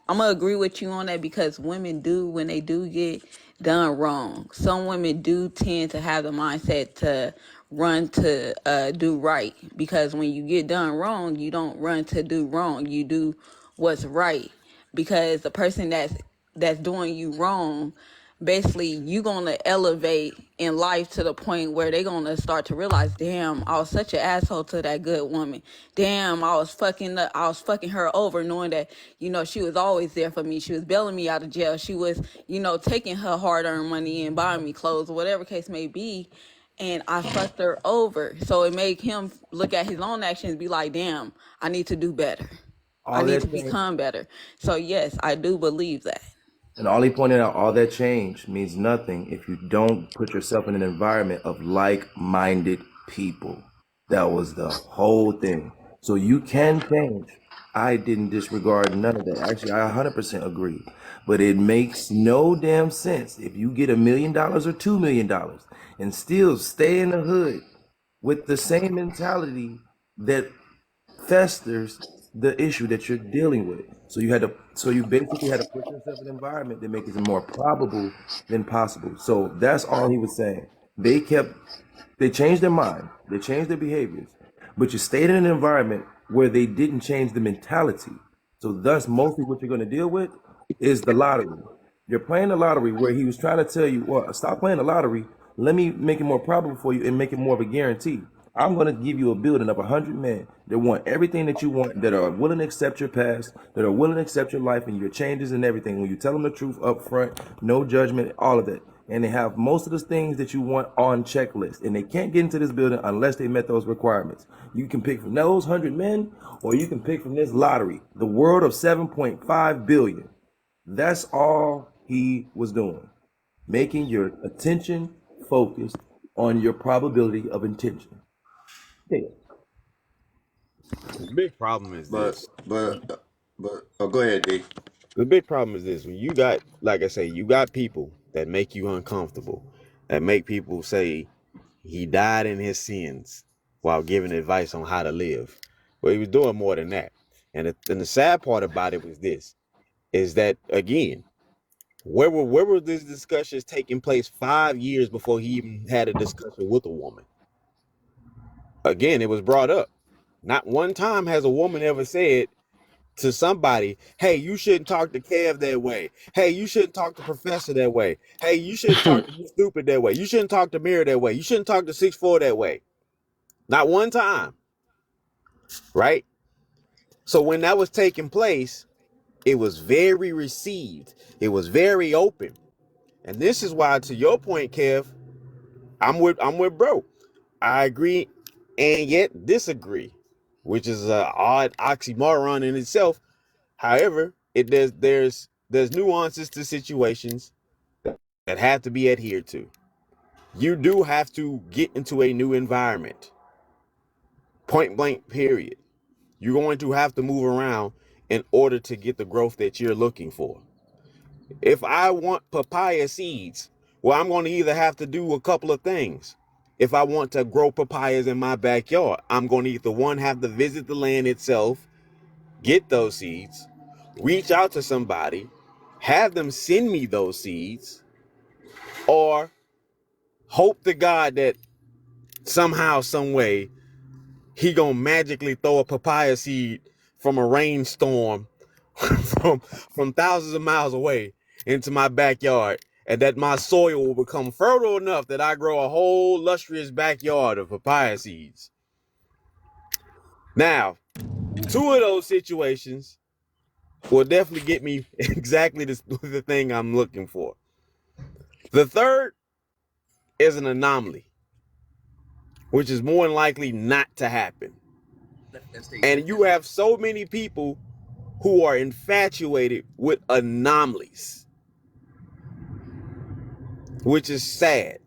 gonna agree with you on that, because women do, when they do get done wrong, some women do tend to have the mindset to run to do right, because when you get done wrong, you don't run to do wrong, you do what's right, because the person that's doing you wrong, basically you gonna elevate in life to the point where they gonna start to realize, damn, I was such an asshole to that good woman. Damn, I was fucking her over, knowing that, she was always there for me. She was bailing me out of jail. She was, taking her hard-earned money and buying me clothes, or whatever case may be. And I fucked her over. So it made him look at his own actions and be like, damn, I need to do better. I need to become better. So yes, I do believe that.
And Ollie pointed out, all that change means nothing if you don't put yourself in an environment of like-minded people. That was the whole thing. So you can change. I didn't disregard none of that. Actually, I 100% agree. But it makes no damn sense if you get $1 million or $2 million and still stay in the hood with the same mentality that festers the issue that you're dealing with. So you basically had to put yourself in an environment that makes it more probable than possible. So that's all he was saying. They changed their mind, they changed their behaviors, but you stayed in an environment where they didn't change the mentality. So thus, mostly what you're going to deal with is the lottery. You're playing the lottery where he was trying to tell you, well, stop playing the lottery. Let me make it more probable for you and make it more of a guarantee. I'm going to give you a building of 100 men that want everything that you want, that are willing to accept your past, that are willing to accept your life and your changes and everything. When you tell them the truth up front, no judgment, all of that. And they have most of the things that you want on checklist. And they can't get into this building unless they met those requirements. You can pick from those 100 men, or you can pick from this lottery, the world of 7.5 billion. That's all he was doing. Making your attention focused on your probability of intention. Yeah.
The big problem is this.
But go ahead, D.
The big problem is this. When you got, like I say, you got people that make you uncomfortable, that make people say he died in his sins while giving advice on how to live. Well, he was doing more than that. And the sad part about it was this, is that, again, where were these discussions taking place 5 years before he even had a discussion with a woman? Again, it was brought up. Not one time has a woman ever said to somebody, hey, you shouldn't talk to Kev that way. Hey, you shouldn't talk to Professor that way. Hey, you shouldn't talk to Stupid that way. You shouldn't talk to Mirror that way. You shouldn't talk to 6'4" that way. Not one time. Right? So when that was taking place, it was very received. It was very open. And this is why, to your point, Kev, I'm with bro. I agree and yet disagree, which is an odd oxymoron in itself. However, there's nuances to situations that have to be adhered to. You do have to get into a new environment. Point blank, period. You're going to have to move around in order to get the growth that you're looking for. If I want papaya seeds, well, I'm going to either have to do a couple of things. If I want to grow papayas in my backyard, I'm going to either have to visit the land itself, get those seeds, reach out to somebody, have them send me those seeds, or hope to God that somehow, some way, he gonna magically throw a papaya seed from a rainstorm from thousands of miles away into my backyard, and that my soil will become fertile enough that I grow a whole lustrous backyard of papaya seeds. Now, 2 of those situations will definitely get me exactly the thing I'm looking for. The third is an anomaly, which is more than likely not to happen. And you have so many people who are infatuated with anomalies, which is sad.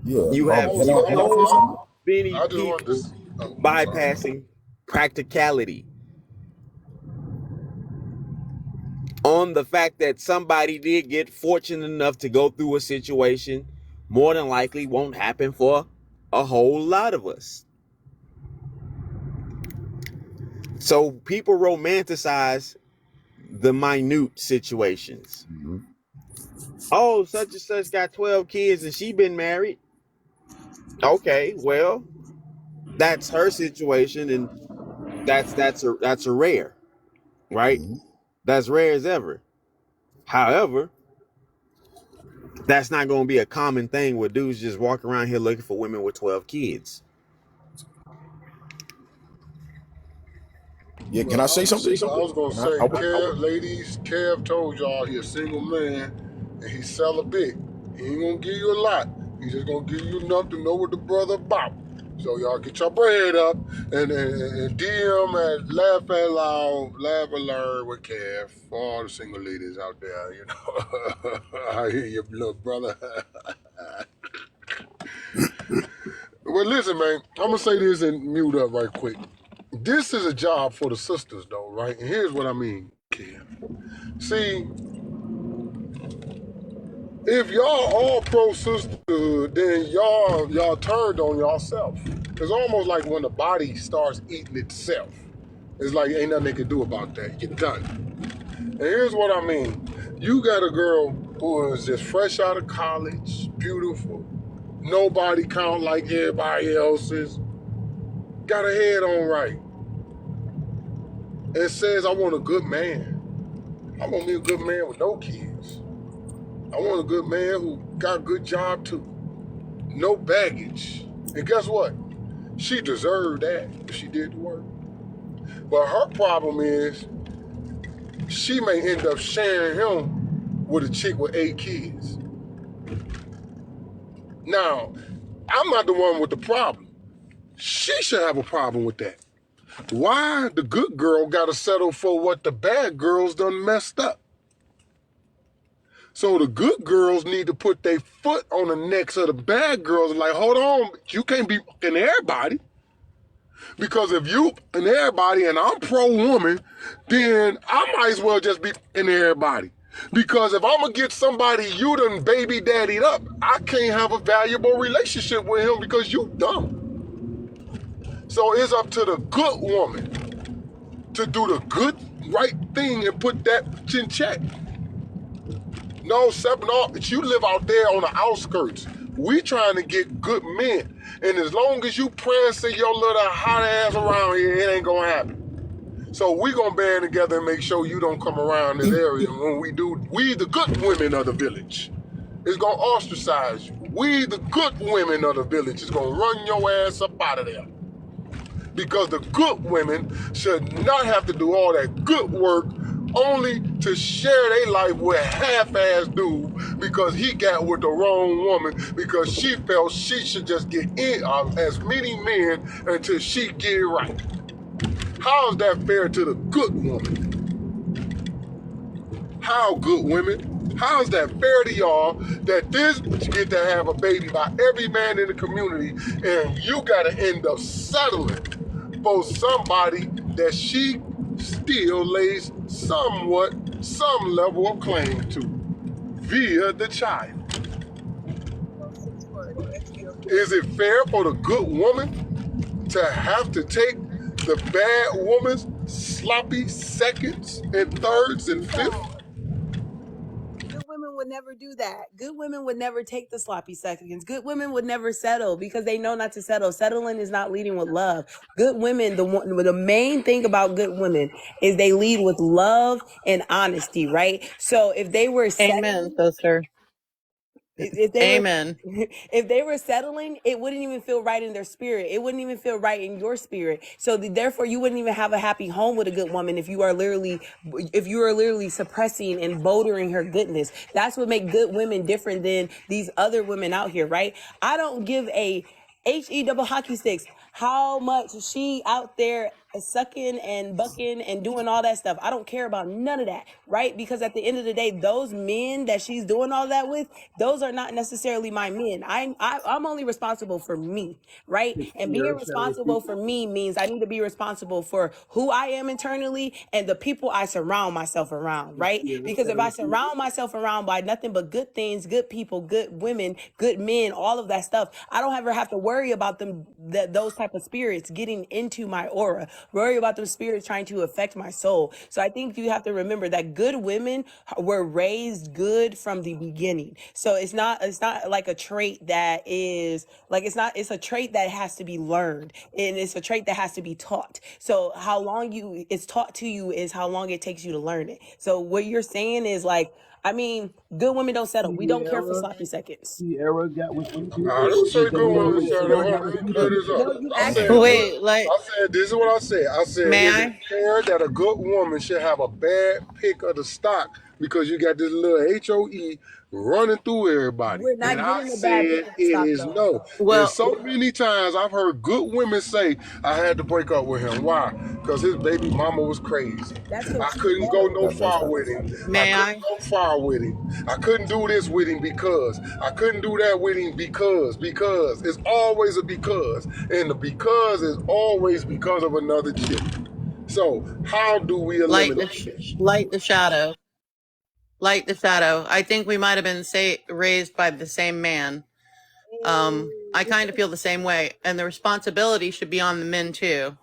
Yeah.
You have so many
I just want
people
to. Oh,
bypassing practicality on the fact that somebody did get fortunate enough to go through a situation more than likely won't happen for a whole lot of us. So people romanticize the minute situations.
Mm-hmm.
Oh, such and such got 12 kids and she been married. Okay, well, that's her situation, and that's a rare, right?
Mm-hmm.
That's rare as ever. However, that's not going to be a common thing where dudes just walk around here looking for women with 12 kids.
Yeah, can I say something?
I was gonna say, Kev, ladies, Kev told y'all he a single man and he sell a bit. He ain't gonna give you a lot. He just gonna give you enough to know what the brother about. So y'all get your bread up and DM at Laugh Out Loud, Laugh and Learn with Kev for all the single ladies out there. You know, I hear you, little brother. Well, listen, man, I'm gonna say this and mute up right quick. This is a job for the sisters, though, right? And here's what I mean, Kev. See, if y'all all pro sisterhood, then y'all turned on yourself. It's almost like when the body starts eating itself. It's like ain't nothing they can do about that. You're done. And here's what I mean. You got a girl who is just fresh out of college, beautiful, nobody count like everybody else's, got her head on right, and says, I want a good man. I want me a good man with no kids. I want a good man who got a good job too. No baggage. And guess what? She deserved that if she did the work. But her problem is she may end up sharing him with a chick with 8 kids. Now, I'm not the one with the problem. She should have a problem with that. Why the good girl gotta settle for what the bad girls done messed up? So the good girls need to put their foot on the necks of the bad girls and like, hold on, you can't be fucking everybody. Because if you and everybody and I'm pro-woman, then I might as well just be fucking everybody. Because if I'm gonna get somebody you done baby daddied up, I can't have a valuable relationship with him because you dumb. So it's up to the good woman to do the good, right thing and put that in check. No, you live out there on the outskirts. We trying to get good men. And as long as you prancing your little hot ass around here, it ain't gonna happen. So we gonna band together and make sure you don't come around this area. When we do, we the good women of the village is gonna ostracize you. We the good women of the village is gonna run your ass up out of there. Because the good women should not have to do all that good work only to share their life with half-ass dude because he got with the wrong woman because she felt she should just get in as many men until she get it right. How is that fair to the good woman? How, good women? How is that fair to y'all that this bitch get to have a baby by every man in the community and you gotta end up settling for somebody that she still lays some level of claim to via the child? Is it fair for the good woman to have to take the bad woman's sloppy seconds and thirds and fifths?
Good women would never do that. Good women would never take the sloppy seconds. Good women would never settle because they know not to settle. Settling is not leading with love. Good women, the main thing about good women is they lead with love and honesty, right? So if they were
Amen, sister.
if they
Amen.
were if they were settling, it wouldn't even feel right in their spirit. It wouldn't even feel right in your spirit. So therefore you wouldn't even have a happy home with a good woman if you are literally suppressing and bouldering her goodness. That's what make good women different than these other women out here, right? I don't give a HE double hockey sticks how much she out there sucking and bucking and doing all that stuff. I don't care about none of that, right? Because at the end of the day, those men that she's doing all that with, those are not necessarily my men. I'm only responsible for me, right? And being responsible for me means I need to be responsible for who I am internally and the people I surround myself around, right? Because if I surround myself around by nothing but good things, good people, good women, good men, all of that stuff, I don't ever have to worry about those type of spirits getting into my aura, worry about those spirits trying to affect my soul. So I think you have to remember that good women were raised good from the beginning. So it's not like a trait that is like, it's a trait that has to be learned, and it's a trait that has to be taught. So how long it's taught to you is how long it takes you to learn it. So what you're saying is like, I mean, good women don't settle. We don't care for sloppy seconds.
Sierra got with them people.
I didn't say good women settle. Let me clear this up. I said, this is what I said. I said, is it fair that a good woman should have a bad pick of the stock because you got this little HOE running through everybody?
We're not
and I
getting a bad pick
said
of the
it
stock,
is
though.
no.
Well-
and so many times I've heard good women say, I had to break up with him. Why? Because his baby mama was crazy. I couldn't go no far with him. I couldn't go far with him. I couldn't do this with him because. I couldn't do that with him because. It's always a because. And the because is always because of another chick. So how do we eliminate
Light the shadow. Light the shadow. I think we might have been raised by the same man. I kind of feel the same way. And the responsibility should be on the men too.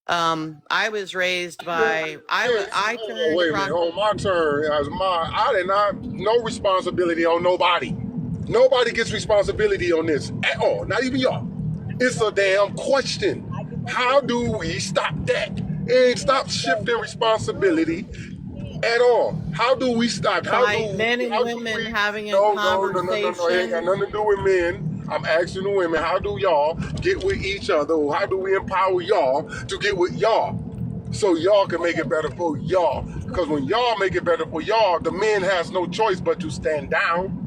I was raised
Yeah,
by I turned
wait a minute. On my turn, I did not no responsibility on nobody. Nobody gets responsibility on this at all. Not even y'all. It's a damn question. How do we stop that and stop shifting responsibility at all? How do we stop?
by men and women having a
No. It ain't got
conversation.
nothing to do with men. I'm asking the women, how do y'all get with each other? How do we empower y'all to get with y'all? So y'all can make it better for y'all. Because when y'all make it better for y'all, the man has no choice but to stand down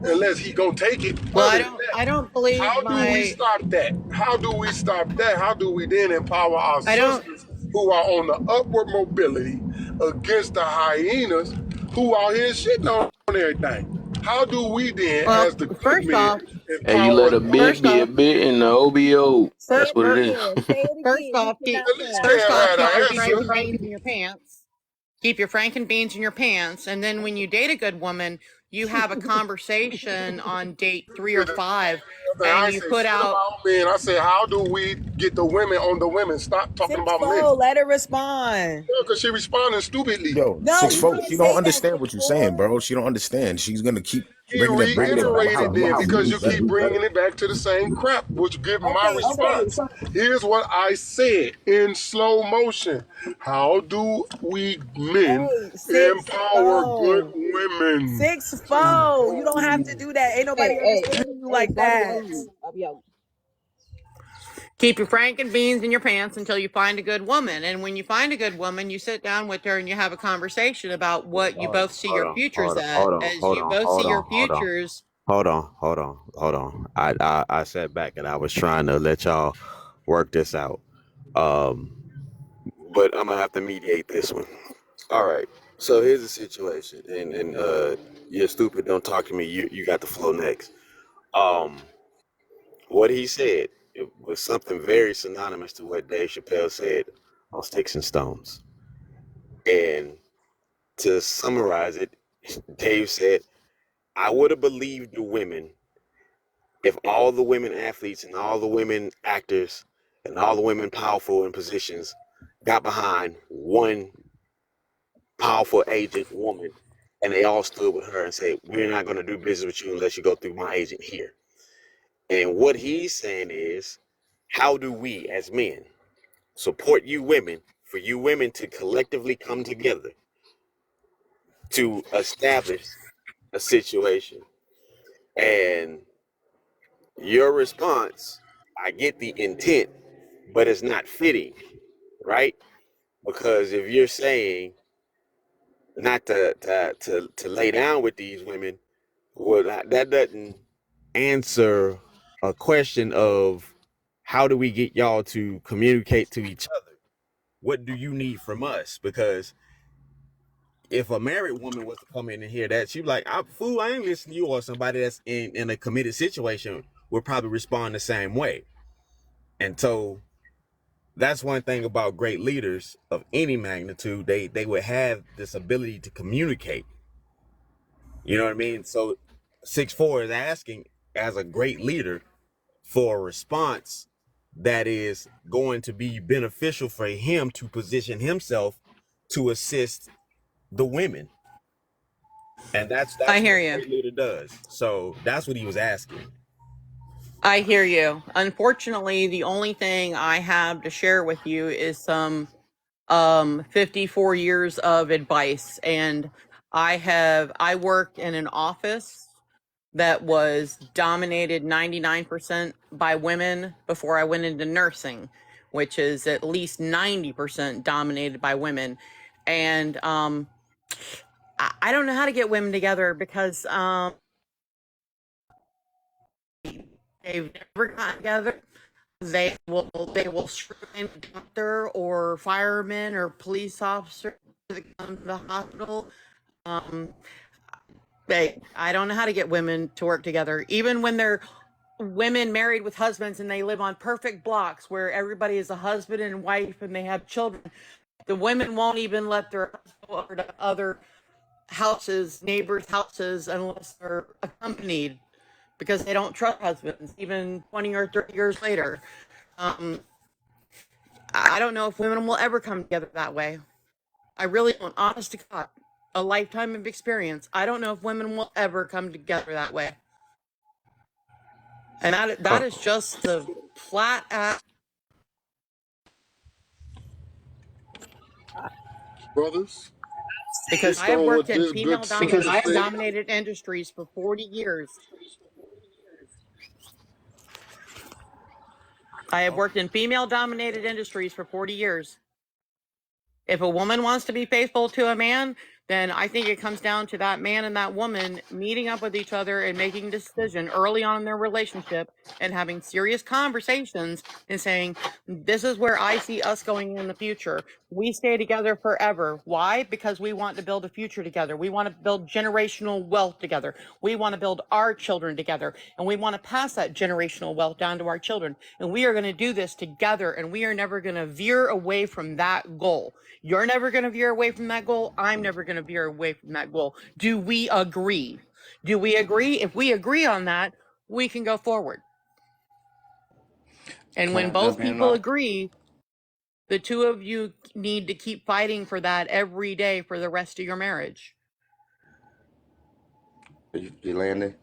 unless he gonna take it.
Well,
Other than
I
that,
don't believe
how do we stop that? How do we stop that? How do we then empower our sisters who are on the upward mobility against the hyenas who out here shitting on everything? How do we then,
Well,
as the good
first off,
men,
Hey, you let
empower
a
the
bit
first
be a
off,
bit in the OBO.
Say
That's
it
what it is.
again. Say it
first
again.
off,
You cannot
At least
say
first
Cam
off,
had
keep your
an answer.
Frankenbeans in your pants. Keep your Frankenbeans in your pants, and then when you date a good woman, you have a conversation on date 3 or 5, and
I
you
say
put
shit
out.
about men. I say, how do we get the women on the women? Stop talking about men.
6'4", let her respond.
Because she responding stupidly.
Yo,
No, you
6'4",
didn't
she don't
say that,
understand what you're
6'4".
saying, bro. She don't understand. She's gonna keep
He
bringing it back to
reiterated then
how
because
we
you
do better.
keep bringing it back to the same crap, which give my
Okay,
response. Here's what I said in slow motion. How do we men
hey,
empower good
6'4".
women?
6'4". You don't have to do that. Ain't nobody understanding you like
Bobby
that.
on mute. Bobby out.
Keep your Frankenbeans in your pants until you find a good woman. And when you find a good woman, you sit down with her and you have a conversation about what you both see your futures at. As you both see your futures.
Hold on. I sat back and I was trying to let y'all work this out. But I'm gonna have to mediate this one. All right. So here's the situation, and you're stupid. Don't talk to me. You got the flow next. Um, what he said it was something very synonymous to what Dave Chappelle said on Sticks and Stones. And to summarize it, Dave said, "I would have believed the women if all the women athletes and all the women actors and all the women powerful in positions got behind one powerful agent woman and they all stood with her and said, we're not going to do business with you unless you go through my agent here." And what he's saying is, how do we as men support you women for you women to collectively come together to establish a situation? And your response, I get the intent, but it's not fitting, right? Because if you're saying not to lay down with these women, well, that doesn't answer a question of how do we get y'all to communicate to each other? What do you need from us? Because if a married woman was to come in and hear that, she'd be like, fool, I ain't listening to you. Or somebody that's in a committed situation would probably respond the same way. And so that's one thing about great leaders of any magnitude. They would have this ability to communicate. You know what I mean? So 6'4" is asking, as a great leader, for a response that is going to be beneficial for him to position himself to assist the women. And that's
I
what
hear
a
you.
great leader does. So that's what he was asking.
I hear you. Unfortunately, the only thing I have to share with you is some 54 years of advice. And I worked in an office that was dominated 99% by women before I went into nursing, which is at least 90% dominated by women. And I don't know how to get women together because they've never gotten together. They will screw in a doctor or fireman or police officer to come to the hospital. I don't know how to get women to work together, even when they're women married with husbands and they live on perfect blocks where everybody is a husband and wife and they have children. The women won't even let their husbands go over to other houses, neighbors' houses, unless they're accompanied because they don't trust husbands, even 20 or 30 years later. I don't know if women will ever come together that way. I really don't. Honest to God, a lifetime of experience. I don't know if women will ever come together that way. And that is just the flat out.
Brothers,
Because
based
I have
on
worked
what
in
this good sister said,
dominated industries for 40 years. I have worked in female-dominated industries for 40 years. If a woman wants to be faithful to a man, then I think it comes down to that man and that woman meeting up with each other and making a decision early on in their relationship and having serious conversations and saying, this is where I see us going in the future. We stay together forever. Why? Because we want to build a future together. We want to build generational wealth together. We want to build our children together. And we want to pass that generational wealth down to our children. And we are going to do this together. And we are never going to veer away from that goal. You're never going to veer away from that goal. I'm never going to veer away from that goal. Do we agree? Do we agree? If we agree on that, we can go forward. And when both people agree, the two of you need to keep fighting for that every day for the rest of your marriage.
Landon,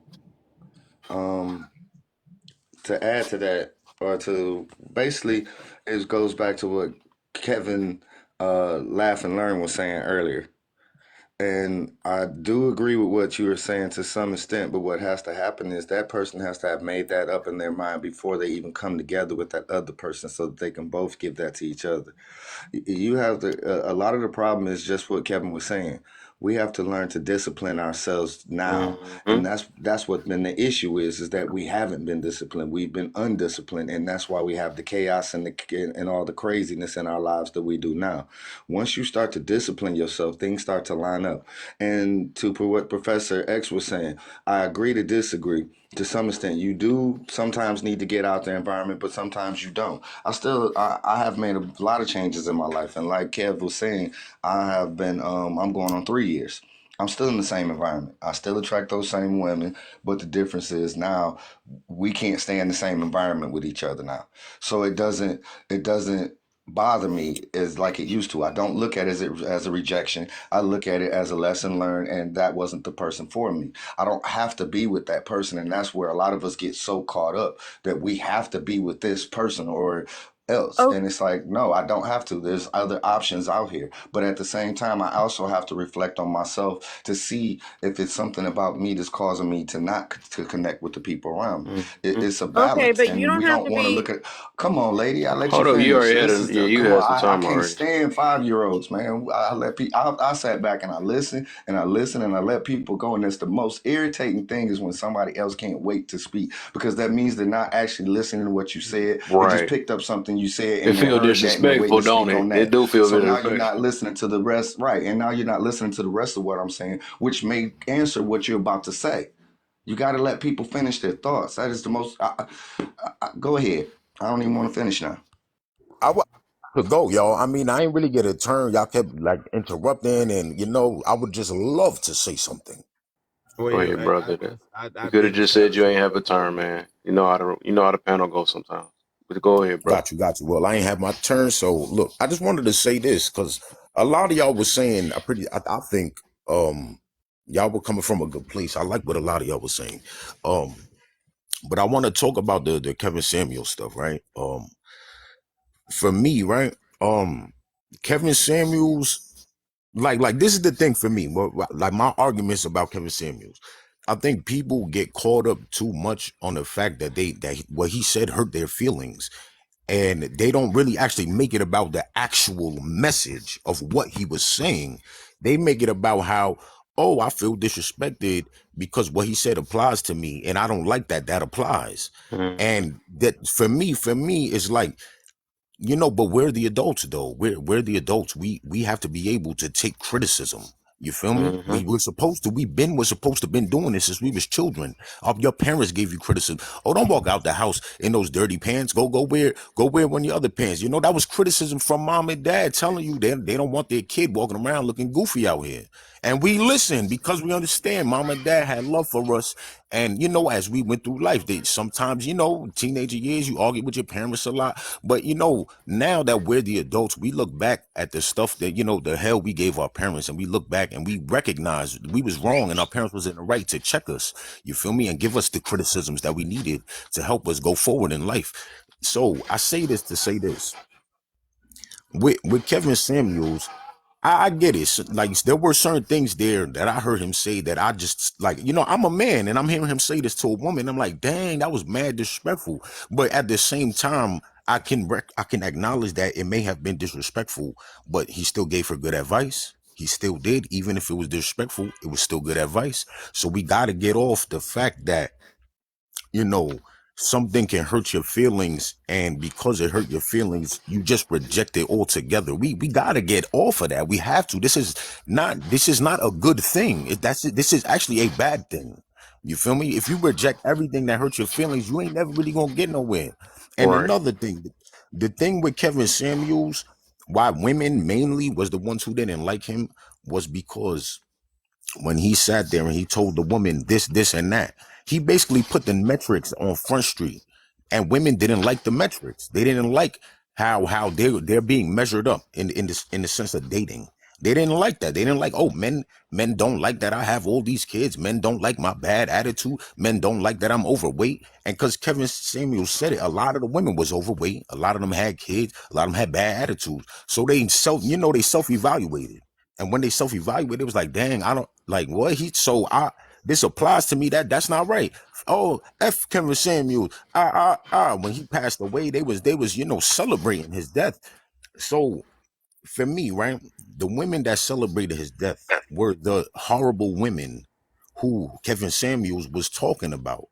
to add to that, or to basically, it goes back to what Kevin Laugh and Learn was saying earlier. And I do agree with what you were saying to some extent, but what has to happen is that person has to have made that up in their mind before they even come together with that other person so that they can both give that to each other. You have to, a lot of the problem is just what Kevin was saying. We have to learn to discipline ourselves now. And that's what been the issue is that we haven't been disciplined. We've been undisciplined. And that's why we have the chaos and all the craziness in our lives that we do now. Once you start to discipline yourself, things start to line up. And to what Professor X was saying, I agree to disagree. To some extent, you do sometimes need to get out the environment, but sometimes you don't. I have made a lot of changes in my life. And like Kev was saying, I have been, I'm going on 3 years. I'm still in the same environment. I still attract those same women, but the difference is now we can't stay in the same environment with each other now. So it doesn't bother me as like it used to. I don't look at it as a rejection. I look at it as a lesson learned, and that wasn't the person for me. I don't have to be with that person, and that's where a lot of us get so caught up that we have to be with this person or else. And it's like, no, I don't have to. There's other options out here. But at the same time, I also have to reflect on myself to see if it's something about me that's causing me to not to connect with the people around me. It's a balance.
Okay, but
and
you don't
we
have
don't
to
want to
be.
look at, come on, lady, I let
Hold
you
up,
finish.
you already had
This is
you
come
had
on,
some
I
time
can't
already.
stand 5-year-olds, man. I sat back and I listen and I listen and I let people go. And it's the most irritating thing is when somebody else can't wait to speak, because that means they're not actually listening to what you said. They just
Right.
picked up something you said
It
and they
feel
heard that and they're waiting
disrespectful,
to speak
don't
on
it? It
that.
do feel
So now you're
disrespectful.
not listening to the rest, right? And now you're not listening to the rest of what I'm saying, which may answer what you're about to say. You got to let people finish their thoughts. That is the most. Go ahead. I don't even want to finish now.
Could go, y'all. I mean, I ain't really get a turn. Y'all kept like interrupting, and I would just love to say something.
Go ahead, brother.
I
You could have
didn't
just
start
said
it,
you ain't
so
have a turn, man. You know how the panel goes sometimes. But go ahead, bro.
Got you. Well, I ain't have my turn, so look, I just wanted to say this because a lot of y'all was saying I think y'all were coming from a good place. I like what a lot of y'all was saying. But I want to talk about the Kevin Samuel stuff, right? For me, right? Kevin Samuels, like this is the thing for me. Like my arguments about Kevin Samuels, I think people get caught up too much on the fact that what he said hurt their feelings, and they don't really actually make it about the actual message of what he was saying. They make it about how, oh, I feel disrespected because what he said applies to me, and I don't like that applies. And that for me is like, but we're the adults though. We're the adults. We have to be able to take criticism. You feel me? We're supposed to have been doing this since we was children. Your parents gave you criticism. Oh, don't walk out the house in those dirty pants. Go wear one of your other pants. That was criticism from mom and dad telling you they don't want their kid walking around looking goofy out here. And we listen because we understand mom and dad had love for us, And you know, as we went through life, sometimes, you know, teenager years, you argue with your parents a lot. But you know, now that we're the adults, we look back at the stuff that, you know, the hell we gave our parents, and we look back and we recognize we was wrong and our parents was in the right to check us. You feel me? And give us the criticisms that we needed to help us go forward in life. So I say this to say this. With Kevin Samuels, I get it. Like, there were certain things there that I heard him say that I just, like, you know, I'm a man and I'm hearing him say this to a woman. I'm like, dang, that was mad disrespectful. But at the same time, I can acknowledge that it may have been disrespectful, but he still gave her good advice. He still did. Even if it was disrespectful, it was still good advice. So we got to get off the fact that, you know, something can hurt your feelings, and because it hurt your feelings, you just reject it altogether. We got to get off of that. We have to. This is not a good thing. This is actually a bad thing. You feel me? If you reject everything that hurts your feelings, you ain't never really gonna get nowhere. And
Right.
another thing, the thing with Kevin Samuels, why women mainly was the ones who didn't like him, was because when he sat there and he told the woman this, and that, he basically put the metrics on Front Street, and women didn't like the metrics. They didn't like how they're being measured up in the sense of dating. They didn't like that. They didn't like, oh, men don't like that I have all these kids. Men don't like my bad attitude. Men don't like that I'm overweight. And because Kevin Samuels said it, a lot of the women was overweight. A lot of them had kids. A lot of them had bad attitudes. So they self-evaluated. And when they self-evaluated, it was like, dang, I don't like what this applies to me. That's not right. Oh, F Kevin Samuels. When he passed away, they was, you know, celebrating his death. So for me, right, the women that celebrated his death were the horrible women who Kevin Samuels was talking about.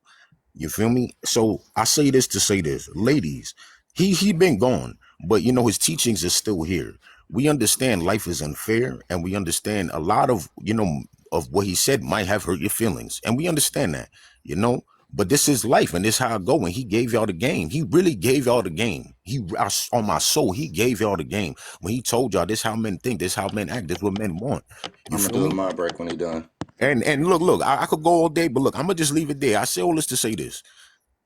You feel me? So I say this to say this, ladies, he been gone, but you know, his teachings are still here. We understand life is unfair, and we understand a lot of, you know, of what he said might have hurt your feelings, and we understand that, you know. But this is life, and this how I go. And he gave y'all the game. He really gave y'all the game. On my soul, he gave y'all the game when he told y'all this how men think, this how men act, this what men want. You
I'm gonna
feel
do a
me?
mind break when he done.
And look, I could go all day, but look, I'm gonna just leave it there. I say all this to say this: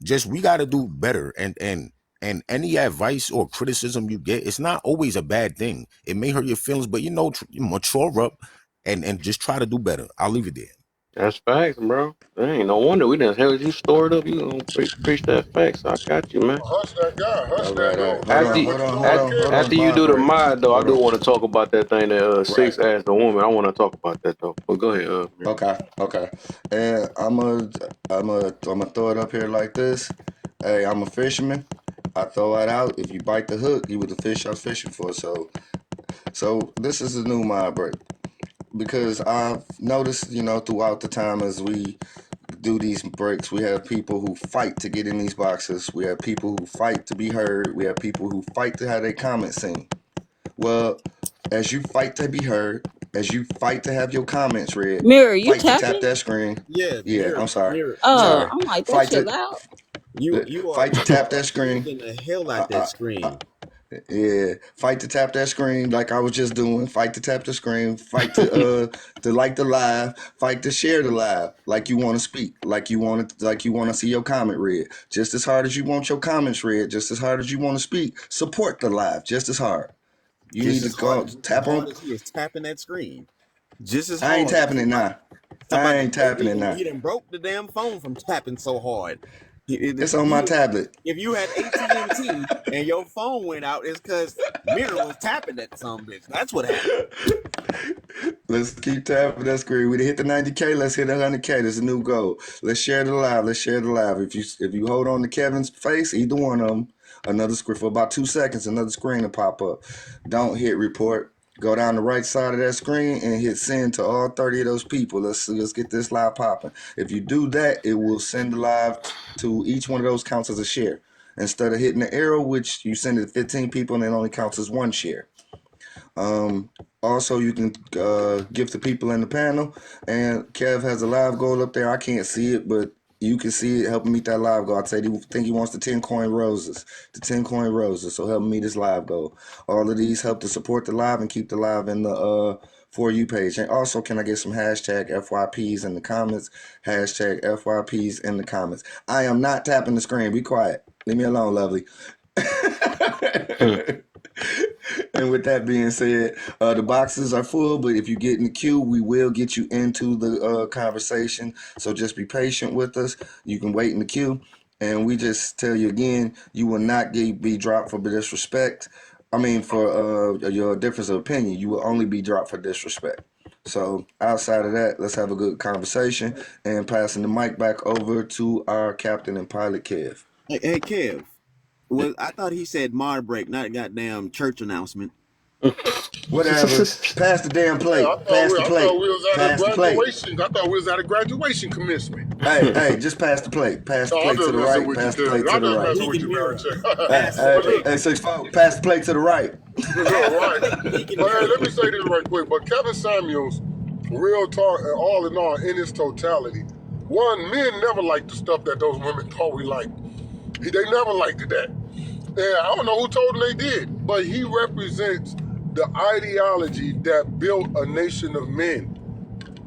just we got to do better, and any advice or criticism you get, it's not always a bad thing. It may hurt your feelings, but you know, mature up and just try to do better. I'll leave it there.
That's facts, bro. Dang, no wonder we done held you stored up. You gonna preach that facts. I got you, man.
Hush that guy. Hush
All
that
right, all right.
dude.
Hold
Tell
After
on,
him
you,
what
hold
he's
on, hold
doing,
after,
on, hold
kid.
on.
after you
Mind
do the
break.
mod though, I
Hold
do
on.
want to talk about that thing that Six
Right.
asked the woman. I want to talk about that though. But go ahead, Mir.
Okay. And I'm gonna throw it up here like this. Hey, I'm a fisherman. I throw it out. If you bite the hook, you were the fish I was fishing for. So this is a new mind break, because I've noticed, you know, throughout the time as we do these breaks, we have people who fight to get in these boxes. We have people who fight to be heard. We have people who fight to have their comments seen. Well, as you fight to be heard, as you fight to have your comments read,
Mirror, you
fight to tap
tapping?
that screen.
Yeah,
Yeah, I'm sorry.
mirror,
Oh,
mirror.
Sorry.
I'm like, that
Fight
shit
to
loud.
You are
fight to tap that screen.
abusing the hell
I,
out that
I, I,
screen.
yeah, fight to tap that screen like I was just doing. Fight to tap the screen. Fight to like the live. Fight to share the live like you want to speak, like you want to see your comment read. Just as hard as you want your comments read, just as hard as you want to speak. Support the live just as hard. You
Just
need to
as hard,
go
just as
tap
hard
on.
as he is tapping that screen. Just as
I ain't
hard.
tapping it now.
Talking
I
about
ain't tapping it now.
he done broke the damn phone from tapping so hard.
It's on my tablet.
If you had AT&T and your phone went out, it's because Mirror was tapping that some bitch. That's what happened.
Let's keep tapping that screen. We hit the 90K. Let's hit 100K. There's a new goal. Let's share the live. Let's share the live. If you hold on to Kevin's face, either one of them, another screen for about 2 seconds, another screen will pop up. Don't hit report. Go down the right side of that screen and hit send to all 30 of those people. Let's get this live popping. If you do that, it will send the live to each one of those counts as a share. Instead of hitting the arrow, which you send it to 15 people and it only counts as one share. Also, you can gift the people in the panel, and Kev has a live goal up there. I can't see it, but You can see it helping meet that live goal. I think he wants the 10 coin roses. The 10 coin roses. So help me meet this live goal. All of these help to support the live and keep the live in the For You page. And also, can I get some hashtag FYPs in the comments? Hashtag FYPs in the comments. I am not tapping the screen. Be quiet. Leave me alone, lovely. And with that being said, the boxes are full, but if you get in the queue, we will get you into the conversation. So just be patient with us. You can wait in the queue. And we just tell you again, you will not be dropped for disrespect. I mean, for your difference of opinion, you will only be dropped for disrespect. So outside of that, let's have a good conversation. And passing the mic back over to our captain and pilot, Kev.
Hey, Kev. Well, I thought he said Mar break, not goddamn church announcement.
Whatever. Pass the damn plate.
Yeah,
Pass the plate.
I thought we was at
Pass
a
the plate.
graduation. I thought we was at a graduation commencement.
Hey, just pass the plate. Pass the plate to the right. Pass the plate to the right.
I'm just messing with you, Mary.
Hey, 6'4", pass the plate to the right.
Right. But hey, let me say this right quick. But Kevin Samuels, real talk, all in all, in its totality, one, men never liked the stuff that those women thought we liked. They never liked that. And I don't know who told them they did, but he represents the ideology that built a nation of men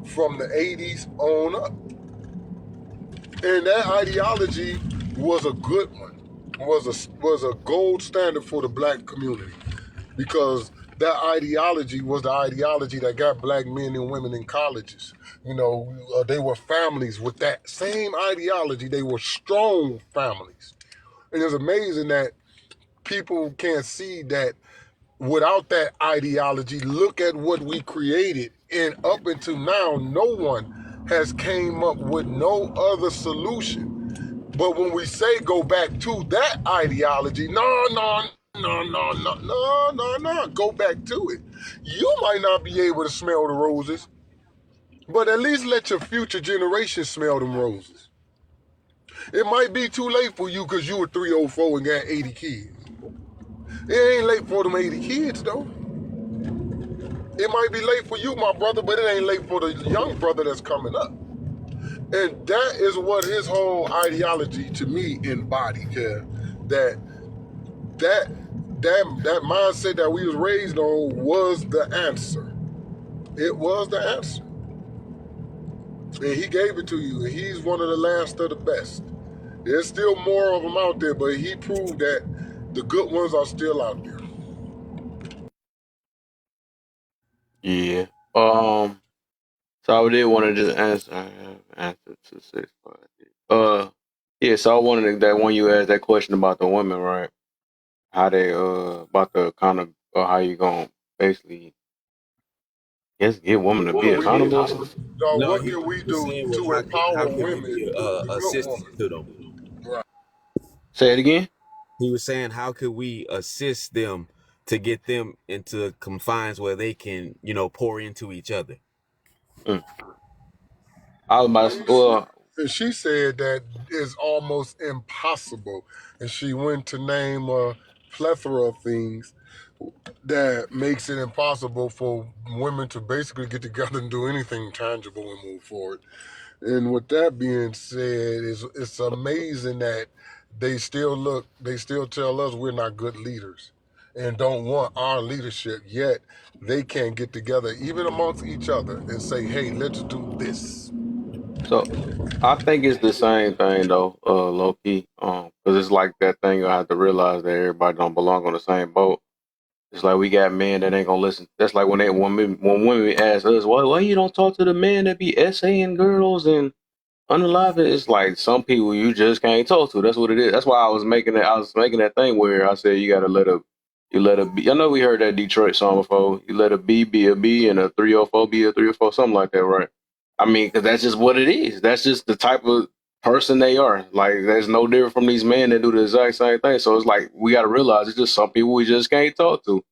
from the 80s on up. And that ideology was a good one, was a gold standard for the black community, because that ideology was the ideology that got black men and women in colleges. You know, they were families with that same ideology. They were strong families. And it's amazing that people can't see that without that ideology. Look at what we created. And up until now, no one has came up with no other solution. But when we say go back to that ideology, no, go back to it. You might not be able to smell the roses, but at least let your future generations smell them roses. It might be too late for you because you were 304 and got 80 kids. It ain't late for them 80 kids, though. It might be late for you, my brother, but it ain't late for the young brother that's coming up. And that is what his whole ideology to me embodied, that mindset that we was raised on was the answer. It was the answer. And he gave it to you, and he's one of the last of the best. There's still more of them out there, but he proved that the good ones are still out there.
Yeah. So I did want to just answer to 6. Yeah. So I wanted that when you asked that question about the women, right? How they about the kind of how you gonna basically get women to be accountable.
What can we do to empower women?
Assist to them.
Right.
Say it again.
He was saying, how could we assist them to get them into confines where they can, pour into each other?
I was about
and she said that is almost impossible, and she went to name a plethora of things that makes it impossible for women to basically get together and do anything tangible and move forward. And with that being said, it's amazing that they still tell us we're not good leaders and don't want our leadership, yet they can't get together even amongst each other and say, hey, let's do this.
So I think it's the same thing though, low key. Because it's like that thing you have to realize that everybody don't belong on the same boat. It's like we got men that ain't gonna listen. That's like when women ask us, why you don't talk to the men that be essaying girls and unaliving? It's like some people you just can't talk to. That's what it is. That's why I was making that thing where I said you gotta let a B. I know we heard that Detroit song before. You let a B be a B and a 304 be a 304, something like that, right? I mean, because that's just what it is. That's just the type of person they are. Like, there's no different from these men that do the exact same thing. So it's like we got to realize it's just some people we just can't talk to.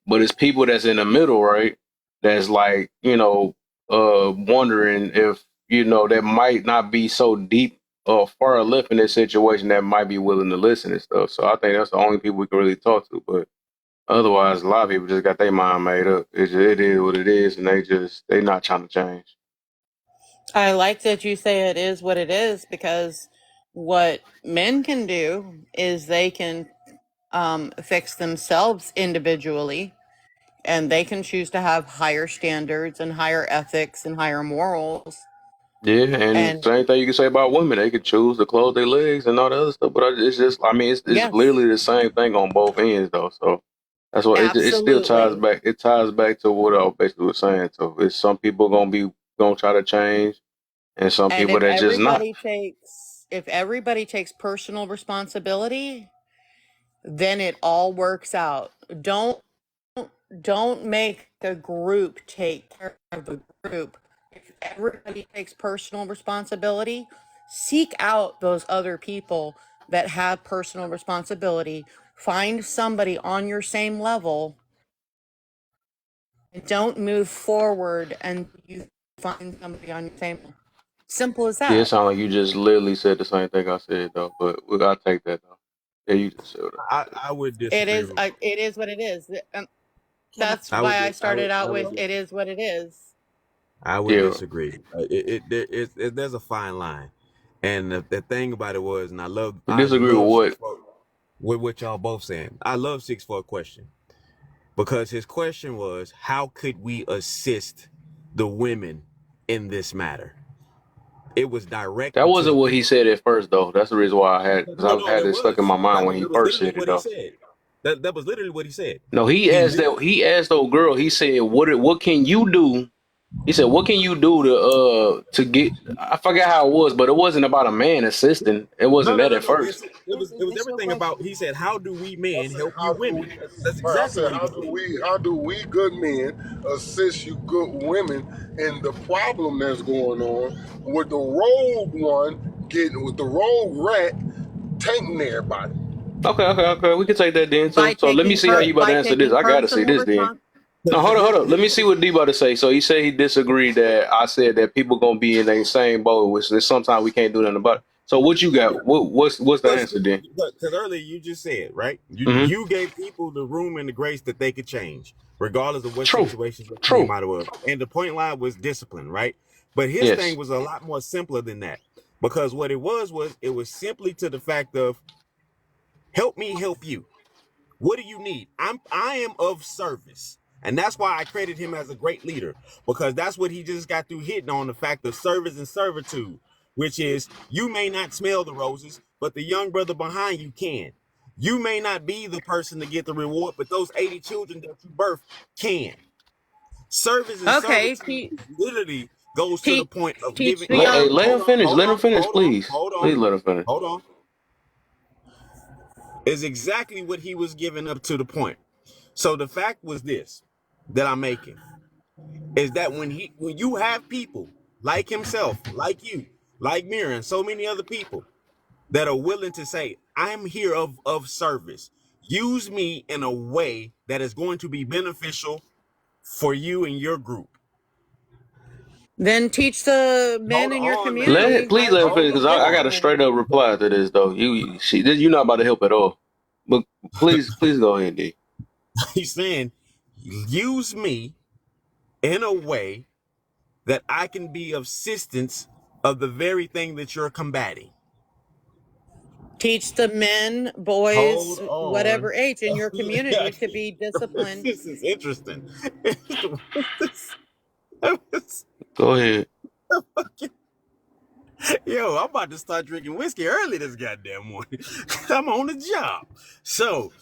But it's people that's in the middle, right? That's like, wondering if, that might not be so deep or far left in this situation that might be willing to listen and stuff. So I think that's the only people we can really talk to. But otherwise, a lot of people just got their mind made up. It is what it is, and they not trying to change.
I like that you say it is what it is, because what men can do is they can fix themselves individually, and they can choose to have higher standards and higher ethics and higher morals.
Yeah, and
And
same thing you can say about women. They could choose to close their legs and all the other stuff, but it's just, I mean, it's
yes,
literally the same thing on both ends, though. So that's why it still ties
absolutely.
back. It ties back to what I basically was saying. So it's some people gonna try to change, and some
And
people that just not.
if everybody takes personal responsibility, then it all works out. Don't make a group take care of the group. If everybody takes personal responsibility, seek out those other people that have personal responsibility. Find somebody on your same level, and don't move forward and you find somebody on your same level. Simple as
Yeah, it
that.
sounds like you just literally said the same thing I said, though. But we gotta take that though. Yeah, you just said it.
I would
It
disagree.
is. It is what it is. That's
I
why
would
I
I would
started
I
out with
would
"it is what it is."
I would
Yeah,
disagree. There's a fine line, and the thing about it was, and
you
I
disagree with
love
what?
with what y'all both saying. I love 6 for a question, because his question was, how could we assist the women in this matter? It was direct
That
and to
wasn't
the
what he
point.
said at first, though. That's the reason why because
No,
I
no,
had
that
it stuck in
was
my mind when he
that was
first
literally
said it,
what he
though.
said. That was literally what he said.
No,
He literally,
he asked the old girl. He said, "What can you do?" He said, "What can you do to get?" I forgot how it was, but it wasn't about a man assisting. It wasn't that at
no.
first.
It was everything about. He said, "How do we
I
men
said,
help you
how do
women?"
we?
That's
Right, I
exactly
said,
what he was saying.
how do we good men assist you good women in the problem that's going on with the rogue one getting with the rogue rat tainting everybody?
Okay. We can take that then. So let me see how you about to
By
answer this.
taking
I gotta see
personal
this then.
responsibility.
No,
Because
hold on. Let me see what D about to say. So he said he disagreed that I said that people gonna be in the same boat, which is sometimes we can't do nothing about it. So what you got? What's the answer then?
Because earlier you just said, right?
Hmm.
You gave people the room and the grace that they could change, regardless of what
True.
situations they came
True.
out of. And the point line was discipline, right? But his thing
Yes.
was a lot more simpler than that. Because what it was simply to the fact of, help me help you. What do you need? I am of service. And that's why I credit him as a great leader, because that's what he just got through hitting on, the fact of service and servitude, which is, you may not smell the roses, but the young brother behind you can. You may not be the person to get the reward, but those 80 children that you birth can. Service and
Okay,
servitude literally goes to the
teach
point of
teach
giving.
the
Hey,
young.
let him finish. Let him finish, please.
Hold on,
Please let him finish.
hold on. Is exactly what he was giving up to the point. So the fact was this that I'm making is that when you have people like himself, like you, like Mira, and so many other people that are willing to say, I'm here of service. Use me in a way that is going to be beneficial for you and your group.
Then teach the men
Hold
in your
on, man.
community
Please
how
let him
to
finish
be
because I got a
disciplined.
straight up reply to this though. You're not about to help at all. But please go ahead, D.
He's saying, use me in a way that I can be of assistance of the very thing that you're combating.
Teach the men, boys,
Hold on.
whatever age in your community to be disciplined.
This is interesting.
Go ahead.
Yo, I'm about to start drinking whiskey early this goddamn morning. I'm on the job. So,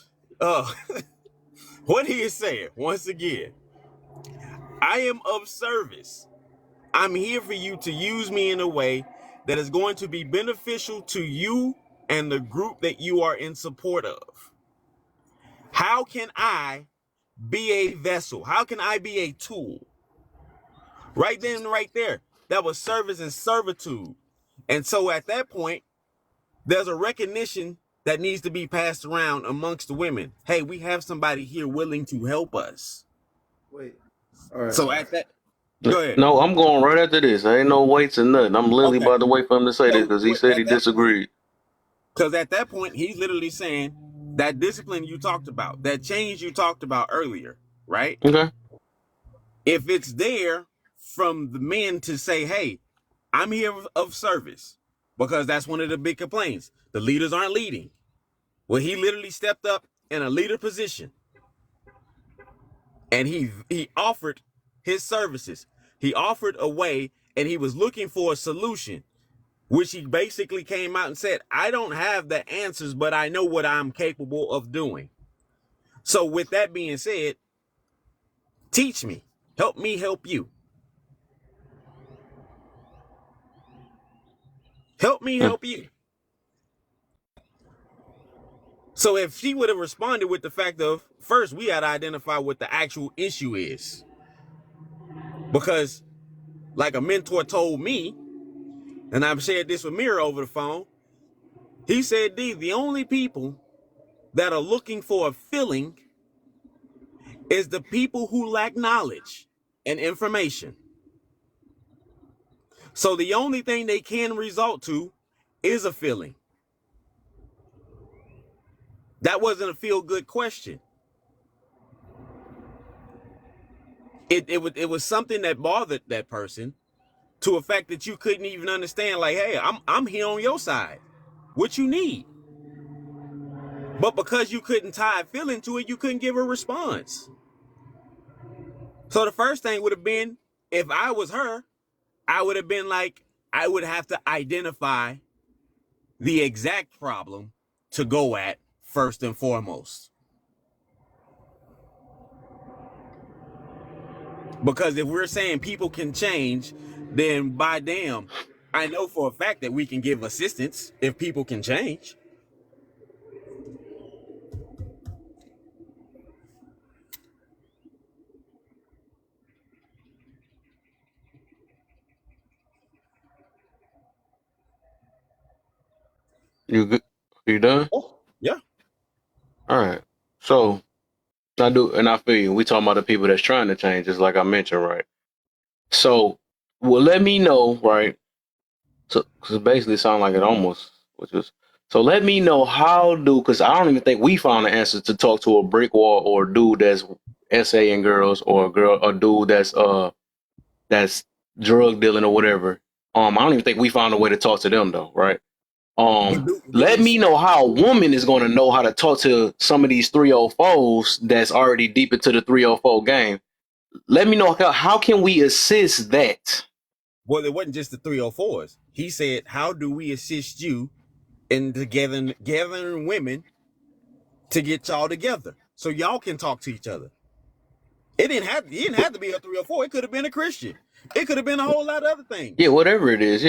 what he is saying, once again, I am of service. I'm here for you to use me in a way that is going to be beneficial to you and the group that you are in support of. How can I be a vessel? How can I be a tool? Right then and right there, that was service and servitude. And so at that point, there's a recognition that needs to be passed around amongst the women. Hey, we have somebody here willing to help us.
Wait. All right.
So at that, go ahead.
No, I'm going right after this. There ain't no weights or nothing. I'm literally
Okay.
about to wait for him to say this
So
because he said he disagreed.
because at that point, he's literally saying that discipline you talked about, that change you talked about earlier, right?
Okay.
If it's there from the men to say, hey, I'm here of service, because that's one of the big complaints. The leaders aren't leading. Well, he literally stepped up in a leader position, and he offered his services. He offered a way, and he was looking for a solution, which he basically came out and said, I don't have the answers, but I know what I'm capable of doing. So with that being said, teach me, help you. Help me help you. So if she would have responded with the fact of, first, we got to identify what the actual issue is. Because like a mentor told me, and I've shared this with Mira over the phone, he said, D, the only people that are looking for a feeling is the people who lack knowledge and information. So the only thing they can resort to is a feeling. That wasn't a feel-good question. It was something that bothered that person, to a fact that you couldn't even understand, like, hey, I'm here on your side. What you need? But because you couldn't tie a feeling to it, you couldn't give a response. So the first thing would have been, if I was her, I would have been like, I would have to identify the exact problem to go at first and foremost. Because if we're saying people can change, then by damn, I know for a fact that we can give assistance if people can change.
You good? You done?
Yeah.
All right. So I do, and I feel you. We talking about the people that's trying to change, just like I mentioned, right? So, well, let me know, right? So, because basically, it sounds like it almost was just. So, let me know how do, because I don't even think we found the answer to talk to a brick wall or a dude that's essaying girls, or a dude that's drug dealing or whatever. I don't even think we found a way to talk to them though, right? Let me know how a woman is going to know how to talk to some of these 304s that's already deep into the 304 game. Let me know how can we assist that?
Well, it wasn't just the 304s. He said, how do we assist you in gathering women to get y'all together so y'all can talk to each other? It didn't have to be a 304. It could have been a Christian. It could have been a whole lot of other things.
Yeah, whatever it is.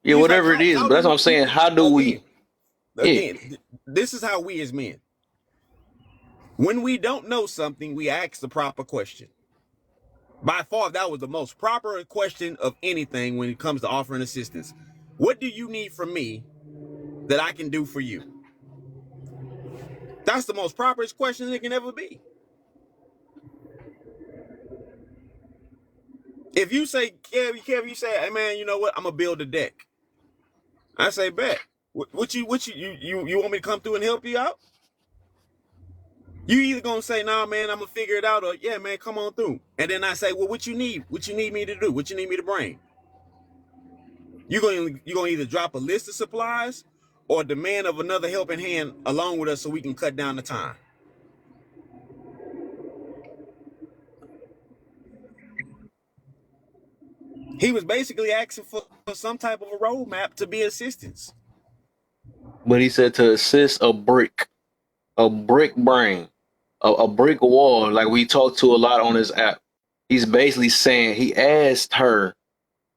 Yeah, whatever it is. But that's what I'm saying. How do we?
Again, this is how we as men. When we don't know something, we ask the proper question. By far, that was the most proper question of anything when it comes to offering assistance. What do you need from me that I can do for you? That's the most properest question it can ever be. If you say, Kev, you say, hey man, you know what? I'm gonna build a deck. I say, bet. What you want me to come through and help you out? You either gonna say, nah, man, I'm gonna figure it out, or yeah, man, come on through. And then I say, well, what you need? What you need me to do? What you need me to bring? You gonna either drop a list of supplies or demand of another helping hand along with us so we can cut down the time. He was basically asking for some type of a roadmap to be assistance.
But he said to assist a brick brain, a brick wall, like we talk to a lot on this app. He's basically saying, he asked her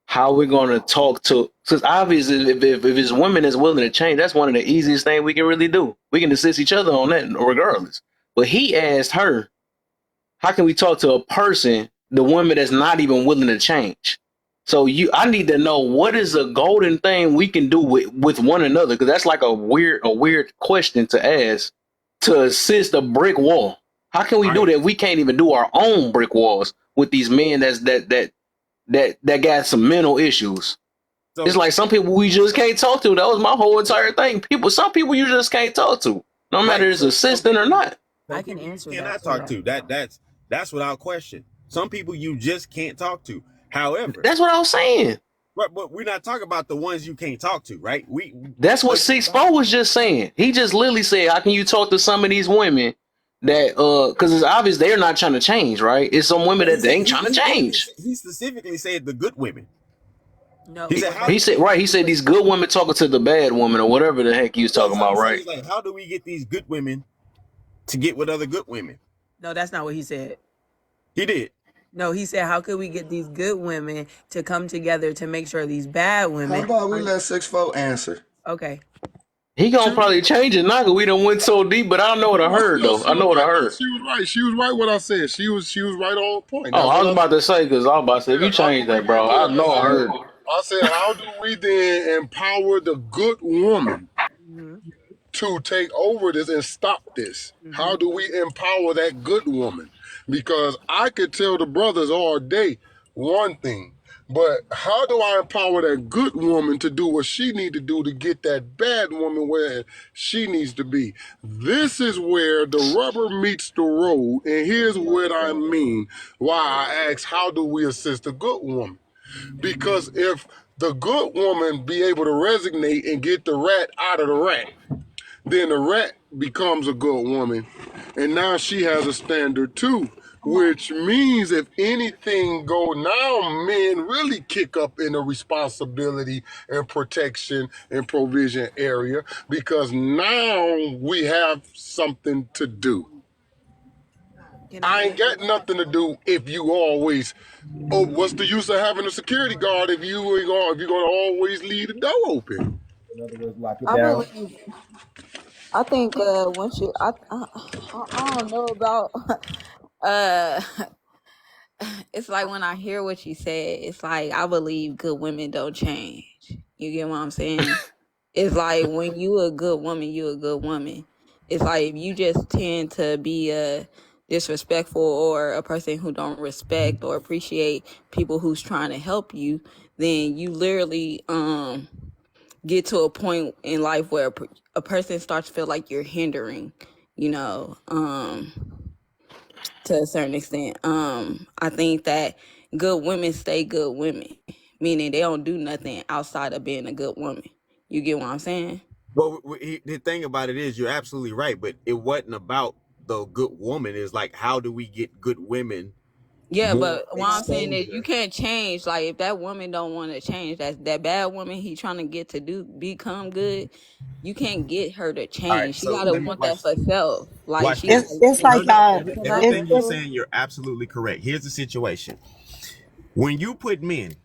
how we're going to talk to, because obviously if it's women that's willing to change, that's one of the easiest things we can really do. We can assist each other on that regardless. But he asked her, how can we talk to a person, the woman that's not even willing to change? So I need to know what is a golden thing we can do with one another, because that's like a weird question to ask to assist a brick wall. How can we do that? We can't even do our own brick walls with these men that got some mental issues. So, it's like some people we just can't talk to. That was my whole entire thing. Some people you just can't talk to, no matter if it's assistant or not.
I can answer that.
Cannot talk to. That's without question. Some people you just can't talk to. However,
that's what I was saying.
But we're not talking about the ones you can't talk to, right?
That's what 6'4" was just saying. He just literally said, "How can you talk to some of these women that because it's obvious they're not trying to change, right? It's some women that they ain't trying to change."
He specifically said the good women.
No,
He said,
he said right. He said these good women talking to the bad woman or whatever the heck he was talking about, right?
Like, how do we get these good women to get with other good women?
no, that's not what he said.
He did.
No, he said, how could we get these good women to come together to make sure these bad women?
How about we let 6'4" answer?
Okay.
He gonna probably change it now because we done went so deep, but I don't know what I heard though. I know what I heard.
She was right. She was right. What I said. She was right on point.
Oh, I was about to say because I was about to say if you change that, bro, I know I heard.
I said, how do we then empower the good woman to take over this and stop this? How do we empower that good woman? Because I could tell the brothers all day one thing, but how do I empower that good woman to do what she need to do to get that bad woman where she needs to be? This is where the rubber meets the road, and here's what I mean. Why I ask, how do we assist the good woman? Because if the good woman be able to resonate and get the rat out of the rat, then the rat becomes a good woman, and now she has a standard too. Which means if anything go now, men really kick up in the responsibility and protection and provision area because now we have something to do. I ain't got nothing to do if you always. Oh, what's the use of having a security guard if you ain't gonna if you're gonna always leave the door open?
In other words, lock it
I
down.
believe. I think once you, I don't know about. uh, it's like when I hear what you said, it's like I believe good women don't change. You get what I'm saying? It's like when you a good woman, you a good woman. It's like if you just tend to be disrespectful or a person who don't respect or appreciate people who's trying to help you, then you literally get to a point in life where a person starts to feel like you're hindering, you know, to a certain extent. I think that good women stay good women, meaning they don't do nothing outside of being a good woman. You get what I'm saying?
But the thing about it is, you're absolutely right. But it wasn't about the good woman. It's like, how do we get good women?
Yeah, but what I'm saying is you can't change. Like if that woman don't want to change, that bad woman he trying to get to become good, you can't get her to change.
Right,
she
so
gotta
let me
want that for self. Like
watch
she.
this.
It's like
Everything you're saying, you're absolutely correct. Here's the situation: when you put men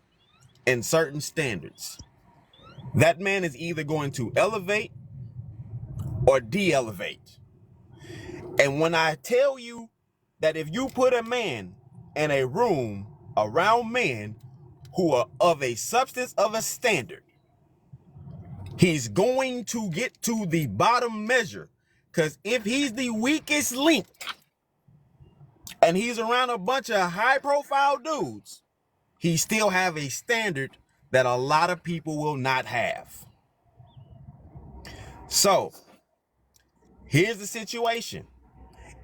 in certain standards, that man is either going to elevate or de-elevate. And when I tell you that if you put a man in a room around men who are of a substance of a standard, he's going to get to the bottom measure. Because if he's the weakest link and he's around a bunch of high profile dudes, he still have a standard that a lot of people will not have. So here's the situation.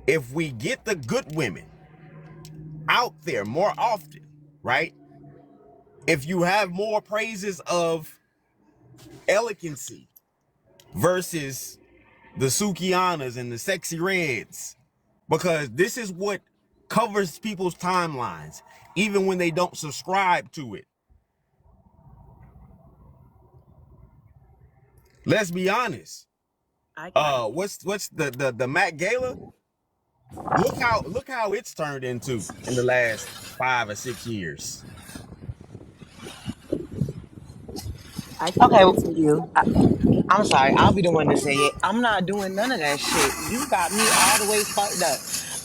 If we get the good women out there more often, right? If you have more praises of elegancy versus the Sukianas and the sexy reds, because this is what covers people's timelines, even when they don't subscribe to it. Let's be honest. What's the Met Gala? Look how it's turned into in the last 5 or 6 years.
I can
Okay,
answer you.
I'm sorry. I'll be the one to say it. I'm not doing none of that shit. You got me all the way fucked up.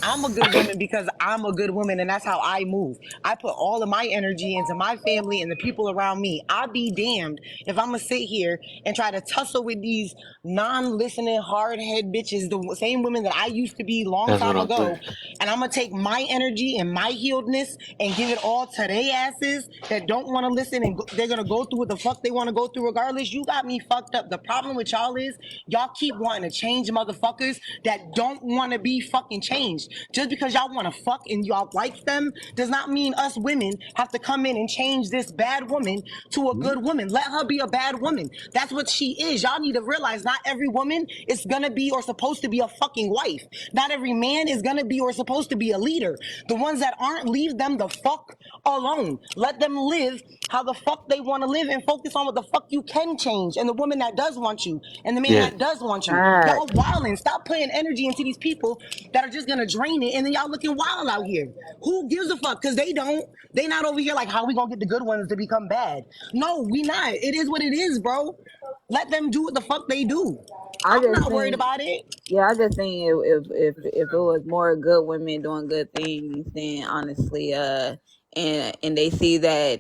I'm a good woman because I'm a good woman, and that's how I move. I put all of my energy into my family and the people around me. I'll be damned if I'm gonna sit here and try to tussle with these non-listening, hard-head bitches, the same women that I used to be long
That's
time
what I'm
ago,
saying.
and I'm gonna take my energy and my healedness and give it all to they asses that don't want to listen, and they're gonna go through what the fuck they want to go through regardless. You got me fucked up. The problem with y'all is y'all keep wanting to change motherfuckers that don't want to be fucking changed. Just because y'all want to fuck and y'all like them does not mean us women have to come in and change this bad woman to a good woman. Let her be a bad woman. That's what she is. Y'all need to realize not every woman is gonna be or supposed to be a fucking wife. Not every man is gonna be or supposed to be a leader. The ones that aren't, leave them the fuck alone. Let them live how the fuck they want to live and focus on what the fuck you can change and the woman that does want you and the man
Yeah.
that does want you.
Facts.
Y'all wilding. Stop putting energy into these people that are just gonna drain it, and then y'all looking wild out here. Who gives a fuck? Because they don't. They not over here like, how we gonna get the good ones to become bad? No, we not. It is what it is, bro. Let them do what the fuck they do.
I
I'm
just
not worried
think,
about it.
yeah, I just think if it was more good women doing good things, then honestly, and they see the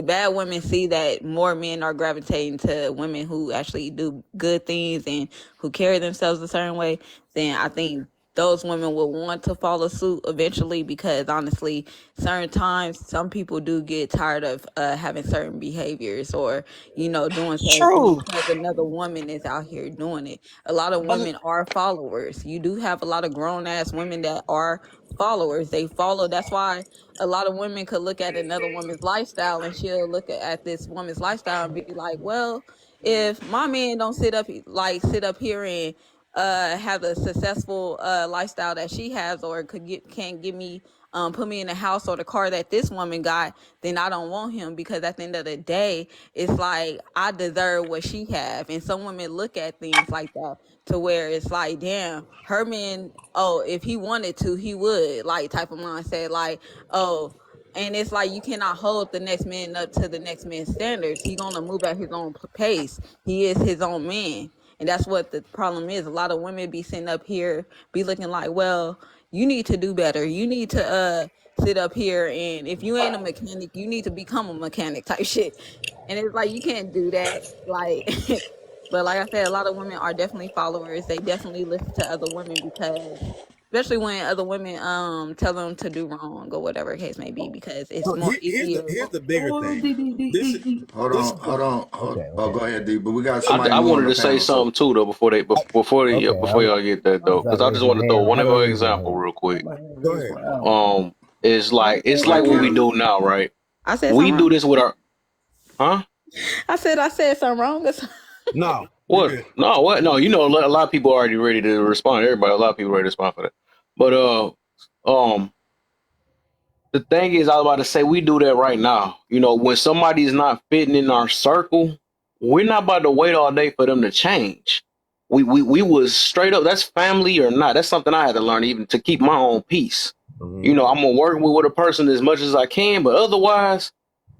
bad women see that more men are gravitating to women who actually do good things and who carry themselves a certain way, then I think those women will want to follow suit eventually, because honestly, certain times some people do get tired of having certain behaviors or doing certain things
True.
because another woman is out here doing it. A lot of
But
women are followers. You do have a lot of grown ass women that are followers. They follow. That's why a lot of women could look at another woman's lifestyle and she'll look at this woman's lifestyle and be like, well, if my man don't sit up here and have a successful lifestyle that she has, or can't give me put me in the house or the car that this woman got, then I don't want him, because at the end of the day, it's like I deserve what she have. And some women look at things like that, to where it's like, damn, her man, oh, if he wanted to, he would, like, type of mindset, like, oh. And it's like, you cannot hold the next man up to the next man's standards. He's gonna move at his own pace. He is his own man. And that's what the problem is. A lot of women be sitting up here, be looking like, well, you need to do better. You need to sit up here, and if you ain't a mechanic, you need to become a mechanic type shit. And it's like, you can't do that. Like, but like I said, a lot of women are definitely followers. They definitely listen to other women, because especially when other women tell them to do wrong or whatever case may be, because it's
So
more
here's
easier.
the bigger thing.
Hold on.
Okay.
Oh, go ahead, D. But we got
I,
somebody
I
new on
wanted
the
to say
panel, so
something too though before y'all get that though, because I just want to throw one other example real quick.
Go ahead.
It's like what we do now, right?
I said
We
something
do
wrong.
this with our
I said something wrong.
No.
what? No, what? No, a lot of people are already ready to respond. A lot of people ready to respond for that. But the thing is, I was about to say, we do that right now. When somebody's not fitting in our circle, we're not about to wait all day for them to change. We was straight up. That's family or not. That's something I had to learn, even to keep my own peace. I'm gonna work with a person as much as I can, but otherwise,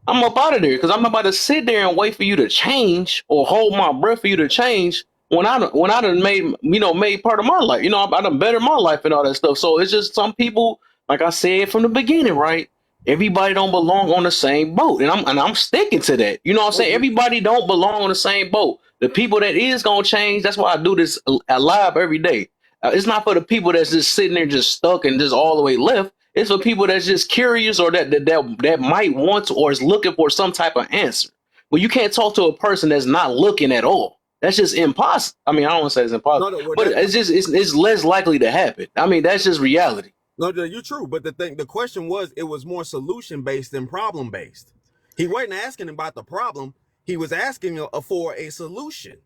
I'm up out of there, because I'm not about to sit there and wait for you to change or hold my breath for you to change when I done made part of my life. I done bettered my life and all that stuff. So it's just some people, like I said from the beginning, right? Everybody don't belong on the same boat, and I'm sticking to that. You know what I'm saying? Everybody don't belong on the same boat. The people that is gonna change. That's why I do this live every day. It's not for the people that's just sitting there just stuck and just all the way left. It's for people that's just curious, or that might want to, or is looking for some type of answer. Well, you can't talk to a person that's not looking at all. That's just impossible. I mean, I don't want to say it's impossible, but it's less likely to happen. I mean, that's just reality.
No, you're true. But the question was, it was more solution based than problem based. He wasn't asking about the problem. He was asking for a solution.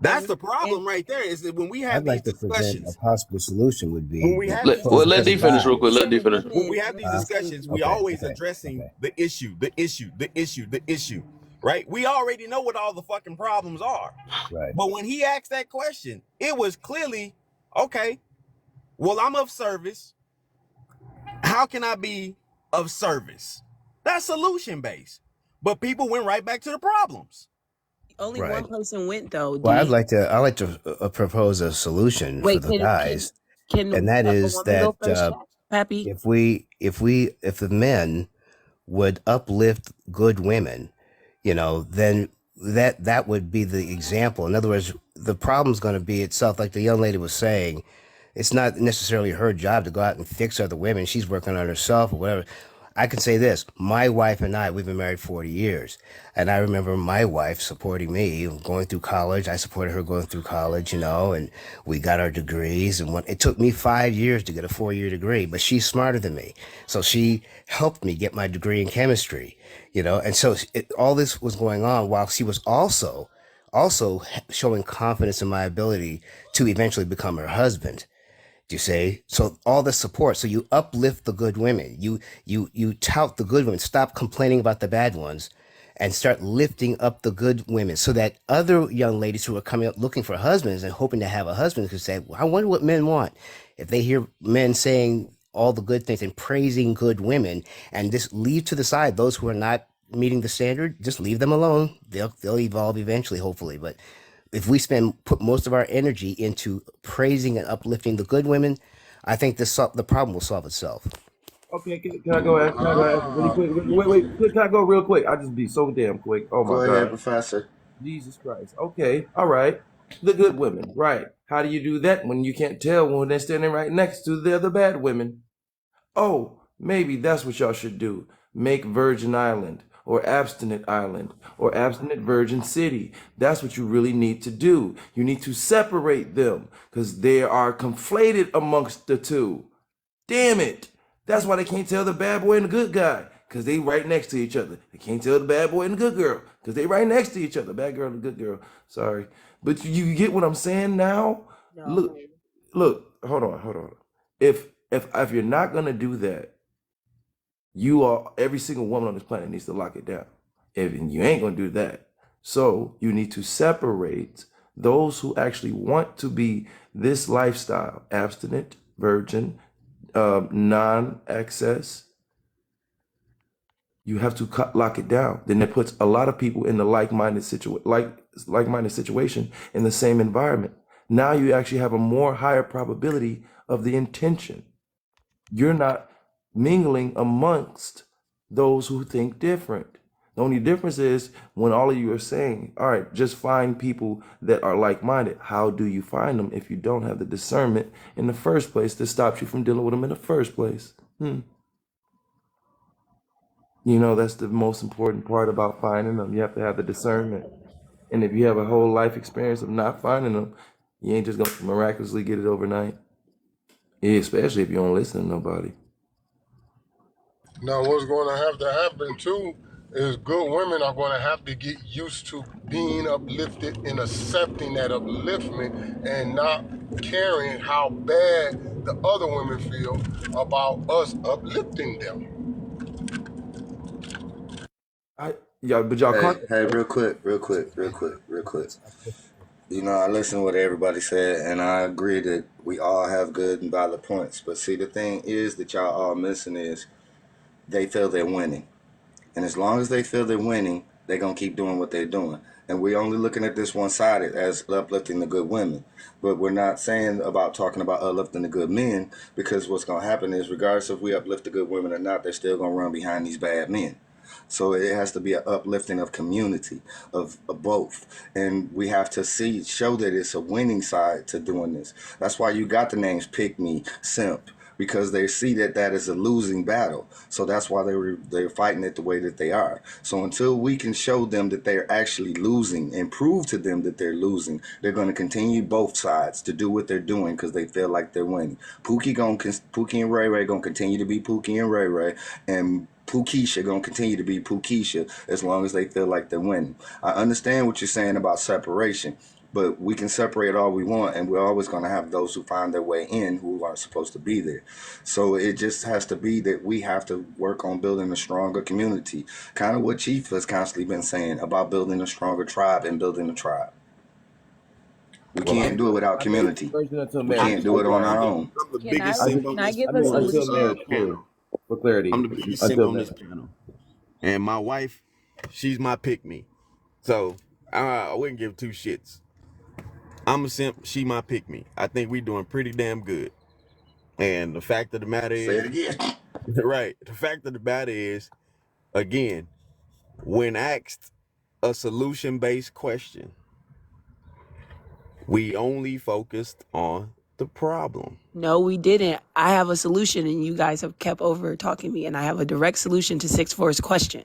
That's the problem right there. Is that when we have these discussions,
a possible solution would be.
When we have
let D finish real quick. Let D finish.
When we have these discussions, we always addressing the issue, right? We already know what all the fucking problems are.
Right.
But when he asked that question, it was clearly, okay, well, I'm of service. How can I be of service? That's solution based. But people went right back to the problems.
Only one person went though.
Well, I'd like to propose a solution for the guys, and that is that if the men would uplift good women, then that would be the example. In other words, the problem's going to be itself, like the young lady was saying. It's not necessarily her job to go out and fix other women. She's working on herself or whatever. I can say this. My wife and I, we've been married 40 years. And I remember my wife supporting me going through college. I supported her going through college, and we got our degrees. And it took me 5 years to get a 4-year degree, but she's smarter than me. So she helped me get my degree in chemistry, And so all this was going on while she was also showing confidence in my ability to eventually become her husband. Do you say? So all the support. So you uplift the good women. You tout the good women. Stop complaining about the bad ones and start lifting up the good women so that other young ladies who are coming up looking for husbands and hoping to have a husband could say, well, I wonder what men want. If they hear men saying all the good things and praising good women and just leave to the side those who are not meeting the standard, just leave them alone. They'll evolve eventually, hopefully. But if we put most of our energy into praising and uplifting the good women, I think the problem will solve itself.
Okay, can I go ask? Can I go ask really quick? Wait. Can I go real quick? I just be so damn quick. Oh my
Go ahead,
God,
Professor.
Jesus Christ. Okay, all right. The good women, right? How do you do that when you can't tell when they're standing right next to the other bad women? Oh, maybe that's what y'all should do. Make Virgin Island or Abstinent Island or Abstinent Virgin City. That's what you really need to do. You need to separate them because they are conflated amongst the two. Damn it. That's why they can't tell the bad boy and the good guy because they right next to each other. They can't tell the bad boy and the good girl because they right next to each other. Bad girl and good girl. Sorry. But you get what I'm saying now?
No.
Look, hold on. If you're not gonna do that, every single woman on this planet needs to lock it down. If you ain't gonna do that, so you need to separate those who actually want to be this lifestyle, abstinent, virgin, non-access. You have to lock it down. Then it puts a lot of people in the like-minded situation in the same environment. Now you actually have a more higher probability of the intention. You're not mingling amongst those who think different. The only difference is when all of you are saying, all right, just find people that are like-minded. How do you find them if you don't have the discernment in the first place that stops you from dealing with them in the first place? That's the most important part about finding them. You have to have the discernment. And if you have a whole life experience of not finding them, you ain't just going to miraculously get it overnight. Yeah, especially if you don't listen to nobody.
Now, what's going to happen too is good women are going to have to get used to being uplifted and accepting that upliftment and not caring how bad the other women feel about us uplifting them.
But y'all
Hey, real quick. I listen to what everybody said, and I agree that we all have good and valid points. But see, the thing is that y'all all missing is they feel they're winning. And as long as they feel they're winning, they're going to keep doing what they're doing. And we're only looking at this one-sided as uplifting the good women. But we're not saying about talking about uplifting the good men, because what's going to happen is regardless if we uplift the good women or not, they're still going to run behind these bad men. So it has to be an uplifting of community, of both. And we have to show that it's a winning side to doing this. That's why you got the names Pick Me, Simp, because they see that is a losing battle. So that's why they're fighting it the way that they are. So until we can show them that they're actually losing and prove to them that they're losing, they're going to continue both sides to do what they're doing because they feel like they're winning. Pookie and Ray Ray going to continue to be Pookie and Ray Ray, and Pookisha gonna continue to be Pookisha as long as they feel like they're winning. I understand what you're saying about separation, but we can separate all we want, and we're always gonna have those who find their way in who aren't supposed to be there. So it just has to be that we have to work on building a stronger community. Kind of what Chief has constantly been saying about building a stronger tribe and building a tribe. We can't do it without community. We can't do it on our own.
I'm the biggest simp on this panel.
For clarity,
I'm the biggest simp on this panel. And my wife, she's my pick-me. So I wouldn't give two shits. I'm a simp, she my pick-me. I think we doing pretty damn good. And the fact of the matter is...
Say it again.
Right. The fact of the matter is, again, when asked a solution-based question, we only focused on the problem.
No, we didn't. I have a solution, and you guys have kept over talking me, and I have a direct solution to 6'4's question.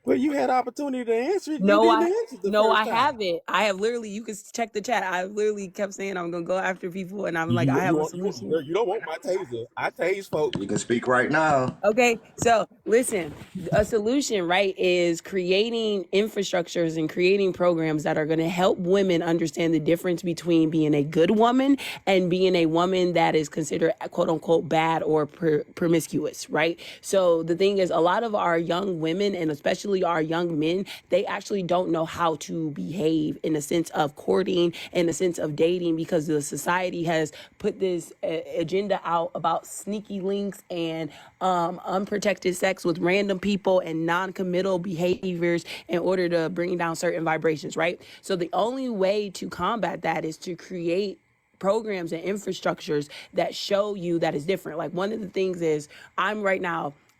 Well, you had opportunity to answer it. You
No,
didn't answer the first time.
haven't. I have literally, you can check the chat. I literally kept saying I'm going to go after people, and I'm like, I have a solution.
You don't want my taser. I tase folks.
You can speak right now.
Okay, so listen, a solution, right, is creating infrastructures and creating programs that are going to help women understand the difference between being a good woman and being a woman that is considered quote unquote bad or promiscuous, right? So the thing is, a lot of our young women and especially our young men, they actually don't know how to behave in the sense of courting, in the sense of dating, because the society has put this agenda out about sneaky links and unprotected sex with random people and non-committal behaviors in order to bring down certain vibrations, right? So the only way to combat that is to create programs and infrastructures that show you that it's different. Like one of the things is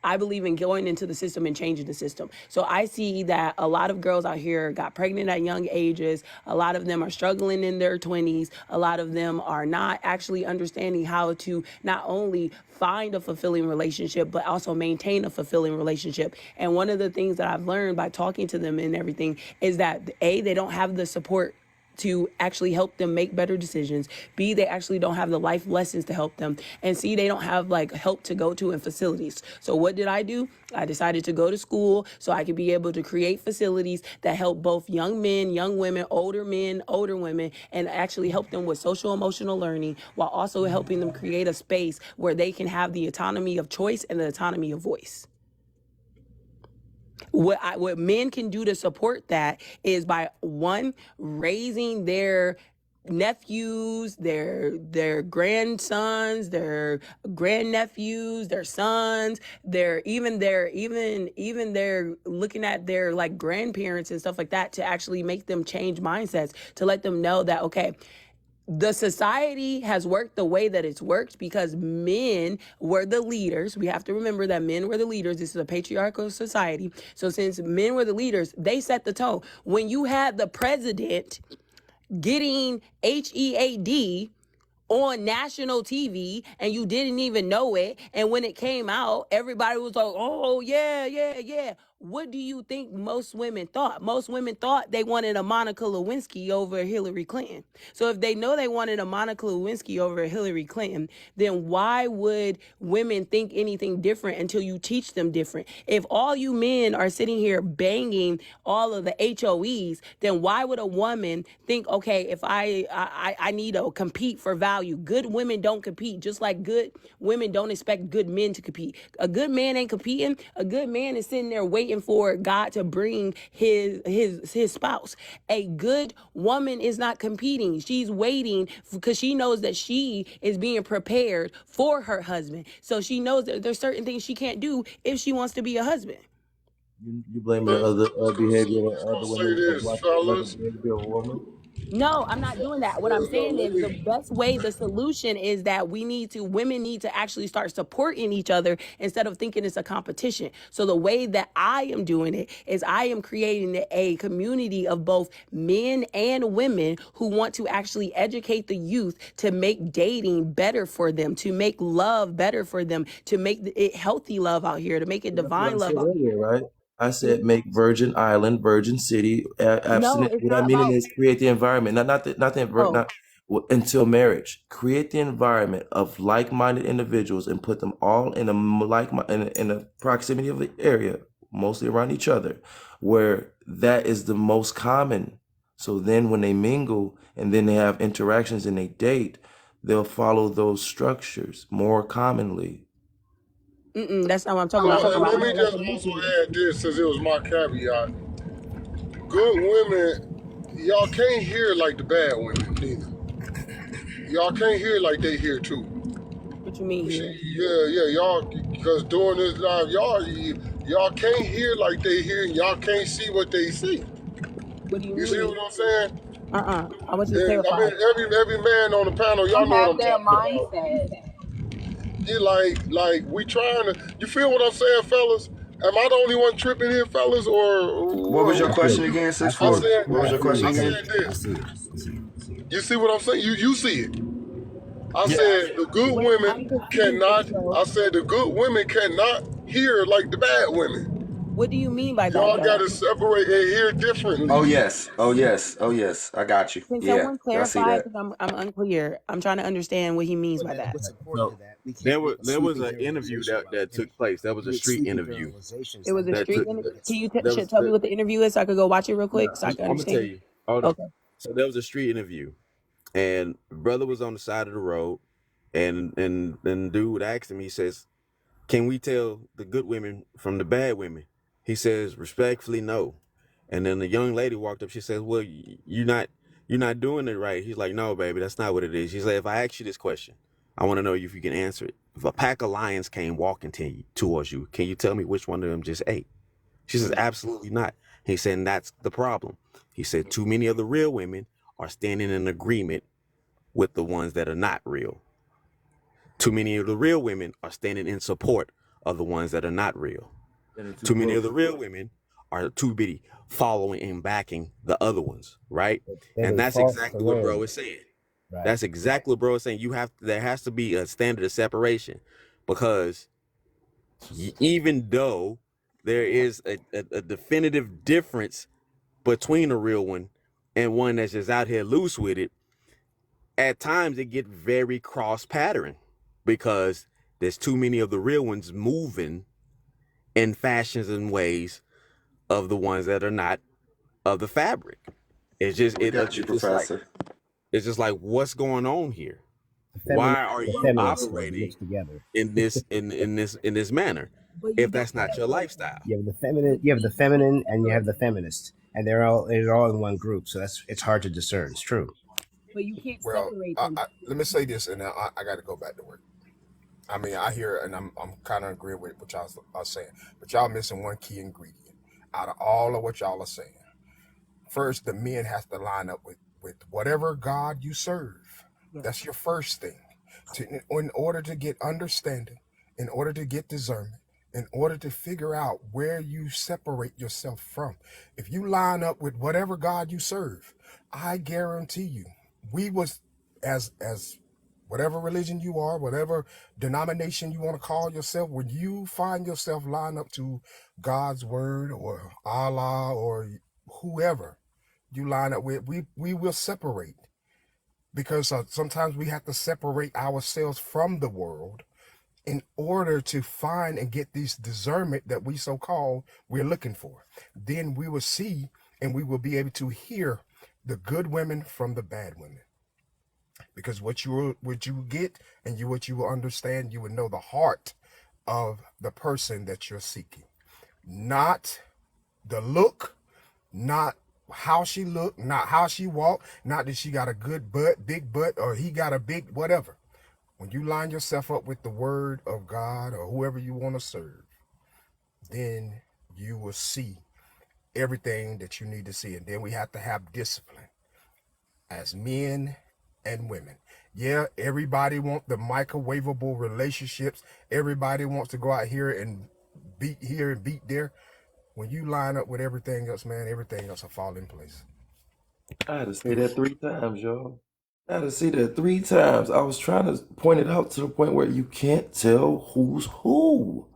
I believe in going into the system and changing the system. So I see that a lot of girls out here got pregnant at young ages. A lot of them are struggling in their 20s. A lot of them are not actually understanding how to not only find a fulfilling relationship, but also maintain a fulfilling relationship. And one of the things that I've learned by talking to them and everything is that A, they don't have the support to actually help them make better decisions. B, they actually don't have the life lessons to help them. And C, they don't have like help to go to in facilities. So what did I do? I decided to go to school so I could be able to create facilities that help both young men, young women, older men, older women, and actually help them with social emotional learning while also helping them create a space where they can have the autonomy of choice and the autonomy of voice. What men can do to support that is by one, raising their nephews, their grandsons, their grandnephews, their sons, even they're looking at their like grandparents and stuff like that to actually make them change mindsets, to let them know that, okay, the society has worked the way that it's worked because men were the leaders. We have to remember that men were the leaders. This is a patriarchal society. So since men were the leaders, they set the tone. When you had the president getting HEAD on national TV and you didn't even know it, and when it came out, everybody was like, oh, yeah. What do you think most women thought? Most women thought they wanted a Monica Lewinsky over Hillary Clinton. So if they know they wanted a Monica Lewinsky over Hillary Clinton, then why would women think anything different until you teach them different? If all you men are sitting here banging all of the HOEs, then why would a woman think, okay, if I need to compete for value? Good women don't compete, just like good women don't expect good men to compete. A good man ain't competing. A good man is sitting there waiting for God to bring his spouse. A good woman is not competing. She's waiting because she knows that she is being prepared for her husband. So she knows that there's certain things she can't do if she wants to be a husband.
You blame the other behavior of other women.
Say this, fellas.
Behavior of a woman.
No, I'm not doing that. What I'm saying is the best way, the solution is that women need to actually start supporting each other instead of thinking it's a competition. So the way that I am doing it is I am creating a community of both men and women who want to actually educate the youth to make dating better for them, to make love better for them, to make it healthy love out here, to make it divine love out here.
Right? I said make Virgin Island, Virgin City, abstinent.
it's
What
not
I mean
about.
is create the environment, until marriage. Create the environment of like-minded individuals and put them all in a proximity of the area, mostly around each other, where that is the most common. So then when they mingle and then they have interactions and they date, they'll follow those structures more commonly.
That's not what I'm talking about.
Let me just also add this, since it was my caveat. Good women, y'all can't hear like the bad women neither. Y'all can't hear like they hear too.
What you mean here?
Yeah, y'all, because during this live, y'all can't hear like they hear, and y'all can't see what they see.
What do you mean?
You see what I'm saying?
I want you to clarify.
I mean, every man on the panel, y'all know what I'm talking about.
mindset.
You like we trying to. You feel what I'm saying, fellas? Am I the only one tripping here, fellas, or
What was your question again, 6'4"? What was your question again?
I said this. You see what I'm saying? You see it. I
Yeah.
said the good
Wait, I'm
women
confused.
cannot.
So,
I said the good women cannot hear like the bad women.
what do you mean by that,
Y'all got
though?
to separate and hear differently.
Oh yes. Oh yes. Oh yes. I got you.
Can
Yeah.
someone
I see
clarify?
that.
Because I'm unclear. I'm trying to understand what he means by that.
What's important to that? We
There
can't
was
make a
there was
sweeping
an interview
generalization about
that
women.
took place. That was
You
a
make
street
sweeping
interview
generalizations,
It was
then
a
we
that
can
street
took.
make
interview.
it
Can you
There was
tell me what the interview is so I could go watch it real quick so I can
I'm gonna tell
understand?
you. Hold on.
Okay.
So there was a street interview, and brother was on the side of the road, and dude asked him. He says, "Can we tell the good women from the bad women?" He says, "Respectfully, no." And then the young lady walked up. She says, "Well, you're not doing it right." He's like, "No, baby, that's not what it is." She said, "If I ask you this question, I want to know if you can answer it. If a pack of lions came walking towards you, can you tell me which one of them just ate?" She says, "Absolutely not." He said, and that's the problem. He said, too many of the real women are standing in agreement with the ones that are not real. Too many of the real women are standing in support of the ones that are not real. Too many of the real women are too busy following and backing the other ones, right? And that's exactly what bro is saying.
Right.
That's exactly what bro is saying. There has to be a standard of separation, because even though there is a definitive difference between a real one and one that's just out here loose with it, at times it get very cross pattern, because there's too many of the real ones moving in fashions and ways of the ones that are not of the fabric. It's just
We got you, Professor.
it's just like, what's going on here?
The
Why are
the
you
feminists
operating
mixed together.
in this manner
But you
if
don't
that's not your lifestyle?
You have the feminine, and you have the feminist, and they're all in one group. So it's hard to discern. It's true.
But you can't
Well,
separate them.
let me say this, and then I got to go back to work. I mean, I hear, and I'm kind of agreeing with what y'all are saying, but y'all missing one key ingredient out of all of what y'all are saying. First, the men have to line up with whatever God you serve.
Yes.
That's your first thing. In order to get understanding, in order to get discernment, in order to figure out where you separate yourself from. If you line up with whatever God you serve, I guarantee you, we was as whatever religion you are, whatever denomination you want to call yourself, when you find yourself lined up to God's word or Allah or whoever you line up with, we will separate, because sometimes we have to separate ourselves from the world in order to find and get this discernment that we we're looking for. Then we will see and we will be able to hear the good women from the bad women. Because what you get and what you will understand, you will know the heart of the person that you're seeking. Not the look, not how she looked, not how she walked, not that she got a good butt, big butt, or he got a big whatever. When you line yourself up with the word of God or whoever you want to serve, then you will see everything that you need to see. And then we have to have discipline as men and women. Yeah, everybody wants the microwavable relationships. Everybody wants to go out here and beat here and beat there. When you line up with everything else, man, everything else will fall in place.
I had to say that 3 times, y'all. I had to say that 3 times. I was trying to point it out to the point where you can't tell who's who.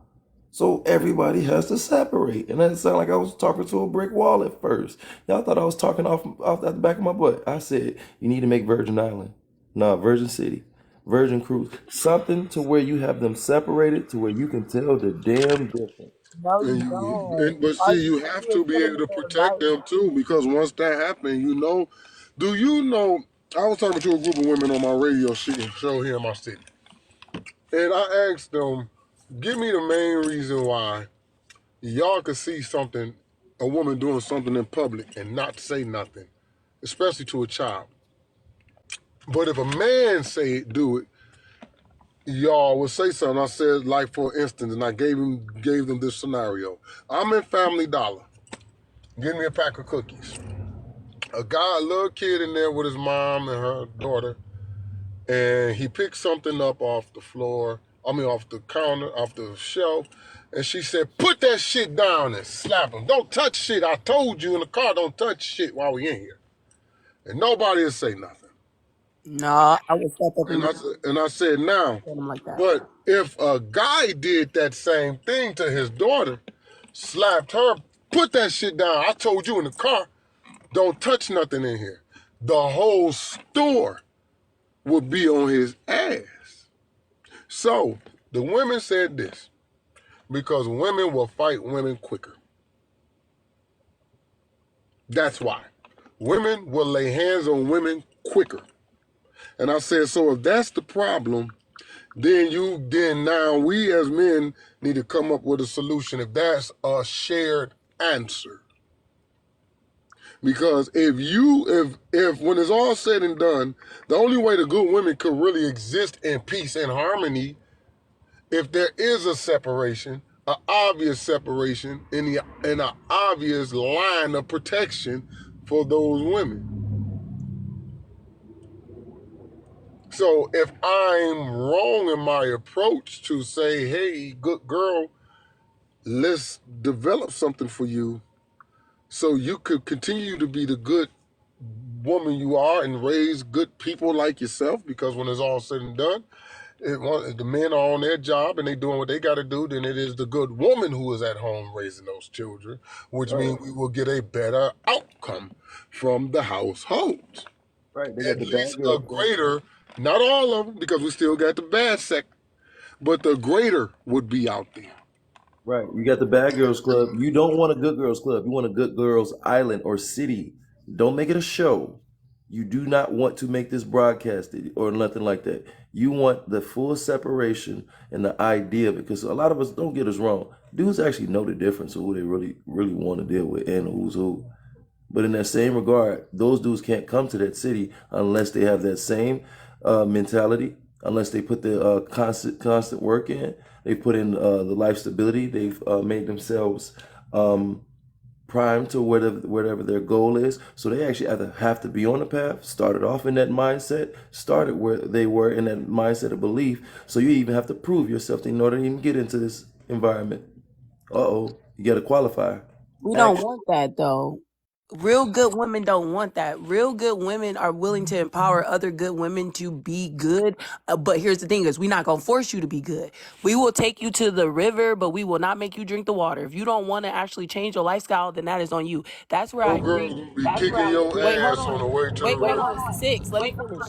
So everybody has to separate. And that sounded like I was talking to a brick wall at first. Y'all thought I was talking off the back of my butt. I said, you need to make Virgin Island. No, Virgin City. Virgin Cruise. Something to where you have them separated to where you can tell the damn difference.
No, you don't.
But
All
see,
you
you
gotta
have
do is
to be
put them
able
in
to
their
protect them
environment.
too, because once that happens, do you know, I was talking to a group of women on my radio show here in my city, and I asked them, give me the main reason why y'all could see a woman doing something in public and not say nothing, especially to a child. But if a man do it, y'all would say something. I said, like, for instance, and I gave them this scenario. I'm in Family Dollar, getting me a pack of cookies. A little kid in there with his mom and her daughter, and he picked something up off the floor, off the counter, off the shelf, and she said, put that shit down and slap him. Don't touch shit. I told you in the car, don't touch shit while we in here. And nobody will say nothing.
No, I would step up
And I said, now,
and like that.
but if a guy did that same thing to his daughter, slapped her, put that shit down. I told you in the car, don't touch nothing in here. The whole store would be on his ass. So the women said this because women will fight women quicker. That's why. Women will lay hands on women quicker. And I said, so if that's the problem, then now we as men need to come up with a solution if that's a shared answer. Because if when it's all said and done, the only way the good women could really exist in peace and harmony, if there is a separation, an obvious separation, in an obvious line of protection for those women. So if I'm wrong in my approach to say, hey, good girl, let's develop something for you so you could continue to be the good woman you are and raise good people like yourself, because when it's all said and done, the men are on their job and they doing what they got to do, then it is the good woman who is at home raising those children, which means we will get a better outcome from the household.
Right. They got
At
the
least
bad
a
girls.
greater, not all of them, because we still got the bad sect, but the greater would be out there.
Right. You got the bad girls club. You don't want a good girls club. You want a good girls island or city. Don't make it a show. You do not want to make this broadcasted or nothing like that. You want the full separation and the idea, because a lot of us, don't get us wrong, dudes actually know the difference of who they really want to deal with and who's who. But in that same regard, those dudes can't come to that city unless they have that same mentality, unless they put the constant work in. They put in the life stability. They've made themselves primed to whatever their goal is. So they actually either have to be on the path, started off in that mindset, started where they were in that mindset of belief. So you even have to prove yourself in order to even get into this environment. You got to qualify.
We don't want that though. Real good women don't want that. Real good women are willing to empower other good women to be good. But here's the thing is, we're not going to force you to be good. We will take you to the river, but we will not make you drink the water. If you don't want to actually change your lifestyle, then that is on you. That's where I agree.
Girls will be kicking your ass on the way to the
Wait,
river.
hold on. Six. Let me finish.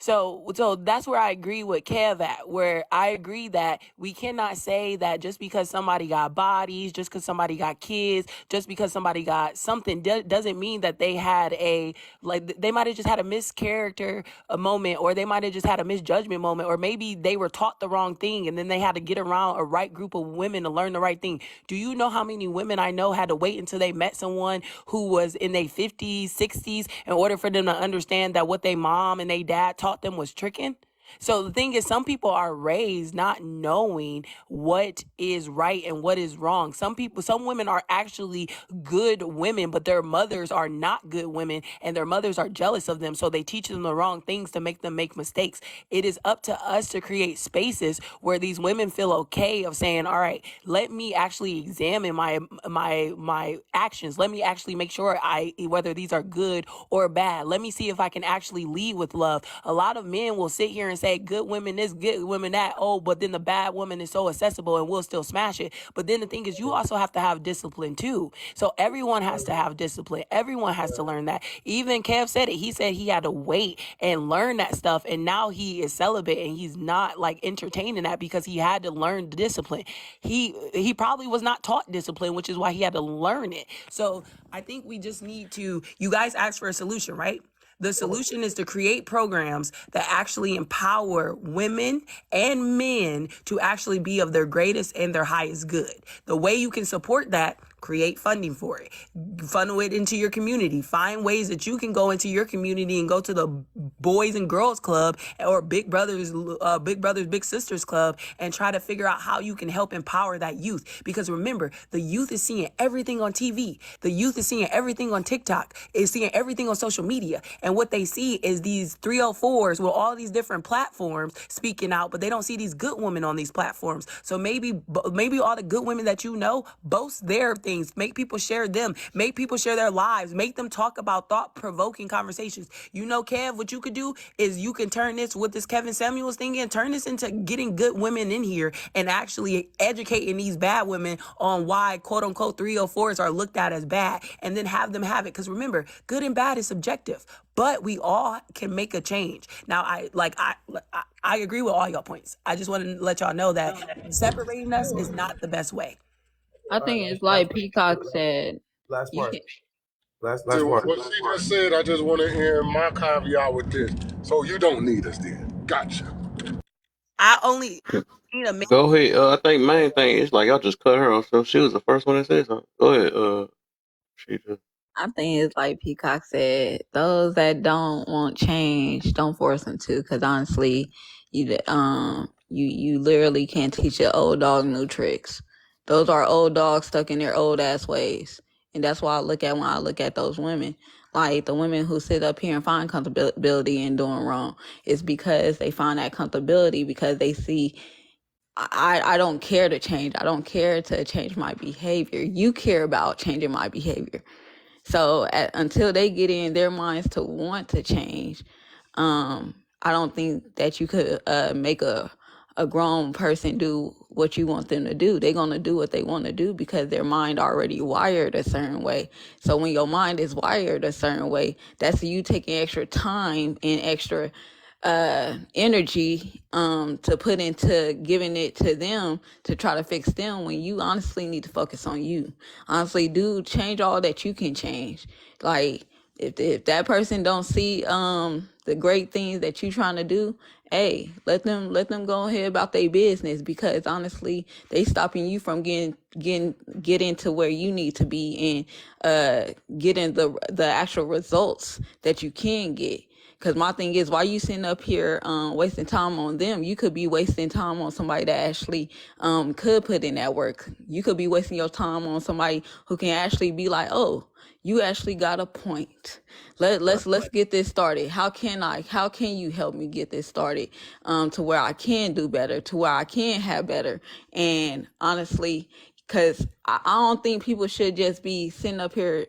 So that's where I agree with Kev at, where I agree that we cannot say that just because somebody got bodies, just because somebody got kids, just because somebody got something doesn't mean that they had they might have just had a mischaracter moment, or they might have just had a misjudgment moment, or maybe they were taught the wrong thing and then they had to get around a right group of women to learn the right thing. Do you know how many women I know had to wait until they met someone who was in their 50s, 60s in order for them to understand that what they mom and they dad taught them was tricking? So the thing is, some people are raised not knowing what is right and what is wrong. Some women are actually good women, but their mothers are not good women, and their mothers are jealous of them. So they teach them the wrong things to make them make mistakes. It is up to us to create spaces where these women feel okay of saying, all right, let me actually examine my actions. Let me actually make sure whether these are good or bad. Let me see if I can actually lead with love. A lot of men will sit here and say good women this, good women that, but then the bad woman is so accessible and we'll still smash it. But then the thing is, you also have to have discipline too. So everyone has to have discipline. Everyone has to learn that. Even Kev said it. He said he had to wait and learn that stuff, and now he is celibate and he's not entertaining that because he had to learn the discipline. He probably was not taught discipline, which is why he had to learn it. So I think we just need to, you guys asked for a solution, right? The solution is to create programs that actually empower women and men to actually be of their greatest and their highest good. The way you can support that, create funding for it. Funnel it into your community. Find ways that you can go into your community and go to the Boys and Girls Club or Big Brothers, Big Sisters Club and try to figure out how you can help empower that youth. Because remember, the youth is seeing everything on TV. The youth is seeing everything on TikTok, is seeing everything on social media. And what they see is these 304s with all these different platforms speaking out, but they don't see these good women on these platforms. So maybe all the good women that you know boast their thing things. Make people share them. Make people share their lives. Make them talk about thought-provoking conversations. You know, Kev, what you could do is you can turn this, with this Kevin Samuels thing, and turn this into getting good women in here and actually educating these bad women on why quote-unquote 304s are looked at as bad, and then have them have it. Because remember, good and bad is subjective, but we all can make a change. Now, I agree with all y'all points. I just want to let y'all know that separating us is not the best way.
I think it's like Peacock said.
Last
You
part.
can,
Last
To
part.
what she just said, I just want to end my caveat with this. So you don't need us then. Gotcha.
I only need a
Go ahead. I think main thing is like y'all just cut her off, so she was the first one that said something. Go ahead. She just.
I think it's like Peacock said. Those that don't want change, don't force them to. Because honestly, you literally can't teach an old dog new tricks. Those are old dogs stuck in their old ass ways, and that's why I look at when I look at those women. Like the women who sit up here and find comfortability in doing wrong, it's because they find that comfortability because they see I don't care to change. I don't care to change my behavior. You care about changing my behavior. So until they get in their minds to want to change, I don't think that you could make a grown person do what you want them to do. They're going to do what they want to do because their mind already wired a certain way. So when your mind is wired a certain way, that's you taking extra time and extra energy to put into giving it to them to try to fix them when you honestly need to focus on you. Honestly, dude, change all that you can change. Like if that person don't see the great things that you trying to do, hey, let them go ahead about their business, because honestly they stopping you from getting to where you need to be and getting the actual results that you can get. Because my thing is, why you sitting up here wasting time on them? You could be wasting time on somebody that actually could put in that work. You could be wasting your time on somebody who can actually be like, oh, you actually got a point. Let's get this started. How can you help me get this started to where I can do better, to where I can have better? And honestly, because I don't think people should just be sitting up here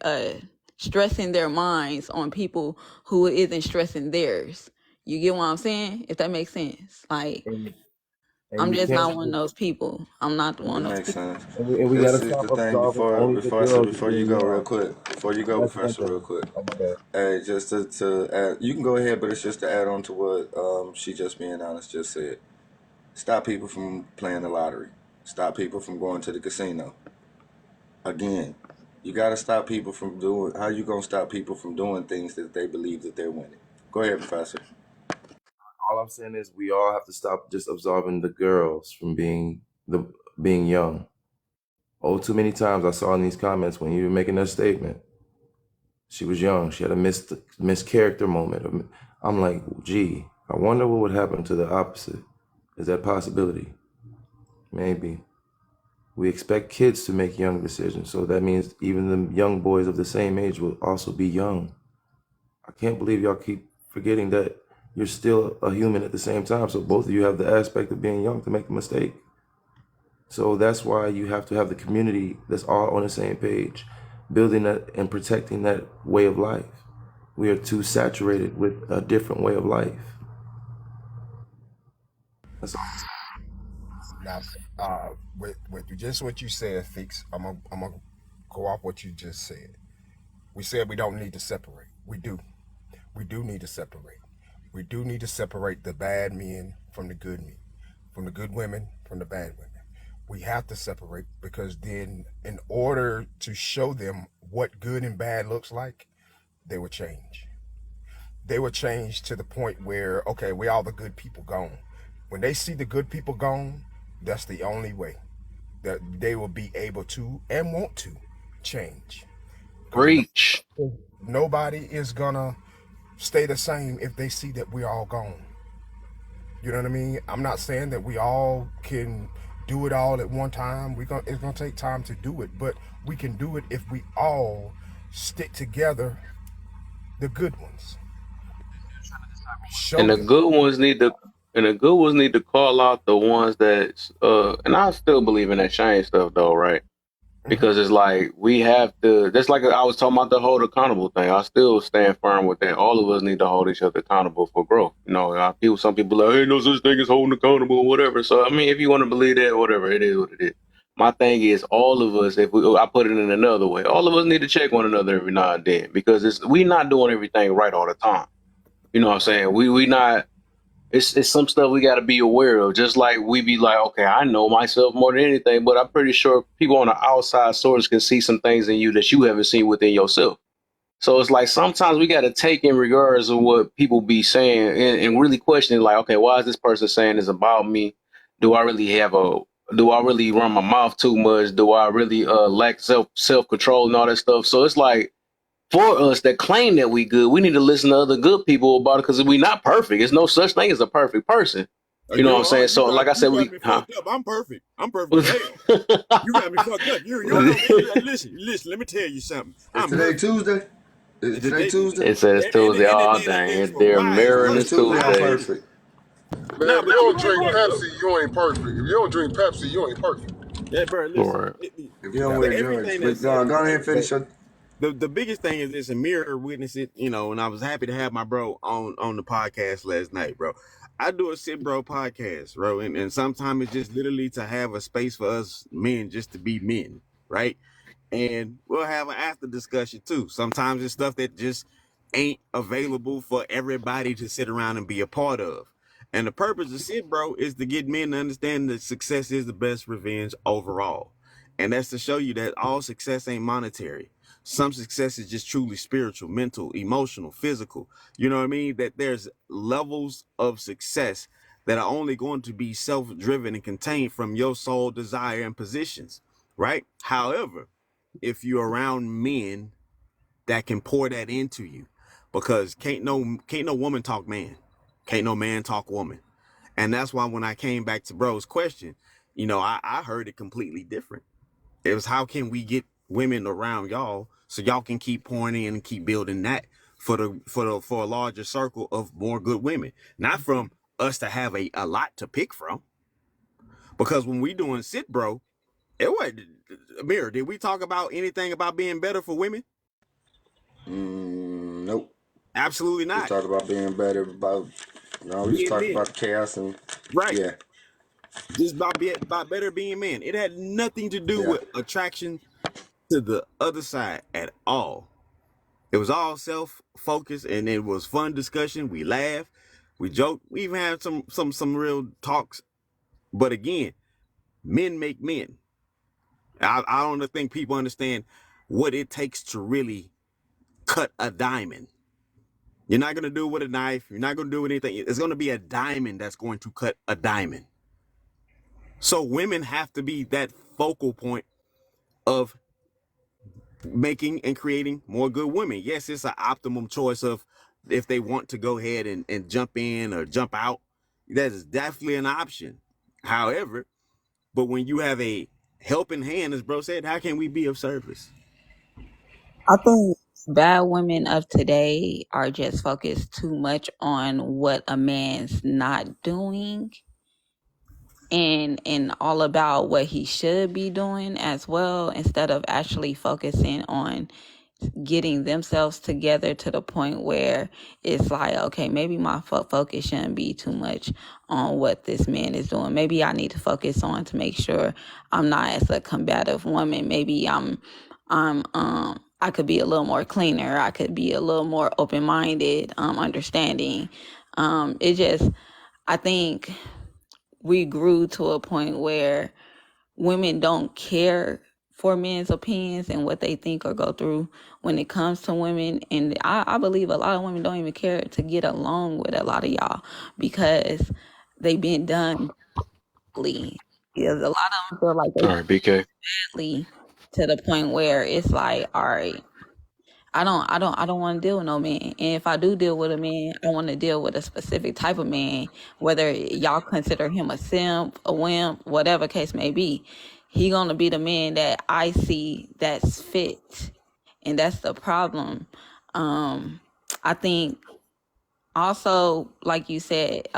stressing their minds on people who isn't stressing theirs. You get what I'm saying? If that makes sense. Like,
And
I'm
you
just
can't.
not one of those people. I'm not
It
one of those
makes
people.
sense.
And we
This
gotta
is
stop
the thing
absolving only the girls of
before you
being
go real
young.
quick. Before you go,
That's one
Professor, real
thing.
quick.
Oh my bad.
Hey, just to add, you can go ahead, but it's just to add on to what she just being honest just said. Stop people from playing the lottery. Stop people from going to the casino. Again, you got to stop people from doing. How you gonna stop people from doing things that they believe that they're winning? Go ahead, Professor.
All I'm saying is we all have to stop just absolving the girls from being young. Oh, too many times I saw in these comments when you were making that statement, she was young. She had a mischaracter moment. I'm like, gee, I wonder what would happen to the opposite. Is that a possibility? Maybe. We expect kids to make young decisions, so that means even the young boys of the same age will also be young. I can't believe y'all keep forgetting that you're still a human at the same time. So both of you have the aspect of being young to make a mistake. So that's why you have to have the community that's all on the same page, building that and protecting that way of life. We are too saturated with a different way of life. That's all.
Now, with just what you said, Fix, I'm gonna go off what you just said. We said we don't need to separate. We do. We do need to separate. We do need to separate the bad men from the good men, from the good women from the bad women. We have to separate, because then in order to show them what good and bad looks like, they will change. They will change to the point where, okay, we all the good people gone. When they see the good people gone, that's the only way that they will be able to and want to change.
Preach.
Nobody is gonna stay the same if they see that we're all gone. You know what I mean? I'm not saying that we all can do it all at one time. It's gonna take time to do it, but we can do it if we all stick together, the good ones. Show
And the
them.
good ones need to call out the ones that and I still believe in that shame stuff though, right? because it's like we have to. That's like I was talking about the hold accountable thing. I still stand firm with that. All of us need to hold each other accountable for growth. You know, some people are like, hey, no such thing as holding accountable or whatever. So I mean, if you want to believe that, whatever, it is what it is. My thing is, all of us, I put it in another way, all of us need to check one another every now and then, because we not doing everything right all the time. You know what I'm saying? We not. It's some stuff we got to be aware of. Just like we be like, okay, I know myself more than anything, but I'm pretty sure people on the outside source can see some things in you that you haven't seen within yourself. So it's like sometimes we got to take in regards of what people be saying and really question, like, okay, why is this person saying this about me? Do I really run my mouth too much? Do I really lack self control and all that stuff? So it's like, for us that claim that we good, we need to listen to other good people about it, because we not perfect. There's no such thing as a perfect person. You know what I'm saying? So like I said,
you got me fucked up. I'm perfect. I'm perfect. Hell. You got me fucked up. Listen, let me tell you something.
Is today Tuesday? Is today Tuesday?
It says Tuesday all day. They're mirroring the Tuesday.
Perfect.
Man, if you don't drink Pepsi, you ain't perfect. If you don't drink Pepsi, you ain't perfect.
Yeah, bro, listen.
Right.
If you don't wear drugs, go ahead and finish your...
The biggest thing is it's a mirror witness it, you know, and I was happy to have my bro on the podcast last night, bro. I do a Sit Bro podcast, bro, and sometimes it's just literally to have a space for us men just to be men, right? And we'll have an after discussion too. Sometimes it's stuff that just ain't available for everybody to sit around and be a part of. And the purpose of Sit Bro is to get men to understand that success is the best revenge overall. And that's to show you that all success ain't monetary. Some success is just truly spiritual, mental, emotional, physical. You know what I mean? That there's levels of success that are only going to be self-driven and contained from your soul, desire, and positions, right? However, if you're around men that can pour that into you, because can't no woman talk man, can't no man talk woman. And that's why when I came back to bro's question, you know, I heard it completely different. It was, how can we get women around y'all so y'all can keep pouring in and keep building that for a larger circle of more good women, not from us to have a lot to pick from. Because when we doing Sit Bro, it was Amir, did we talk about anything about being better for women?
Nope.
Absolutely not.
We talked about being better about, we just talked about chaos and
right.
Yeah.
Just about better being men. It had nothing to do with attraction to the other side at all. It was all self-focused, and it was fun discussion. We laughed, we joked, we even had some real talks. But again, men make men. I don't think people understand what it takes to really cut a diamond. You're not going to do it with a knife. You're not going to do anything. It's going to be a diamond that's going to cut a diamond. So women have to be that focal point of making and creating more good women. Yes, it's an optimum choice of if they want to go ahead and jump in or jump out. That is definitely an option. However, but when you have a helping hand, as bro said, how can we be of service?
I think bad women of today are just focused too much on what a man's not doing and all about what he should be doing as well, instead of actually focusing on getting themselves together to the point where it's like, okay, maybe my focus shouldn't be too much on what this man is doing. Maybe I need to focus on to make sure I'm not as a combative woman. Maybe I could be a little more cleaner. I could be a little more open-minded, understanding. I think we grew to a point where women don't care for men's opinions and what they think or go through when it comes to women. And I believe a lot of women don't even care to get along with a lot of y'all because they've been done badly. Because a lot of them feel like they
All right, BK.
badly to the point where it's like, all right, I don't want to deal with no man. And if I do deal with a man, I want to deal with a specific type of man, whether y'all consider him a simp, a wimp, whatever case may be. He gonna be the man that I see that's fit. And that's the problem. I think also, like you said,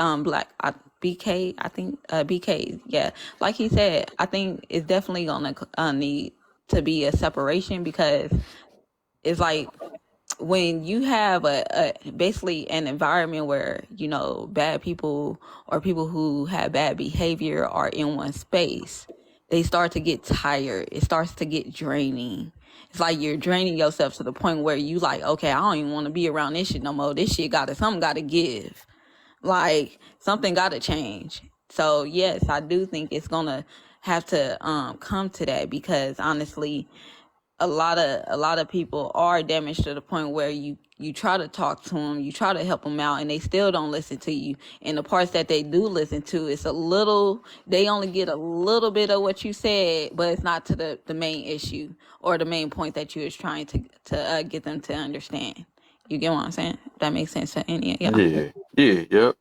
BK, yeah. Like he said, I think it's definitely gonna need to be a separation, because it's like when you have a basically an environment where, you know, bad people or people who have bad behavior are in one space, they start to get tired. It starts to get draining. It's like you're draining yourself to the point where you like, okay, I don't even want to be around this shit no more. This shit something gotta give. Like something gotta change. So yes, I do think it's gonna have to come to that, because honestly, a lot of people are damaged to the point where you try to talk to them, you try to help them out, and they still don't listen to you. And the parts that they do listen to, they only get a little bit of what you said, but it's not to the main issue or the main point that you was trying to get them to understand. You get what I'm saying? That makes sense to any of y'all.
Yep.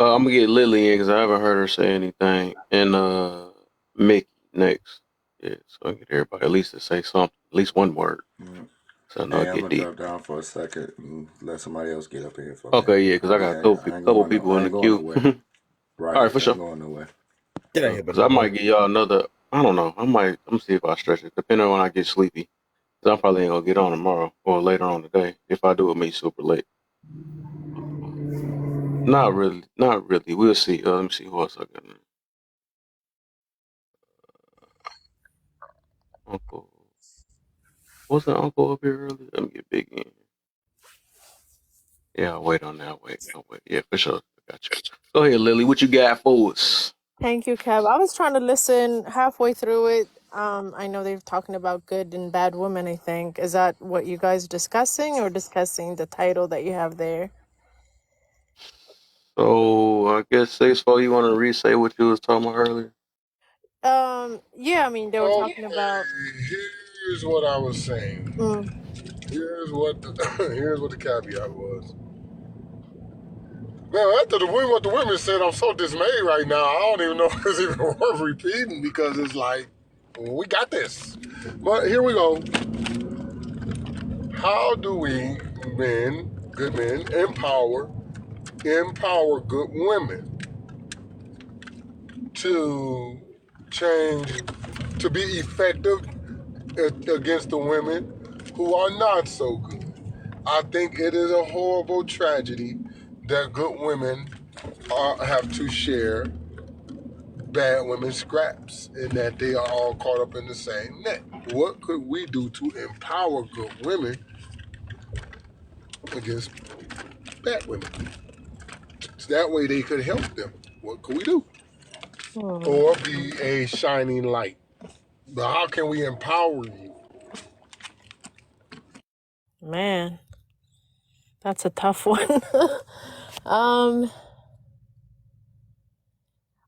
I'm gonna get Lily in because I haven't heard her say anything, and Mickey next. Yeah, so I get everybody at least to say something, at least one word. So I know
Hey,
it
I'm
get
gonna
deep.
drop down for a second and let somebody else get up here for a minute.
Okay, yeah, because I got
I ain't
couple
going
people in the queue.
nowhere.
All right, for
I
sure.
ain't going nowhere.
Get out here,
Because I might give y'all another. I don't know. I'm gonna see if I stretch it, depending on when I get sleepy. Cause I probably ain't gonna get on tomorrow or later on today. If I do, it may be super late. Not really. We'll see. Let me see who else I got. Uncle, wasn't Uncle up here earlier? Let me get Big in. Yeah, I'll wait on that. I'll wait. Yeah, for sure. I got you. Go ahead, Lily. What you got for us?
Thank you, Kev. I was trying to listen halfway through it. I know they're talking about good and bad women, I think. Is that what you guys are discussing, or discussing the title that you have there?
So I guess 6-4, you want to re-say what you was talking about earlier?
Yeah, I mean, they were
Okay,
talking about...
here's what I was saying.
Mm,
Here's what the, here's what the caveat was. Now, after what the women said, I'm so dismayed right now. I don't even know if it's even worth repeating, because it's like, we got this. But here we go. How do we, good men, empower good women to change, to be effective against the women who are not so good? I think it is a horrible tragedy that good women have to share bad women's scraps, and that they are all caught up in the same net. What could we do to empower good women against bad women? So that way they could help them. What could we do?
mm.
Or be a shining light. But how can we empower you?
Man, that's a tough one. um,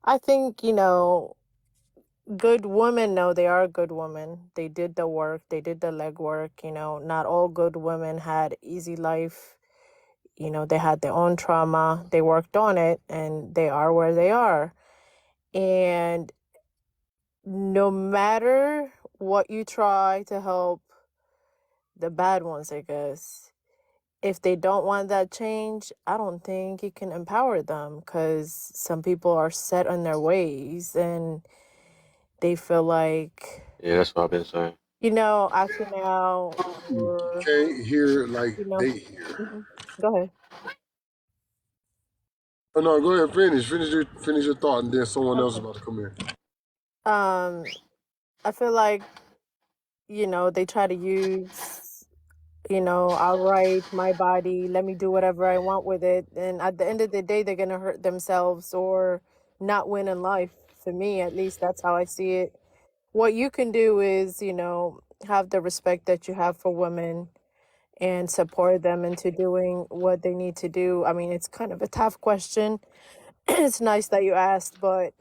I think, good women know they are a good woman. They did the work, they did the legwork. Not all good women had easy life. They had their own trauma, they worked on it, and they are where they are. And no matter what you try to help the bad ones, I guess, if they don't want that change, I don't think you can empower them, because some people are set on their ways and they feel like,
Yeah, that's what I've been saying.
acting out, or,
Can't hear like
you know.
they hear.
Mhm. Go ahead.
Oh no, go ahead, finish your thought, and then someone else is
Okay.
about to come in.
I feel like, they try to use, I'll write my body, let me do whatever I want with it. And at the end of the day, they're going to hurt themselves or not win in life. For me, at least, that's how I see it. What you can do is, have the respect that you have for women and support them into doing what they need to do. I mean, it's kind of a tough question. It's nice that you asked, but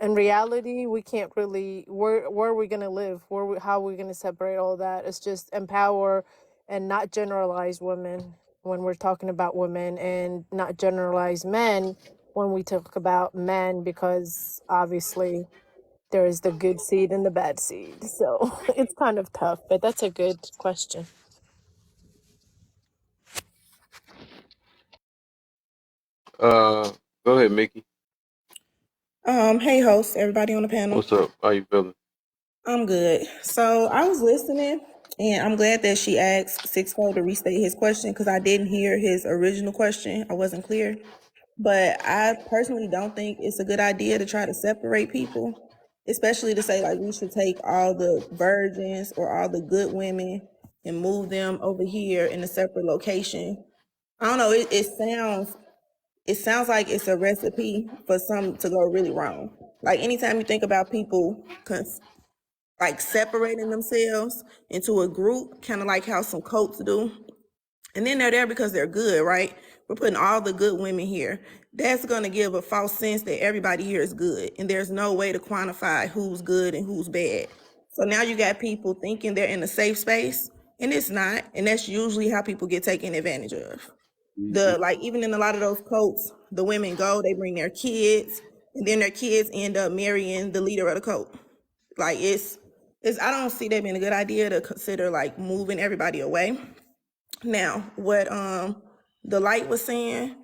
in reality, we can't really, where are we going to live? How are we going to separate all that? It's just empower and not generalize women when we're talking about women, and not generalize men when we talk about men, because obviously there is the good seed and the bad seed. So it's kind of tough, but that's a good question.
Go ahead, Mickey.
Hey host, everybody on the panel.
What's up? How you feeling?
I'm good. So I was listening, and I'm glad that she asked Sixfold to restate his question because I didn't hear his original question. I wasn't clear. But I personally don't think it's a good idea to try to separate people, especially to say like we should take all the virgins or all the good women and move them over here in a separate location. I don't know. It sounds like it's a recipe for something to go really wrong. Like anytime you think about people like separating themselves into a group, kind of like how some cults do, and then they're there because they're good, right? We're putting all the good women here. That's going to give a false sense that everybody here is good, and there's no way to quantify who's good and who's bad. So now you got people thinking they're in a safe space, and it's not, and that's usually how people get taken advantage of. Like even in a lot of those cults, the women go, they bring their kids, and then their kids end up marrying the leader of the cult. Like it's I don't see that being a good idea to consider like moving everybody away. Now, what the light was saying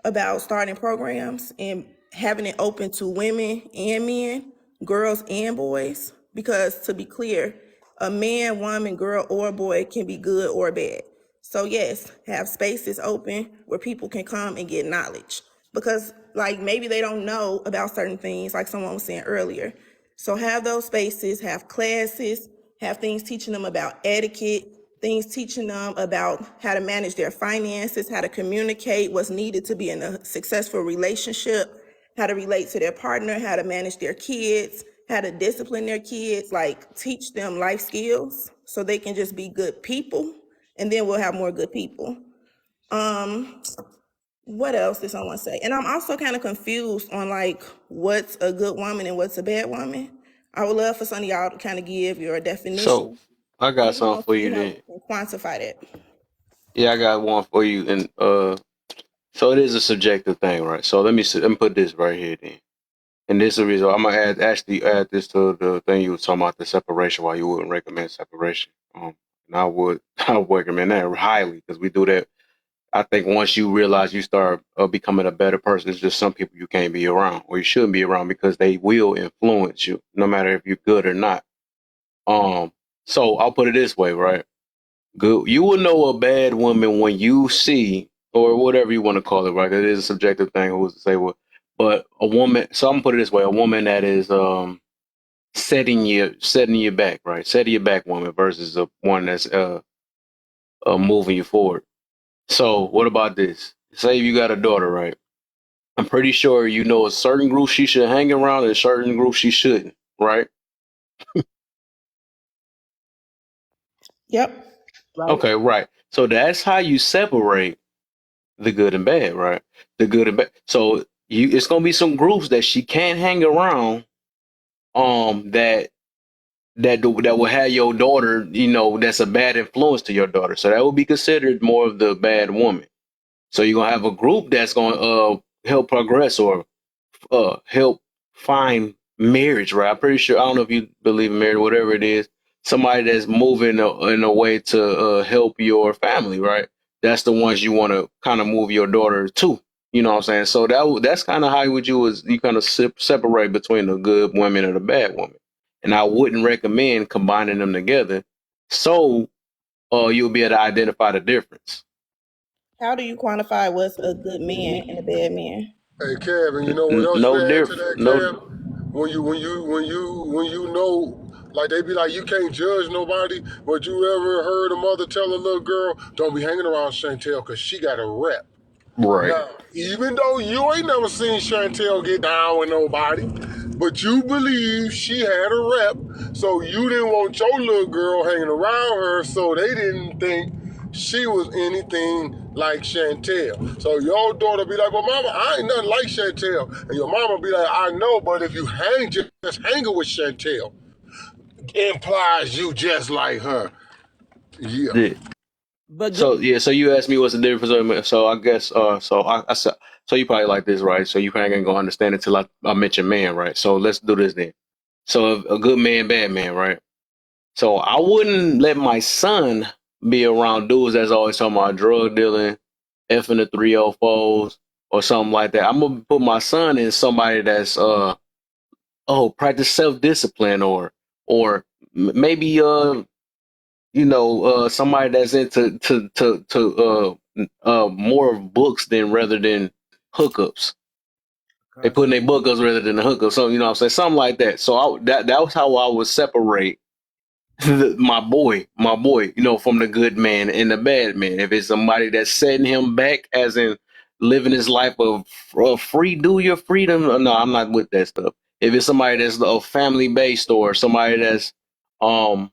about starting programs and having it open to women and men, girls and boys, because to be clear, a man, woman, girl, or boy can be good or bad. So yes, have spaces open where people can come and get knowledge, because like maybe they don't know about certain things, like someone was saying earlier. So have those spaces, have classes, have things teaching them about etiquette, things teaching them about how to manage their finances, how to communicate, what's needed to be in a successful relationship, how to relate to their partner, how to manage their kids, how to discipline their kids, like teach them life skills so they can just be good people, and then we'll have more good people. What else did someone say? And I'm also kind of confused on like what's a good woman and what's a bad woman. I would love for some of y'all to kind of give your
So
definition.
I got
And
something for you
see how
then.
we can quantify that.
Yeah, I got one for you, and so it is a subjective thing, right? So let me put this right here then. And this is the reason I'm gonna actually add this to the thing you were talking about, the separation. Why you wouldn't recommend separation? And I would recommend that highly, because we do that. I think once you realize you start becoming a better person, it's just some people you can't be around, or you shouldn't be around, because they will influence you, no matter if you're good or not. So I'll put it this way, right? Good. You will know a bad woman when you see, or whatever you want to call it, right? It is a subjective thing. Who's to say what? But a woman. So I'm gonna put it this way: a woman that is setting you back, right? Setting you back woman versus a one that's moving you forward. So what about this? Say you got a daughter, right? I'm pretty sure you know a certain group she should hang around and a certain group she shouldn't, right?
Yep. Right.
Okay, right. So that's how you separate the good and bad, right? The good and bad. So it's gonna be some groups that she can't hang around, that will have your daughter, that's a bad influence to your daughter. So that will be considered more of the bad woman. So you're gonna have a group that's gonna help progress, or help find marriage, right? I'm pretty sure, I don't know if you believe in marriage, whatever it is, somebody that's moving in a way to help your family, right? That's the ones you want to kind of move your daughter to. You know what I'm saying? So that's kind of how you kind of separate between the good woman and the bad woman. And I wouldn't recommend combining them together, so you'll be able to identify the difference.
How do you quantify what's a good man and a bad man?
Hey, Kev, and you know what else
No
you add to
different.
that,
No.
Kev? When you know, like they be like, you can't judge nobody, but you ever heard a mother tell a little girl, don't be hanging around Chantel because she got a rep.
Right.
Now, even though you ain't never seen Chantel get down with nobody, but you believe she had a rep, so you didn't want your little girl hanging around her, so they didn't think she was anything like Chantel. So your daughter be like, well, mama, I ain't nothing like Chantel. And your mama be like, I know, but if you just hanging with Chantel, implies you just like her. Yeah.
But
So you asked me what's the difference. So I guess so you probably like this, right? So you probably ain't gonna understand it till I mention man, right? So let's do this then. So a good man, bad man, right? So I wouldn't let my son be around dudes that's always talking about drug dealing, effing the 304s, or something like that. I'm gonna put my son in somebody that's practice self-discipline, or maybe somebody that's into more of books than rather than hookups. They put in their bookups rather than the hookups. So you know what I'm saying, something like that. So that was how I would separate my boy, from the good man and the bad man. If it's somebody that's setting him back, as in living his life of free, do your freedom. No, I'm not with that stuff. If it's somebody that's a family based or somebody that's I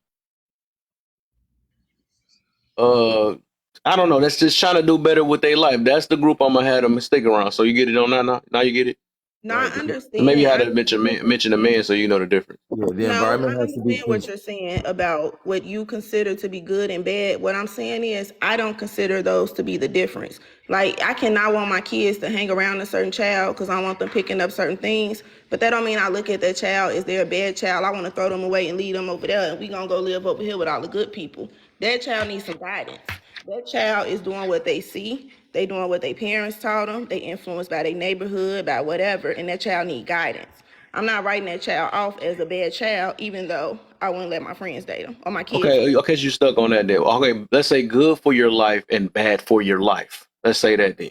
don't know, that's just trying to do better with their life, that's the group I'm gonna have them stick around. So you get it on that now? Now you get it?
No, I
So
understand.
maybe you had to mention a man so you know the difference.
Yeah, the
No, I
environment has to be
understand what you're saying about what you consider to be good and bad. What I'm saying is, I don't consider those to be the difference. Like, I cannot want my kids to hang around a certain child because I want them picking up certain things. But that don't mean I look at that child, is they're a bad child, I want to throw them away and leave them over there, and we gonna go live over here with all the good people. That child needs some guidance. That child is doing what they see. They doing what their parents taught them. They influenced by their neighborhood, by whatever, and that child need guidance. I'm not writing that child off as a bad child, even though I wouldn't let my friends date them or my kids.
Okay, so you stuck on that there. Okay, let's say good for your life and bad for your life. Let's say that then.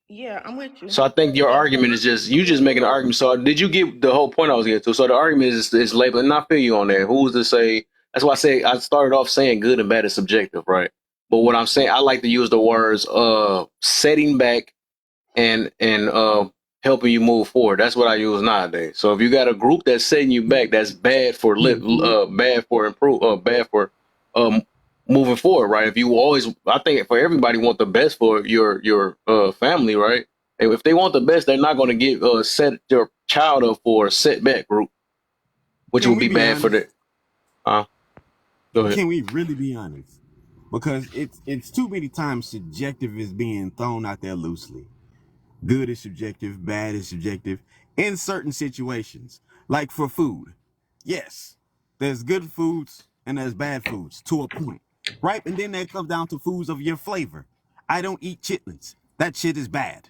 Yeah, I'm with you.
So I think your argument is you just making an argument. So did you get the whole point I was getting to? So the argument is labeling, and I feel you on that. Who's to say? That's why I started off saying good and bad is subjective, right? But what I'm saying, I like to use the words setting back and helping you move forward. That's what I use nowadays. So if you got a group that's setting you back, that's bad for moving forward, right? If you always, I think for everybody want the best for your family, right? And if they want the best, they're not going to set your child up for a setback group, which
Can
would
we
be
be
bad for
honest?
the. Go ahead.
Can we really be honest? Because it's too many times subjective is being thrown out there loosely. Good is subjective, bad is subjective in certain situations. Like for food. Yes, there's good foods and there's bad foods to a point, right? And then that comes down to foods of your flavor. I don't eat chitlins. That shit is bad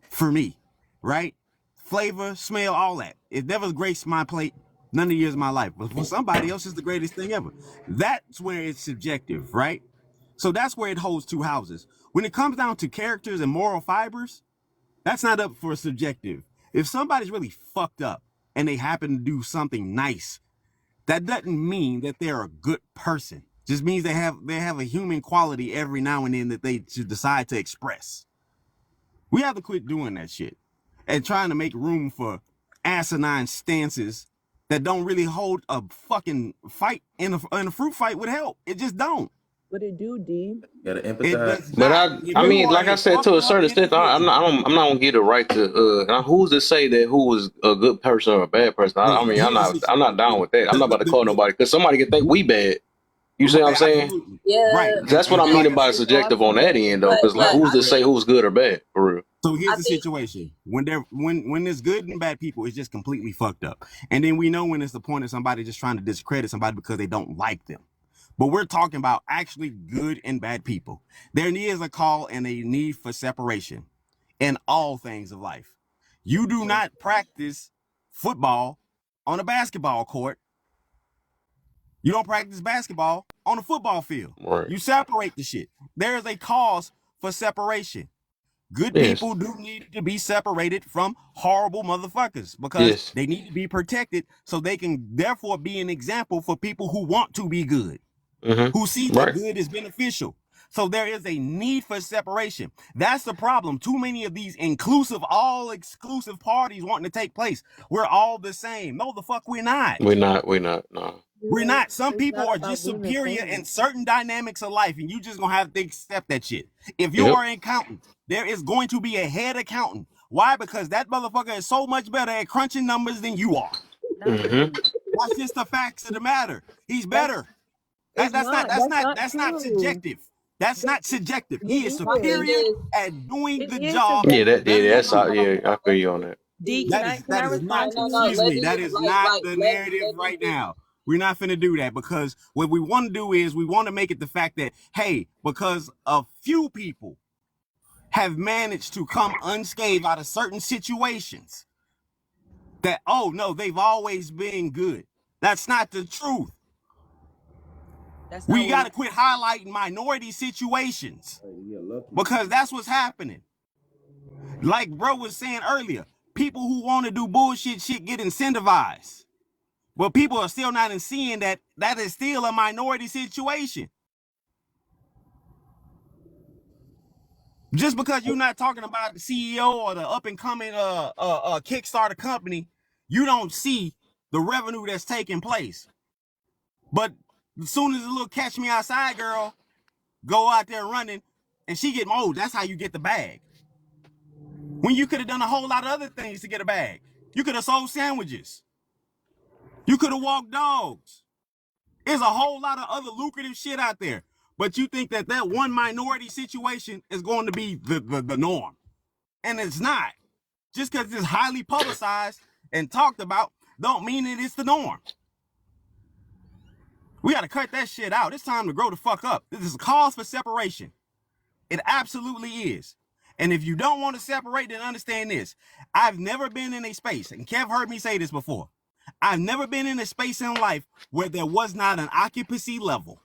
for me, right? Flavor, smell, all that. It never graced my plate none of the years of my life. But for somebody else, it's the greatest thing ever. That's where it's subjective, right? So that's where it holds two houses. When it comes down to characters and moral fibers, that's not up for subjective. If somebody's really fucked up and they happen to do something nice, that doesn't mean that they're a good person. Just means they have a human quality every now and then that they should decide to express. We have to quit doing that shit and trying to make room for asinine stances that don't really hold a fucking fight in a fruit fight would help. It just don't.
What it do, D?
Gotta
It
empathize.
does
But
not. If
I
you
mean,
are
like I
a
said, to
fucked
a
up
certain extent, I'm
individual,
not gonna get a right to. Who's to say that who was a good person or a bad person? I mean,
here's the
I'm not down with that. I'm not about to call
situation.
nobody because somebody can think we bad. You see what I'm saying?
Absolutely.
Yeah,
Right.
That's what I mean by subjective on that end, though. Because like,
but
who's
I
to say
think
who's good or bad for real?
So here's
I
the
think
situation. When there's good and bad people, it's just completely fucked up. And then we know when it's the point of somebody just trying to discredit somebody because they don't like them. But we're talking about actually good and bad people. There is a call and a need for separation in all things of life. You do not practice football on a basketball court. You don't practice basketball on a football field.
Right.
You separate the shit. There is a cause for separation. Good
Yes.
people do need to be separated from horrible motherfuckers because
Yes.
they need to be protected so they can therefore be an example for people who want to be good, who see that
Right.
good is beneficial. So there is a need for separation. That's the problem. Too many of these inclusive, all exclusive parties wanting to take place. We're all the same. No, the fuck we're not.
We're not. No.
We're not. Some
It's
people
not
are
about
just
being the
superior
same.
in certain dynamics of life, and you just gonna have to accept that shit. If you
Yep.
are an accountant, there is going to be a head accountant. Why? Because that motherfucker is so much better at crunching numbers than you are. That's just the facts of the matter. He's better. That's not
true.
subjective. That's not subjective. He is
my thing
superior
is,
at doing
It
the
is
job
Yeah,
subjective.
better
that's
than you.
yeah. I feel you on that.
D,
That
can
is
I
not,
respond to
no,
you?
excuse
let
me,
me
that is
like
not
like
the
let
narrative
let me
right
just
now. We're not finna do that because what we want to do is we want to make it the fact that, hey, because a few people have managed to come unscathed out of certain situations, that, oh no, they've always been good. That's not the truth.
That's not
We
what
got to quit highlighting minority situations because that's what's happening. Like bro was saying earlier, people who want to do bullshit shit get incentivized. But people are still not seeing that that is still a minority situation. Just because you're not talking about the CEO or the up and coming Kickstarter company, you don't see the revenue that's taking place. But as soon as the little catch me outside girl go out there running and she get mowed, that's how you get the bag. When you could have done a whole lot of other things to get a bag. You could have sold sandwiches. You could have walked dogs. There's a whole lot of other lucrative shit out there. But you think that that one minority situation is going to be the norm. And it's not. Just because it's highly publicized and talked about don't mean that it's the norm. We got to cut that shit out. It's time to grow the fuck up. This is a cause for separation. It absolutely is. And if you don't want to separate, then understand this. I've never been in a space, and Kev heard me say this before, I've never been in a space in life where there was not an occupancy level.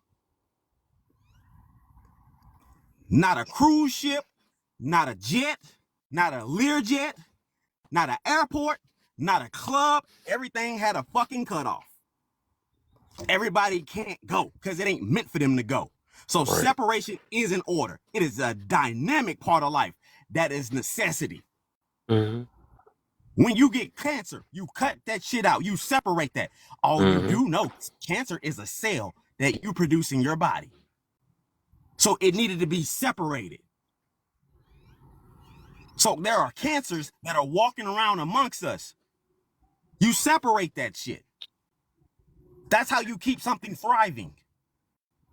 Not a cruise ship, not a jet, not a Learjet, not an airport, not a club. Everything had a fucking cutoff. Everybody can't go because it ain't meant for them to go. So separation is in order. It is a dynamic part of life that is necessity.
Mm-hmm.
When you get cancer, you cut that shit out. You separate that. All you do know, cancer is a cell that you produce in your body. So it needed to be separated. So there are cancers that are walking around amongst us. You separate that shit. That's how you keep something thriving.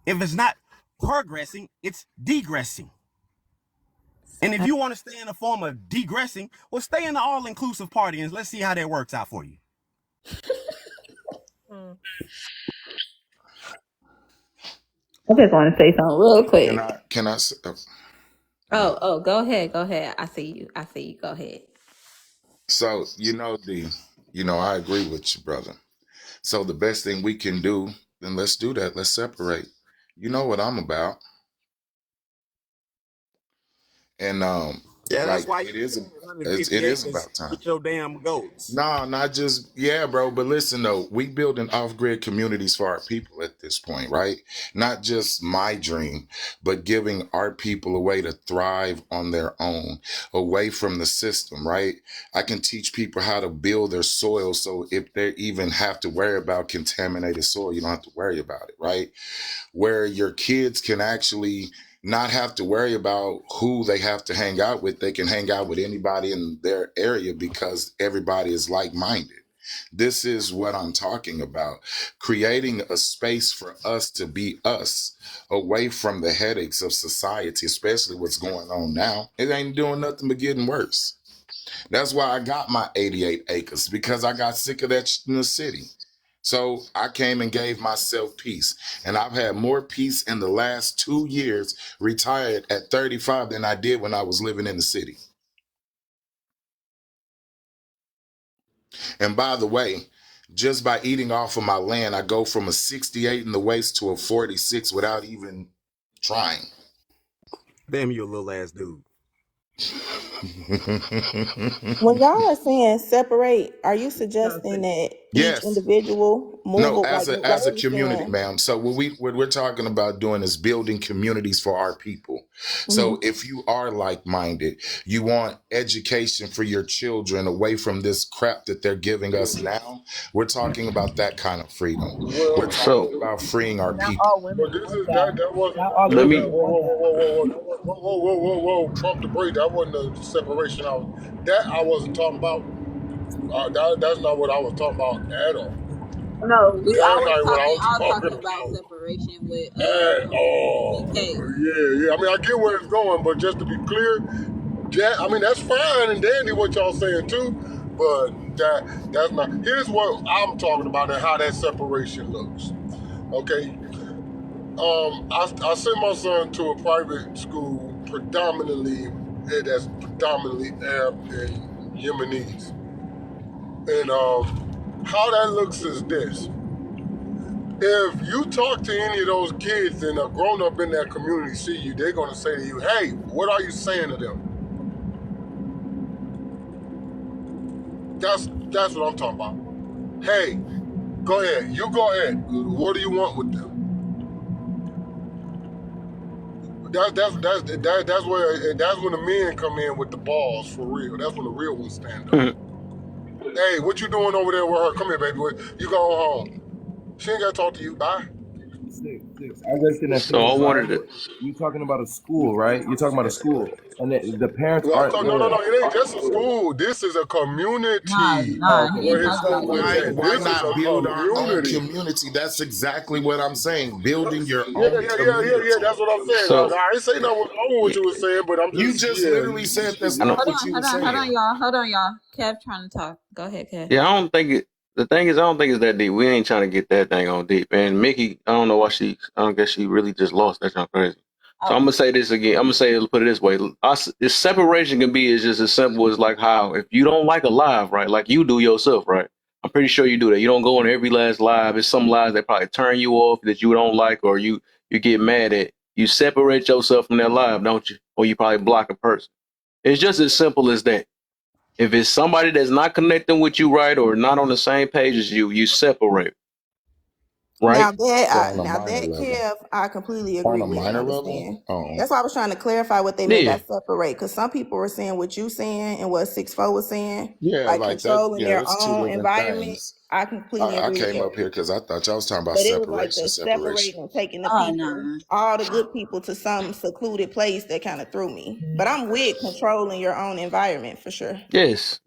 If it's not progressing, it's degressing. And if you want to stay in a form of degressing, well, stay in the all-inclusive party and let's see how that works out for you.
I just want to say something real quick.
Can I
Oh, go ahead. I see you. Go ahead.
So, I agree with you, brother. So the best thing we can do, then let's do that. Let's separate. You know what I'm about. And
Yeah, that's
like
why
it is about time.
With your damn goats.
No, not just bro. But listen though, we building off-grid communities for our people at this point, right? Not just my dream, but giving our people a way to thrive on their own, away from the system, right? I can teach people how to build their soil, so if they even have to worry about contaminated soil, you don't have to worry about it, right? Where your kids can actually not have to worry about who they have to hang out with. They can hang out with anybody in their area because everybody is like-minded. This is what I'm talking about. Creating a space for us to be us, away from the headaches of society, especially what's going on now. It ain't doing nothing but getting worse. That's why I got my 88 acres, because I got sick of that in the city. So I came and gave myself peace. And I've had more peace in the last 2 years, retired at 35, than I did when I was living in the city. And by the way, just by eating off of my land, I go from a 68 in the waist to a 46 without even trying.
Damn, you a little ass dude.
When y'all are saying separate, are you suggesting that
Yes.
each individual move?
No, as a community, ma'am. So what we're talking about doing is building communities for our people. So if you are like-minded, you want education for your children away from this crap that they're giving us now, we're talking about that kind of freedom. We're talking about freeing our people.
But this is that wasn't.
Let me.
Whoa! Pump the brake. That wasn't the separation. I wasn't talking about. That's not what I was talking about at all.
No, we
That's
always
not what I was
talking
talking
about
about
separation with
at all.
DK.
Yeah. I mean, I get where it's going, but just to be clear, I mean, that's fine and dandy what y'all saying too, but that's not. Here's what I'm talking about and how that separation looks. Okay. I sent my son to a private school that's predominantly Arab and Yemenis. And how that looks is this. If you talk to any of those kids and a grown up in that community see you, they're gonna say to you, "Hey, what are you saying to them?" That's what I'm talking about. Hey, go ahead. You go ahead. What do you want with them? That's when the men come in with the balls for real. That's when the real ones stand up. Hey, what you doing over there with her? Come here, baby. You go home. She ain't gotta talk to you. Bye.
Six. I worked in that
So I
field,
wanted
right?
to.
You talking about a school, right? You're talking about a school, and the parents
Well, I'm
aren't
talking,
there.
no. It ain't just a school. This is a community
Oh,
He
where
ain't
his
talking
school
about
is
that.
Why
at.
why
This is
not
a
build our own
community.
community? That's exactly what I'm saying. Building your
Yeah.
own community.
That's what I'm saying.
So
I ain't saying nothing was wrong with what you were saying, but I'm
You
just,
just literally said that's
I know.
not what you were
Hold on,
saying.
y'all. Hold on, y'all. Kev trying to talk. Go ahead, Kev.
Yeah, I don't think it. The thing is, I don't think it's that deep. We ain't trying to get that thing on deep. And Mickey, I don't know why she. I don't guess she really just lost. That's not crazy. So I'm gonna say this again. I'm gonna put it this way. This separation can be as just as simple as like how if you don't like a live, right? Like you do yourself, right? I'm pretty sure you do that. You don't go on every last live. There's some lives that probably turn you off that you don't like or you get mad at. You separate yourself from that live, don't you? Or you probably block a person. It's just as simple as that. If it's somebody that's not connecting with you right or not on the same page as you, you separate, right?
Now
So on a minor
that
level.
Kev, I completely
On
agree
a
with and
minor level?
understand.
Oh.
That's why I was trying to clarify what they meant by
Yeah.
separate, because some people were saying what you saying and what 6'4" was saying,
Yeah,
like
like that.
controlling
Yeah,
their
that's two
own
different
environment.
things.
I completely
I
agree with
came
that.
up here because I thought y'all was talking about
But it was like
separation,
the
separation.
separating and taking the
Oh
people,
no.
all the good people, to some secluded place that kind of threw me. But I'm with controlling your own environment for sure.
Yes.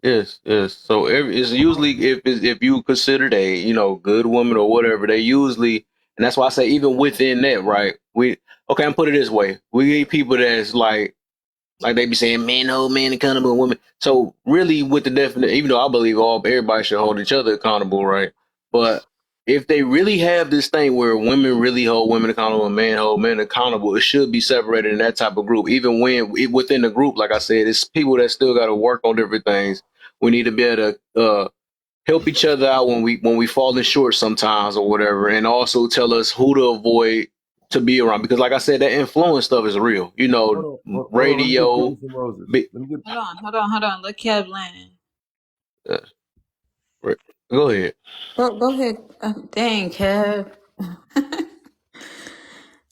So it's usually if you considered a good woman or whatever, they usually, and that's why I say even within that, right? I'm put it this way: we need people that's like they be saying, men hold men accountable, women. So really, with the definition, even though I believe everybody should hold each other accountable, right? But if they really have this thing where women really hold women accountable and men hold men accountable, it should be separated in that type of group. Even within the group, like I said, it's people that still got to work on different things. We need to be able to help each other out when we falling short sometimes or whatever, and also tell us who to avoid to be around. Because like I said, that influence stuff is real.
Hold on. Let me give
Radio.
you some roses.
Bi-
Let me get.
Hold on. Let Kev land.
uh, Go ahead.
Go ahead. Dang, Kev.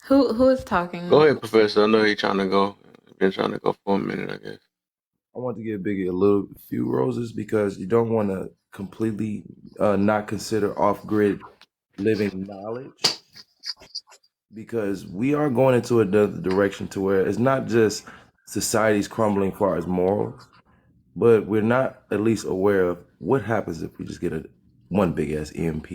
Who is
Go
talking?
ahead, Professor. I know you're trying to go. Been trying to go for a minute, I guess.
I want to give Biggie a few roses because you don't want to completely not consider off-grid living knowledge, because we are going into another direction to where it's not just society's crumbling as far as morals, but we're not at least aware of what happens if we just get one big ass EMP.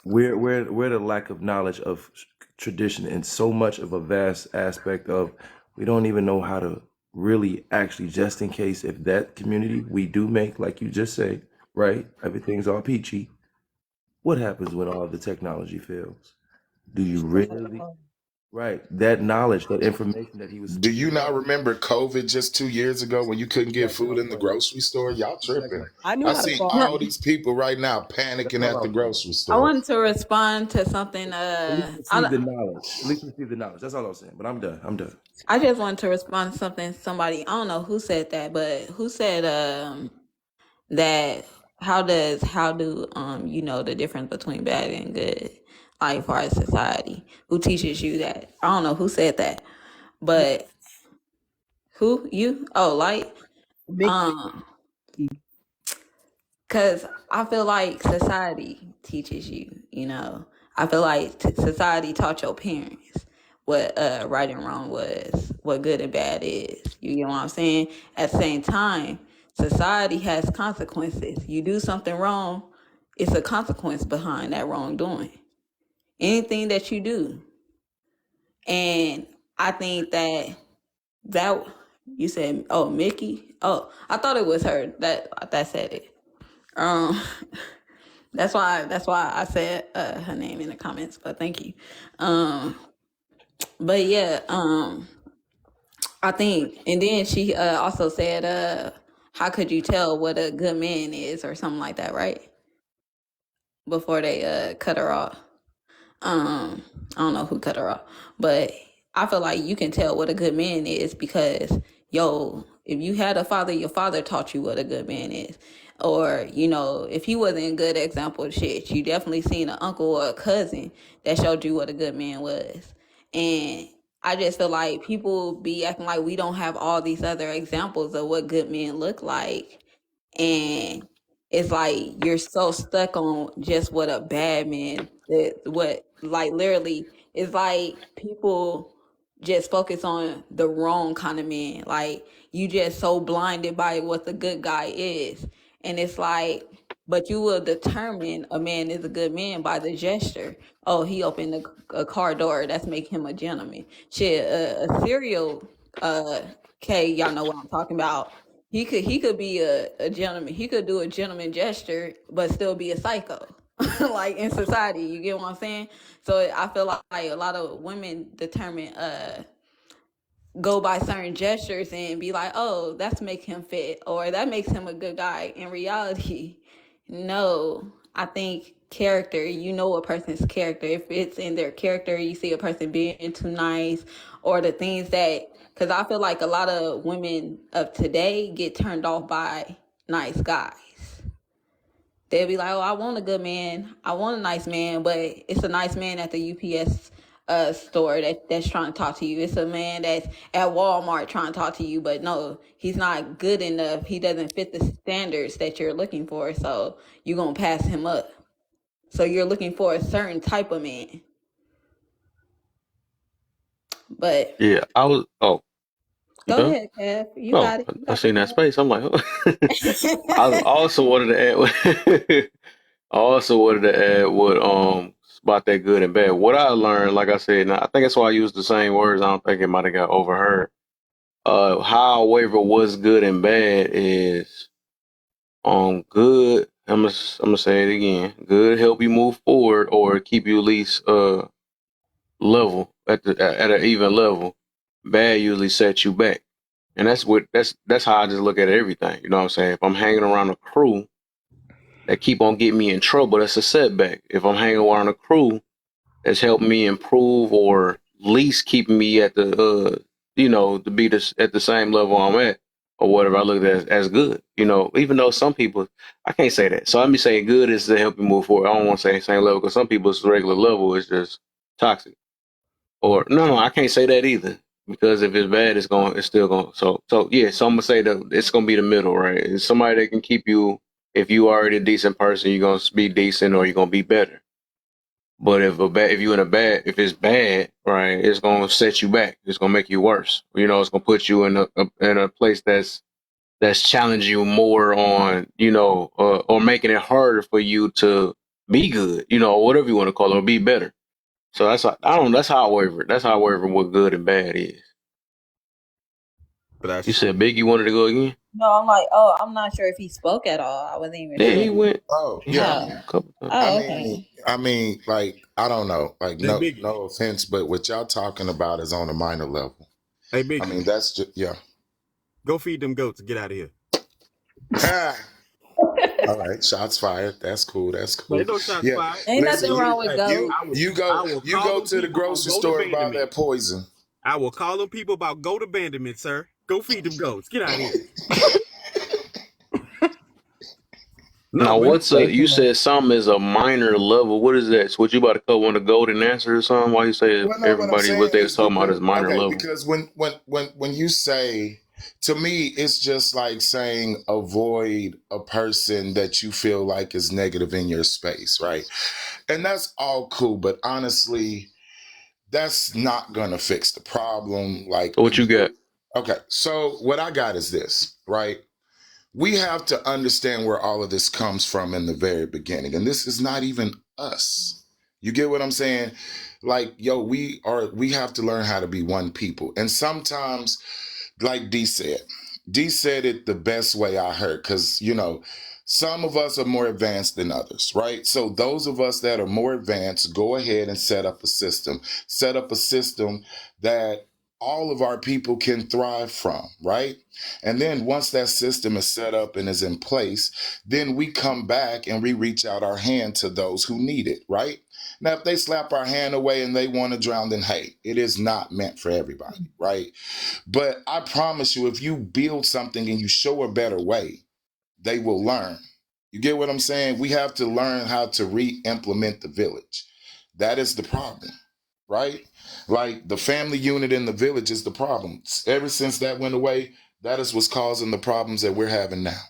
We're the lack of knowledge of tradition and so much of a vast aspect of we don't even know how to really actually, just in case if that community we do make, like you just said, right, everything's all peachy, what happens when all the technology fails? Do you really, right, that knowledge, that information that he was
Do you
speaking
not
of?
remember COVID just 2 years ago when you couldn't get
Exactly
food
my
in the
point.
grocery store? Y'all tripping.
Exactly.
I knew
I
how to
see
fall.
No,
all these people right now panicking
That's
at
all
the
I'm saying.
grocery
I
store.
wanted to respond to something.
At least receive the knowledge. At least receive the knowledge. That's all I'm saying. But I'm done.
I just wanted to respond to something somebody, I don't know who said that, but who said that how do you know the difference between bad and good, like far as society? Who teaches you that? I don't know who said that, but who you? Oh, like
Mickey.
um, because I feel like society teaches you. I feel like society taught your parents what right and wrong was, what good and bad is. You get what I'm saying? At the same time, society has consequences. You do something wrong, it's a consequence behind that wrongdoing. Anything that you do. And I think that you said, oh, Mickey. Oh, I thought it was her that said it. Um That's why I said her name in the comments. But thank you. But yeah, I think, and then she also said, "How could you tell what a good man is, or something like that?" Right? before they cut her off. I don't know who cut her off, but I feel like you can tell what a good man is because, if you had a father, your father taught you what a good man is. Or, if he wasn't a good example of shit, you definitely seen an uncle or a cousin that showed you what a good man was. And I just feel like people be acting like we don't have all these other examples of what good men look like. And it's like you're so stuck on just what a bad man literally it's like people just focus on the wrong kind of man. Like you just so blinded by what the good guy is. And it's like, but you will determine a man is a good man by the gesture. Oh, he opened a car door. That's make him a gentleman. Shit, a serial y'all know what I'm talking about. He could be a gentleman. He could do a gentleman gesture, but still be a psycho. Like in society, you get what I'm saying? So I feel like a lot of women determine go by certain gestures and be like, oh, that's make him fit or that makes him a good guy. In reality, no. I think character, a person's character. If it's in their character, you see a person being too nice or the things that, because I feel like a lot of women of today get turned off by nice guys. They'll be like, oh, I want a good man. I want a nice man, but it's a nice man at the UPS store that's trying to talk to you. It's a man that's at Walmart trying to talk to you, but no, he's not good enough. He doesn't fit the standards that you're looking for, so you're going to pass him up. So you're looking for a certain type of man. But
Yeah, I was. Oh, you
go
done?
ahead, Kev. You
Oh,
got it.
I seen that space. I'm like, I also wanted to add. I also wanted to add what about that good and bad. What I learned, like I said, and I think that's why I used the same words. I don't think it might have got overheard. How I waver what's good and bad is good. I'm gonna say it again. Good help you move forward or keep you at least level at an even level. Bad usually sets you back, and that's how I just look at everything. You know what I'm saying? If I'm hanging around a crew that keep on getting me in trouble, that's a setback. If I'm hanging around a crew that's helping me improve or at least keeping me at the to be at the same level I'm at or whatever, I look at as good. Even though some people, I can't say that. So let me say good is to help you move forward. I don't want to say same level because some people's regular level is just toxic. Or no, I can't say that either. Because if it's bad, it's still going. So yeah. So I'm gonna say that it's gonna be the middle, right? It's somebody that can keep you. If you already a decent person, you're gonna be decent or you're gonna be better. But if it's bad, right, it's gonna set you back. It's gonna make you worse. It's gonna put you in a place that's challenging you more on, or making it harder for you to be good, whatever you want to call it, or be better. So that's how I waver. That's how I waver what good and bad is.
But
You said Biggie wanted to go again?
No, I'm like, oh, I'm not sure if he spoke at all. I wasn't even
Yeah,
sure.
he went.
Oh
He
yeah.
went a couple times.
Oh, okay.
I mean, like I don't know, like
Hey,
no
Biggie.
no offense, but what y'all talking about is on a minor level.
Hey, Biggie.
I mean, that's just
Go feed them goats and get out of here.
All right, shots fired. That's cool. That's cool.
Ain't no shots fired.
Ain't
Listen,
nothing wrong with goats.
you go to the grocery store and buy that poison.
I will call them people about goat abandonment, sir. Go feed them goats. Get out of here.
Now, you said something is a minor level. What is that? So what you about to call one of the golden answers or something? Why you say everybody what they was talking about is minor level?
Because when you say, to me, it's just like saying avoid a person that you feel like is negative in your space, right? And that's all cool, but honestly, that's not gonna fix the problem. Like,
So what you got?
Okay, so what I got is this, right? We have to understand where all of this comes from in the very beginning. And this is not even us. You get what I'm saying? Like, we have to learn how to be one people. And sometimes, like D said it the best way I heard, because, some of us are more advanced than others, right? So those of us that are more advanced, go ahead and set up a system. Set up a system that
all of our people can thrive from, right? And then once that system is set up and is in place, then we come back and we reach out our hand to those who need it, right? Now, if they slap our hand away and they want to drown, then hey, it is not meant for everybody, right? But I promise you, if you build something and you show a better way, they will learn. You get what I'm saying? We have to learn how to re-implement the village. That is the problem, right? Like the family unit in the village is the problem. Ever since that went away, that is what's causing the problems that we're having now.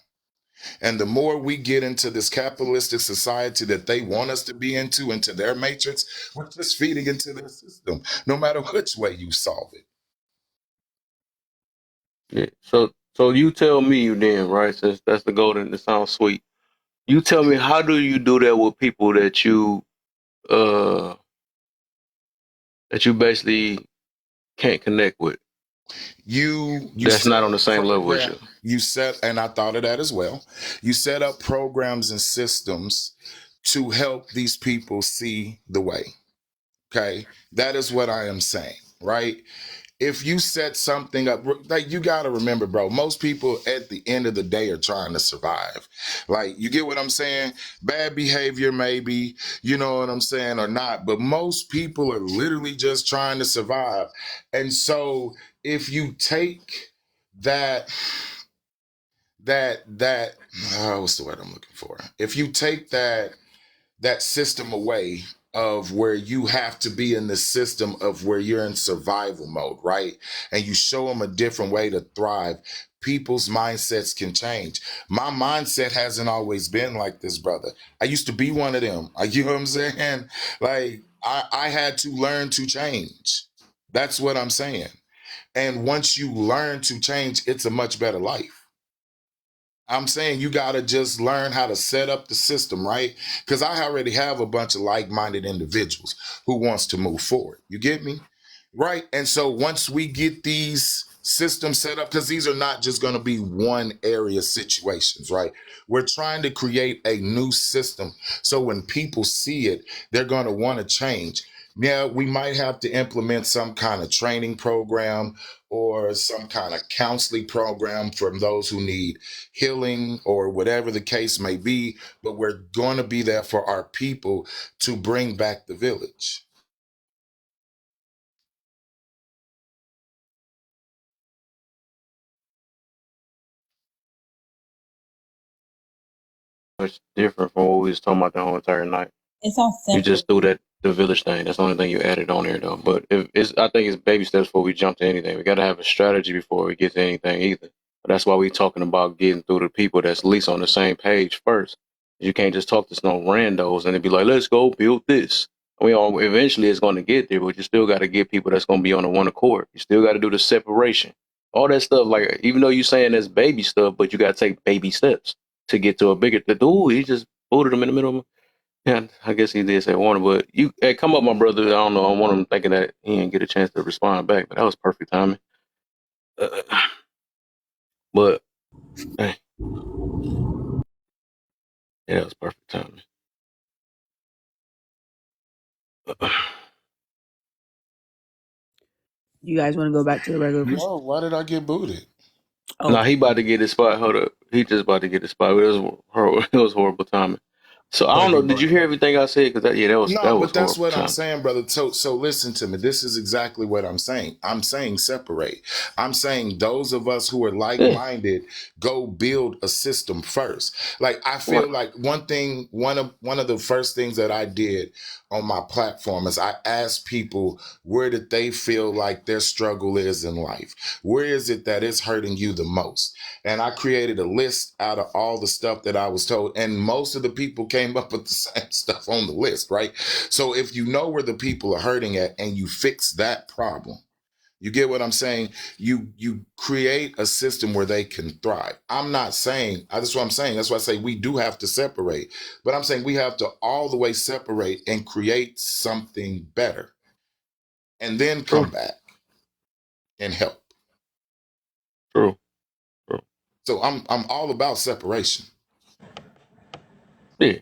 And the more we get into this capitalistic society that they want us to be into their matrix, we're just feeding into their system, no matter which way you solve it.
Yeah. So you tell me then, right? Since that's the golden, it sounds sweet. You tell me, how do you do that with people that you basically can't connect with?
You
That's
set
not on
up
the same level as
program.
you.
You set, and I thought of that as well. You set up programs and systems to help these people see the way. Okay, that is what I am saying, right? If you set something up, like you got to remember, bro, most people at the end of the day are trying to survive. Like, you get what I'm saying? Bad behavior, maybe, you know what I'm saying, or not. But most people are literally just trying to survive. And so if you take that, what's the word I'm looking for? If you take that system away of where you have to be in the system of where you're in survival mode, right? And you show them a different way to thrive, people's mindsets can change. My mindset hasn't always been like this, brother. I used to be one of them. You know what I'm saying? Like, I had to learn to change. That's what I'm saying. And once you learn to change, it's a much better life. I'm saying you got to just learn how to set up the system, right? Because I already have a bunch of like-minded individuals who wants to move forward. You get me? Right? And so once we get these systems set up, because these are not just going to be one area situations, right? We're trying to create a new system. So when people see it, they're going to want to change. Yeah, we might have to implement some kind of training program or some kind of counseling program for those who need healing or whatever the case may be, but we're going to be there for our people to bring back the village.
It's different from what we was talking about the whole entire night.
It's on
You
simple.
just threw the village thing. That's the only thing you added on there, though. But I think it's baby steps before we jump to anything. We got to have a strategy before we get to anything either. But that's why we talking about getting through the people that's at least on the same page first. You can't just talk to some randos and then be like, let's go build this. Eventually it's going to get there, but you still got to get people that's going to be on the one accord. You still got to do the separation. All that stuff, like, even though you're saying that's baby stuff, but you got to take baby steps to get to a bigger. Dude, he just booted him in the middle of. Yeah, I guess he did say Warner, but hey, come up, my brother. I don't know. I want him thinking that he didn't get a chance to respond back, but that was perfect timing. But hey, yeah, that was perfect timing.
You guys want to go back to the regular question?
No, why did I get booted?
Oh,
Nah, he about to get his spot. Hold up, he just about to get his spot. It was horrible timing. So I don't know. Did you hear everything I said? Because that was
No, but that's
horrible
what I'm
timing.
saying, brother. So listen to me. This is exactly what I'm saying. I'm saying separate. I'm saying those of us who are like-minded go build a system first. Like, I feel like one of the first things that I did on my platform is I asked people, where did they feel like their struggle is in life? Where is it that it's hurting you the most? And I created a list out of all the stuff that I was told. And most of the people came up with the same stuff on the list, right? So if you know where the people are hurting at and you fix that problem, you get what I'm saying? You create a system where they can thrive. I'm not saying, that's what I'm saying. That's why I say we do have to separate. But I'm saying we have to all the way separate and create something better. And then come back and help.
True.
So I'm all about separation.
Yeah.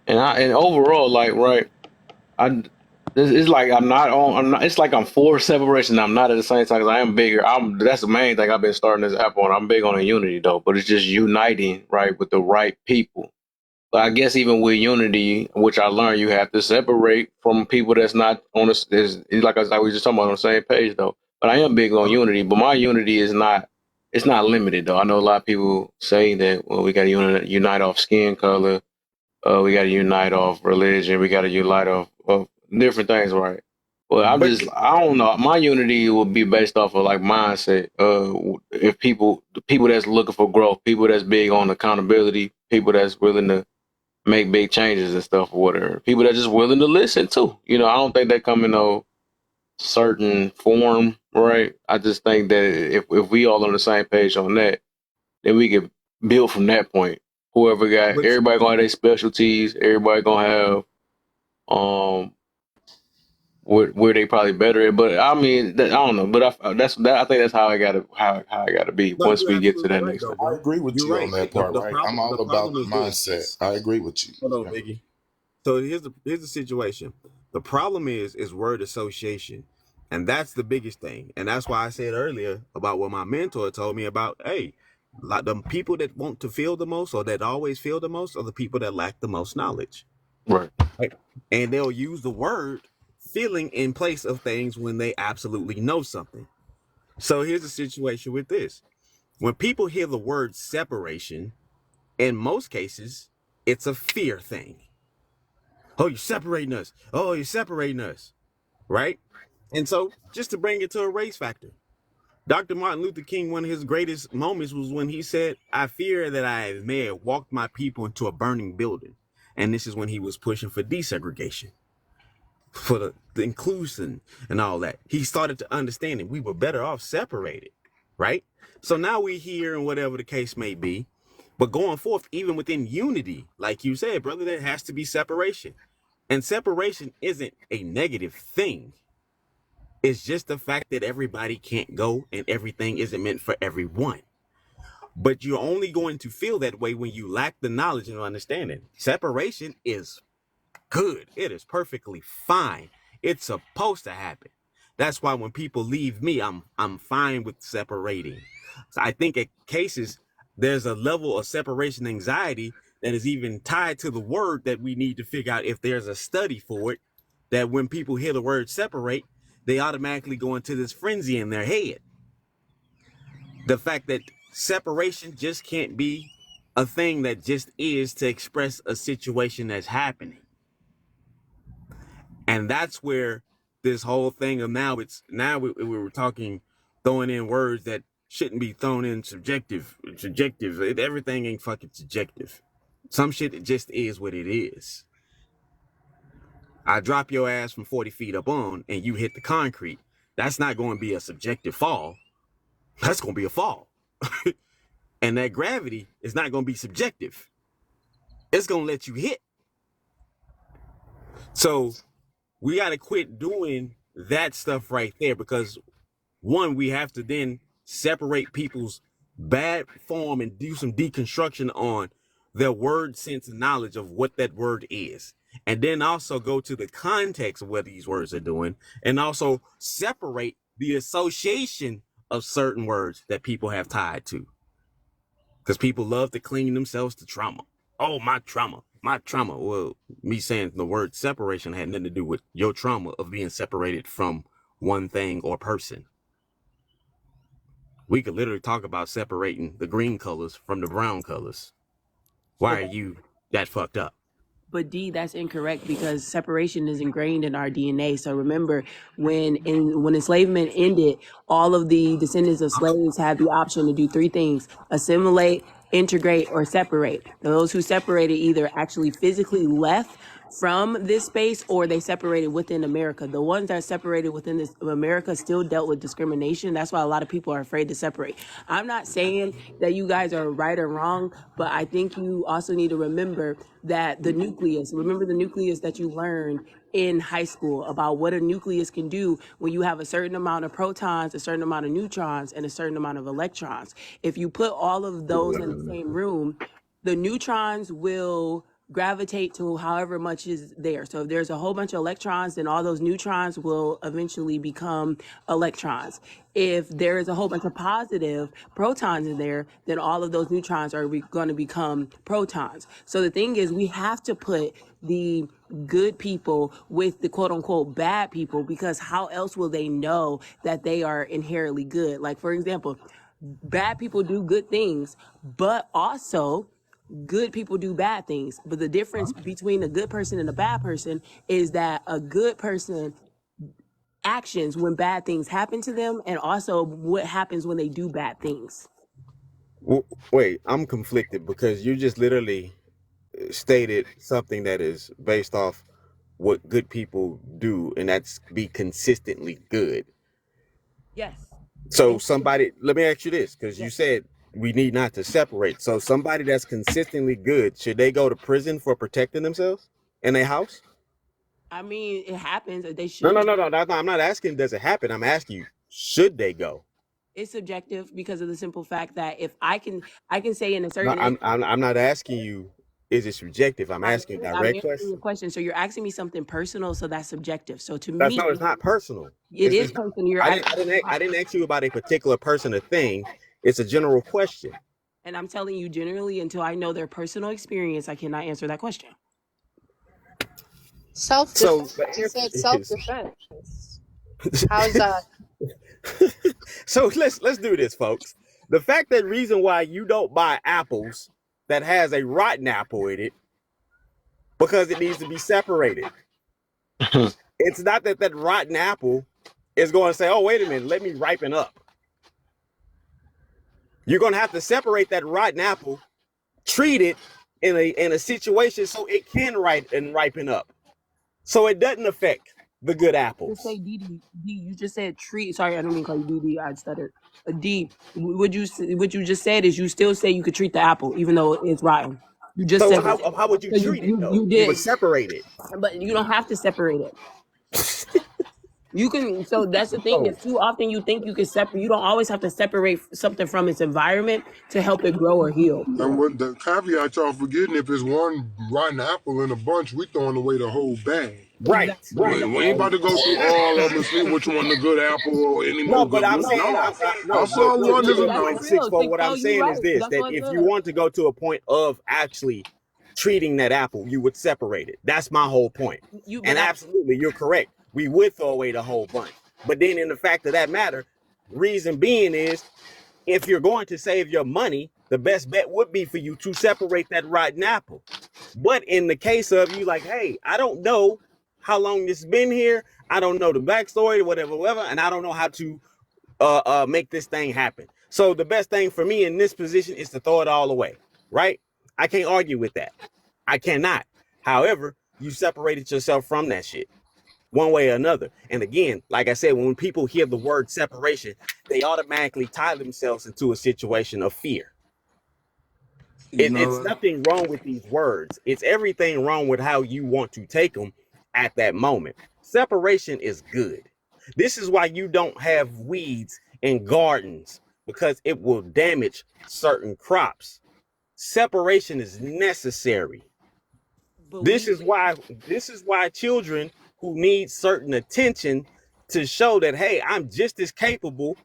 And overall, like, right, It's like I'm not on. I'm not. It's like I'm for separation. I'm not at the same time because I am bigger. That's the main thing I've been starting this app on. I'm big on the unity though, but it's just uniting right with the right people. But I guess even with unity, which I learned, you have to separate from people that's not on this. Is like we just talking about on the same page though. But I am big on unity. But my unity is not. It's not limited though. I know a lot of people say that. Well, we got to unite off skin color. We got to unite off religion. We got to unite of different things, right? Well,
But
I don't know. My unity will be based off of like mindset. If the people that's looking for growth, people that's big on accountability, people that's willing to make big changes and stuff or whatever, people that just willing to listen too. You know, I don't think they come in no certain form, right? I just think that if we all on the same page on that, then we can build from that point.
but
Everybody gonna have their specialties. Everybody gonna have um where they probably better at. But I mean, I don't know. But I think that's how I gotta be
no,
once
you're
we get to
absolutely
that
right
next
though,
step.
I
bro.
agree with
You're
you on
right.
that part, right? I'm
The
all about
problem
the
is this.
mindset. I agree with you.
Hold on, Biggie. So here's the situation. The problem is word association, and that's the biggest thing. And that's why I said earlier about what my mentor told me about. Hey, like the people that want to feel the most or that always feel the most are the people that lack the most knowledge.
Right.
Right. And they'll use the word feeling in place of things when they absolutely know something. So here's the situation with this. When people hear the word separation, in most cases, it's a fear thing. Oh, you're separating us. Oh, you're separating us. Right? And so, just to bring it to a race factor, Dr. Martin Luther King, one of his greatest moments was when he said, I fear that I may have walked my people into a burning building. And this is when he was pushing for desegregation, for the inclusion and all that. He started to understand that we were better off separated, right? So now we're here and whatever the case may be. But going forth, even within unity, like you said, brother, there has to be separation. And separation isn't a negative thing. It's just the fact that everybody can't go and everything isn't meant for everyone. But you're only going to feel that way when you lack the knowledge and understanding. Separation is good. It is perfectly fine. It's supposed to happen. That's why when people leave me, I'm fine with separating. So I think at cases there's a level of separation anxiety that is even tied to the word that we need to figure out if there's a study for it, that when people hear the word separate, they automatically go into this frenzy in their head. The fact that separation just can't be a thing that just is to express a situation that's happening. And that's where this whole thing of now we were talking, throwing in words that shouldn't be thrown in. Subjective. Everything ain't fucking subjective. Some shit, it just is what it is. I drop your ass from 40 feet up on and you hit the concrete. That's not going to be a subjective fall. That's going to be a fall. And that gravity is not going to be subjective. It's going to let you hit. So we got to quit doing that stuff right there, because one, we have to then separate people's bad form and do some deconstruction on their word sense and knowledge of what that word is. And then also go to the context of what these words are doing, and also separate the association of certain words that people have tied to. Because people love to cling themselves to trauma. Oh, my trauma. Well, me saying the word separation had nothing to do with your trauma of being separated from one thing or person. We could literally talk about separating the green colors from the brown colors. Why are you that fucked up?
But D, that's incorrect, because separation is ingrained in our DNA. So remember, when enslavement ended, all of the descendants of slaves had the option to do three things: assimilate, integrate, or separate. Those who separated either actually physically left from this space, or they separated within America. The ones that separated within this America still dealt with discrimination. That's why a lot of people are afraid to separate. I'm not saying that you guys are right or wrong, but I think you also need to remember that remember the nucleus that you learned in high school about what a nucleus can do when you have a certain amount of protons, a certain amount of neutrons, and a certain amount of electrons. If you put all of those in the same room, the neutrons will gravitate to however much is there. So if there's a whole bunch of electrons, then all those neutrons will eventually become electrons. If there is a whole bunch of positive protons in there, then all of those neutrons are going to become protons. So the thing is, we have to put the good people with the quote unquote bad people, because how else will they know that they are inherently good? Like, for example, bad people do good things, but also good people do bad things. But the difference between a good person and a bad person is that a good person actions when bad things happen to them, and also what happens when they do bad things.
Wait, I'm conflicted because you just literally stated something that is based off what good people do, and that's be consistently good.
Yes.
So somebody, let me ask you this, because you said we need not to separate. So somebody that's consistently good, should they go to prison for protecting themselves in a house?
I mean, it happens. They
No,
should.
no, no, no. I'm not asking does it happen. I'm asking you, should they go?
It's subjective because of the simple fact that if I can say in a
No,
certain
I'm not asking you, is it subjective? I'm asking a
I'm
direct
answering
question.
your question. So you're asking me something personal, so that's subjective. So to
That's
me,
no, it's not personal.
it is
It's not,
personal. You're
I didn't ask you about a particular person or thing. It's a general question.
and I'm telling you generally, until I know their personal experience, I cannot answer that question.
So
Self-defense.
the
You
answer
said
is
self-defense. How's that?
so let's do this, folks. The fact that reason why you don't buy apples that has a rotten apple in it because it needs to be separated. It's not that that rotten apple is going to say, "Oh, wait a minute, let me ripen up." You're going to have to separate that rotten apple, treat it in a situation so it can ripen up, so it doesn't affect the good apples.
Just say D. You just said treat. Sorry, I don't mean to call you D. I stuttered. D. What you just said is you still say you could treat the apple even though it's rotten. You just
So
said
how would you
so
treat it though?
you
You
did,
would separate it.
but you don't have to separate it. You can. So that's the thing.
Oh.
Is too often you think you can separate. You don't always have to separate something from its environment to help it grow or heal.
And with the caveat y'all forgetting, if it's one rotten apple in a bunch, we throwing away the whole bag.
Right,
Exactly.
right.
We ain't about to go through all of them and see which one the good apple or any
No,
more
but
good
I'm
ones.
saying,
No, I saw one is
real
That's
quick,
enough.
six
real.
for what I'm
You
saying
right.
is this:
That's
that
what I
if
said.
you want to go to a point of actually treating that apple, you would separate it. That's my whole point. And absolutely, you're correct. We would throw away the whole bunch. But then, in the fact of that matter, reason being is, if you're going to save your money, the best bet would be for you to separate that rotten apple. But in the case of you, like, hey, I don't know how long this has been here. I don't know the backstory, whatever, and I don't know how to make this thing happen. So the best thing for me in this position is to throw it all away, right? I can't argue with that. I cannot. However, you separated yourself from that shit one way or another. And again, like I said, when people hear the word separation, they automatically tie themselves into a situation of fear. It's nothing wrong with these words. It's everything wrong with how you want to take them at that moment. Separation is good. This is why you don't have weeds in gardens, because it will damage certain crops. Separation is necessary. This is why children who need certain attention to show that, hey, I'm just as capable.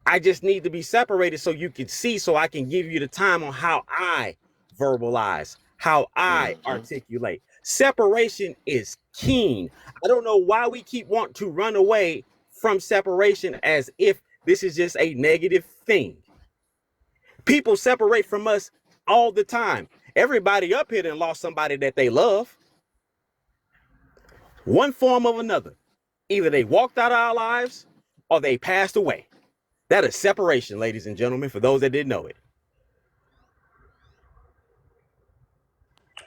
I just need to be separated so you can see, so I can give you the time on how I verbalize, how I articulate. Separation is keen. I don't know why we keep wanting to run away from separation as if this is just a negative thing. People separate from us all the time. Everybody up here done lost somebody that they love. One form or another. Either they walked out of our lives or they passed away. That is separation, ladies and gentlemen, for those that didn't know it.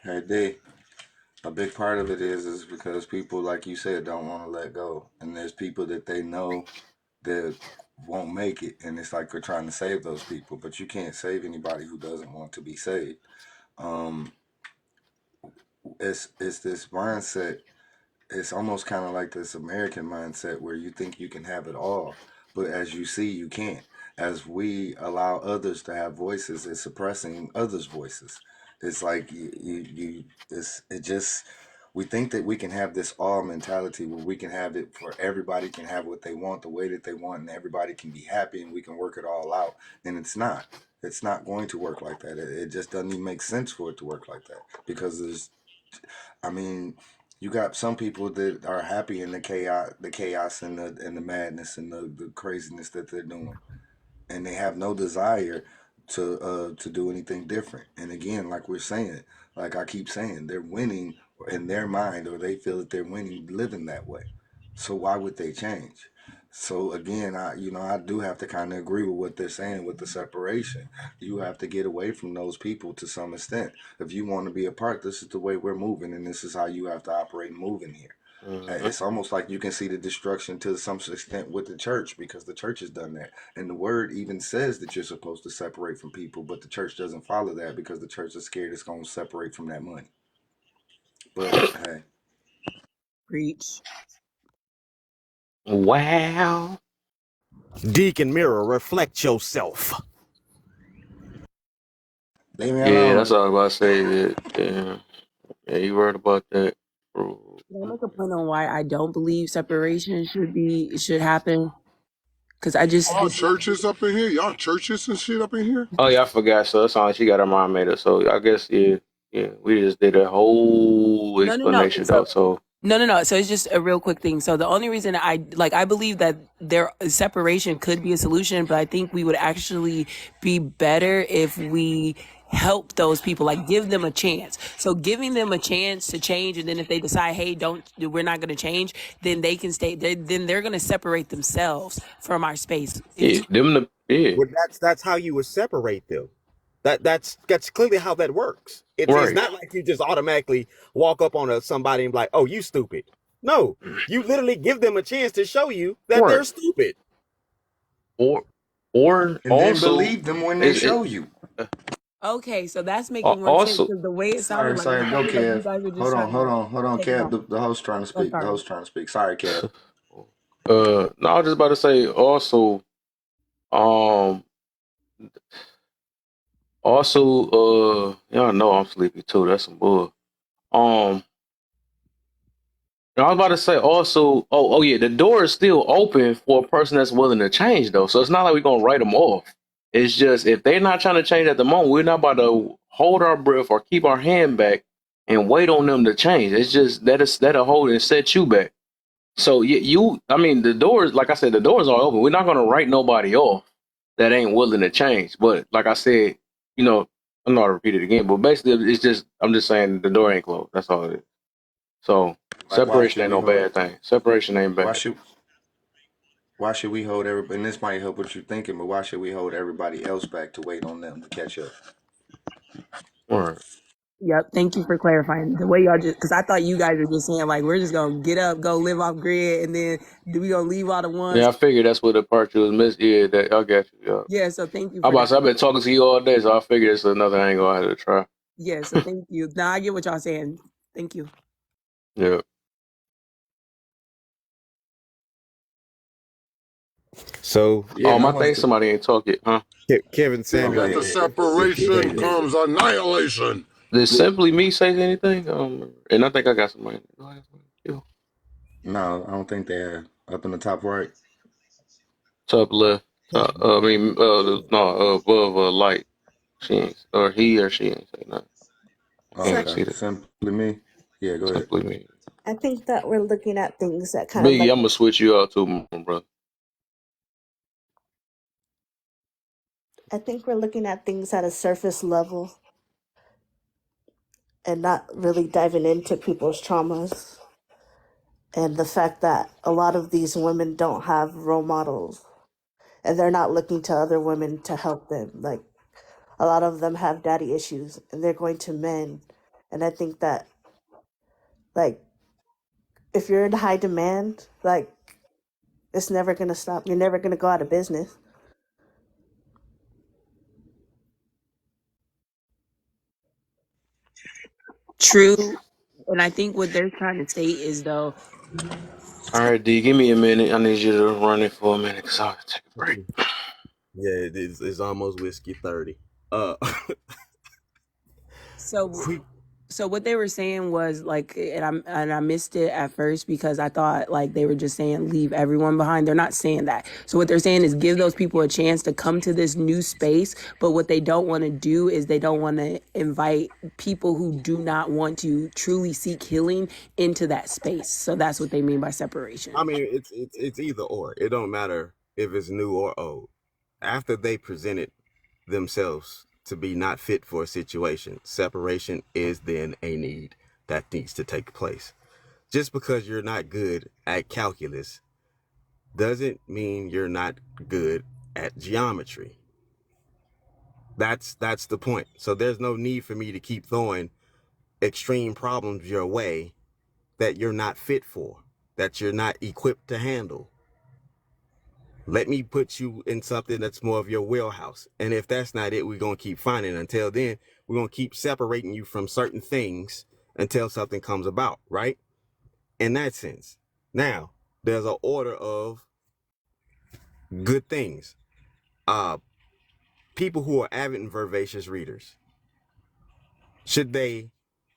Hey, D, a big part of it is because people, like you said, don't want to let go. And there's people that they know that won't make it. And it's like we're trying to save those people. But you can't save anybody who doesn't want to be saved. It's this mindset. It's almost kind of like this American mindset where you think you can have it all. But as you see, you can't. As we allow others to have voices, it's suppressing others' voices. It's like it just, we think that we can have this all mentality where we can have it for everybody can have what they want the way that they want, and everybody can be happy and we can work it all out. And it's not. It's not going to work like that. It just doesn't even make sense for it to work like that, because I mean, you got some people that are happy in the chaos and the madness and the craziness that they're doing, and they have no desire to do anything different. And again, like we're saying, like I keep saying, they're winning in their mind, or they feel that they're winning living that way. So why would they change? So again, I do have to kind of agree with what they're saying with the separation. You have to get away from those people to some extent. If you want to be a part, this is the way we're moving, and this is how you have to operate and move in here. It's almost like you can see the destruction to some extent with the church, because the church has done that. And the word even says that you're supposed to separate from people, but the church doesn't follow that because the church is scared it's going to separate from that money. But hey.
Preach.
Wow.
Deacon Mirror, reflect yourself.
Leave me
Yeah,
alone.
that's all I was about to say. Yeah, you right about that.
Can I make a point on why I don't believe separation should happen? Because I just
Y'all churches up in here? Y'all churches and shit up in here?
Oh yeah, I forgot. So it sounds like she got her mind made up. So I guess yeah, we just did a whole explanation though. So
No. So it's just a real quick thing. So the only reason I believe that separation could be a solution, but I think we would actually be better if we help those people, like give them a chance. So giving them a chance to change, and then if they decide, hey, we're not going to change, then they can stay. Then they're going to separate themselves from our space.
Well, that's how you would separate them. That's clearly how that works. It's
Right.
not like you just automatically walk up on somebody and be like, "Oh, you stupid." No, you literally give them a chance to show you that they're stupid.
Or
And then
also
believe them when they show you.
Okay, so that's making more sense, because the way it sounded like
Sorry, go,
you
Kev.
guys were just
Hold
trying
on,
to take it
Kev. The host trying to speak. The host trying to speak. Sorry, Kev.
no, I was just about to say also, y'all know I'm sleepy too. That's some bull. I was about to say also, oh yeah, the door is still open for a person that's willing to change though. So it's not like we're gonna write them off. It's just if they're not trying to change at the moment, we're not about to hold our breath or keep our hand back and wait on them to change. It's just that'll hold and set you back. So the doors, like I said, the doors are open. We're not gonna write nobody off that ain't willing to change. But like I said, I'm not gonna repeat it again. But basically, I'm just saying the door ain't closed. That's all it is. So separation ain't no bad thing. Separation ain't bad.
Why should we hold everybody? And this might help what you're thinking, but why should we hold everybody else back to wait on them to catch up?
All right.
Yep. Thank you for clarifying the way y'all just, because I thought you guys were just saying like we're just gonna get up, go live off grid, and then we gonna leave all the ones.
Yeah, I figured that's what the part you was missing. Yeah, that I got you.
Yeah. So thank you.
I've been talking to you all day, so I figured it's another angle I had to try.
Yeah. So thank you. Now I get what y'all saying. Thank you.
Yeah.
So
I think somebody ain't talk yet, huh?
Kevin Samuel.
With the separation comes annihilation.
Did Simply Me say anything? And I think I got somebody.
No, I don't think they have. Up in the top right.
Top left. Above light. She ain't, or he or she ain't say nothing.
Okay. Simply Me. Yeah, go ahead.
Simply Me.
I think that we're looking at things that kind
Biggie,
of
I'm gonna switch you out too, my brother.
I think we're looking at things at a surface level and not really diving into people's traumas, and the fact that a lot of these women don't have role models and they're not looking to other women to help them. Like, a lot of them have daddy issues and they're going to men. And I think that, like, if you're in high demand, like, it's never going to stop. You're never going to go out of business.
True. And I think what they're trying to state is, though.
All right, D, give me a minute. I need you to run it for a minute because I have to take a break.
Yeah, it's almost whiskey 30.
So what they were saying was like, and I missed it at first because I thought like they were just saying leave everyone behind. They're not saying that. So what they're saying is give those people a chance to come to this new space. But what they don't want to do is they don't want to invite people who do not want to truly seek healing into that space. So that's what they mean by separation.
I mean, it's either or. It don't matter if it's new or old. After they presented themselves to be not fit for a situation, separation is then a need that needs to take place. Just because you're not good at calculus doesn't mean you're not good at geometry. That's the point. So there's no need for me to keep throwing extreme problems your way that you're not fit for, that you're not equipped to handle. Let me put you in something that's more of your wheelhouse. And if that's not it, we're going to keep finding. Until then, we're going to keep separating you from certain things until something comes about, right? In that sense. Now, there's an order of good things. People who are avid and vivacious readers, should they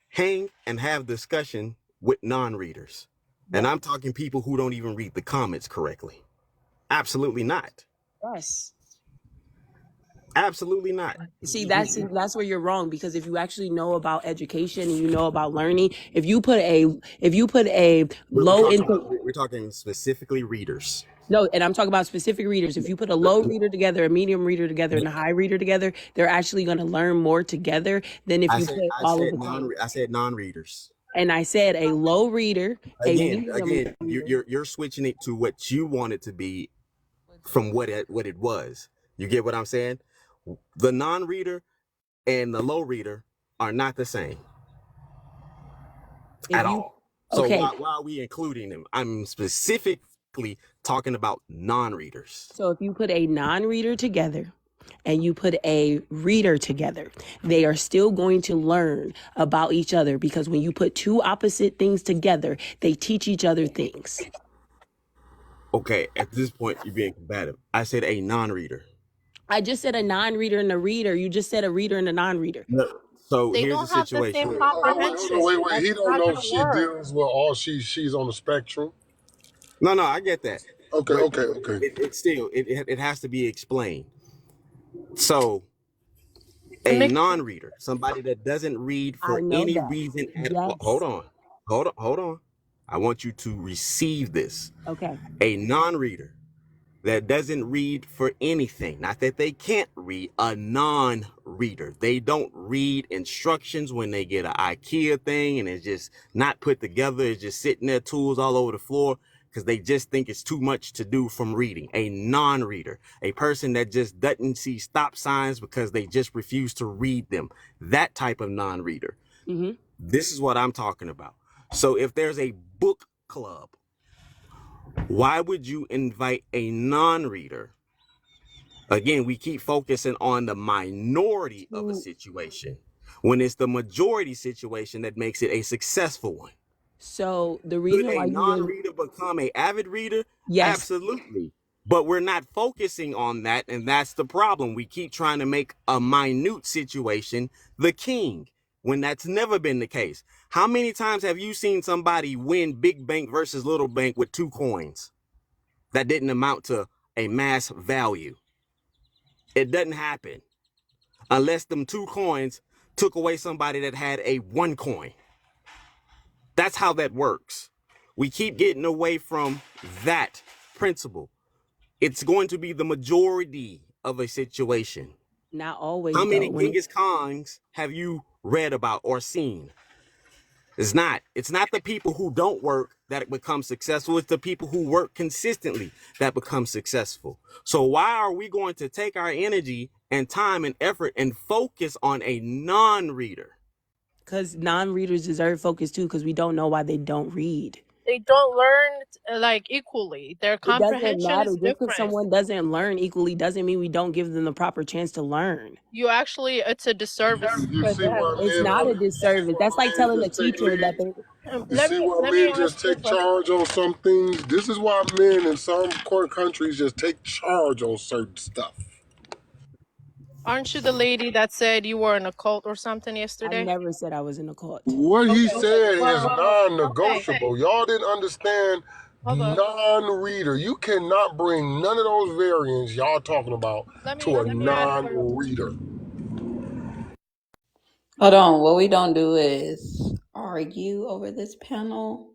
hang and have discussion with non-readers? And I'm talking people who don't even read the comments correctly. Absolutely not.
Yes.
Absolutely not.
See, that's where you're wrong, because if you actually know about education and you know about learning, if you put a low income,
we're talking specifically readers.
No, and I'm talking about specific readers. If you put a low reader together, a medium reader together, and a high reader together, they're actually going to learn more together than if you put all of them.
I said non-readers.
And I said a low reader.
Again, you're switching it to what you want it to be from what it was. You get what I'm saying? The non-reader and the low reader are not the same at all. So why are we including them? I'm specifically talking about non-readers.
So if you put a non-reader together and you put a reader together, they are still going to learn about each other, because when you put two opposite things together, they teach each other things.
Okay, at this point, you're being combative. I said a non-reader.
I just said a non-reader and a reader. You just said a reader and a non-reader.
No. So
They
here's
don't
the
have the
situation.
same comprehension.
Wait. He
That's
don't
not
know
gonna
if she
work.
deals with all she's on the spectrum.
No, I get that.
Okay.
It has to be explained. So a non-reader, somebody that doesn't read for any reason at all. Hold on. I want you to receive this.
Okay.
A non-reader that doesn't read for anything. Not that they can't read, a non-reader. They don't read instructions when they get an IKEA thing and it's just not put together. It's just sitting there, tools all over the floor, because they just think it's too much to do from reading. A non-reader, a person that just doesn't see stop signs because they just refuse to read them. That type of non-reader.
Mm-hmm.
This is what I'm talking about. So if there's a book club, why would you invite a non-reader? Again, we keep focusing on the minority of a situation when it's the majority situation that makes it a successful one.
So the reason
Could
why
a
you
non-reader become an avid reader?
Yes.
Absolutely. But we're not focusing on that, and that's the problem. We keep trying to make a minute situation the king, when that's never been the case. How many times have you seen somebody win big bank versus little bank with 2 coins that didn't amount to a mass value? It doesn't happen unless them 2 coins took away somebody that had a 1 coin. That's how that works. We keep getting away from that principle. It's going to be the majority of a situation.
Not always.
How many Genghis Khans have you read about or seen? It's not the people who don't work that become successful. It's the people who work consistently that become successful. So why are we going to take our energy and time and effort and focus on a non-reader?
Because non-readers deserve focus too, because we don't know why they don't read.
They don't learn like equally. Their
It doesn't
comprehension
matter.
is
Just because
different.
someone doesn't learn equally doesn't mean we don't give them the proper chance to learn.
You actually, it's a disservice.
You see why
It's
men
not a disservice. That's like telling a teacher that they.
You see why men just take charge on some things? This is why men in some countries just take charge on certain stuff.
Aren't you the lady that said you were in a cult or something
I
yesterday?
never said I was in a cult.
What he
Okay.
said is
Well, okay.
non-negotiable. Y'all didn't understand
Hold on.
non-reader. You cannot bring none of those variants y'all talking about to a
Let me ask her.
non-reader.
Hold on. What we don't do is argue over this panel.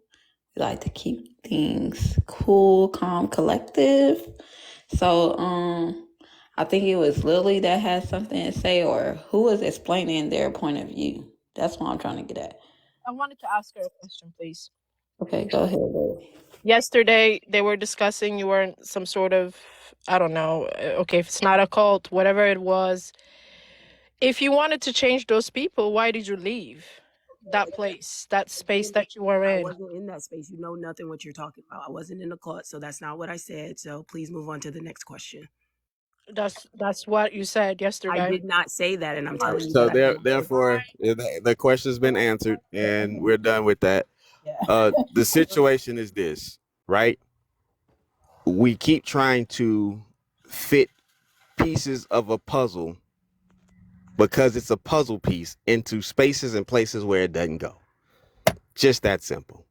We like to keep things cool, calm, collective. So, I think it was Lily that had something to say, or who was explaining their point of view. That's what I'm trying to get at.
I wanted to ask her a question, please.
Okay, go ahead, Lily.
Yesterday, they were discussing you were in some sort of, I don't know, okay, if it's not a cult, whatever it was. If you wanted to change those people, why did you leave that place, that space that you were
I
in?
wasn't in that space. You know nothing what you're talking about. I wasn't in a cult, so that's not what I said. So please move on to the next question.
That's what you said
I
yesterday.
did not say that, and I'm telling you
So
that I didn't.
therefore, the question's been answered, and we're done with that.
Yeah.
The situation is this, right? We keep trying to fit pieces of a puzzle because it's a puzzle piece into spaces and places where it doesn't go. Just that simple.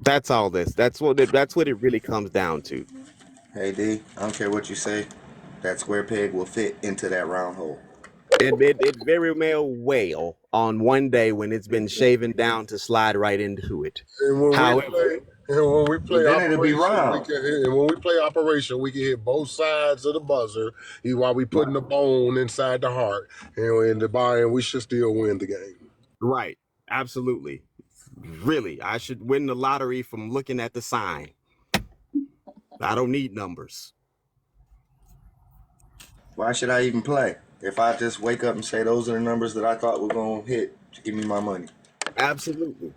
That's all this. That's what it really comes down to.
Hey D, I don't care what you say. That square peg will fit into that round hole.
And it very well on one day when it's been shaven down to slide right into it.
And when
However,
we play
Then it'll be
operation,
round.
we can hit both sides of the buzzer while we putting the bone inside the heart, and we should still win the game.
right, absolutely. Really, I should win the lottery from looking at the sign. I don't need numbers.
Why should I even play? If I just wake up and say those are the numbers that I thought were going to hit, give me my money.
Absolutely.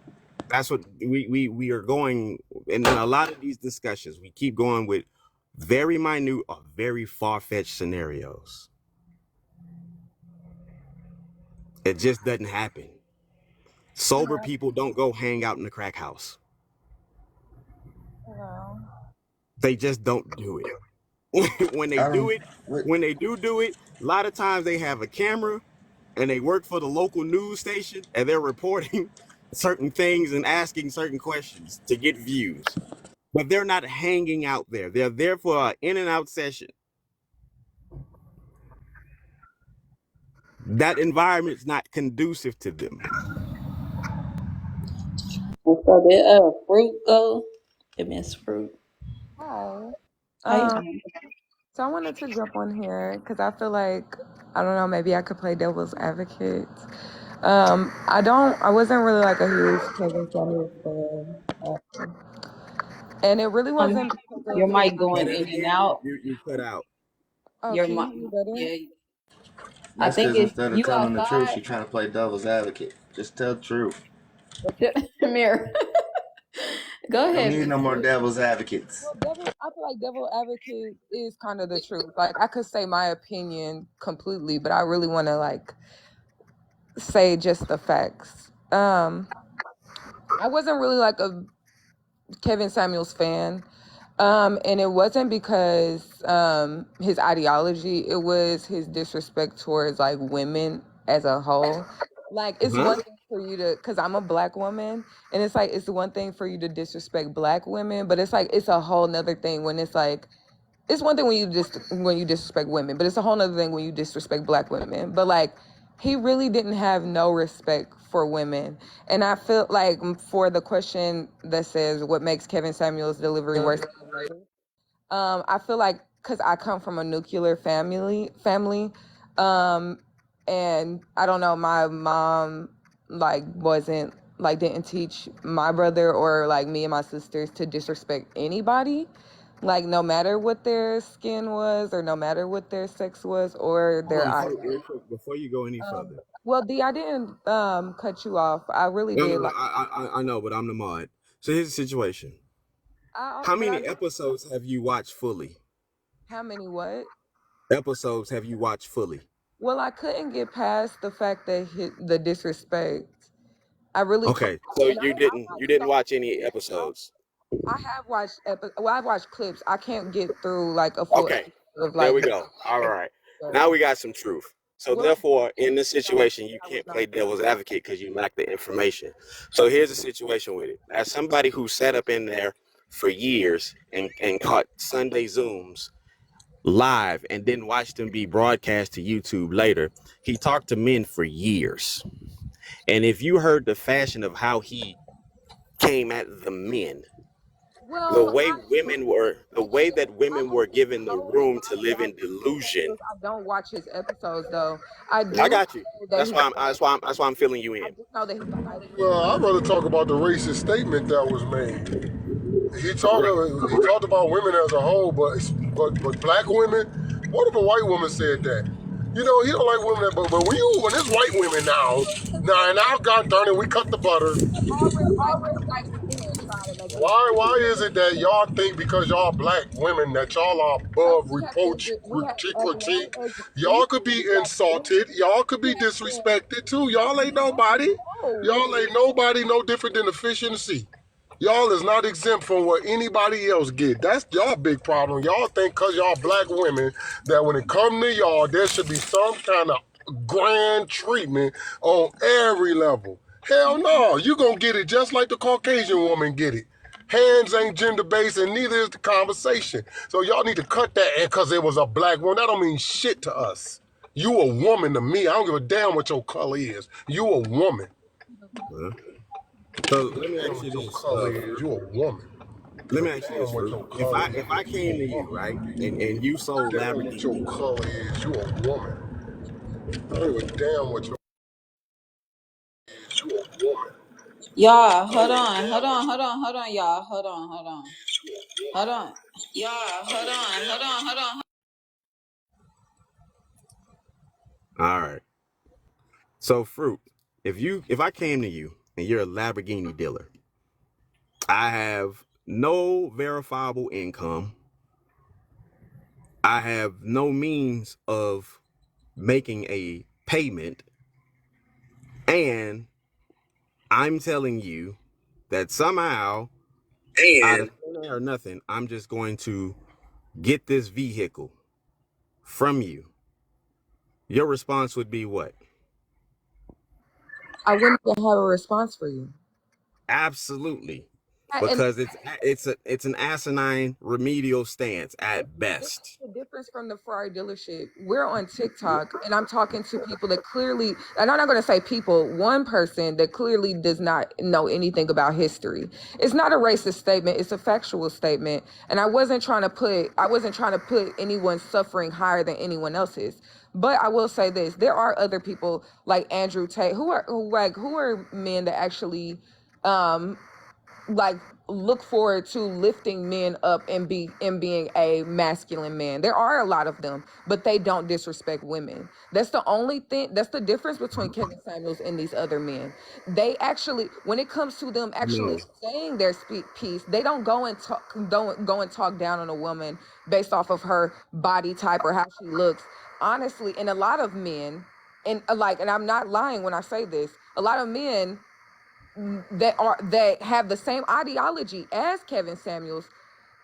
That's what we are going, and in a lot of these discussions, we keep going with very minute or very far-fetched scenarios. It just doesn't happen. Sober people don't go hang out in the crack house. They just don't do it. When they do it, a lot of times they have a camera and they work for the local news station and they're reporting certain things and asking certain questions to get views. But they're not hanging out there. They're there for an in and out session. That environment's not conducive to them.
So did Fruit go? It Miss Fruit.
Hi.
How you
Um,
doing?
so I wanted to jump on here because I feel like, I don't know, maybe I could play devil's advocate. I wasn't really like a huge Kevin Samuels fan. And it really wasn't because
Your
of his.
mic going in and out.
You cut out.
Oh,
Your
can you
mic,
hear me better?
yeah. I
That's
think
because
it's
instead of
you
telling the truth,
outside.
she's trying to play devil's advocate. Just tell the truth.
Mirror. Go
Don't
ahead.
need
Miss
no more
Fruit.
devil's advocates.
Well, I feel like devil advocate is kind of the truth. Like, I could say my opinion completely, but I really want to like say just the facts. I wasn't really like a Kevin Samuels fan. And it wasn't because his ideology, it was his disrespect towards like women as a whole. Like, it's one thing for you to, because I'm a black woman, and it's like it's one thing for you to disrespect black women, but it's like it's a whole nother thing when it's like it's one thing when you disrespect women, but it's a whole nother thing when you disrespect black women. But like, he really didn't have no respect for women. And I feel like for the question that says what makes Kevin Samuels' delivery worse than others, I feel like because I come from a nuclear family, and I don't know, my mom like wasn't like didn't teach my brother or like me and my sisters to disrespect anybody, like no matter what their skin was or no matter what their sex was or their ideology.
Before you go any further.
Well, D, I didn't cut you off. I really did. Like,
I know, but I'm the mod. So here's the situation. How many episodes have you watched fully?
How many what?
Episodes have you watched fully?
Well, I couldn't get past the fact that the disrespect. I really
Okay, so you didn't watch any episodes.
I have watched I've watched clips. I can't get through like a full
Okay,
episode of
there
like.
we go. All right.
Now we got some truth. So
Well,
therefore, in this situation, you can't play devil's advocate because you lack the information. So here's the situation with it. As somebody who sat up in there for years and caught Sunday Zooms live and then watched them be broadcast to YouTube later, he talked to men for years. And if you heard the fashion of how he came at the men, the way that women were given the room to live in delusion.
I don't watch his episodes though. I do.
I got you.
That
That's
he,
why I'm filling you
I
in.
just know that he's like,
Well, I'd rather talk about the racist statement that was made. He talked about women as a whole, but black women. What if a white woman said that? You know, he don't like women that, but when it's white women now, God darn it, we cut the butter. Why is it that y'all think because y'all black women that y'all are above reproach, critique? Y'all could be insulted. Y'all could be disrespected too. Y'all ain't nobody. Y'all ain't nobody no different than the fish in the sea. Y'all is not exempt from what anybody else get. That's y'all big problem. Y'all think because y'all black women that when it come to y'all, there should be some kind of grand treatment on every level. Hell no, you gonna get it just like the Caucasian woman get it. Hands ain't gender based and neither is the conversation. So y'all need to cut that because it was a black woman. That don't mean shit to us. You a woman to me. I don't give a damn what your color is. You a woman.
So let me ask you
Your
this.
color is you a woman.
Let me ask you this, Fruit. If I came to you, right, and you sold
Damn what your
Lamborghini.
color is. You a woman. I don't give a damn what your you a woman.
Y'all, hold on, y'all. Hold on. Y'all, hold on.
All right. So Fruit, if I came to you and you're a Lamborghini dealer, I have no verifiable income. I have no means of making a payment, and I'm telling you that somehow, out of thin air or nothing, I'm just going to get this vehicle from you. Your response would be what?
I wouldn't even have a response for you.
Absolutely.
And
Because it's an asinine remedial stance at best.
the difference from the Ferrari dealership, we're on TikTok and I'm talking to people that clearly, and I'm not going to say people, one person that clearly does not know anything about history. It's not a racist statement, it's a factual statement. And I wasn't trying to put anyone's suffering higher than anyone else's. But I will say this, there are other people like Andrew Tate who are men that actually like look forward to lifting men up and being a masculine man. There are a lot of them, but they don't disrespect women. That's the only thing. That's the difference between Kevin Samuels and these other men. They actually, when it comes to them actually saying their piece, they don't go and talk down on a woman based off of her body type or how she looks. Honestly, and a lot of men, and I'm not lying when I say this, a lot of men that have the same ideology as Kevin Samuels,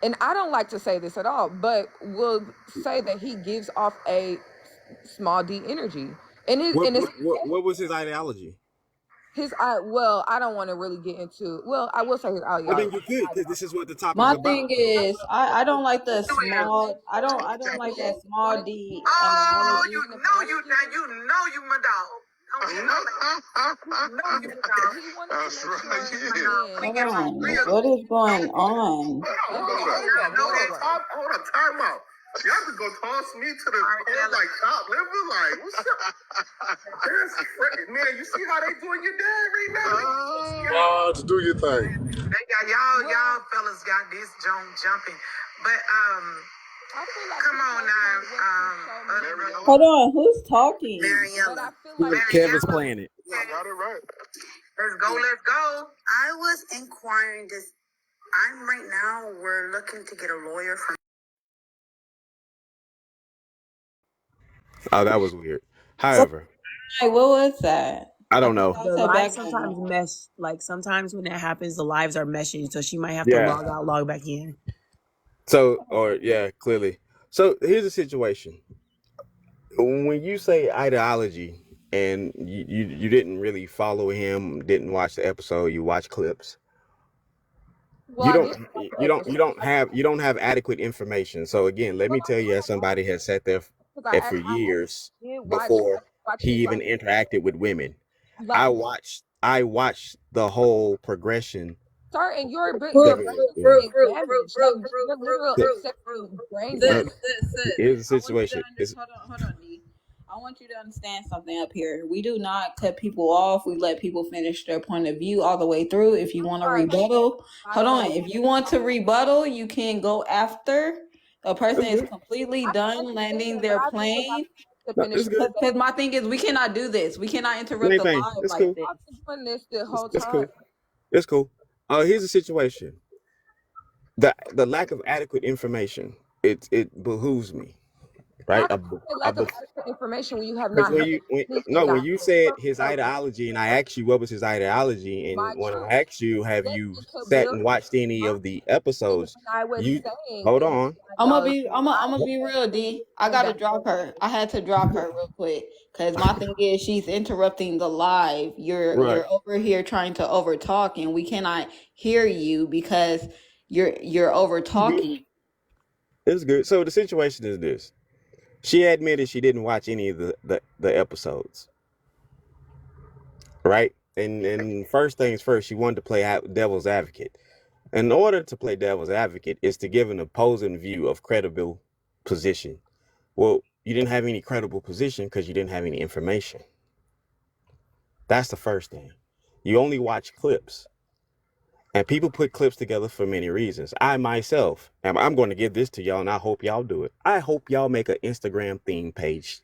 and I don't like to say this at all, but will say that he gives off a small D energy. And
what was his ideology?
Well, I don't want to really get into. Well, I will say his ideology.
Well, then you could, because this is what the topic
My
is about.
thing is, I don't like the small. I don't like that small D analogy.
You my dog.
That's right.
Hold on, what is going on?
Hold on, time out. Y'all could go toss me to the cold like top liver, like what's up? Man, you see how they doing your dad right now?
Lodge, do your thing.
They got y'all fellas got this jumping, but come on now,
Hold on, who's talking?
Mariella.
Kevin's playing it.
I got it right. Let's go. I was inquiring this. We're looking to get a lawyer from.
Oh, that was weird. However,
Hey, what was that?
I don't know.
The live sometimes mesh. Like sometimes when that happens, the lives are meshing, so she might have to log out, log back in.
So, clearly. So here's the situation. When you say ideology and you didn't really follow him, didn't watch the episode, you watch clips.
Well,
You
I
don't
did watch the
you don't
episode
you don't have you don't have adequate information. So again, let me tell you, as somebody has sat there
because
for years
did
before
watch
he
it
even interacted with women,
like
I watched the whole progression.
sir, and your
Kevin
brain
was
is
doing.
being damaged. Like you're literal
So,
excessive brain
no,
damage.
here's the
I want you to
situation.
hold on, D. I want you to understand something up here. We do not cut people off. We let people finish their point of view all the way through. If you want to rebuttal, hold on. If you want to rebuttal, you can go after a person is completely done landing their plane.
To finish
Because my thing is, we cannot do this. We cannot interrupt the
Anything.
live
It's
like
cool.
this.
I've been doing this the whole
It's
time.
cool. It's cool. Here's the situation. The lack of adequate information. It behooves me, right?
How can you say lack of adequate information when you have
Because
not heard
when you said his ideology, and I asked you what was his ideology, and when I asked you, have you sat and watched any of the episodes?
I was
You
saying
hold on.
I'm gonna be real, D. I gotta drop her. I had to drop her real quick because my thing is she's interrupting the live. You're over here trying to over talk, and we cannot hear you because you're over talking.
It's good. So the situation is this: she admitted she didn't watch any of the episodes, right? And first things first, she wanted to play devil's advocate. In order to play devil's advocate is to give an opposing view of credible position. Well, you didn't have any credible position because you didn't have any information. That's the first thing. You only watch clips. And people put clips together for many reasons. I myself, and I'm going to give this to y'all, and I hope y'all do it. I hope y'all make an Instagram theme page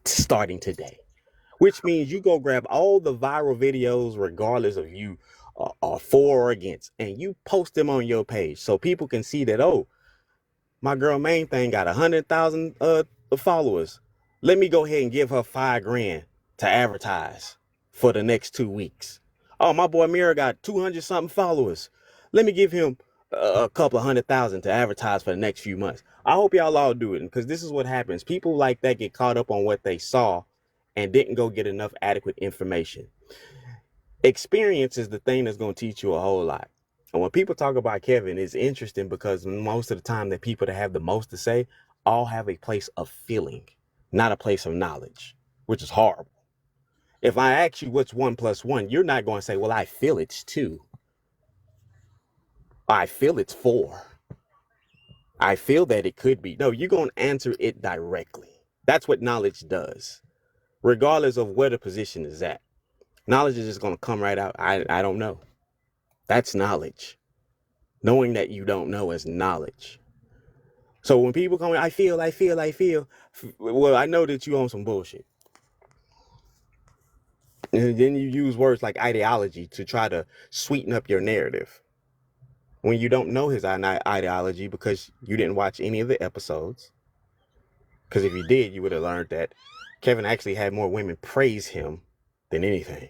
starting today, which means you go grab all the viral videos, regardless of you are for or against, and you post them on your page so people can see that, oh, my girl main thing got 100,000 followers. Let me go ahead and give her $5,000 to advertise for the next 2 weeks. Oh, my boy Mira got 200 something followers. Let me give him a couple of 100,000 to advertise for the next few months. I hope y'all all do it, because this is what happens. People like that get caught up on what they saw and didn't go get enough adequate information. Experience is the thing that's going to teach you a whole lot. And when people talk about Kevin, it's interesting because most of the time the people that have the most to say all have a place of feeling, not a place of knowledge, which is horrible. If I ask you what's 1 + 1, you're not going to say, well, I feel it's 2. I feel it's 4. I feel that it could be. No, you're going to answer it directly. That's what knowledge does, regardless of where the position is at. Knowledge is just going to come right out. I don't know. That's knowledge. Knowing that you don't know is knowledge. So when people come in, I feel. Well, I know that you own some bullshit. And then you use words like ideology to try to sweeten up your narrative when you don't know his ideology because you didn't watch any of the episodes. Because if you did, you would have learned that Kevin actually had more women praise him than anything.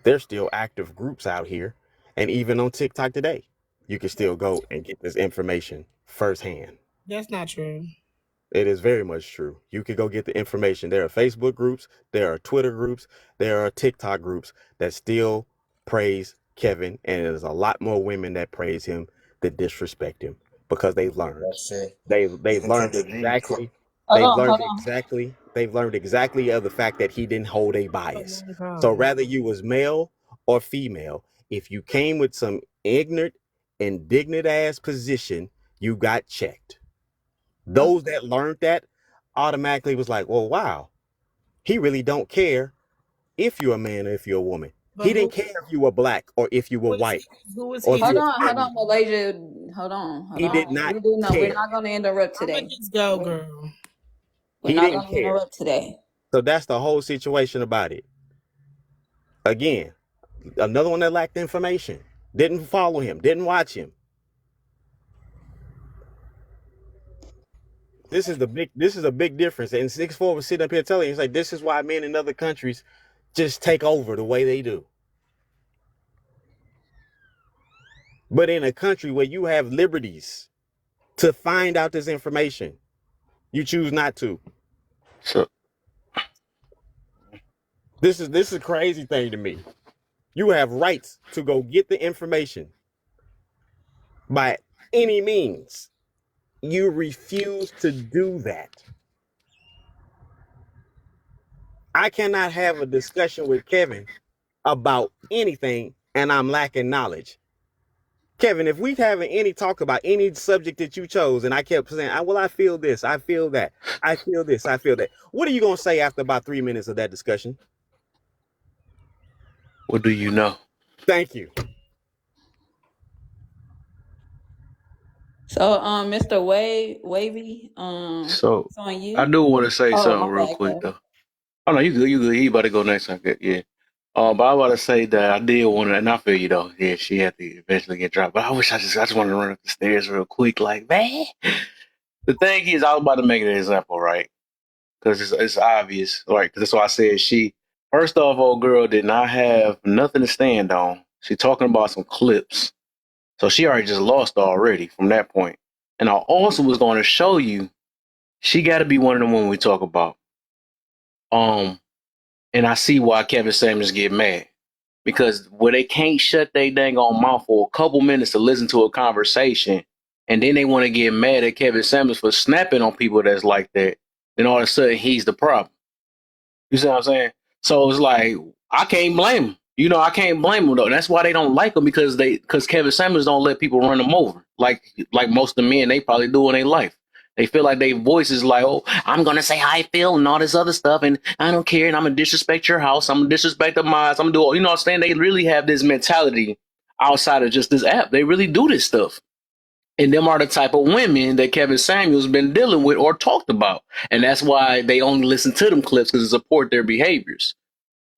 There's still active groups out here, and even on TikTok today, you can still go and get this information firsthand.
That's not true.
It is very much true. You can go get the information. There are Facebook groups, there are Twitter groups, there are TikTok groups that still praise Kevin, and there's a lot more women that praise him that disrespect him because they've learned. They've learned exactly. They've learned exactly of the fact that he didn't hold a bias. So rather you was male or female, if you came with some ignorant, indignant ass position, you got checked. Those that learned that automatically was like, well, wow, he really don't care if you're a man or if you're a woman. He didn't care if you were black or if you were white.
Hold on, Malaysia. Hold on.
He did not care.
We're not going to interrupt today.
Just go, girl.
We're not going to interrupt today.
So that's the whole situation about it. Again, another one that lacked information. Didn't follow him. Didn't watch him. This is a big difference. And 6'4" was sitting up here telling you, it's like, this is why men in other countries just take over the way they do. But in a country where you have liberties to find out this information, you choose not to.
So
This is a crazy thing to me. You have rights to go get the information by any means. You refuse to do that. I cannot have a discussion with Kevin about anything and I'm lacking knowledge. Kevin, if we having any talk about any subject that you chose and I kept saying, well, I feel this, I feel that, I feel this, I feel that. What are you going to say after about 3 minutes of that discussion?
what do you know?
Thank you.
So, Mr. Wavy,
So
it's on you.
I do want to say
Oh,
something
my
real
bad,
quick
Kev.
though. Oh no, you good, you good. You about to go next, I guess. Yeah. But I want to say that I did want to, and I feel you though. Yeah, she had to eventually get dropped. But I just wanted to run up the stairs real quick. Like, man, the thing is, I was about to make an example, right? Because it's obvious, right? Because that's why I said she. First off, old girl did not have nothing to stand on. She talking about some clips, so she already just lost already from that point. And I also was going to show you she got to be one of the women we talk about. And I see why Kevin Samuels get mad. Because where they can't shut their dang on mouth for a couple minutes to listen to a conversation, and then they want to get mad at Kevin Samuels for snapping on people that's like that, then all of a sudden he's the problem. You see what I'm saying? So it's like, I can't blame him. You know, I can't blame him though. That's why they don't like him, because Kevin Samuels don't let people run him over. Like most of the men they probably do in their life. They feel like their voice is like, oh, I'm gonna say how I feel and all this other stuff, and I don't care, and I'm gonna disrespect your house, I'm gonna disrespect the mines, I'm gonna do all, you know what I'm saying? They really have this mentality outside of just this app. They really do this stuff. And them are the type of women that Kevin Samuels been dealing with or talked about. And that's why they only listen to them clips, because it support their behaviors.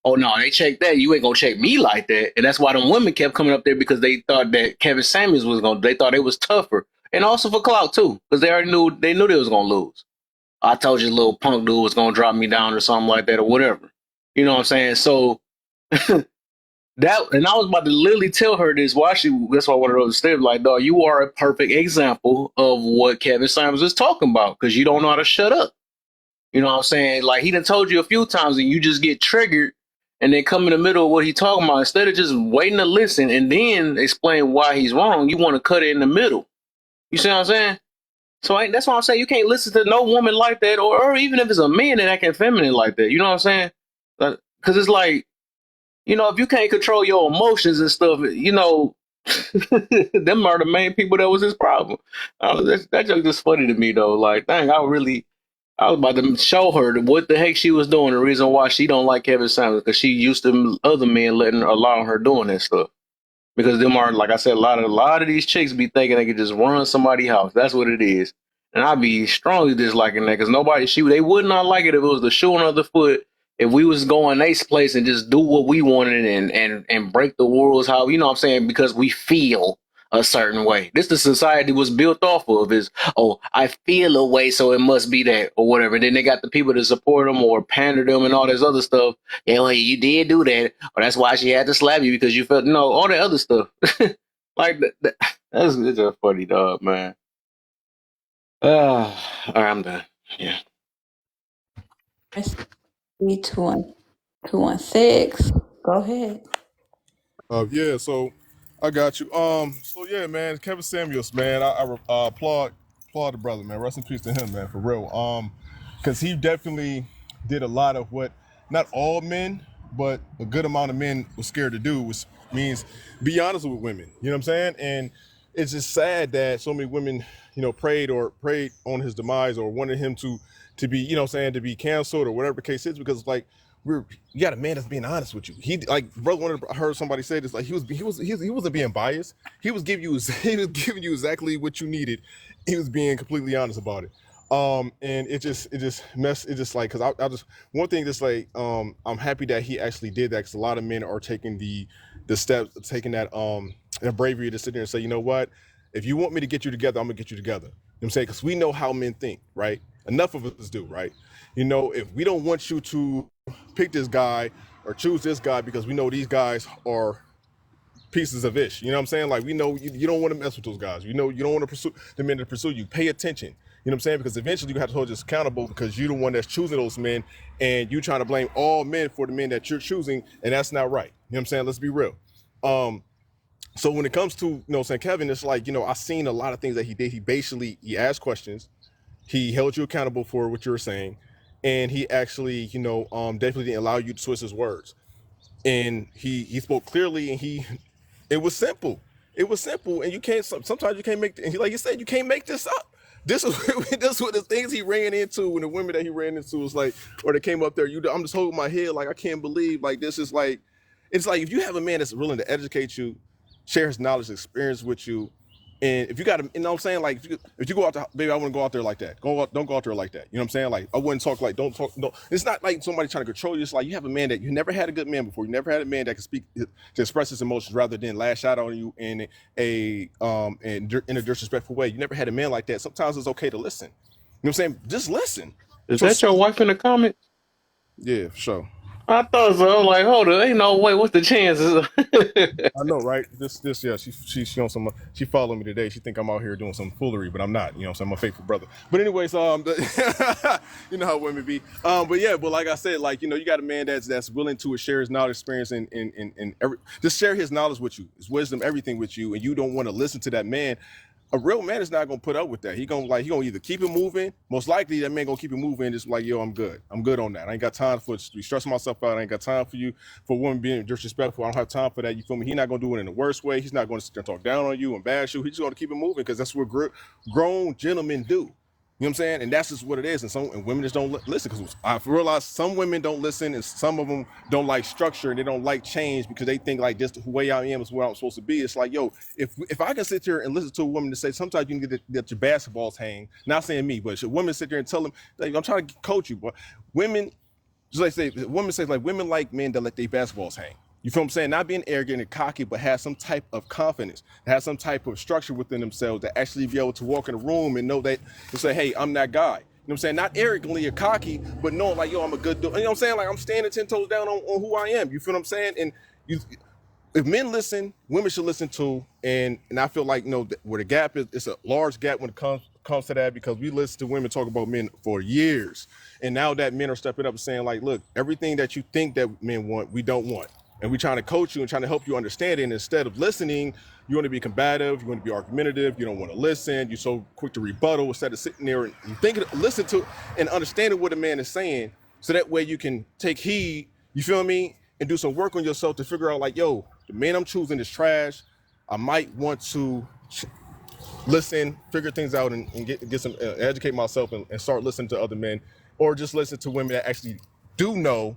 Oh no, they check that. You ain't gonna check me like that. And that's why them women kept coming up there, because they thought that Kevin Samuels they thought it was tougher. And also for clout too, because they already knew they was gonna lose. I told you little punk dude was gonna drop me down or something like that or whatever. You know what I'm saying? So and I was about to literally tell her this. That's why I wanted to understand. Like, dog, you are a perfect example of what Kevin Samuels is talking about, because you don't know how to shut up. You know what I'm saying? Like, he done told you a few times and you just get triggered and then come in the middle of what he's talking about. Instead of just waiting to listen and then explain why he's wrong, you want to cut it in the middle. You see what I'm saying? So that's why I'm saying you can't listen to no woman like that, or even if it's a man that acting feminine like that. You know what I'm saying? Because it's like, you know, if you can't control your emotions and stuff, you know, them are the main people that was his problem. That joke just funny to me though. Like, dang, I was about to show her what the heck she was doing. The reason why she don't like Kevin Samuels, because she used to other men allowing her doing that stuff. Because them are, like I said, a lot of these chicks be thinking they could just run somebody's house. That's what it is. And I'd be strongly disliking that, because they would not like it if it was the shoe on the other foot. If we was going Ace place and just do what we wanted and break the rules, how, you know what I'm saying, because we feel a certain way. This the society was built off of is, oh, I feel a way, so it must be that or whatever. And then they got the people to support them or pander them and all this other stuff. Yeah, well, you did do that, or that's why she had to slap you because you felt all that other stuff. Like that's it's a funny dog, man. All right, I'm done. Yeah.
216. Go ahead.
Yeah, so I got you. So yeah, man, Kevin Samuels, man, I applaud the brother, man. Rest in peace to him, man, for real. Because he definitely did a lot of what not all men, but a good amount of men were scared to do, which means be honest with women. You know what I'm saying? And it's just sad that so many women, prayed on his demise or wanted him to be, to be canceled or whatever the case is, because like you got a man that's being honest with you. He like brother I heard somebody say this, like he wasn't being biased. He was giving you exactly what you needed. He was being completely honest about it. And it just like, because I just one thing that's like I'm happy that he actually did that, because a lot of men are taking the steps, taking that bravery to sit there and say, you know what, if you want me to get you together, I'm gonna get you together. You know what I'm saying? Because we know how men think, right? Enough of us do, right? If we don't want you to pick this guy or choose this guy because we know these guys are pieces of ish, you know what I'm saying? Like, we know you don't want to mess with those guys. You don't want to pursue the men to pursue you. Pay attention. You know what I'm saying? Because eventually you have to hold yourself accountable because you're the one that's choosing those men, and you trying to blame all men for the men that you're choosing, and that's not right. You know what I'm saying? Let's be real. So when it comes to, you know what I'm saying, Kevin, it's like, you know, I've seen a lot of things that he did. He asked questions, he held you accountable for what you were saying, and he actually, you know, definitely didn't allow you to twist his words. And he spoke clearly, and it was simple. It was simple, and you can't. Sometimes you can't make. And like you said, you can't make this up. This is this what the things he ran into, and the women that he ran into was like, or they came up there. I'm just holding my head like I can't believe like this is like, it's like if you have a man that's willing to educate you, share his knowledge, experience with you, and if you got to, you know what I'm saying, like if you go out there, baby, I wouldn't go out there like that. Don't go out there like that. You know what I'm saying? Like I wouldn't talk like, don't talk. No, it's not like somebody trying to control you. It's like you have a man that you never had a good man before. You never had a man that can speak to express his emotions rather than lash out on you in a disrespectful way. You never had a man like that. Sometimes it's okay to listen. You know what I'm saying? Just listen.
Is that your wife in the comments?
Yeah, for sure.
I thought so. I'm like, hold on, ain't no way. What's the chances?
I know, right? Yeah. She on some. She followed me today. She think I'm out here doing some foolery, but I'm not. You know, so I'm a faithful brother. But anyways, you know how women be. But yeah, but like I said, like you know, you got a man that's willing to share his knowledge, experience, and just share his knowledge with you, his wisdom, everything with you, and you don't want to listen to that man. A real man is not gonna put up with that. He gonna either keep it moving. Most likely, that man gonna keep it moving. Just like, yo, I'm good on that. I ain't got time for to be stressing myself out. I ain't got time for you, for women being disrespectful. I don't have time for that. You feel me? He's not gonna do it in the worst way. He's not gonna sit there and talk down on you and bash you. He's just gonna keep it moving because that's what grown gentlemen do. You know what I'm saying? And that's just what it is. And women just don't listen because I've realized some women don't listen and some of them don't like structure and they don't like change because they think like this the way I am is where I'm supposed to be. It's like, yo, if I can sit here and listen to a woman to say sometimes you can get your basketballs hang, not saying me, but should women sit there and tell them, like, I'm trying to coach you, but women, just like say, women say like women like men that let their basketballs hang. You feel what I'm saying? Not being arrogant and cocky, but have some type of confidence, have some type of structure within themselves to actually be able to walk in a room and know that and say, hey, I'm that guy. You know what I'm saying? Not arrogantly or cocky, but knowing like, yo, I'm a good dude. You know what I'm saying? Like I'm standing 10 toes down on who I am. You feel what I'm saying? And if men listen, women should listen too. And I feel like, you know, where the gap is, it's a large gap when it comes to that because we listen to women talk about men for years. And now that men are stepping up and saying like, look, everything that you think that men want, we don't want. And we're trying to coach you and trying to help you understand it. And instead of listening, you want to be combative, you want to be argumentative, you don't want to listen, you're so quick to rebuttal instead of sitting there and thinking, listen to and understanding what a man is saying. So that way you can take heed, you feel me? And do some work on yourself to figure out like, yo, the man I'm choosing is trash. I might want to listen, figure things out and get some, educate myself and start listening to other men or just listen to women that actually do know.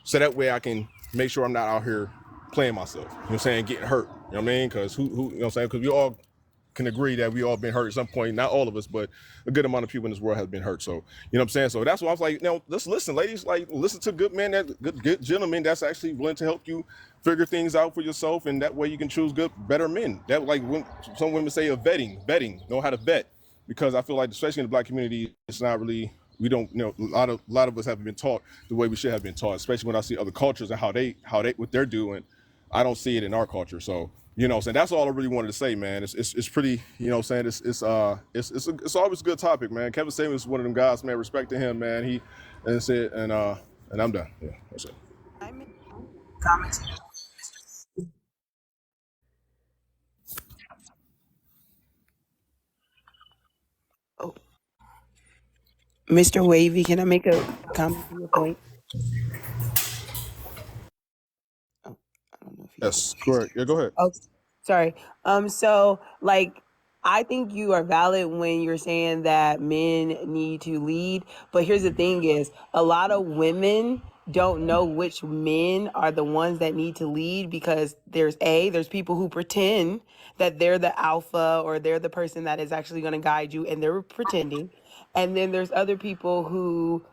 So that way I can make sure I'm not out here playing myself, you know what I'm saying, getting hurt, you know what I mean? Because who you know what I'm saying? Because we all can agree that we all been hurt at some point, not all of us, but a good amount of people in this world have been hurt. So, you know what I'm saying? So that's why I was like, you know, let's listen, ladies, like listen to good men, good gentlemen that's actually willing to help you figure things out for yourself. And that way you can choose better men. That like when some women say betting, know how to bet. Because I feel like, especially in the black community, it's not really, we don't, you know, a lot of us haven't been taught the way we should have been taught, especially when I see other cultures and how they what they're doing. I don't see it in our culture. So, you know, so that's all I really wanted to say, man. It's pretty, you know what I'm saying? It's always a good topic, man. Kevin Samuels is one of them guys, man. Respect to him, man. And that's it. And I'm done. Yeah, that's it.
Comments. Oh, Mr. Wavy, can I make a comment to your point? Oh, I don't know if
Yes, correct. Yeah, go ahead.
Oh, sorry. So like, I think you are valid when you're saying that men need to lead. But here's the thing is, a lot of women don't know which men are the ones that need to lead because there's people who pretend that they're the alpha or they're the person that is actually going to guide you and they're pretending. And then there's other people who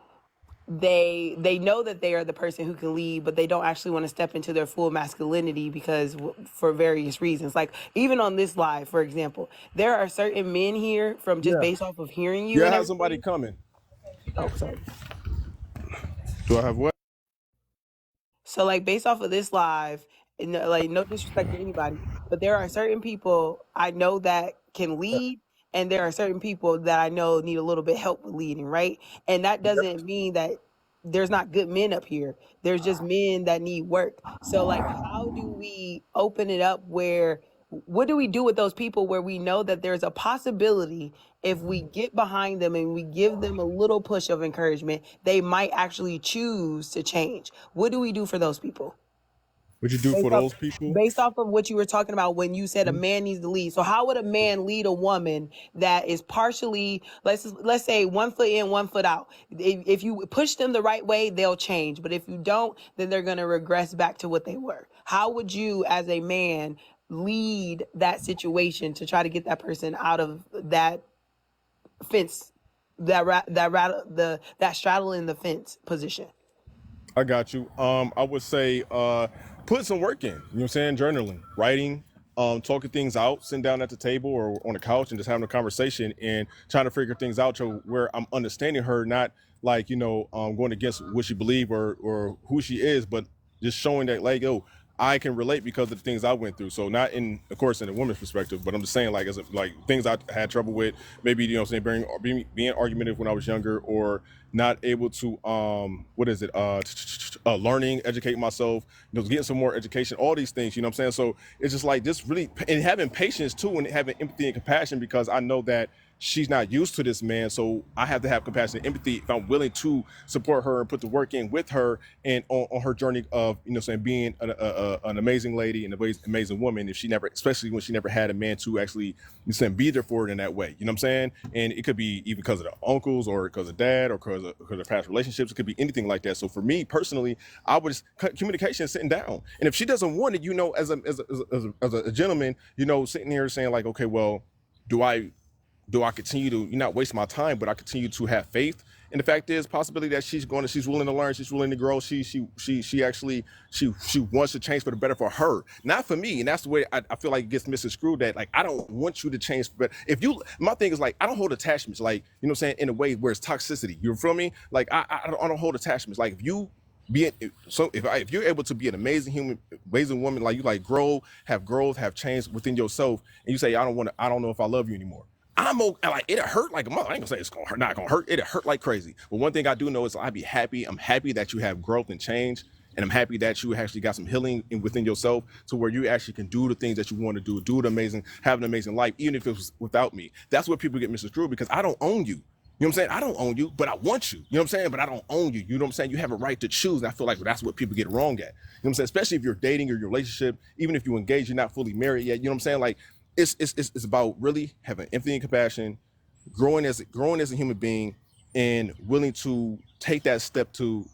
they know that they are the person who can lead, but they don't actually want to step into their full masculinity because for various reasons. Like even on this live, for example, there are certain men here from just based off of hearing you.
Yeah, I have somebody coming.
Oh, sorry.
Do I have what?
So like based off of this live, and like no disrespect to anybody, but there are certain people I know that can lead and there are certain people that I know need a little bit help with leading, right? And that doesn't mean that there's not good men up here. There's just men that need work. So like, how do we open it up where, what do we do with those people where we know that there's a possibility if we get behind them and we give them a little push of encouragement, they might actually choose to change? What do we do for those people?
What you do for those people?
Based off of what you were talking about when you said a man needs to lead. So how would a man lead a woman that is partially, let's say 1 foot in, 1 foot out? If you push them the right way, they'll change. But if you don't, then they're going to regress back to what they were. How would you, as a man, lead that situation to try to get that person out of that fence, that straddling the fence position?
I got you. I would say put some work in. You know what I'm saying? Journaling, writing, talking things out, sitting down at the table or on the couch and just having a conversation and trying to figure things out to where I'm understanding her, not like, going against what she believes or who she is, but just showing that like, yo, I can relate because of the things I went through. So not in, of course, in a woman's perspective, but I'm just saying like, things I had trouble with, maybe, being argumentative when I was younger, or not able to, learning, educate myself, getting some more education, all these things, you know what I'm saying? So it's just like this really, and having patience too, and having empathy and compassion, because I know that she's not used to this man. So I have to have compassion and empathy if I'm willing to support her and put the work in with her and on her journey of, being an amazing lady and an amazing woman. If she never, especially when she never had a man to actually be there for it in that way, you know what I'm saying? And it could be even because of the uncles or because of dad or because of past relationships. It could be anything like that. So for me personally, I would just communication, sitting down. And if she doesn't want it, as a gentleman, sitting here saying like, okay, well, do I continue to not waste my time, but I continue to have faith? And the fact is, possibility that she's willing to learn, she's willing to grow, she wants to change for the better for her, not for me. And that's the way I feel like it gets misconstrued, that like I don't want you to change, but my thing is like I don't hold attachments, like in a way where it's toxicity. You feel me? Like I don't hold attachments. Like if you're able to be an amazing woman, like you like have growth, have change within yourself, and you say I don't know if I love you anymore. It'll hurt like a mother. I ain't gonna say it's not gonna hurt. It'll hurt like crazy. But one thing I do know is I'd be happy. I'm happy that you have growth and change. And I'm happy that you actually got some healing within yourself to where you actually can do the things that you want to do it amazing, have an amazing life, even if it was without me. That's where people get misconstrued, because I don't own you. You know what I'm saying? I don't own you, but I want you. You know what I'm saying? But I don't own you. You know what I'm saying? You have a right to choose. And I feel like that's what people get wrong at. You know what I'm saying? Especially if you're dating or your relationship, even if you engage, you're not fully married yet. You know what I'm saying? Like, it's about really having empathy and compassion, growing as a human being, and willing to take that step to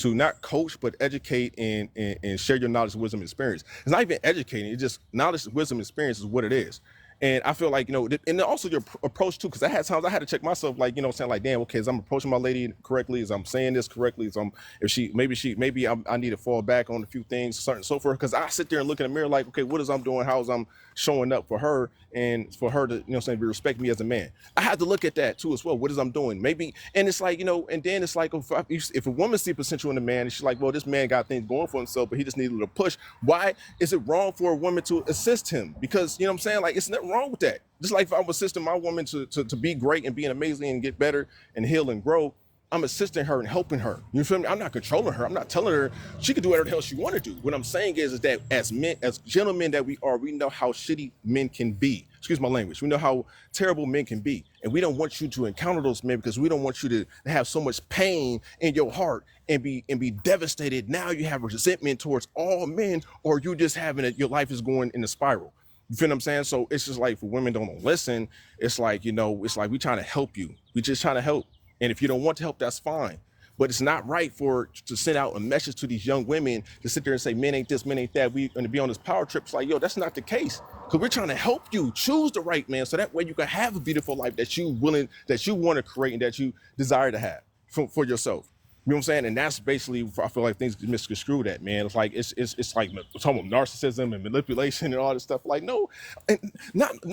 not coach but educate and share your knowledge, wisdom, and experience. It's not even educating; it's just knowledge, wisdom, experience is what it is. And I feel like, and also your approach too, because I had times I had to check myself, like, saying like, damn, okay, as I'm approaching my lady correctly, as I'm saying this correctly, as I need to fall back on a few things, certain so forth. Because I sit there and look in the mirror like, okay, what is I'm doing? How is I'm showing up for her, and for her to, be respect me as a man. I have to look at that too as well. What is I'm doing? Maybe, and it's like, and then it's like, if a woman sees potential in a man, and she's like, well, this man got things going for himself, but he just needed a push. Why is it wrong for a woman to assist him? Because, I'm saying, like, it's nothing wrong with that. Just like if I'm assisting my woman to be great and being amazing and get better and heal and grow, I'm assisting her and helping her. You feel me? I'm not controlling her. I'm not telling her she can do whatever the hell she want to do. What I'm saying is that as men, as gentlemen that we are, we know how shitty men can be. Excuse my language. We know how terrible men can be. And we don't want you to encounter those men, because we don't want you to have so much pain in your heart and be devastated. Now you have resentment towards all men, or you just having it, your life is going in a spiral. You feel what I'm saying? So it's just like, for women don't listen, it's like, it's like we trying to help you. We just trying to help. And if you don't want to help, that's fine. But it's not right to send out a message to these young women to sit there and say, men ain't this, men ain't that. We going to be on this power trip. It's like, yo, that's not the case. Because we're trying to help you choose the right man, so that way you can have a beautiful life that you want to create and that you desire to have for yourself. You know what I'm saying? And that's basically, I feel like things get misconstrued at, man. It's like, it's like we're talking about narcissism and manipulation and all this stuff. Like, no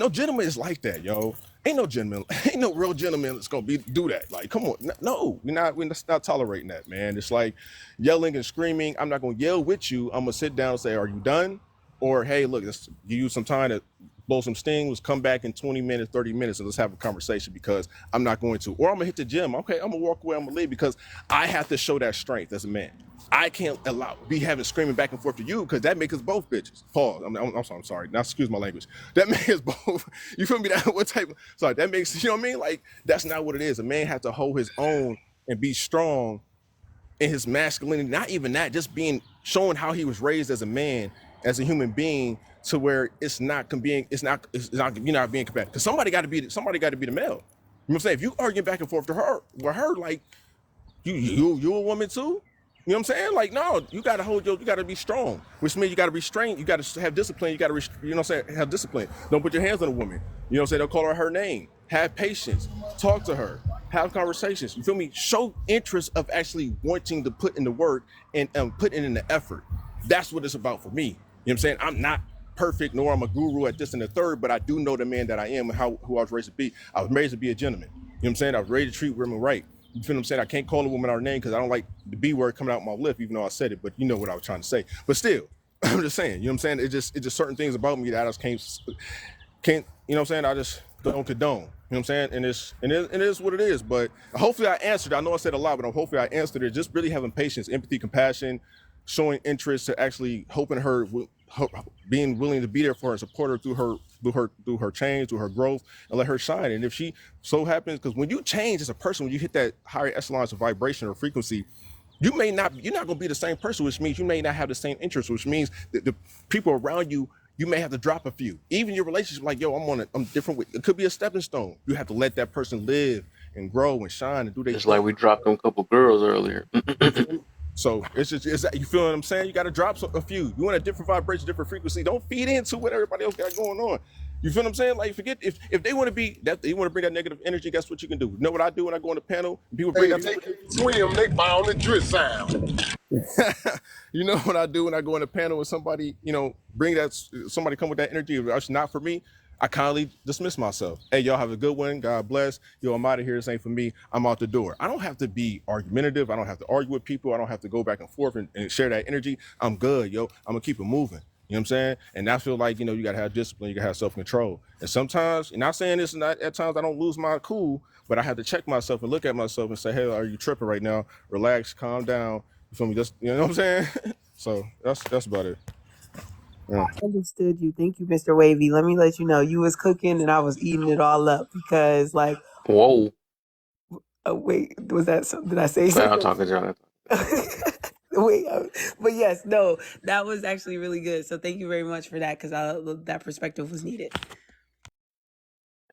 gentleman is like that, yo. Ain't no real gentleman that's gonna do that. Like, come on, no, we're not tolerating that, man. It's like yelling and screaming. I'm not gonna yell with you. I'm gonna sit down and say, are you done? Or, hey, look, let's give you some time to blow some steam. Let's come back in 20 minutes, 30 minutes, and let's have a conversation, because I'm not going to. Or I'm gonna hit the gym. Okay, I'm gonna walk away, I'm gonna leave, because I have to show that strength as a man. I can't be having screaming back and forth to you, because that makes us both bitches. Pause. I'm sorry. Now, excuse my language. That makes us both. You feel me? That what type? Sorry. That makes, you know what I mean? Like, that's not what it is. A man has to hold his own and be strong in his masculinity. Not even that. Just showing how he was raised as a man, as a human being, to where it's not you're not being competitive. Because somebody got to be the male. You know what I'm saying? If you arguing back and forth with her, like, you a woman too? You know what I'm saying? Like, no, you gotta you gotta be strong, which means you gotta restrain, you gotta have discipline, you gotta, you know what I'm saying, have discipline. Don't put your hands on a woman. You know what I'm saying? Don't call her name. Have patience. Talk to her. Have conversations. You feel me? Show interest of actually wanting to put in the work and putting in the effort. That's what it's about for me. You know what I'm saying? I'm not perfect, nor I'm a guru at this and the third, but I do know the man that I am and who I was raised to be. I was raised to be a gentleman. You know what I'm saying? I was raised to treat women right. You feel what I'm saying? I can't call a woman her name because I don't like the B word coming out my lip, even though I said it, but you know what I was trying to say. But still, I'm just saying, you know what I'm saying? It's just certain things about me that I just can't, you know what I'm saying? I just don't condone. You know what I'm saying? And it is what it is. But hopefully I answered. I know I said a lot, but hopefully I answered it. Just really having patience, empathy, compassion, showing interest, to actually hoping her being willing to be there for her and support her through her change, through her growth, and let her shine. And if she so happens, because when you change as a person, when you hit that higher echelons of vibration or frequency, you're not gonna be the same person, which means you may not have the same interests, which means that the people around you may have to drop a few. Even your relationship, like, yo, I'm different with, it could be a stepping stone. You have to let that person live and grow and shine and do their
Just like we dropped them couple girls earlier.
So it's you feel what I'm saying? You got to drop a few. You want a different vibration, different frequency. Don't feed into what everybody else got going on. You feel what I'm saying? Like, forget if they want to be that, they want to bring that negative energy. Guess what you can do? You know what I do when I go on the panel? People bring that.
Swim, they bound to drip sound.
You know what I do when I go on the panel with somebody? You know, bring that, somebody come with that energy. If it's not for me, I kindly dismiss myself. Hey, y'all have a good one. God bless. Yo, I'm out of here. This ain't for me. I'm out the door. I don't have to be argumentative. I don't have to argue with people. I don't have to go back and forth and share that energy. I'm good, yo. I'm gonna keep it moving. You know what I'm saying? And I feel like, you know, you gotta have discipline. You gotta have self-control. And sometimes, and not saying this, and at times I don't lose my cool, but I have to check myself and look at myself and say, hey, are you tripping right now? Relax, calm down. You feel me? Just, you know what I'm saying? So that's about it. Yeah.
I understood you. Thank you, Mr. Wavy. Let me let you know, you was cooking and I was eating it all up because, like,
whoa.
Wait, was that something? Did I say
Sorry, I'm
something?
talking, John.
Wait, but yes, no, that was actually really good. So thank you very much for that, because that perspective was needed.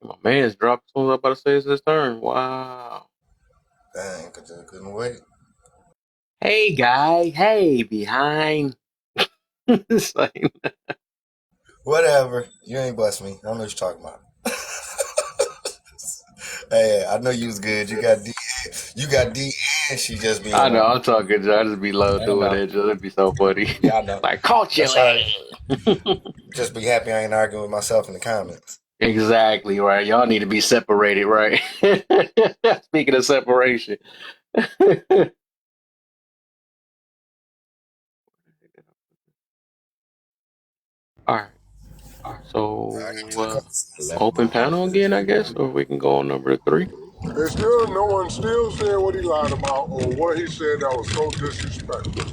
My man's dropped as soon as I was about to say it's his turn. Wow.
Dang, couldn't wait.
Hey, guy. Hey, behind. It's like,
Whatever. You ain't blessed me. I don't know what you're talking about. Hey, I know you was good. You got D, and she just being.
I know, I'm talking, John. I just be low doing it. It'd be so funny.
Yeah, I know.
Like, caught you.
Just be happy I ain't arguing with myself in the comments.
Exactly, right. Y'all need to be separated, right? Speaking of separation. All right. So, open panel again, I guess, or we can go on number 3.
There's still no one still saying what he lied about or what he said that was so disrespectful.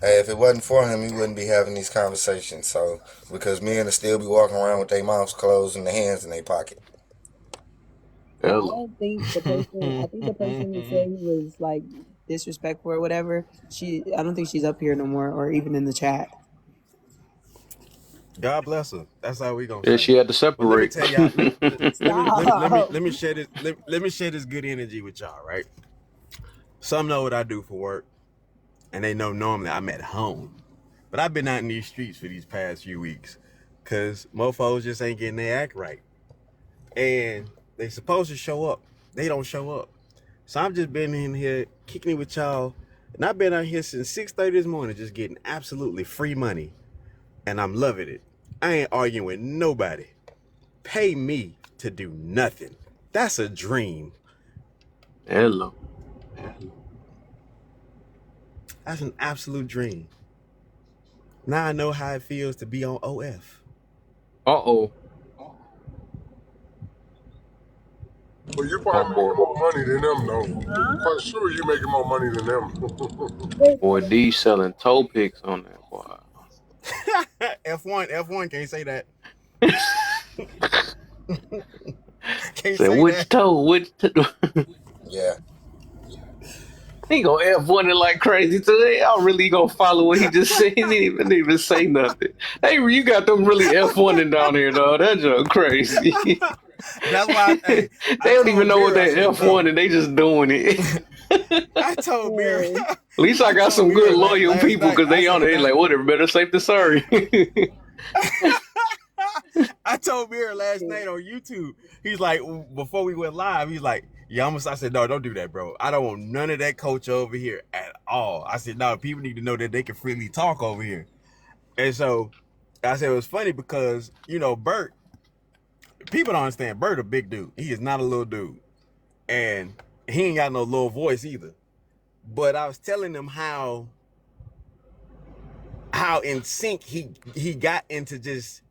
Hey, if it wasn't for him, he wouldn't be having these conversations. So, because men would still be walking around with their mouths closed and their hands in their pocket.
I don't think the person. I think the person who said he was like disrespectful or whatever. I don't think she's up here no more, or even in the chat.
God bless her. That's how we gonna
Yeah,
say.
she had to separate.
But let me tell y'all. let me share this. Let me share this good energy with y'all. Right. Some know what I do for work, and they know normally I'm at home. But I've been out in these streets for these past few weeks, cause mofos just ain't getting their act right, and they supposed to show up. They don't show up. So I've just been in here kicking it with y'all, and I've been out here since 6:30 this morning, just getting absolutely free money, and I'm loving it. I ain't arguing with nobody. Pay me to do nothing. That's a dream.
Hello.
That's an absolute dream. Now I know how it feels to be on OF.
Uh-oh.
But you
My
probably
boy.
making more money than them, though. Quite sure you making more money than them.
Boy, D selling toe picks on that, boy.
F1 can't say that. Can't
Say,
say
which
that.
toe? Which toe?
Yeah.
He gonna F1 it like crazy today. I'm really gonna follow what he just said. He didn't even say nothing. Hey, you got them really F1ing down here, dog. That's just crazy.
That's why
They don't even know what
I
they
said,
F1 and they just doing it.
I told Mirror,
At least I got some good loyal
last
people
night,
because they on it. They like, whatever, better safe than sorry.
I told Mirror last night on YouTube. He's like, before we went live, he's like, yeah, I said, no, don't do that, bro. I don't want none of that coach over here at all. I said, no, people need to know that they can freely talk over here. And so I said, it was funny because, Bert, people don't understand, Bert a big dude. He is not a little dude. And he ain't got no little voice either. But I was telling him how in sync he got into just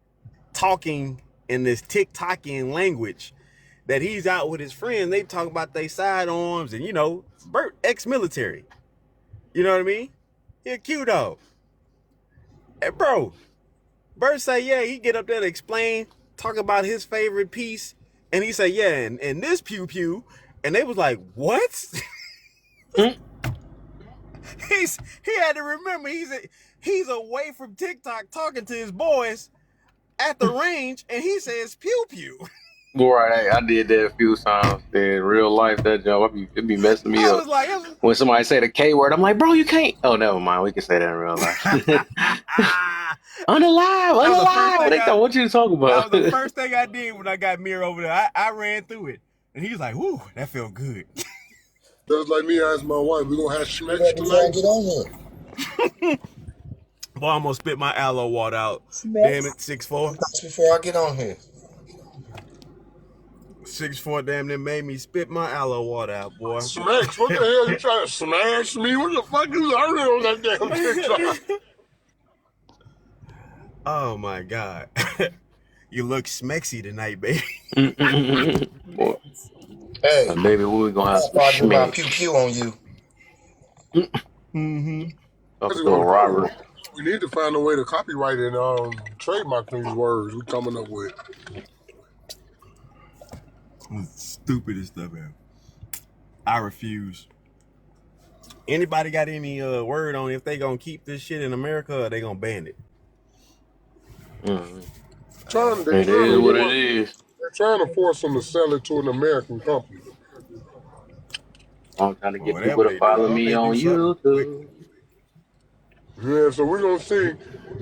talking in this TikToking language that he's out with his friends. They talk about their sidearms and, Bert, ex-military. You know what I mean? He a cute dog. And bro, Bert say, yeah, he get up there to explain, talk about his favorite piece. And he say, yeah, and this pew pew. And they was like, what? He had to remember he's away from TikTok talking to his boys at the range, and he says pew pew.
Right, I did that a few times in real life. That job, it be messing me up.
Like,
when somebody say the K word, I'm like, bro, you can't. Oh, never mind. We can say that in real life. Unalive. They thought, what you talking about?
That was the first thing I did when I got Mirror over there. I ran through it, and he was like, "Whoo, that felt good."
That's like me asking my wife, we gonna have schmecks tonight?
Get on here.
Boy, I'm gonna spit my aloe water out. Damn it, 6'4".
Before I get on here.
6'4", damn, that made me spit my aloe water out, boy.
Smacks? What the hell? You trying to smash me? What the fuck you learning on that damn TikTok?
Oh my God. You look smexy tonight, baby.
Hey,
baby, we're gonna have some schmeck.
Pew pew on you.
Robert.
We need to find a way to copyright and trademark these words we coming up with.
Stupidest stuff ever. I refuse. Anybody got any word on if they gonna keep this shit in America or they gonna ban it?
It is what it is.
They're trying to force them to sell it to an American company.
I'm trying to get people to follow me on YouTube.
Yeah, so we're gonna see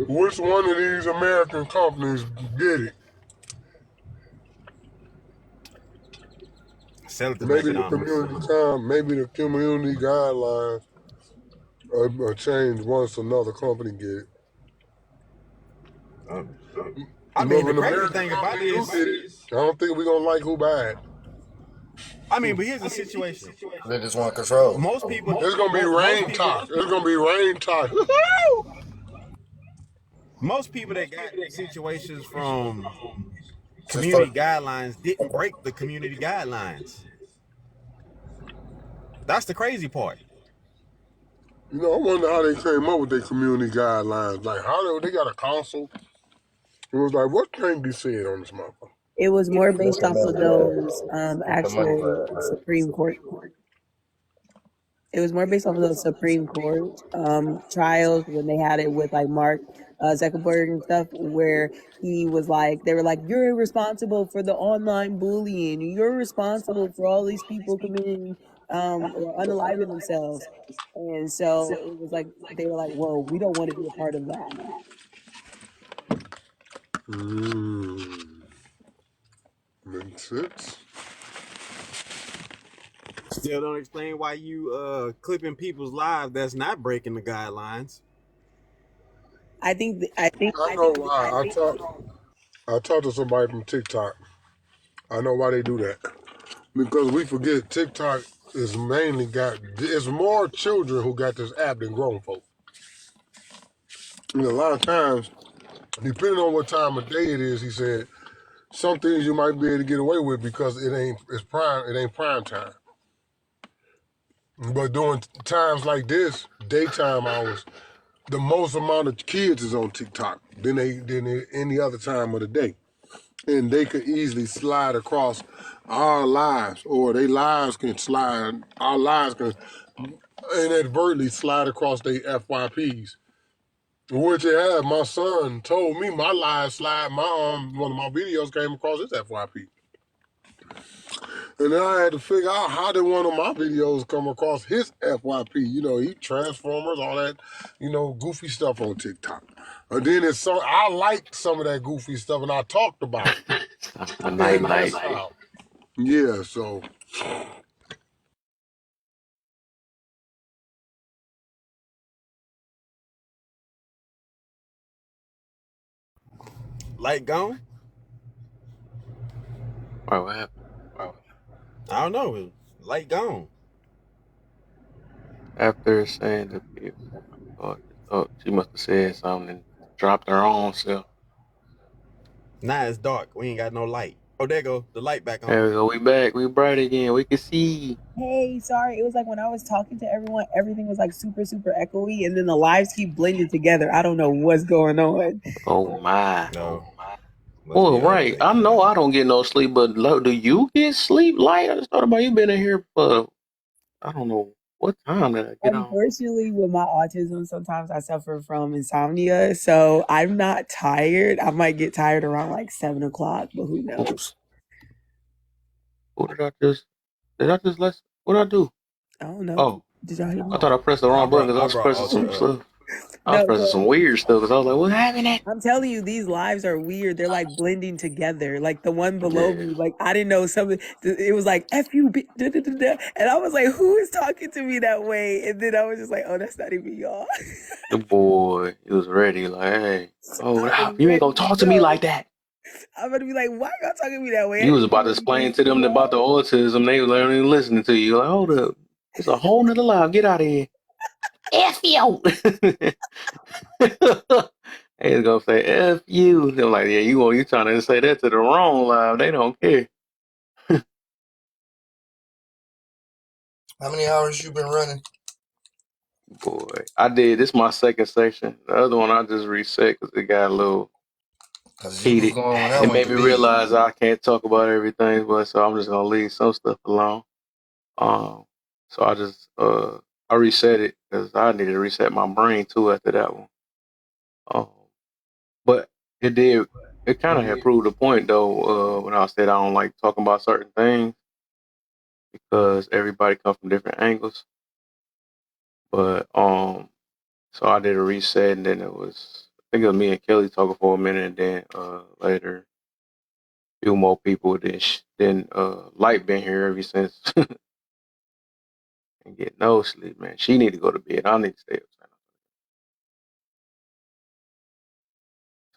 which one of these American companies get it.
Sell it to
maybe the community guidelines are changed once another company get it.
I mean, the crazy thing about this,
I don't think we're gonna like who buy it.
I mean, but here's the situation.
They just want control.
Most people.
It's gonna be rain talk. It's gonna be rain talk.
Most people that got situations from community guidelines didn't break the community guidelines. That's the crazy part.
I wonder how they came up with their community guidelines. Like, how they got a council? It was like, what can't be said on this motherfucker?
It was more based off of those actual Supreme Court. It was more based off of those Supreme Court trials when they had it with like Mark Zuckerberg and stuff, where he was like, they were like, you're responsible for the online bullying. You're responsible for all these people committing or unaliving themselves. And so it was like, they were like, whoa, we don't want to be a part of that.
Makes sense.
Still don't explain why you clipping people's lives that's not breaking the guidelines.
I know why. I talked to somebody from TikTok. I know why they do that. Because we forget TikTok is mainly it's more children who got this app than grown folk. And a lot of times Depending on what time of day it is, he said, some things you might be able to get away with because it ain't prime time. But during times like this, daytime hours, the most amount of kids is on TikTok than any other time of the day. And they could easily slide across our lives, or our lives can inadvertently slide across their FYPs. Which it have. My son told me my live slide, one of my videos came across his FYP. And then I had to figure out how did one of my videos come across his FYP. You know, he Transformers, all that, goofy stuff on TikTok. And then I liked some of that goofy stuff and I talked about it.
Night.
Yeah, so
Light gone?
All right, what happened?
I don't know. Light gone.
After saying the people, she must have said something and dropped her own self.
Now it's dark. We ain't got no light. Oh, there go the light back on.
There we go. We back. We bright again. We can see.
Hey, sorry. It was like when I was talking to everyone, everything was like super, super echoey, and then the lives keep blending together. I don't know what's going on.
Oh my.
No.
Well, right. I know I don't get no sleep, but do you get sleep light? I just thought about you been in here for, I don't know what time did I get on.
Unfortunately, with my autism, sometimes I suffer from insomnia, so I'm not tired. I might get tired around like 7 o'clock, but who knows?
Oops. What did I just what did I do?
I don't know.
Oh,
did y'all hear me?
I thought I pressed the wrong button because I was pressing some stuff. I was pressing some weird stuff because I was like, what happened?
I'm telling you, these lives are weird. They're like blending together. Like the one below me, like I didn't know something. It was like F you, and I was like, who is talking to me that way? And then I was just like, oh, that's not even y'all.
The boy, he was ready. Like, hey, you ain't gonna talk to me like that.
I'm gonna be like, why y'all talking to me that way?
You was about to explain to them about the autism. They were learning and listening to you. Like, hold up, it's a whole nother life. Get out of here. F you. They was gonna say F you. They're like, yeah, you trying to say that to the wrong live. They don't care.
How many hours you been running?
Boy, I did. This is my second section. The other one I just reset because it got a little heated. It made me realize I can't talk about everything, but so I'm just gonna leave some stuff alone. So I just I reset it because I needed to reset my brain too after that one. But it kind of had proved the point though when I said I don't like talking about certain things because everybody comes from different angles. But so I did a reset and then I think it was me and Kelly talking for a minute and then later a few more people. Then Light been here ever since and get no sleep, man. She need to go to bed. I need to stay up.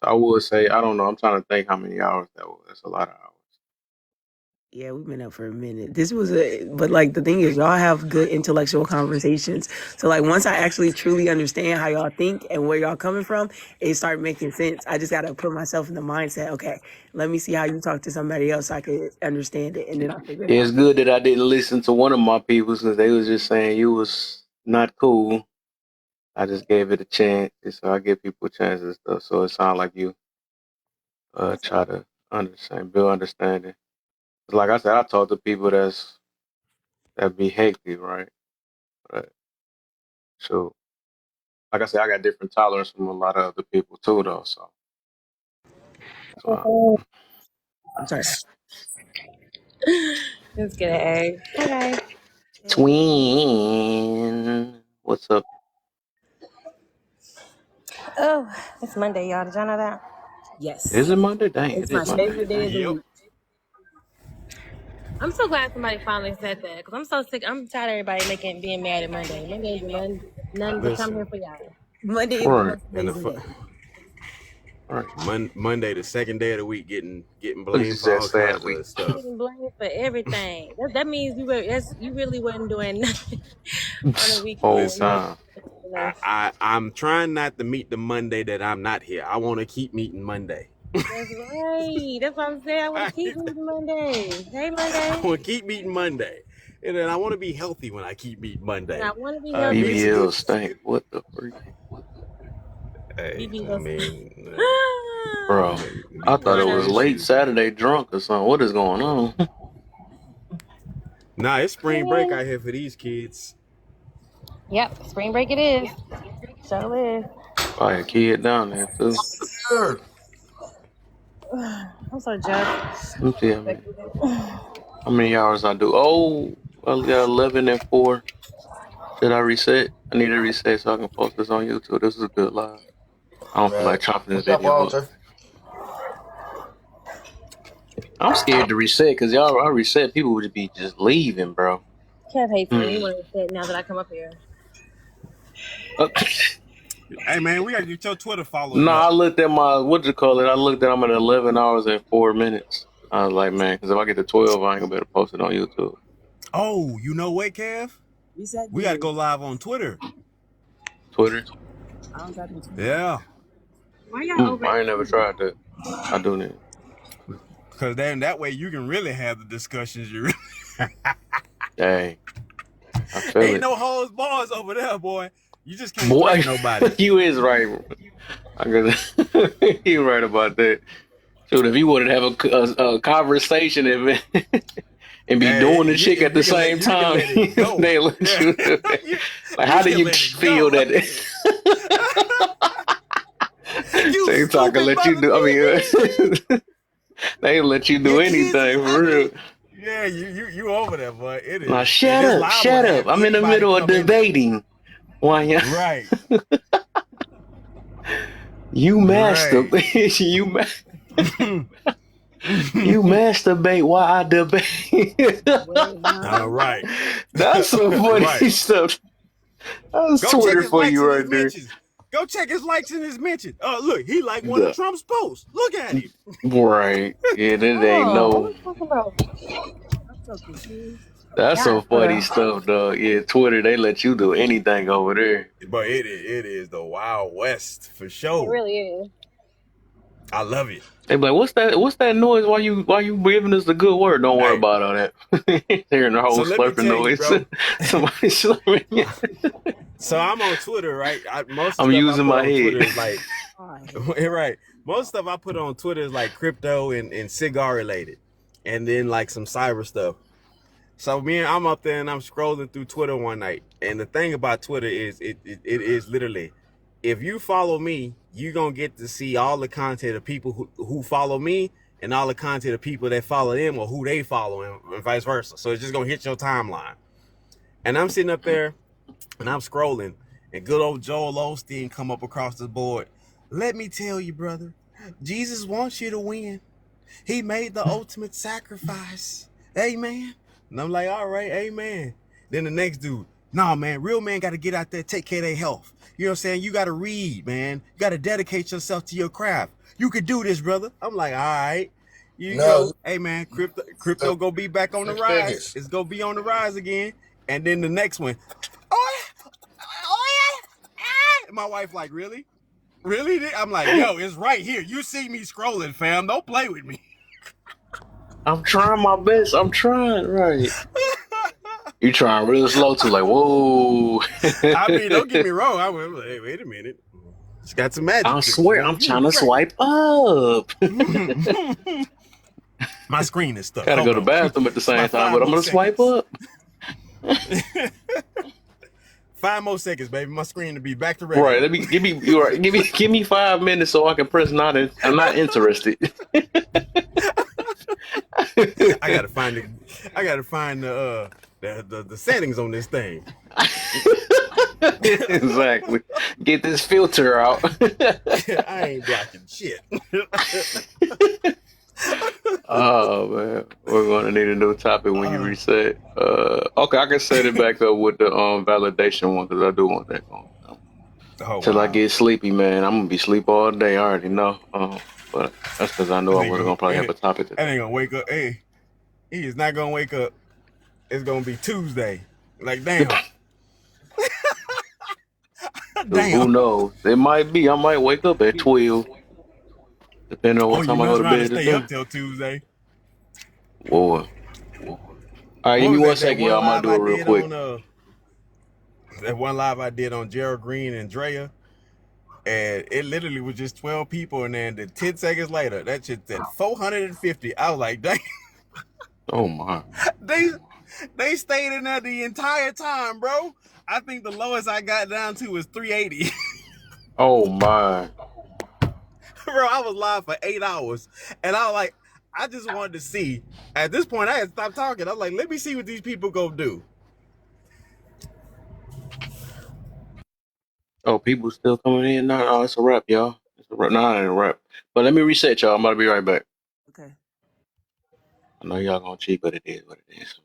So I would say, I don't know. I'm trying to think how many hours that was. That's a lot of hours.
Yeah, we've been up for a minute. But like the thing is, y'all have good intellectual conversations. So like once I actually truly understand how y'all think and where y'all coming from, it started making sense. I just gotta put myself in the mindset. Okay, let me see how you talk to somebody else so I could understand it, and then I'll figure it out.
It's good that I didn't listen to one of my people because they was just saying you was not cool. I just gave it a chance, so I give people chances and stuff. So it sounds like you try to build understanding. Like I said, I talk to people that be hectic, right? So, like I said, I got different tolerance from a lot of other people too, though. So
I'm sorry.
Let's get an egg. Hi.
Twin, what's up?
Oh, it's Monday, y'all. Did y'all know that?
Yes.
Is it Monday? Dang,
it's
it
my
is Monday.
favorite day of the week. I'm so glad somebody finally said that because I'm so sick. I'm tired of everybody being mad at Monday. Monday is none but come here for y'all.
Monday is
Monday, the second day of the week, getting blamed for all kinds of stuff.
Getting blamed for everything. That means you really wasn't doing nothing on the weekend.
Whole time.
Nice.
I'm trying not to meet the Monday that I'm not here. I want to keep meeting Monday.
That's right. That's what I'm saying. I want to keep meeting Monday. Hey,
I
Monday.
want to keep meeting Monday. And then I want to be healthy when I keep meeting Monday.
And I want to be healthy.
Me some
BBL
good.
stank. What the freak?
Hey,
BBL
I mean,
Bro, I thought it was
Whatever.
late Saturday drunk or something. What is going on?
nah, it's spring break out here for these kids.
Yep, spring break it is. So is.
Probably a kid down there too.
I'm so jealous.
Let me see how many hours I do. Oh, I got 11 and 4. Did I reset? I need to reset so I can post this on YouTube. This is a good live. I don't feel like chopping this
What's up,
video up.
Walter?
I'm scared to reset because y'all, I reset, people would be just leaving, bro.
Kev hates me. He want to sit now that I come up here.
Hey man, we gotta get your Twitter following.
No, I looked at my, I'm at 11 hours and 4 minutes. I was like, man, because if I get to 12, I ain't gonna be able to post it on YouTube.
Oh, you know what, Kev? We gotta go live on Twitter.
Twitter?
Yeah.
Why y'all over?
I ain't never tried that. I do need.
Because then that way you can really have the discussions you really.
Dang. I feel
Ain't
it.
no holds bars over there, boy. You just can't
Boy,
fight nobody.
you is right. You right about that. Dude, if you wanted to have a conversation and be doing the chick at the same time, they let you do it. Like, how do you feel that? TikTok will let you do. I mean, they let you do anything for real.
Yeah, you over there, boy. It is.
Now shut up. I'm in the middle of debating. Why?
Right.
You masturbate. You masturbate while I debate.
All right.
That's some funny stuff. That's Twitter for you right there.
Go check his likes and his mentions. Oh, look, he liked one of Trump's posts. Look at him.
Right. Yeah, that ain't no. That's some funny stuff, dog. Yeah, Twitter, they let you do anything over there.
But it is the Wild West for sure.
It really is.
I love it.
They be like, what's that noise? Why you giving us the good word? Don't worry about all that. Hearing the whole slurping noise. Somebody slurping.
So I'm on Twitter, right?
I'm using my head.
Twitter is like, right. Most stuff I put on Twitter is like crypto and cigar related, and then like some cyber stuff. So I'm up there and I'm scrolling through Twitter one night, and the thing about Twitter is it is literally, if you follow me, you're gonna get to see all the content of people who follow me and all the content of people that follow them or who they follow and vice versa. So it's just gonna hit your timeline. And I'm sitting up there and I'm scrolling, and good old Joel Osteen come up across the board. Let me tell you, brother, Jesus wants you to win. He made the ultimate sacrifice. Amen. And I'm like, all right, amen. Then the next dude, nah, man, real men got to get out there, take care of their health. You know what I'm saying? You got to read, man. You got to dedicate yourself to your craft. You could do this, brother. I'm like, all right. You go, hey, man, crypto gonna be back on the rise. It's gonna be on the rise again. And then the next one, my wife like, really? Really? I'm like, yo, it's right here. You see me scrolling, fam. Don't play with me.
I'm trying my best. I'm trying, right. You trying real slow too, like, whoa.
I mean, don't get me wrong. I went, hey, wait a minute. It's got some magic.
I swear, I'm trying to swipe up.
My screen is stuck.
Gotta go to the bathroom at the same time, but I'm gonna swipe up.
5 more seconds, baby. My screen to be back to ready.
Right. Give me 5 minutes so I can press not. I'm not interested.
I gotta find the settings on this thing.
Exactly. Get this filter out.
I ain't blocking shit.
Oh man, we're gonna need a new topic when you reset. Okay, I can set it back up with the validation one because I do want that going. Till I get sleepy, man. I'm gonna be sleep all day. I already know. But that's because I know I was gonna probably have a topic today.
I ain't gonna wake up. Hey, he is not gonna wake up. It's gonna be Tuesday. Like, damn.
'Cause
Damn.
who knows? It might be. I might wake up at 12, depending on
Oh,
what
you
time I go
mess
to
around and
bed
stay
today.
up till Tuesday.
Boy. All right, give
What
me
was
1
that
second,
one
y'all. I'm gonna
live
do
I
it real
did
quick.
on Gerald Green and Drea? And it literally was just 12 people, and then 10 seconds later, that shit said 450. I was like, dang,
Oh my.
they stayed in there the entire time, bro. I think the lowest I got down to was 380.
Oh my.
Bro, I was live for 8 hours, and I was like, I just wanted to see. At this point, I had stopped talking. I was like, let me see what these people go do.
Oh, people still coming in? No, it's a wrap, y'all. It's a wrap. No, it ain't a wrap. But let me reset, y'all. I'm about to be right back.
Okay.
I know y'all gonna cheat, but it is what it is.